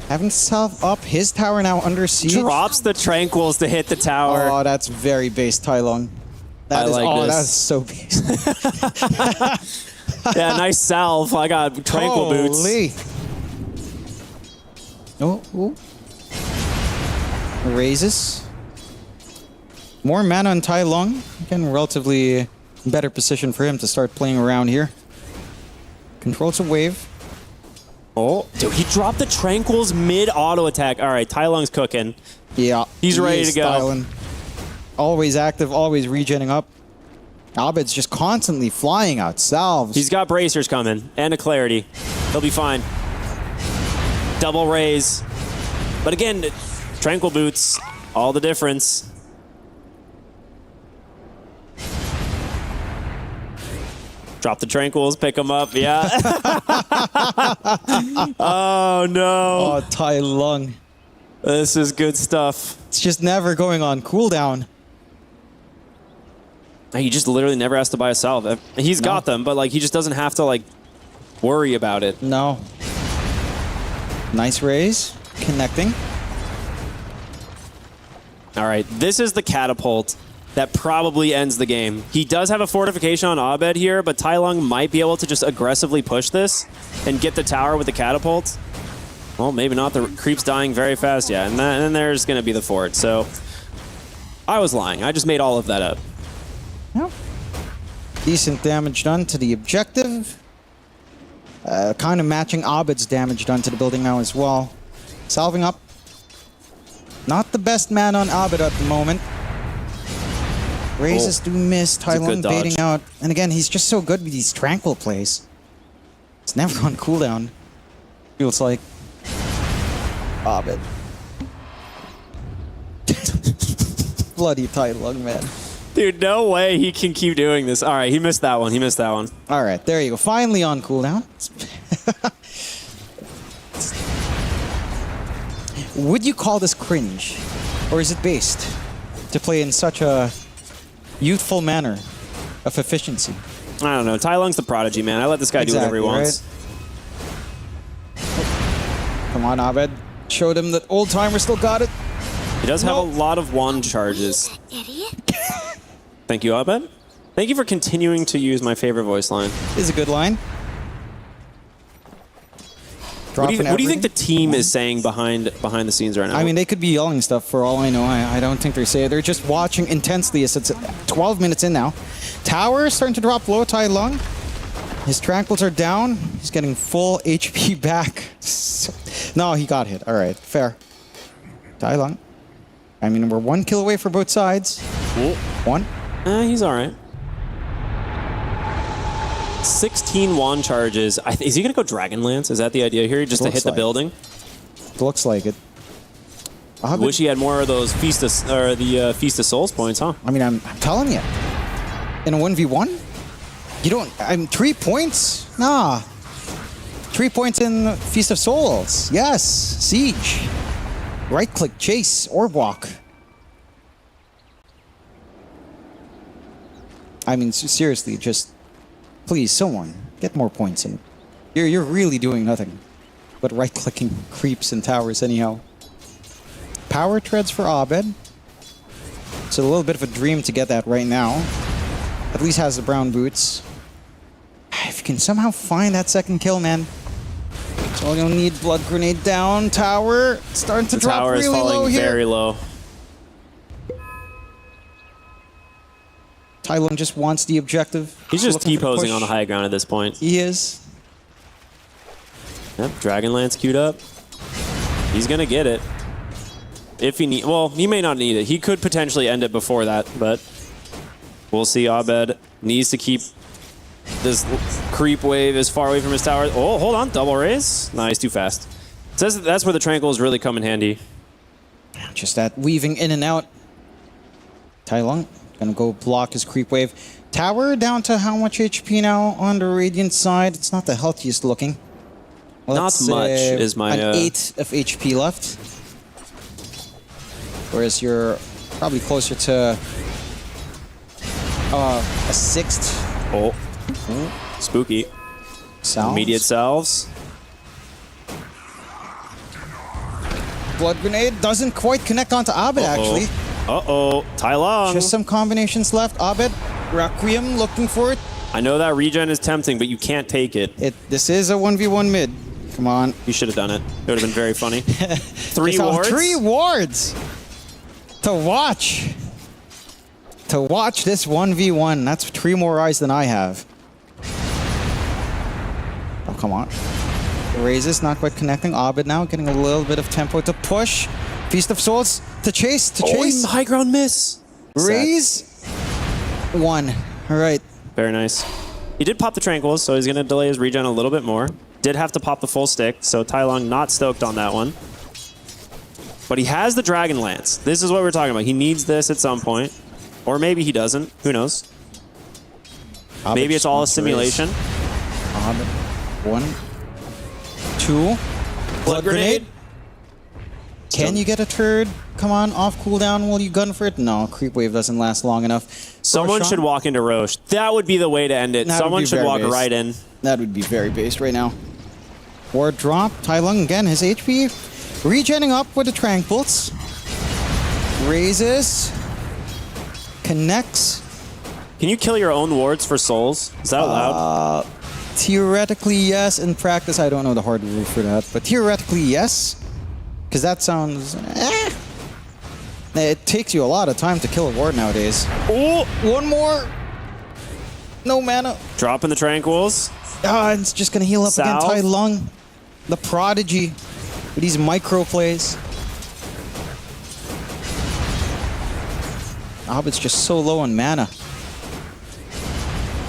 having himself up, his tower now under siege. Drops the Tranquils to hit the tower. Oh, that's very base Tailung. That is, that is so base. Yeah, nice salve. I got Tranquil boots. Oh. Raises. More mana on Tailung. Again, relatively better position for him to start playing around here. Controls a wave. Oh, dude, he dropped the Tranquils mid-auto attack. All right, Tai Lung's cooking. Yeah. He's ready to go. Styling. Always active, always regenning up. Abed's just constantly flying out salves. He's got bracers coming and a clarity. He'll be fine. Double raise. But again, Tranquil boots, all the difference. Drop the Tranquils, pick them up, yeah. Oh, no. Oh, Tai Lung. This is good stuff. It's just never going on cooldown. He just literally never has to buy a salve. He's got them, but like he just doesn't have to like worry about it. No. Nice raise. Connecting. All right, this is the catapult that probably ends the game. He does have a fortification on Abed here, but Tai Lung might be able to just aggressively push this and get the tower with the catapult. Well, maybe not. The creep's dying very fast, yeah. And then there's going to be the fort. So I was lying. I just made all of that up. Yep. Decent damage done to the objective. Kind of matching Abed's damage done to the building now as well. Salving up. Not the best man on Abed at the moment. Raises do miss. Tai Lung baiting out. And again, he's just so good with these Tranquil plays. It's never on cooldown. Feels like. Abed. Bloody Tai Lung, man. Dude, no way he can keep doing this. All right, he missed that one. He missed that one. All right, there you go. Finally on cooldown. Would you call this cringe? Or is it based to play in such a youthful manner of efficiency? I don't know. Tai Lung's the prodigy, man. I let this guy do whatever he wants. Right? Come on, Abed. Showed him that old timer still got it. He does have a lot of wand charges. Thank you, Abed. Thank you for continuing to use my favorite voice line. Is a good line. What do you think the team is saying behind the scenes right now? I mean, they could be yelling stuff for all I know. I don't think they're saying. They're just watching intensely as it's 12 minutes in now. Tower starting to drop low. Tai Lung. His Tranquils are down. He's getting full HP back. No, he got hit. All right, fair. Tai Lung. I mean, we're 1 kill away for both sides. Cool. 1. He's all right. 16 wand charges. Is he going to go Dragonlance? Is that the idea here? Just to hit the building? Looks like it. Wish he had more of those Feast of Souls points, huh? I mean, I'm telling you. In a 1v1? You don't... 3 points? Nah. 3 points in Feast of Souls. Yes. Siege. Right-click, chase, orb walk. I mean, seriously, just... Please, someone, get more points in. You're really doing nothing but right-clicking creeps and towers anyhow. Power treads for Abed. It's a little bit of a dream to get that right now. At least has the brown boots. If you can somehow find that second kill, man. So you'll need blood grenade down. Tower starting to drop really low here. The tower is falling very low. Tai Lung just wants the objective. He's just T-posing on the high ground at this point. He is. Yep, Dragonlance queued up. He's gonna get it. If he need, well, he may not need it. He could potentially end it before that, but we'll see. Abed needs to keep this creep wave as far away from his tower. Oh, hold on, double raise. Nice, too fast. Says that's where the Tranquils really come in handy. Just that weaving in and out. Tai Lung gonna go block his creep wave. Tower down to how much HP now on the Radiant side? It's not the healthiest looking. Not much is my... An 8 of HP left. Whereas you're probably closer to a 6th. Oh. Spooky. Salves. Immediate salves. Blood grenade doesn't quite connect onto Abed, actually. Uh-oh. Tai Lung. Just some combinations left. Abed, Requiem looking for it. I know that regen is tempting, but you can't take it. This is a 1v1 mid. Come on. You should have done it. It would have been very funny. 3 wards? 3 wards! To watch. to watch this 1v1. That's 3 more eyes than I have. Oh, come on. Raises not quite connecting. Abed now getting a little bit of tempo to push. Feast of Souls to chase. Oh, high ground miss. Raise. 1. All right. Very nice. He did pop the Tranquils, so he's going to delay his regen a little bit more. Did have to pop the full stick, so Tai Lung not stoked on that one. But he has the Dragon Lance. This is what we're talking about. He needs this at some point. Or maybe he doesn't. Who knows? Maybe it's all a simulation. 1, 2. Blood grenade. Can you get a turd? Come on, off cooldown. Will you gun for it? No, creep wave doesn't last long enough. Someone should walk into Roche. That would be the way to end it. Someone should walk right in. That would be very based right now. Ward drop. Tai Lung again, his HP regenning up with the Tranquils. Raises. Connects. Can you kill your own wards for souls? Is that allowed? Theoretically, yes. In practice, I don't know the hard rule for that. But theoretically, yes. Because that sounds... It takes you a lot of time to kill a ward nowadays. Oh! 1 more! No mana. Dropping the Tranquils. It's just going to heal up South. again. Tai Lung, the prodigy, with these micro plays. Abed's just so low on mana.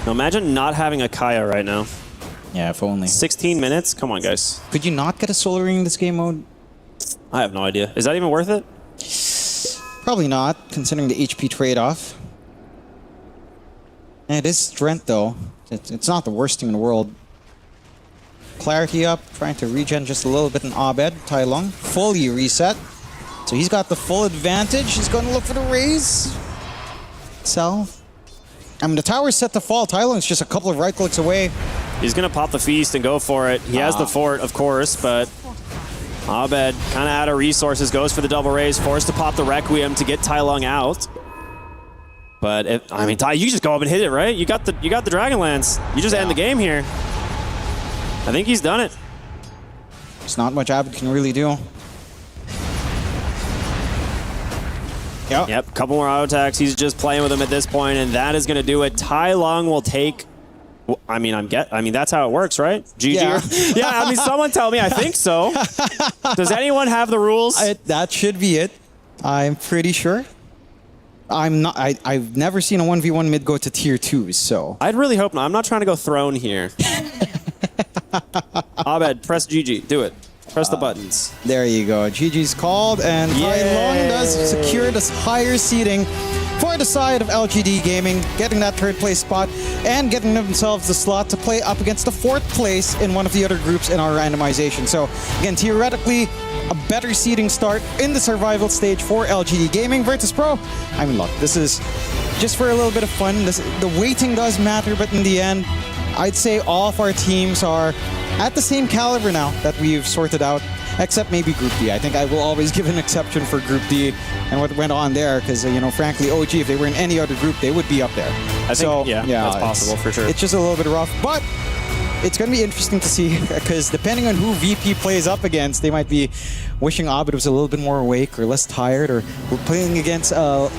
Now imagine not having a Kaya right now. Yeah, if only. 16 minutes? Come on, guys. Could you not get a Solar Ring in this game mode? I have no idea. Is that even worth it? Probably not, considering the HP trade-off. It is strength, though. It's not the worst thing in the world. Clarity up, trying to regen just a little bit in Abed. Tai Lung, fully reset. So he's got the full advantage. He's going to look for the raise. Sell. I mean, the tower's set to fall. Tai Lung's just a couple of right clicks away. He's going to pop the feast and go for it. He has the fort, of course, but Abed kind of out of resources, goes for the double raise, forced to pop the Requiem to get Tai Lung out. But I mean, Tai, you just go up and hit it, right? You got the Dragonlance. You just end the game here. I think he's done it. There's not much Abed can really do. Yep, couple more auto attacks. He's just playing with him at this point, and that is going to do it. Tai Lung will take. I mean, that's how it works, right? GG. Yeah. I mean, someone tell me. I think so. Does anyone have the rules? That should be it. I'm pretty sure. I'm not. I've never seen a 1v1 mid go to tier 2s, so. I'd really hope not. I'm not trying to go throne here. Abed, press GG. Do it. Press the buttons. There you go. GG's called, and Tai Lung does secure this higher seeding for the side of LGD Gaming, getting that 3rd place spot and getting themselves the slot to play up against the 4th place in one of the other groups in our randomization. So again, theoretically, a better seeding start in the survival stage for LGD Gaming. Virtus Pro, I mean, look, this is just for a little bit of fun. The weighting does matter, but in the end, I'd say all of our teams are at the same caliber now that we've sorted out, except maybe Group D. I think I will always give an exception for Group D and what went on there, because, you know, frankly, OG, if they were in any other group, they would be up there. I think, yeah, that's possible for sure. It's just a little bit rough, but it's going to be interesting to see, because depending on who VP plays up against, they might be wishing Abed was a little bit more awake or less tired, or we're playing against an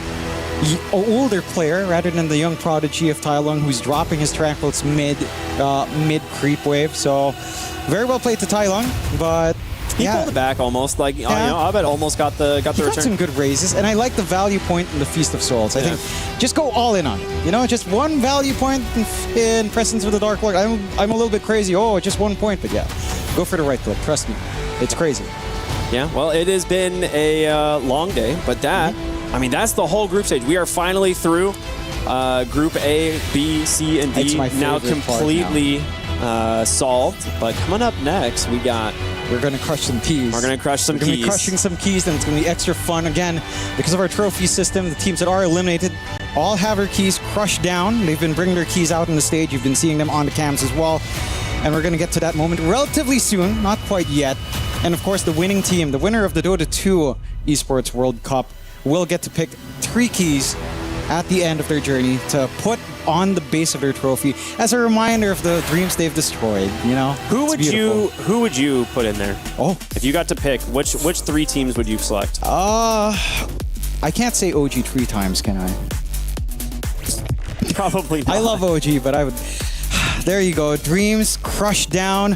older player rather than the young prodigy of Tai Lung, who's dropping his Tranquils mid creep wave. So very well played to Tai Lung, but he pulled it back almost. Like, you know, Abed almost got the return. Got some good raises, and I like the value point in the Feast of Souls. I think just go all in on it. You know, just one value point in Presence of the Dark Lord. I'm a little bit crazy. Oh, just 1 point, but yeah, go for the right click. Trust me, it's crazy. Yeah, well, it has been a long day, but that, I mean, that's the whole group stage. We are finally through Group A, B, C, and D. Now completely solved. But coming up next, we're going to crush some keys. We're going to crush some keys. We're going to be crushing some keys, and it's going to be extra fun. Again, because of our trophy system, the teams that are eliminated all have their keys crushed down. They've been bringing their keys out on the stage. You've been seeing them on the cams as well. And we're going to get to that moment relatively soon, not quite yet. And of course, the winning team, the winner of the Dota 2 Esports World Cup, will get to pick 3 keys at the end of their journey to put on the base of their trophy as a reminder of the dreams they've destroyed. You know, who would you put in there? Oh, if you got to pick, which 3 teams would you select? I can't say OG 3 times, can I? Probably not. I love OG, but I would... There you go. Dreams crushed down.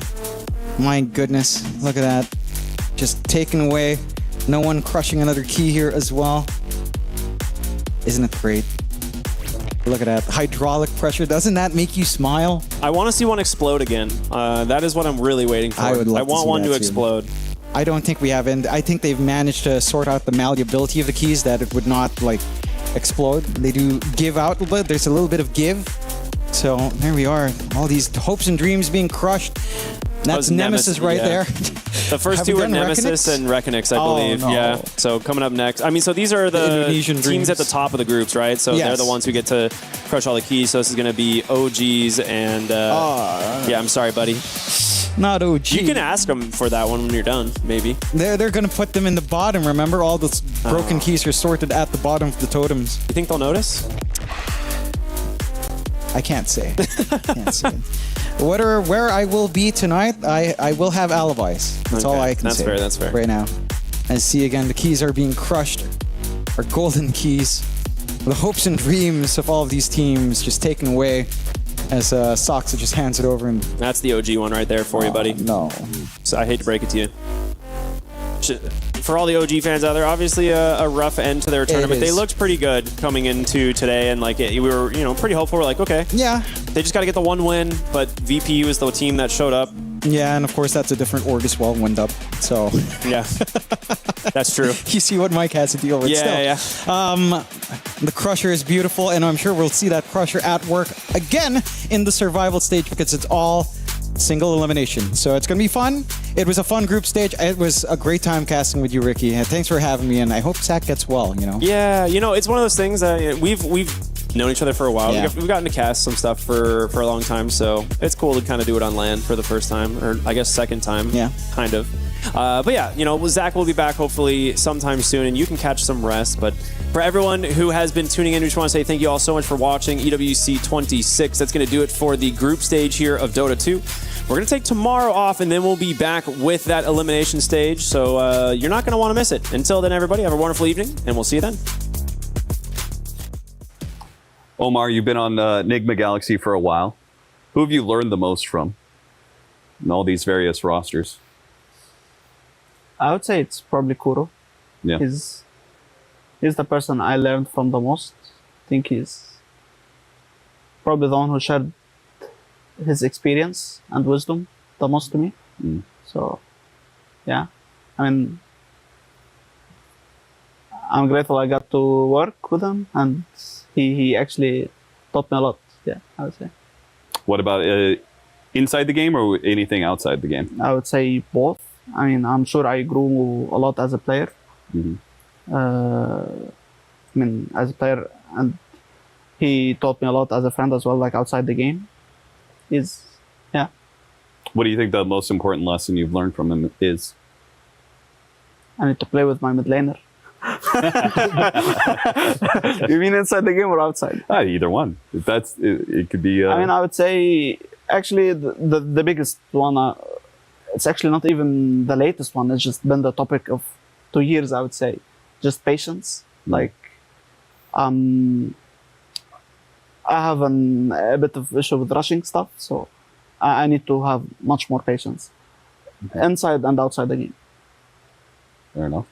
My goodness. Look at that. Just taken away. No one crushing another key here as well. Isn't it great? Look at that. Hydraulic pressure. Doesn't that make you smile? I want to see one explode again. That is what I'm really waiting for. I would love to want see one that to too. explode. I don't think we have, and I think they've managed to sort out the malleability of the keys that it would not like explode. They do give out a little bit. There's a little bit of give. So there we are. All these hopes and dreams being crushed. That's Nemesis right there. The first Have two we were done Nemesis Reckonix? and Reckonix, I Oh, believe. no. Yeah. So coming up next. I mean, so these are the Indonesian teams dreams. at the top of the groups, right? So they're Yes. the ones who get to crush all the keys. So this is going to be OGs and... yeah, I'm sorry, buddy. Not OG. You can ask them for that one when you're done, maybe. They're gonna put them in the bottom. Remember, all the broken keys are sorted at the bottom of the totems. You think they'll notice? I can't say. Can't say. Where I will be tonight, I will have alibis. That's all I can That's say. fair, that's fair. Right now. And see again, the keys are being crushed. Our golden keys. The hopes and dreams of all of these teams just taken away as Soxa just hands it over. And That's the OG one right there for you, buddy. No. So I hate to break it to you. For all the OG fans out there, obviously a rough end to their tournament. They is. looked pretty good coming into today, and like we were, pretty hopeful. We're like, okay, yeah, they just got to get the one win. But VP was the team that showed up. yeah, and of course that's a different org as well, wind up. So Yeah, that's true. you see what Mike has to deal with. Yeah, still. The Crusher is beautiful, and I'm sure we'll see that Crusher at work again in the survival stage because it's all single elimination. So it's going to be fun. It was a fun group stage. It was a great time casting with you, Ricky. And thanks for having me, and I hope Zach gets well, Yeah, it's one of those things that we've known each other for a while. Yeah. We've gotten to cast some stuff for a long time, so it's cool to kind of do it on land for the first time, or I guess second time. Yeah. Kind of. But yeah, Zach will be back hopefully sometime soon, and you can catch some rest. But for everyone who has been tuning in, we just want to say thank you all so much for watching EWC 26. That's going to do it for the group stage here of Dota 2. We're going to take tomorrow off, and then we'll be back with that elimination stage. So you're not going to want to miss it. Until then, everybody, have a wonderful evening, and we'll see you then. Omar, you've been on Enigma Galaxy for a while. Who have you learned the most from in all these various rosters? I would say it's probably Kuro. Yeah. He's the person I learned from the most. I think he's probably the one who shared his experience and wisdom the most to me. So, yeah. I mean, I'm grateful I got to work with him, and he actually taught me a lot. Yeah, I would say. What about inside the game or anything outside the game? I would say both. I mean, I'm sure I grew a lot as a player. As a player, and he taught me a lot as a friend as well, like outside the game. Yeah. What do you think the most important lesson you've learned from him is? I need to play with my mid laner. You mean inside the game or outside? Either one. It could be. I mean, I would say actually the biggest one. It's actually not even the latest one. It's just been the topic of 2 years, I would say. Just patience. Like, I have a bit of issue with rushing stuff, so I need to have much more patience inside and outside the game. Fair enough.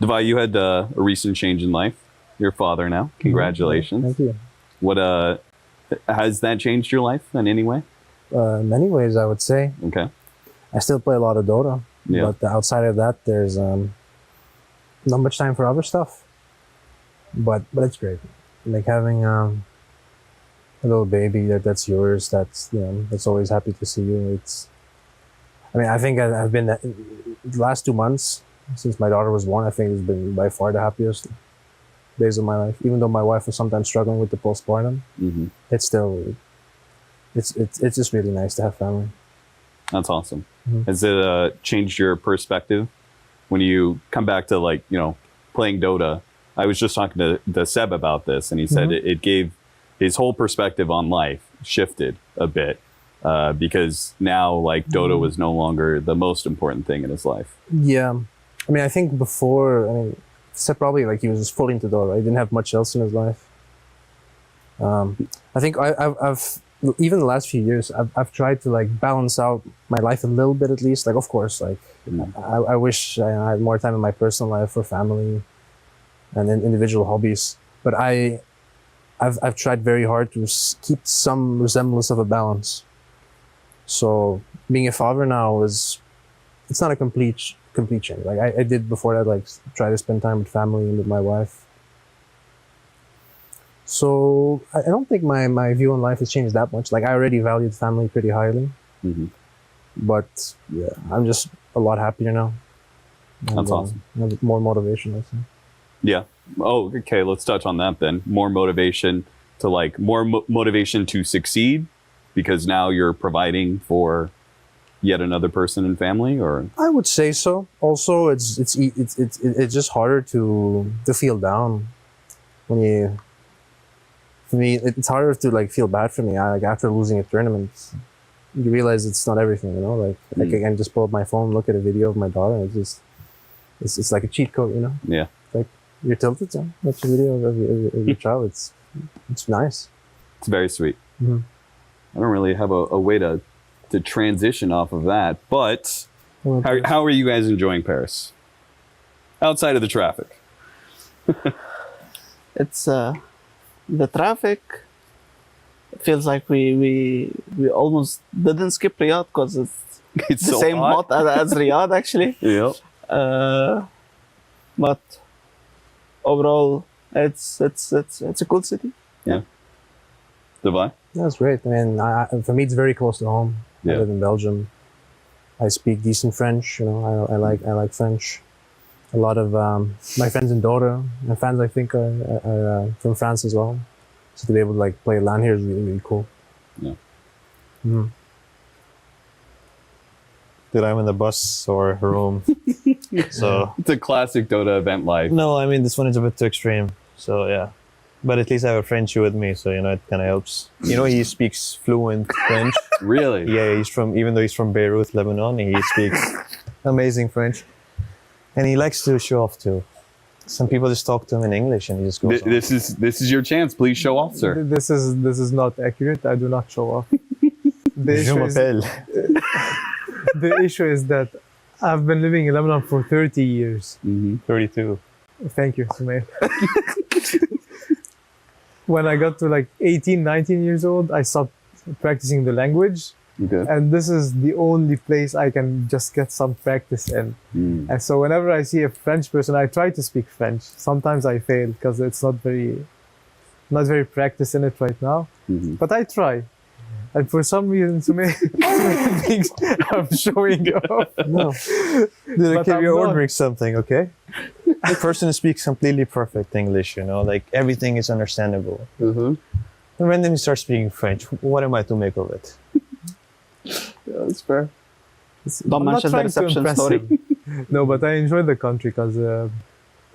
Devi, you had a recent change in life. You're a father now. Congratulations. Thank you. What has that changed your life in any way? Many ways, I would say. Okay. I still play a lot of Dota, Yeah. but outside of that, there's not much time for other stuff. But it's great. Like having a little baby that's yours. That's always happy to see you. I think I've been the last 2 months since my daughter was born. I think it's been by far the happiest days of my life. Even though my wife was sometimes struggling with the postpartum, it's still it's just really nice to have family. That's awesome. Has it changed your perspective when you come back to playing Dota? I was just talking to Seb about this, and he said it gave his whole perspective on life shifted a bit because now Dota was no longer the most important thing in his life. Yeah, I mean, I think before, Seb probably he was just fully into Dota. He didn't have much else in his life. I think I've even the last few years, I've tried to like balance out my life a little bit at least. Like, of course, like I wish I had more time in my personal life for family and then individual hobbies. But I've tried very hard to keep some resemblance of a balance. So being a father now it's not a complete change. Like I did before that, like try to spend time with family and with my wife. So I don't think my view on life has changed that much. Like I already valued family pretty highly, but yeah, I'm just a lot happier now. That's awesome. More motivation, I think. Yeah. Oh, okay. Let's touch on that then. More motivation to motivation to succeed, because now you're providing for yet another person and family, or I would say so. Also, it's just harder to feel down when you. For me, it's harder to like feel bad for me. Like after losing a tournament, you realize it's not everything, you know. Like I can just pull up my phone, look at a video of my daughter, and it's like a cheat code, you know. Yeah. Like you're tilted, so watch a video of your child. It's nice. It's very sweet. Mhm. I don't really have a way to transition off of that, but how are you guys enjoying Paris? Outside of the traffic. It's the traffic. It feels like we almost didn't skip Riyadh because it's the so same hot. hot as Riyadh actually. Yep. But overall, it's a cool city. Yeah. Divine? That's great. I mean, for me, it's very close to home. Yeah. I live in Belgium. I speak decent French. You know, I like French. A lot of my friends in DOTA and fans, I think, are from France as well. So to be able to like play LAN here is really, really cool. Yeah. Mhm. That I'm in the bus or room. So it's a classic Dota event life. No, I mean this one is a bit too extreme. So yeah. But at least I have a French with me, so you know it kind of helps. You know, he speaks fluent French. Really? Yeah, even though he's from Beirut, Lebanon, he speaks amazing French. And he likes to show off too. Some people just talk to him in English and he just goes on. This is your chance. Please show off, sir. This is not accurate. I do not show off. Je m'appelle. The issue is that I've been living in Lebanon for 30 years. 32. Thank you, Sumail. When I got to like 18, 19 years old, I stopped practicing the language. Okay. And this is the only place I can just get some practice in. And so whenever I see a French person, I try to speak French. Sometimes I fail because it's not very practiced in it right now. But I try. And for some reason, so many things I'm showing off. No. Dude, okay, you're ordering something, okay? The person speaks completely perfect English, you know, like everything is understandable. And when then you start speaking French, what am I to make of it? Yeah, that's fair. Don't mention the reception story. No, but I enjoy the country because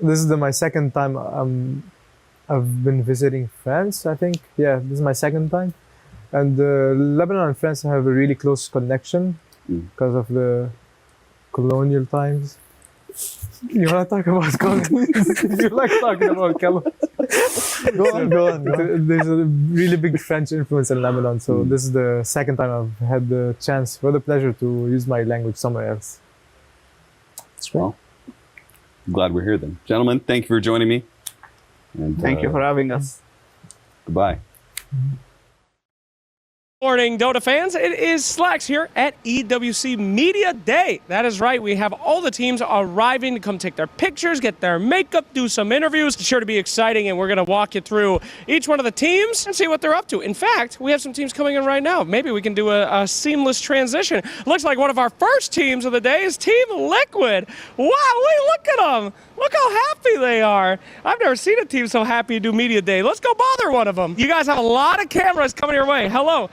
this is my second time I've been visiting France, I think. Yeah, this is my second time. And Lebanon and France have a really close connection because of the colonial times. You want to talk about colonies? You like talking about colonies? Go on. There's a really big French influence in Lebanon, so this is the second time I've had the chance, or the pleasure to use my language somewhere else. That's right. Well, I'm glad we're here then. Gentlemen, thank you for joining me. And, Thank you for having us. Goodbye. Morning, Dota fans. It is Slacks here at EWC Media Day. That is right. We have all the teams arriving to come take their pictures, get their makeup, do some interviews. It's sure to be exciting, and we're going to walk you through each one of the teams and see what they're up to. In fact, we have some teams coming in right now. Maybe we can do a seamless transition. Looks like one of our first teams of the day is Team Liquid. Wow, look at them. Look how happy they are. I've never seen a team so happy to do Media Day. Let's go bother one of them. You guys have a lot of cameras coming your way. Hello.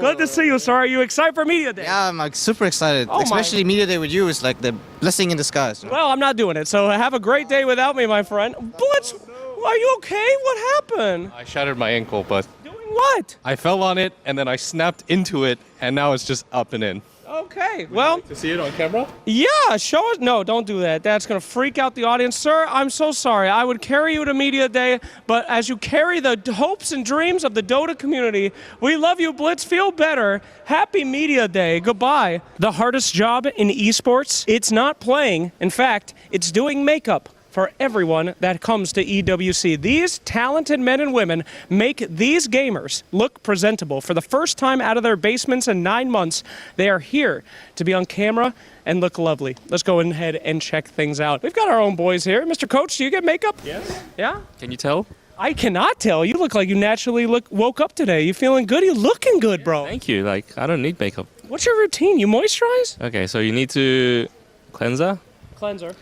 Good to see you, sir. Are you excited for Media Day? Yeah, I'm like super excited. Oh, Especially Media Day with you is like the blessing in disguise. You know? Well, I'm not doing it, so have a great day without me, my friend. Blitz, are you okay? What happened? I shattered my ankle, but... Doing what? I fell on it, and then I snapped into it, and now it's just up and in. Okay, well. To see it on camera? Yeah, show us. No, don't do that. That's going to freak out the audience. Sir, I'm so sorry. I would carry you to Media Day, but as you carry the hopes and dreams of the Dota community, we love you, Blitz. Feel better. Happy Media Day. Goodbye. The hardest job in esports, it's not playing. In fact, it's doing makeup for everyone that comes to EWC. These talented men and women make these gamers look presentable. For the first time out of their basements in 9 months, they are here to be on camera and look lovely. Let's go ahead and check things out. We've got our own boys here. Mr. Coach, do you get makeup? Yes. Yeah? Can you tell? I cannot tell. You look like you naturally woke up today. You feeling good? You looking good, bro. Thank you. Like, I don't need makeup. What's your routine? You moisturize? Okay, so you need to cleanser. Cleanser.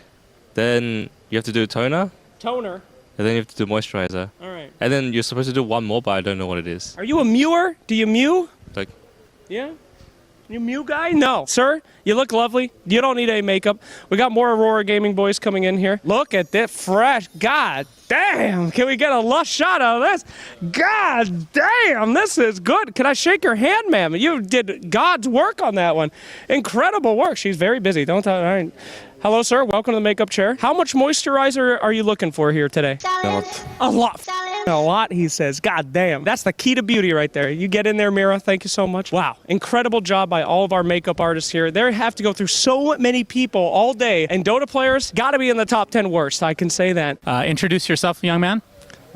Then you have to do toner. Toner. And then you have to do moisturizer. All right. And then you're supposed to do one more, but I don't know what it is. Are you a mewer? Do you mew? Like, Yeah? You mew guy? No. Sir, you look lovely. You don't need any makeup. We got more Aurora Gaming boys coming in here. Look at that fresh. God damn. Can we get a lush shot of this? God damn. This is good. Can I shake your hand, ma'am? You did God's work on that one. Incredible work. She's very busy. Don't tell her. All right. Hello, sir. Welcome to the makeup chair. How much moisturizer are you looking for here today? a lot. A lot. A lot, he says. God damn. That's the key to beauty right there. You get in there, Mira. Thank you so much. Wow. Incredible job by all of our makeup artists here. They have to go through so many people all day. And Dota players got to be in the top 10 worst. I can say that. Introduce yourself, young man.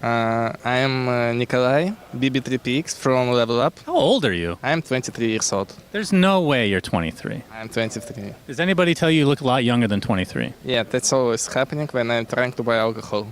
I am Nikolai, BB3PX from Level Up. How old are you? I am 23 years old. There's no way you're 23. I am 23. Does anybody tell you look a lot younger than 23? Yeah, that's always happening when I'm trying to buy alcohol.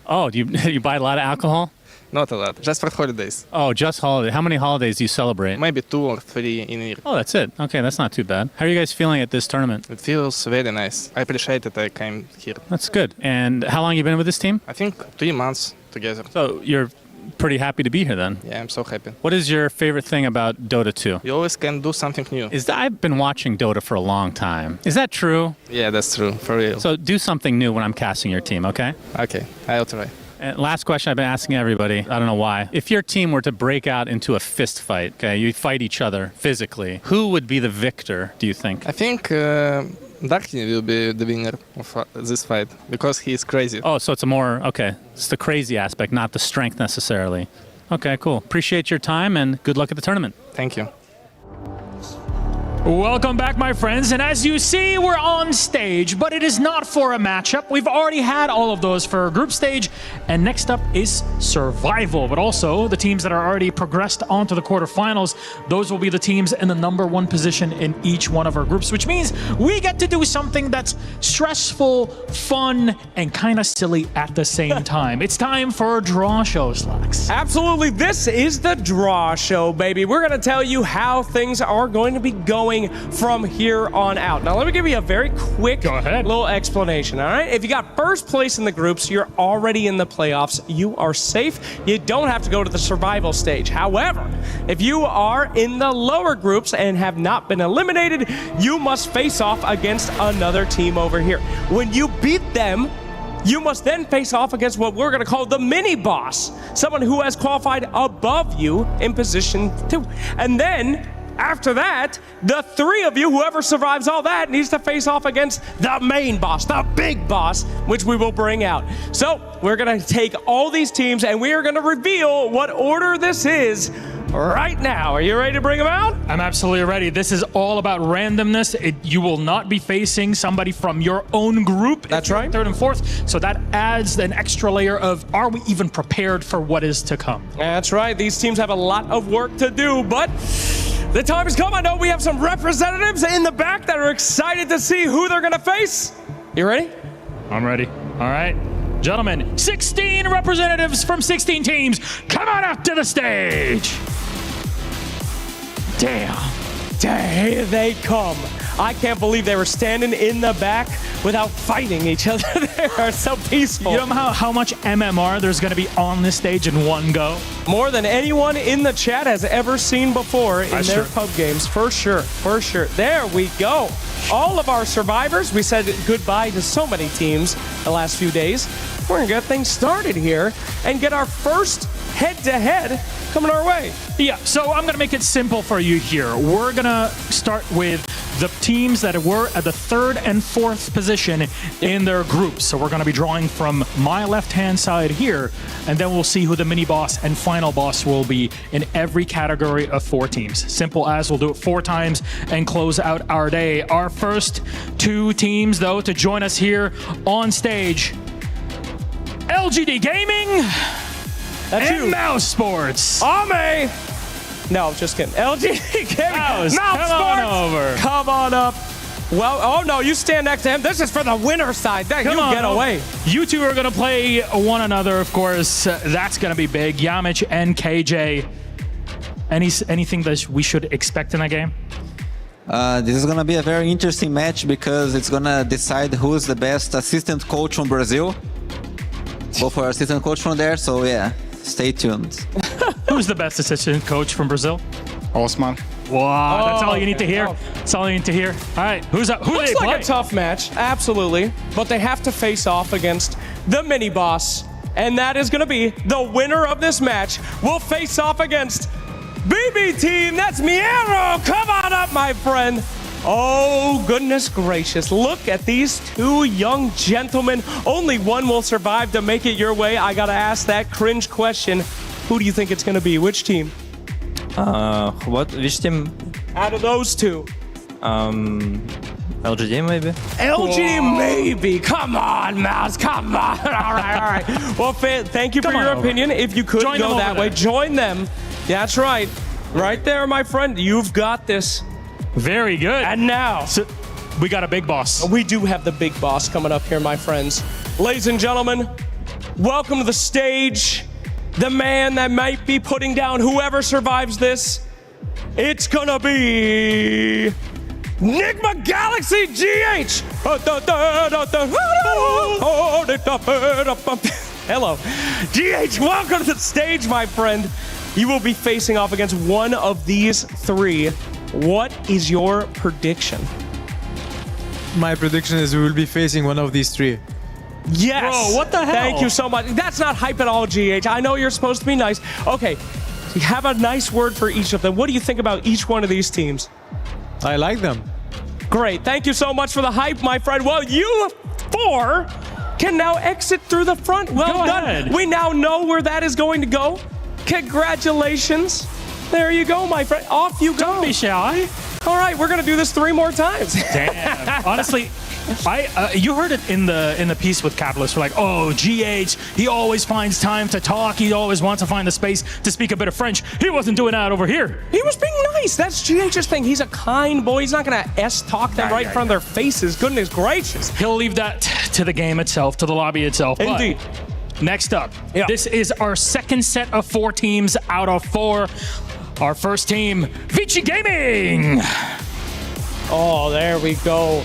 Oh, do you buy a lot of alcohol? Not a lot, just for holidays. Oh, just holiday. How many holidays do you celebrate? Maybe 2 or 3 in a year. Oh, that's it. Okay, that's not too bad. How are you guys feeling at this tournament? It feels very nice. I appreciate that I came here. That's good. And how long have you been with this team? I think 3 months together. So you're pretty happy to be here then? Yeah, I'm so happy. What is your favorite thing about Dota 2? You always can do something new. I've been watching Dota for a long time. Is that true? Yeah, that's true, for real. So do something new when I'm casting your team, okay? Okay, I'll try. And last question I've been asking everybody, I don't know why. If your team were to break out into a fist fight, okay, you fight each other physically, who would be the victor, do you think? I think Darky will be the winner of this fight because he is crazy. Oh, so it's it's the crazy aspect, not the strength necessarily. Okay, cool. Appreciate your time and good luck at the tournament. Thank you. Welcome back, my friends, and as you see, we're on stage, but it is not for a matchup. We've already had all of those for group stage, and next up is survival, but also the teams that are already progressed onto the quarterfinals. Those will be the teams in the #1 position in each one of our groups, which means we get to do something that's stressful, fun, and kind of silly at the same time. It's time for a draw show, Slacks. Absolutely. This is the draw show, baby. We're going to tell you how things are going to be going from here on out. Now, let me give you a very quick little explanation, all right? If you got first place in the groups, you're already in the playoffs. You are safe. You don't have to go to the survival stage. However, if you are in the lower groups and have not been eliminated, you must face off against another team over here. When you beat them, you must then face off against what we're going to call the mini-boss, someone who has qualified above you in position 2. And then after that, the 3 of you, whoever survives all that, needs to face off against the main boss, the big boss, which we will bring out. So we're going to take all these teams and we are going to reveal what order this is right now. Are you ready to bring them out? I'm absolutely ready. This is all about randomness. You will not be facing somebody from your own group. That's right. 3rd and 4th. So that adds an extra layer of, are we even prepared for what is to come? That's right. These teams have a lot of work to do, but the time has come. I know we have some representatives in the back that are excited to see who they're going to face. You ready? I'm ready. All right. Gentlemen, 16 representatives from 16 teams. Come on up to the stage. Damn. Here they come. I can't believe they were standing in the back without fighting each other. They are so peaceful. You know how much MMR there's going to be on this stage in one go? More than anyone in the chat has ever seen before in their pub games. For sure. For sure. There we go. All of our survivors. We said goodbye to so many teams the last few days. We're going to get things started here and get our first head-to-head coming our way. Yeah, so I'm going to make it simple for you here. We're going to start with the teams that were at the 3rd and 4th position in their groups. So we're going to be drawing from my left-hand side here, and then we'll see who the mini-boss and final boss will be in every category of 4 teams. Simple as, we'll do it 4 times and close out our day. Our first 2 teams, though, to join us here on stage, LGD Gaming and Mouse Sports. Ame! No, just kidding. LGD Gaming. Mouse, Mouse come on Sports. over. Come on up. Well, oh no, you stand next to him. This is for the winner side. There, you get away. You two are going to play one another, of course. That's going to be big. Yamich and KJ. Anything that we should expect in that game? This is going to be a very interesting match because it's going to decide who's the best assistant coach from Brazil. Go for assistant coach from there, so yeah, stay tuned. Who's the best assistant coach from Brazil? Osman. Wow, that's all you need to hear. That's all you need to hear. All right, who's up? Who Looks they play? like a tough match, absolutely. But they have to face off against the mini boss, and that is going to be the winner of this match. Will face off against BB Team. That's Miero. Come on up, my friend. Oh, goodness gracious. Look at these 2 young gentlemen. Only one will survive to make it your way. I got to ask that cringe question. Who do you think it's going to be? Which team? Which team? Out of those 2. LGD maybe? LGD maybe. Come on, Mouse. Come on. All right. Well, thank you for your opinion. If you could go that way, join them. That's right. Right there, my friend. You've got this. Very good. And now, we got a big boss. We do have the big boss coming up here, my friends. Ladies and gentlemen, welcome to the stage. The man that might be putting down whoever survives this. It's gonna be Nigma Galaxy GH. Hello. GH, welcome to the stage, my friend. You will be facing off against one of these 3. What is your prediction? My prediction is we will be facing one of these 3. Yes. Bro, what the hell? Thank you so much. That's not hype at all, GH. I know you're supposed to be nice. Okay, have a nice word for each of them. What do you think about each one of these teams? I like them. Great. Thank you so much for the hype, my friend. Well, you 4 can now exit through the front. Well Go done. ahead. We now know where that is going to go. Congratulations. There you go, my friend. Off you go. Don't be shy. All right, we're going to do this 3 more times. Damn. Honestly, you heard it in the piece with Capitalist. We're like, oh, GH, he always finds time to talk. He always wants to find the space to speak a bit of French. He wasn't doing that over here. He was being nice. That's GH's thing. He's a kind boy. He's not going to S-talk them right in front of their faces. Goodness gracious. He'll leave that to the game itself, to the lobby itself. Indeed. But next up, this is our second set of 4 teams out of 4. Our first team, Vici Gaming. Oh, there we go.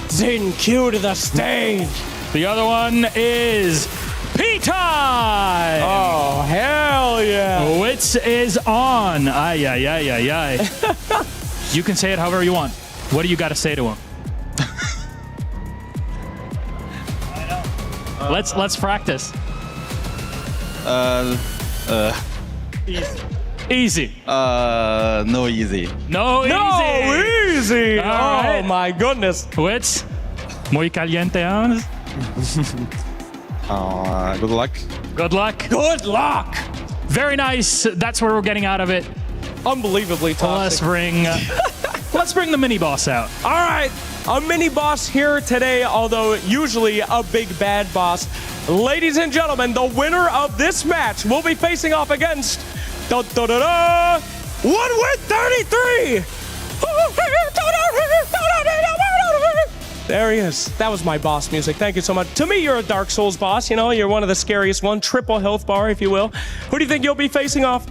Zin Q to the stage. The other one is P-Time. Oh, hell yeah. Wits is on. Ay, ay, ay, ay, ay. You can say it however you want. What do you got to say to him? Let's practice. Easy. No easy. No easy. No easy. All Oh, right. my goodness. Wits, muy caliente, huh? Good luck. Good luck. Good luck. Very nice. That's what we're getting out of it. Unbelievably toxic. Let's bring the mini boss out. All right. A mini boss here today, although usually a big bad boss. Ladies and gentlemen, the winner of this match will be facing off against 1-win-33. There he is. That was my boss music. Thank you so much. To me, you're a Dark Souls boss. You know, you're one of the scariest one. Triple health bar, if you will. Who do you think you'll be facing off?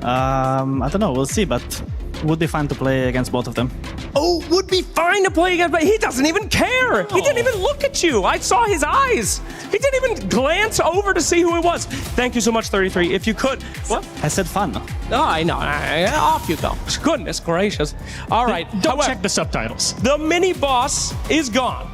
I don't know. We'll see, but would be fun to play against both of them. Oh, would be fine to play against, but he doesn't even care. He didn't even look at you. I saw his eyes. He didn't even glance over to see who it was. Thank you so much, 33. If you could. What? I said fun. Oh, I know. Off you go. Goodness gracious. All right. Don't check the subtitles. The mini boss is gone.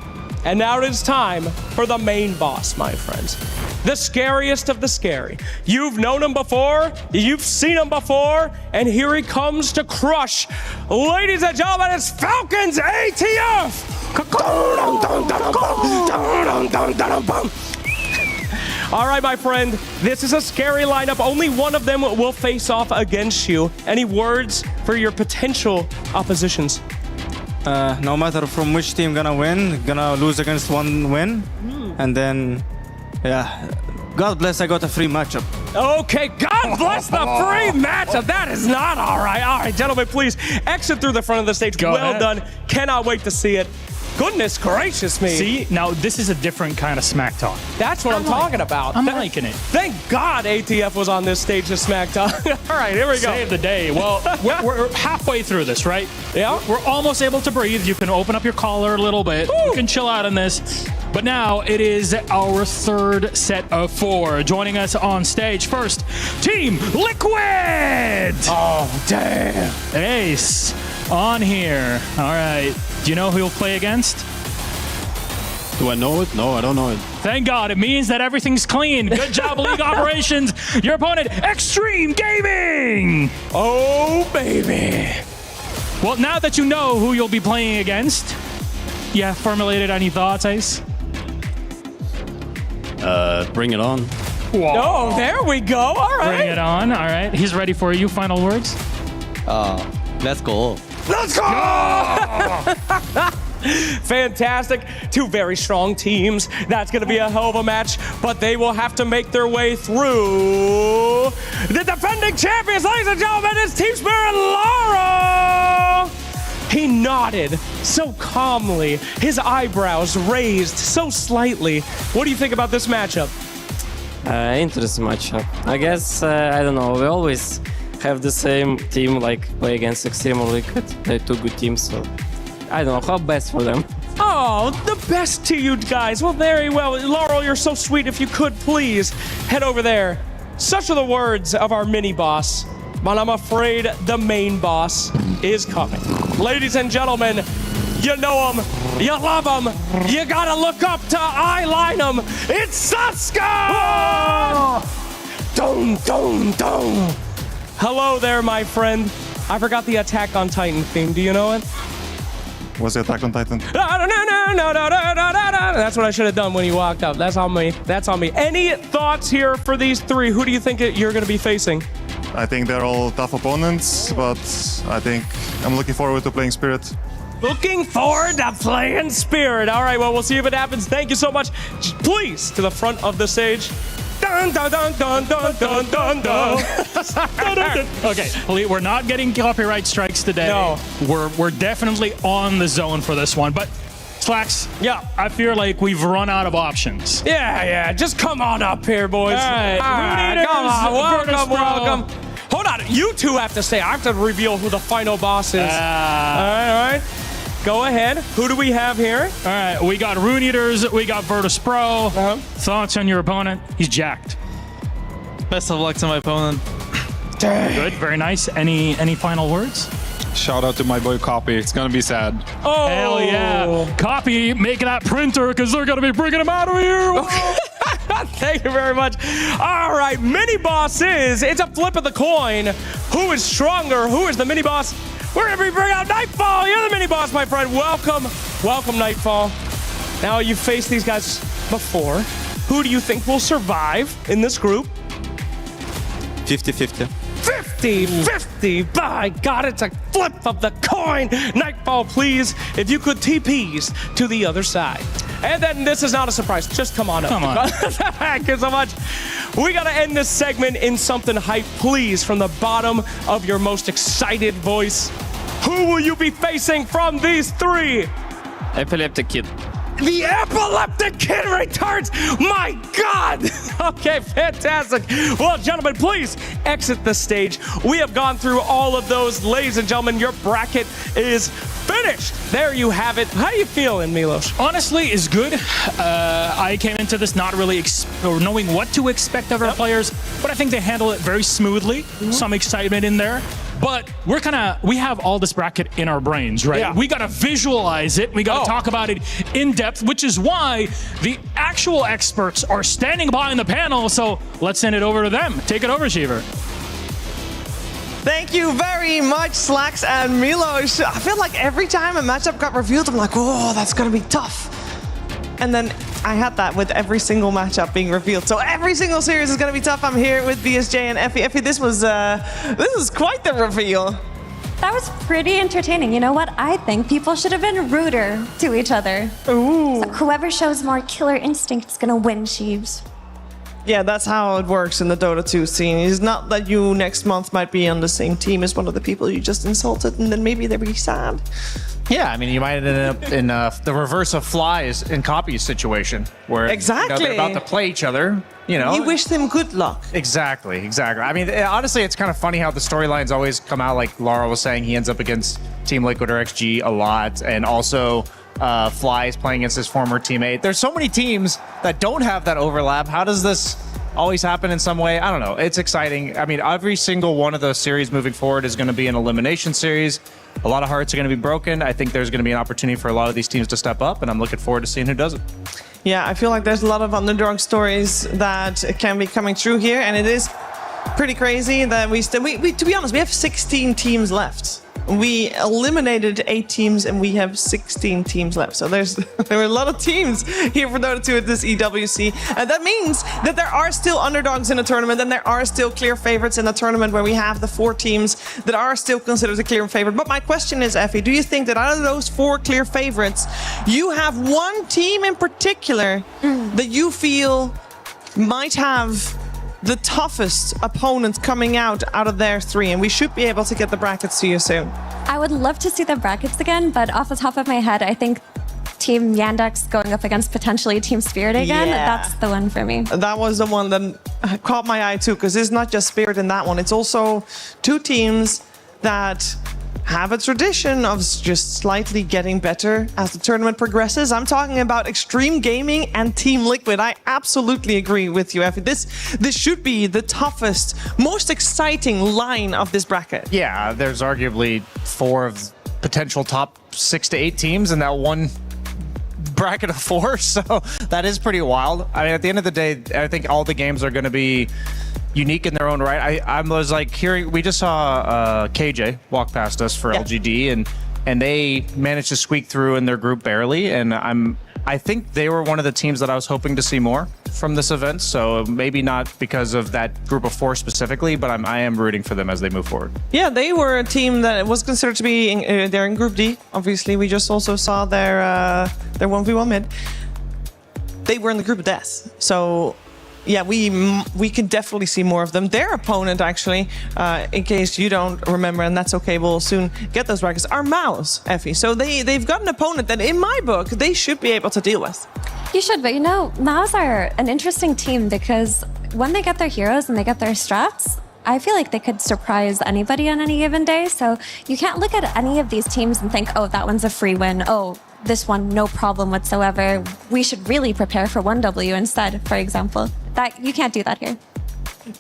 And now it is time for the main boss, my friends. The scariest of the scary. You've known him before, you've seen him before, and here he comes to crush. Ladies and gentlemen, it's Falcons ATF! All right, my friend, this is a scary lineup. Only one of them will face off against you. Any words for your potential oppositions? No matter from which team gonna win, gonna lose against one win. And then, yeah, God bless, I got a free matchup. Okay, God bless the free matchup. That is not all right. All right, gentlemen, please exit through the front of the stage. Go well ahead. done. Cannot wait to see it. Goodness gracious me. See, now this is a different kind of smack talk. That's what I'm talking about. I'm liking it. Thank God ATF was on this stage to smack talk. All right, here we go. Save the day. Well, we're halfway through this, right? Yeah. We're almost able to breathe. You can open up your collar a little bit. Woo. You can chill out on this. But now it is our third set of 4. Joining us on stage first, Team Liquid! Oh, damn. Ace on here. All right. Do you know who you'll play against? Do I know it? No, I don't know it. Thank God. It means that everything's clean. Good job, League Operations. Your opponent, Extreme Gaming. Oh, baby. Well, now that you know who you'll be playing against, you have formulated any thoughts, Ace? Bring it on. Whoa. Oh, there we go. All right. Bring it on. All right. He's ready for you. Final words? Let's go. Let's go! Fantastic. 2 very strong teams. That's going to be a hell of a match, but they will have to make their way through the defending champions. Ladies and gentlemen, it's Team Spirit Laurel. He nodded so calmly, his eyebrows raised so slightly. What do you think about this matchup? Interesting matchup. I guess, I don't know, we always have the same team, like play against Extreme or Liquid. They're 2 good teams, so I don't know, how best for them. Oh, the best to you guys. Well, very well. Laurel, you're so sweet. If you could, please head over there. Such are the words of our mini boss, but I'm afraid the main boss is coming. Ladies and gentlemen, you know him, you love him, you gotta look up to eyeline him. It's Saska! Dum, dum, dum. Hello there, my friend. I forgot the Attack on Titan theme. Do you know it? What's the Attack on Titan? That's what I should have done when you walked up. That's on me. That's on me. Any thoughts here for these 3? Who do you think you're going to be facing? I think they're all tough opponents, but I think I'm looking forward to playing Spirit. Looking forward to playing Spirit. All right, well, we'll see if it happens. Thank you so much. Please, to the front of the stage. Dun, dun, dun, dun, dun, dun, dun, dun. Okay, we're not getting copyright strikes today. No. We're definitely on the zone for this one, but Slacks, yeah, I feel like we've run out of options. Yeah, just come on up here, boys. All right, come on, Virtus Pro. welcome. Hold on, you 2 have to stay. I have to reveal who the final boss is. All right. Go ahead. Who do we have here? All right, we got Rune Eaters, we got Virtus Pro. Thoughts on your opponent? He's jacked. Best of luck to my opponent. Good, very nice. Any final words? Shout out to my boy Copy. It's gonna be sad. Oh, hell yeah! Copy, make that printer because they're gonna be bringing him out of here. Thank you very much. All right, mini boss it's a flip of the coin. Who is stronger? Who is the mini boss? We're gonna bring out Nightfall. You're the mini boss, my friend. Welcome, Nightfall. Now you've faced these guys before. Who do you think will survive in this group? 50-50. 50-50. By God, it's a flip of the coin. Nightfall, please, if you could TPs to the other side. And then this is not a surprise. Just come on up. Come on. Thank you so much. We got to end this segment in something hype, please, from the bottom of your most excited voice. Who will you be facing from these 3? Epileptic Kid. The Epileptic Kid returns! My God! Okay, fantastic. Well, gentlemen, please exit the stage. We have gone through all of those. Ladies and gentlemen, your bracket is finished. There you have it. How are you feeling, Milos? Honestly, it's good. I came into this not really knowing what to expect of our players, but I think they handle it very smoothly. Some excitement in there. But we have all this bracket in our brains, right? Yeah. We gotta visualize it. We gotta talk about it in depth, which is why the actual experts are standing behind the panel. So let's send it over to them. Take it over, Shiver. Thank you very much, Slacks and Milos. I feel like every time a matchup got revealed, I'm like, oh, that's gonna be tough. And then I had that with every single matchup being revealed. So every single series is gonna be tough. I'm here with BSJ and Effie. Effie, this was quite the reveal. That was pretty entertaining. You know what? I think people should have been ruder to each other. Ooh. So whoever shows more killer instinct is gonna win, Sheaves. Yeah, that's how it works in the Dota 2 scene. It's not that you next month might be on the same team as one of the people you just insulted, and then maybe they'll be sad. Yeah, I mean, you might end up in the reverse of Fly's and Copy's situation, where Exactly. they're about to play each other. You wish them good luck. Exactly. I mean, honestly, it's kind of funny how the storylines always come out. Like Laura was saying, he ends up against Team Liquid or XG a lot, and also Fly is playing against his former teammate. There's so many teams that don't have that overlap. How does this always happen in some way? I don't know. It's exciting. I mean, every single one of those series moving forward is going to be an elimination series. A lot of hearts are going to be broken. I think there's going to be an opportunity for a lot of these teams to step up, and I'm looking forward to seeing who does it. Yeah, I feel like there's a lot of underdog stories that can be coming through here, and it is pretty crazy that we to be honest, we have 16 teams left. We eliminated 8 teams and we have 16 teams left. So there are a lot of teams here for Dota 2 at this EWC. And that means that there are still underdogs in the tournament and there are still clear favorites in the tournament where we have the 4 teams that are still considered a clear favorite. But my question is, Effie, do you think that out of those 4 clear favorites, you have one team in particular that you feel might have the toughest opponents coming out of their 3, and we should be able to get the brackets to you soon? I would love to see the brackets again, but off the top of my head, I think Team Yandex going up against potentially Team Spirit again, that's the one for me. That was the one that caught my eye too, because it's not just Spirit in that one. It's also 2 teams that have a tradition of just slightly getting better as the tournament progresses. I'm talking about Extreme Gaming and Team Liquid. I absolutely agree with you, Effie. This should be the toughest, most exciting line of this bracket. Yeah, there's arguably 4 of potential top 6 to 8 teams in that one bracket of 4, so that is pretty wild. I mean, at the end of the day, I think all the games are going to be unique in their own right. I was like hearing, we just saw KJ walk past us for LGD, and they managed to squeak through in their group barely, and I think they were one of the teams that I was hoping to see more from this event. So maybe not because of that group of 4 specifically, but I am rooting for them as they move forward. Yeah, they were a team that was considered to be they're in Group D. Obviously, we just also saw their 1v1 mid. They were in the group of death, so yeah, we can definitely see more of them. Their opponent, actually, in case you don't remember, and that's okay, we'll soon get those brackets, are Mouse, Effie. So they've got an opponent that, in my book, they should be able to deal with. You should, but you know, Mouse are an interesting team because when they get their heroes and they get their strats, I feel like they could surprise anybody on any given day. So you can't look at any of these teams and think, oh, that one's a free win. Oh, this one, no problem whatsoever. We should really prepare for 1W instead, for example. That you can't do that here.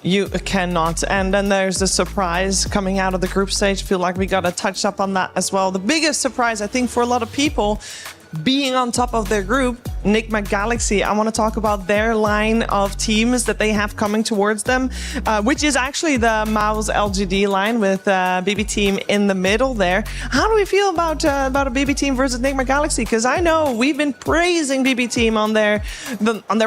You cannot. And then there's the surprise coming out of the group stage. I feel like we got to touch up on that as well. The biggest surprise, I think, for a lot of people, being on top of their group, Enigma Galaxy. I want to talk about their line of teams that they have coming towards them, which is actually the Mouse LGD line with BB Team in the middle there. How do we feel about a BB Team versus Enigma Galaxy? Because I know we've been praising BB Team on their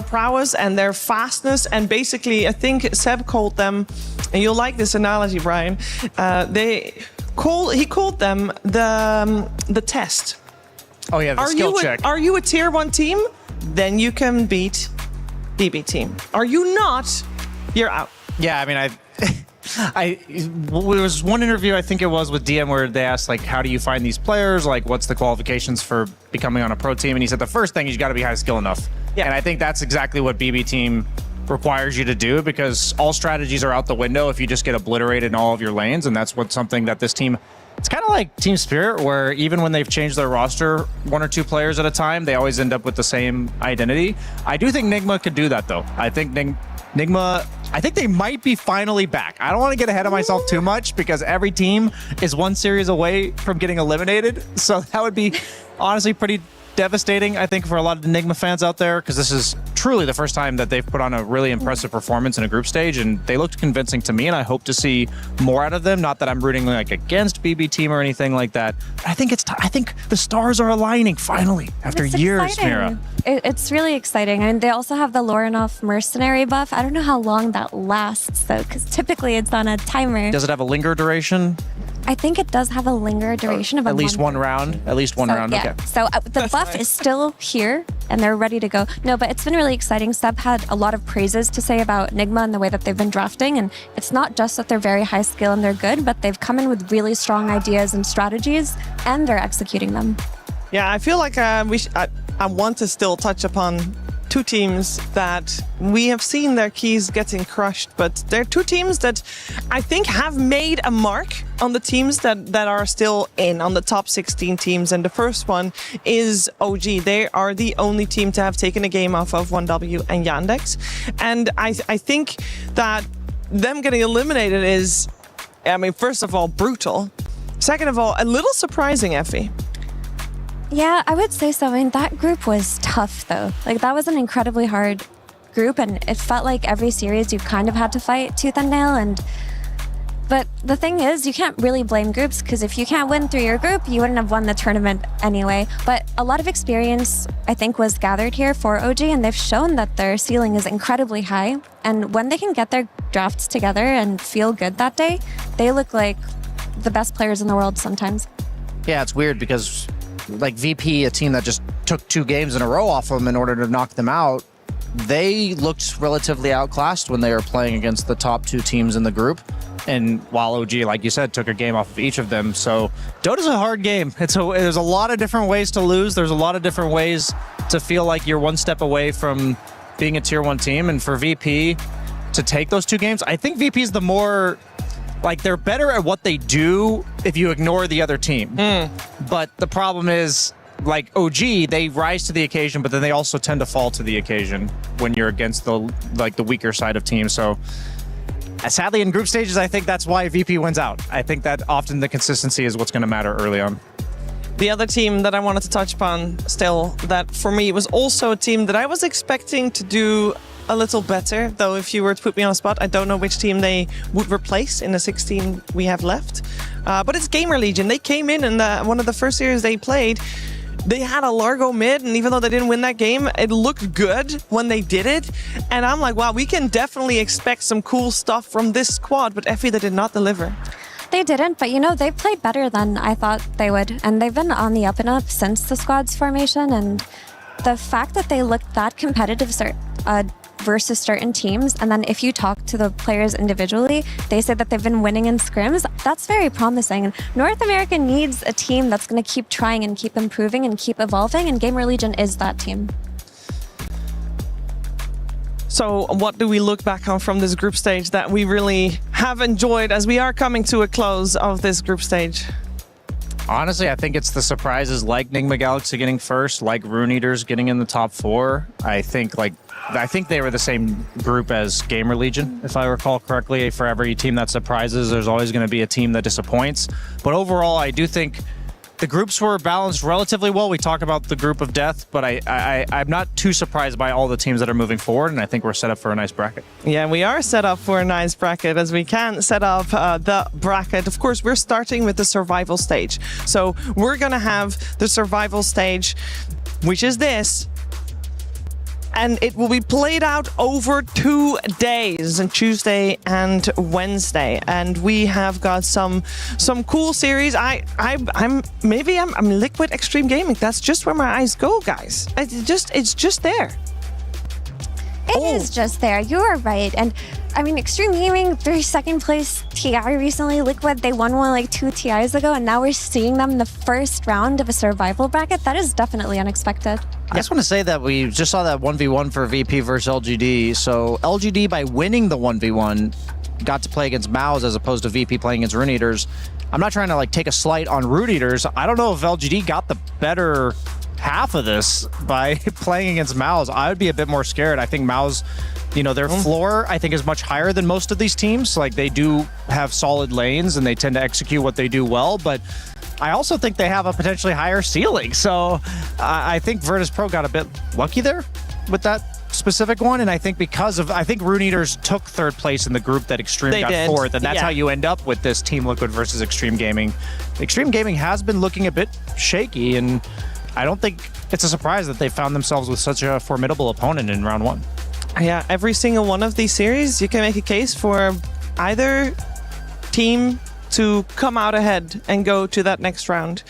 prowess and their fastness, and basically I think Seb called them, and you'll like this analogy, Brian. He called them the test. Oh yeah, the skill check. Are you a tier 1 team? Then you can beat BB Team. Are you not? You're out. Yeah, I mean, there was one interview, I think it was with DM, where they asked, like, how do you find these players? Like, what's the qualifications for becoming on a pro team? And he said the first thing, you got to be high skill enough. Yeah. And I think that's exactly what BB Team requires you to do, because all strategies are out the window if you just get obliterated in all of your lanes. And that's something that this team, it's kind of like Team Spirit, where even when they've changed their roster 1 or 2 players at a time, they always end up with the same identity. I do think Nigma could do that, though. I think Nigma I think they might be finally back. I don't want to get ahead of myself too much because every team is one series away from getting eliminated. So that would be honestly pretty devastating, I think, for a lot of Enigma fans out there, because this is truly the first time that they've put on a really impressive performance in a group stage, and they looked convincing to me, and I hope to see more out of them. Not that I'm rooting like against BB Team or anything like that. I think I think the stars are aligning finally after years, exciting. Mira. It's really exciting. I mean, they also have the Lorinov mercenary buff. I don't know how long that lasts, though, because typically it's on a timer. Does it have a linger duration? I think it does have a linger duration of at least one round. At least one round. Yeah. Okay. So the buff is still here, and they're ready to go. No, but it's been really exciting. Seb had a lot of praises to say about Enigma and the way that they've been drafting, and it's not just that they're very high skill and they're good, but they've come in with really strong ideas and strategies, and they're executing them. Yeah, I feel like I want to still touch upon two teams that we have seen their keys getting crushed, but they're two teams that I think have made a mark on the teams that are still on the top 16 teams. And the first one is OG. They are the only team to have taken a game off of 1W and Yandex. And I think that them getting eliminated is, I mean, first of all, brutal. Second of all, a little surprising, Effie. Yeah, I would say so. I mean, that group was tough, though. Like, that was an incredibly hard group, and it felt like every series you kind of had to fight tooth and nail. But the thing is, you can't really blame groups, because if you can't win through your group, you wouldn't have won the tournament anyway. But a lot of experience, I think, was gathered here for OG, and they've shown that their ceiling is incredibly high. And when they can get their drafts together and feel good that day, they look like the best players in the world sometimes. Yeah, it's weird because like VP, a team that just took 2 games in a row off them in order to knock them out, they looked relatively outclassed when they were playing against the top 2 teams in the group. And while OG, like you said, took a game off of each of them. So Dota's a hard game. There's a lot of different ways to lose. There's a lot of different ways to feel like you're one step away from being a tier 1 team. And for VP to take those 2 games, I think VP is the more, like, they're better at what they do if you ignore the other team. But the problem is, like OG, they rise to the occasion, but then they also tend to fall to the occasion when you're against the weaker side of teams. So sadly, in group stages, I think that's why VP wins out. I think that often the consistency is what's going to matter early on. The other team that I wanted to touch upon still, that for me was also a team that I was expecting to do a little better, though if you were to put me on a spot, I don't know which team they would replace in the 16 we have left. But it's Gamer Legion. They came in and one of the first series they played, they had a Largo mid, and even though they didn't win that game, it looked good when they did it. And I'm like, wow, we can definitely expect some cool stuff from this squad, but Effie, they did not deliver. They didn't, but they played better than I thought they would. And they've been on the up and up since the squad's formation. And the fact that they looked that competitive versus certain teams, and then if you talk to the players individually, they say that they've been winning in scrims. That's very promising. And North America needs a team that's going to keep trying and keep improving and keep evolving, and Gamer Legion is that team. So what do we look back on from this group stage that we really have enjoyed as we are coming to a close of this group stage? Honestly, I think it's the surprises like Nigma Galaxy getting first, like Rune Eaters getting in the top 4. I think they were the same group as Gamer Legion, if I recall correctly. For every team that surprises, there's always going to be a team that disappoints. But overall, I do think the groups were balanced relatively well. We talk about the group of death, but I'm not too surprised by all the teams that are moving forward, and I think we're set up for a nice bracket. Yeah, we are set up for a nice bracket, as we can set up the bracket. Of course, we're starting with the survival stage. So we're going to have the survival stage, which is this. And it will be played out over 2 days, on Tuesday and Wednesday. And we have got some cool series. I'm Liquid Extreme Gaming. That's just where my eyes go, guys. It's just there. It is just there. You are right. And I mean, Extreme Gaming, their second place TI recently. Liquid, they won one like 2 TIs ago, and now we're seeing them in the first round of a survival bracket. That is definitely unexpected. I just want to say that we just saw that 1v1 for VP versus LGD. So LGD, by winning the 1v1, got to play against Maus as opposed to VP playing against Rune Eaters. I'm not trying to take a slight on Rune Eaters. I don't know if LGD got the better half of this by playing against Mao's. I would be a bit more scared. I think Mao's, their floor, I think, is much higher than most of these teams. Like, they do have solid lanes and they tend to execute what they do well, but I also think they have a potentially higher ceiling. So I think Virtus Pro got a bit lucky there with that specific one. And I think I think Rune Eaters took third place in the group that Extreme got fourth. And that's how you end up with this Team Liquid versus Extreme Gaming. Extreme Gaming has been looking a bit shaky, and I don't think it's a surprise that they found themselves with such a formidable opponent in round one. Yeah, every single one of these series, you can make a case for either team to come out ahead and go to that next round.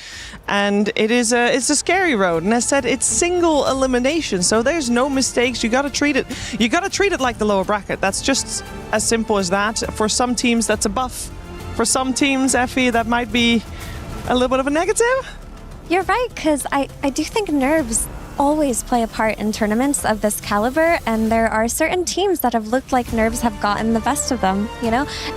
And it's a scary road. And as I said, it's single elimination, so there's no mistakes. You gotta treat it like the lower bracket. That's just as simple as that. For some teams, that's a buff. For some teams, Effie, that might be a little bit of a negative. You're right, because I do think nerves always play a part in tournaments of this caliber, and there are certain teams that have looked like nerves have gotten the best of them,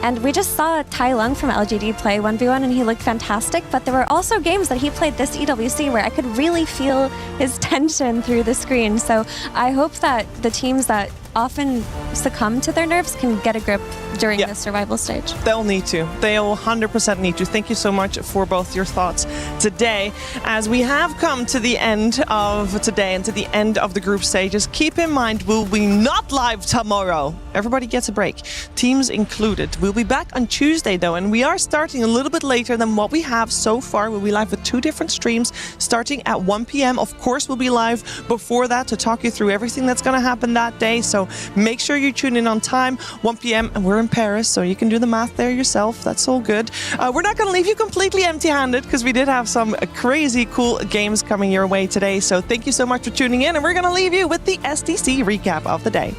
And we just saw Tai Lung from LGD play 1v1, and he looked fantastic, but there were also games that he played this EWC where I could really feel his tension through the screen. So I hope that the teams that often succumb to their nerves can get a grip during the survival stage. They'll need to. They'll 100% need to. Thank you so much for both your thoughts today. As we have come to the end of today and to the end of the group stages, keep in mind we'll be not live tomorrow. Everybody gets a break, teams included. We'll be back on Tuesday though, and we are starting a little bit later than what we have so far. We'll be live with 2 different streams starting at 1 p.m. Of course, we'll be live before that to talk you through everything that's going to happen that day. So make sure you tune in on time, 1 p.m. and we're in Paris, so you can do the math there yourself. That's all good. We're not going to leave you completely empty-handed because we did have some crazy cool games coming your way today. So thank you so much for tuning in, and we're going to leave you with the STC recap of the day.